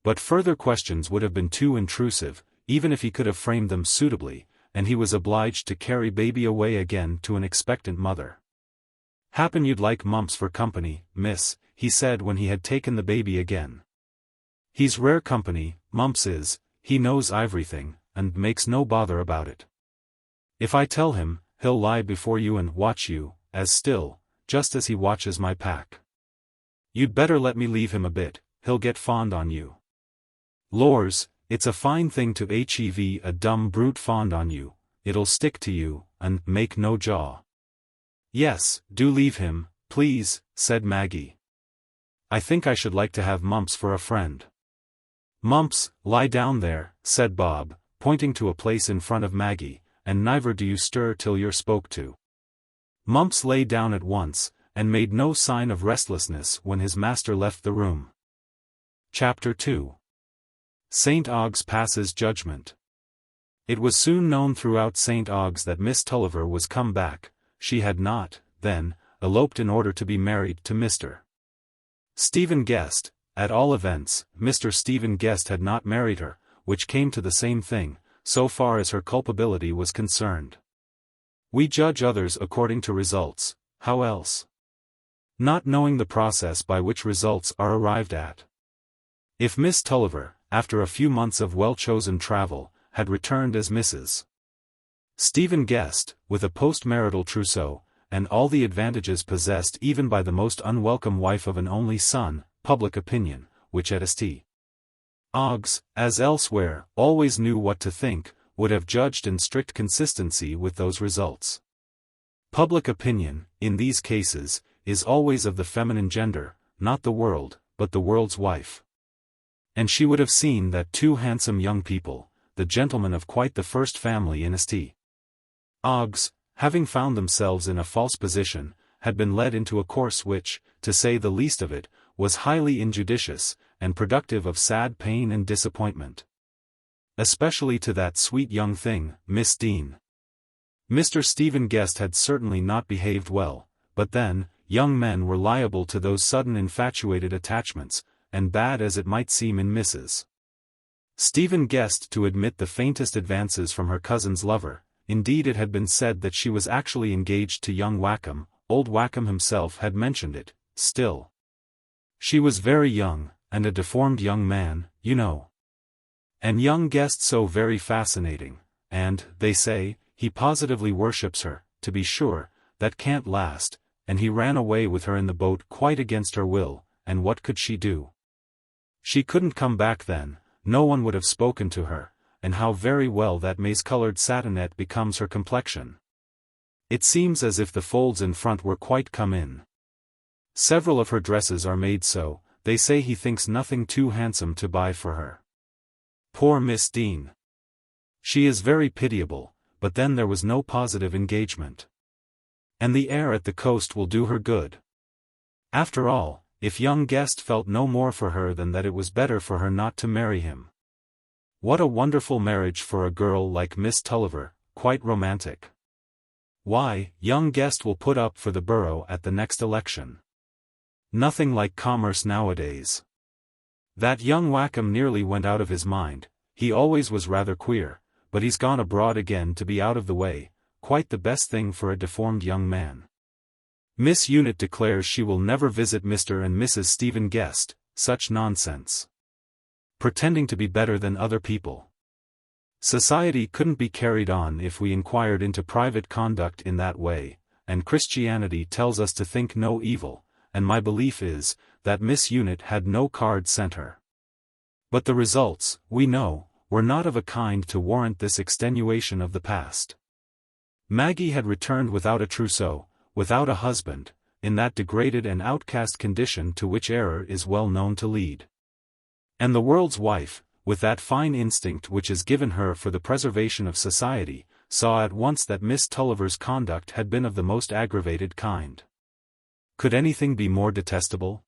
But further questions would have been too intrusive, even if he could have framed them suitably, and he was obliged to carry baby away again to an expectant mother. Happen you'd like Mumps for company, miss, he said when he had taken the baby again. He's rare company, Mumps is, he knows everything, and makes no bother about it. If I tell him, he'll lie before you and watch you, as still, just as he watches my pack. You'd better let me leave him a bit, he'll get fond on you. Lors, it's a fine thing to hev a dumb brute fond on you, it'll stick to you, and make no jaw. Yes, do leave him, please, said Maggie. I think I should like to have Mumps for a friend. Mumps, lie down there, said Bob, pointing to a place in front of Maggie, and neither do you stir till you're spoke to. Mumps lay down at once, and made no sign of restlessness when his master left the room. Chapter 2. St. Ogg's passes judgment. It was soon known throughout St. Ogg's that Miss Tulliver was come back. She had not, then, eloped in order to be married to Mr. Stephen Guest. At all events, Mr. Stephen Guest had not married her, which came to the same thing, so far as her culpability was concerned. We judge others according to results, how else? Not knowing the process by which results are arrived at. If Miss Tulliver, after a few months of well-chosen travel, had returned as Mrs. Stephen Guest, with a post-marital trousseau, and all the advantages possessed even by the most unwelcome wife of an only son, public opinion, which at St. Ogg's, as elsewhere, always knew what to think, would have judged in strict consistency with those results. Public opinion, in these cases, is always of the feminine gender, not the world, but the world's wife. And she would have seen that two handsome young people, the gentlemen of quite the first family in St. Ogg's, having found themselves in a false position, had been led into a course which, to say the least of it, was highly injudicious, and productive of sad pain and disappointment. Especially to that sweet young thing, Miss Dean. Mr. Stephen Guest had certainly not behaved well, but then, young men were liable to those sudden infatuated attachments, and bad as it might seem in Mrs. Stephen Guest to admit the faintest advances from her cousin's lover. Indeed, it had been said that she was actually engaged to young Wakem. Old Wakem himself had mentioned it. Still, she was very young, and a deformed young man, you know. And young Guest so very fascinating, and, they say, he positively worships her. To be sure, that can't last, and he ran away with her in the boat quite against her will, and what could she do? She couldn't come back then, no one would have spoken to her. And how very well that maize-colored satinette becomes her complexion. It seems as if the folds in front were quite come in. Several of her dresses are made so, they say he thinks nothing too handsome to buy for her. Poor Miss Dean. She is very pitiable, but then there was no positive engagement. And the air at the coast will do her good. After all, if young Guest felt no more for her than that it was better for her not to marry him. What a wonderful marriage for a girl like Miss Tulliver, quite romantic. Why, young Guest will put up for the borough at the next election. Nothing like commerce nowadays. That young Wakem nearly went out of his mind. He always was rather queer, but he's gone abroad again to be out of the way, quite the best thing for a deformed young man. Miss Unit declares she will never visit Mr. and Mrs. Stephen Guest, such nonsense. Pretending to be better than other people. Society couldn't be carried on if we inquired into private conduct in that way, and Christianity tells us to think no evil, and my belief is, that Miss Unit had no card sent her. But the results, we know, were not of a kind to warrant this extenuation of the past. Maggie had returned without a trousseau, without a husband, in that degraded and outcast condition to which error is well known to lead. And the world's wife, with that fine instinct which is given her for the preservation of society, saw at once that Miss Tulliver's conduct had been of the most aggravated kind. Could anything be more detestable?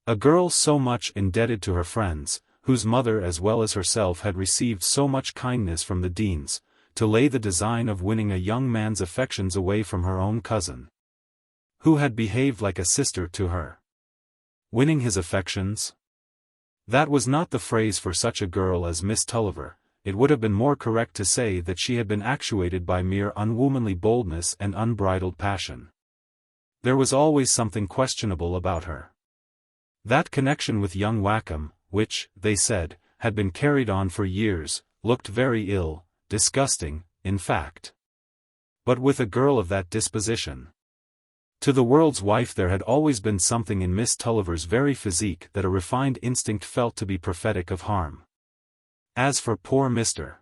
A girl so much indebted to her friends, whose mother as well as herself had received so much kindness from the Deans, to lay the design of winning a young man's affections away from her own cousin, who had behaved like a sister to her. Winning his affections? That was not the phrase for such a girl as Miss Tulliver. It would have been more correct to say that she had been actuated by mere unwomanly boldness and unbridled passion. There was always something questionable about her. That connection with young Wakem, which, they said, had been carried on for years, looked very ill, disgusting, in fact. But with a girl of that disposition. To the world's wife there had always been something in Miss Tulliver's very physique that a refined instinct felt to be prophetic of harm. As for poor Mr.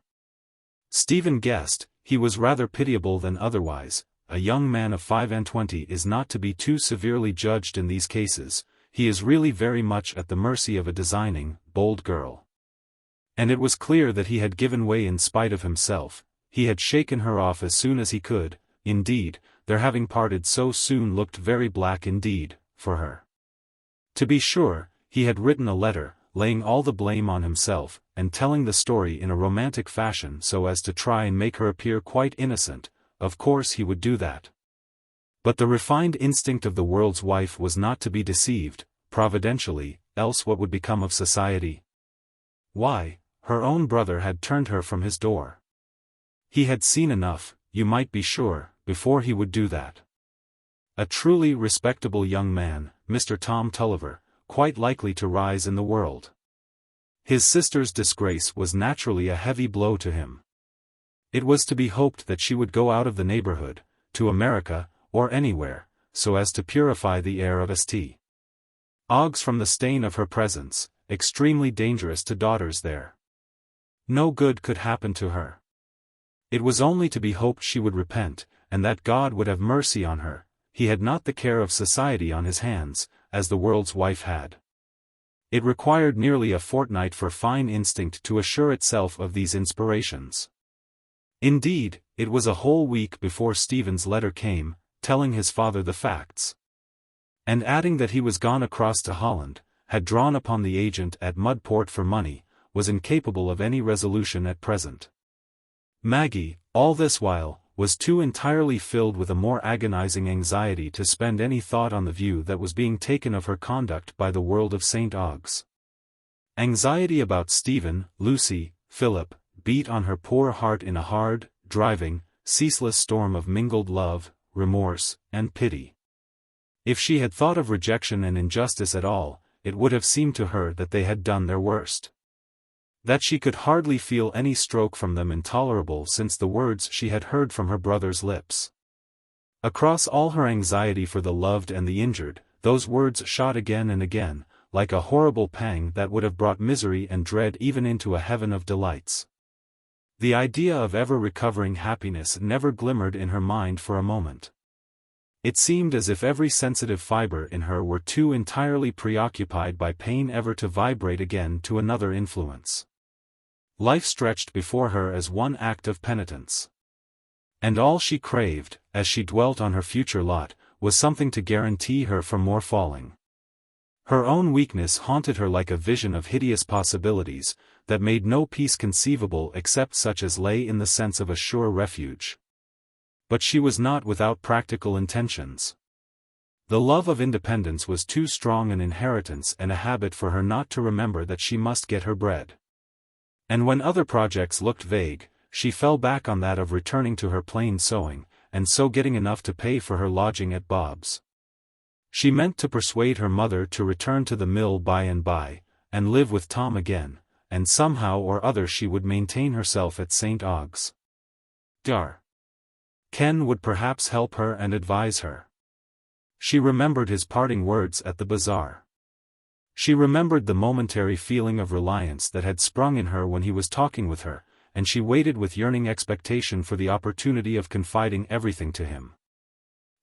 Stephen Guest, he was rather pitiable than otherwise. A young man of 25 is not to be too severely judged in these cases. He is really very much at the mercy of a designing, bold girl. And it was clear that he had given way in spite of himself. He had shaken her off as soon as he could. Indeed, their having parted so soon looked very black indeed, for her. To be sure, he had written a letter, laying all the blame on himself, and telling the story in a romantic fashion so as to try and make her appear quite innocent. Of course he would do that. But the refined instinct of the world's wife was not to be deceived, providentially, else what would become of society? Why, her own brother had turned her from his door. He had seen enough, you might be sure, before he would do that. A truly respectable young man, Mr. Tom Tulliver, quite likely to rise in the world. His sister's disgrace was naturally a heavy blow to him. It was to be hoped that she would go out of the neighborhood, to America, or anywhere, so as to purify the air of St. Oggs from the stain of her presence, extremely dangerous to daughters there. No good could happen to her. It was only to be hoped she would repent, and that God would have mercy on her. He had not the care of society on his hands, as the world's wife had. It required nearly a fortnight for fine instinct to assure itself of these inspirations. Indeed, it was a whole week before Stephen's letter came, telling his father the facts, and adding that he was gone across to Holland, had drawn upon the agent at Mudport for money, was incapable of any resolution at present. Maggie, all this while, was too entirely filled with a more agonizing anxiety to spend any thought on the view that was being taken of her conduct by the world of St. Oggs. Anxiety about Stephen, Lucy, Philip, beat on her poor heart in a hard, driving, ceaseless storm of mingled love, remorse, and pity. If she had thought of rejection and injustice at all, it would have seemed to her that they had done their worst. That she could hardly feel any stroke from them intolerable since the words she had heard from her brother's lips. Across all her anxiety for the loved and the injured, those words shot again and again, like a horrible pang that would have brought misery and dread even into a heaven of delights. The idea of ever recovering happiness never glimmered in her mind for a moment. It seemed as if every sensitive fiber in her were too entirely preoccupied by pain ever to vibrate again to another influence. Life stretched before her as one act of penitence. And all she craved, as she dwelt on her future lot, was something to guarantee her from more falling. Her own weakness haunted her like a vision of hideous possibilities, that made no peace conceivable except such as lay in the sense of a sure refuge. But she was not without practical intentions. The love of independence was too strong an inheritance and a habit for her not to remember that she must get her bread. And when other projects looked vague, she fell back on that of returning to her plain sewing, and so getting enough to pay for her lodging at Bob's. She meant to persuade her mother to return to the mill by and by, and live with Tom again, and somehow or other she would maintain herself at St. Oggs. Ken would perhaps help her and advise her. She remembered his parting words at the bazaar. She remembered the momentary feeling of reliance that had sprung in her when he was talking with her, and she waited with yearning expectation for the opportunity of confiding everything to him.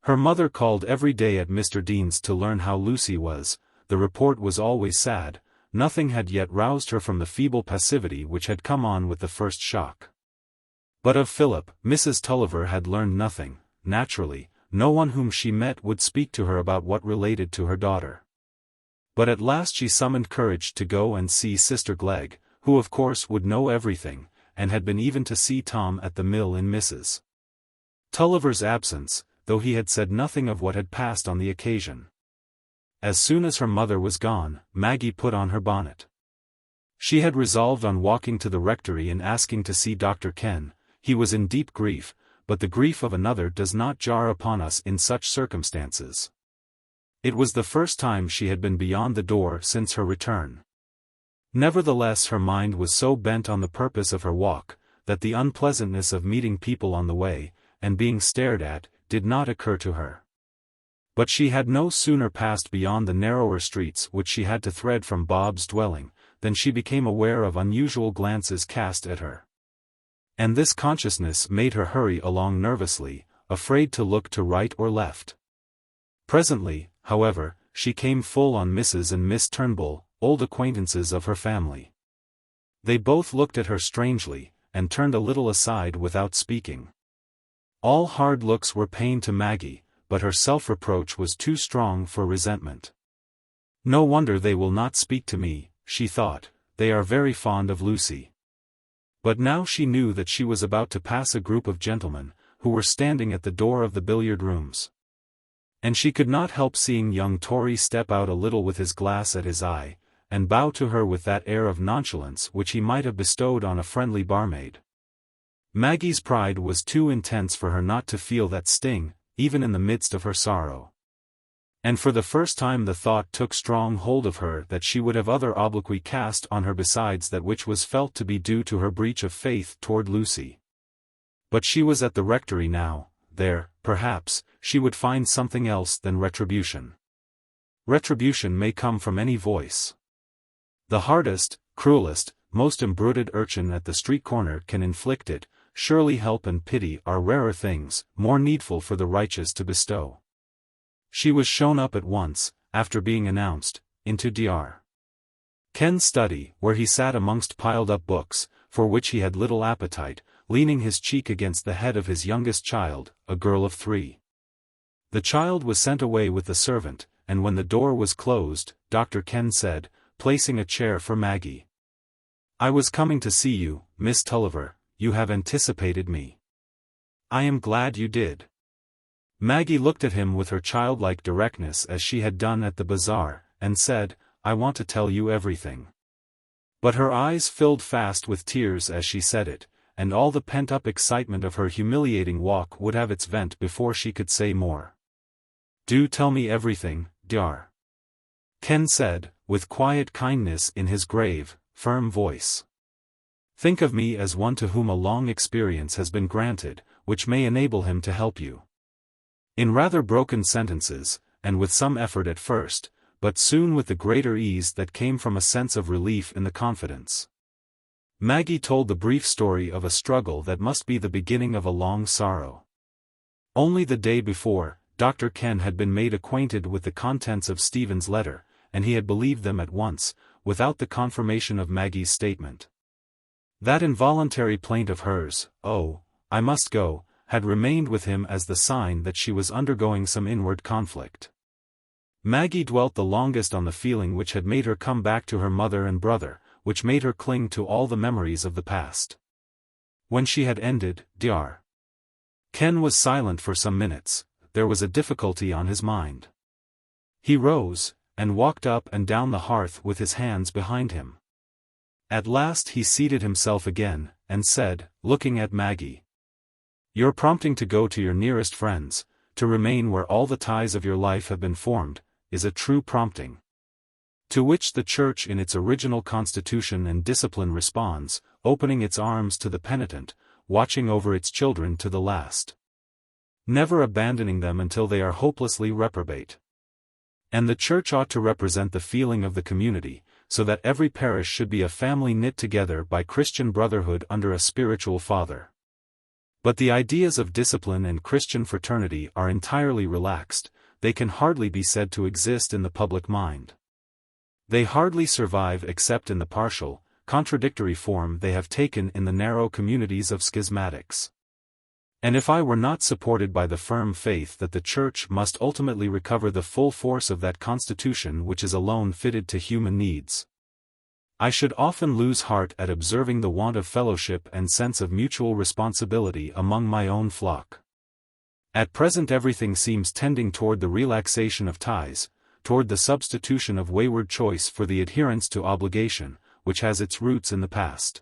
Her mother called every day at Mr. Dean's to learn how Lucy was. The report was always sad. Nothing had yet roused her from the feeble passivity which had come on with the first shock. But of Philip, Mrs. Tulliver had learned nothing. Naturally, no one whom she met would speak to her about what related to her daughter. But at last she summoned courage to go and see Sister Glegg, who of course would know everything, and had been even to see Tom at the mill in Mrs. Tulliver's absence, though he had said nothing of what had passed on the occasion. As soon as her mother was gone, Maggie put on her bonnet. She had resolved on walking to the rectory and asking to see Dr. Ken. He was in deep grief, but the grief of another does not jar upon us in such circumstances. It was the first time she had been beyond the door since her return. Nevertheless her mind was so bent on the purpose of her walk, that the unpleasantness of meeting people on the way, and being stared at, did not occur to her. But she had no sooner passed beyond the narrower streets which she had to thread from Bob's dwelling, than she became aware of unusual glances cast at her. And this consciousness made her hurry along nervously, afraid to look to right or left. Presently, however, she came full on Mrs. and Miss Turnbull, old acquaintances of her family. They both looked at her strangely, and turned a little aside without speaking. All hard looks were pain to Maggie, but her self-reproach was too strong for resentment. No wonder they will not speak to me, she thought, they are very fond of Lucy. But now she knew that she was about to pass a group of gentlemen, who were standing at the door of the billiard rooms. And she could not help seeing young Tory step out a little with his glass at his eye, and bow to her with that air of nonchalance which he might have bestowed on a friendly barmaid. Maggie's pride was too intense for her not to feel that sting, even in the midst of her sorrow. And for the first time the thought took strong hold of her that she would have other obloquy cast on her besides that which was felt to be due to her breach of faith toward Lucy. But she was at the rectory now, there, perhaps, she would find something else than retribution. Retribution may come from any voice. The hardest, cruelest, most embruted urchin at the street corner can inflict it. Surely help and pity are rarer things, more needful for the righteous to bestow. She was shown up at once, after being announced, into Dr. Ken's study, where he sat amongst piled-up books, for which he had little appetite, leaning his cheek against the head of his youngest child, a girl of 3. The child was sent away with the servant, and when the door was closed, Dr. Ken said, placing a chair for Maggie. "I was coming to see you, Miss Tulliver. You have anticipated me. I am glad you did." Maggie looked at him with her childlike directness as she had done at the bazaar, and said, "I want to tell you everything." But her eyes filled fast with tears as she said it, and all the pent-up excitement of her humiliating walk would have its vent before she could say more. "Do tell me everything, Dr. Ken said, with quiet kindness in his grave, firm voice. "Think of me as one to whom a long experience has been granted, which may enable him to help you." In rather broken sentences, and with some effort at first, but soon with the greater ease that came from a sense of relief in the confidence, Maggie told the brief story of a struggle that must be the beginning of a long sorrow. Only the day before, Dr. Ken had been made acquainted with the contents of Stephen's letter, and he had believed them at once, without the confirmation of Maggie's statement. That involuntary plaint of hers, "Oh, I must go," had remained with him as the sign that she was undergoing some inward conflict. Maggie dwelt the longest on the feeling which had made her come back to her mother and brother, which made her cling to all the memories of the past. When she had ended, Dr. Ken was silent for some minutes. There was a difficulty on his mind. He rose, and walked up and down the hearth with his hands behind him. At last he seated himself again, and said, looking at Maggie, "Your prompting to go to your nearest friends, to remain where all the ties of your life have been formed, is a true prompting, to which the Church in its original constitution and discipline responds, opening its arms to the penitent, watching over its children to the last, never abandoning them until they are hopelessly reprobate. And the Church ought to represent the feeling of the community, so that every parish should be a family knit together by Christian brotherhood under a spiritual father. But the ideas of discipline and Christian fraternity are entirely relaxed. They can hardly be said to exist in the public mind. They hardly survive except in the partial, contradictory form they have taken in the narrow communities of schismatics. And if I were not supported by the firm faith that the Church must ultimately recover the full force of that constitution which is alone fitted to human needs, I should often lose heart at observing the want of fellowship and sense of mutual responsibility among my own flock. At present everything seems tending toward the relaxation of ties, toward the substitution of wayward choice for the adherence to obligation, which has its roots in the past.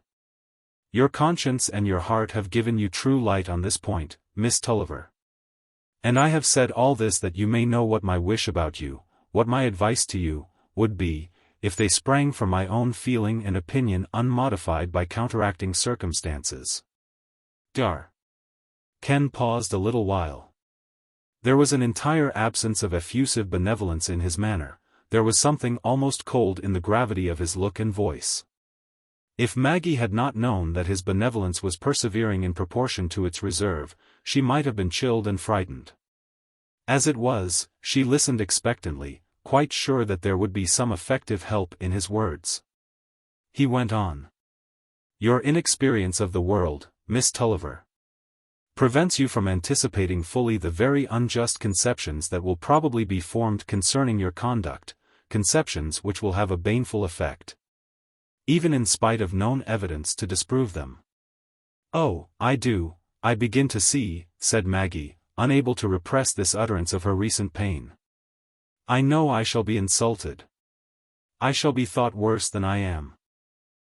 Your conscience and your heart have given you true light on this point, Miss Tulliver. And I have said all this that you may know what my wish about you, what my advice to you, would be, if they sprang from my own feeling and opinion unmodified by counteracting circumstances. Dr. Ken paused a little while. There was an entire absence of effusive benevolence in his manner, there was something almost cold in the gravity of his look and voice. If Maggie had not known that his benevolence was persevering in proportion to its reserve, she might have been chilled and frightened. As it was, she listened expectantly, quite sure that there would be some effective help in his words. He went on. "Your inexperience of the world, Miss Tulliver, prevents you from anticipating fully the very unjust conceptions that will probably be formed concerning your conduct, conceptions which will have a baneful effect, even in spite of known evidence to disprove them." "Oh, I begin to see," said Maggie, unable to repress this utterance of her recent pain. "I know I shall be insulted. I shall be thought worse than I am."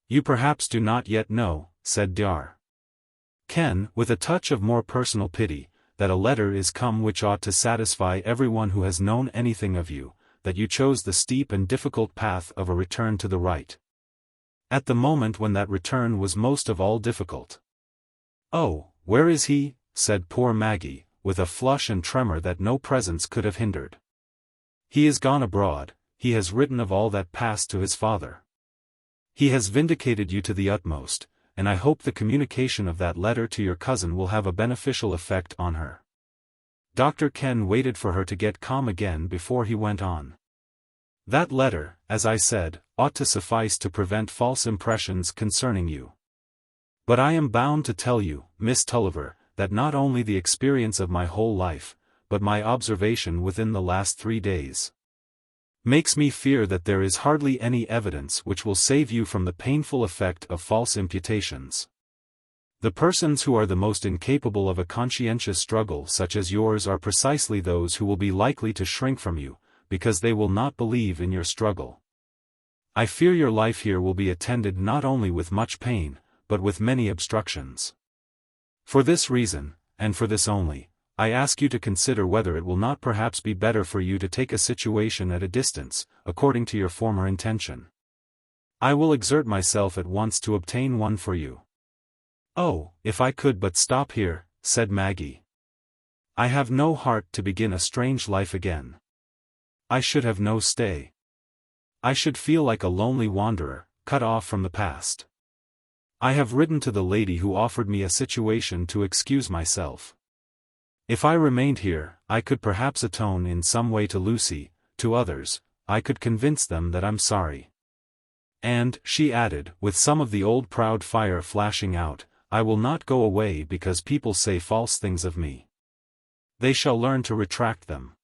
"You perhaps do not yet know," said Dr. Ken, with a touch of more personal pity, "that a letter is come which ought to satisfy everyone who has known anything of you, that you chose the steep and difficult path of a return to the right, at the moment when that return was most of all difficult." "Oh, where is he?" said poor Maggie, with a flush and tremor that no presence could have hindered. "He is gone abroad, he has written of all that passed to his father. He has vindicated you to the utmost, and I hope the communication of that letter to your cousin will have a beneficial effect on her." Dr. Ken waited for her to get calm again before he went on. "That letter, as I said, ought to suffice to prevent false impressions concerning you. But I am bound to tell you, Miss Tulliver, that not only the experience of my whole life, but my observation within the last 3 days, makes me fear that there is hardly any evidence which will save you from the painful effect of false imputations. The persons who are the most incapable of a conscientious struggle such as yours are precisely those who will be likely to shrink from you, because they will not believe in your struggle. I fear your life here will be attended not only with much pain, but with many obstructions. For this reason, and for this only, I ask you to consider whether it will not perhaps be better for you to take a situation at a distance, according to your former intention. I will exert myself at once to obtain one for you." "Oh, if I could but stop here," said Maggie. "I have no heart to begin a strange life again. I should have no stay. I should feel like a lonely wanderer, cut off from the past. I have written to the lady who offered me a situation to excuse myself. If I remained here, I could perhaps atone in some way to Lucy, to others, I could convince them that I'm sorry. And," she added, with some of the old proud fire flashing out, "I will not go away because people say false things of me. They shall learn to retract them.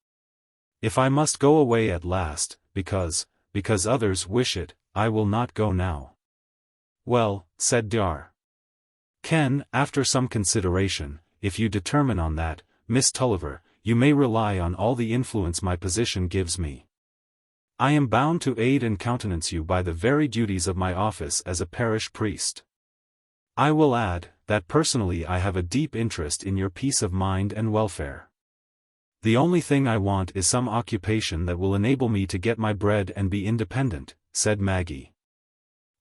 If I must go away at last, because others wish it, I will not go now." "Well," said Dr. Ken, after some consideration, "if you determine on that, Miss Tulliver, you may rely on all the influence my position gives me. I am bound to aid and countenance you by the very duties of my office as a parish priest. I will add, that personally I have a deep interest in your peace of mind and welfare. The only thing I want is some occupation that will enable me to get my bread and be independent," said Maggie.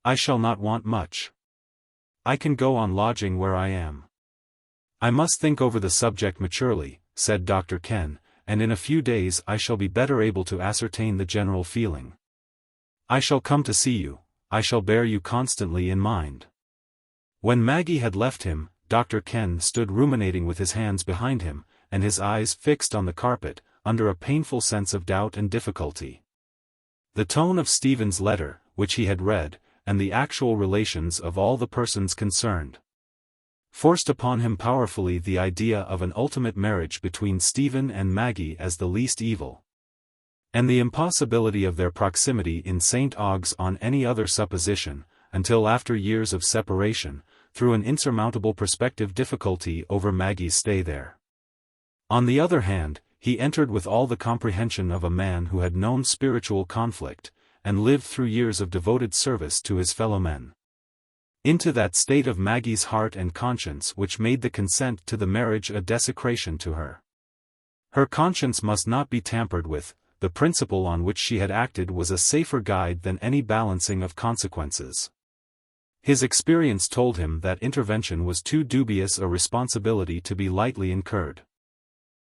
"I shall not want much. I can go on lodging where I am." "I must think over the subject maturely," said Dr. Ken, "and in a few days I shall be better able to ascertain the general feeling. I shall come to see you, I shall bear you constantly in mind." When Maggie had left him, Dr. Ken stood ruminating with his hands behind him, and his eyes fixed on the carpet, under a painful sense of doubt and difficulty. The tone of Stephen's letter, which he had read, and the actual relations of all the persons concerned, forced upon him powerfully the idea of an ultimate marriage between Stephen and Maggie as the least evil, and the impossibility of their proximity in St. Ogg's on any other supposition, until after years of separation, through an insurmountable prospective difficulty over Maggie's stay there. On the other hand, he entered with all the comprehension of a man who had known spiritual conflict, and lived through years of devoted service to his fellow men, into that state of Maggie's heart and conscience which made the consent to the marriage a desecration to her. Her conscience must not be tampered with, the principle on which she had acted was a safer guide than any balancing of consequences. His experience told him that intervention was too dubious a responsibility to be lightly incurred.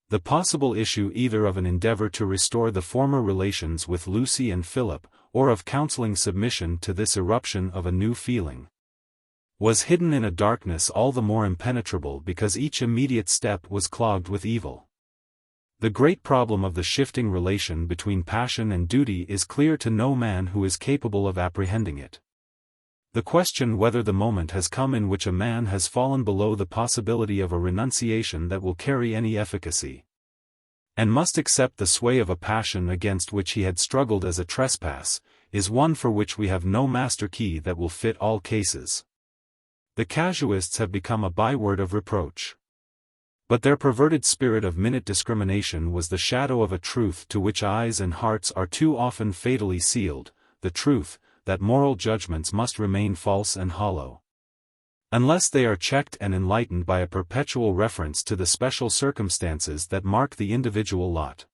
The possible issue either of an endeavor to restore the former relations with Lucy and Philip, or of counseling submission to this eruption of a new feeling, was hidden in a darkness all the more impenetrable because each immediate step was clogged with evil. The great problem of the shifting relation between passion and duty is clear to no man who is capable of apprehending it. The question whether the moment has come in which a man has fallen below the possibility of a renunciation that will carry any efficacy, and must accept the sway of a passion against which he had struggled as a trespass, is one for which we have no master key that will fit all cases. The casuists have become a byword of reproach. But their perverted spirit of minute discrimination was the shadow of a truth to which eyes and hearts are too often fatally sealed, the truth, that moral judgments must remain false and hollow, unless they are checked and enlightened by a perpetual reference to the special circumstances that mark the individual lot.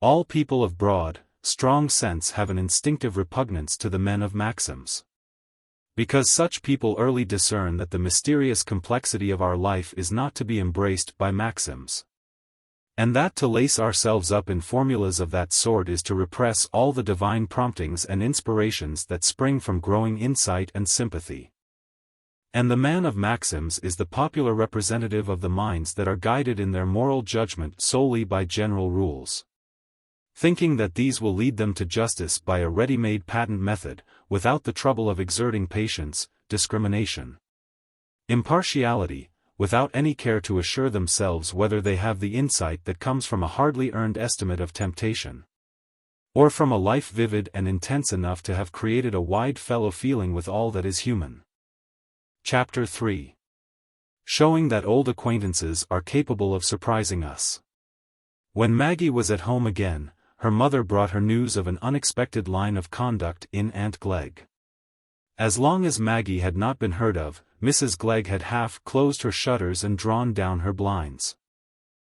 All people of broad, strong sense have an instinctive repugnance to the men of maxims, because such people early discern that the mysterious complexity of our life is not to be embraced by maxims. And that to lace ourselves up in formulas of that sort is to repress all the divine promptings and inspirations that spring from growing insight and sympathy. And the man of maxims is the popular representative of the minds that are guided in their moral judgment solely by general rules, thinking that these will lead them to justice by a ready-made patent method, without the trouble of exerting patience, discrimination, impartiality, without any care to assure themselves whether they have the insight that comes from a hardly earned estimate of temptation, or from a life vivid and intense enough to have created a wide fellow-feeling with all that is human. Chapter 3. Showing that old acquaintances are capable of surprising us. When Maggie was at home again, her mother brought her news of an unexpected line of conduct in Aunt Glegg. As long as Maggie had not been heard of, Mrs. Glegg had half closed her shutters and drawn down her blinds.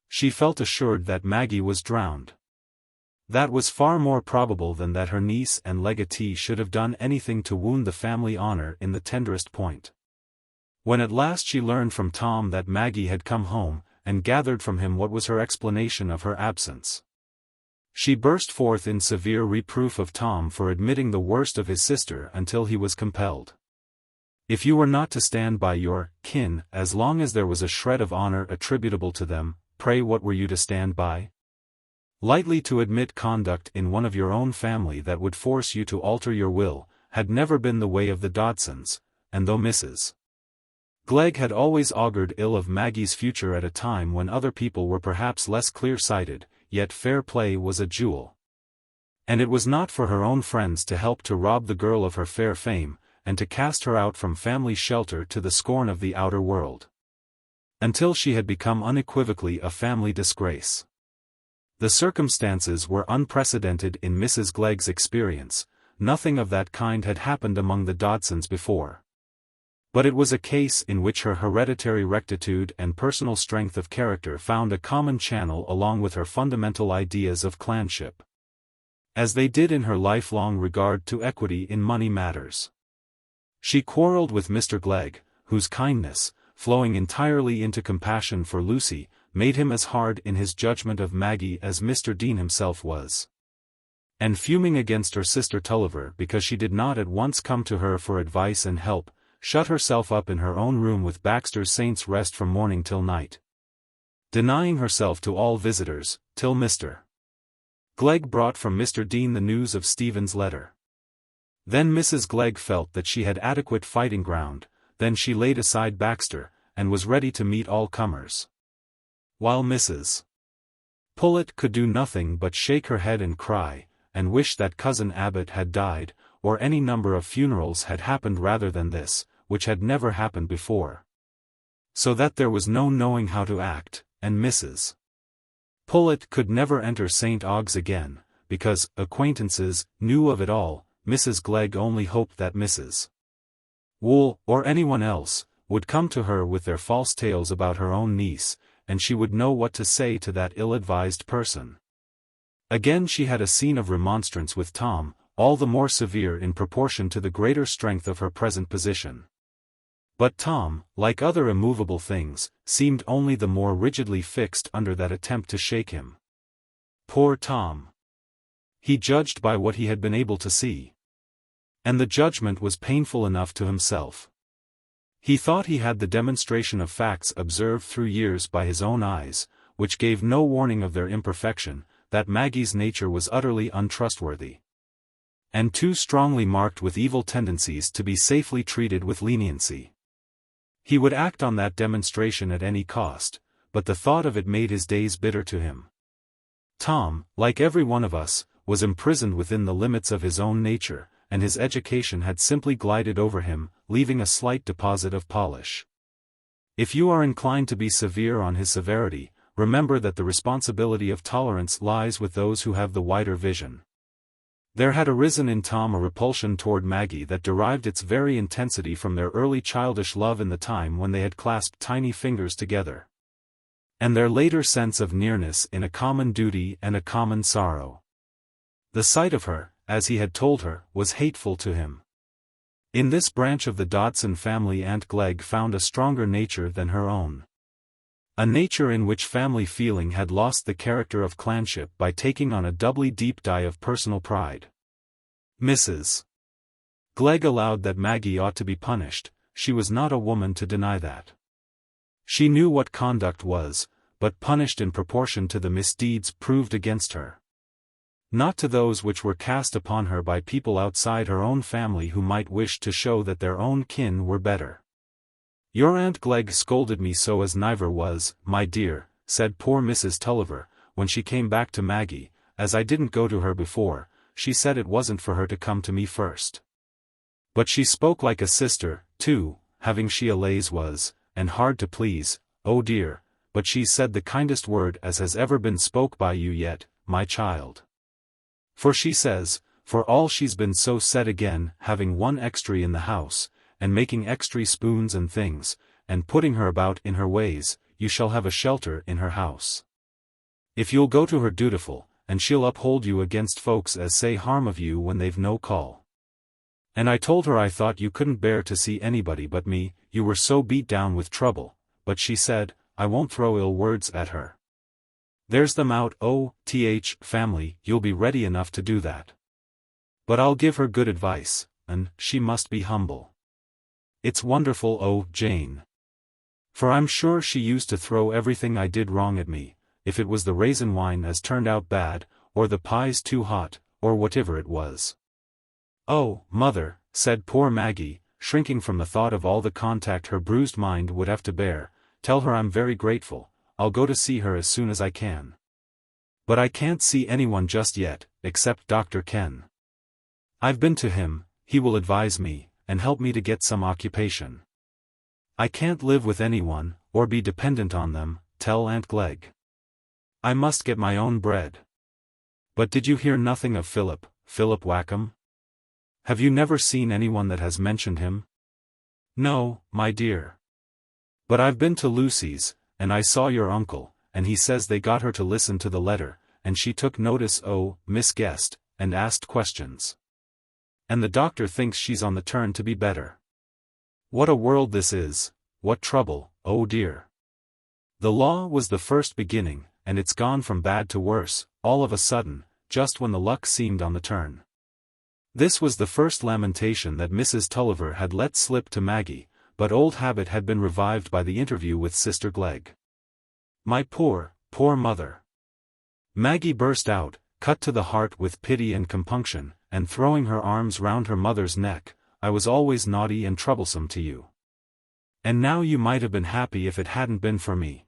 She felt assured that Maggie was drowned. That was far more probable than that her niece and legatee should have done anything to wound the family honor in the tenderest point. When at last she learned from Tom that Maggie had come home, and gathered from him what was her explanation of her absence, she burst forth in severe reproof of Tom for admitting the worst of his sister until he was compelled. If you were not to stand by your kin as long as there was a shred of honor attributable to them, pray what were you to stand by? Lightly to admit conduct in one of your own family that would force you to alter your will, had never been the way of the Dodsons, and though Mrs. Glegg had always augured ill of Maggie's future at a time when other people were perhaps less clear-sighted, yet fair play was a jewel. And it was not for her own friends to help to rob the girl of her fair fame, and to cast her out from family shelter to the scorn of the outer world, until she had become unequivocally a family disgrace. The circumstances were unprecedented in Mrs. Glegg's experience. Nothing of that kind had happened among the Dodsons before. But it was a case in which her hereditary rectitude and personal strength of character found a common channel along with her fundamental ideas of clanship, as they did in her lifelong regard to equity in money matters. She quarrelled with Mr. Glegg, whose kindness, flowing entirely into compassion for Lucy, made him as hard in his judgment of Maggie as Mr. Dean himself was, and fuming against her sister Tulliver because she did not at once come to her for advice and help, shut herself up in her own room with Baxter's Saints' Rest from morning till night, denying herself to all visitors, till Mr. Glegg brought from Mr. Dean the news of Stephen's letter. Then Mrs. Glegg felt that she had adequate fighting ground, then she laid aside Baxter, and was ready to meet all comers. While Mrs. Pullet could do nothing but shake her head and cry, and wish that Cousin Abbott had died, or any number of funerals had happened rather than this, which had never happened before. So that there was no knowing how to act, and Mrs. Pullet could never enter St. Ogg's again, because Acquaintances knew of it all. Mrs. Glegg only hoped that Mrs. Wool, or anyone else, would come to her with their false tales about her own niece, and she would know what to say to that ill-advised person. Again she had a scene of remonstrance with Tom, all the more severe in proportion to the greater strength of her present position. But Tom, like other immovable things, seemed only the more rigidly fixed under that attempt to shake him. Poor Tom! He judged by what he had been able to see, and the judgment was painful enough to himself. He thought he had the demonstration of facts observed through years by his own eyes, which gave no warning of their imperfection, that Maggie's nature was utterly untrustworthy, and too strongly marked with evil tendencies to be safely treated with leniency. He would act on that demonstration at any cost, but the thought of it made his days bitter to him. Tom, like every one of us, was imprisoned within the limits of his own nature, and his education had simply glided over him, leaving a slight deposit of polish. If you are inclined to be severe on his severity, remember that the responsibility of tolerance lies with those who have the wider vision. There had arisen in Tom a repulsion toward Maggie that derived its very intensity from their early childish love in the time when they had clasped tiny fingers together, and their later sense of nearness in a common duty and a common sorrow. The sight of her, as he had told her, was hateful to him. In this branch of the Dodson family Aunt Glegg found a stronger nature than her own. A nature in which family feeling had lost the character of clanship by taking on a doubly deep dye of personal pride. Mrs. Glegg allowed that Maggie ought to be punished. She was not a woman to deny that. She knew what conduct was, but punished in proportion to the misdeeds proved against her. Not to those which were cast upon her by people outside her own family who might wish to show that their own kin were better. "Your Aunt Glegg scolded me so as niver was, my dear," said poor Mrs. Tulliver, when she came back to Maggie, "as I didn't go to her before. She said it wasn't for her to come to me first. But she spoke like a sister, too, having she a lays was, and hard to please, oh dear, but she said the kindest word as has ever been spoke by you yet, my child. For she says, for all she's been so set again having one extry in the house, and making extry spoons and things, and putting her about in her ways, you shall have a shelter in her house. If you'll go to her dutiful, and she'll uphold you against folks as say harm of you when they've no call. And I told her I thought you couldn't bear to see anybody but me, you were so beat down with trouble, but she said, I won't throw ill words at her. There's them out family, you'll be ready enough to do that. But I'll give her good advice, and she must be humble. It's wonderful, Jane. For I'm sure she used to throw everything I did wrong at me, if it was the raisin wine as turned out bad, or the pies too hot, or whatever it was. Oh, mother, said poor Maggie, shrinking from the thought of all the contact her bruised mind would have to bear, tell her I'm very grateful, I'll go to see her as soon as I can. But I can't see anyone just yet, except Dr. Ken. I've been to him, he will advise me, and help me to get some occupation. I can't live with anyone, or be dependent on them, tell Aunt Glegg. I must get my own bread. But did you hear nothing of Philip Wakem? Have you never seen anyone that has mentioned him? No, my dear. But I've been to Lucy's, and I saw your uncle, and he says they got her to listen to the letter, and she took notice Miss Guest, and asked questions. And the doctor thinks she's on the turn to be better. What a world this is, what trouble, oh dear. The law was the first beginning, and it's gone from bad to worse, all of a sudden, just when the luck seemed on the turn. This was the first lamentation that Mrs. Tulliver had let slip to Maggie, but old habit had been revived by the interview with Sister Glegg. My poor mother. Maggie burst out, cut to the heart with pity and compunction, and throwing her arms round her mother's neck, I was always naughty and troublesome to you. And now you might have been happy if it hadn't been for me.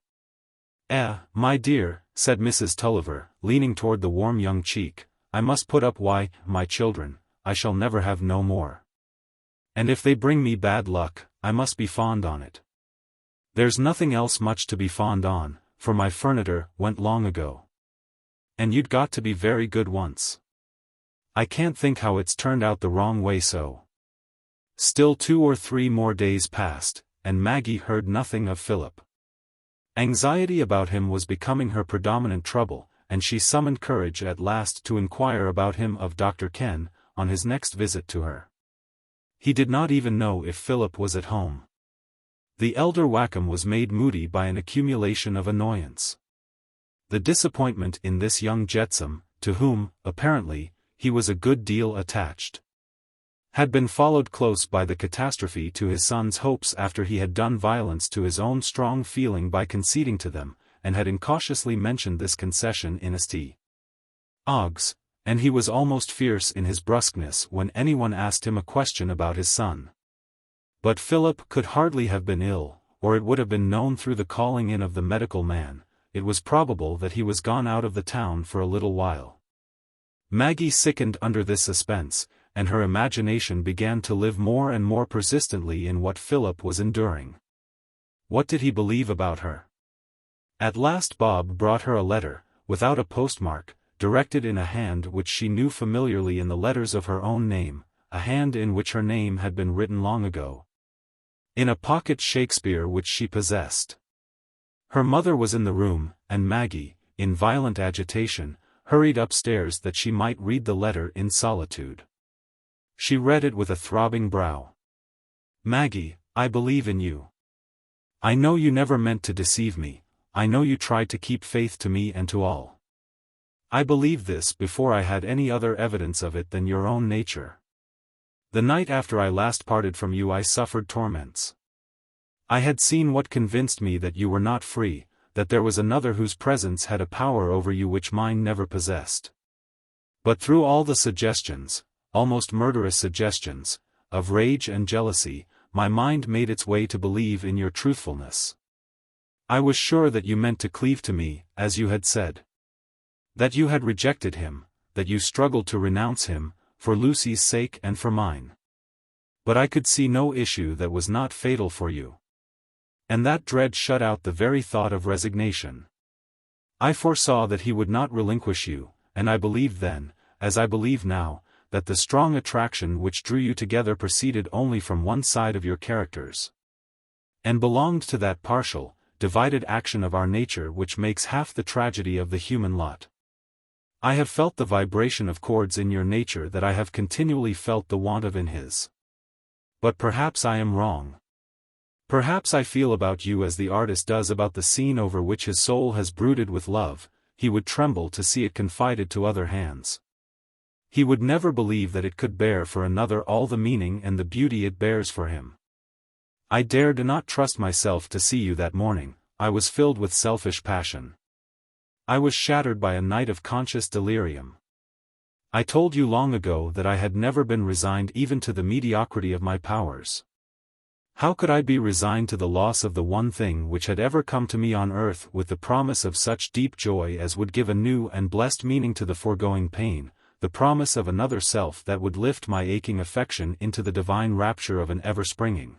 My dear, said Mrs. Tulliver, leaning toward the warm young cheek, I must put up my children, I shall never have no more. And if they bring me bad luck, I must be fond on it. There's nothing else much to be fond on, for my furniture went long ago. And you'd got to be very good once. I can't think how it's turned out the wrong way so. Still 2 or 3 more days passed, and Maggie heard nothing of Philip. Anxiety about him was becoming her predominant trouble, and she summoned courage at last to inquire about him of Dr. Ken, on his next visit to her. He did not even know if Philip was at home. The elder Wakem was made moody by an accumulation of annoyance. The disappointment in this young jetsam, to whom, apparently, he was a good deal attached, had been followed close by the catastrophe to his son's hopes after he had done violence to his own strong feeling by conceding to them, and had incautiously mentioned this concession in St. Ogg's, and he was almost fierce in his brusqueness when anyone asked him a question about his son. But Philip could hardly have been ill, or it would have been known through the calling in of the medical man. It was probable that he was gone out of the town for a little while. Maggie sickened under this suspense, and her imagination began to live more and more persistently in what Philip was enduring. What did he believe about her? At last Bob brought her a letter, without a postmark, directed in a hand which she knew familiarly in the letters of her own name, a hand in which her name had been written long ago. In a pocket Shakespeare which she possessed. Her mother was in the room, and Maggie, in violent agitation, hurried upstairs that she might read the letter in solitude. She read it with a throbbing brow. Maggie, I believe in you. I know you never meant to deceive me, I know you tried to keep faith to me and to all. I believed this before I had any other evidence of it than your own nature. The night after I last parted from you I suffered torments. I had seen what convinced me that you were not free, that there was another whose presence had a power over you which mine never possessed. But through all the suggestions, almost murderous suggestions, of rage and jealousy, my mind made its way to believe in your truthfulness. I was sure that you meant to cleave to me, as you had said. That you had rejected him, that you struggled to renounce him, for Lucy's sake and for mine. But I could see no issue that was not fatal for you. And that dread shut out the very thought of resignation. I foresaw that he would not relinquish you, and I believed then, as I believe now, that the strong attraction which drew you together proceeded only from one side of your characters, and belonged to that partial, divided action of our nature which makes half the tragedy of the human lot. I have felt the vibration of chords in your nature that I have continually felt the want of in his. But perhaps I am wrong. Perhaps I feel about you as the artist does about the scene over which his soul has brooded with love. He would tremble to see it confided to other hands. He would never believe that it could bear for another all the meaning and the beauty it bears for him. I dared not trust myself to see you that morning. I was filled with selfish passion. I was shattered by a night of conscious delirium. I told you long ago that I had never been resigned even to the mediocrity of my powers. How could I be resigned to the loss of the one thing which had ever come to me on earth with the promise of such deep joy as would give a new and blessed meaning to the foregoing pain, the promise of another self that would lift my aching affection into the divine rapture of an ever-springing,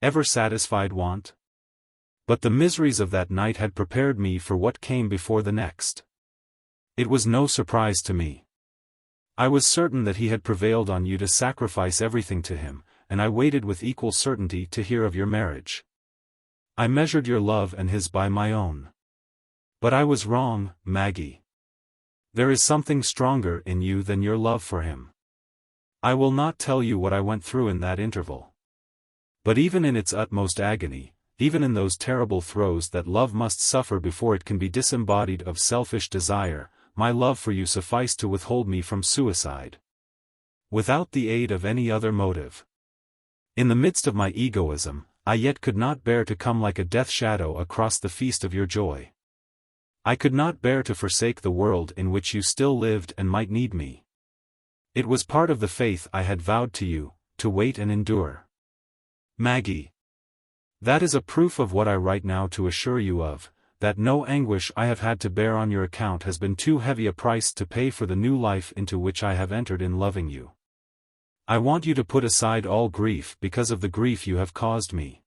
ever-satisfied want? But the miseries of that night had prepared me for what came before the next. It was no surprise to me. I was certain that he had prevailed on you to sacrifice everything to him, and I waited with equal certainty to hear of your marriage. I measured your love and his by my own. But I was wrong, Maggie. There is something stronger in you than your love for him. I will not tell you what I went through in that interval. But even in its utmost agony, even in those terrible throes that love must suffer before it can be disembodied of selfish desire, my love for you sufficed to withhold me from suicide. Without the aid of any other motive. In the midst of my egoism, I yet could not bear to come like a death shadow across the feast of your joy. I could not bear to forsake the world in which you still lived and might need me. It was part of the faith I had vowed to you, to wait and endure. Maggie. That is a proof of what I write now to assure you of, that no anguish I have had to bear on your account has been too heavy a price to pay for the new life into which I have entered in loving you. I want you to put aside all grief because of the grief you have caused me.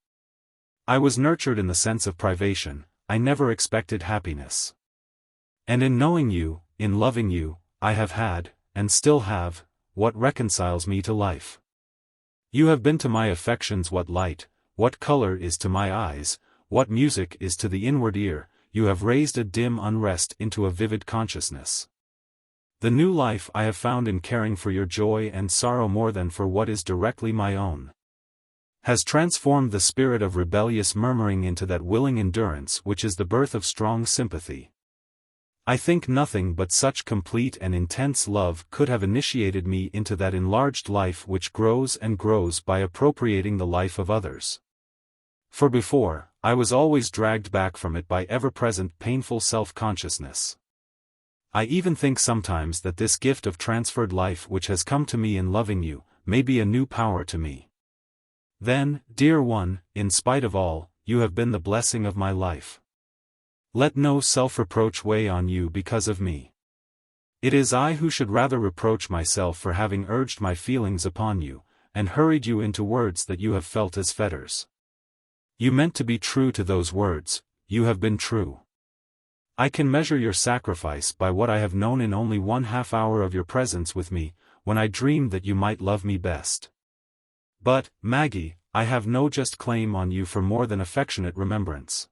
I was nurtured in the sense of privation, I never expected happiness. And in knowing you, in loving you, I have had, and still have, what reconciles me to life. You have been to my affections what light, what color is to my eyes, what music is to the inward ear. You have raised a dim unrest into a vivid consciousness. The new life I have found in caring for your joy and sorrow more than for what is directly my own, has transformed the spirit of rebellious murmuring into that willing endurance which is the birth of strong sympathy. I think nothing but such complete and intense love could have initiated me into that enlarged life which grows and grows by appropriating the life of others. For before, I was always dragged back from it by ever-present painful self-consciousness. I even think sometimes that this gift of transferred life which has come to me in loving you, may be a new power to me. Then, dear one, in spite of all, you have been the blessing of my life. Let no self-reproach weigh on you because of me. It is I who should rather reproach myself for having urged my feelings upon you, and hurried you into words that you have felt as fetters. You meant to be true to those words, you have been true. I can measure your sacrifice by what I have known in only 1/2 hour of your presence with me, when I dreamed that you might love me best. But, Maggie, I have no just claim on you for more than affectionate remembrance.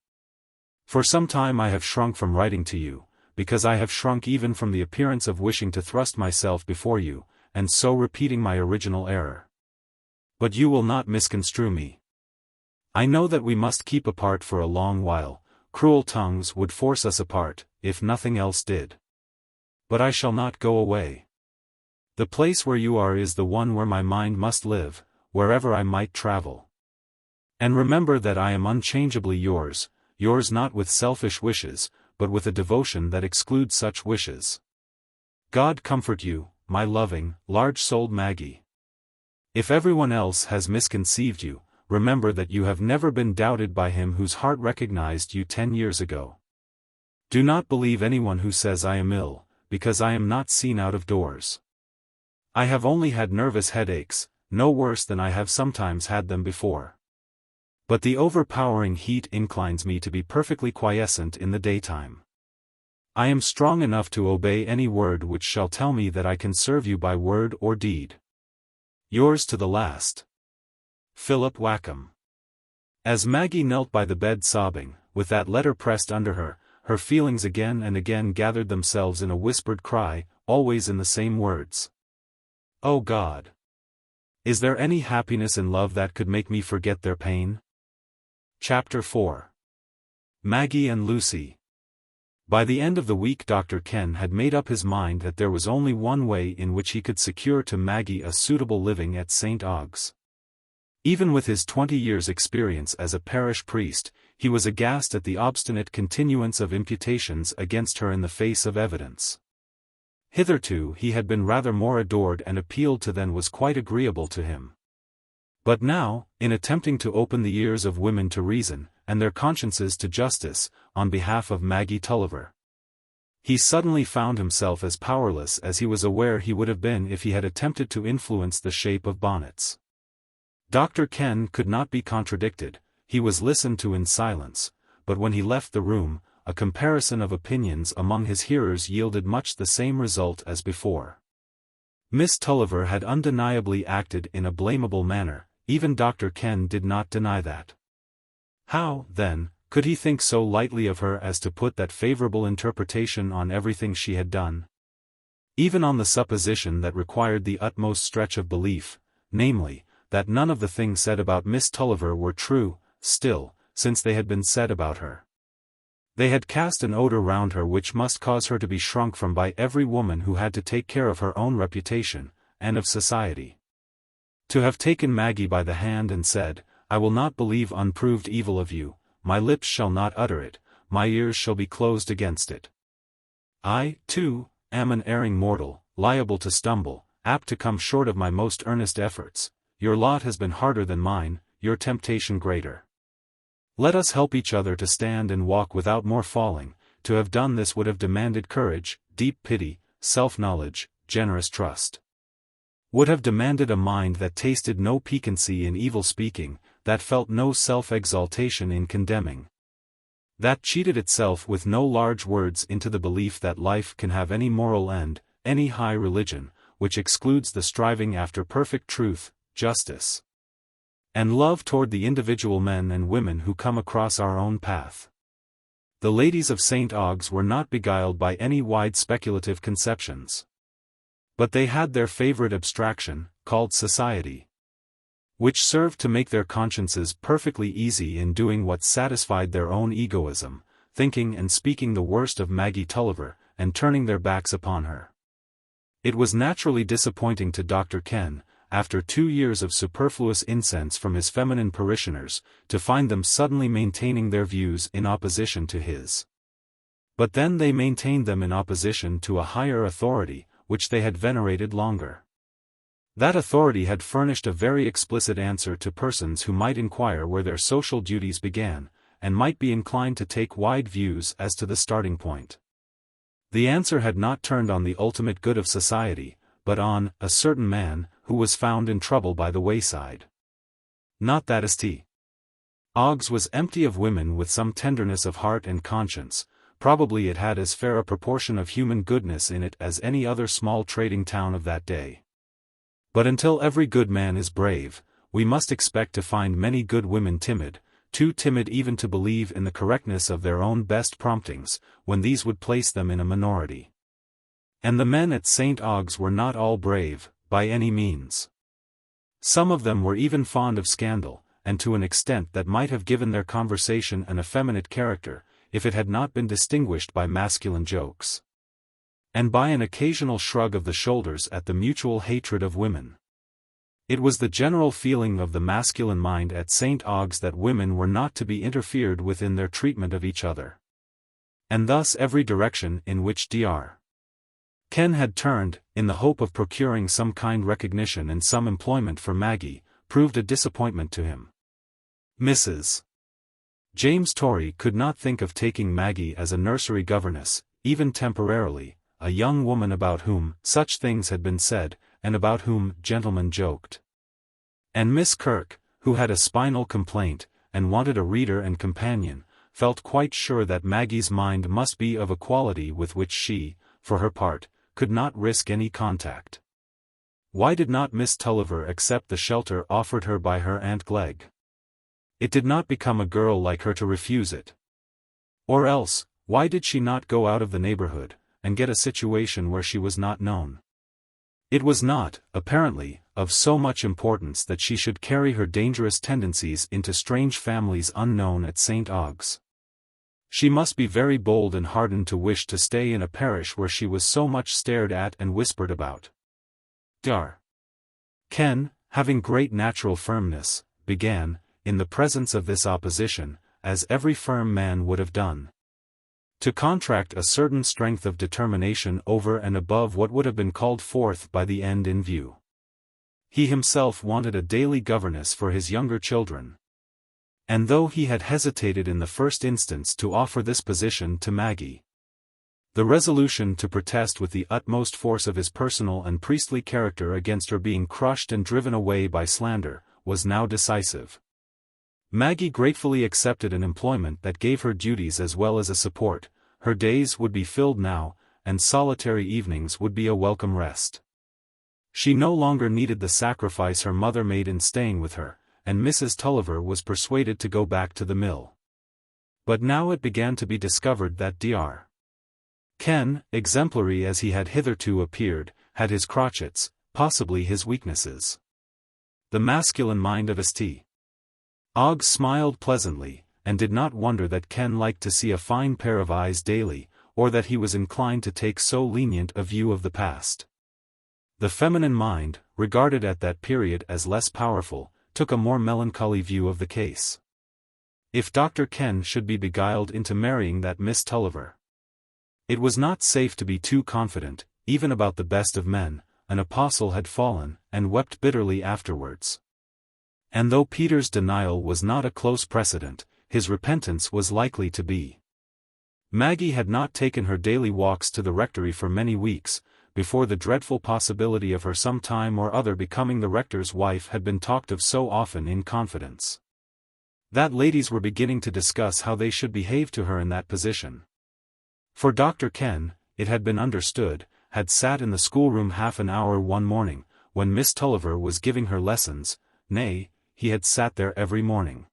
For some time I have shrunk from writing to you, because I have shrunk even from the appearance of wishing to thrust myself before you, and so repeating my original error. But you will not misconstrue me. I know that we must keep apart for a long while, cruel tongues would force us apart, if nothing else did. But I shall not go away. The place where you are is the one where my mind must live, wherever I might travel. And remember that I am unchangeably yours, yours not with selfish wishes, but with a devotion that excludes such wishes. God comfort you, my loving, large-souled Maggie. If everyone else has misconceived you, remember that you have never been doubted by him whose heart recognized you 10 years ago. Do not believe anyone who says I am ill, because I am not seen out of doors. I have only had nervous headaches, no worse than I have sometimes had them before. But the overpowering heat inclines me to be perfectly quiescent in the daytime. I am strong enough to obey any word which shall tell me that I can serve you by word or deed. Yours to the last, Philip Wakem. As Maggie knelt by the bed sobbing, with that letter pressed under her, her feelings again and again gathered themselves in a whispered cry, always in the same words. Oh God! Is there any happiness in love that could make me forget their pain? Chapter 4. Maggie and Lucy. By the end of the week Dr. Ken had made up his mind that there was only one way in which he could secure to Maggie a suitable living at St. Aug's. Even with his 20 years' experience as a parish priest, he was aghast at the obstinate continuance of imputations against her in the face of evidence. Hitherto he had been rather more adored and appealed to than was quite agreeable to him. But now, in attempting to open the ears of women to reason, and their consciences to justice, on behalf of Maggie Tulliver, he suddenly found himself as powerless as he was aware he would have been if he had attempted to influence the shape of bonnets. Dr. Ken could not be contradicted, he was listened to in silence, but when he left the room, a comparison of opinions among his hearers yielded much the same result as before. Miss Tulliver had undeniably acted in a blamable manner, even Dr. Ken did not deny that. How, then, could he think so lightly of her as to put that favorable interpretation on everything she had done? Even on the supposition that required the utmost stretch of belief, namely, that none of the things said about Miss Tulliver were true, still, since they had been said about her, they had cast an odor round her which must cause her to be shrunk from by every woman who had to take care of her own reputation, and of society. To have taken Maggie by the hand and said, I will not believe unproved evil of you, my lips shall not utter it, my ears shall be closed against it. I, too, am an erring mortal, liable to stumble, apt to come short of my most earnest efforts. Your lot has been harder than mine, your temptation greater. Let us help each other to stand and walk without more falling. To have done this would have demanded courage, deep pity, self-knowledge, generous trust. Would have demanded a mind that tasted no piquancy in evil speaking, that felt no self-exaltation in condemning, that cheated itself with no large words into the belief that life can have any moral end, any high religion, which excludes the striving after perfect truth, justice, and love toward the individual men and women who come across our own path. The ladies of St. Aug's were not beguiled by any wide speculative conceptions. But they had their favorite abstraction, called society, which served to make their consciences perfectly easy in doing what satisfied their own egoism, thinking and speaking the worst of Maggie Tulliver, and turning their backs upon her. It was naturally disappointing to Dr. Ken, after 2 years of superfluous incense from his feminine parishioners, to find them suddenly maintaining their views in opposition to his. But then they maintained them in opposition to a higher authority, which they had venerated longer. That authority had furnished a very explicit answer to persons who might inquire where their social duties began, and might be inclined to take wide views as to the starting point. The answer had not turned on the ultimate good of society, but on a certain man, who was found in trouble by the wayside. Not that St. Aug's was empty of women with some tenderness of heart and conscience, probably it had as fair a proportion of human goodness in it as any other small trading town of that day. But until every good man is brave, we must expect to find many good women timid, too timid even to believe in the correctness of their own best promptings, when these would place them in a minority. And the men at St. Aug's were not all brave, by any means. Some of them were even fond of scandal, and to an extent that might have given their conversation an effeminate character, if it had not been distinguished by masculine jokes. And by an occasional shrug of the shoulders at the mutual hatred of women. It was the general feeling of the masculine mind at St. Ogg's that women were not to be interfered with in their treatment of each other. And thus every direction in which Dr. Ken had turned, in the hope of procuring some kind recognition and some employment for Maggie, proved a disappointment to him. Mrs. James Torrey could not think of taking Maggie as a nursery governess, even temporarily, a young woman about whom such things had been said, and about whom gentlemen joked. And Miss Kirk, who had a spinal complaint, and wanted a reader and companion, felt quite sure that Maggie's mind must be of a quality with which she, for her part, could not risk any contact. Why did not Miss Tulliver accept the shelter offered her by her Aunt Glegg? It did not become a girl like her to refuse it. Or else, why did she not go out of the neighborhood, and get a situation where she was not known? It was not, apparently, of so much importance that she should carry her dangerous tendencies into strange families unknown at St. Ogg's. She must be very bold and hardened to wish to stay in a parish where she was so much stared at and whispered about. Dr. Ken, having great natural firmness, began, in the presence of this opposition, as every firm man would have done, to contract a certain strength of determination over and above what would have been called forth by the end in view. He himself wanted a daily governess for his younger children. And though he had hesitated in the first instance to offer this position to Maggie, the resolution to protest with the utmost force of his personal and priestly character against her being crushed and driven away by slander, was now decisive. Maggie gratefully accepted an employment that gave her duties as well as a support. Her days would be filled now, and solitary evenings would be a welcome rest. She no longer needed the sacrifice her mother made in staying with her, and Mrs. Tulliver was persuaded to go back to the mill. But now it began to be discovered that Dr. Ken, exemplary as he had hitherto appeared, had his crotchets, possibly his weaknesses. The masculine mind of St. Ogg smiled pleasantly, and did not wonder that Ken liked to see a fine pair of eyes daily, or that he was inclined to take so lenient a view of the past. The feminine mind, regarded at that period as less powerful, took a more melancholy view of the case. If Dr. Ken should be beguiled into marrying that Miss Tulliver, it was not safe to be too confident, even about the best of men. An apostle had fallen, and wept bitterly afterwards. And though Peter's denial was not a close precedent, his repentance was likely to be. Maggie had not taken her daily walks to the rectory for many weeks, before the dreadful possibility of her some time or other becoming the rector's wife had been talked of so often in confidence, that ladies were beginning to discuss how they should behave to her in that position. For Dr. Ken, it had been understood, had sat in the schoolroom half an hour one morning, when Miss Tulliver was giving her lessons. Nay, he had sat there every morning.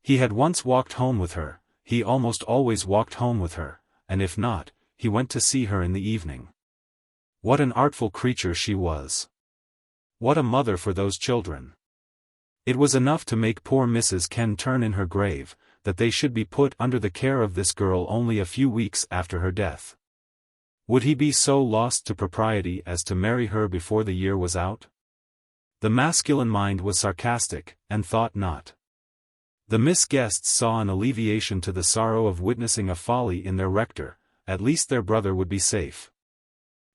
He had once walked home with her, he almost always walked home with her, and if not, he went to see her in the evening. What an artful creature she was! What a mother for those children! It was enough to make poor Mrs. Ken turn in her grave, that they should be put under the care of this girl only a few weeks after her death. Would he be so lost to propriety as to marry her before the year was out? The masculine mind was sarcastic, and thought not. The Miss Guests saw an alleviation to the sorrow of witnessing a folly in their rector. At least their brother would be safe.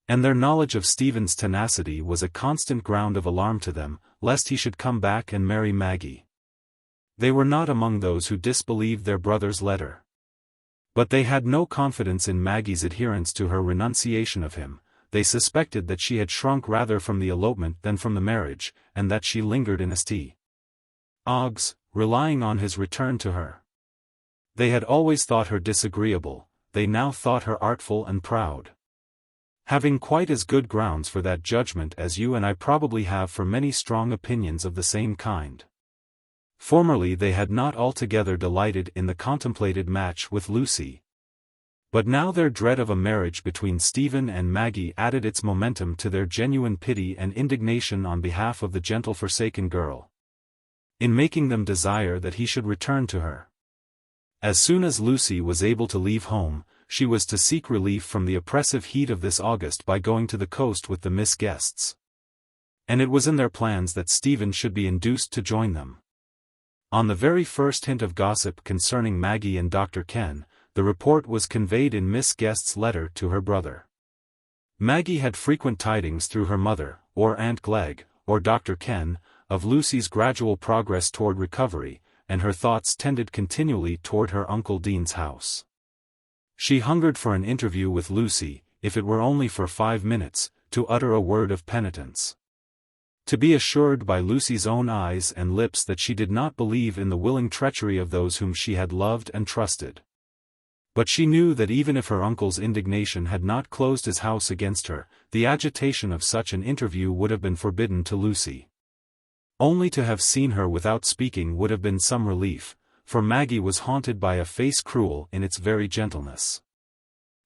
And their knowledge of Stephen's tenacity was a constant ground of alarm to them, lest he should come back and marry Maggie. They were not among those who disbelieved their brother's letter. But they had no confidence in Maggie's adherence to her renunciation of him. They suspected that she had shrunk rather from the elopement than from the marriage, and that she lingered in St. Ogg's, relying on his return to her. They had always thought her disagreeable, they now thought her artful and proud. Having quite as good grounds for that judgment as you and I probably have for many strong opinions of the same kind. Formerly they had not altogether delighted in the contemplated match with Lucy. But now their dread of a marriage between Stephen and Maggie added its momentum to their genuine pity and indignation on behalf of the gentle forsaken girl, in making them desire that he should return to her. As soon as Lucy was able to leave home, she was to seek relief from the oppressive heat of this August by going to the coast with the Miss Guests. And it was in their plans that Stephen should be induced to join them. On the very first hint of gossip concerning Maggie and Dr. Ken, the report was conveyed in Miss Guest's letter to her brother. Maggie had frequent tidings through her mother, or Aunt Glegg, or Dr. Ken, of Lucy's gradual progress toward recovery, and her thoughts tended continually toward her Uncle Dean's house. She hungered for an interview with Lucy, if it were only for 5 minutes, to utter a word of penitence. To be assured by Lucy's own eyes and lips that she did not believe in the willing treachery of those whom she had loved and trusted. But she knew that even if her uncle's indignation had not closed his house against her, the agitation of such an interview would have been forbidden to Lucy. Only to have seen her without speaking would have been some relief, for Maggie was haunted by a face cruel in its very gentleness.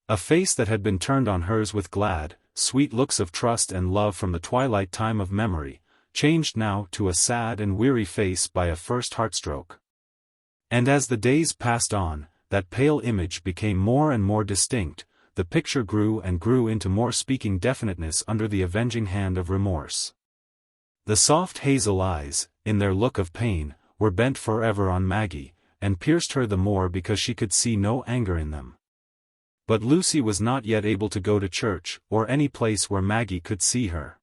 A face that had been turned on hers with glad, sweet looks of trust and love from the twilight time of memory, changed now to a sad and weary face by a first heartstroke. And as the days passed on, that pale image became more and more distinct, the picture grew and grew into more speaking definiteness under the avenging hand of remorse. The soft hazel eyes, in their look of pain, were bent forever on Maggie, and pierced her the more because she could see no anger in them. But Lucy was not yet able to go to church, or any place where Maggie could see her.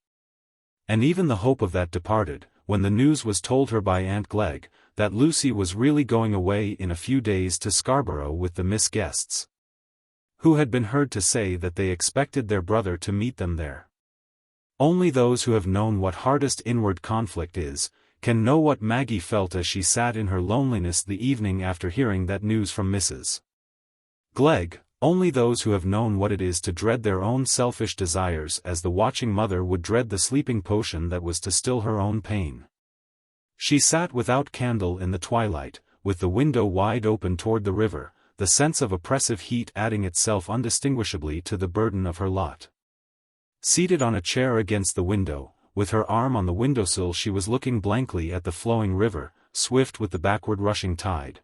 And even the hope of that departed, when the news was told her by Aunt Glegg, that Lucy was really going away in a few days to Scarborough with the Miss Guests, who had been heard to say that they expected their brother to meet them there. Only those who have known what hardest inward conflict is, can know what Maggie felt as she sat in her loneliness the evening after hearing that news from Mrs. Glegg. Only those who have known what it is to dread their own selfish desires as the watching mother would dread the sleeping potion that was to still her own pain. She sat without candle in the twilight, with the window wide open toward the river, the sense of oppressive heat adding itself undistinguishably to the burden of her lot. Seated on a chair against the window, with her arm on the windowsill, she was looking blankly at the flowing river, swift with the backward rushing tide.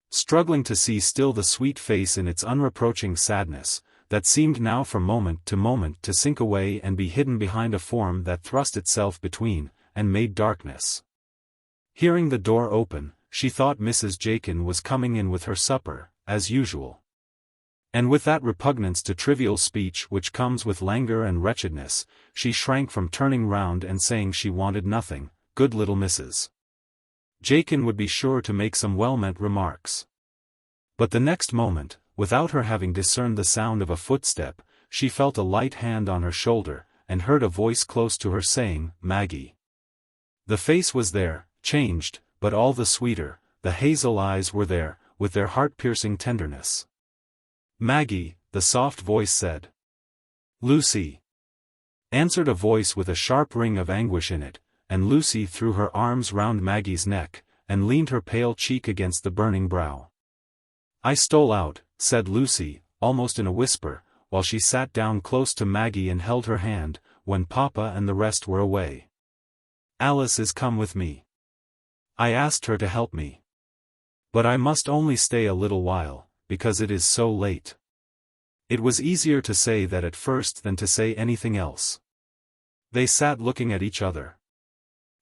Struggling to see still the sweet face in its unreproaching sadness, that seemed now from moment to sink away and be hidden behind a form that thrust itself between, and made darkness. Hearing the door open, she thought Mrs. Jakin was coming in with her supper, as usual. And with that repugnance to trivial speech which comes with languor and wretchedness, she shrank from turning round and saying she wanted nothing. Good little Mrs. Jakin would be sure to make some well-meant remarks. But the next moment, without her having discerned the sound of a footstep, she felt a light hand on her shoulder, and heard a voice close to her saying, "Maggie." The face was there, changed, but all the sweeter, the hazel eyes were there, with their heart-piercing tenderness. "Maggie," the soft voice said. "Lucy," answered a voice with a sharp ring of anguish in it, and Lucy threw her arms round Maggie's neck, and leaned her pale cheek against the burning brow. "I stole out," said Lucy, almost in a whisper, while she sat down close to Maggie and held her hand, "when Papa and the rest were away. Alice is come with me. I asked her to help me. But I must only stay a little while, because it is so late." It was easier to say that at first than to say anything else. They sat looking at each other.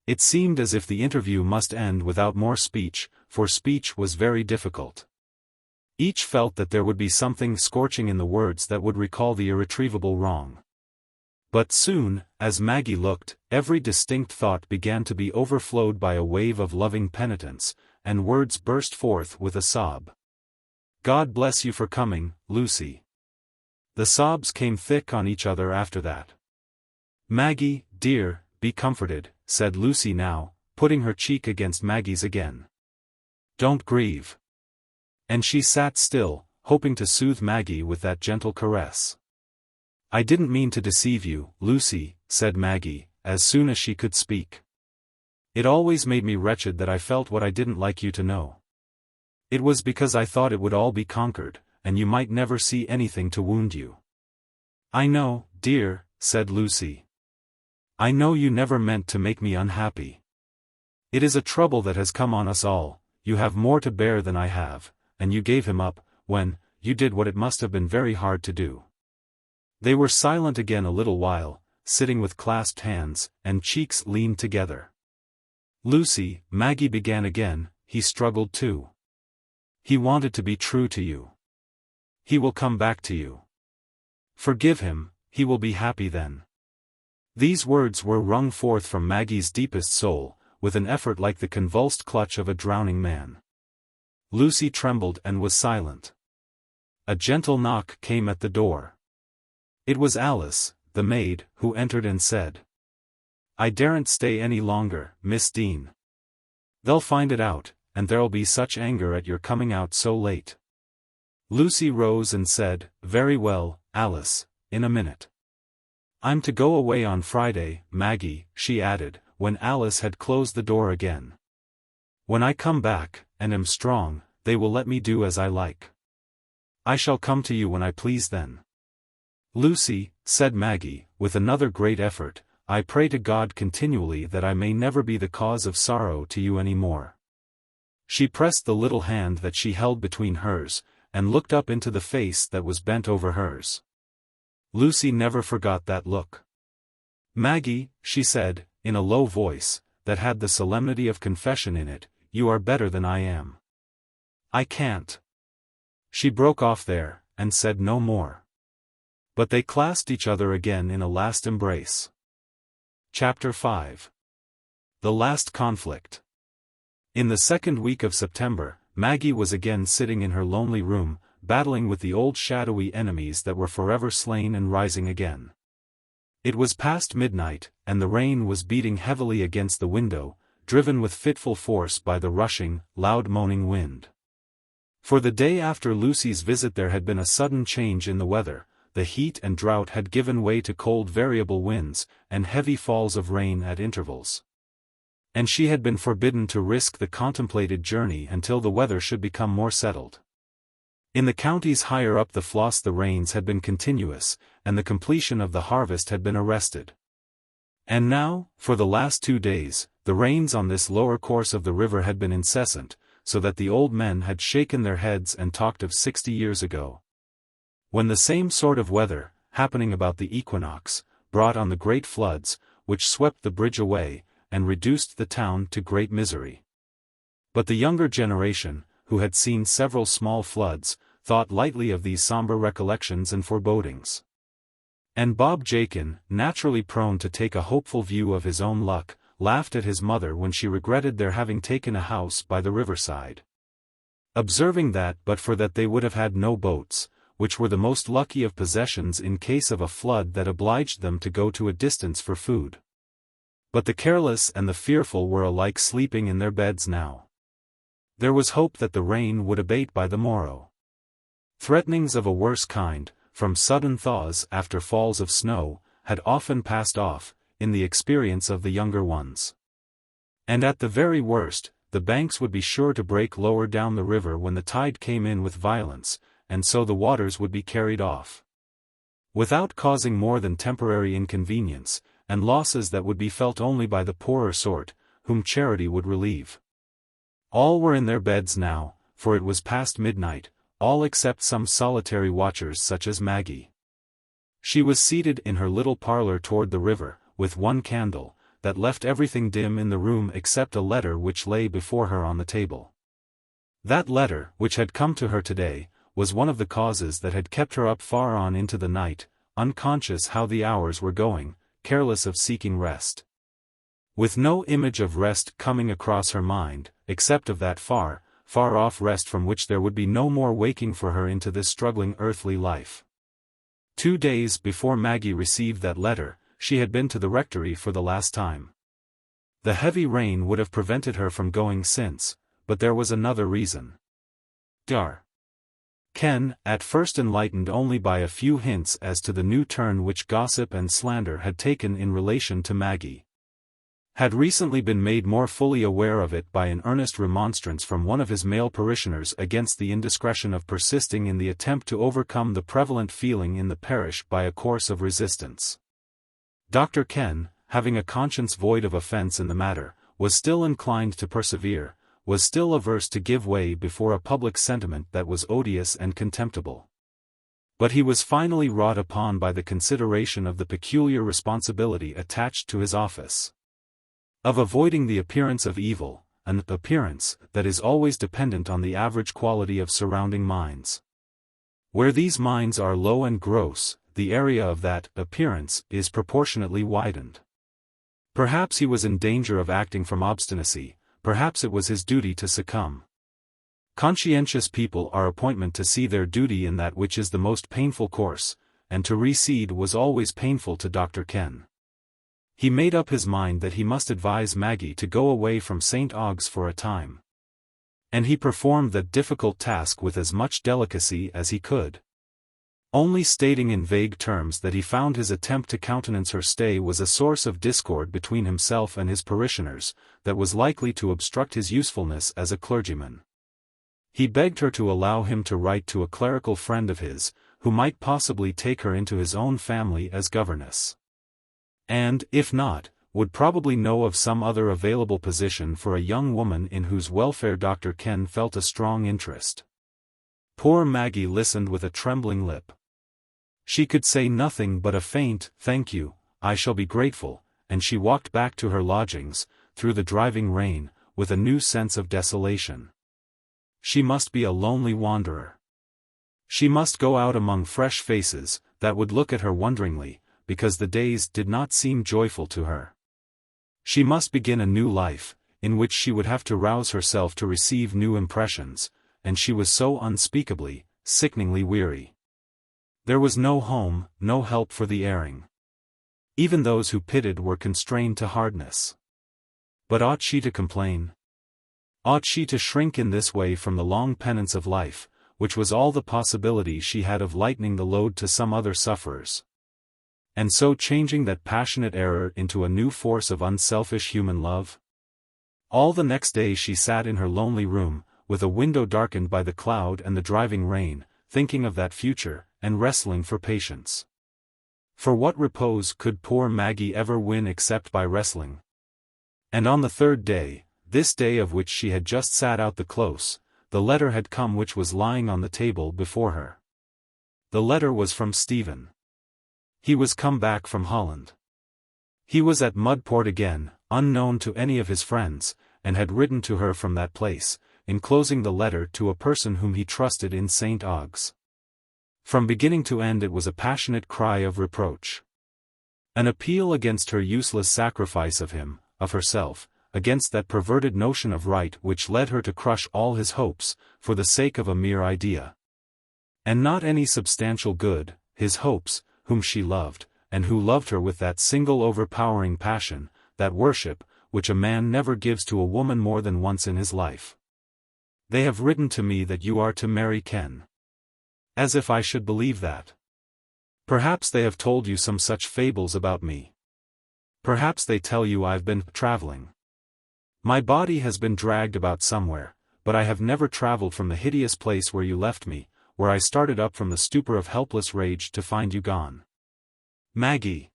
It seemed as if the interview must end without more speech, for speech was very difficult. Each felt that there would be something scorching in the words that would recall the irretrievable wrong. But soon, as Maggie looked, every distinct thought began to be overflowed by a wave of loving penitence, and words burst forth with a sob. "God bless you for coming, Lucy." The sobs came thick on each other after that. "Maggie, dear, be comforted," said Lucy now, putting her cheek against Maggie's again. "Don't grieve." And she sat still, hoping to soothe Maggie with that gentle caress. "I didn't mean to deceive you, Lucy," said Maggie, as soon as she could speak. "It always made me wretched that I felt what I didn't like you to know. It was because I thought it would all be conquered, and you might never see anything to wound you." "I know, dear," said Lucy. "I know you never meant to make me unhappy. It is a trouble that has come on us all. You have more to bear than I have, and you gave him up, when, you did what it must have been very hard to do." They were silent again a little while, sitting with clasped hands, and cheeks leaned together. "Lucy," Maggie began again, "he struggled too. He wanted to be true to you. He will come back to you. Forgive him, he will be happy then." These words were wrung forth from Maggie's deepest soul, with an effort like the convulsed clutch of a drowning man. Lucy trembled and was silent. A gentle knock came at the door. It was Alice, the maid, who entered and said, "I daren't stay any longer, Miss Dean. They'll find it out, and there'll be such anger at your coming out so late." Lucy rose and said, "Very well, Alice, in a minute. I'm to go away on Friday, Maggie," she added, when Alice had closed the door again. "When I come back, and am strong, they will let me do as I like. I shall come to you when I please then." "Lucy," said Maggie, with another great effort, "I pray to God continually that I may never be the cause of sorrow to you any more." She pressed the little hand that she held between hers, and looked up into the face that was bent over hers. Lucy never forgot that look. "Maggie," she said, in a low voice, that had the solemnity of confession in it, "you are better than I am. I can't." She broke off there, and said no more. But they clasped each other again in a last embrace. Chapter 5. The Last Conflict. In the second week of September, Maggie was again sitting in her lonely room, battling with the old shadowy enemies that were forever slain and rising again. It was past midnight, and the rain was beating heavily against the window, driven with fitful force by the rushing, loud moaning wind. For the day after Lucy's visit there had been a sudden change in the weather. The heat and drought had given way to cold variable winds, and heavy falls of rain at intervals. And she had been forbidden to risk the contemplated journey until the weather should become more settled. In the counties higher up the Floss the rains had been continuous, and the completion of the harvest had been arrested. And now, for the last 2 days, the rains on this lower course of the river had been incessant, so that the old men had shaken their heads and talked of 60 years ago, when the same sort of weather, happening about the equinox, brought on the great floods, which swept the bridge away, and reduced the town to great misery. But the younger generation, who had seen several small floods, thought lightly of these somber recollections and forebodings. And Bob Jakin, naturally prone to take a hopeful view of his own luck, laughed at his mother when she regretted their having taken a house by the riverside, observing that but for that they would have had no boats, which were the most lucky of possessions in case of a flood that obliged them to go to a distance for food. But the careless and the fearful were alike sleeping in their beds now. There was hope that the rain would abate by the morrow. Threatenings of a worse kind, from sudden thaws after falls of snow, had often passed off, in the experience of the younger ones. And at the very worst, the banks would be sure to break lower down the river when the tide came in with violence, and so the waters would be carried off, without causing more than temporary inconvenience, and losses that would be felt only by the poorer sort, whom charity would relieve. All were in their beds now, for it was past midnight, all except some solitary watchers such as Maggie. She was seated in her little parlor toward the river, with one candle, that left everything dim in the room except a letter which lay before her on the table. That letter, which had come to her today, was one of the causes that had kept her up far on into the night, unconscious how the hours were going, careless of seeking rest. With no image of rest coming across her mind, except of that far, far off rest from which there would be no more waking for her into this struggling earthly life. 2 days before Maggie received that letter, she had been to the rectory for the last time. The heavy rain would have prevented her from going since, but there was another reason. Ken, at first enlightened only by a few hints as to the new turn which gossip and slander had taken in relation to Maggie, had recently been made more fully aware of it by an earnest remonstrance from one of his male parishioners against the indiscretion of persisting in the attempt to overcome the prevalent feeling in the parish by a course of resistance. Dr. Ken, having a conscience void of offense in the matter, was still inclined to persevere, was still averse to give way before a public sentiment that was odious and contemptible. But he was finally wrought upon by the consideration of the peculiar responsibility attached to his office, of avoiding the appearance of evil, an appearance that is always dependent on the average quality of surrounding minds. Where these minds are low and gross, the area of that appearance is proportionately widened. Perhaps he was in danger of acting from obstinacy, perhaps it was his duty to succumb. Conscientious people are appointment to see their duty in that which is the most painful course, and to recede was always painful to Dr. Ken. He made up his mind that he must advise Maggie to go away from St. Ogg's for a time. And he performed that difficult task with as much delicacy as he could, only stating in vague terms that he found his attempt to countenance her stay was a source of discord between himself and his parishioners, that was likely to obstruct his usefulness as a clergyman. He begged her to allow him to write to a clerical friend of his, who might possibly take her into his own family as governess, and, if not, would probably know of some other available position for a young woman in whose welfare Dr. Ken felt a strong interest. Poor Maggie listened with a trembling lip. She could say nothing but a faint, "Thank you, I shall be grateful," and she walked back to her lodgings, through the driving rain, with a new sense of desolation. She must be a lonely wanderer. She must go out among fresh faces, that would look at her wonderingly, because the days did not seem joyful to her. She must begin a new life, in which she would have to rouse herself to receive new impressions, and she was so unspeakably, sickeningly weary. There was no home, no help for the erring. Even those who pitied were constrained to hardness. But ought she to complain? Ought she to shrink in this way from the long penance of life, which was all the possibility she had of lightening the load to some other sufferers, and so changing that passionate error into a new force of unselfish human love? All the next day she sat in her lonely room, with a window darkened by the cloud and the driving rain, thinking of that future, and wrestling for patience. For what repose could poor Maggie ever win except by wrestling? And on the third day, this day of which she had just sat out the close, the letter had come which was lying on the table before her. The letter was from Stephen. He was come back from Holland. He was at Mudport again, unknown to any of his friends, and had written to her from that place, enclosing the letter to a person whom he trusted in St. Ogg's. From beginning to end it was a passionate cry of reproach. An appeal against her useless sacrifice of him, of herself, against that perverted notion of right which led her to crush all his hopes, for the sake of a mere idea. And not any substantial good, his hopes, whom she loved, and who loved her with that single overpowering passion, that worship, which a man never gives to a woman more than once in his life. They have written to me that you are to marry Ken. As if I should believe that. Perhaps they have told you some such fables about me. Perhaps they tell you I've been traveling. My body has been dragged about somewhere, but I have never traveled from the hideous place where you left me, where I started up from the stupor of helpless rage to find you gone. Maggie!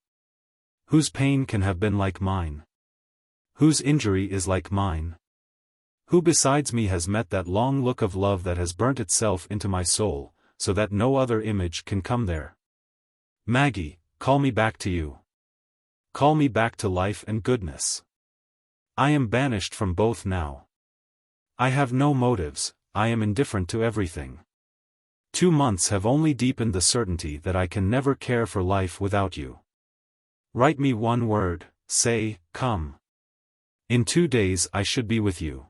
Whose pain can have been like mine? Whose injury is like mine? Who besides me has met that long look of love that has burnt itself into my soul, so that no other image can come there? Maggie, call me back to you. Call me back to life and goodness. I am banished from both now. I have no motives, I am indifferent to everything. 2 months have only deepened the certainty that I can never care for life without you. Write me one word, say, come. In 2 days I should be with you.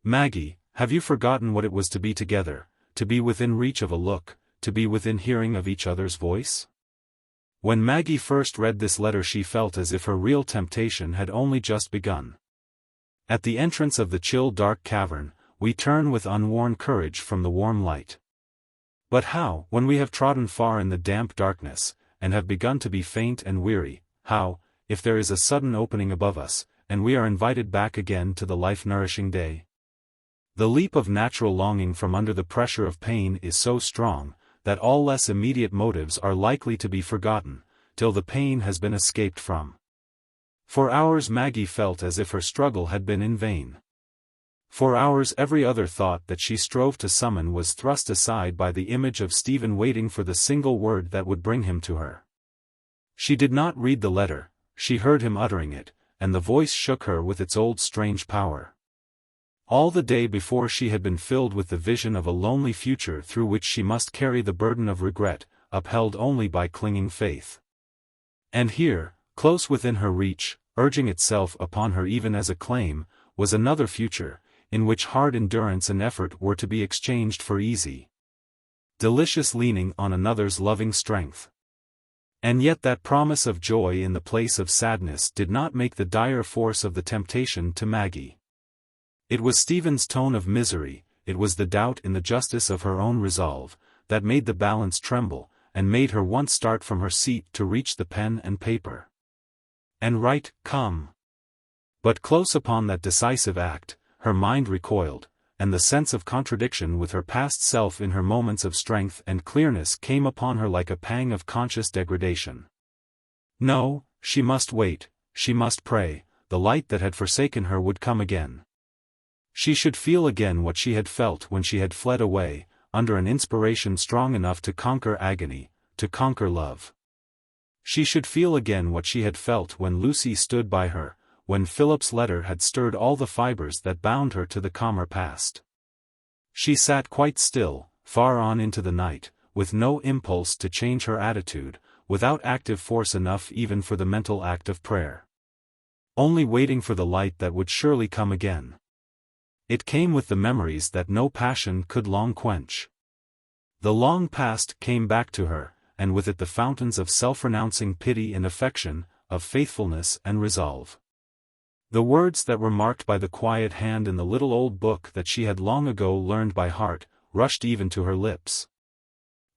Maggie, have you forgotten what it was to be together, to be within reach of a look, to be within hearing of each other's voice? When Maggie first read this letter she felt as if her real temptation had only just begun. At the entrance of the chill dark cavern, we turn with unworn courage from the warm light. But how, when we have trodden far in the damp darkness, and have begun to be faint and weary, how, if there is a sudden opening above us, and we are invited back again to the life-nourishing day? The leap of natural longing from under the pressure of pain is so strong, that all less immediate motives are likely to be forgotten, till the pain has been escaped from. For hours Maggie felt as if her struggle had been in vain. For hours every other thought that she strove to summon was thrust aside by the image of Stephen waiting for the single word that would bring him to her. She did not read the letter, she heard him uttering it, and the voice shook her with its old strange power. All the day before she had been filled with the vision of a lonely future through which she must carry the burden of regret, upheld only by clinging faith. And here, close within her reach, urging itself upon her even as a claim, was another future, in which hard endurance and effort were to be exchanged for easy, delicious leaning on another's loving strength. And yet that promise of joy in the place of sadness did not make the dire force of the temptation to Maggie. It was Stephen's tone of misery, it was the doubt in the justice of her own resolve, that made the balance tremble, and made her once start from her seat to reach the pen and paper, and write, "Come." But close upon that decisive act, her mind recoiled, and the sense of contradiction with her past self in her moments of strength and clearness came upon her like a pang of conscious degradation. No, she must wait, she must pray, the light that had forsaken her would come again. She should feel again what she had felt when she had fled away, under an inspiration strong enough to conquer agony, to conquer love. She should feel again what she had felt when Lucy stood by her, when Philip's letter had stirred all the fibers that bound her to the calmer past. She sat quite still, far on into the night, with no impulse to change her attitude, without active force enough even for the mental act of prayer. Only waiting for the light that would surely come again. It came with the memories that no passion could long quench. The long past came back to her, and with it the fountains of self-renouncing pity and affection, of faithfulness and resolve. The words that were marked by the quiet hand in the little old book that she had long ago learned by heart, rushed even to her lips,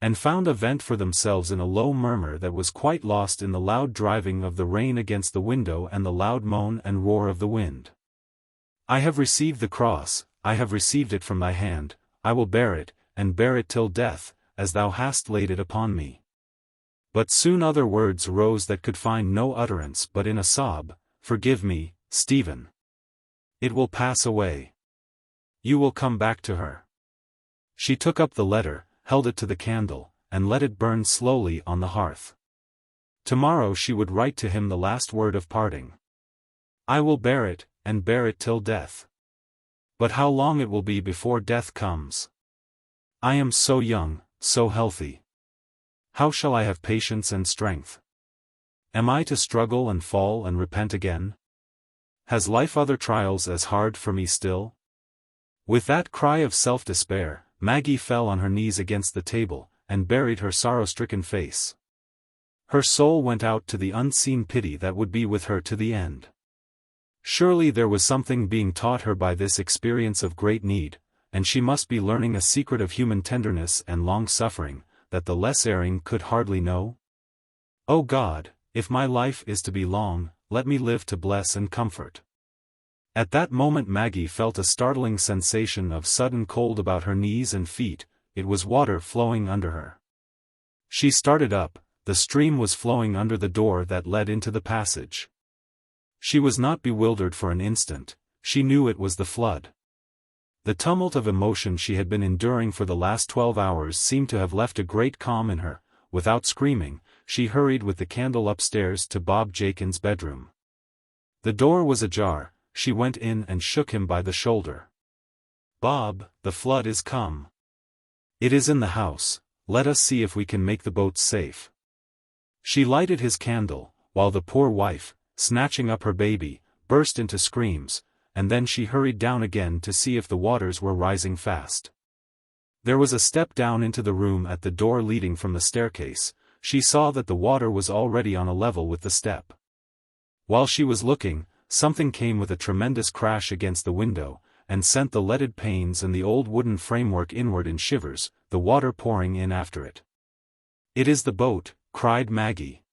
and found a vent for themselves in a low murmur that was quite lost in the loud driving of the rain against the window and the loud moan and roar of the wind. "I have received the cross, I have received it from thy hand, I will bear it, and bear it till death, as thou hast laid it upon me." But soon other words rose that could find no utterance but in a sob, "Forgive me, Stephen. It will pass away. You will come back to her." She took up the letter, held it to the candle, and let it burn slowly on the hearth. Tomorrow she would write to him the last word of parting. "I will bear it, and bear it till death. But how long it will be before death comes. I am so young, so healthy. How shall I have patience and strength? Am I to struggle and fall and repent again? Has life other trials as hard for me still?" With that cry of self-despair, Maggie fell on her knees against the table, and buried her sorrow-stricken face. Her soul went out to the unseen pity that would be with her to the end. Surely there was something being taught her by this experience of great need, and she must be learning a secret of human tenderness and long-suffering, that the less erring could hardly know. "O God, if my life is to be long, let me live to bless and comfort." At that moment Maggie felt a startling sensation of sudden cold about her knees and feet, it was water flowing under her. She started up, the stream was flowing under the door that led into the passage. She was not bewildered for an instant, she knew it was the flood. The tumult of emotion she had been enduring for the last 12 hours seemed to have left a great calm in her. Without screaming, she hurried with the candle upstairs to Bob Jakin's bedroom. The door was ajar, she went in and shook him by the shoulder. "Bob, the flood is come. It is in the house, let us see if we can make the boats safe." She lighted his candle, while the poor wife, snatching up her baby, burst into screams, and then she hurried down again to see if the waters were rising fast. There was a step down into the room at the door leading from the staircase. She saw that the water was already on a level with the step. While she was looking, something came with a tremendous crash against the window, and sent the leaded panes and the old wooden framework inward in shivers, the water pouring in after it. "It is the boat," cried Maggie.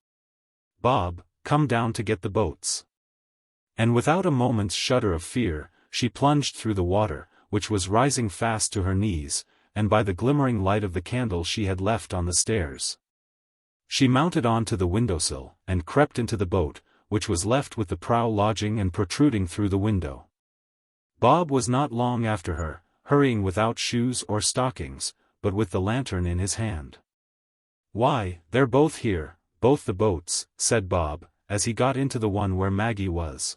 "Bob, come down to get the boats." And without a moment's shudder of fear, she plunged through the water, which was rising fast to her knees, and by the glimmering light of the candle she had left on the stairs. She mounted on to the windowsill, and crept into the boat, which was left with the prow lodging and protruding through the window. Bob was not long after her, hurrying without shoes or stockings, but with the lantern in his hand. "Why, they're both here, both the boats," said Bob, as he got into the one where Maggie was.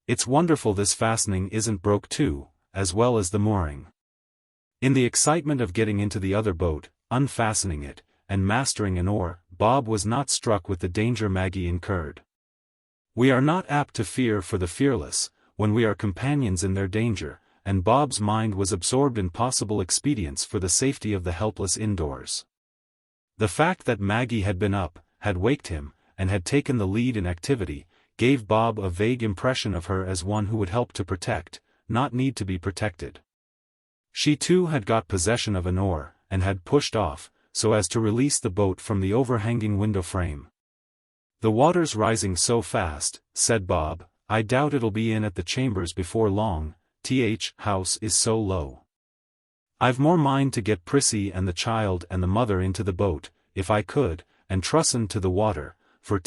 "It's wonderful this fastening isn't broke too, as well as the mooring." In the excitement of getting into the other boat, unfastening it, and mastering an oar, Bob was not struck with the danger Maggie incurred. We are not apt to fear for the fearless, when we are companions in their danger, and Bob's mind was absorbed in possible expedients for the safety of the helpless indoors. The fact that Maggie had been up, had waked him, and had taken the lead in activity, gave Bob a vague impression of her as one who would help to protect, not need to be protected. She too had got possession of an oar, and had pushed off, so as to release the boat from the overhanging window frame. "The water's rising so fast," said Bob, "I doubt it'll be in at the chambers before long, house is so low. I've more mind to get Prissy and the child and the mother into the boat, if I could, and truss 'en to the water, for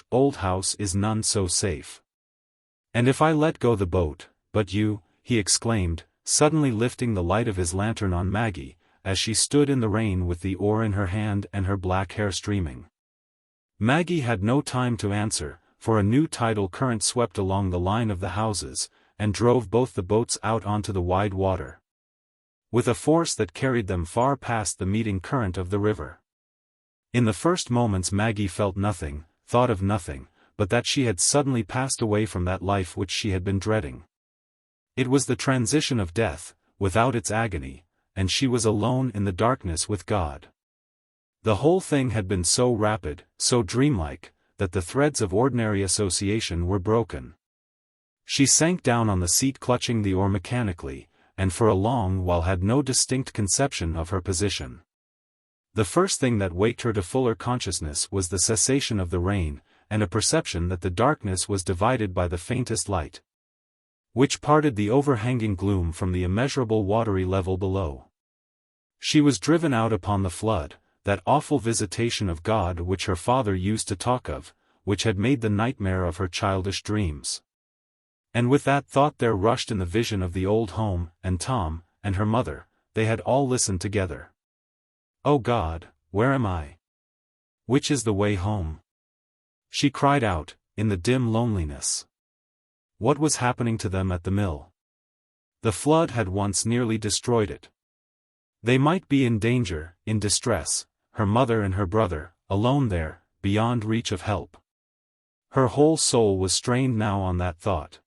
old house is none so safe. And if I let go the boat, but you," he exclaimed, suddenly lifting the light of his lantern on Maggie, as she stood in the rain with the oar in her hand and her black hair streaming. Maggie had no time to answer, for a new tidal current swept along the line of the houses, and drove both the boats out onto the wide water, with a force that carried them far past the meeting current of the river. In the first moments Maggie felt nothing, thought of nothing, but that she had suddenly passed away from that life which she had been dreading. It was the transition of death, without its agony, and she was alone in the darkness with God. The whole thing had been so rapid, so dreamlike, that the threads of ordinary association were broken. She sank down on the seat clutching the oar mechanically, and for a long while had no distinct conception of her position. The first thing that waked her to fuller consciousness was the cessation of the rain, and a perception that the darkness was divided by the faintest light, which parted the overhanging gloom from the immeasurable watery level below. She was driven out upon the flood, that awful visitation of God which her father used to talk of, which had made the nightmare of her childish dreams. And with that thought there rushed in the vision of the old home, and Tom, and her mother. They had all listened together. "Oh God, where am I? Which is the way home?" she cried out, in the dim loneliness. What was happening to them at the mill? The flood had once nearly destroyed it. They might be in danger, in distress, her mother and her brother, alone there, beyond reach of help. Her whole soul was strained now on that thought.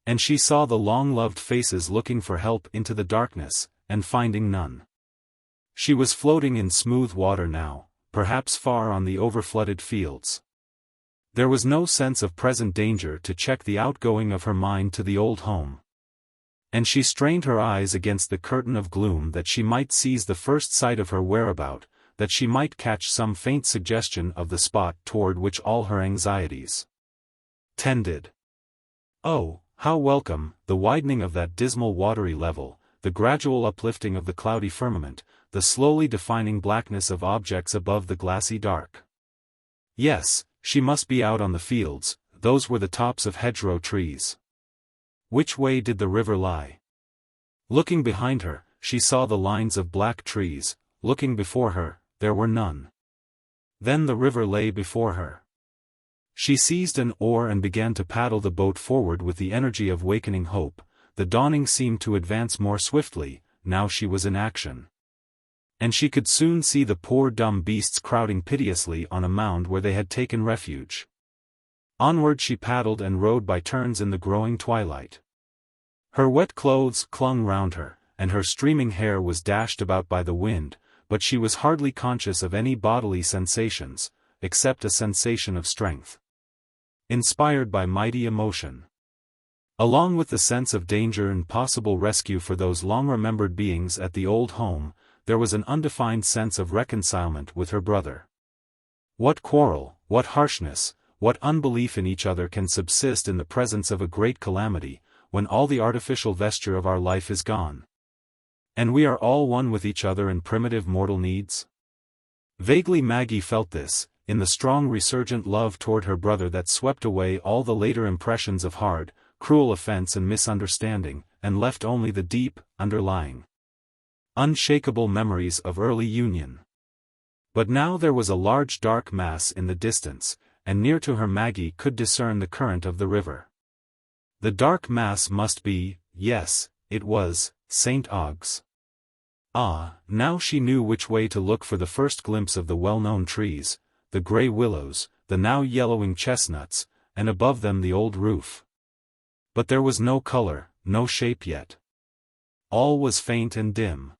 And she saw the long-loved faces looking for help into the darkness, and finding none. She was floating in smooth water now, perhaps far on the overflooded fields. There was no sense of present danger to check the outgoing of her mind to the old home. And she strained her eyes against the curtain of gloom that she might seize the first sight of her whereabout, that she might catch some faint suggestion of the spot toward which all her anxieties tended. Oh, how welcome, the widening of that dismal watery level, the gradual uplifting of the cloudy firmament, the slowly defining blackness of objects above the glassy dark. Yes, she must be out on the fields, those were the tops of hedgerow trees. Which way did the river lie? Looking behind her, she saw the lines of black trees, looking before her, there were none. Then the river lay before her. She seized an oar and began to paddle the boat forward with the energy of wakening hope. The dawning seemed to advance more swiftly, now she was in action. And she could soon see the poor dumb beasts crowding piteously on a mound where they had taken refuge. Onward she paddled and rowed by turns in the growing twilight. Her wet clothes clung round her, and her streaming hair was dashed about by the wind, but she was hardly conscious of any bodily sensations, except a sensation of strength, inspired by mighty emotion. Along with the sense of danger and possible rescue for those long-remembered beings at the old home, there was an undefined sense of reconcilement with her brother. What quarrel, what harshness, what unbelief in each other can subsist in the presence of a great calamity, when all the artificial vesture of our life is gone? And we are all one with each other in primitive mortal needs? Vaguely Maggie felt this, in the strong resurgent love toward her brother that swept away all the later impressions of hard, cruel offense and misunderstanding, and left only the deep, underlying, unshakable memories of early union. But now there was a large dark mass in the distance, and near to her Maggie could discern the current of the river. The dark mass must be, yes, it was, St. Ogg's. Ah, now she knew which way to look for the first glimpse of the well-known trees, the grey willows, the now yellowing chestnuts, and above them the old roof. But there was no color, no shape yet. All was faint and dim.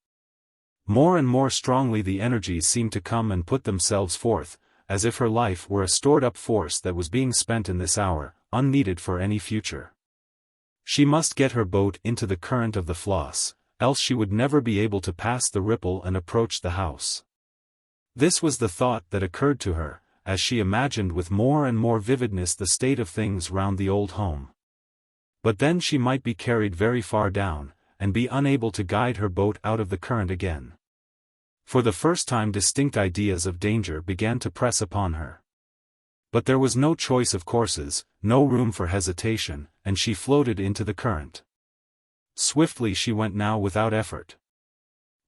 More and more strongly the energies seemed to come and put themselves forth, as if her life were a stored-up force that was being spent in this hour, unneeded for any future. She must get her boat into the current of the Floss, else she would never be able to pass the ripple and approach the house. This was the thought that occurred to her, as she imagined with more and more vividness the state of things round the old home. But then she might be carried very far down, and be unable to guide her boat out of the current again. For the first time distinct ideas of danger began to press upon her. But there was no choice of courses, no room for hesitation, and she floated into the current. Swiftly she went now without effort.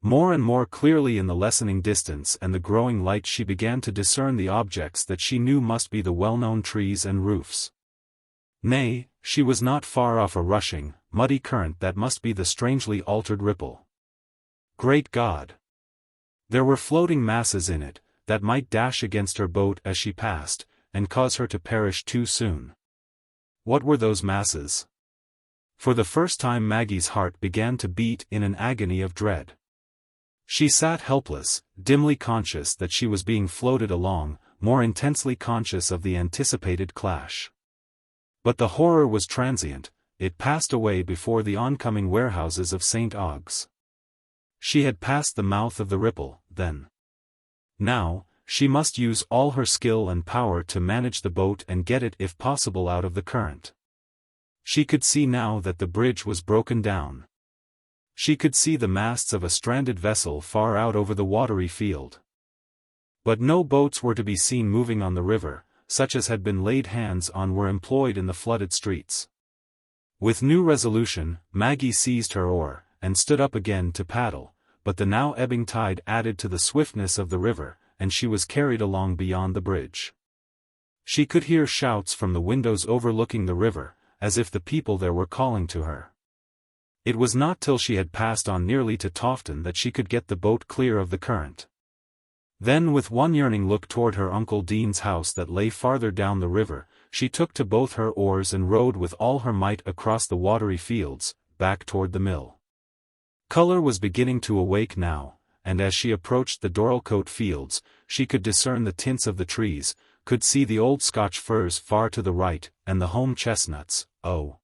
More and more clearly in the lessening distance and the growing light she began to discern the objects that she knew must be the well-known trees and roofs. Nay, she was not far off a rushing, muddy current that must be the strangely altered ripple. Great God! There were floating masses in it, that might dash against her boat as she passed, and cause her to perish too soon. What were those masses? For the first time Maggie's heart began to beat in an agony of dread. She sat helpless, dimly conscious that she was being floated along, more intensely conscious of the anticipated clash. But the horror was transient, it passed away before the oncoming warehouses of St. Ogg's. She had passed the mouth of the ripple, then. Now, she must use all her skill and power to manage the boat and get it if possible out of the current. She could see now that the bridge was broken down. She could see the masts of a stranded vessel far out over the watery field. But no boats were to be seen moving on the river, such as had been laid hands on were employed in the flooded streets. With new resolution, Maggie seized her oar, and stood up again to paddle, but the now ebbing tide added to the swiftness of the river, and she was carried along beyond the bridge. She could hear shouts from the windows overlooking the river, as if the people there were calling to her. It was not till she had passed on nearly to Tofton that she could get the boat clear of the current. Then with one yearning look toward her Uncle Dean's house that lay farther down the river, she took to both her oars and rowed with all her might across the watery fields, back toward the mill. Color was beginning to awake now, and as she approached the Dorlcote fields, she could discern the tints of the trees, could see the old Scotch firs far to the right, and the home chestnuts, oh!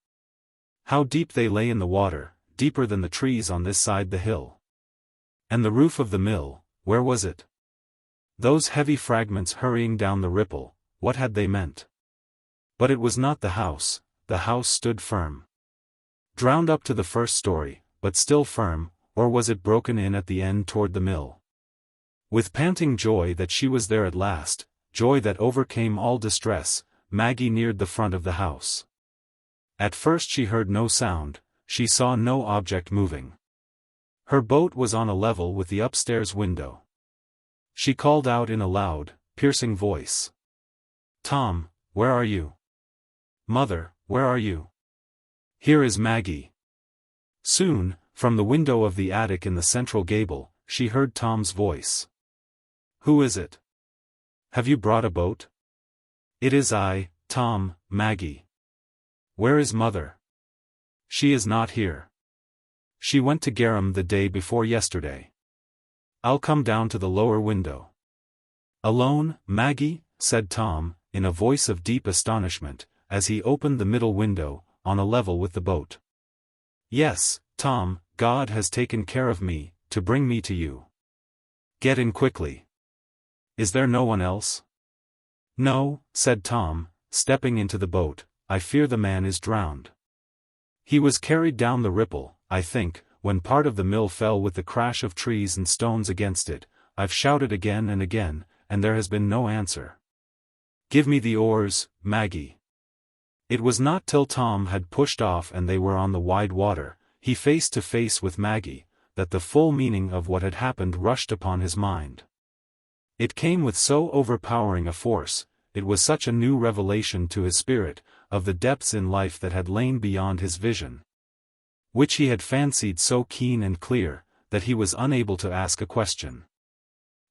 How deep they lay in the water, deeper than the trees on this side the hill. And the roof of the mill, where was it? Those heavy fragments hurrying down the ripple, what had they meant? But it was not the house stood firm. Drowned up to the first story, but still firm, or was it broken in at the end toward the mill? With panting joy that she was there at last, joy that overcame all distress, Maggie neared the front of the house. At first she heard no sound, she saw no object moving. Her boat was on a level with the upstairs window. She called out in a loud, piercing voice. "Tom, where are you? Mother, where are you? Here is Maggie." Soon, from the window of the attic in the central gable, she heard Tom's voice. "Who is it? Have you brought a boat?" "It is I, Tom, Maggie." "Where is Mother?" "She is not here. She went to Garum the day before yesterday." "I'll come down to the lower window." "Alone, Maggie?" said Tom, in a voice of deep astonishment, as he opened the middle window, on a level with the boat. "Yes, Tom, God has taken care of me, to bring me to you." "Get in quickly. Is there no one else?" "No," said Tom, stepping into the boat, "I fear the man is drowned. He was carried down the ripple, I think, when part of the mill fell with the crash of trees and stones against it. I've shouted again and again, and there has been no answer. Give me the oars, Maggie." It was not till Tom had pushed off and they were on the wide water, he face to face with Maggie, that the full meaning of what had happened rushed upon his mind. It came with so overpowering a force, it was such a new revelation to his spirit, of the depths in life that had lain beyond his vision, which he had fancied so keen and clear, that he was unable to ask a question.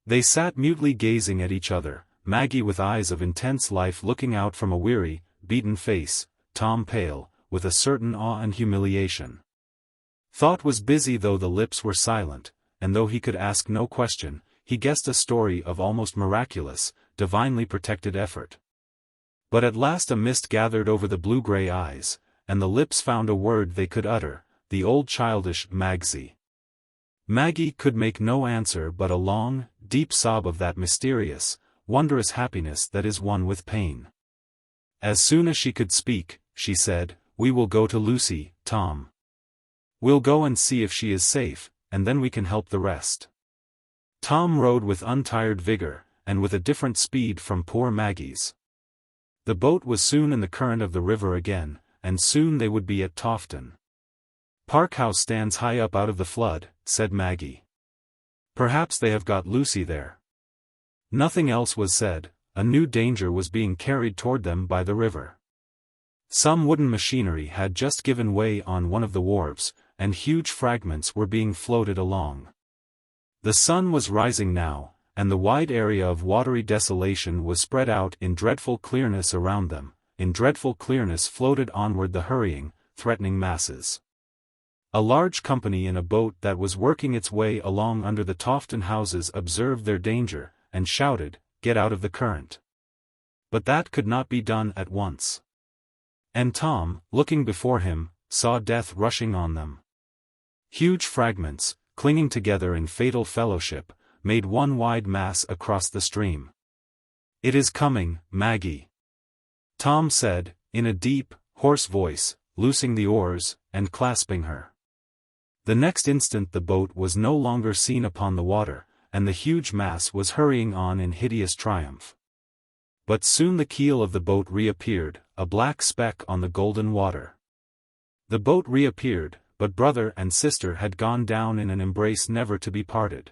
They sat mutely gazing at each other, Maggie with eyes of intense life looking out from a weary, beaten face, Tom pale, with a certain awe and humiliation. Thought was busy though the lips were silent, and though he could ask no question, he guessed a story of almost miraculous, divinely protected effort. But at last a mist gathered over the blue-gray eyes, and the lips found a word they could utter, the old childish Magsie. Maggie could make no answer but a long, deep sob of that mysterious, wondrous happiness that is one with pain. As soon as she could speak, she said, "We will go to Lucy, Tom. We'll go and see if she is safe, and then we can help the rest." Tom rowed with untired vigor, and with a different speed from poor Maggie's. The boat was soon in the current of the river again, and soon they would be at Tofton. "Park House stands high up out of the flood," said Maggie. "Perhaps they have got Lucy there." Nothing else was said. A new danger was being carried toward them by the river. Some wooden machinery had just given way on one of the wharves, and huge fragments were being floated along. The sun was rising now, and the wide area of watery desolation was spread out in dreadful clearness around them. In dreadful clearness floated onward the hurrying, threatening masses. A large company in a boat that was working its way along under the Tofton houses observed their danger, and shouted, "Get out of the current." But that could not be done at once. And Tom, looking before him, saw death rushing on them. Huge fragments, clinging together in fatal fellowship, made one wide mass across the stream. "It is coming, Maggie," Tom said, in a deep, hoarse voice, loosing the oars, and clasping her. The next instant the boat was no longer seen upon the water, and the huge mass was hurrying on in hideous triumph. But soon the keel of the boat reappeared, a black speck on the golden water. The boat reappeared, but brother and sister had gone down in an embrace never to be parted.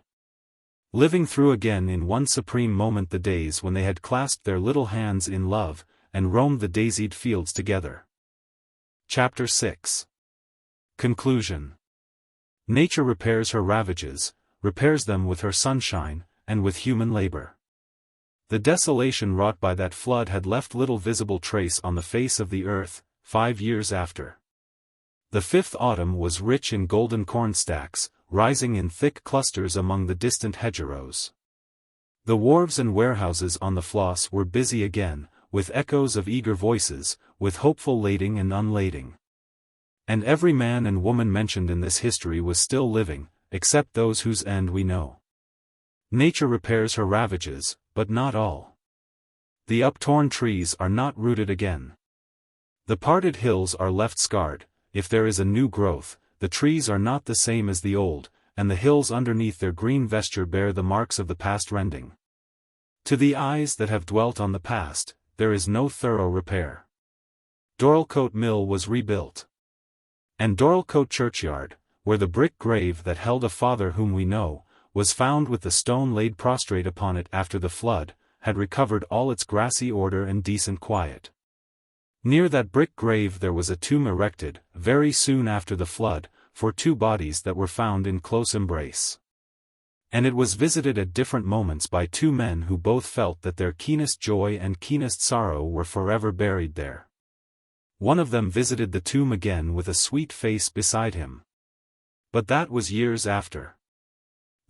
Living through again in one supreme moment the days when they had clasped their little hands in love, and roamed the daisied fields together. Chapter 6. Conclusion. Nature repairs her ravages, repairs them with her sunshine, and with human labor. The desolation wrought by that flood had left little visible trace on the face of the earth. 5 years after, the 5th autumn was rich in golden corn stacks, rising in thick clusters among the distant hedgerows. The wharves and warehouses on the Floss were busy again, with echoes of eager voices, with hopeful lading and unlading. And every man and woman mentioned in this history was still living, except those whose end we know. Nature repairs her ravages, but not all. The uptorn trees are not rooted again. The parted hills are left scarred. If there is a new growth, the trees are not the same as the old, and the hills underneath their green vesture bear the marks of the past rending. To the eyes that have dwelt on the past, there is no thorough repair. Dorlcote Mill was rebuilt. And Dorlcote churchyard, where the brick grave that held a father whom we know, was found with the stone laid prostrate upon it after the flood, had recovered all its grassy order and decent quiet. Near that brick grave there was a tomb erected, very soon after the flood, for 2 bodies that were found in close embrace. And it was visited at different moments by 2 men who both felt that their keenest joy and keenest sorrow were forever buried there. One of them visited the tomb again with a sweet face beside him. But that was years after.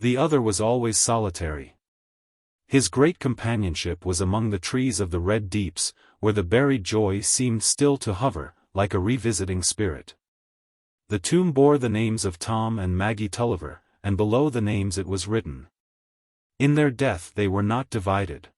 The other was always solitary. His great companionship was among the trees of the red deeps, where the buried joy seemed still to hover, like a revisiting spirit. The tomb bore the names of Tom and Maggie Tulliver, and below the names it was written, "In their death they were not divided."